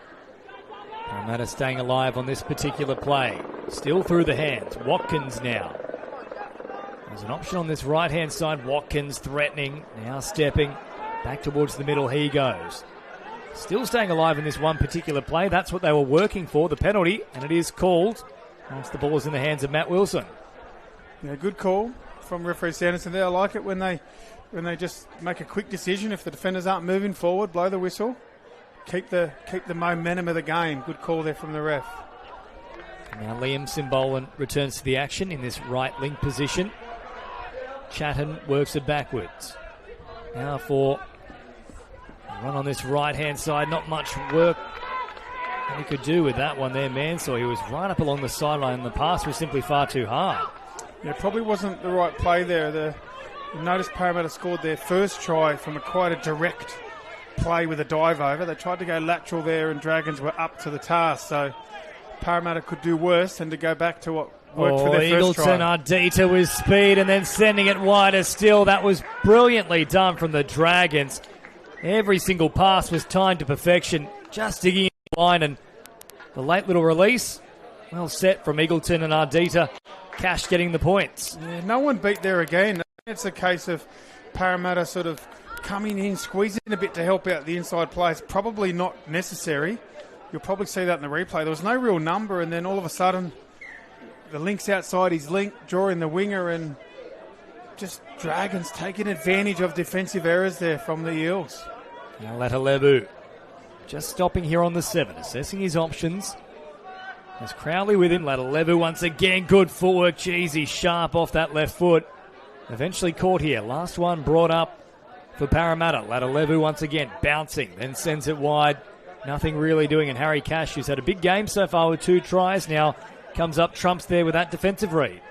Parramatta staying alive on this particular play. Still through the hands. Watkins now. There's an option on this right-hand side. Watkins threatening, now stepping back towards the middle. He goes. Still staying alive in this one particular play. That's what they were working for, the penalty, and it is called once the ball is in the hands of Matt Wilson. Yeah, good call from referee Sanderson there. I like it when they just make a quick decision. If the defenders aren't moving forward, blow the whistle. Keep the momentum of the game. Good call there from the ref. Now Liam Simbolan returns to the action in this right link position. Chatton works it backwards. Now for Run on this right-hand side, not much work he could do with that one there, Mansour. He was right up along the sideline. The pass was simply far too hard. Yeah, probably wasn't the right play there. You notice Parramatta scored their first try from quite a direct play with a dive over. They tried to go lateral there and Dragons were up to the task. So Parramatta could do worse than to go back to what worked for their first try. Eagleton Ardita with speed and then sending it wider still. That was brilliantly done from the Dragons. Every single pass was timed to perfection. Just digging in the line, and the late little release, well set from Eagleton and Ardita. Cash getting the points. Yeah, no one beat there again. It's a case of Parramatta sort of coming in, squeezing a bit to help out the inside players. Probably not necessary. You'll probably see that in the replay. There was no real number, and then all of a sudden, the link's outside his link, drawing the winger, and just Dragons taking advantage of defensive errors there from the Eels. Now Latalevu just stopping here on the 7, assessing his options. There's Crowley with him. Latalevu once again, good footwork. Jeez, he's sharp off that left foot. Eventually caught here. Last one brought up for Parramatta. Latalevu once again bouncing, then sends it wide. Nothing really doing. And Harry Cash, who's had a big game so far with 2 tries, now comes up trumps there with that defensive read.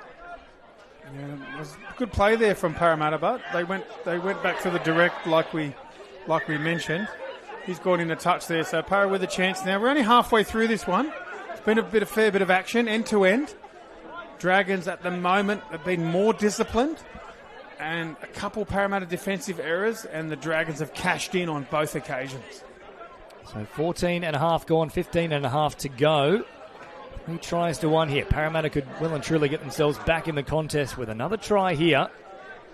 Yeah, it was a good play there from Parramatta, but they went back to the direct like we mentioned. He's gone in a touch there, so Parra with a chance now. We're only halfway through this one. It's been a fair bit of action, end to end. Dragons at the moment have been more disciplined, and a couple Parramatta defensive errors, and the Dragons have cashed in on both occasions. So 14 and a half gone, 15 and a half to go. 3 tries to 1 here. Parramatta could well and truly get themselves back in the contest with another try here.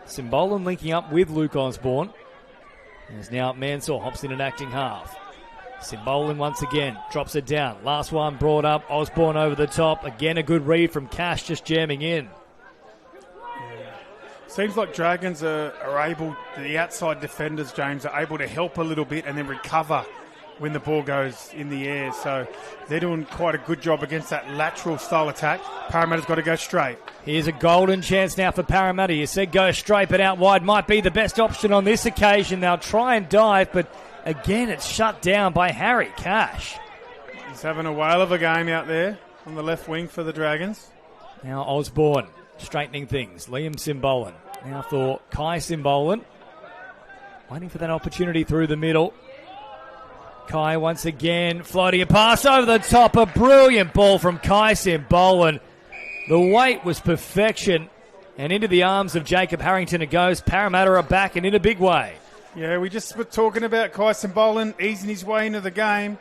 Simbolan linking up with Luke Osborne. As now Mansour hops in an acting half. Simbolan once again drops it down. Last one brought up. Osborne over the top. Again a good read from Cash, just jamming in. Seems like Dragons are able, the outside defenders, James, are able to help a little bit and then recover when the ball goes in the air. So they're doing quite a good job against that lateral style attack. Parramatta's got to go straight. Here's a golden chance now for Parramatta. You said go straight, but out wide might be the best option on this occasion. They'll try and dive, but again it's shut down by Harry Cash. He's having a whale of a game out there on the left wing for the Dragons. Now Osborne straightening things. Liam Simbolan. Now for Kai Simbolan. Waiting for that opportunity through the middle. Kai once again floating a pass over the top. A brilliant ball from Kai Simbolan. The weight was perfection. And into the arms of Jacob Harrington it goes. Parramatta are back and in a big way. Yeah, we just were talking about Kai Simbolan easing his way into the game.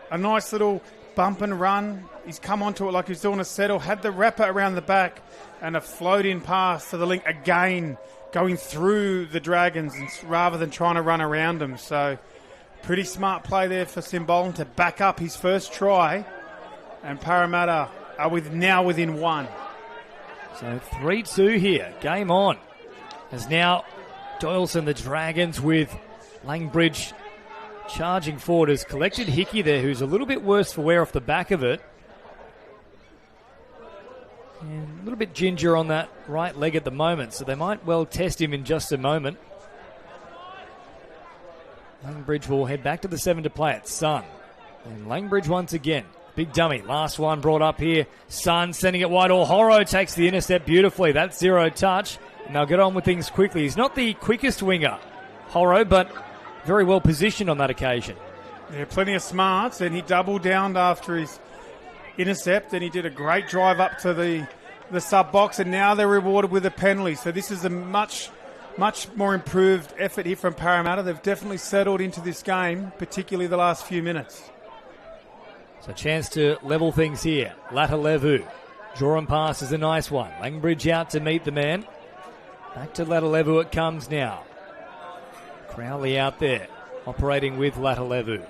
A nice little bump and run. He's come onto it like he's doing a settle. Had the wrapper around the back and a float-in pass to the link again, going through the Dragons rather than trying to run around them. So pretty smart play there for Simbolan to back up his first try. And Parramatta are now within 1. So 3-2 here. Game on. As now Doyson, the Dragons, with Langbridge charging forward, has collected Hickey there, who's a little bit worse for wear off the back of it. And a little bit ginger on that right leg at the moment, so they might well test him in just a moment. Langbridge will head back to the 7 to play it. Sun. And Langbridge once again. Big dummy. Last one brought up here. Sun sending it wide. Horo takes the intercept beautifully. That's 0 touch. And they'll get on with things quickly. He's not the quickest winger, Horo, but very well positioned on that occasion. Yeah, plenty of smarts, and he doubled down after his intercept, and he did a great drive up to the sub-box, and now they're rewarded with a penalty. So this is a much more improved effort here from Parramatta. They've definitely settled into this game, particularly the last few minutes. So chance to level things here. Latalevu. Draw and pass is a nice one. Langbridge out to meet the man. Back to Latalevu it comes now. Crowley out there, operating with Latalevu.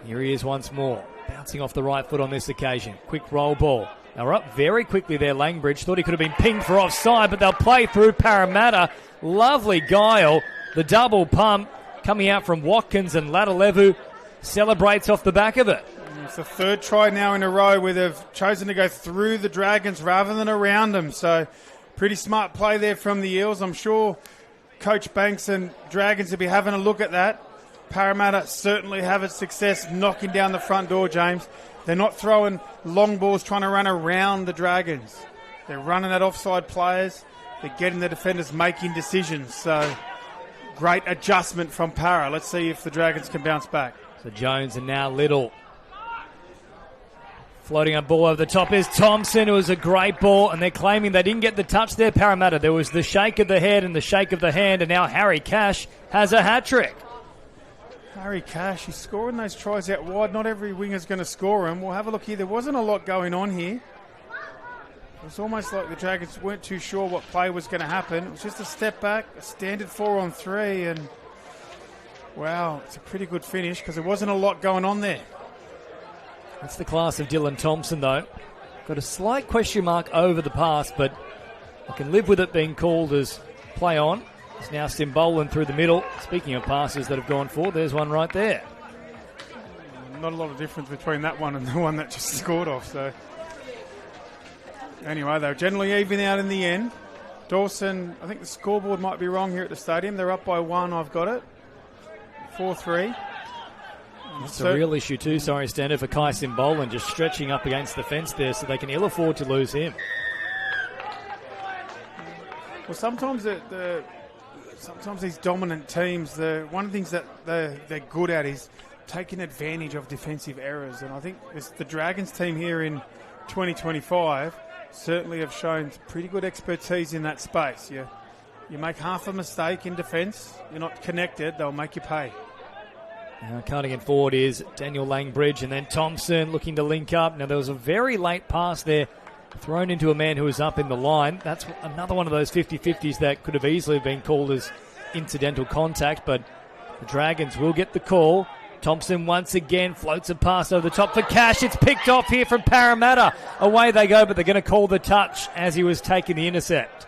Here he is once more, bouncing off the right foot on this occasion. Quick roll ball. They were up very quickly there, Langbridge. Thought he could have been pinged for offside, but they'll play through Parramatta. Lovely guile. The double pump coming out from Watkins, and Latalevu celebrates off the back of it. It's the 3rd try now in a row where they've chosen to go through the Dragons rather than around them. So pretty smart play there from the Eels. I'm sure Coach Banks and Dragons will be having a look at that. Parramatta certainly having success knocking down the front door, James. They're not throwing long balls trying to run around the Dragons. They're running at offside players. They're getting the defenders making decisions. So great adjustment from Para. Let's see if the Dragons can bounce back. So Jones and now Little. Floating a ball over the top is Thompson. It was a great ball, and they're claiming they didn't get the touch there, Parramatta. There was the shake of the head and the shake of the hand, and now Harry Cash has a hat-trick. Harry Cash, he's scoring those tries out wide. Not every winger's going to score them. We'll have a look here. There wasn't a lot going on here. It was almost like the Dragons weren't too sure what play was going to happen. It was just a step back, a standard 4-on-3, and wow, it's a pretty good finish because there wasn't a lot going on there. That's the class of Dylan Thompson, though. Got a slight question mark over the pass, but I can live with it being called as play on. It's now Simbolan through the middle. Speaking of passes that have gone forward, there's one right there. Not a lot of difference between that one and the one that just scored off. So anyway, they're generally even out in the end. Dawson, I think the scoreboard might be wrong here at the stadium. They're up by 1, I've got it. 4-3. It's a real issue too, sorry, Stander, for Kai Simbolan just stretching up against the fence there, so they can ill afford to lose him. Well, sometimes sometimes these dominant teams, one of the things that they're good at is taking advantage of defensive errors. And I think the Dragons team here in 2025 certainly have shown pretty good expertise in that space. You make half a mistake in defence, you're not connected, they'll make you pay. Now cutting it forward is Daniel Langbridge, and then Thompson looking to link up. Now there was a very late pass there thrown into a man who was up in the line. That's another one of those 50-50s that could have easily been called as incidental contact, but the Dragons will get the call. Thompson once again floats a pass over the top for Cash. It's picked off here from Parramatta. Away they go, but they're going to call the touch as he was taking the intercept.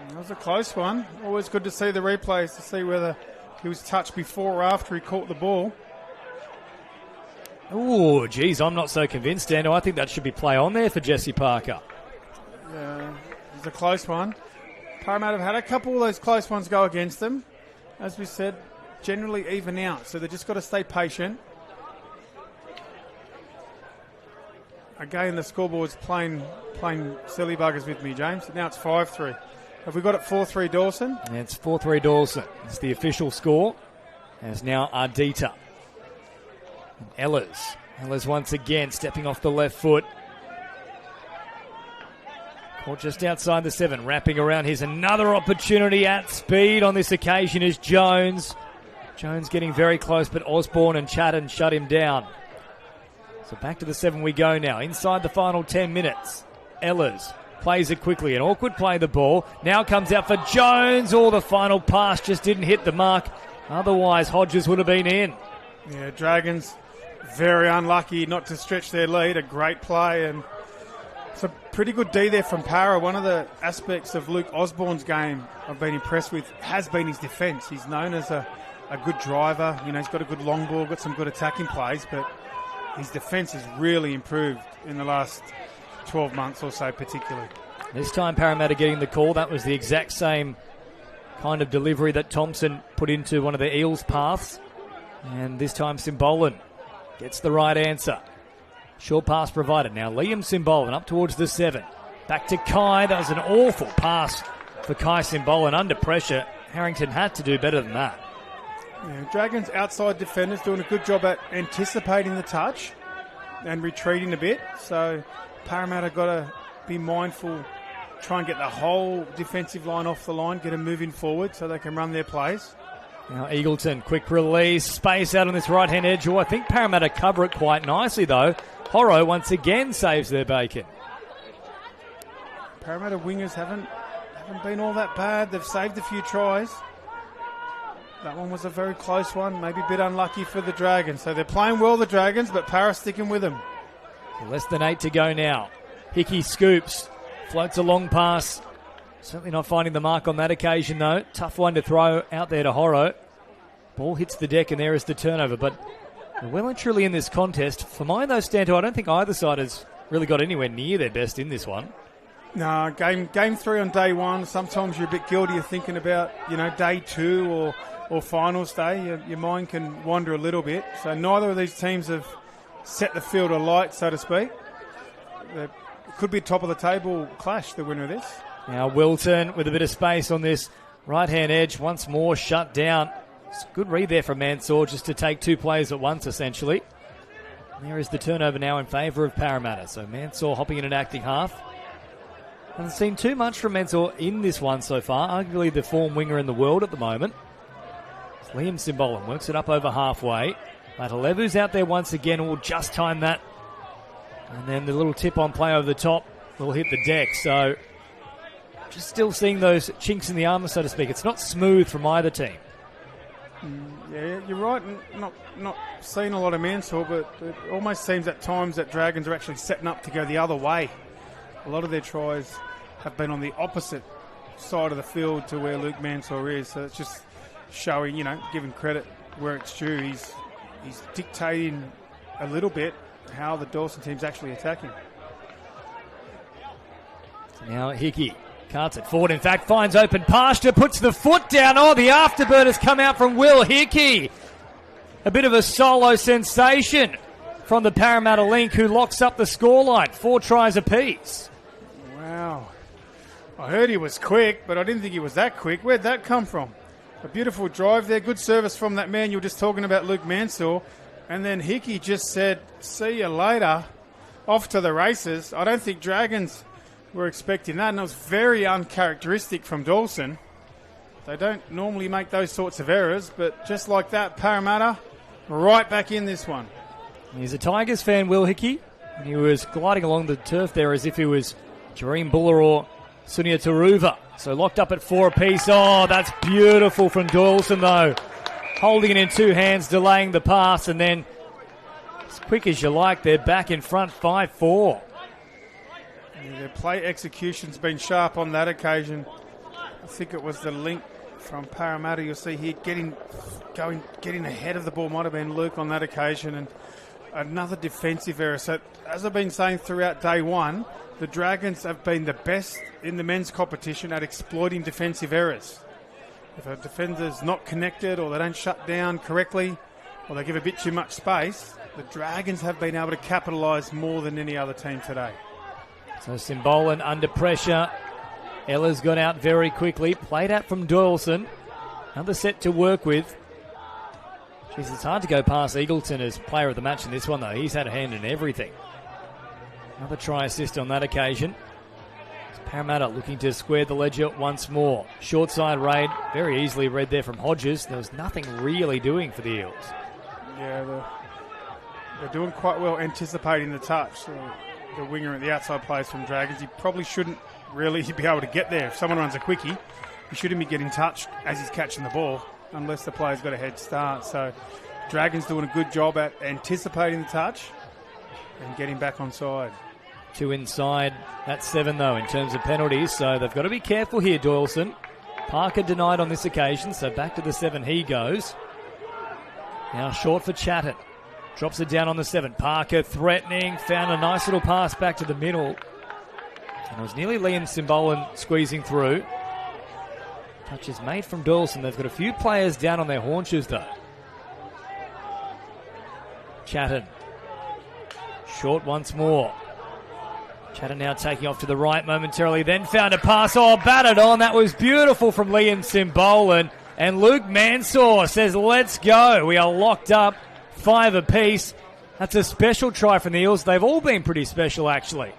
That was a close one. Always good to see the replays to see whether he was touched before or after he caught the ball. Oh, geez, I'm not so convinced, Dando. I think that should be play on there for Jesse Parker. Yeah, it was a close one. Parramatta have had a couple of those close ones go against them. As we said, generally even out, so they've just got to stay patient. Again, the scoreboard's playing silly buggers with me, James. Now it's 5-3. Have we got it 4-3 Dawson? And it's 4-3 Dawson. It's the official score. As now Ardita. And Ehlers once again stepping off the left foot. Caught just outside the 7. Wrapping around. Here's another opportunity at speed. On this occasion is Jones. Jones getting very close, but Osborne and Chatton shut him down. So back to the 7 we go now. Inside the final 10 minutes. Ehlers plays it quickly. An awkward play the ball. Now comes out for Jones. The final pass just didn't hit the mark. Otherwise, Hodges would have been in. Yeah, Dragons very unlucky not to stretch their lead. A great play, and it's a pretty good D there from Para. One of the aspects of Luke Osborne's game I've been impressed with has been his defence. He's known as a good driver. He's got a good long ball, got some good attacking plays, but his defence has really improved in the last 12 months or so particularly. This time Parramatta getting the call. That was the exact same kind of delivery that Thompson put into one of the Eels' paths. And this time Simbolan gets the right answer. Short pass provided. Now Liam Simbolan up towards the 7. Back to Kai. That was an awful pass for Kai Simbolan under pressure. Harrington had to do better than that. Yeah, Dragons outside defenders doing a good job at anticipating the touch and retreating a bit. So Parramatta got to be mindful, try and get the whole defensive line off the line, get them moving forward so they can run their plays. Now Eagleton, quick release, space out on this right-hand edge. I think Parramatta cover it quite nicely though. Horro once again saves their bacon. Parramatta wingers haven't been all that bad. They've saved a few tries. That one was a very close one, maybe a bit unlucky for the Dragons. So they're playing well, the Dragons, but Para sticking with them. Less than 8 to go now. Hickey scoops, floats a long pass. Certainly not finding the mark on that occasion, though. Tough one to throw out there to Horro. Ball hits the deck, and there is the turnover. But well and truly in this contest, for mine, though, Stanto, I don't think either side has really got anywhere near their best in this one. No, game 3 on day 1. Sometimes you're a bit guilty of thinking about, day 2 or finals day. Your mind can wander a little bit. So neither of these teams have set the field alight, so to speak. It could be a top of the table clash, the winner of this. Now Wilton with a bit of space on this right-hand edge, once more shut down. It's a good read there from Mansour, just to take 2 players at once, essentially. There is the turnover now in favour of Parramatta. So Mansour hopping in and acting half. Haven't seen too much from Mansour in this one so far. Arguably the form winger in the world at the moment. Liam Simbolan works it up over halfway. Latalevu's out there once again. Will just time that. And then the little tip-on play over the top will hit the deck. So just still seeing those chinks in the armour, so to speak. It's not smooth from either team. Yeah, you're right. Not seeing a lot of Mansour, but it almost seems at times that Dragons are actually setting up to go the other way. A lot of their tries have been on the opposite side of the field to where Luke Mansour is. So it's just showing, giving credit where it's due. He's dictating a little bit how the Doyson team's actually attacking. Now Hickey carts it forward, in fact, finds open pasture, puts the foot down. Oh, the afterburn has come out from Will Hickey. A bit of a solo sensation from the Parramatta link, who locks up the scoreline. 4 tries apiece. Wow. I heard he was quick, but I didn't think he was that quick. Where'd that come from? A beautiful drive there. Good service from that man you were just talking about, Luke Mansour. And then Hickey just said, see you later, off to the races. I don't think Dragons were expecting that, and it was very uncharacteristic from Doyson. They don't normally make those sorts of errors, but just like that, Parramatta right back in this one. He's a Tigers fan, Will Hickey. And he was gliding along the turf there as if he was Jareem Buller or Sunia Taruva. So locked up at 4 apiece. Oh, that's beautiful from Doyson, though. Holding it in 2 hands, delaying the pass, and then as quick as you like, they're back in front 5-4. Yeah, their play execution's been sharp on that occasion. I think it was the link from Parramatta. You'll see here getting ahead of the ball. Might have been Luke on that occasion, and another defensive error. So as I've been saying throughout day 1, the Dragons have been the best in the men's competition at exploiting defensive errors. If a defender's not connected, or they don't shut down correctly, or they give a bit too much space, the Dragons have been able to capitalise more than any other team today. So Simbolan under pressure. Ella's got out very quickly. Played out from Doyson. Another set to work with. Jeez, it's hard to go past Eagleton as player of the match in this one, though. He's had a hand in everything. Another try assist on that occasion. It's Parramatta looking to square the ledger once more. Short side raid, very easily read there from Hodges. There was nothing really doing for the Eels. Yeah, they're doing quite well anticipating the touch. The winger and the outside players from Dragons, he probably shouldn't really be able to get there. If someone runs a quickie, he shouldn't be getting touched as he's catching the ball, unless the player's got a head start. So Dragons doing a good job at anticipating the touch and getting back on side. 2 inside. That's 7, though, in terms of penalties. So they've got to be careful here, Doyson. Parker denied on this occasion, so back to the 7 he goes. Now short for Chatton. Drops it down on the 7. Parker threatening. Found a nice little pass back to the middle. And it was nearly Liam Simbolan squeezing through. Touch is made from Doyson. They've got a few players down on their haunches, though. Chatton. Short once more. Chatton now taking off to the right momentarily. Then found a pass. Oh, batted on. That was beautiful from Liam Simbolan. And Luke Mansour says, let's go. We are locked up. 5 apiece. That's a special try from the Eels. They've all been pretty special, actually.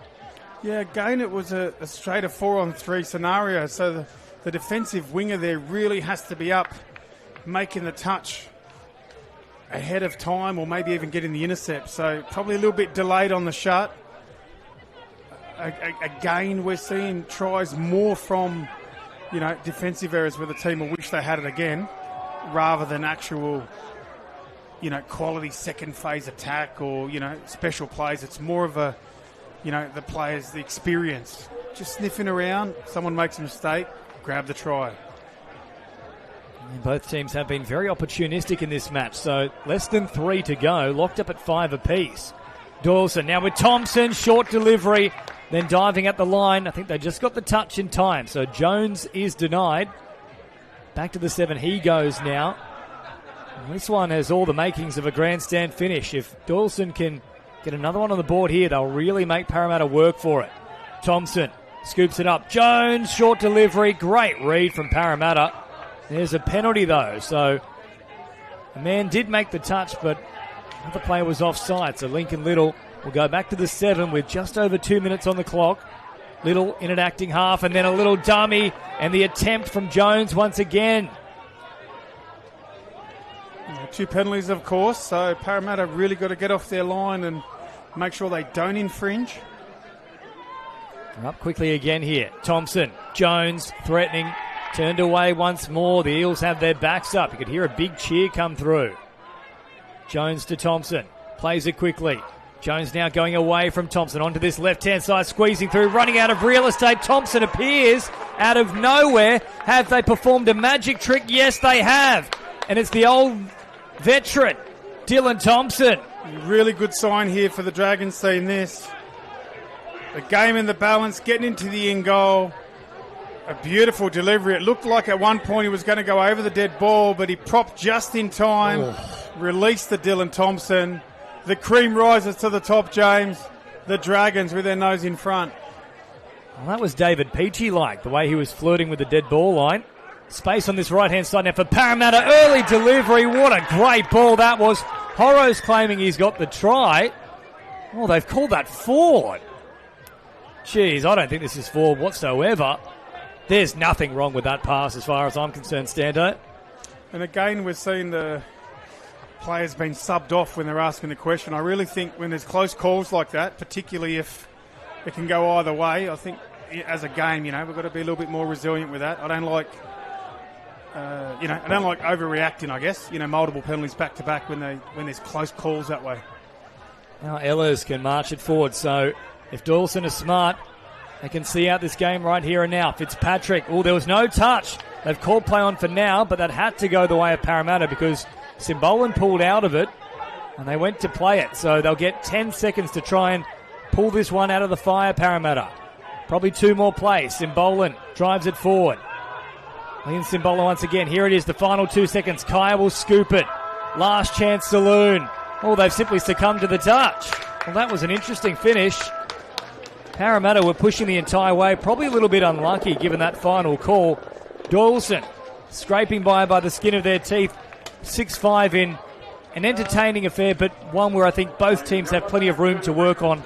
Yeah, again, it was a straight 4-on-3 scenario. So the defensive winger there really has to be up, making the touch ahead of time, or maybe even getting the intercept. So probably a little bit delayed on the shot. Again, we're seeing tries more from, defensive errors where the team will wish they had it again, rather than actual, quality second phase attack or, special plays. It's more of a, the players, the experience. Just sniffing around, someone makes a mistake, grab the try. And both teams have been very opportunistic in this match, so less than 3 to go, locked up at 5 apiece. Doyson now with Thompson, short delivery, then diving at the line. I think they just got the touch in time. So Jones is denied. Back to the 7 he goes now. And this one has all the makings of a grandstand finish. If Doyson can get another one on the board here, they'll really make Parramatta work for it. Thompson scoops it up. Jones, short delivery. Great read from Parramatta. There's a penalty though. So the man did make the touch, but the player was offside. So Lincoln Little will go back to the 7 with just over 2 minutes on the clock. Little in an acting half, and then a little dummy, and the attempt from Jones once again. 2 penalties, of course, so Parramatta really got to get off their line and make sure they don't infringe. They're up quickly again here. Thompson, Jones threatening, turned away once more. The Eels have their backs up. You could hear a big cheer come through. Jones to Thompson, plays it quickly. Jones now going away from Thompson onto this left-hand side, squeezing through, running out of real estate. Thompson appears out of nowhere. Have they performed a magic trick? Yes, they have. And it's the old veteran, Dylan Thompson. Really good sign here for the Dragons seeing this. The game in the balance, getting into the end goal. A beautiful delivery. It looked like at one point he was going to go over the dead ball, but he propped just in time. Released the Dylan Thompson. The cream rises to the top, James. The Dragons with their nose in front. Well, that was David Peachy-like, the way he was flirting with the dead ball line. Space on this right-hand side now for Parramatta. Early delivery. What a great ball that was. Horro's claiming he's got the try. Oh, they've called that forward. Jeez, I don't think this is forward whatsoever. There's nothing wrong with that pass as far as I'm concerned, Stando. And again, we're seeing the players being subbed off when they're asking the question. I really think when there's close calls like that, particularly if it can go either way, I think as a game, we've got to be a little bit more resilient with that. I don't like, overreacting, I guess. Multiple penalties back to back when there's close calls that way. Now Ehlers can march it forward. So if Doyson is smart, they can see out this game right here and now. Fitzpatrick. Oh, there was no touch. They've called play on for now, but that had to go the way of Parramatta because Simbolan pulled out of it and they went to play it. So they'll get 10 seconds to try and pull this one out of the fire, Parramatta. Probably 2 more plays. Simbolan drives it forward. Ian Simbolan once again. Here it is, the final 2 seconds. Kaya will scoop it. Last chance saloon. Oh, they've simply succumbed to the touch. Well, that was an interesting finish. Parramatta were pushing the entire way. Probably a little bit unlucky given that final call. Doyson scraping by the skin of their teeth. 6-5 in an entertaining affair, but one where I think both teams have plenty of room to work on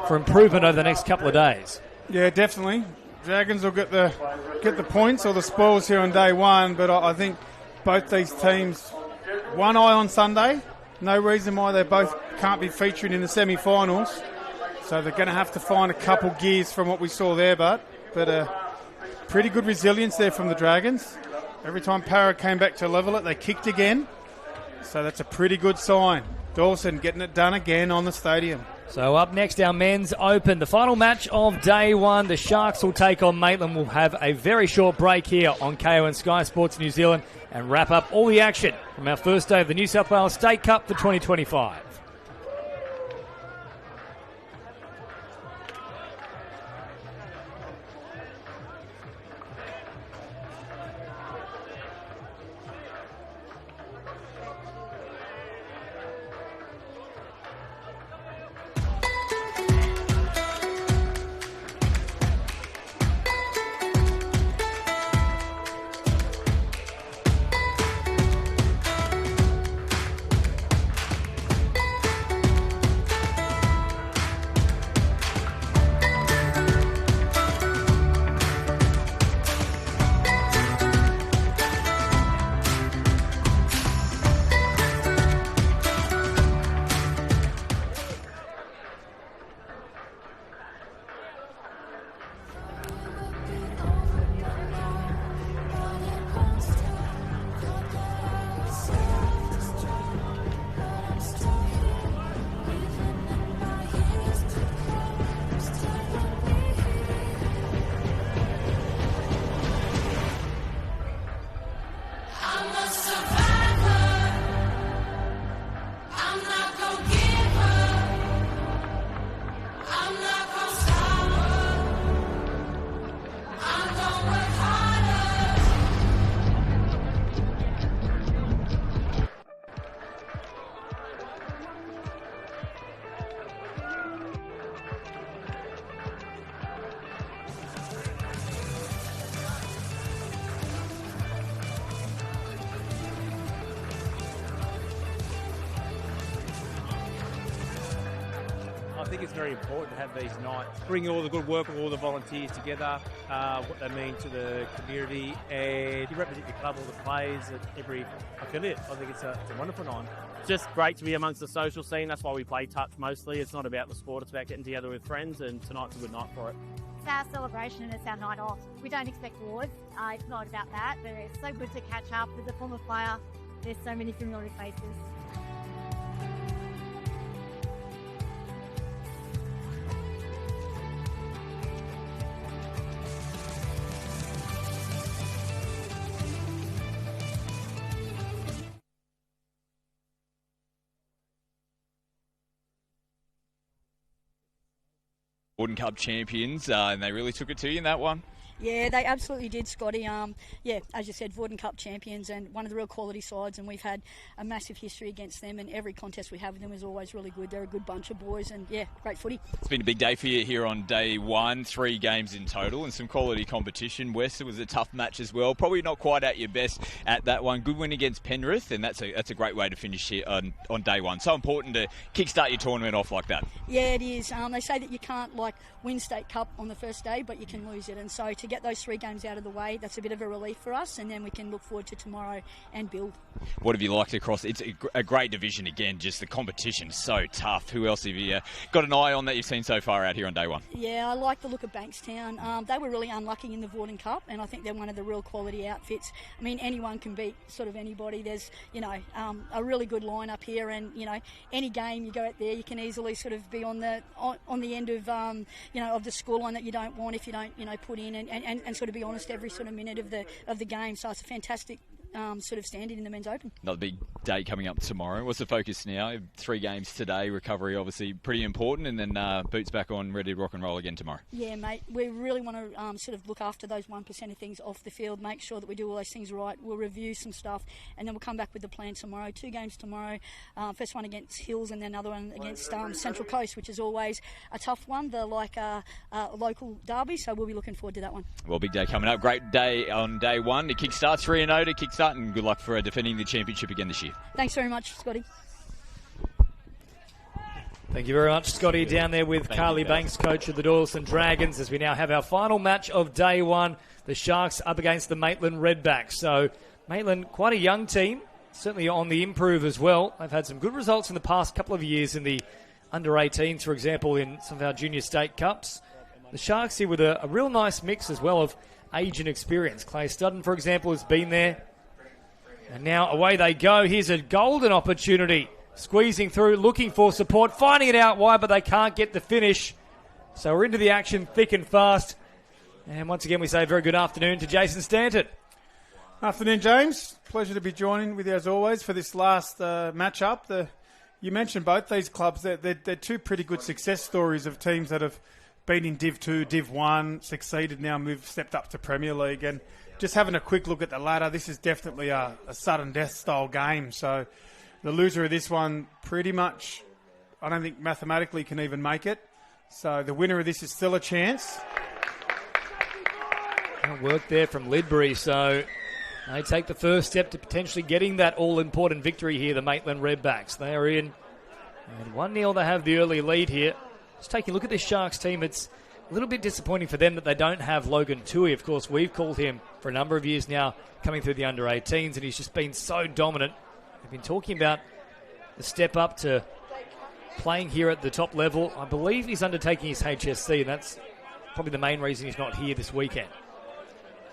for improvement over the next couple of days. Yeah, definitely. Dragons will get the points or the spoils here on day one, but I think both these teams, one eye on Sunday. No reason why they both can't be featured in the semi-finals. So they're going to have to find a couple gears from what we saw there, but pretty good resilience there from the Dragons. Every time Parra came back to level it, they kicked again. So that's a pretty good sign. Doyson getting it done again on the stadium. So up next, our men's open. The final match of day one. The Sharks will take on Maitland. We'll have a very short break here on KO and Sky Sports New Zealand and wrap up all the action from our first day of the New South Wales State Cup for 2025. think it's very important to have these nights, bring all the good work of all the volunteers together, what they mean to the community, and you represent your club, all the players at every affiliate. I think it's a wonderful night. It's just great to be amongst the social scene. That's why we play touch mostly. It's not about the sport, it's about getting together with friends, and tonight's a good night for it. It's our celebration and it's our night off. We don't expect awards. It's not about that, but it's so good to catch up. As a former player, there's so many familiar faces. Gordon Cup champions, and they really took it to you in that one. Yeah, they absolutely did, Scotty. As you said, Vorden Cup champions and one of the real quality sides, and we've had a massive history against them, and every contest we have with them is always really good. They're a good bunch of boys, and yeah, great footy. It's been a big day for you here on day one, 3 games in total and some quality competition. West, it was a tough match as well, probably not quite at your best at that one. Good win against Penrith, and that's a great way to finish here on day one. So important to kickstart your tournament off like that. Yeah, it is. They say that you can't win State Cup on the first day, but you can lose it, and so to get those 3 games out of the way, that's a bit of a relief for us, and then we can look forward to tomorrow and build. What have you liked across? It's a great division again, just the competition so tough. Who else have you got an eye on that you've seen so far out here on day one? Yeah, I like the look of Bankstown. They were really unlucky in the Vorden Cup, and I think they're one of the real quality outfits. I mean, anyone can beat sort of anybody. There's, a really good lineup here, and, any game you go out there, you can easily sort of be on the end of, of the scoreline that you don't want if you don't, put in and sort of be honest every sort of minute of the game. So it's a fantastic sort of standard in the men's open. Another big day coming up tomorrow. What's the focus now? 3 games today, recovery obviously pretty important, and then boots back on, ready to rock and roll again tomorrow. Yeah, mate, we really want to sort of look after those 1% of things off the field, make sure that we do all those things right. We'll review some stuff, and then we'll come back with the plan tomorrow. 2 games tomorrow, first one against Hills and then another one against Central Coast, which is always a tough one. They're like a local derby, so we'll be looking forward to that one. Well, big day coming up. Great day on day one to kickstart, 3-0 to kickstart, and good luck for defending the championship again this year. Thanks very much, Scotty. Thank you very much, Scotty, down there with Carly Banks, coach of the Doyson Dragons, as we now have our final match of day one. The Sharks up against the Maitland Redbacks. So Maitland, quite a young team, certainly on the improve as well. They've had some good results in the past couple of years in the under-18s, for example, in some of our junior state cups. The Sharks here with a real nice mix as well of age and experience. Clay Studden, for example, has been there. And now away they go. Here's a golden opportunity. Squeezing through, looking for support, finding it out wide, but they can't get the finish. So we're into the action thick and fast. And once again, we say a very good afternoon to Jason Stanton. Afternoon, James. Pleasure to be joining with you as always for this last match-up. You mentioned both these clubs. They're 2 pretty good success stories of teams that have been in Div 2, Div 1, succeeded, now stepped up to Premier League. And just having a quick look at the ladder, this is definitely a sudden death style game. So the loser of this one pretty much, I don't think mathematically can even make it. So the winner of this is still a chance. Work there from Lidbury, so they take the first step to potentially getting that all-important victory here, the Maitland Redbacks. They are in, and 1-0 they have the early lead here. Just taking a look at this Sharks team, it's a little bit disappointing for them that they don't have Logan Tui. Of course, we've called him for a number of years now, coming through the under-18s, and he's just been so dominant. We've been talking about the step up to playing here at the top level. I believe he's undertaking his HSC, and that's probably the main reason he's not here this weekend.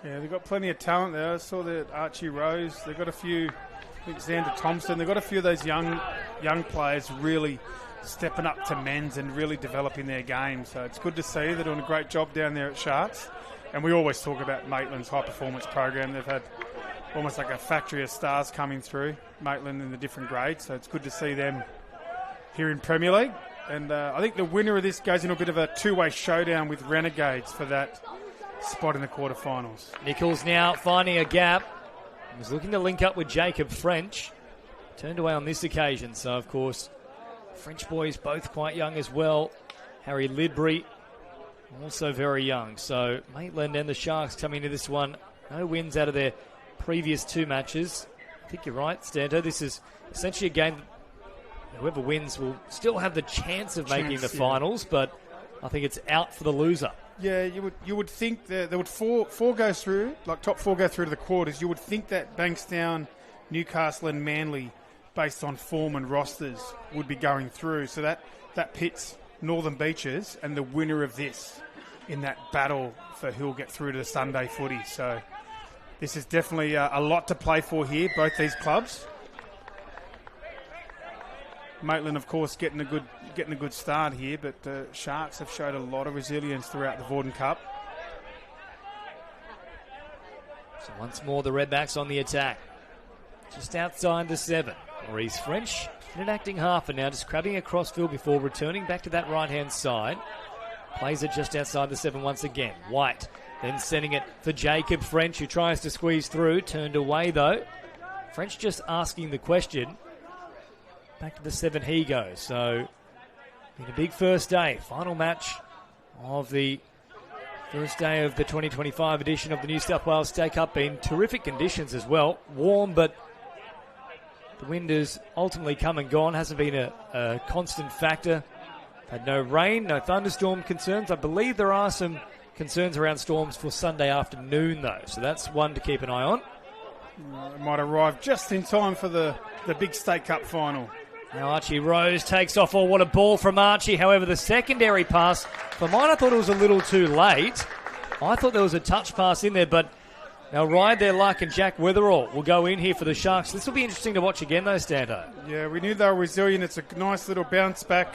Yeah, they've got plenty of talent there. I saw that Archie Rose. They've got a few, I think Xander Thompson. They've got a few of those young players really stepping up to men's and really developing their game. So it's good to see they're doing a great job down there at Sharks. And we always talk about Maitland's high-performance program. They've had almost like a factory of stars coming through, Maitland in the different grades. So it's good to see them here in Premier League. And I think the winner of this goes in a bit of a 2-way showdown with Renegades for that spot in the quarterfinals. Nichols now finding a gap. He was looking to link up with Jacob French. Turned away on this occasion. So, of course, French boys both quite young as well. Harry Lidbury also very young. So Maitland and the Sharks coming into this one. No wins out of their previous 2 matches. I think you're right, Stanto. This is essentially a game whoever wins will still have the chance of making the finals, but I think it's out for the loser. Yeah, you would think that there would four go through, like top 4 go through to the quarters. You would think that Bankstown, Newcastle and Manly, based on form and rosters, would be going through. So that pits Northern Beaches and the winner of this in that battle for who will get through to the Sunday footy. So this is definitely a lot to play for here, both these clubs. Maitland, of course, getting a good start here, but the Sharks have showed a lot of resilience throughout the Vorden Cup. So once more, the Redbacks on the attack. Just outside the 7. Maurice French in an acting half and now just crabbing across field before returning back to that right-hand side. Plays it just outside the 7 once again. White then sending it for Jacob French, who tries to squeeze through. Turned away, though. French just asking the question. Back to the 7 he goes. So, in a big first day, final match of the first day of the 2025 edition of the New South Wales State Cup. Been terrific conditions as well. Warm, but the wind has ultimately come and gone. Hasn't been a constant factor. Had no rain, no thunderstorm concerns. I believe there are some concerns around storms for Sunday afternoon, though. So that's one to keep an eye on. It might arrive just in time for the big State Cup final. Now Archie Rose takes off. Oh, what a ball from Archie. However, the secondary pass, for mine, I thought it was a little too late. I thought there was a touch pass in there, but now ride their luck, and Jack Wetherall will go in here for the Sharks. This will be interesting to watch again, though, Stando. Yeah, we knew they were resilient. It's a nice little bounce back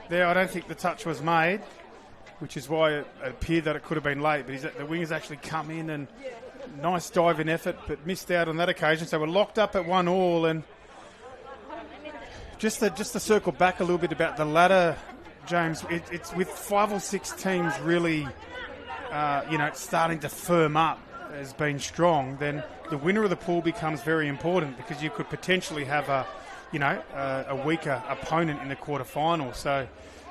there. I don't think the touch was made, which is why it appeared that it could have been late. But the wingers actually come in and nice diving effort, but missed out on that occasion. So we're locked up at 1-1, and just to circle back a little bit about the ladder, James, it's with 5 or 6 teams really, starting to firm up as being strong, then the winner of the pool becomes very important, because you could potentially have a weaker opponent in the quarterfinal. So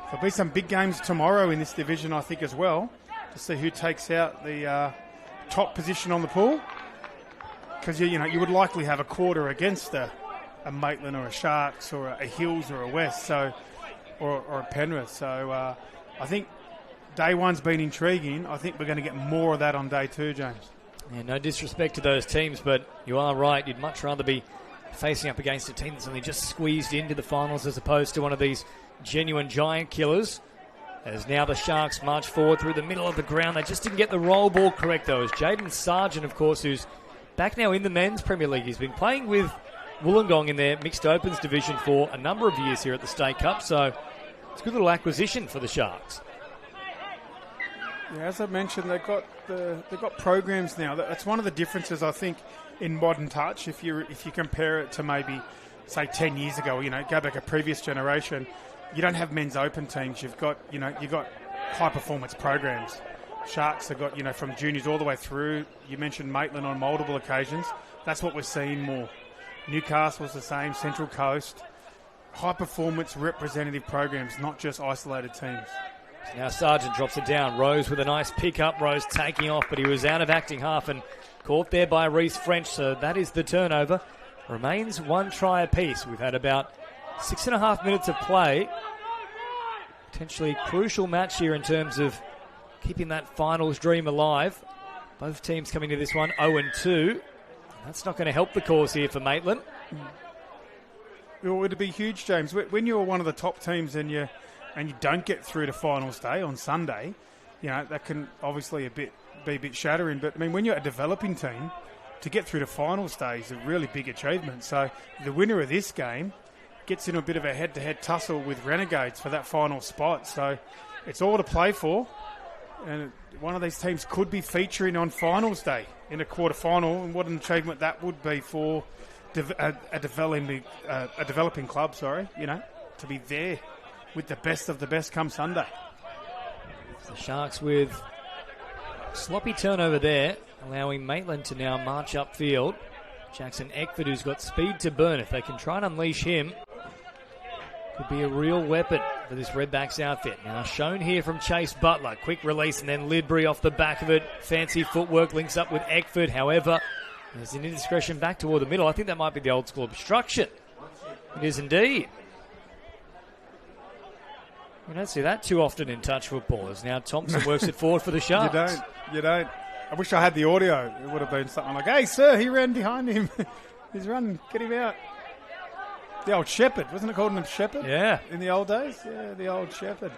there'll be some big games tomorrow in this division, I think, as well, to see who takes out the top position on the pool, because you would likely have a quarter against a Maitland or a Sharks or a Hills or a West, or a Penrith. So I think day one's been intriguing. I think we're going to get more of that on day 2, James. Yeah, no disrespect to those teams, but you are right. You'd much rather be facing up against a team that's only just squeezed into the finals as opposed to one of these genuine giant killers. As now the Sharks march forward through the middle of the ground. They just didn't get the roll ball correct, though. As Jaden Sargent, of course, who's back now in the men's Premier League. He's been playing with Wollongong in their mixed opens division for a number of years here at the State Cup. So it's a good little acquisition for the Sharks. Yeah, as I mentioned, they've got programs now. That's one of the differences, I think, in modern touch. If you compare it to maybe, say, 10 years ago, go back a previous generation, you don't have men's open teams. You've got high performance programs. Sharks have got from juniors all the way through. You mentioned Maitland on multiple occasions. That's what we're seeing more. Newcastle's the same. Central Coast, high performance representative programs, not just isolated teams. Now Sargent drops it down. Rose with a nice pick-up. Rose taking off, but he was out of acting half and caught there by Reece French. So that is the turnover. Remains 1 try apiece. We've had about 6.5 minutes of play. Potentially crucial match here in terms of keeping that finals dream alive. Both teams coming to this one 0-2. That's not going to help the cause here for Maitland. Well, it'd be huge, James. When you're one of the top teams and you don't get through to finals day on Sunday, that can obviously be a bit shattering. But, when you're a developing team, to get through to finals day is a really big achievement. So the winner of this game gets in a bit of a head-to-head tussle with Renegades for that final spot. So it's all to play for. And one of these teams could be featuring on finals day in a quarterfinal. And what an achievement that would be for a developing club, to be there with the best of the best come Sunday. The Sharks with sloppy turnover there, allowing Maitland to now march upfield. Jackson Eckford, who's got speed to burn, if they can try and unleash him, could be a real weapon for this Redbacks outfit. Now shown here from Chase Butler. Quick release and then Lidbury off the back of it. Fancy footwork links up with Eckford. However, there's an indiscretion back toward the middle. I think that might be the old school obstruction. It is indeed. You don't see that too often in touch football. As now Thompson works it forward for the Sharks. You don't. I wish I had the audio. It would have been something like, hey, sir, he ran behind him. He's running. Get him out. The old shepherd. Wasn't it called him shepherd? Yeah. In the old days? Yeah, the old shepherd.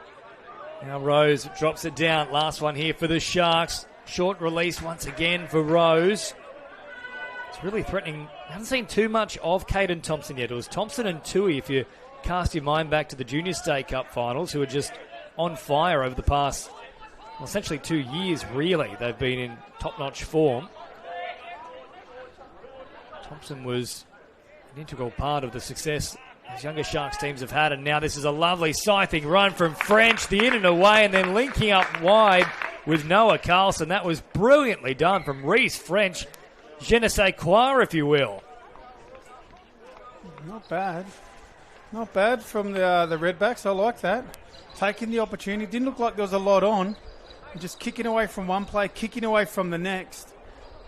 Now Rose drops it down. Last one here for the Sharks. Short release once again for Rose. It's really threatening. I haven't seen too much of Caden Thompson yet. It was Thompson and Tui, if you cast your mind back to the Junior State Cup finals, who are just on fire over the past, well, essentially 2 years, really. They've been in top-notch form. Thompson was an integral part of the success these younger Sharks teams have had, and now this is a lovely scything run from French, the in and away, and then linking up wide with Noah Carlson. That was brilliantly done from Reece French. Je ne sais quoi, if you will. Not bad. Not bad from the Redbacks. I like that. Taking the opportunity. Didn't look like there was a lot on. And just kicking away from one play, kicking away from the next.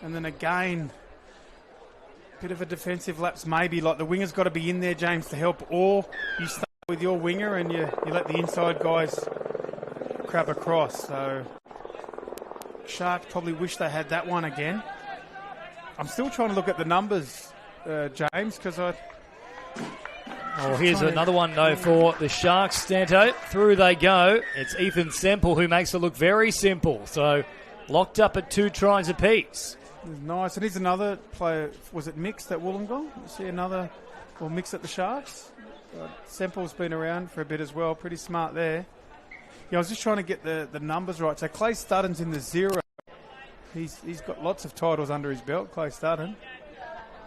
And then again, bit of a defensive lapse maybe. Like the winger's got to be in there, James, to help. Or you start with your winger and you let the inside guys crab across. So Sharks probably wish they had that one again. I'm still trying to look at the numbers, James, because I... Oh, here's another one, though, for the Sharks, Stanto. Through they go. It's Ethan Semple who makes it look very simple. So, locked up at 2 tries apiece. Nice. And here's another player. Was it mixed at Wollongong? You see another, or mixed at the Sharks? Semple's been around for a bit as well. Pretty smart there. Yeah, I was just trying to get the numbers right. So, Clay Studden's in the 0. He's got lots of titles under his belt, Clay Studden.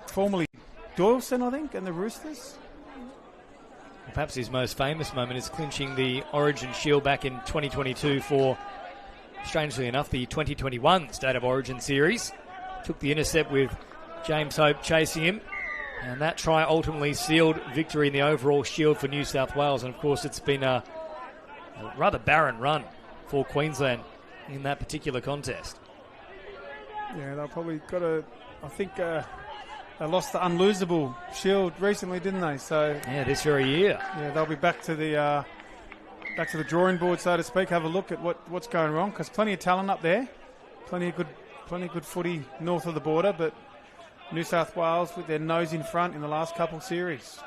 Formerly Doyson, I think, and the Roosters. Perhaps his most famous moment is clinching the Origin Shield back in 2022 for, strangely enough, the 2021 State of Origin series. Took the intercept with James Hope chasing him, and that try ultimately sealed victory in the overall Shield for New South Wales. And of course, it's been a rather barren run for Queensland in that particular contest. Yeah, they've probably got I think they lost the unlosable Shield recently, didn't they? So yeah, this very year. Yeah, they'll be back to the drawing board, so to speak. Have a look at what's going wrong, because plenty of talent up there, plenty of good footy north of the border, but New South Wales with their nose in front in the last couple series.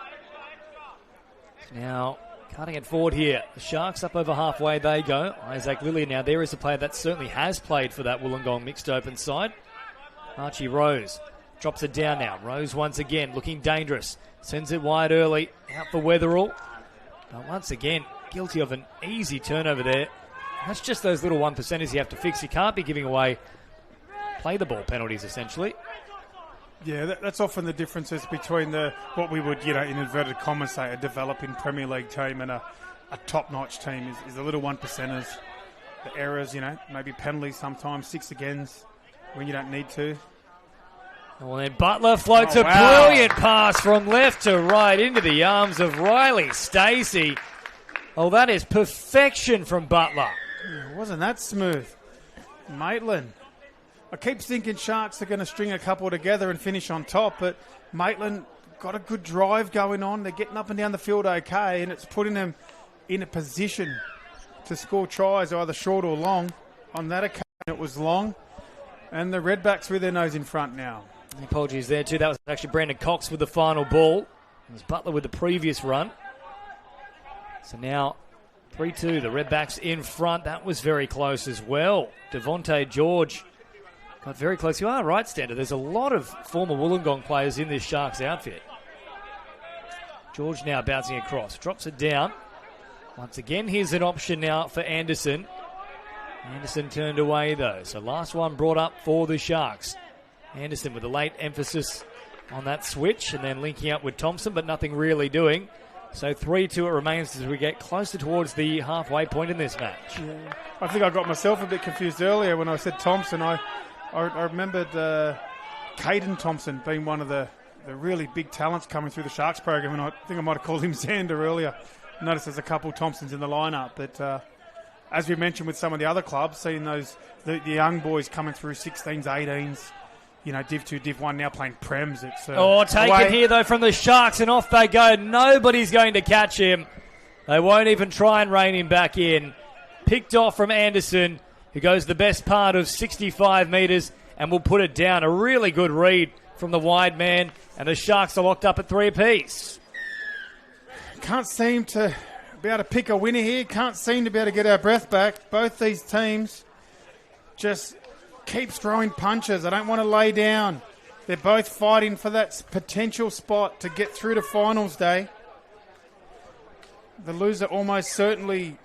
Now cutting it forward here, the Sharks up over halfway. They go. Isaac Lilly. Now there is a player that certainly has played for that Wollongong mixed open side. Archie Rose. Drops it down now. Rose once again looking dangerous. Sends it wide early. Out for Weatherall. But once again, guilty of an easy turnover there. That's just those little 1%ers you have to fix. You can't be giving away play the ball penalties, essentially. Yeah, that's often the differences between what we would, in inverted commas, say a developing Premier League team and a top-notch team is the little 1%ers. The errors, maybe penalties sometimes, 6 agains when you don't need to. Well, then Butler floats a brilliant pass from left to right into the arms of Riley Stacey. Oh, that is perfection from Butler. Yeah, wasn't that smooth? Maitland. I keep thinking Sharks are going to string a couple together and finish on top, but Maitland got a good drive going on. They're getting up and down the field okay, and it's putting them in a position to score tries, either short or long. On that occasion, it was long, and the Redbacks with their nose in front now. Apologies there too. That was actually Brandon Cox with the final ball. It was Butler with the previous run. So now 3-2. The Redbacks in front. That was very close as well. Devontae George got very close. You are right, Stander. There's a lot of former Wollongong players in this Sharks outfit. George now bouncing across. Drops it down. Once again, here's an option now for Anderson. Anderson turned away though. So last one brought up for the Sharks. Anderson with a late emphasis on that switch and then linking up with Thompson, but nothing really doing. So 3-2 it remains as we get closer towards the halfway point in this match. Yeah. I think I got myself a bit confused earlier when I said Thompson. I remembered Caden Thompson being one of the really big talents coming through the Sharks program, and I think I might have called him Xander earlier. Notice there's a couple Thompsons in the lineup, but as we mentioned with some of the other clubs, seeing the young boys coming through 16s, 18s, Div 2, Div 1 now playing Prems. It's take it here, though, from the Sharks, and off they go. Nobody's going to catch him. They won't even try and rein him back in. Picked off from Anderson, who goes the best part of 65 metres and will put it down. A really good read from the wide man, and the Sharks are locked up at 3 apiece. Can't seem to be able to pick a winner here. Can't seem to be able to get our breath back. Both these teams just keep throwing punches. I don't want to lay down. They're both fighting for that potential spot to get through to finals day. The loser almost certainly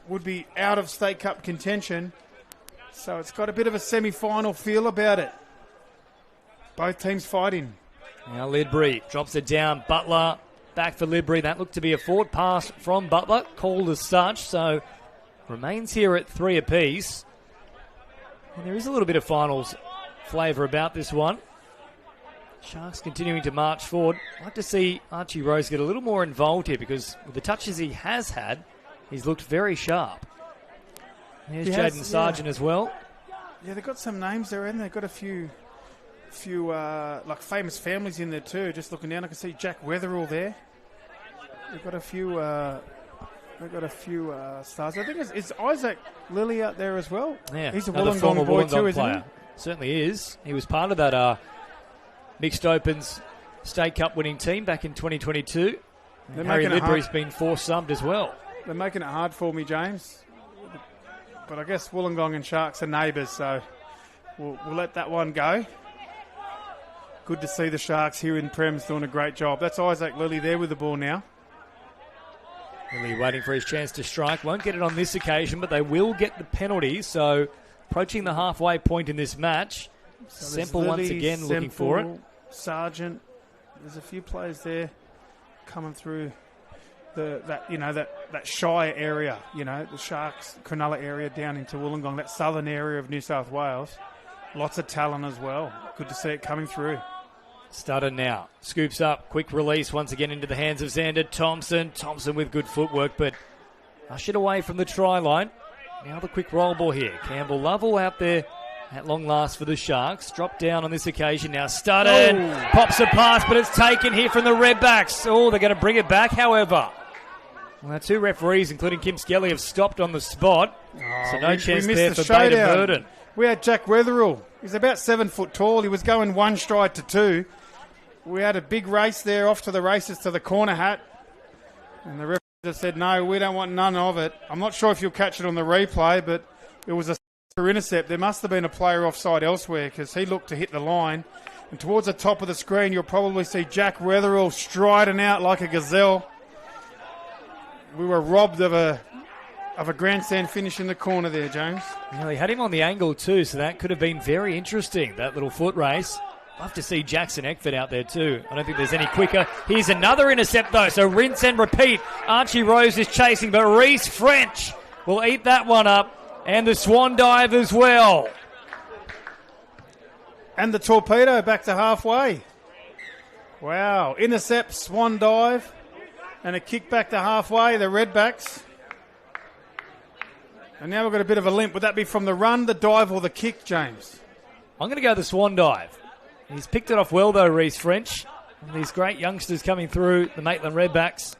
would be out of State Cup contention. So it's got a bit of a semi-final feel about it. Both teams fighting. Now Lidbury drops it down. Butler back for Lidbury. That looked to be a forward pass from Butler, called as such. So remains here at 3 apiece. And there is a little bit of finals flavour about this one. Sharks continuing to march forward. I'd like to see Archie Rose get a little more involved here, because with the touches he has had, he's looked very sharp. There's Jaden Sargent as well. Yeah, they've got some names there, and they've got a few like famous families in there too. Just looking down, I can see Jack Weatherall there. They've got a few stars. I think it's Isaac Lilly out there as well. Yeah, he's a Wollongong boy too, isn't he? Certainly is. He was part of that Mixed Opens State Cup winning team back in 2022. Harry Lidbury's been force-subbed as well. They're making it hard for me, James. But I guess Wollongong and Sharks are neighbours, so we'll let that one go. Good to see the Sharks here in Prem's doing a great job. That's Isaac Lilly there with the ball now. Lilly waiting for his chance to strike. Won't get it on this occasion, but they will get the penalty. So approaching the halfway point in this match. So Semple once again looking for it. Sargent. There's a few players there coming through that Shire area, the Sharks, Cronulla area down into Wollongong, that southern area of New South Wales. Lots of talent as well. Good to see it coming through. Stutter now. Scoops up. Quick release once again into the hands of Xander Thompson. Thompson with good footwork, but ushered away from the try line. Now the quick roll ball here. Campbell Lovell out there at long last for the Sharks. Dropped down on this occasion. Now Stutter pops a pass, but it's taken here from the Redbacks. Oh, they're going to bring it back, however. Well, 2 referees, including Kim Skelly, have stopped on the spot. So no chance there for Bader Burden. We had Jack Weatherall. He's about 7 foot tall. He was going 1 stride to 2. We had a big race there off to the races to the corner hat. And the referee just said, no, we don't want none of it. I'm not sure if you'll catch it on the replay, but it was a intercept. There must have been a player offside elsewhere, because he looked to hit the line. And towards the top of the screen, you'll probably see Jack Weatherall striding out like a gazelle. We were robbed of a grandstand finish in the corner there, James. Well, he had him on the angle too, so that could have been very interesting, that little foot race. Love to see Jackson Eckford out there too. I don't think there's any quicker. Here's another intercept though, so rinse and repeat. Archie Rose is chasing, but Reece French will eat that one up, and the swan dive as well. And the torpedo back to halfway. Wow, intercept, swan dive, and a kick back to halfway, the Redbacks. And now we've got a bit of a limp. Would that be from the run, the dive, or the kick, James? I'm going to go the swan dive. He's picked it off well, though, Reece French. And these great youngsters coming through, the Maitland Redbacks.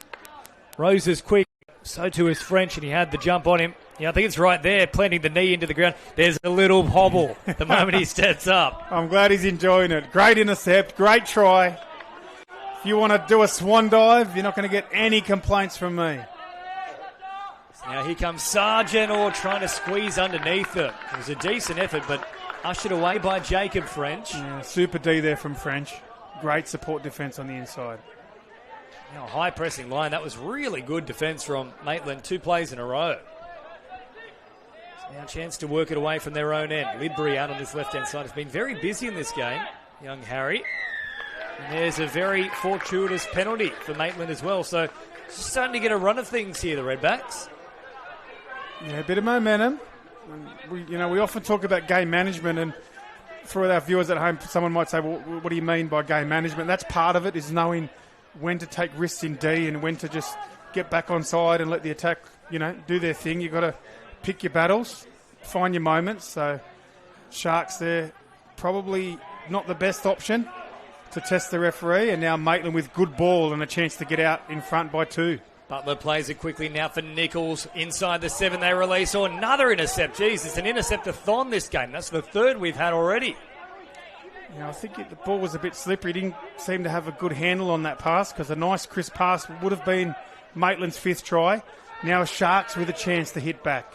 Rose is quick, so too is French, and he had the jump on him. Yeah, I think it's right there, planting the knee into the ground. There's a little hobble the moment he steps up. I'm glad he's enjoying it. Great intercept, great try. If you want to do a swan dive, you're not going to get any complaints from me. Now here comes Sargent, trying to squeeze underneath them. It was a decent effort, but ushered away by Jacob French. Yeah, super D there from French. Great support defence on the inside. Now a high pressing line. That was really good defence from Maitland. 2 plays in a row. Now a chance to work it away from their own end. Lidbury out on this left-hand side has been very busy in this game, young Harry. And there's a very fortuitous penalty for Maitland as well. So starting to get a run of things here, the Redbacks. Yeah, a bit of momentum. And we often talk about game management, and for our viewers at home, someone might say, well, what do you mean by game management? That's part of it, is knowing when to take risks in D and when to just get back on side and let the attack, do their thing. You've got to pick your battles, find your moments. So Sharks there, probably not the best option to test the referee, and now Maitland with good ball and a chance to get out in front by 2. Butler plays it quickly now for Nichols. Inside the 7 they release. Or another intercept. Jeez, it's an intercept-a-thon this game. That's the third we've had already. Yeah, I think the ball was a bit slippery. He didn't seem to have a good handle on that pass because a nice crisp pass would have been Maitland's 5th try. Now Sharks with a chance to hit back.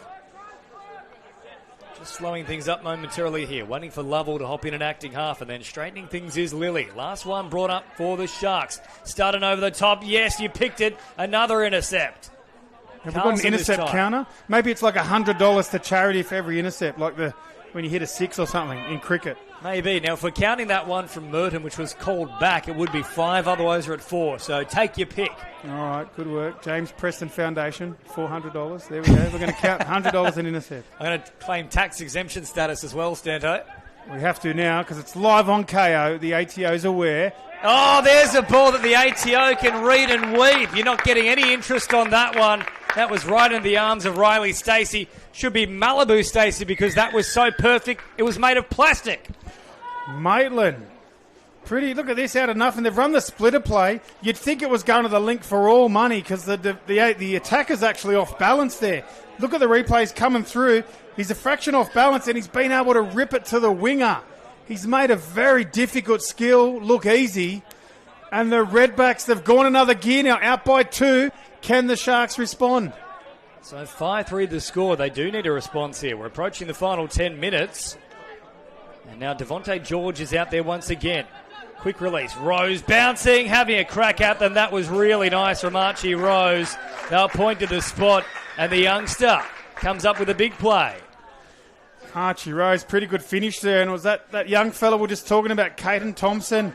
Just slowing things up momentarily here. Waiting for Lovell to hop in and acting half, and then straightening things is Lilly. Last one brought up for the Sharks. Starting over the top. Yes, you picked it. Another intercept. Have we got an intercept counter? Maybe it's like $100 to charity for every intercept, like when you hit a 6 or something in cricket. Maybe. Now, if we're counting that one from Merton, which was called back, it would be 5. Otherwise, we're at 4. So take your pick. All right, good work. James Preston Foundation, $400. There we go. We're going to count $100 in intercept. I'm going to claim tax exemption status as well, Stanto. We have to now because it's live on KO. The ATO's aware. Oh, there's a ball that the ATO can read and weave. You're not getting any interest on that one. That was right in the arms of Riley Stacey. Should be Malibu Stacey because that was so perfect. It was made of plastic. Maitland. Pretty. Look at this, out of nothing. They've run the splitter play. You'd think it was going to the link for all money because the attacker's actually off balance there. Look at the replays coming through. He's a fraction off balance and he's been able to rip it to the winger. He's made a very difficult skill look easy. And the Redbacks, they've gone another gear now, out by 2. Can the Sharks respond? So 5-3 the score. They do need a response here. We're approaching the final 10 minutes. And now Devontae George is out there once again. Quick release. Rose bouncing, having a crack at them. That was really nice from Archie Rose. They'll point to the spot, and the youngster comes up with a big play. Archie Rose, pretty good finish there. And it was that young fella we're just talking about, Caden Thompson.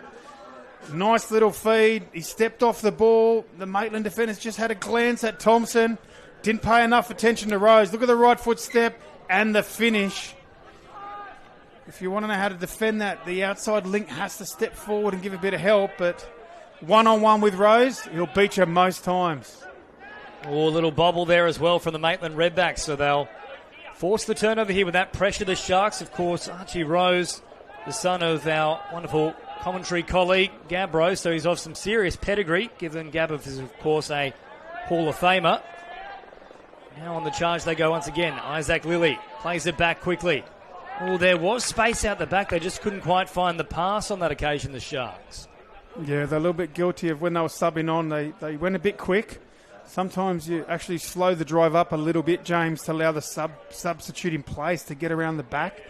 Nice little feed. He stepped off the ball. The Maitland defenders just had a glance at Thompson. Didn't pay enough attention to Rose. Look at the right foot step and the finish. If you want to know how to defend that, the outside link has to step forward and give a bit of help. But one-on-one with Rose, he'll beat you most times. Oh, a little bobble there as well from the Maitland Redbacks. So they'll force the turnover here with that pressure. The Sharks, of course, Archie Rose, the son of our wonderful commentary colleague, Gab Rose. So he's of some serious pedigree, given Gab is, of course, a Hall of Famer. Now on the charge they go once again. Isaac Lilly plays it back quickly. Oh, there was space out the back. They just couldn't quite find the pass on that occasion, the Sharks. Yeah, they're a little bit guilty of when they were subbing on. They went a bit quick. Sometimes you actually slow the drive up a little bit, James, to allow the substitute in place to get around the back.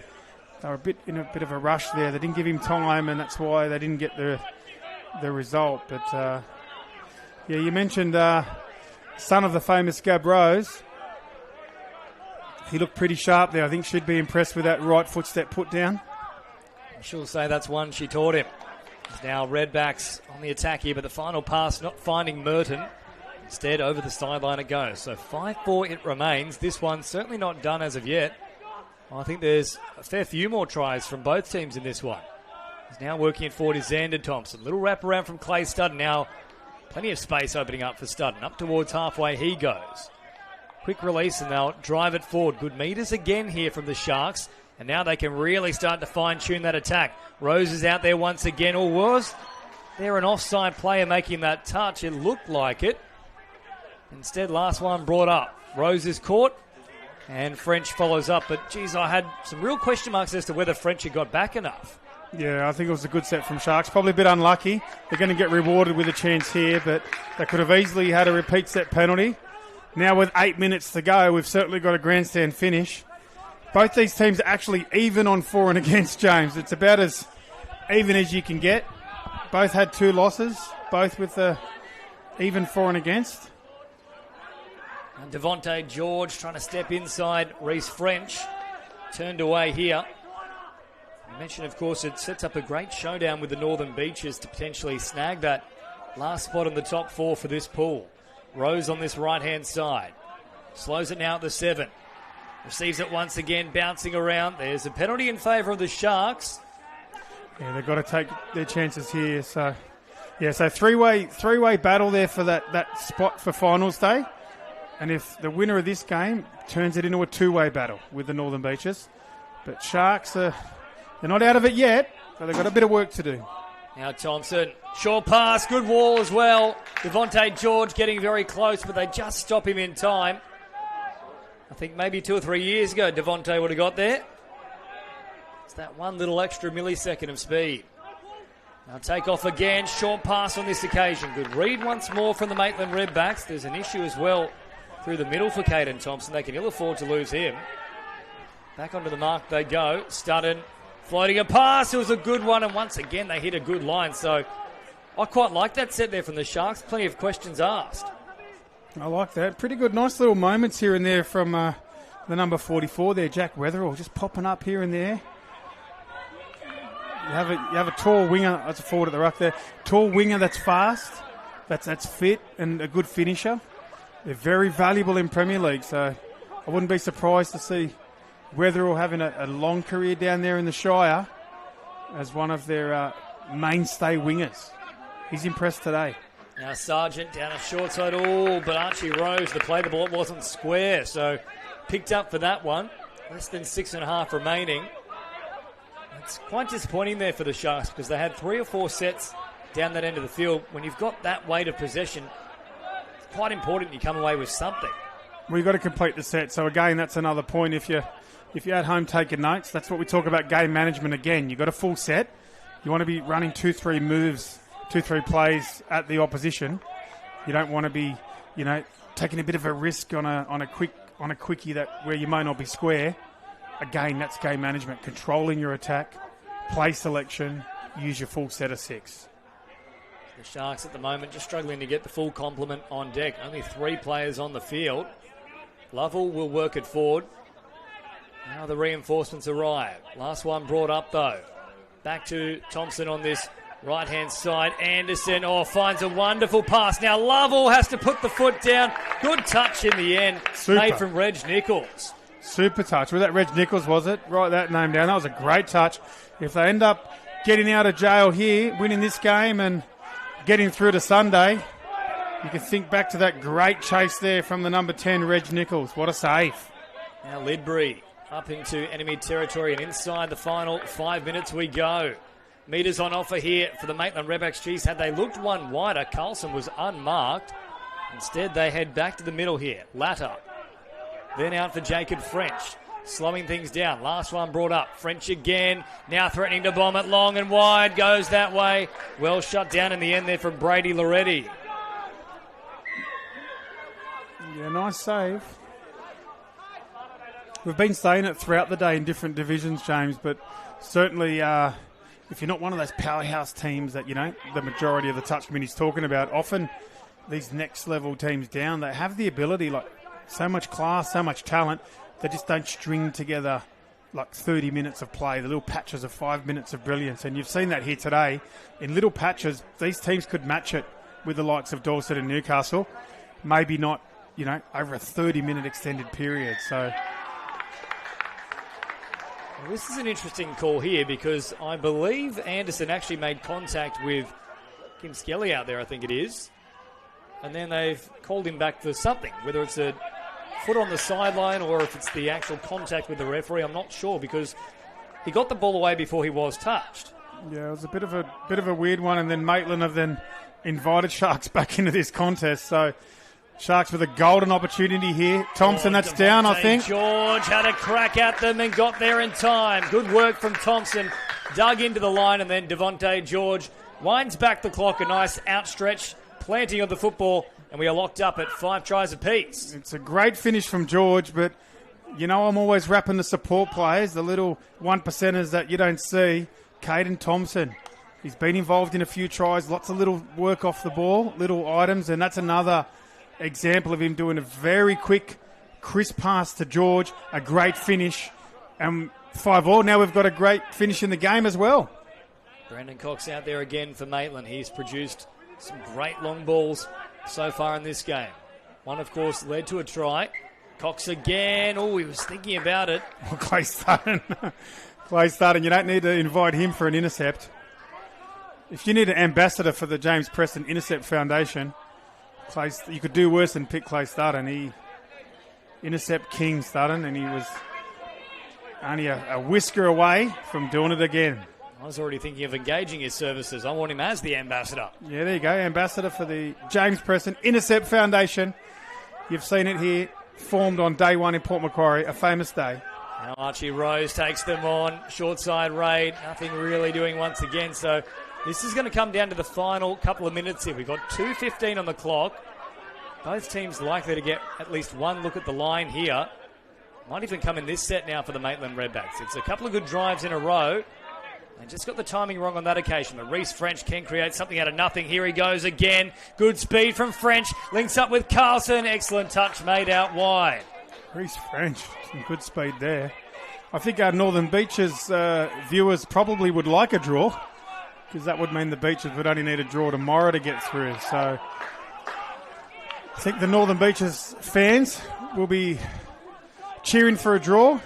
They were in a bit of a rush there. They didn't give him time, and that's why they didn't get the result. But, yeah, you mentioned son of the famous Gab Rose. He looked pretty sharp there. I think she'd be impressed with that right footstep put down. She'll say that's one she taught him. It's now Redbacks on the attack here, but the final pass not finding Merton. Instead, over the sideline it goes. So 5-4 it remains. This one's certainly not done as of yet. I think there's a fair few more tries from both teams in this one. He's now working it forward is Xander Thompson. Little wraparound from Clay Studden. Now plenty of space opening up for Studden. Up towards halfway he goes. Quick release and they'll drive it forward. Good meters again here from the Sharks. And now they can really start to fine-tune that attack. Rose is out there once again. Or was there an offside player making that touch? It looked like it. Instead, last one brought up. Rose is caught. And French follows up. But, geez, I had some real question marks as to whether French had got back enough. Yeah, I think it was a good set from Sharks. Probably a bit unlucky. They're going to get rewarded with a chance here. But they could have easily had a repeat set penalty. Now with 8 minutes to go, we've certainly got a grandstand finish. Both these teams are actually even on for and against, James. It's about as even as you can get. Both had 2 losses, both with the even for and against. And Devontae George trying to step inside. Reece French turned away here. I mentioned, of course, it sets up a great showdown with the Northern Beaches to potentially snag that last spot in the top 4 for this pool. Rose on this right-hand side. Slows it now at the 7. Receives it once again, bouncing around. There's a penalty in favour of the Sharks. Yeah, they've got to take their chances here. So, yeah, so three-way battle there for that spot for finals day. And if the winner of this game turns it into a 2-way battle with the Northern Beaches. But Sharks, they're not out of it yet, but they've got a bit of work to do. Now Thompson, short pass, good wall as well. Devontae George getting very close, but they just stop him in time. I think maybe 2 or 3 years ago Devontae would have got there. It's that one little extra millisecond of speed. Now take off again, short pass on this occasion. Good read once more from the Maitland Redbacks. There's an issue as well through the middle for Caden Thompson. They can ill afford to lose him. Back onto the mark they go. Studden floating a pass. It was a good one, and once again they hit a good line. So I quite like that set there from the Sharks. Plenty of questions asked. I like that. Pretty good, nice little moments here and there from the number 44 there, Jack Weatherall, just popping up here and there. You have a tall winger. That's a forward at the ruck there. Tall winger that's fast, that's fit, and a good finisher. They're very valuable in Premier League, so I wouldn't be surprised to see Weatherall having a long career down there in the Shire as one of their mainstay wingers. He's impressed today. Now Sargent down a short side. Oh, but Archie Rose, the play the ball wasn't square, so picked up for that one. Less than 6.5 remaining. It's quite disappointing there for the Sharks because they had 3 or 4 sets down that end of the field. When you've got that weight of possession, it's quite important you come away with something. Well, you've got to complete the set. So again, that's another point. If you're at home taking notes, that's what we talk about game management again. You've got a full set. You want to be running 2-3 moves, 2-3 plays at the opposition. You don't want to be, taking a bit of a risk on a quickie where you may not be square. Again, that's game management. Controlling your attack, play selection, use your full set of 6. The Sharks at the moment just struggling to get the full complement on deck. Only 3 players on the field. Lovell will work it forward. Now the reinforcements arrive. Last one brought up though. Back to Thompson on this right-hand side. Anderson, finds a wonderful pass. Now Lovell has to put the foot down. Good touch in the end. Super. Made from Reg Nichols. Super touch. Was that Reg Nichols, was it? Write that name down. That was a great touch. If they end up getting out of jail here, winning this game and getting through to Sunday, you can think back to that great chase there from the number 10, Reg Nichols. What a save. Now Lidbury up into enemy territory and inside the final 5 minutes we go. Meters on offer here for the Maitland Redbacks. Geez, had they looked one wider, Carlson was unmarked. Instead, they head back to the middle here. Latter. Then out for Jacob French. Slowing things down. Last one brought up. French again. Now threatening to bomb it long and wide. Goes that way. Well shut down in the end there from Brady Loretti. Yeah, nice save. We've been saying it throughout the day in different divisions, James, but certainly if you're not one of those powerhouse teams that, the majority of the touch committee's talking about, often these next level teams down, they have the ability, so much class, so much talent, they just don't string together 30 minutes of play, the little patches of 5 minutes of brilliance. And you've seen that here today. In little patches, these teams could match it with the likes of Doyson and Newcastle. Maybe not, over a 30-minute extended period. So well, this is an interesting call here because I believe Anderson actually made contact with Kim Skelly out there, I think it is. And then they've called him back for something, whether it's a foot on the sideline or if it's the actual contact with the referee. I'm not sure because he got the ball away before he was touched. Yeah, it was a bit of a weird one, and then Maitland have then invited Sharks back into this contest. So Sharks with a golden opportunity here. Thompson, that's down, I think. George had a crack at them and got there in time. Good work from Thompson. Dug into the line, and then Devontae George winds back the clock. A nice outstretch planting of the football, and we are locked up at 5 tries apiece. It's a great finish from George, but I'm always wrapping the support players, the little 1%ers that you don't see. Caden Thompson, he's been involved in a few tries, lots of little work off the ball, little items, and that's another example of him doing a very quick, crisp pass to George, a great finish, and 5-5. Now we've got a great finish in the game as well. Brandon Cox out there again for Maitland. He's produced some great long balls so far in this game. One, of course, led to a try. Cox again. Oh, he was thinking about it. Well, Clay Starden, you don't need to invite him for an intercept. If you need an ambassador for the James Preston Intercept Foundation, you could do worse than pick Clay Starden. He intercept King Starden, and he was only a whisker away from doing it again. I was already thinking of engaging his services. I want him as the ambassador. Yeah, there you go. Ambassador for the James Preston Intercept Foundation. You've seen it here, formed on day one in Port Macquarie, a famous day. Now Archie Rose takes them on. Short side raid. Nothing really doing once again. So this is going to come down to the final couple of minutes here. We've got 2:15 on the clock. Both teams likely to get at least one look at the line here. Might even come in this set now for the Maitland Redbacks. It's a couple of good drives in a row. They just got the timing wrong on that occasion. But Reece French can create something out of nothing. Here he goes again. Good speed from French. Links up with Carlson. Excellent touch made out wide. Reece French, some good speed there. I think our Northern Beaches viewers probably would like a draw, because that would mean the Beaches would only need a draw tomorrow to get through. So I think the Northern Beaches fans will be cheering for a draw.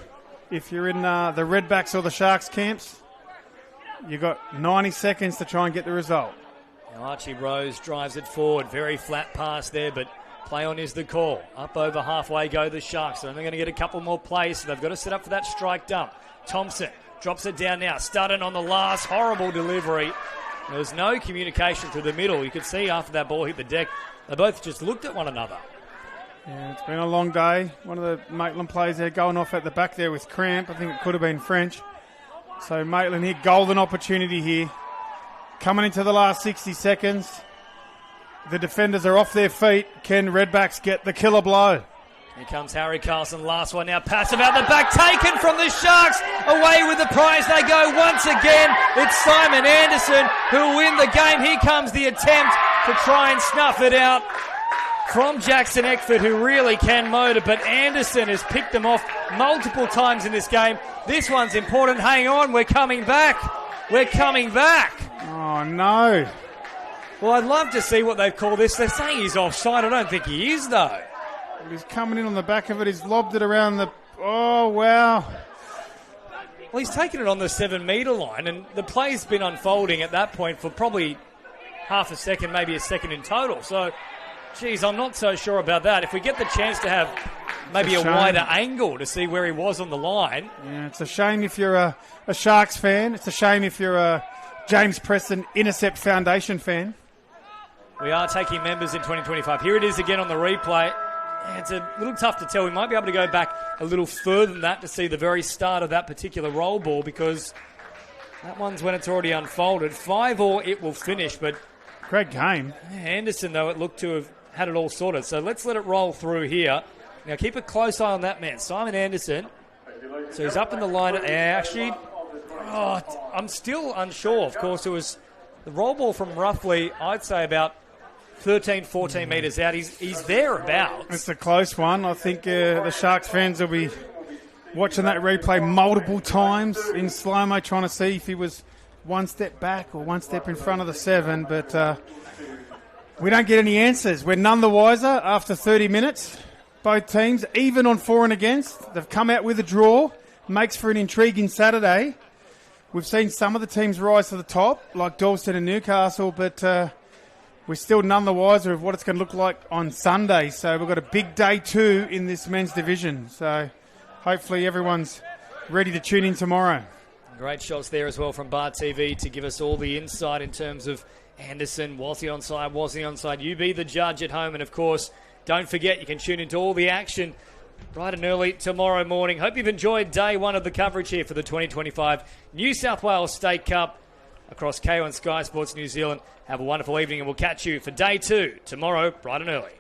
If you're in the Redbacks or the Sharks camps, you've got 90 seconds to try and get the result. Now Archie Rose drives it forward. Very flat pass there, but play on is the call. Up over halfway go the Sharks. They're only going to get a couple more plays, so they've got to set up for that strike dump. Thompson drops it down now. Studden on the last. Horrible delivery. There was no communication through the middle. You could see after that ball hit the deck, they both just looked at one another. Yeah, it's been a long day. One of the Maitland players there going off at the back there with cramp. I think it could have been French. So Maitland here, golden opportunity here. Coming into the last 60 seconds. The defenders are off their feet. Can Redbacks get the killer blow? Here comes Harry Carlson, last one now. Pass about the back, taken from the Sharks. Away with the prize they go once again. It's Simon Anderson who will win the game. Here comes the attempt to try and snuff it out from Jackson Eckford, who really can motor, but Anderson has picked them off multiple times in this game. This one's important. Hang on, we're coming back. We're coming back. Oh, no. Well, I'd love to see what they've called this. They're saying he's offside. I don't think he is, though. He's coming in on the back of it. He's lobbed it around the... Oh, wow. Well, he's taken it on the 7-metre line, and the play's been unfolding at that point for probably half a second, maybe a second in total. So, geez, I'm not so sure about that. If we get the chance to have maybe a wider angle to see where he was on the line. Yeah, it's a shame if you're a Sharks fan. It's a shame if you're a James Preston Intercept Foundation fan. We are taking members in 2025. Here it is again on the replay. It's a little tough to tell. We might be able to go back a little further than that to see the very start of that particular roll ball, because that one's when it's already unfolded. 5-5 it will finish, but great game. Anderson, though, it looked to have had it all sorted. So let's let it roll through here. Now keep a close eye on that man, Simon Anderson. So he's up in the line. Actually, I'm still unsure. Of course, it was the roll ball from roughly, I'd say, about 13, 14 metres out. He's thereabouts. It's a close one. I think the Sharks fans will be watching that replay multiple times in slow-mo, trying to see if he was one step back or one step in front of the 7. But we don't get any answers. We're none the wiser after 30 minutes. Both teams, even on for and against. They've come out with a draw. Makes for an intriguing Saturday. We've seen some of the teams rise to the top, like Doyson and Newcastle, but we're still none the wiser of what it's going to look like on Sunday. So we've got a big day 2 in this men's division. So hopefully everyone's ready to tune in tomorrow. Great shots there as well from Bar TV to give us all the insight in terms of Anderson. Was he onside? Was he onside? You be the judge at home. And, of course, don't forget you can tune into all the action bright and early tomorrow morning. Hope you've enjoyed day 1 of the coverage here for the 2025 New South Wales State Cup across KO and Sky Sports New Zealand. Have a wonderful evening, and we'll catch you for day 2 tomorrow bright and early.